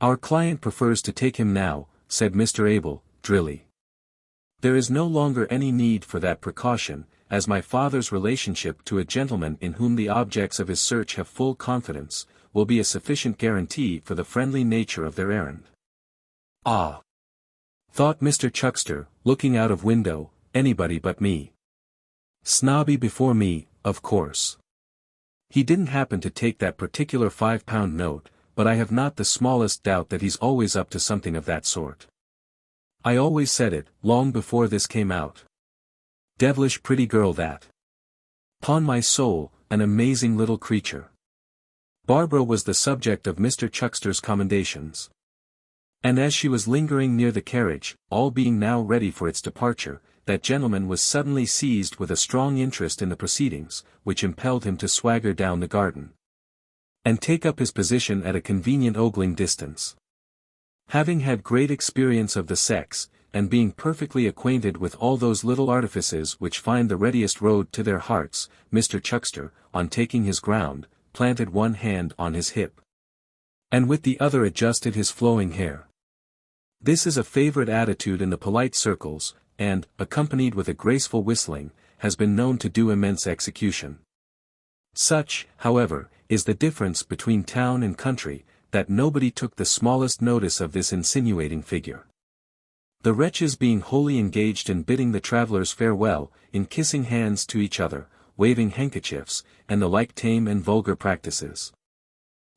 "Our client prefers to take him now," said Mr. Abel, drily. "There is no longer any need for that precaution, as my father's relationship to a gentleman in whom the objects of his search have full confidence, will be a sufficient guarantee for the friendly nature of their errand." "Ah!" thought Mr. Chuckster, looking out of window, "anybody but me. Snobby before me, of course. He didn't happen to take that particular £5 note, but I have not the smallest doubt that he's always up to something of that sort. I always said it, long before this came out. Devilish pretty girl that. 'Pon my soul, an amazing little creature." Barbara was the subject of Mr. Chuckster's commendations. And as she was lingering near the carriage, all being now ready for its departure, that gentleman was suddenly seized with a strong interest in the proceedings, which impelled him to swagger down the garden, and take up his position at a convenient ogling distance. Having had great experience of the sex, and being perfectly acquainted with all those little artifices which find the readiest road to their hearts, Mr. Chuckster, on taking his ground, planted one hand on his hip, and with the other adjusted his flowing hair. This is a favorite attitude in the polite circles, and, accompanied with a graceful whistling, has been known to do immense execution. Such, however, is the difference between town and country, that nobody took the smallest notice of this insinuating figure. The wretches being wholly engaged in bidding the travellers farewell, in kissing hands to each other, waving handkerchiefs, and the like tame and vulgar practices.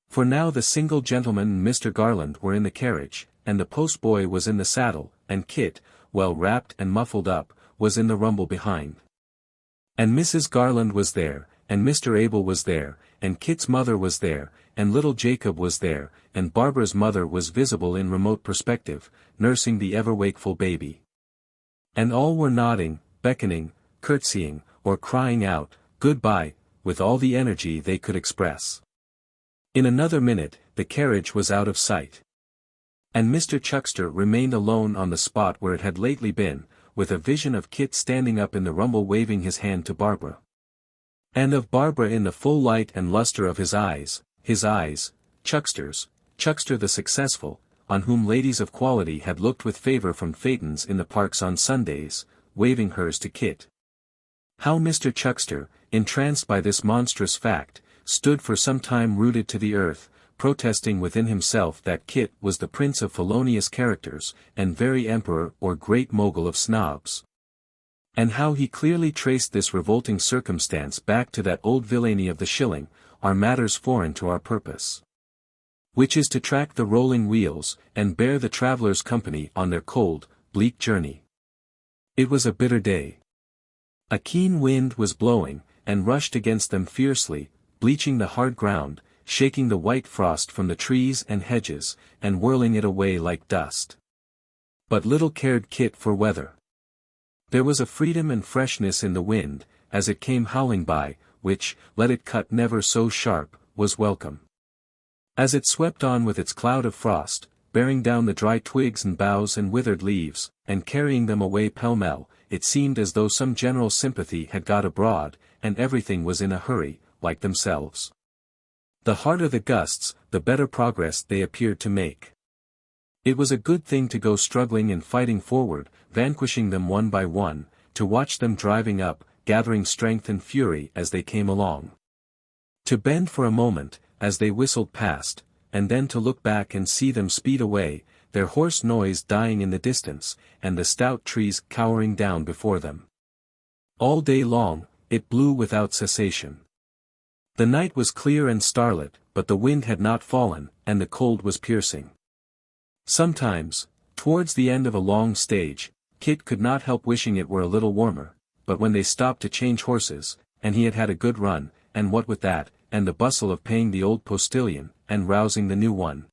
For now the single gentleman and Mr. Garland were in the carriage, and the postboy was in the saddle, and Kit, well wrapped and muffled up, was in the rumble behind. And Mrs. Garland was there, and Mr. Abel was there, and Kit's mother was there, and little Jacob was there, and Barbara's mother was visible in remote perspective, nursing the ever-wakeful baby. And all were nodding, beckoning, curtsying, or crying out, "Good-bye," with all the energy they could express. In another minute, the carriage was out of sight. And Mr. Chuckster remained alone on the spot where it had lately been, with a vision of Kit standing up in the rumble waving his hand to Barbara. And of Barbara in the full light and lustre of his eyes, Chuckster's, Chuckster the successful, on whom ladies of quality had looked with favour from phaetons in the parks on Sundays, waving hers to Kit. How Mr. Chuckster, entranced by this monstrous fact, stood for some time rooted to the earth, protesting within himself that Kit was the prince of felonious characters, and very emperor or great mogul of snobs. And how he clearly traced this revolting circumstance back to that old villainy of the shilling, are matters foreign to our purpose, which is to track the rolling wheels, and bear the travellers company on their cold, bleak journey. It was a bitter day. A keen wind was blowing, and rushed against them fiercely, bleaching the hard ground, shaking the white frost from the trees and hedges, and whirling it away like dust. But little cared Kit for weather. There was a freedom and freshness in the wind, as it came howling by, which, let it cut never so sharp, was welcome. As it swept on with its cloud of frost, bearing down the dry twigs and boughs and withered leaves, and carrying them away pell-mell, it seemed as though some general sympathy had got abroad, and everything was in a hurry, like themselves. The harder the gusts, the better progress they appeared to make. It was a good thing to go struggling and fighting forward, vanquishing them one by one, to watch them driving up, gathering strength and fury as they came along. To bend for a moment, as they whistled past, and then to look back and see them speed away, their hoarse noise dying in the distance, and the stout trees cowering down before them. All day long, it blew without cessation. The night was clear and starlit, but the wind had not fallen, and the cold was piercing. Sometimes, towards the end of a long stage, Kit could not help wishing it were a little warmer, but when they stopped to change horses, and he had had a good run, and what with that, and the bustle of paying the old postilion, and rousing the new one,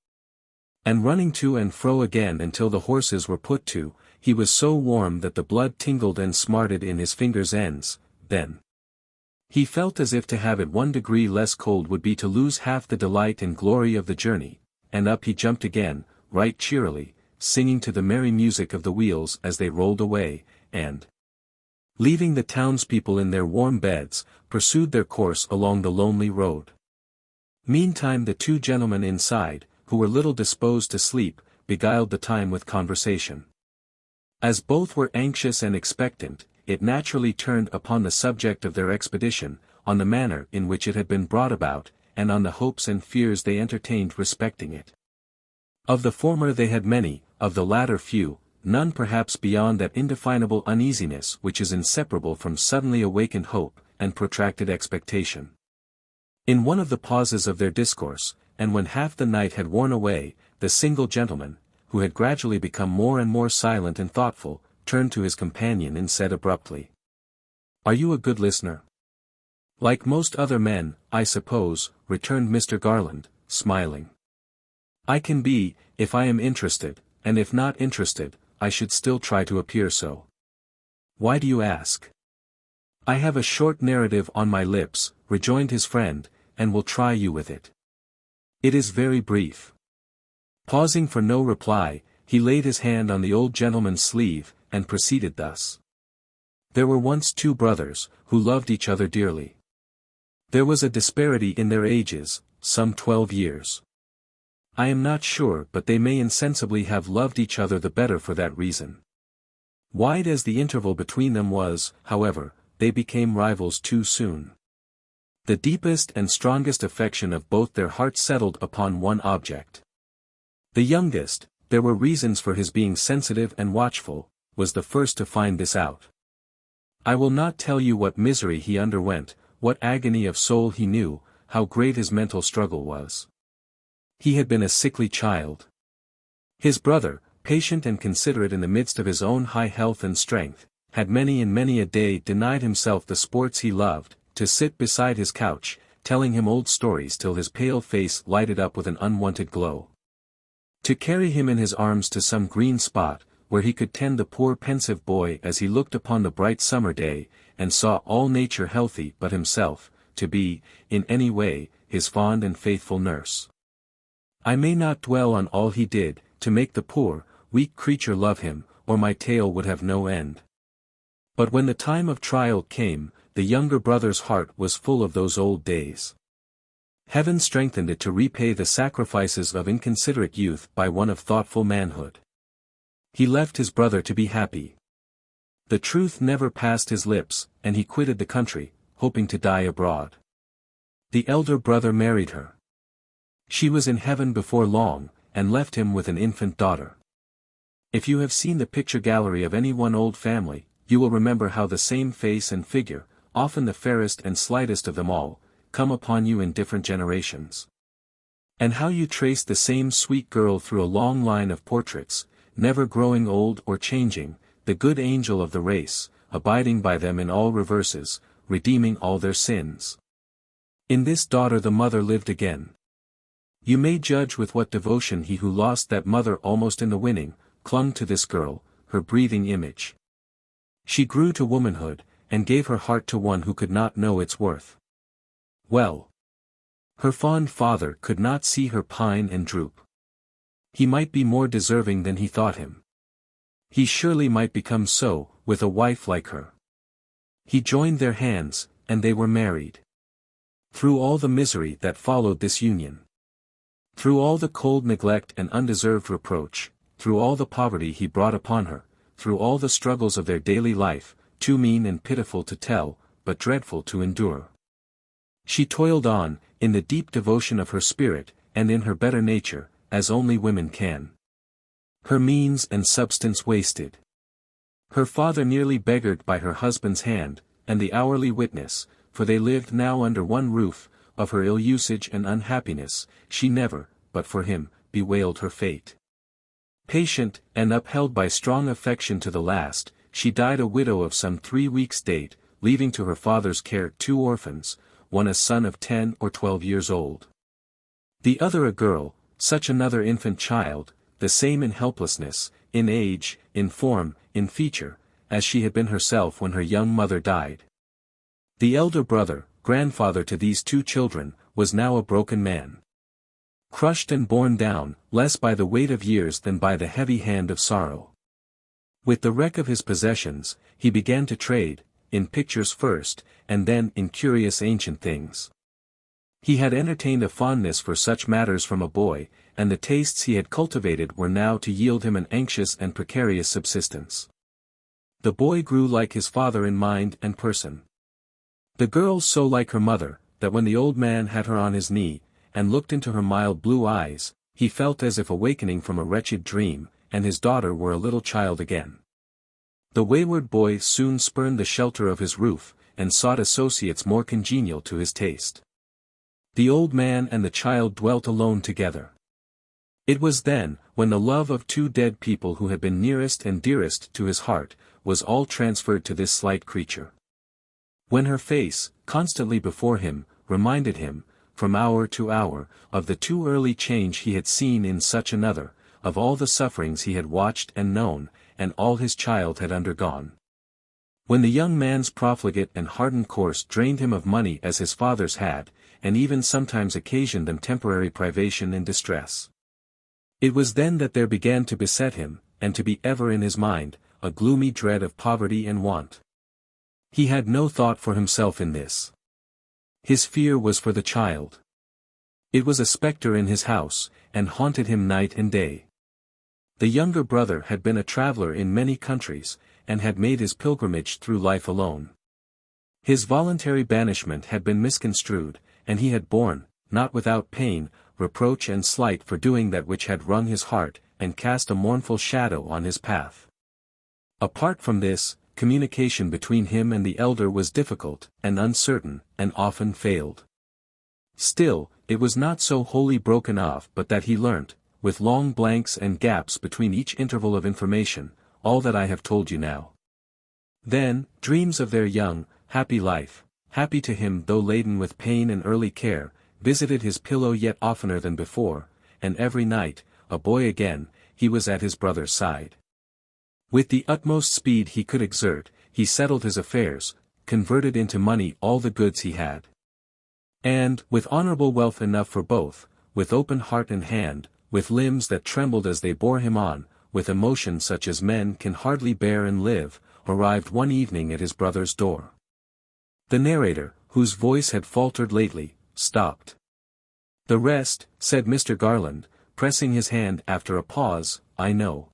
and running to and fro again until the horses were put to, he was so warm that the blood tingled and smarted in his fingers' ends. Then he felt as if to have it 1 degree less cold would be to lose half the delight and glory of the journey, and up he jumped again, right cheerily, singing to the merry music of the wheels as they rolled away, and, leaving the townspeople in their warm beds, pursued their course along the lonely road. Meantime the 2 gentlemen inside, who were little disposed to sleep, beguiled the time with conversation. As both were anxious and expectant, it naturally turned upon the subject of their expedition, on the manner in which it had been brought about, and on the hopes and fears they entertained respecting it. Of the former they had many, of the latter few, none perhaps beyond that indefinable uneasiness which is inseparable from suddenly awakened hope, and protracted expectation. In one of the pauses of their discourse, and when half the night had worn away, the single gentleman, who had gradually become more and more silent and thoughtful, turned to his companion and said abruptly, "Are you a good listener?" "Like most other men, I suppose," returned Mr. Garland, smiling. "I can be, if I am interested, and if not interested, I should still try to appear so." "Why do you ask?" "I have a short narrative on my lips," rejoined his friend, "and will try you with it. It is very brief." Pausing for no reply, he laid his hand on the old gentleman's sleeve, and proceeded thus. There were once 2 brothers, who loved each other dearly. There was a disparity in their ages, some 12 years. I am not sure but they may insensibly have loved each other the better for that reason. Wide as the interval between them was, however, they became rivals too soon. The deepest and strongest affection of both their hearts settled upon one object. The youngest, there were reasons for his being sensitive and watchful, was the first to find this out. I will not tell you what misery he underwent, what agony of soul he knew, how great his mental struggle was. He had been a sickly child. His brother, patient and considerate in the midst of his own high health and strength, had many and many a day denied himself the sports he loved, to sit beside his couch, telling him old stories till his pale face lighted up with an unwonted glow. To carry him in his arms to some green spot, where he could tend the poor pensive boy as he looked upon the bright summer day, and saw all nature healthy but himself, to be, in any way, his fond and faithful nurse. I may not dwell on all he did, to make the poor, weak creature love him, or my tale would have no end. But when the time of trial came, the younger brother's heart was full of those old days. Heaven strengthened it to repay the sacrifices of inconsiderate youth by one of thoughtful manhood. He left his brother to be happy. The truth never passed his lips, and he quitted the country, hoping to die abroad. The elder brother married her. She was in heaven before long, and left him with an infant daughter. If you have seen the picture gallery of any one old family, you will remember how the same face and figure, often the fairest and slightest of them all, come upon you in different generations. And how you trace the same sweet girl through a long line of portraits, never growing old or changing, the good angel of the race, abiding by them in all reverses, redeeming all their sins. In this daughter the mother lived again. You may judge with what devotion he who lost that mother almost in the winning, clung to this girl, her breathing image. She grew to womanhood, and gave her heart to one who could not know its worth. Well, her fond father could not see her pine and droop. He might be more deserving than he thought him. He surely might become so, with a wife like her. He joined their hands, and they were married. Through all the misery that followed this union, through all the cold neglect and undeserved reproach, through all the poverty he brought upon her, through all the struggles of their daily life, too mean and pitiful to tell, but dreadful to endure, she toiled on, in the deep devotion of her spirit, and in her better nature, as only women can. Her means and substance wasted. Her father nearly beggared by her husband's hand, and the hourly witness, for they lived now under one roof, of her ill usage and unhappiness, she never, but for him, bewailed her fate. Patient, and upheld by strong affection to the last, she died a widow of some 3 weeks' date, leaving to her father's care 2 orphans, one a son of 10 or 12 years old. The other a girl, such another infant child, the same in helplessness, in age, in form, in feature, as she had been herself when her young mother died. The elder brother, grandfather to these 2 children, was now a broken man. Crushed and borne down, less by the weight of years than by the heavy hand of sorrow. With the wreck of his possessions, he began to trade, in pictures first, and then in curious ancient things. He had entertained a fondness for such matters from a boy, and the tastes he had cultivated were now to yield him an anxious and precarious subsistence. The boy grew like his father in mind and person. The girl so like her mother, that when the old man had her on his knee, and looked into her mild blue eyes, he felt as if awakening from a wretched dream, and his daughter were a little child again. The wayward boy soon spurned the shelter of his roof, and sought associates more congenial to his taste. The old man and the child dwelt alone together. It was then, when the love of 2 dead people who had been nearest and dearest to his heart, was all transferred to this slight creature. When her face, constantly before him, reminded him, from hour to hour, of the too early change he had seen in such another, of all the sufferings he had watched and known, and all his child had undergone. When the young man's profligate and hardened course drained him of money as his father's had, and even sometimes occasioned them temporary privation and distress. It was then that there began to beset him, and to be ever in his mind, a gloomy dread of poverty and want. He had no thought for himself in this. His fear was for the child. It was a spectre in his house, and haunted him night and day. The younger brother had been a traveler in many countries, and had made his pilgrimage through life alone. His voluntary banishment had been misconstrued, and he had borne, not without pain, reproach and slight for doing that which had wrung his heart, and cast a mournful shadow on his path. Apart from this, communication between him and the elder was difficult, and uncertain, and often failed. Still, it was not so wholly broken off but that he learnt, with long blanks and gaps between each interval of information, all that I have told you now. Then, dreams of their young, happy life, happy to him though laden with pain and early care, visited his pillow yet oftener than before, and every night, a boy again, he was at his brother's side. With the utmost speed he could exert, he settled his affairs, converted into money all the goods he had. And, with honorable wealth enough for both, with open heart and hand, with limbs that trembled as they bore him on, with emotion such as men can hardly bear and live, arrived one evening at his brother's door. The narrator, whose voice had faltered lately, stopped. "The rest," said Mr. Garland, pressing his hand after a pause, "I know."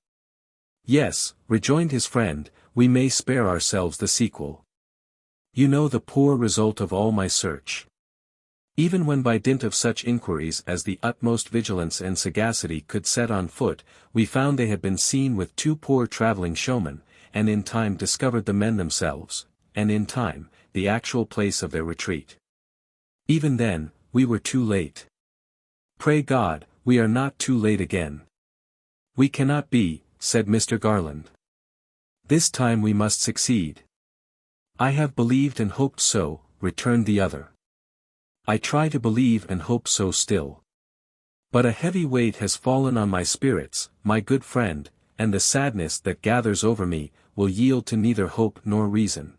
"Yes," rejoined his friend, "we may spare ourselves the sequel. You know the poor result of all my search. Even when by dint of such inquiries as the utmost vigilance and sagacity could set on foot, we found they had been seen with 2 poor travelling showmen, and in time discovered the men themselves, and in time, the actual place of their retreat. Even then, we were too late. Pray God, we are not too late again." "We cannot be," said Mr. Garland. "This time we must succeed." "I have believed and hoped so," returned the other. "I try to believe and hope so still. But a heavy weight has fallen on my spirits, my good friend, and the sadness that gathers over me, will yield to neither hope nor reason."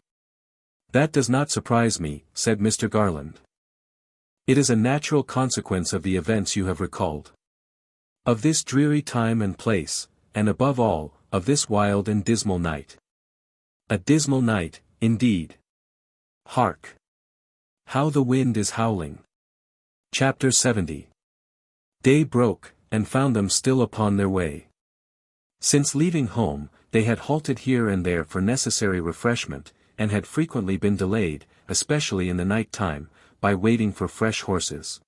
"That does not surprise me," said Mr. Garland. "It is a natural consequence of the events you have recalled. Of this dreary time and place, and above all, of this wild and dismal night." "A dismal night, indeed. Hark! How the wind is howling." Chapter 70. Day broke, and found them still upon their way. Since leaving home, they had halted here and there for necessary refreshment, and had frequently been delayed, especially in the night time, by waiting for fresh horses.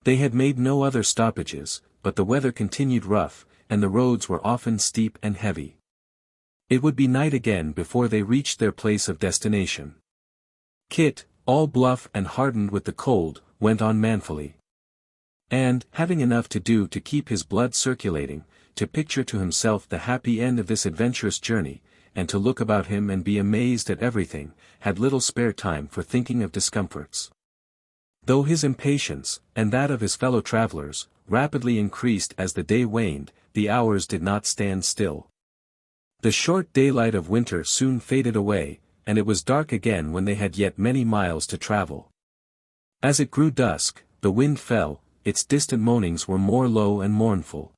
They had made no other stoppages, but the weather continued rough, and the roads were often steep and heavy. It would be night again before they reached their place of destination. Kit, all bluff and hardened with the cold, went on manfully. And, having enough to do to keep his blood circulating, to picture to himself the happy end of this adventurous journey, and to look about him and be amazed at everything, had little spare time for thinking of discomforts. Though his impatience, and that of his fellow travelers, rapidly increased as the day waned, the hours did not stand still. The short daylight of winter soon faded away, and it was dark again when they had yet many miles to travel. As it grew dusk, the wind fell, its distant moanings were more low and mournful.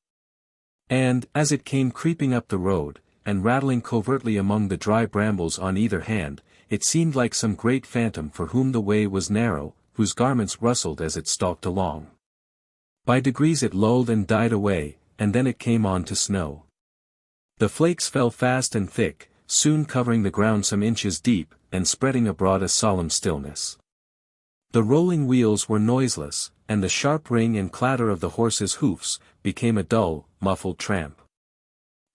And, as it came creeping up the road, and rattling covertly among the dry brambles on either hand, it seemed like some great phantom for whom the way was narrow, whose garments rustled as it stalked along. By degrees it lulled and died away, and then it came on to snow. The flakes fell fast and thick, soon covering the ground some inches deep, and spreading abroad a solemn stillness. The rolling wheels were noiseless, and the sharp ring and clatter of the horses' hoofs became a dull, muffled tramp.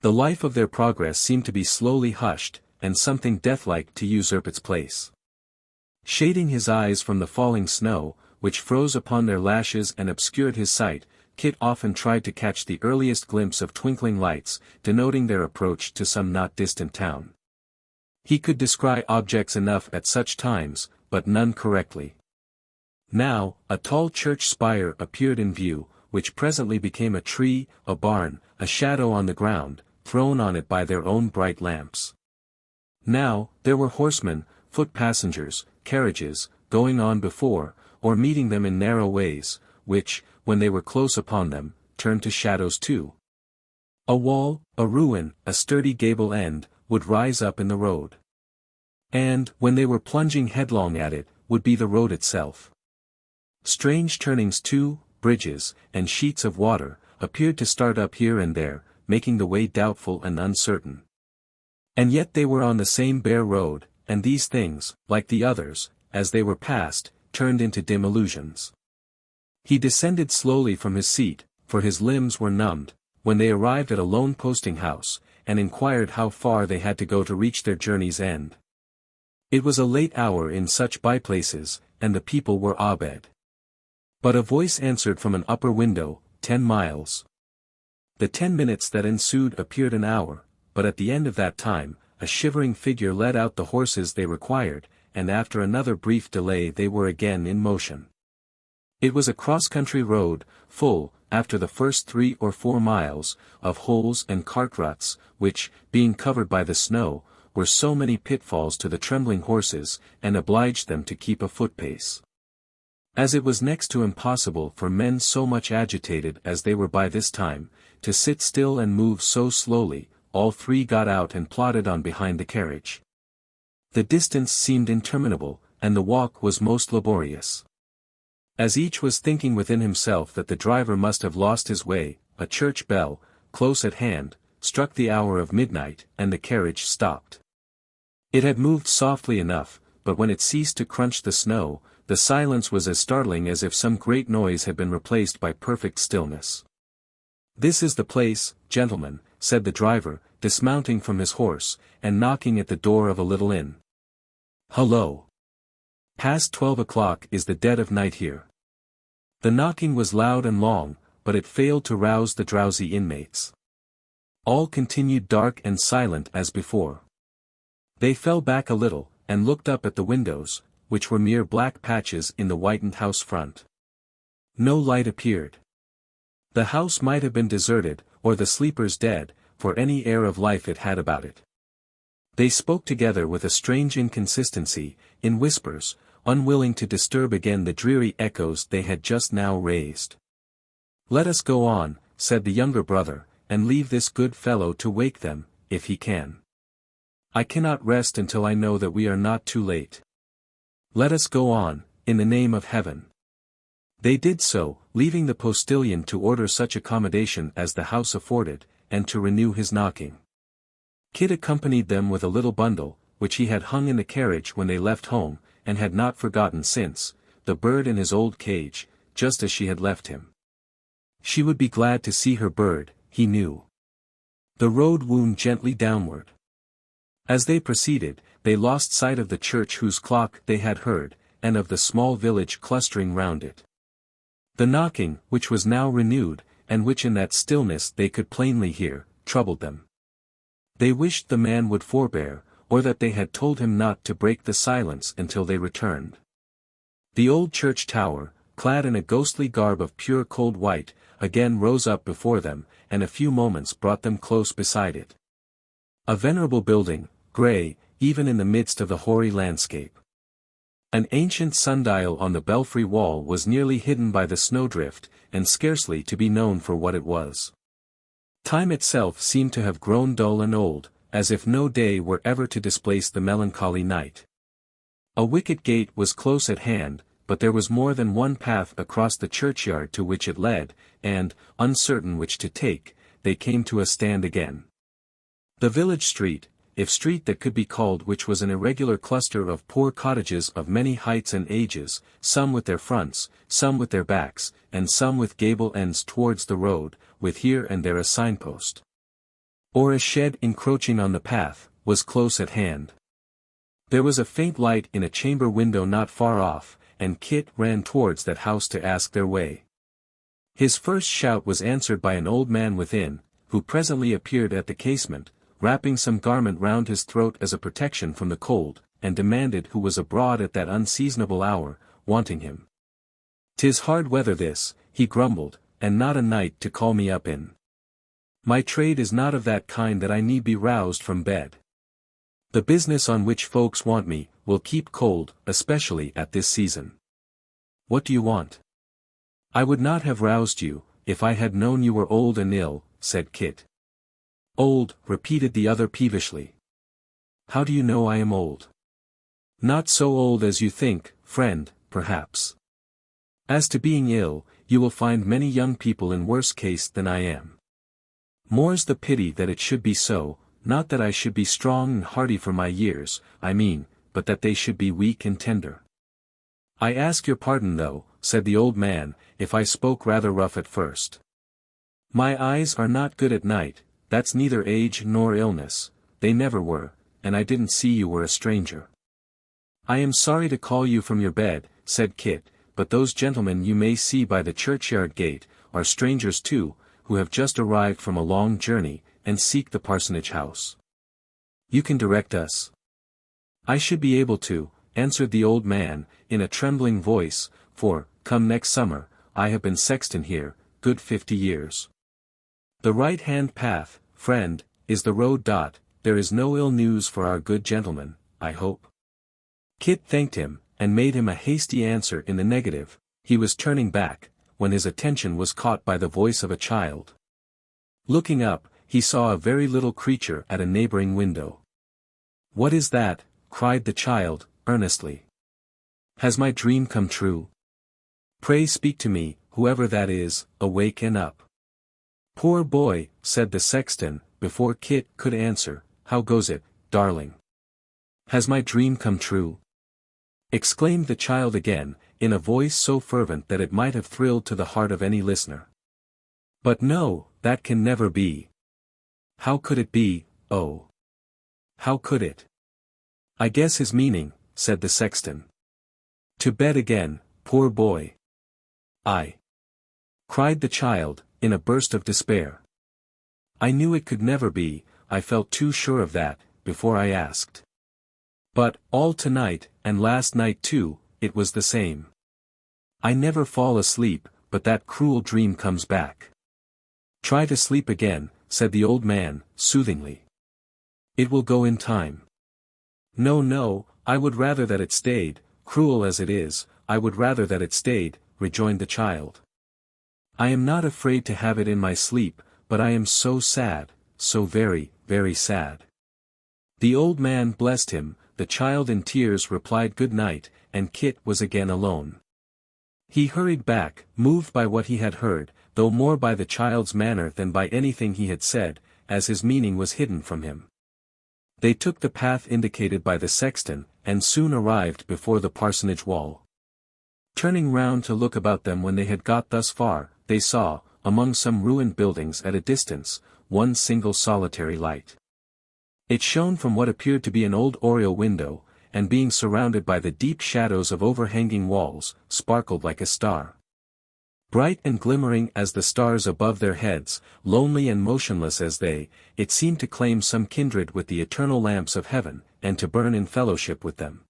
The life of their progress seemed to be slowly hushed, and something deathlike to usurp its place. Shading his eyes from the falling snow, which froze upon their lashes and obscured his sight, Kit often tried to catch the earliest glimpse of twinkling lights, denoting their approach to some not distant town. He could descry objects enough at such times, but none correctly. Now, a tall church spire appeared in view, which presently became a tree, a barn, a shadow on the ground, thrown on it by their own bright lamps. Now, there were horsemen, foot passengers, carriages, going on before, or meeting them in narrow ways, which, when they were close upon them, turned to shadows too. A wall, a ruin, a sturdy gable end, would rise up in the road. And, when they were plunging headlong at it, would be the road itself. Strange turnings too, bridges, and sheets of water, appeared to start up here and there, making the way doubtful and uncertain. And yet they were on the same bare road, and these things, like the others, as they were passed, turned into dim illusions. He descended slowly from his seat, for his limbs were numbed, when they arrived at a lone posting house, and inquired how far they had to go to reach their journey's end. It was a late hour in such byplaces, and the people were abed. But a voice answered from an upper window, 10 miles. The 10 minutes that ensued appeared an hour, but at the end of that time, a shivering figure led out the horses they required, and after another brief delay they were again in motion. It was a cross-country road, full, after the first 3 or 4 miles, of holes and cart ruts, which, being covered by the snow, were so many pitfalls to the trembling horses, and obliged them to keep a foot-pace. As it was next to impossible for men so much agitated as they were by this time, to sit still and move so slowly, all 3 got out and plodded on behind the carriage. The distance seemed interminable, and the walk was most laborious. As each was thinking within himself that the driver must have lost his way, a church bell, close at hand, struck the hour of midnight, and the carriage stopped. It had moved softly enough, but when it ceased to crunch the snow, the silence was as startling as if some great noise had been replaced by perfect stillness. "This is the place, gentlemen," said the driver, dismounting from his horse, and knocking at the door of a little inn. "Hullo! Past 12 o'clock is the dead of night here." The knocking was loud and long, but it failed to rouse the drowsy inmates. All continued dark and silent as before. They fell back a little, and looked up at the windows, which were mere black patches in the whitened house front. No light appeared. The house might have been deserted, or the sleepers dead, for any air of life it had about it. They spoke together with a strange inconsistency, in whispers, unwilling to disturb again the dreary echoes they had just now raised. "Let us go on," said the younger brother, "and leave this good fellow to wake them, if he can. I cannot rest until I know that we are not too late. Let us go on, in the name of heaven." They did so, leaving the postilion to order such accommodation as the house afforded, and to renew his knocking. Kit accompanied them with a little bundle, which he had hung in the carriage when they left home, and had not forgotten since, the bird in his old cage, just as she had left him. She would be glad to see her bird, he knew. The road wound gently downward. As they proceeded, they lost sight of the church whose clock they had heard, and of the small village clustering round it. The knocking, which was now renewed, and which in that stillness they could plainly hear, troubled them. They wished the man would forbear, or that they had told him not to break the silence until they returned. The old church tower, clad in a ghostly garb of pure cold white, again rose up before them, and a few moments brought them close beside it. A venerable building, grey, even in the midst of the hoary landscape. An ancient sundial on the belfry wall was nearly hidden by the snowdrift, and scarcely to be known for what it was. Time itself seemed to have grown dull and old, as if no day were ever to displace the melancholy night. A wicket gate was close at hand, but there was more than one path across the churchyard to which it led, and, uncertain which to take, they came to a stand again. The village street, if street that could be called, which was an irregular cluster of poor cottages of many heights and ages, some with their fronts, some with their backs, and some with gable ends towards the road, with here and there a signpost, or a shed encroaching on the path, was close at hand. There was a faint light in a chamber window not far off, and Kit ran towards that house to ask their way. His first shout was answered by an old man within, who presently appeared at the casement, wrapping some garment round his throat as a protection from the cold, and demanded who was abroad at that unseasonable hour, wanting him. "'Tis hard weather this," he grumbled, "and not a night to call me up in. My trade is not of that kind that I need be roused from bed. The business on which folks want me, will keep cold, especially at this season. What do you want?" "I would not have roused you, if I had known you were old and ill," said Kit. "Old," repeated the other peevishly. "How do you know I am old?" "Not so old as you think, friend, perhaps. As to being ill, you will find many young people in worse case than I am. More's the pity that it should be so, not that I should be strong and hearty for my years, I mean, but that they should be weak and tender. I ask your pardon though," said the old man, "if I spoke rather rough at first. My eyes are not good at night. That's neither age nor illness, they never were, and I didn't see you were a stranger." "I am sorry to call you from your bed," said Kit, "but those gentlemen you may see by the churchyard gate, are strangers too, who have just arrived from a long journey, and seek the parsonage house. You can direct us?" "I should be able to," answered the old man, in a trembling voice, "for, come next summer, I have been sexton here, good 50 years. The right-hand path, friend, is the road. There is no ill news for our good gentleman, I hope." Kit thanked him, and made him a hasty answer in the negative. He was turning back, when his attention was caught by the voice of a child. Looking up, he saw a very little creature at a neighboring window. "What is that?" cried the child, earnestly. "Has my dream come true? Pray speak to me, whoever that is, awake and up." "Poor boy," said the sexton, before Kit could answer, "how goes it, darling? Has my dream come true?" exclaimed the child again, in a voice so fervent that it might have thrilled to the heart of any listener. "But no, that can never be. How could it be, oh? How could it?" "I guess his meaning," said the sexton. "To bed again, poor boy." "I," cried the child, in a burst of despair. "I knew it could never be, I felt too sure of that, before I asked. But, all tonight, and last night too, it was the same. I never fall asleep, but that cruel dream comes back." "Try to sleep again," said the old man, soothingly. "It will go in time." "No, no, I would rather that it stayed, cruel as it is, I would rather that it stayed," rejoined the child. "I am not afraid to have it in my sleep, but I am so sad, so very, very sad." The old man blessed him, the child in tears replied good night, and Kit was again alone. He hurried back, moved by what he had heard, though more by the child's manner than by anything he had said, as his meaning was hidden from him. They took the path indicated by the sexton, and soon arrived before the parsonage wall. Turning round to look about them when they had got thus far, they saw, among some ruined buildings at a distance, one single solitary light. It shone from what appeared to be an old oriel window, and being surrounded by the deep shadows of overhanging walls, sparkled like a star. Bright and glimmering as the stars above their heads, lonely and motionless as they, it seemed to claim some kindred with the eternal lamps of heaven, and to burn in fellowship with them.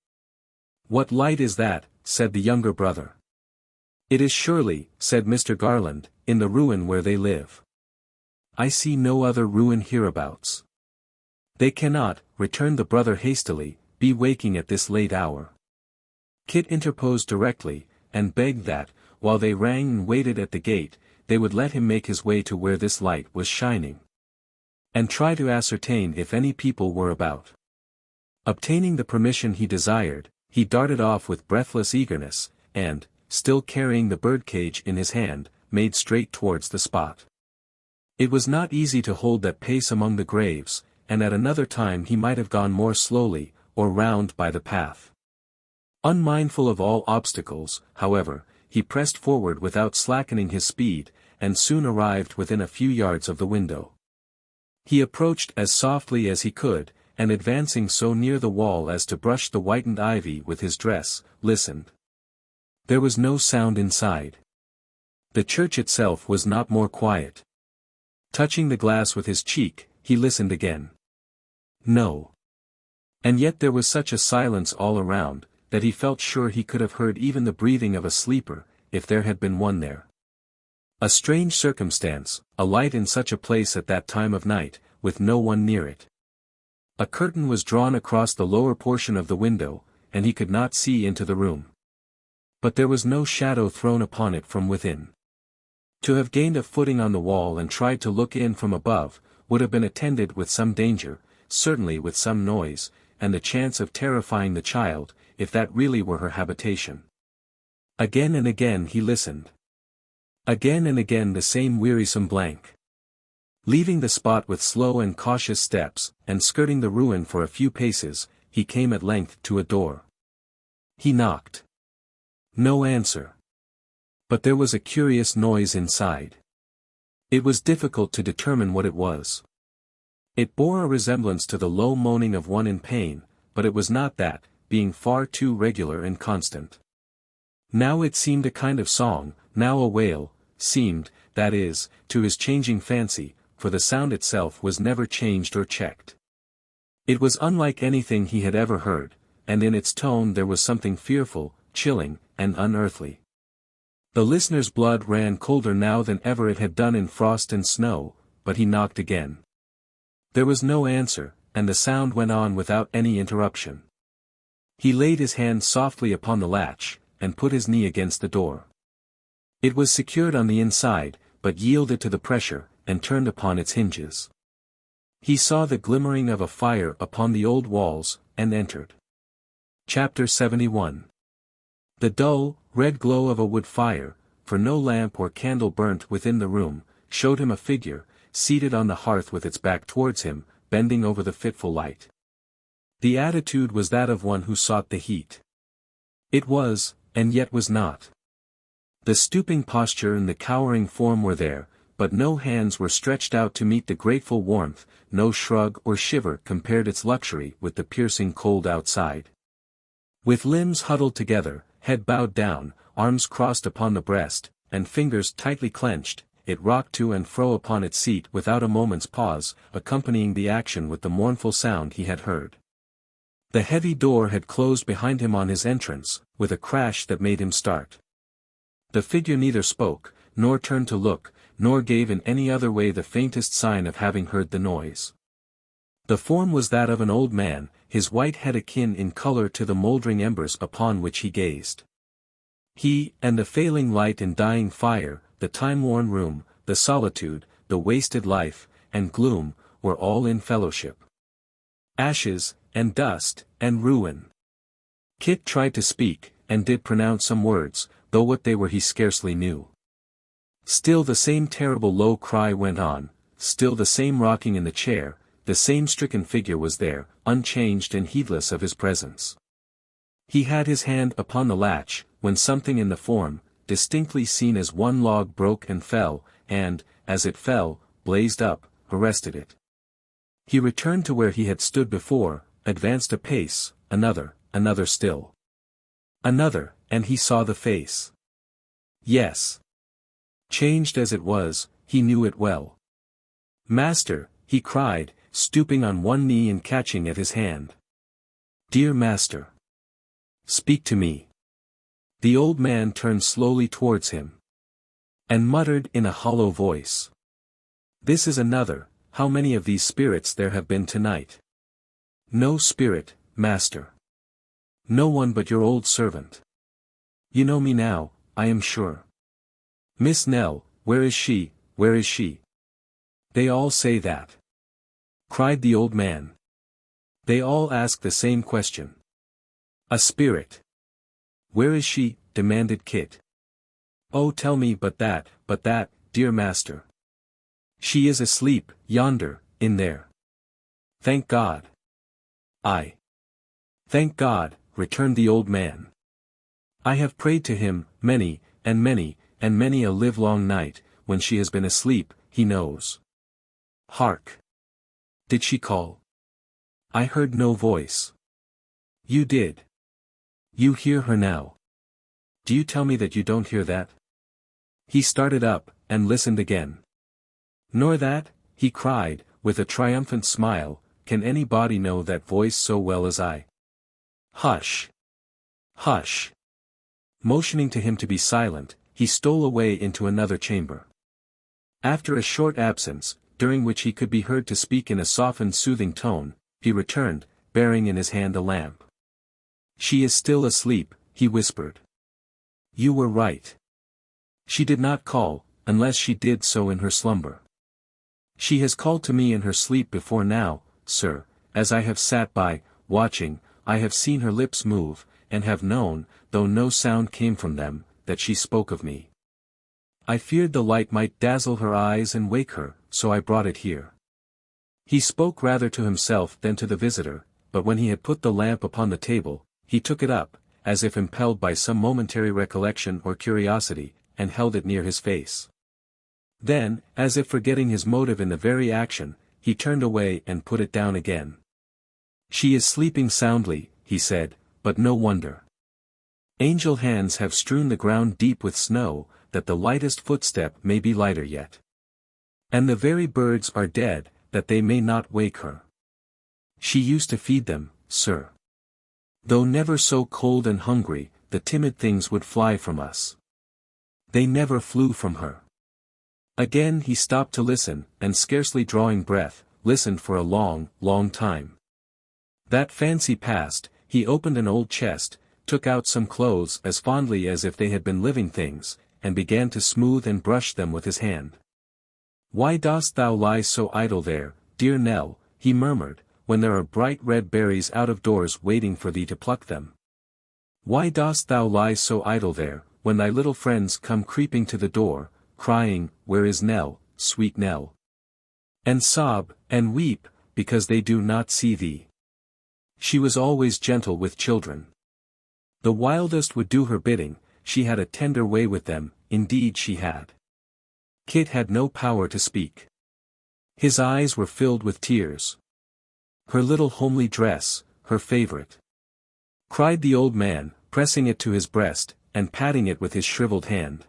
"What light is that?" said the younger brother. "It is surely," said Mr. Garland, "in the ruin where they live. I see no other ruin hereabouts." "They cannot," returned the brother hastily, "be waking at this late hour." Kit interposed directly, and begged that, while they rang and waited at the gate, they would let him make his way to where this light was shining, and try to ascertain if any people were about. Obtaining the permission he desired, he darted off with breathless eagerness, and, still carrying the birdcage in his hand, made straight towards the spot. It was not easy to hold that pace among the graves, and at another time he might have gone more slowly, or round by the path. Unmindful of all obstacles, however, he pressed forward without slackening his speed, and soon arrived within a few yards of the window. He approached as softly as he could, and advancing so near the wall as to brush the whitened ivy with his dress, listened. There was no sound inside. The church itself was not more quiet. Touching the glass with his cheek, he listened again. No. And yet there was such a silence all around, that he felt sure he could have heard even the breathing of a sleeper, if there had been one there. A strange circumstance, a light in such a place at that time of night, with no one near it. A curtain was drawn across the lower portion of the window, and he could not see into the room. But there was no shadow thrown upon it from within. To have gained a footing on the wall and tried to look in from above, would have been attended with some danger, certainly with some noise, and the chance of terrifying the child, if that really were her habitation. Again and again he listened. Again and again the same wearisome blank. Leaving the spot with slow and cautious steps, and skirting the ruin for a few paces, he came at length to a door. He knocked. No answer. But there was a curious noise inside. It was difficult to determine what it was. It bore a resemblance to the low moaning of one in pain, but it was not that, being far too regular and constant. Now it seemed a kind of song, now a wail, seemed, that is, to his changing fancy, for the sound itself was never changed or checked. It was unlike anything he had ever heard, and in its tone there was something fearful, chilling, and unearthly. The listener's blood ran colder now than ever it had done in frost and snow, but he knocked again. There was no answer, and the sound went on without any interruption. He laid his hand softly upon the latch, and put his knee against the door. It was secured on the inside, but yielded to the pressure, and turned upon its hinges. He saw the glimmering of a fire upon the old walls, and entered. Chapter 71. The dull, red glow of a wood fire, for no lamp or candle burnt within the room, showed him a figure, seated on the hearth with its back towards him, bending over the fitful light. The attitude was that of one who sought the heat. It was, and yet was not. The stooping posture and the cowering form were there, but no hands were stretched out to meet the grateful warmth, no shrug or shiver compared its luxury with the piercing cold outside. With limbs huddled together, head bowed down, arms crossed upon the breast, and fingers tightly clenched, it rocked to and fro upon its seat without a moment's pause, accompanying the action with the mournful sound he had heard. The heavy door had closed behind him on his entrance, with a crash that made him start. The figure neither spoke, nor turned to look, nor gave in any other way the faintest sign of having heard the noise. The form was that of an old man, his white head akin in color to the mouldering embers upon which he gazed. He, and the failing light and dying fire, the time-worn room, the solitude, the wasted life, and gloom, were all in fellowship. Ashes, and dust, and ruin. Kit tried to speak, and did pronounce some words, though what they were he scarcely knew. Still the same terrible low cry went on, still the same rocking in the chair, the same stricken figure was there, unchanged and heedless of his presence. He had his hand upon the latch, when something in the form, distinctly seen as one log broke and fell, and, as it fell, blazed up, arrested it. He returned to where he had stood before, advanced a pace, another still. Another, and he saw the face. Yes. Changed as it was, he knew it well. "Master," he cried, stooping on one knee and catching at his hand. "Dear master. Speak to me." The old man turned slowly towards him, and muttered in a hollow voice, "This is another. How many of these spirits there have been tonight?" "No spirit, master. No one but your old servant. You know me now, I am sure." "Miss Nell, where is she, where is she?" "They all say that," cried the old man. "They all ask the same question. A spirit." "Where is she?" demanded Kit. "Oh, tell me but that, dear master." "She is asleep, yonder, in there." "Thank God." "Aye. Thank God," returned the old man. "I have prayed to him, many, and many, and many a livelong night, when she has been asleep, he knows. Hark! Did she call? I heard no voice." "You did. You hear her now. Do you tell me that you don't hear that?" He started up, and listened again. "Nor that?" he cried, with a triumphant smile, "can anybody know that voice so well as I?" "Hush! Hush!" Motioning to him to be silent, he stole away into another chamber. After a short absence, during which he could be heard to speak in a softened soothing tone, he returned, bearing in his hand a lamp. "She is still asleep," he whispered. "You were right. She did not call, unless she did so in her slumber. She has called to me in her sleep before now, sir, as I have sat by, watching. I have seen her lips move, and have known, though no sound came from them, that she spoke of me. I feared the light might dazzle her eyes and wake her, so I brought it here." He spoke rather to himself than to the visitor, but when he had put the lamp upon the table, he took it up, as if impelled by some momentary recollection or curiosity, and held it near his face. Then, as if forgetting his motive in the very action, he turned away and put it down again. "She is sleeping soundly," he said, "but no wonder. Angel hands have strewn the ground deep with snow, that the lightest footstep may be lighter yet. And the very birds are dead, that they may not wake her. She used to feed them, sir. Though never so cold and hungry, the timid things would fly from us. They never flew from her." Again he stopped to listen, and scarcely drawing breath, listened for a long, long time. That fancy past, he opened an old chest, took out some clothes as fondly as if they had been living things, and began to smooth and brush them with his hand. "Why dost thou lie so idle there, dear Nell?" he murmured, "when there are bright red berries out of doors waiting for thee to pluck them? Why dost thou lie so idle there, when thy little friends come creeping to the door, crying, 'Where is Nell, sweet Nell?' and sob, and weep, because they do not see thee? She was always gentle with children. The wildest would do her bidding, she had a tender way with them, indeed she had." Kit had no power to speak. His eyes were filled with tears. "Her little homely dress, her favorite," cried the old man, pressing it to his breast, and patting it with his shriveled hand.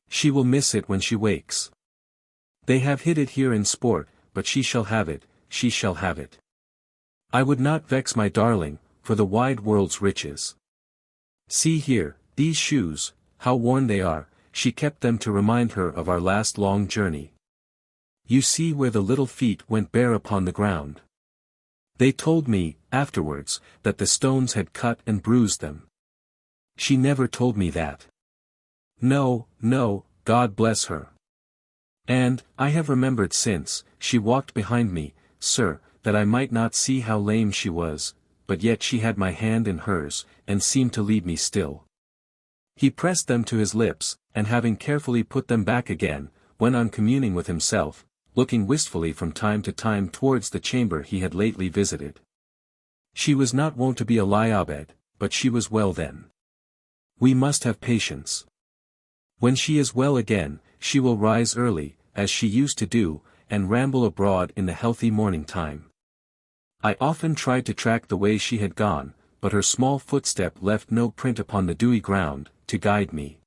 "She will miss it when she wakes. They have hid it here in sport, but she shall have it, she shall have it. I would not vex my darling, for the wide world's riches. See here, these shoes, how worn they are," she kept them to remind her of our last long journey. "You see where the little feet went bare upon the ground. They told me, afterwards, that the stones had cut and bruised them. She never told me that. No, no, God bless her. And, I have remembered since, she walked behind me, sir, that I might not see how lame she was, but yet she had my hand in hers, and seemed to lead me still." He pressed them to his lips, and having carefully put them back again, went on communing with himself, looking wistfully from time to time towards the chamber he had lately visited. She was not wont to be a lie-abed, but she was well then. We must have patience. When she is well again, she will rise early, as she used to do, and ramble abroad in the healthy morning time. I often tried to track the way she had gone, but her small footstep left no print upon the dewy ground, to guide me.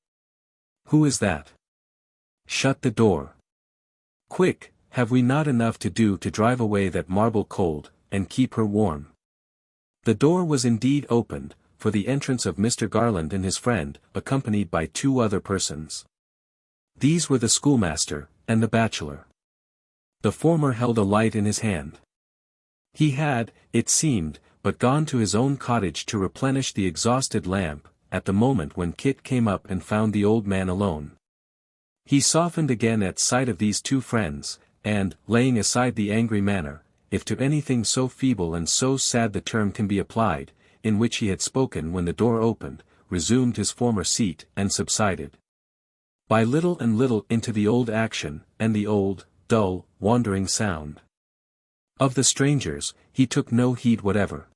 Who is that? Shut the door. Quick, have we not enough to do to drive away that marble cold, and keep her warm? The door was indeed opened, for the entrance of Mr. Garland and his friend, accompanied by 2 other persons. These were the schoolmaster, and the bachelor. The former held a light in his hand. He had, it seemed, but gone to his own cottage to replenish the exhausted lamp, at the moment when Kit came up and found the old man alone. He softened again at sight of these 2 friends, and, laying aside the angry manner, if to anything so feeble and so sad the term can be applied, in which he had spoken when the door opened, resumed his former seat and subsided by little and little into the old action, and the old, dull, wandering sound. Of the strangers, he took no heed whatever.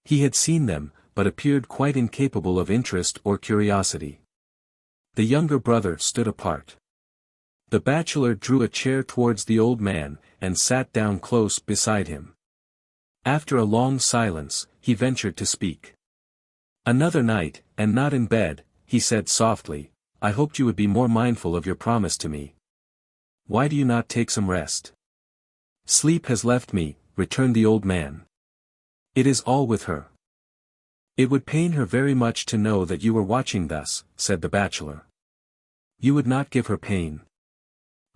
He had seen them, but appeared quite incapable of interest or curiosity. The younger brother stood apart. The bachelor drew a chair towards the old man, and sat down close beside him. After a long silence, he ventured to speak. "Another night, and not in bed," he said softly. "I hoped you would be more mindful of your promise to me. Why do you not take some rest?" "Sleep has left me," returned the old man. "It is all with her." "It would pain her very much to know that you were watching thus," said the bachelor. "You would not give her pain."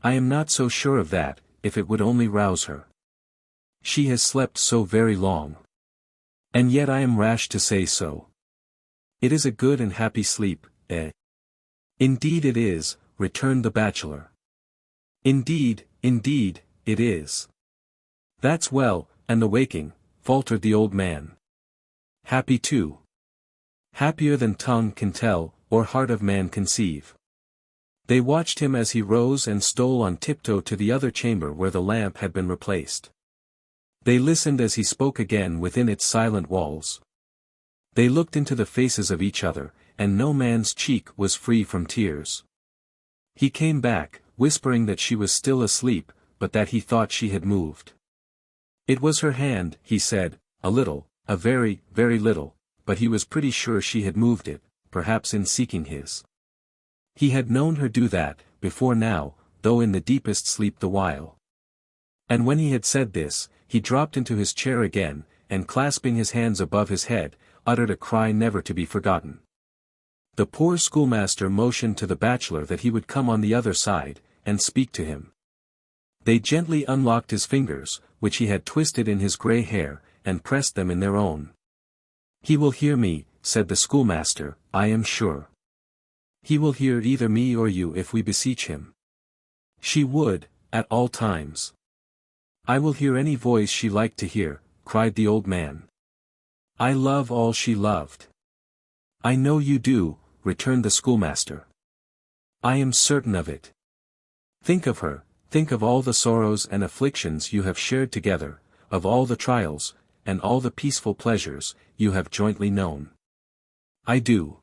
"I am not so sure of that, if it would only rouse her. She has slept so very long. And yet I am rash to say so. It is a good and happy sleep, eh?" "Indeed it is," returned the bachelor. Indeed, it is." "That's well, and the waking," faltered the old man. "Happy too. Happier than tongue can tell, or heart of man conceive." They watched him as he rose and stole on tiptoe to the other chamber where the lamp had been replaced. They listened as he spoke again within its silent walls. They looked into the faces of each other, and no man's cheek was free from tears. He came back, whispering that she was still asleep, but that he thought she had moved. It was her hand, he said, a little, a very, very little, but he was pretty sure she had moved it, perhaps in seeking his. He had known her do that, before now, though in the deepest sleep the while. And when he had said this, he dropped into his chair again, and clasping his hands above his head, uttered a cry never to be forgotten. The poor schoolmaster motioned to the bachelor that he would come on the other side, and speak to him. They gently unlocked his fingers, which he had twisted in his grey hair, and pressed them in their own. "He will hear me," said the schoolmaster, "I am sure. He will hear either me or you if we beseech him." "She would, at all times. I will hear any voice she liked to hear," cried the old man. "I love all she loved." "I know you do," returned the schoolmaster. "I am certain of it. Think of her, think of all the sorrows and afflictions you have shared together, of all the trials, and all the peaceful pleasures, you have jointly known." "I do.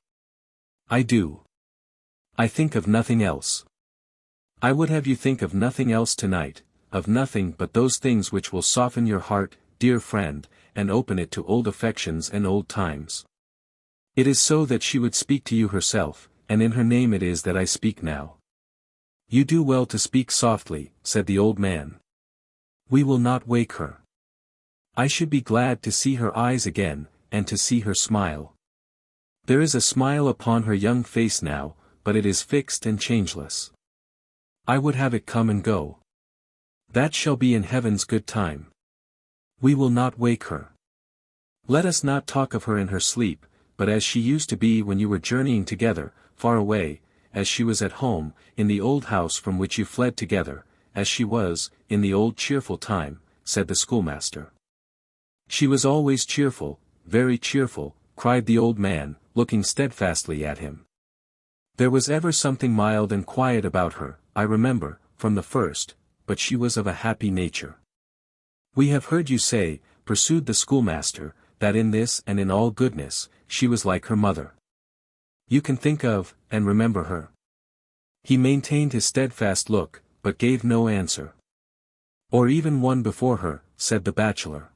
I do. I think of nothing else." "I would have you think of nothing else tonight, of nothing but those things which will soften your heart, dear friend, and open it to old affections and old times. It is so that she would speak to you herself, and in her name it is that I speak now." "You do well to speak softly," said the old man. "We will not wake her. I should be glad to see her eyes again, and to see her smile. There is a smile upon her young face now, but it is fixed and changeless. I would have it come and go. That shall be in heaven's good time. We will not wake her. Let us not talk of her in her sleep, but as she used to be when you were journeying together, far away, as she was at home, in the old house from which you fled together, as she was, in the old cheerful time," said the schoolmaster. "She was always cheerful, very cheerful," cried the old man, looking steadfastly at him. "There was ever something mild and quiet about her, I remember, from the first, but she was of a happy nature. We have heard you say," pursued the schoolmaster, "that in this and in all goodness, she was like her mother. You can think of, and remember her?" He maintained his steadfast look, but gave no answer. "Or even one before her," said the bachelor.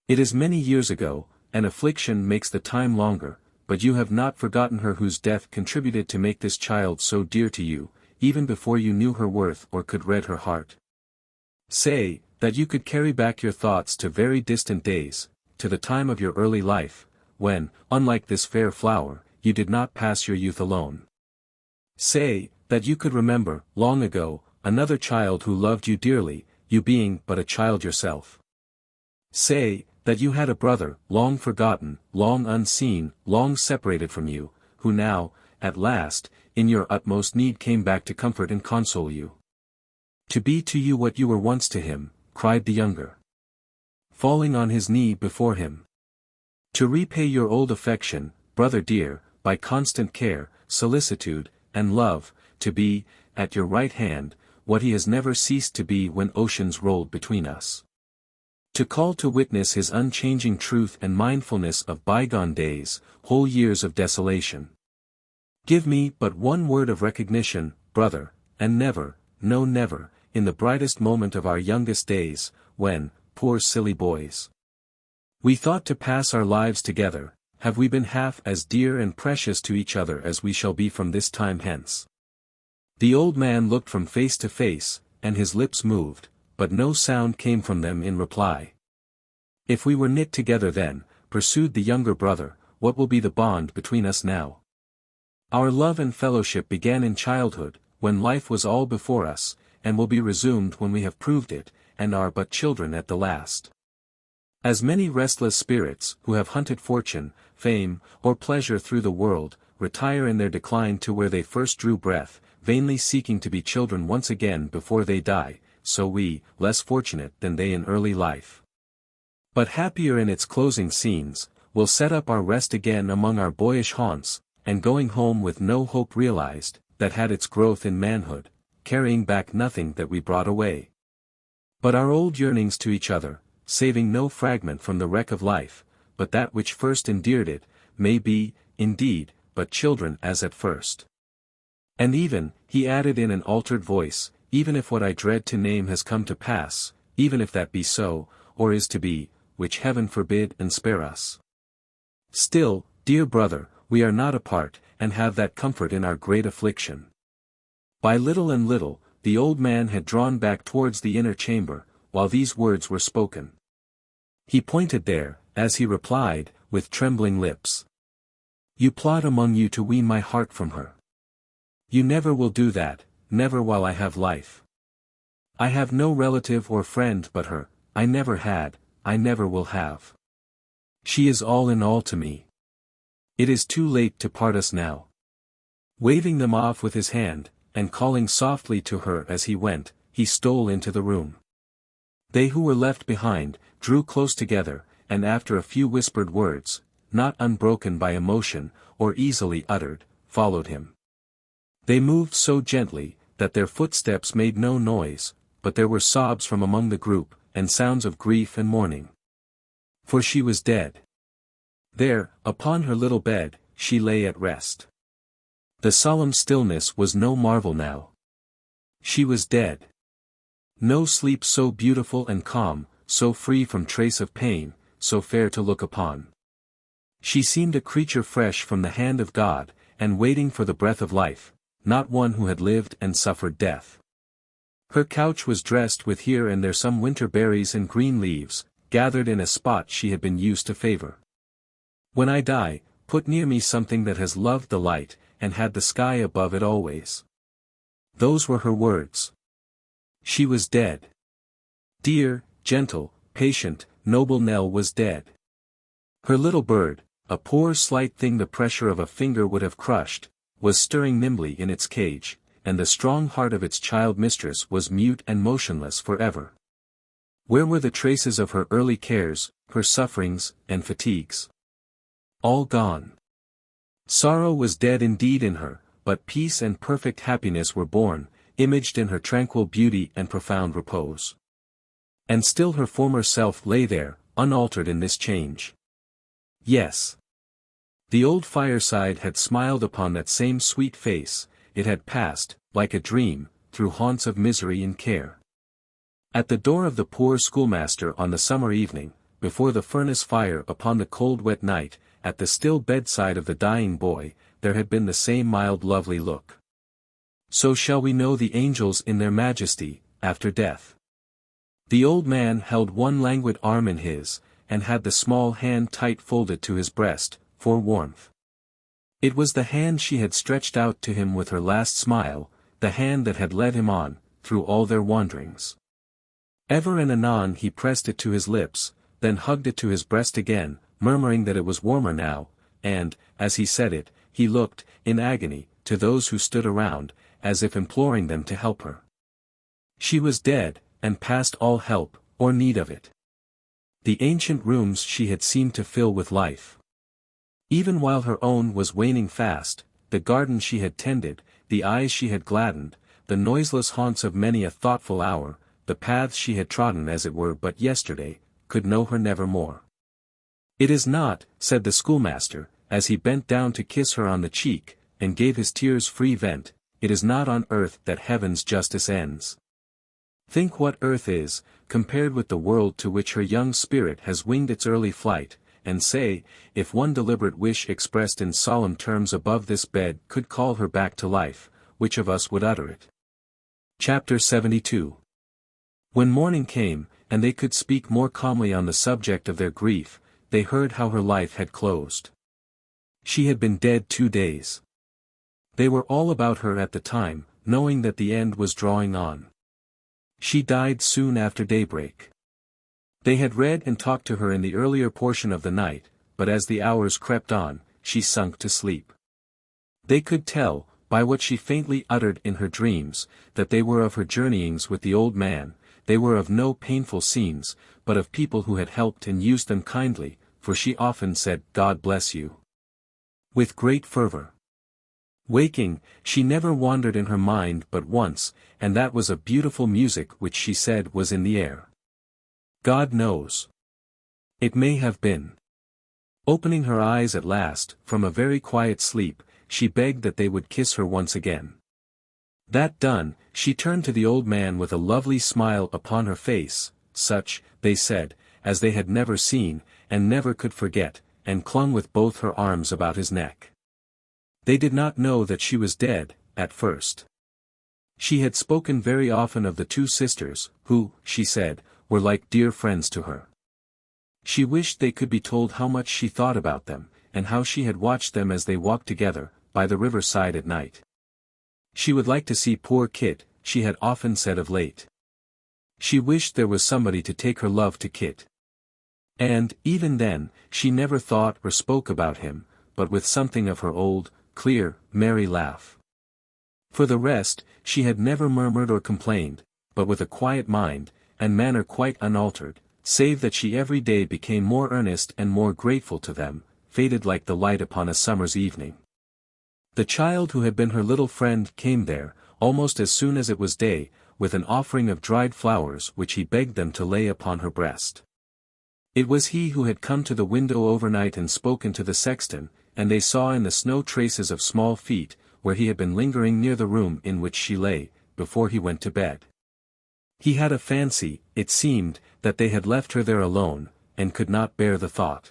"It is many years ago, and affliction makes the time longer, but you have not forgotten her whose death contributed to make this child so dear to you, even before you knew her worth or could read her heart. Say, that you could carry back your thoughts to very distant days, to the time of your early life, when, unlike this fair flower, you did not pass your youth alone. Say, that you could remember, long ago, another child who loved you dearly, you being but a child yourself. Say, that you had a brother, long forgotten, long unseen, long separated from you, who now, at last, in your utmost need came back to comfort and console you. To be to you what you were once to him, cried the younger, falling on his knee before him. To repay your old affection, brother dear, by constant care, solicitude, and love, to be, at your right hand, what he has never ceased to be when oceans rolled between us. To call to witness his unchanging truth and mindfulness of bygone days, whole years of desolation. Give me but one word of recognition, brother, and never, no never, in the brightest moment of our youngest days, when, poor silly boys, we thought to pass our lives together, have we been half as dear and precious to each other as we shall be from this time hence. The old man looked from face to face, and his lips moved, but no sound came from them in reply. If we were knit together then, pursued the younger brother, what will be the bond between us now? Our love and fellowship began in childhood, when life was all before us, and will be resumed when we have proved it, and are but children at the last. As many restless spirits, who have hunted fortune, fame, or pleasure through the world, retire in their decline to where they first drew breath, vainly seeking to be children once again before they die, so we, less fortunate than they in early life, but happier in its closing scenes, will set up our rest again among our boyish haunts, and going home with no hope realized, that had its growth in manhood, carrying back nothing that we brought away, but our old yearnings to each other, saving no fragment from the wreck of life, but that which first endeared it, may be, indeed, but children as at first. And even, he added in an altered voice, even if what I dread to name has come to pass, even if that be so, or is to be, which heaven forbid and spare us. Still, dear brother, we are not apart, and have that comfort in our great affliction. By little and little, the old man had drawn back towards the inner chamber, while these words were spoken. He pointed there, as he replied, with trembling lips. You plot among you to wean my heart from her. You never will do that, never while I have life. I have no relative or friend but her, I never had, I never will have. She is all in all to me. It is too late to part us now. Waving them off with his hand, and calling softly to her as he went, he stole into the room. They who were left behind, drew close together, and after a few whispered words, not unbroken by emotion, or easily uttered, followed him. They moved so gently, that their footsteps made no noise, but there were sobs from among the group, and sounds of grief and mourning. For she was dead. There, upon her little bed, she lay at rest. The solemn stillness was no marvel now. She was dead. No sleep so beautiful and calm, so free from trace of pain, so fair to look upon. She seemed a creature fresh from the hand of God, and waiting for the breath of life, not one who had lived and suffered death. Her couch was dressed with here and there some winter berries and green leaves, gathered in a spot she had been used to favor. When I die, put near me something that has loved the light, and had the sky above it always. Those were her words. She was dead. Dear, gentle, patient, noble Nell was dead. Her little bird, a poor slight thing the pressure of a finger would have crushed, was stirring nimbly in its cage, and the strong heart of its child mistress was mute and motionless forever. Where were the traces of her early cares, her sufferings, and fatigues? All gone. Sorrow was dead indeed in her, but peace and perfect happiness were born, imaged in her tranquil beauty and profound repose. And still her former self lay there, unaltered in this change. Yes. The old fireside had smiled upon that same sweet face, it had passed, like a dream, through haunts of misery and care. At the door of the poor schoolmaster on the summer evening, before the furnace fire upon the cold wet night, at the still bedside of the dying boy, there had been the same mild lovely look. so shall we know the angels in their majesty, after death. The old man held one languid arm in his, and had the small hand tight folded to his breast, for warmth. It was the hand she had stretched out to him with her last smile, the hand that had led him on, through all their wanderings. Ever and anon he pressed it to his lips, then hugged it to his breast again, murmuring that it was warmer now, and, as he said it, he looked, in agony, to those who stood around, as if imploring them to help her. She was dead, and past all help, or need of it. The ancient rooms she had seemed to fill with life. Even while her own was waning fast, the garden she had tended, the eyes she had gladdened, the noiseless haunts of many a thoughtful hour, the paths she had trodden as it were but yesterday, could know her never more. "It is not," said the schoolmaster, as he bent down to kiss her on the cheek, and gave his tears free vent, "it is not on earth that heaven's justice ends. Think what earth is, compared with the world to which her young spirit has winged its early flight, and say, if one deliberate wish expressed in solemn terms above this bed could call her back to life, which of us would utter it?" Chapter 72. When morning came, and they could speak more calmly on the subject of their grief, they heard how her life had closed. She had been dead 2 days. They were all about her at the time, knowing that the end was drawing on. She died soon after daybreak. They had read and talked to her in the earlier portion of the night, but as the hours crept on, she sunk to sleep. They could tell, by what she faintly uttered in her dreams, that they were of her journeyings with the old man. They were of no painful scenes, but of people who had helped and used them kindly, for she often said, "God bless you," with great fervor. Waking, she never wandered in her mind but once, and that was a beautiful music which she said was in the air. God knows. It may have been. Opening her eyes at last, from a very quiet sleep, she begged that they would kiss her once again. That done, she turned to the old man with a lovely smile upon her face, such, they said, as they had never seen, and never could forget, and clung with both her arms about his neck. They did not know that she was dead, at first. She had spoken very often of the 2 sisters, who, she said, were like dear friends to her. She wished they could be told how much she thought about them, and how she had watched them as they walked together, by the riverside at night. She would like to see poor Kit, she had often said of late. She wished there was somebody to take her love to Kit. And, even then, she never thought or spoke about him, but with something of her old, clear, merry laugh. For the rest, she had never murmured or complained, but with a quiet mind, and manner quite unaltered, save that she every day became more earnest and more grateful to them, faded like the light upon a summer's evening. The child who had been her little friend came there, almost as soon as it was day, with an offering of dried flowers which he begged them to lay upon her breast. It was he who had come to the window overnight and spoken to the sexton, and they saw in the snow traces of small feet, where he had been lingering near the room in which she lay, before he went to bed. He had a fancy, it seemed, that they had left her there alone, and could not bear the thought.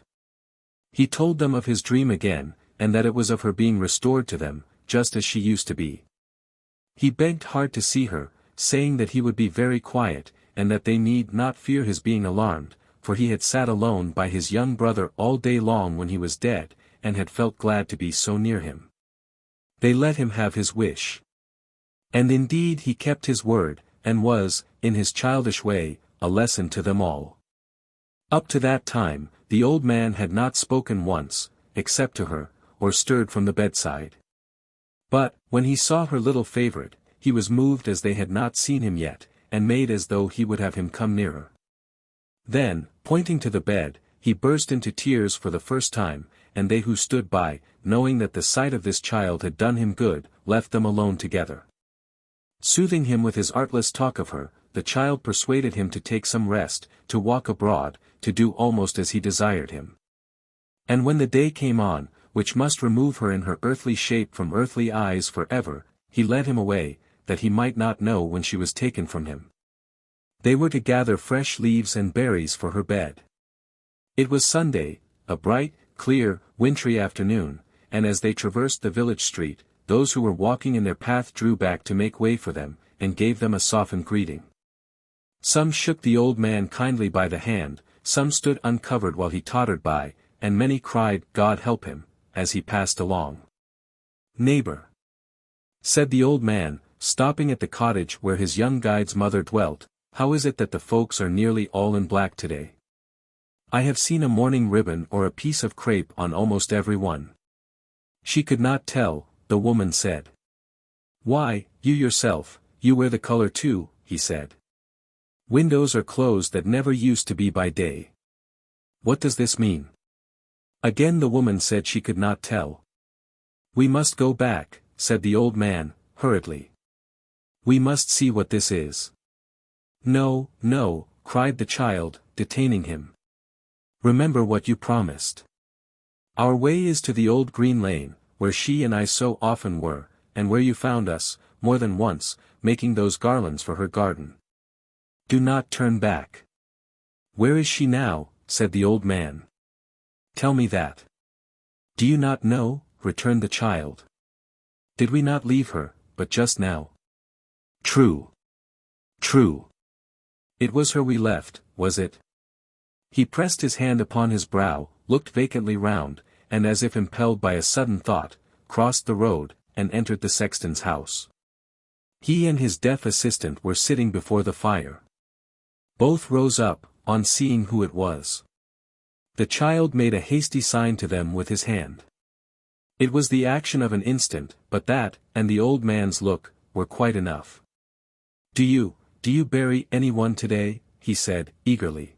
He told them of his dream again, and that it was of her being restored to them, just as she used to be. He begged hard to see her, saying that he would be very quiet, and that they need not fear his being alarmed, for he had sat alone by his young brother all day long when he was dead, and had felt glad to be so near him. They let him have his wish. And indeed he kept his word, and was, in his childish way, a lesson to them all. Up to that time, the old man had not spoken once, except to her, or stirred from the bedside. But, when he saw her little favorite, he was moved as they had not seen him yet, and made as though he would have him come nearer. Then, pointing to the bed, he burst into tears for the first time, and they who stood by, knowing that the sight of this child had done him good, left them alone together. Soothing him with his artless talk of her, the child persuaded him to take some rest, to walk abroad, to do almost as he desired him. And when the day came on, which must remove her in her earthly shape from earthly eyes for ever, he led him away, that he might not know when she was taken from him. They were to gather fresh leaves and berries for her bed. It was Sunday, a bright, clear, wintry afternoon, and as they traversed the village street, those who were walking in their path drew back to make way for them, and gave them a softened greeting. Some shook the old man kindly by the hand, some stood uncovered while he tottered by, and many cried, "God help him," as he passed along. "Neighbor," said the old man, stopping at the cottage where his young guide's mother dwelt, "how is it that the folks are nearly all in black today? I have seen a mourning ribbon or a piece of crape on almost every one." She could not tell, the woman said. "Why, you yourself, you wear the color too," he said. "Windows are closed that never used to be by day. What does this mean?" Again the woman said she could not tell. "We must go back," said the old man, hurriedly. "We must see what this is." "No, no," cried the child, detaining him. "Remember what you promised. Our way is to the old green lane, where she and I so often were, and where you found us, more than once, making those garlands for her garden. Do not turn back." "Where is she now?" said the old man. "Tell me that." "Do you not know?" returned the child. "Did we not leave her, but just now?" "True. True. It was her we left, was it?" He pressed his hand upon his brow, looked vacantly round, and as if impelled by a sudden thought, crossed the road, and entered the sexton's house. He and his deaf assistant were sitting before the fire. Both rose up, on seeing who it was. The child made a hasty sign to them with his hand. It was the action of an instant, but that, and the old man's look, were quite enough. Do you bury anyone today?" he said, eagerly.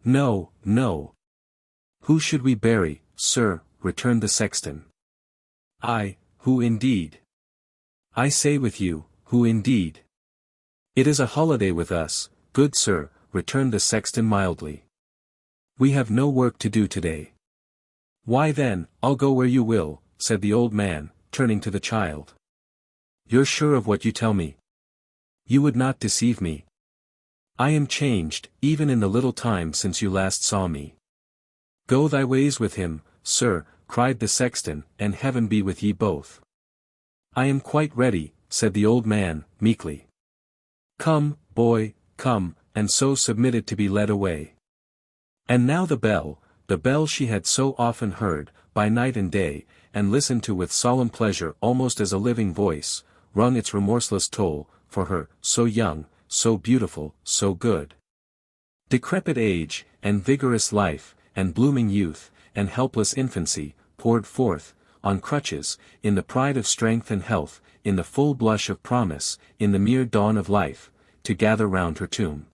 "No, no. Who should we bury, sir?" returned the sexton. Who indeed? I say with you, who indeed? It is a holiday with us, good sir," returned the sexton mildly. "We have no work to do today." "Why then, I'll go where you will," said the old man, turning to the child. "You're sure of what you tell me? You would not deceive me? I am changed, even in the little time since you last saw me." "Go thy ways with him, sir," cried the sexton, "and heaven be with ye both." "I am quite ready," said the old man, meekly. "Come, boy, come," and so submitted to be led away. And now the bell she had so often heard, by night and day, and listened to with solemn pleasure almost as a living voice, rung its remorseless toll, for her, so young, so beautiful, so good. Decrepit age, and vigorous life, and blooming youth, and helpless infancy, poured forth, on crutches, in the pride of strength and health, in the full blush of promise, in the mere dawn of life, to gather round her tomb.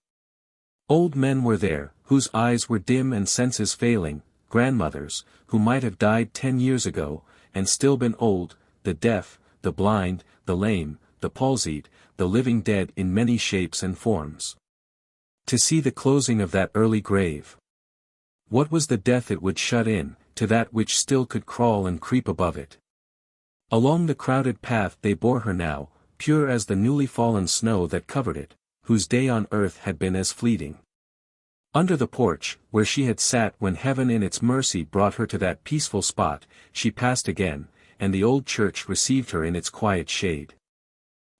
Old men were there, whose eyes were dim and senses failing, grandmothers, who might have died 10 years ago, and still been old, the deaf, the blind, the lame, the palsied, the living dead in many shapes and forms. To see the closing of that early grave. What was the death it would shut in, to that which still could crawl and creep above it? Along the crowded path they bore her now, pure as the newly fallen snow that covered it, whose day on earth had been as fleeting. Under the porch, where she had sat when heaven in its mercy brought her to that peaceful spot, she passed again, and the old church received her in its quiet shade.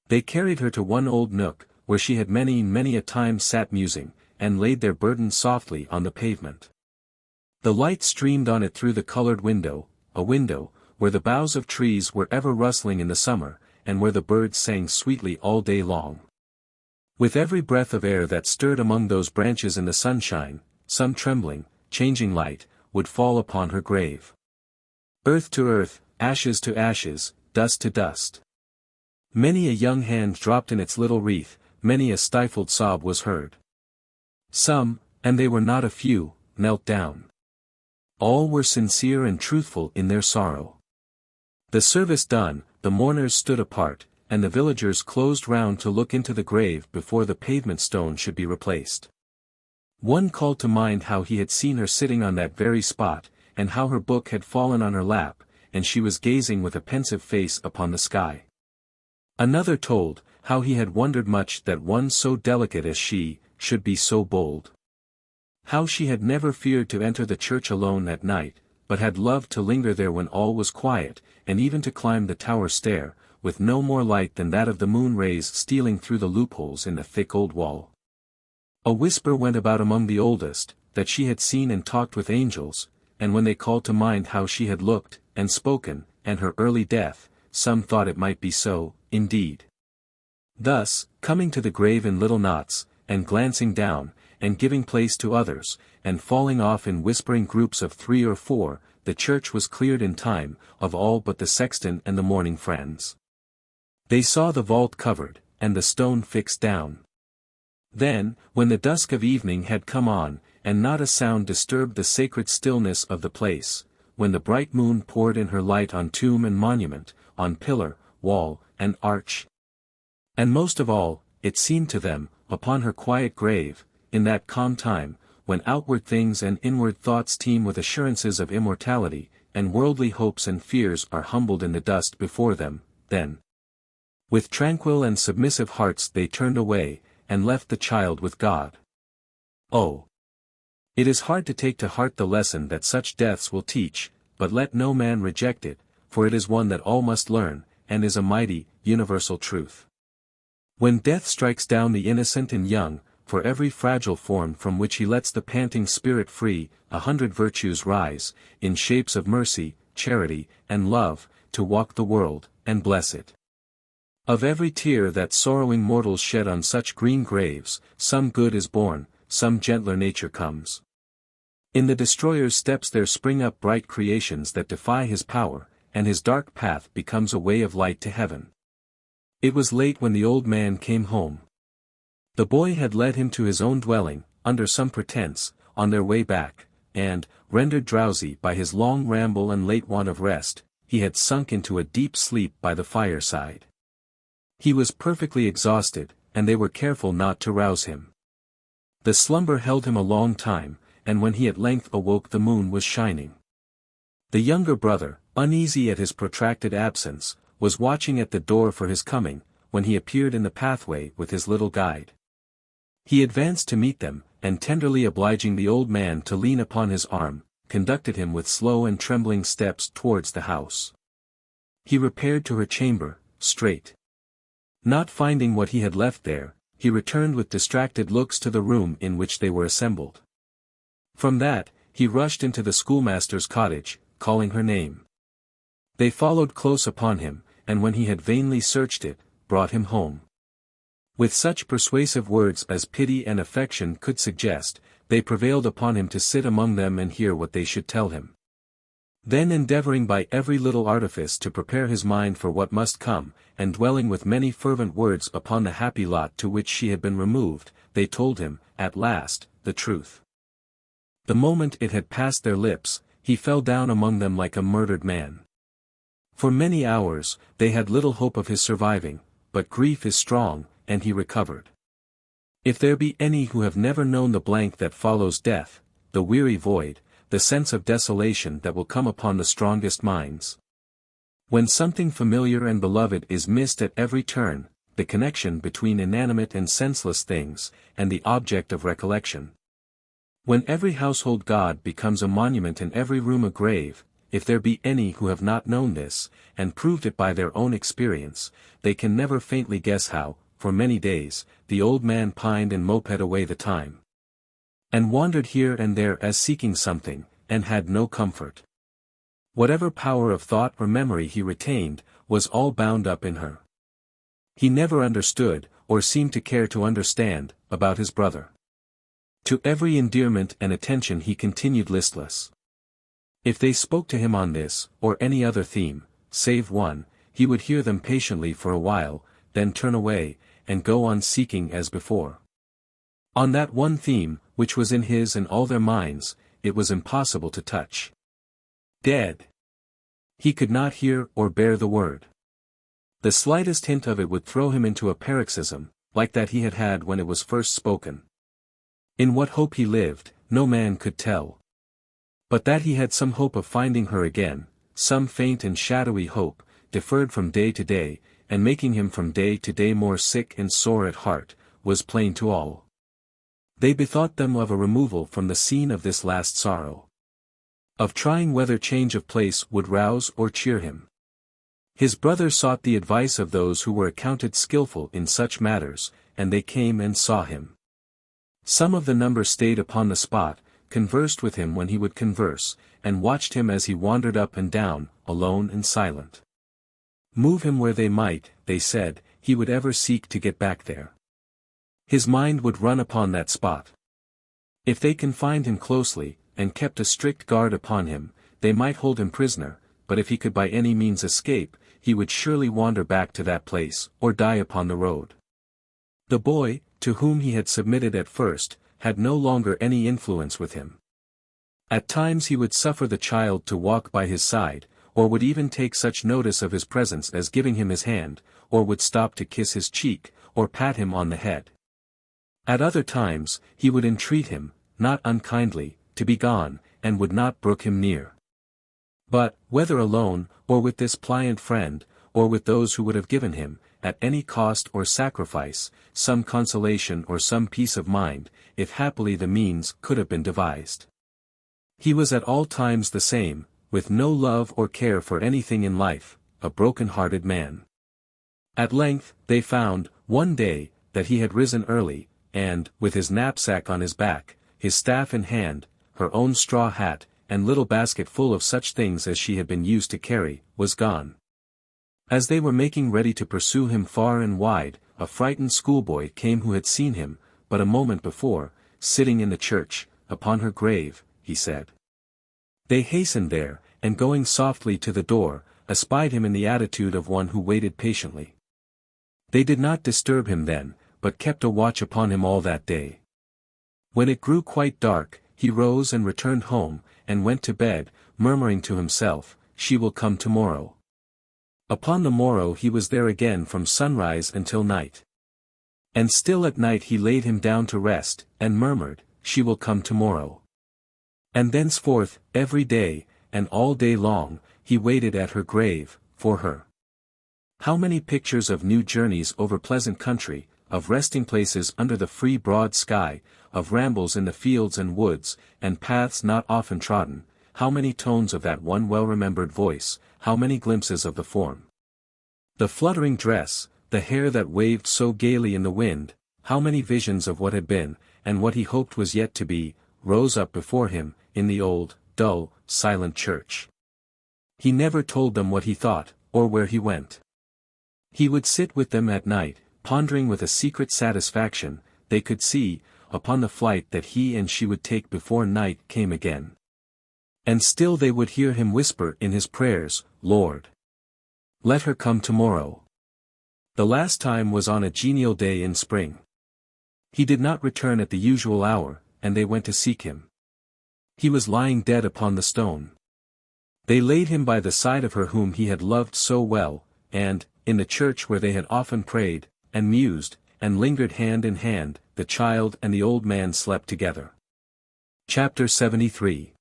They carried her to one old nook, where she had many a time sat musing, and laid their burden softly on the pavement. The light streamed on it through the colored window, a window, where the boughs of trees were ever rustling in the summer, and where the birds sang sweetly all day long. With every breath of air that stirred among those branches in the sunshine, some trembling, changing light, would fall upon her grave. Earth to earth, ashes to ashes, dust to dust. Many a young hand dropped in its little wreath, many a stifled sob was heard. Some, and they were not a few, knelt down. All were sincere and truthful in their sorrow. The service done, the mourners stood apart, and the villagers closed round to look into the grave before the pavement stone should be replaced. One called to mind how he had seen her sitting on that very spot, and how her book had fallen on her lap, and she was gazing with a pensive face upon the sky. Another told, how he had wondered much that one so delicate as she, should be so bold. How she had never feared to enter the church alone at night, but had loved to linger there when all was quiet, and even to climb the tower stair, with no more light than that of the moon rays stealing through the loopholes in the thick old wall. A whisper went about among the oldest, that she had seen and talked with angels, and when they called to mind how she had looked, and spoken, and her early death, some thought it might be so, indeed. Thus, coming to the grave in little knots, and glancing down, and giving place to others, and falling off in whispering groups of 3 or 4, the church was cleared in time, of all but the sexton and the mourning friends. They saw the vault covered, and the stone fixed down. Then, when the dusk of evening had come on, and not a sound disturbed the sacred stillness of the place, when the bright moon poured in her light on tomb and monument, on pillar, wall, and arch, and most of all, it seemed to them, upon her quiet grave, in that calm time, when outward things and inward thoughts teem with assurances of immortality, and worldly hopes and fears are humbled in the dust before them, then, with tranquil and submissive hearts they turned away, and left the child with God. Oh! It is hard to take to heart the lesson that such deaths will teach, but let no man reject it, for it is one that all must learn, and is a mighty, universal truth. When death strikes down the innocent and young, for every fragile form from which he lets the panting spirit free, 100 virtues rise, in shapes of mercy, charity, and love, to walk the world, and bless it. Of every tear that sorrowing mortals shed on such green graves, some good is born, some gentler nature comes. In the destroyer's steps there spring up bright creations that defy his power, and his dark path becomes a way of light to heaven. It was late when the old man came home. The boy had led him to his own dwelling, under some pretense, on their way back, and, rendered drowsy by his long ramble and late want of rest, he had sunk into a deep sleep by the fireside. He was perfectly exhausted, and they were careful not to rouse him. The slumber held him a long time, and when he at length awoke the moon was shining. The younger brother, uneasy at his protracted absence, was watching at the door for his coming, when he appeared in the pathway with his little guide. He advanced to meet them, and tenderly obliging the old man to lean upon his arm, conducted him with slow and trembling steps towards the house. He repaired to her chamber, straight. Not finding what he had left there, he returned with distracted looks to the room in which they were assembled. From that, he rushed into the schoolmaster's cottage, calling her name. They followed close upon him, and when he had vainly searched it, brought him home. With such persuasive words as pity and affection could suggest, they prevailed upon him to sit among them and hear what they should tell him. Then endeavoring by every little artifice to prepare his mind for what must come, and dwelling with many fervent words upon the happy lot to which she had been removed, they told him, at last, the truth. The moment it had passed their lips, he fell down among them like a murdered man. For many hours, they had little hope of his surviving, but grief is strong, and he recovered. If there be any who have never known the blank that follows death, the weary void, the sense of desolation that will come upon the strongest minds. When something familiar and beloved is missed at every turn, the connection between inanimate and senseless things, and the object of recollection. When every household god becomes a monument and every room a grave, if there be any who have not known this, and proved it by their own experience, they can never faintly guess how, for many days, the old man pined and moped away the time, and wandered here and there as seeking something, and had no comfort. Whatever power of thought or memory he retained, was all bound up in her. He never understood, or seemed to care to understand, about his brother. To every endearment and attention he continued listless. If they spoke to him on this, or any other theme, save one, he would hear them patiently for a while, then turn away, and go on seeking as before. On that one theme, which was in his and all their minds, it was impossible to touch. Dead. He could not hear or bear the word. The slightest hint of it would throw him into a paroxysm, like that he had had when it was first spoken. In what hope he lived, no man could tell. But that he had some hope of finding her again, some faint and shadowy hope, deferred from day to day, and making him from day to day more sick and sore at heart, was plain to all. They bethought them of a removal from the scene of this last sorrow. of trying whether change of place would rouse or cheer him. His brother sought the advice of those who were accounted skillful in such matters, and they came and saw him. Some of the number stayed upon the spot, conversed with him when he would converse, and watched him as he wandered up and down, alone and silent. Move him where they might, they said, he would ever seek to get back there. His mind would run upon that spot. If they confined him closely, and kept a strict guard upon him, they might hold him prisoner, but if he could by any means escape, he would surely wander back to that place, or die upon the road. The boy, to whom he had submitted at first, had no longer any influence with him. At times he would suffer the child to walk by his side, or would even take such notice of his presence as giving him his hand, or would stop to kiss his cheek, or pat him on the head. At other times, he would entreat him, not unkindly, to be gone, and would not brook him near. But, whether alone, or with this pliant friend, or with those who would have given him, at any cost or sacrifice, some consolation or some peace of mind, if happily the means could have been devised. He was at all times the same, with no love or care for anything in life, a broken-hearted man. At length, they found, one day, that he had risen early, and, with his knapsack on his back, his staff in hand, her own straw hat, and little basket full of such things as she had been used to carry, was gone. As they were making ready to pursue him far and wide, a frightened schoolboy came who had seen him, but a moment before, sitting in the church, upon her grave, he said. They hastened there, and going softly to the door, espied him in the attitude of one who waited patiently. They did not disturb him then, but kept a watch upon him all that day. When it grew quite dark, he rose and returned home, and went to bed, murmuring to himself, "She will come tomorrow." Upon the morrow he was there again from sunrise until night. And still at night he laid him down to rest, and murmured, "She will come tomorrow." And thenceforth, every day, and all day long, he waited at her grave, for her. How many pictures of new journeys over pleasant country, of resting places under the free broad sky, of rambles in the fields and woods, and paths not often trodden, how many tones of that one well-remembered voice, how many glimpses of the form. The fluttering dress, the hair that waved so gaily in the wind, how many visions of what had been, and what he hoped was yet to be, rose up before him, in the old, dull, silent church. He never told them what he thought, or where he went. He would sit with them at night, pondering with a secret satisfaction, they could see, upon the flight that he and she would take before night came again. And still they would hear him whisper in his prayers, "Lord, let her come tomorrow." The last time was on a genial day in spring. He did not return at the usual hour, and they went to seek him. He was lying dead upon the stone. They laid him by the side of her whom he had loved so well, and, in the church where they had often prayed, and mused, and lingered hand in hand, the child and the old man slept together. Chapter 73.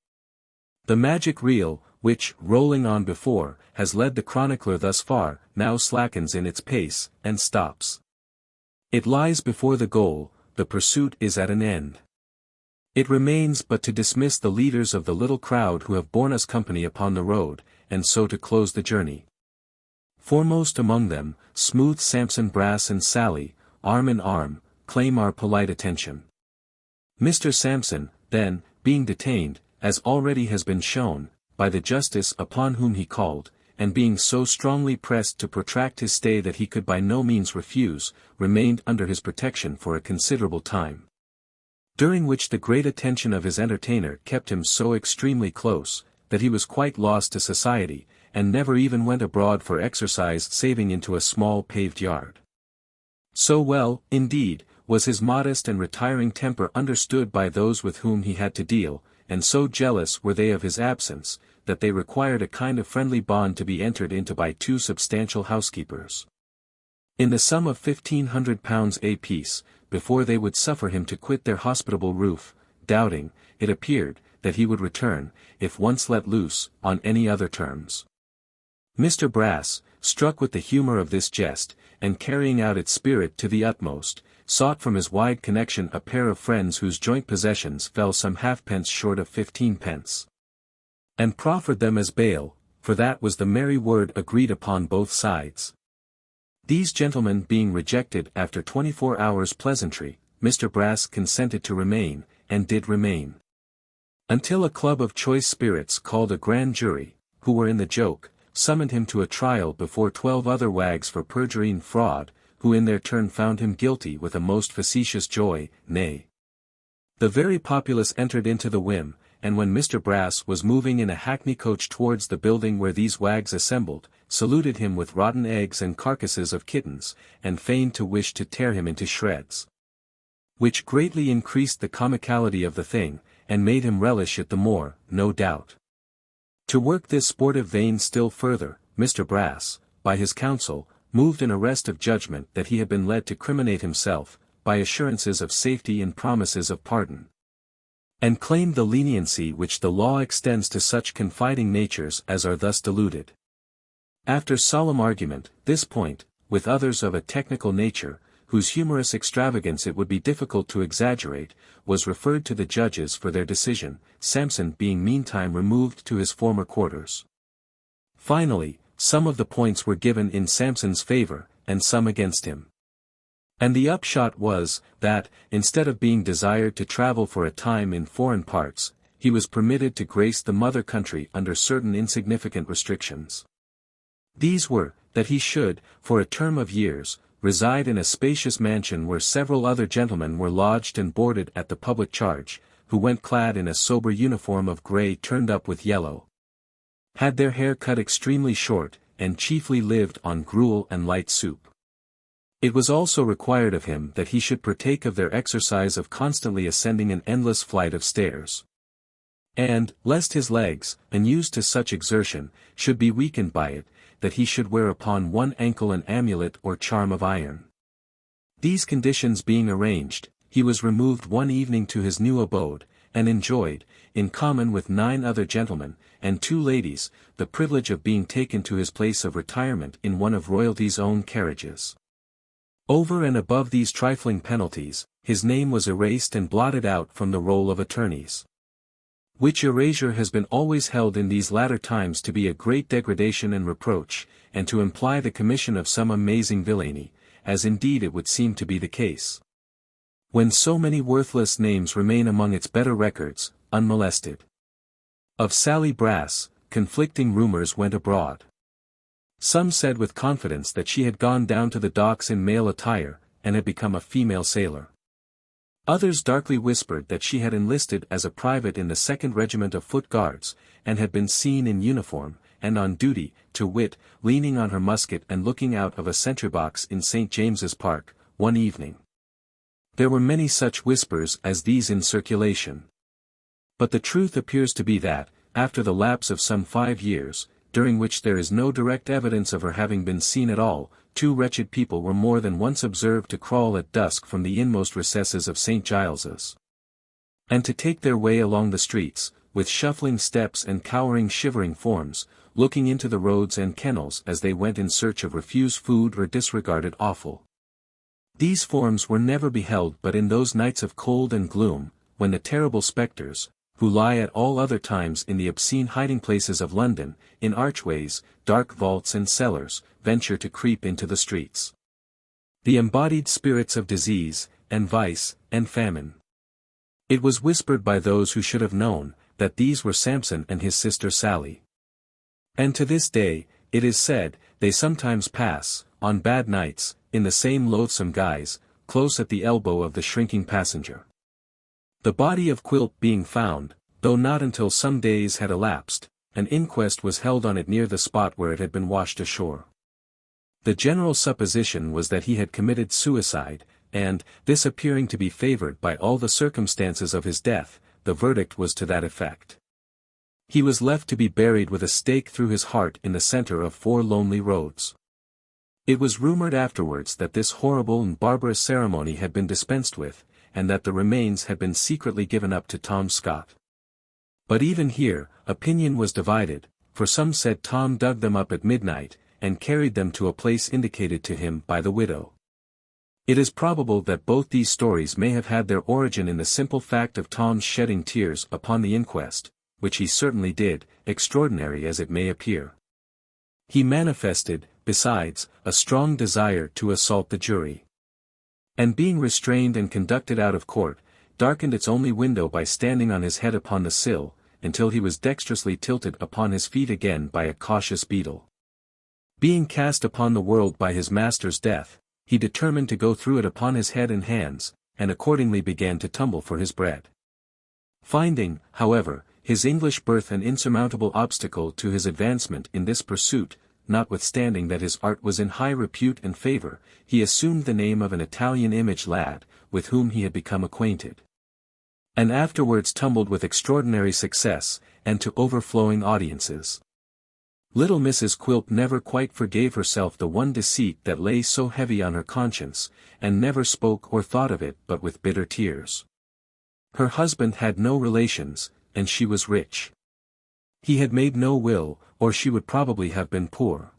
The magic reel, which, rolling on before, has led the chronicler thus far, now slackens in its pace, and stops. It lies before the goal, the pursuit is at an end. It remains but to dismiss the leaders of the little crowd who have borne us company upon the road, and so to close the journey. Foremost among them, smooth Samson Brass and Sally, arm in arm, claim our polite attention. Mr. Samson, then, being detained, as already has been shown, by the justice upon whom he called, and being so strongly pressed to protract his stay that he could by no means refuse, remained under his protection for a considerable time, during which the great attention of his entertainer kept him so extremely close, that he was quite lost to society, and never even went abroad for exercise saving into a small paved yard. So well, indeed, was his modest and retiring temper understood by those with whom he had to deal, and so jealous were they of his absence, that they required a kind of friendly bond to be entered into by two substantial housekeepers, in the sum of £1,500 apiece, before they would suffer him to quit their hospitable roof, doubting, it appeared, that he would return, if once let loose, on any other terms. Mr. Brass, struck with the humour of this jest, and carrying out its spirit to the utmost, sought from his wide connection a pair of friends whose joint possessions fell some halfpence short of 15 pence. and proffered them as bail, for that was the merry word agreed upon both sides. These gentlemen being rejected after 24 hours' pleasantry, Mr. Brass consented to remain, and did remain. Until a club of choice spirits called a grand jury, who were in the joke, summoned him to a trial before 12 other wags for perjury and fraud, who in their turn found him guilty with a most facetious joy, nay. The very populace entered into the whim, and when Mr. Brass was moving in a hackney coach towards the building where these wags assembled, saluted him with rotten eggs and carcasses of kittens, and feigned to wish to tear him into shreds. Which greatly increased the comicality of the thing, and made him relish it the more, no doubt. To work this sportive vein still further, Mr. Brass, by his counsel, moved an arrest of judgment that he had been led to criminate himself, by assurances of safety and promises of pardon. And claimed the leniency which the law extends to such confiding natures as are thus deluded. After solemn argument, this point, with others of a technical nature, whose humorous extravagance it would be difficult to exaggerate, was referred to the judges for their decision, Samson being meantime removed to his former quarters. Finally, some of the points were given in Samson's favor, and some against him. And the upshot was, that, instead of being desired to travel for a time in foreign parts, he was permitted to grace the mother country under certain insignificant restrictions. These were, that he should, for a term of years, reside in a spacious mansion where several other gentlemen were lodged and boarded at the public charge, who went clad in a sober uniform of grey turned up with yellow, had their hair cut extremely short, and chiefly lived on gruel and light soup. It was also required of him that he should partake of their exercise of constantly ascending an endless flight of stairs. And, lest his legs, unused to such exertion, should be weakened by it, that he should wear upon one ankle an amulet or charm of iron. These conditions being arranged, he was removed one evening to his new abode, and enjoyed, in common with 9 other gentlemen, and 2 ladies, the privilege of being taken to his place of retirement in one of royalty's own carriages. Over and above these trifling penalties, his name was erased and blotted out from the roll of attorneys. Which erasure has been always held in these latter times to be a great degradation and reproach, and to imply the commission of some amazing villainy, as indeed it would seem to be the case. When so many worthless names remain among its better records, unmolested. Of Sally Brass, conflicting rumors went abroad. Some said with confidence that she had gone down to the docks in male attire, and had become a female sailor. Others darkly whispered that she had enlisted as a private in the 2nd Regiment of Foot Guards, and had been seen in uniform, and on duty, to wit, leaning on her musket and looking out of a sentry-box in St. James's Park, one evening. There were many such whispers as these in circulation. But the truth appears to be that, after the lapse of some 5 years, during which there is no direct evidence of her having been seen at all, 2 wretched people were more than once observed to crawl at dusk from the inmost recesses of St. Giles's, and to take their way along the streets, with shuffling steps and cowering shivering forms, looking into the roads and kennels as they went in search of refused food or disregarded offal. These forms were never beheld but in those nights of cold and gloom, when the terrible spectres, who lie at all other times in the obscene hiding-places of London, in archways, dark vaults and cellars, venture to creep into the streets. The embodied spirits of disease, and vice, and famine. It was whispered by those who should have known, that these were Samson and his sister Sally. And to this day, it is said, they sometimes pass, on bad nights, in the same loathsome guise, close at the elbow of the shrinking passenger. The body of Quilp being found, though not until some days had elapsed, an inquest was held on it near the spot where it had been washed ashore. The general supposition was that he had committed suicide, and, this appearing to be favored by all the circumstances of his death, the verdict was to that effect. He was left to be buried with a stake through his heart in the center of 4 lonely roads. It was rumored afterwards that this horrible and barbarous ceremony had been dispensed with, and that the remains had been secretly given up to Tom Scott. But even here, opinion was divided, for some said Tom dug them up at midnight, and carried them to a place indicated to him by the widow. It is probable that both these stories may have had their origin in the simple fact of Tom's shedding tears upon the inquest, which he certainly did, extraordinary as it may appear. He manifested, besides, a strong desire to assault the jury. And being restrained and conducted out of court, darkened its only window by standing on his head upon the sill, until he was dexterously tilted upon his feet again by a cautious beadle. Being cast upon the world by his master's death, he determined to go through it upon his head and hands, and accordingly began to tumble for his bread. Finding, however, his English birth an insurmountable obstacle to his advancement in this pursuit, notwithstanding that his art was in high repute and favor, he assumed the name of an Italian image lad, with whom he had become acquainted. And afterwards tumbled with extraordinary success, and to overflowing audiences. Little Mrs. Quilp never quite forgave herself the one deceit that lay so heavy on her conscience, and never spoke or thought of it but with bitter tears. Her husband had no relations, and she was rich. He had made no will, or she would probably have been poor.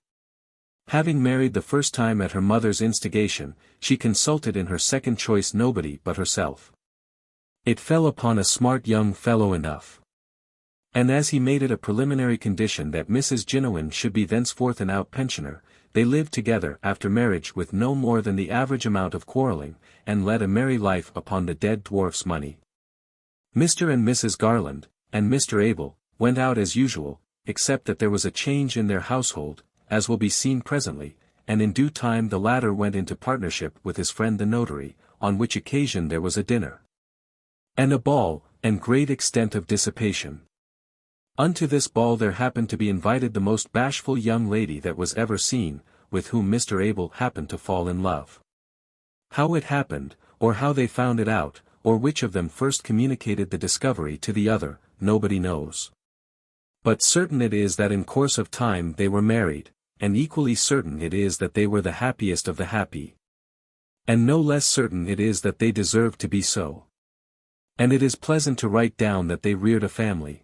Having married the first time at her mother's instigation, she consulted in her second choice nobody but herself. It fell upon a smart young fellow enough. And as he made it a preliminary condition that Mrs. Jinowan should be thenceforth an out-pensioner, they lived together after marriage with no more than the average amount of quarrelling, and led a merry life upon the dead dwarf's money. Mr. and Mrs. Garland, and Mr. Abel, went out as usual, except that there was a change in their household, as will be seen presently, and in due time the latter went into partnership with his friend the notary, on which occasion there was a dinner, and a ball, and great extent of dissipation. Unto this ball there happened to be invited the most bashful young lady that was ever seen, with whom Mr. Abel happened to fall in love. How it happened, or how they found it out, or which of them first communicated the discovery to the other, nobody knows. But certain it is that in course of time they were married, and equally certain it is that they were the happiest of the happy. And no less certain it is that they deserved to be so. And it is pleasant to write down that they reared a family.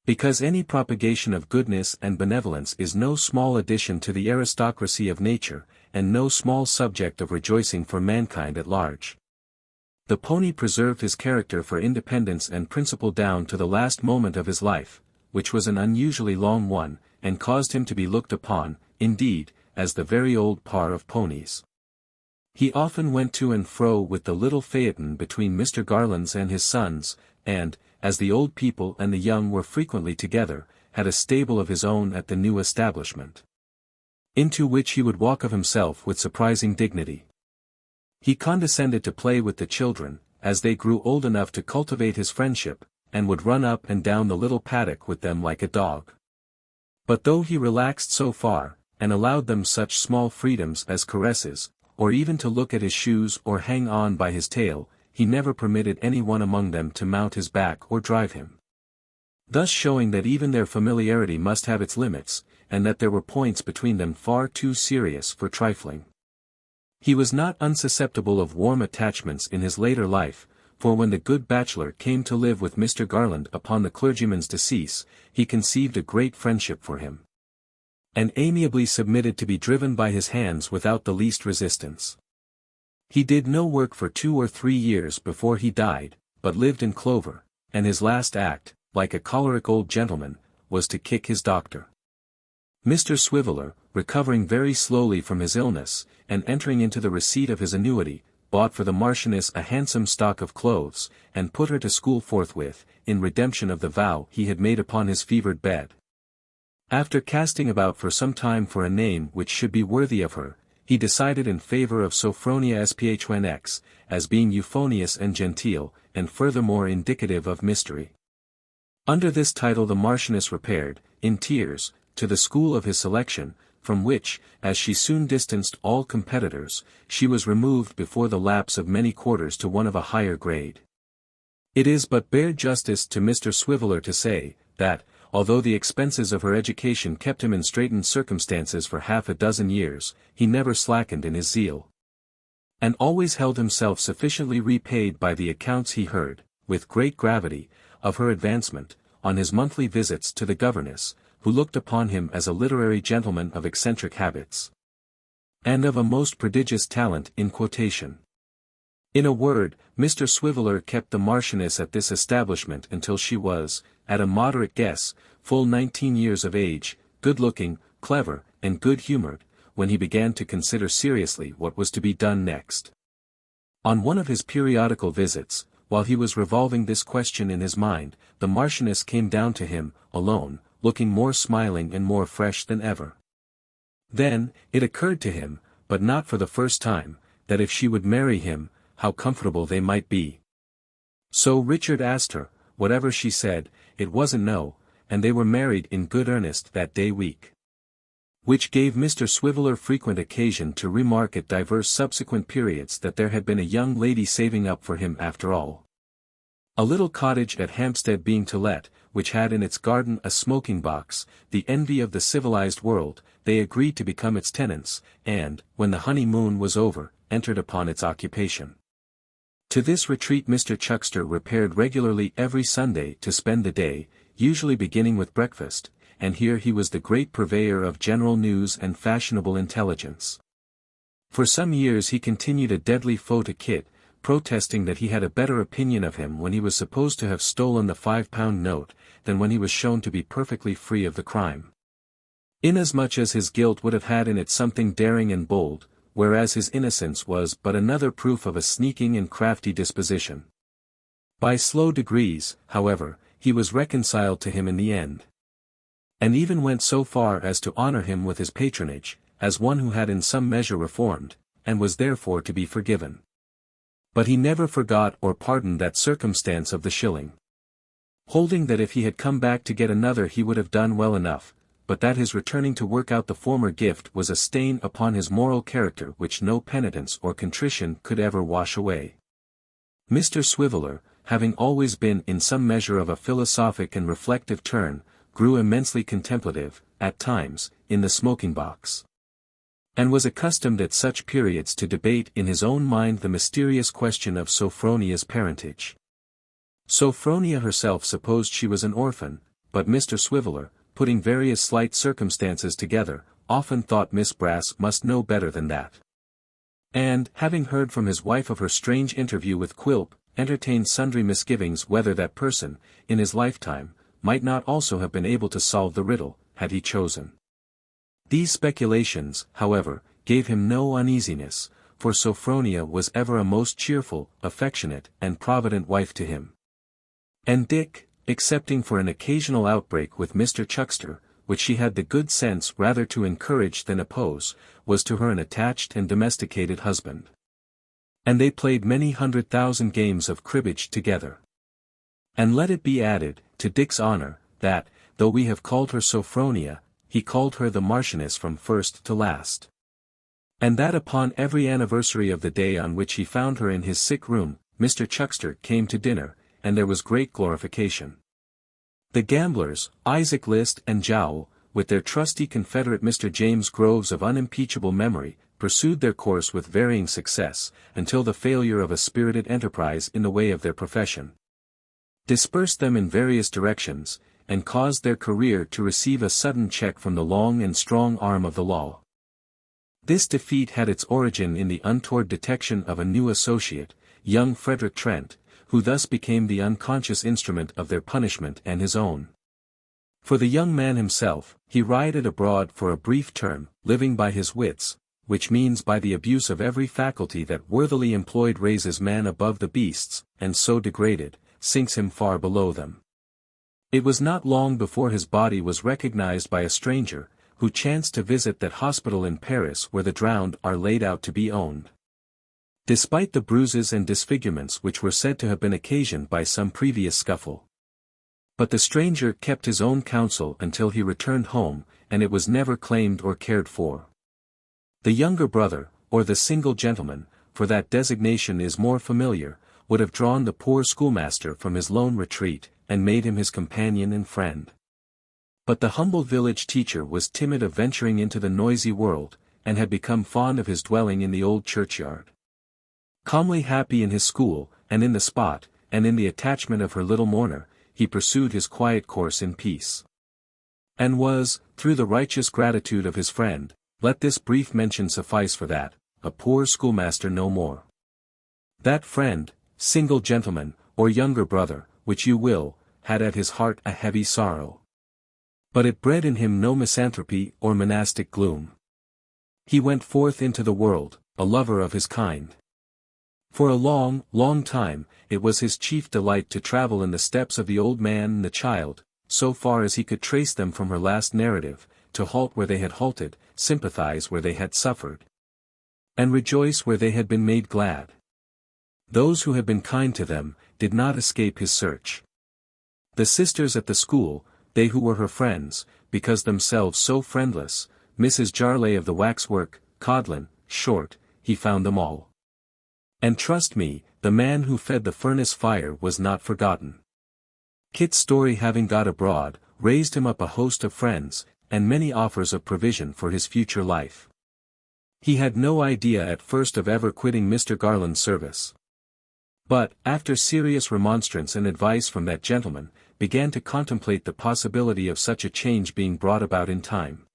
Because any propagation of goodness and benevolence is no small addition to the aristocracy of nature, and no small subject of rejoicing for mankind at large. The pony preserved his character for independence and principle down to the last moment of his life, which was an unusually long one, and caused him to be looked upon, indeed, as the very old par of ponies. He often went to and fro with the little phaeton between Mr. Garland's and his son's, and, as the old people and the young were frequently together, had a stable of his own at the new establishment, into which he would walk of himself with surprising dignity. He condescended to play with the children, as they grew old enough to cultivate his friendship, and would run up and down the little paddock with them like a dog. But though he relaxed so far, and allowed them such small freedoms as caresses, or even to look at his shoes or hang on by his tail, he never permitted any one among them to mount his back or drive him. Thus showing that even their familiarity must have its limits, and that there were points between them far too serious for trifling. He was not unsusceptible of warm attachments in his later life, for when the good bachelor came to live with Mr. Garland upon the clergyman's decease, he conceived a great friendship for him, and amiably submitted to be driven by his hands without the least resistance. He did no work for 2 or 3 years before he died, but lived in clover, and his last act, like a choleric old gentleman, was to kick his doctor. Mr. Swiveller, recovering very slowly from his illness, and entering into the receipt of his annuity, bought for the Marchioness a handsome stock of clothes, and put her to school forthwith, in redemption of the vow he had made upon his fevered bed. After casting about for some time for a name which should be worthy of her, he decided in favor of Sophronia Sphnx, as being euphonious and genteel, and furthermore indicative of mystery. Under this title the Marchioness repaired, in tears, to the school of his selection, from which, as she soon distanced all competitors, she was removed before the lapse of many quarters to one of a higher grade. It is but bare justice to Mr. Swiveller to say, that, although the expenses of her education kept him in straitened circumstances for half a dozen years, he never slackened in his zeal, and always held himself sufficiently repaid by the accounts he heard, with great gravity, of her advancement, on his monthly visits to the governess, who looked upon him as a literary gentleman of eccentric habits, and of a most prodigious talent in quotation. In a word, Mr. Swiveller kept the Marchioness at this establishment until she was, at a moderate guess, full 19 years of age, good-looking, clever, and good-humoured, when he began to consider seriously what was to be done next. On one of his periodical visits, while he was revolving this question in his mind, the Marchioness came down to him, alone, looking more smiling and more fresh than ever. Then, it occurred to him, but not for the first time, that if she would marry him, how comfortable they might be. So Richard asked her, whatever she said, it wasn't no, and they were married in good earnest that day week. Which gave Mr. Swiveller frequent occasion to remark at divers subsequent periods that there had been a young lady saving up for him after all. A little cottage at Hampstead being to let, which had in its garden a smoking-box, the envy of the civilized world, they agreed to become its tenants, and, when the honeymoon was over, entered upon its occupation. To this retreat Mr. Chuckster repaired regularly every Sunday to spend the day, usually beginning with breakfast, and here he was the great purveyor of general news and fashionable intelligence. For some years he continued a deadly foe to Kit, protesting that he had a better opinion of him when he was supposed to have stolen the £5 note, than when he was shown to be perfectly free of the crime. Inasmuch as his guilt would have had in it something daring and bold, whereas his innocence was but another proof of a sneaking and crafty disposition. By slow degrees, however, he was reconciled to him in the end. And even went so far as to honour him with his patronage, as one who had in some measure reformed, and was therefore to be forgiven. But he never forgot or pardoned that circumstance of the shilling. Holding that if he had come back to get another he would have done well enough, but that his returning to work out the former gift was a stain upon his moral character which no penitence or contrition could ever wash away. Mr. Swiveller, having always been in some measure of a philosophic and reflective turn, grew immensely contemplative, at times, in the smoking-box. And was accustomed at such periods to debate in his own mind the mysterious question of Sophronia's parentage. Sophronia herself supposed she was an orphan, but Mr. Swiveller, putting various slight circumstances together, often thought Miss Brass must know better than that. And, having heard from his wife of her strange interview with Quilp, entertained sundry misgivings whether that person, in his lifetime, might not also have been able to solve the riddle, had he chosen. These speculations, however, gave him no uneasiness, for Sophronia was ever a most cheerful, affectionate, and provident wife to him. And Dick, excepting for an occasional outbreak with Mr. Chuckster, which she had the good sense rather to encourage than oppose, was to her an attached and domesticated husband. And they played many 100,000 games of cribbage together. And let it be added, to Dick's honour, that, though we have called her Sophronia, he called her the Marchioness from first to last. And that upon every anniversary of the day on which he found her in his sick room, Mr. Chuckster came to dinner, and there was great glorification. The gamblers, Isaac List and Jowl, with their trusty confederate Mr. James Groves of unimpeachable memory, pursued their course with varying success, until the failure of a spirited enterprise in the way of their profession dispersed them in various directions, and caused their career to receive a sudden check from the long and strong arm of the law. This defeat had its origin in the untoward detection of a new associate, young Frederick Trent, who thus became the unconscious instrument of their punishment and his own. For the young man himself, he rioted abroad for a brief term, living by his wits, which means by the abuse of every faculty that worthily employed raises man above the beasts, and so degraded, sinks him far below them. It was not long before his body was recognized by a stranger, who chanced to visit that hospital in Paris where the drowned are laid out to be owned. Despite the bruises and disfigurements which were said to have been occasioned by some previous scuffle. But the stranger kept his own counsel until he returned home, and it was never claimed or cared for. The younger brother, or the single gentleman, for that designation is more familiar, would have drawn the poor schoolmaster from his lone retreat, and made him his companion and friend. But the humble village teacher was timid of venturing into the noisy world, and had become fond of his dwelling in the old churchyard. Calmly happy in his school, and in the spot, and in the attachment of her little mourner, he pursued his quiet course in peace. And was, through the righteous gratitude of his friend, let this brief mention suffice for that, a poor schoolmaster no more. That friend, single gentleman, or younger brother, which you will, had at his heart a heavy sorrow. But it bred in him no misanthropy or monastic gloom. He went forth into the world, a lover of his kind. For a long, long time, it was his chief delight to travel in the steps of the old man and the child, so far as he could trace them from her last narrative, to halt where they had halted, sympathize where they had suffered, and rejoice where they had been made glad. Those who had been kind to them, did not escape his search. The sisters at the school, they who were her friends, because themselves so friendless, Mrs. Jarley of the waxwork, Codlin, Short, he found them all. And trust me, the man who fed the furnace fire was not forgotten. Kit's story having got abroad, raised him up a host of friends, and many offers of provision for his future life. He had no idea at first of ever quitting Mr. Garland's service. But, after serious remonstrance and advice from that gentleman, began to contemplate the possibility of such a change being brought about in time.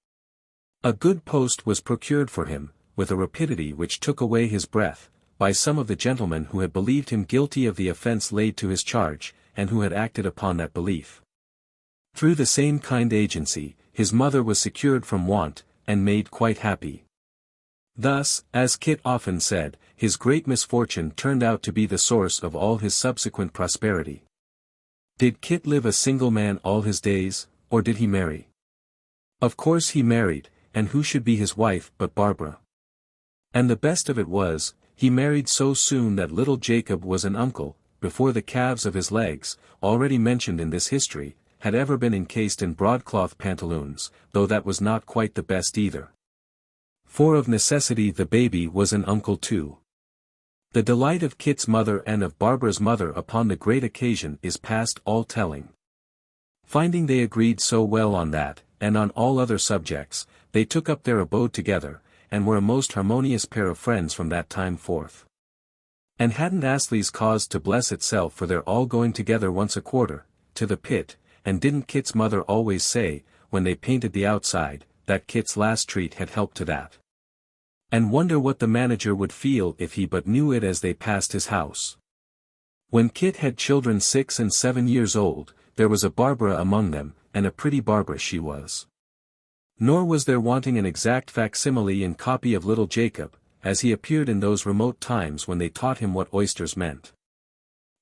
A good post was procured for him, with a rapidity which took away his breath, by some of the gentlemen who had believed him guilty of the offence laid to his charge, and who had acted upon that belief. Through the same kind agency, his mother was secured from want, and made quite happy. Thus, as Kit often said, his great misfortune turned out to be the source of all his subsequent prosperity. Did Kit live a single man all his days, or did he marry? Of course he married, and who should be his wife but Barbara? And the best of it was, he married so soon that little Jacob was an uncle, before the calves of his legs, already mentioned in this history, had ever been encased in broadcloth pantaloons, though that was not quite the best either. For of necessity the baby was an uncle too. The delight of Kit's mother and of Barbara's mother upon the great occasion is past all telling. Finding they agreed so well on that, and on all other subjects, they took up their abode together, and were a most harmonious pair of friends from that time forth. And hadn't Astley's cause to bless itself for their all going together once a quarter, to the pit, and didn't Kit's mother always say, when they painted the outside, that Kit's last treat had helped to that? And wonder what the manager would feel if he but knew it as they passed his house. When Kit had children 6 and 7 years old, there was a Barbara among them, and a pretty Barbara she was. Nor was there wanting an exact facsimile and copy of little Jacob, as he appeared in those remote times when they taught him what oysters meant.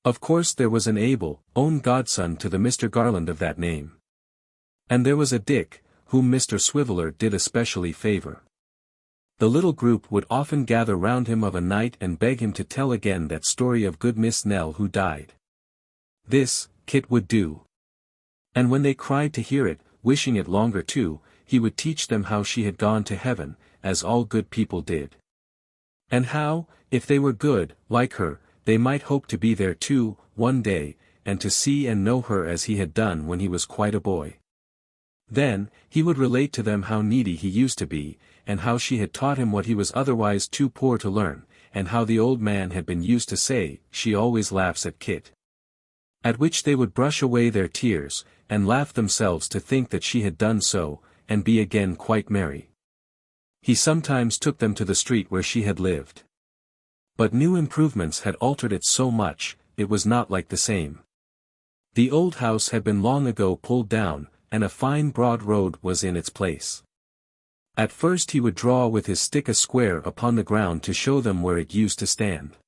Of course there was an Abel, own godson to the Mr. Garland of that name. And there was a Dick, whom Mr. Swiveller did especially favour. The little group would often gather round him of a night and beg him to tell again that story of good Miss Nell who died. This, Kit would do. And when they cried to hear it, wishing it longer too, he would teach them how she had gone to heaven, as all good people did. And how, if they were good, like her, they might hope to be there too, one day, and to see and know her as he had done when he was quite a boy. Then, he would relate to them how needy he used to be, and how she had taught him what he was otherwise too poor to learn, and how the old man had been used to say, "She always laughs at Kit." At which they would brush away their tears, and laugh themselves to think that she had done so, and be again quite merry. He sometimes took them to the street where she had lived. But new improvements had altered it so much, it was not like the same. The old house had been long ago pulled down, and a fine broad road was in its place. At first he would draw with his stick a square upon the ground to show them where it used to stand.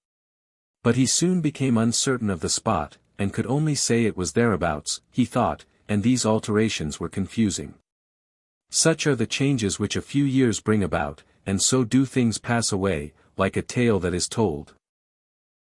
But he soon became uncertain of the spot, and could only say it was thereabouts, he thought, and these alterations were confusing. Such are the changes which a few years bring about, and so do things pass away, like a tale that is told.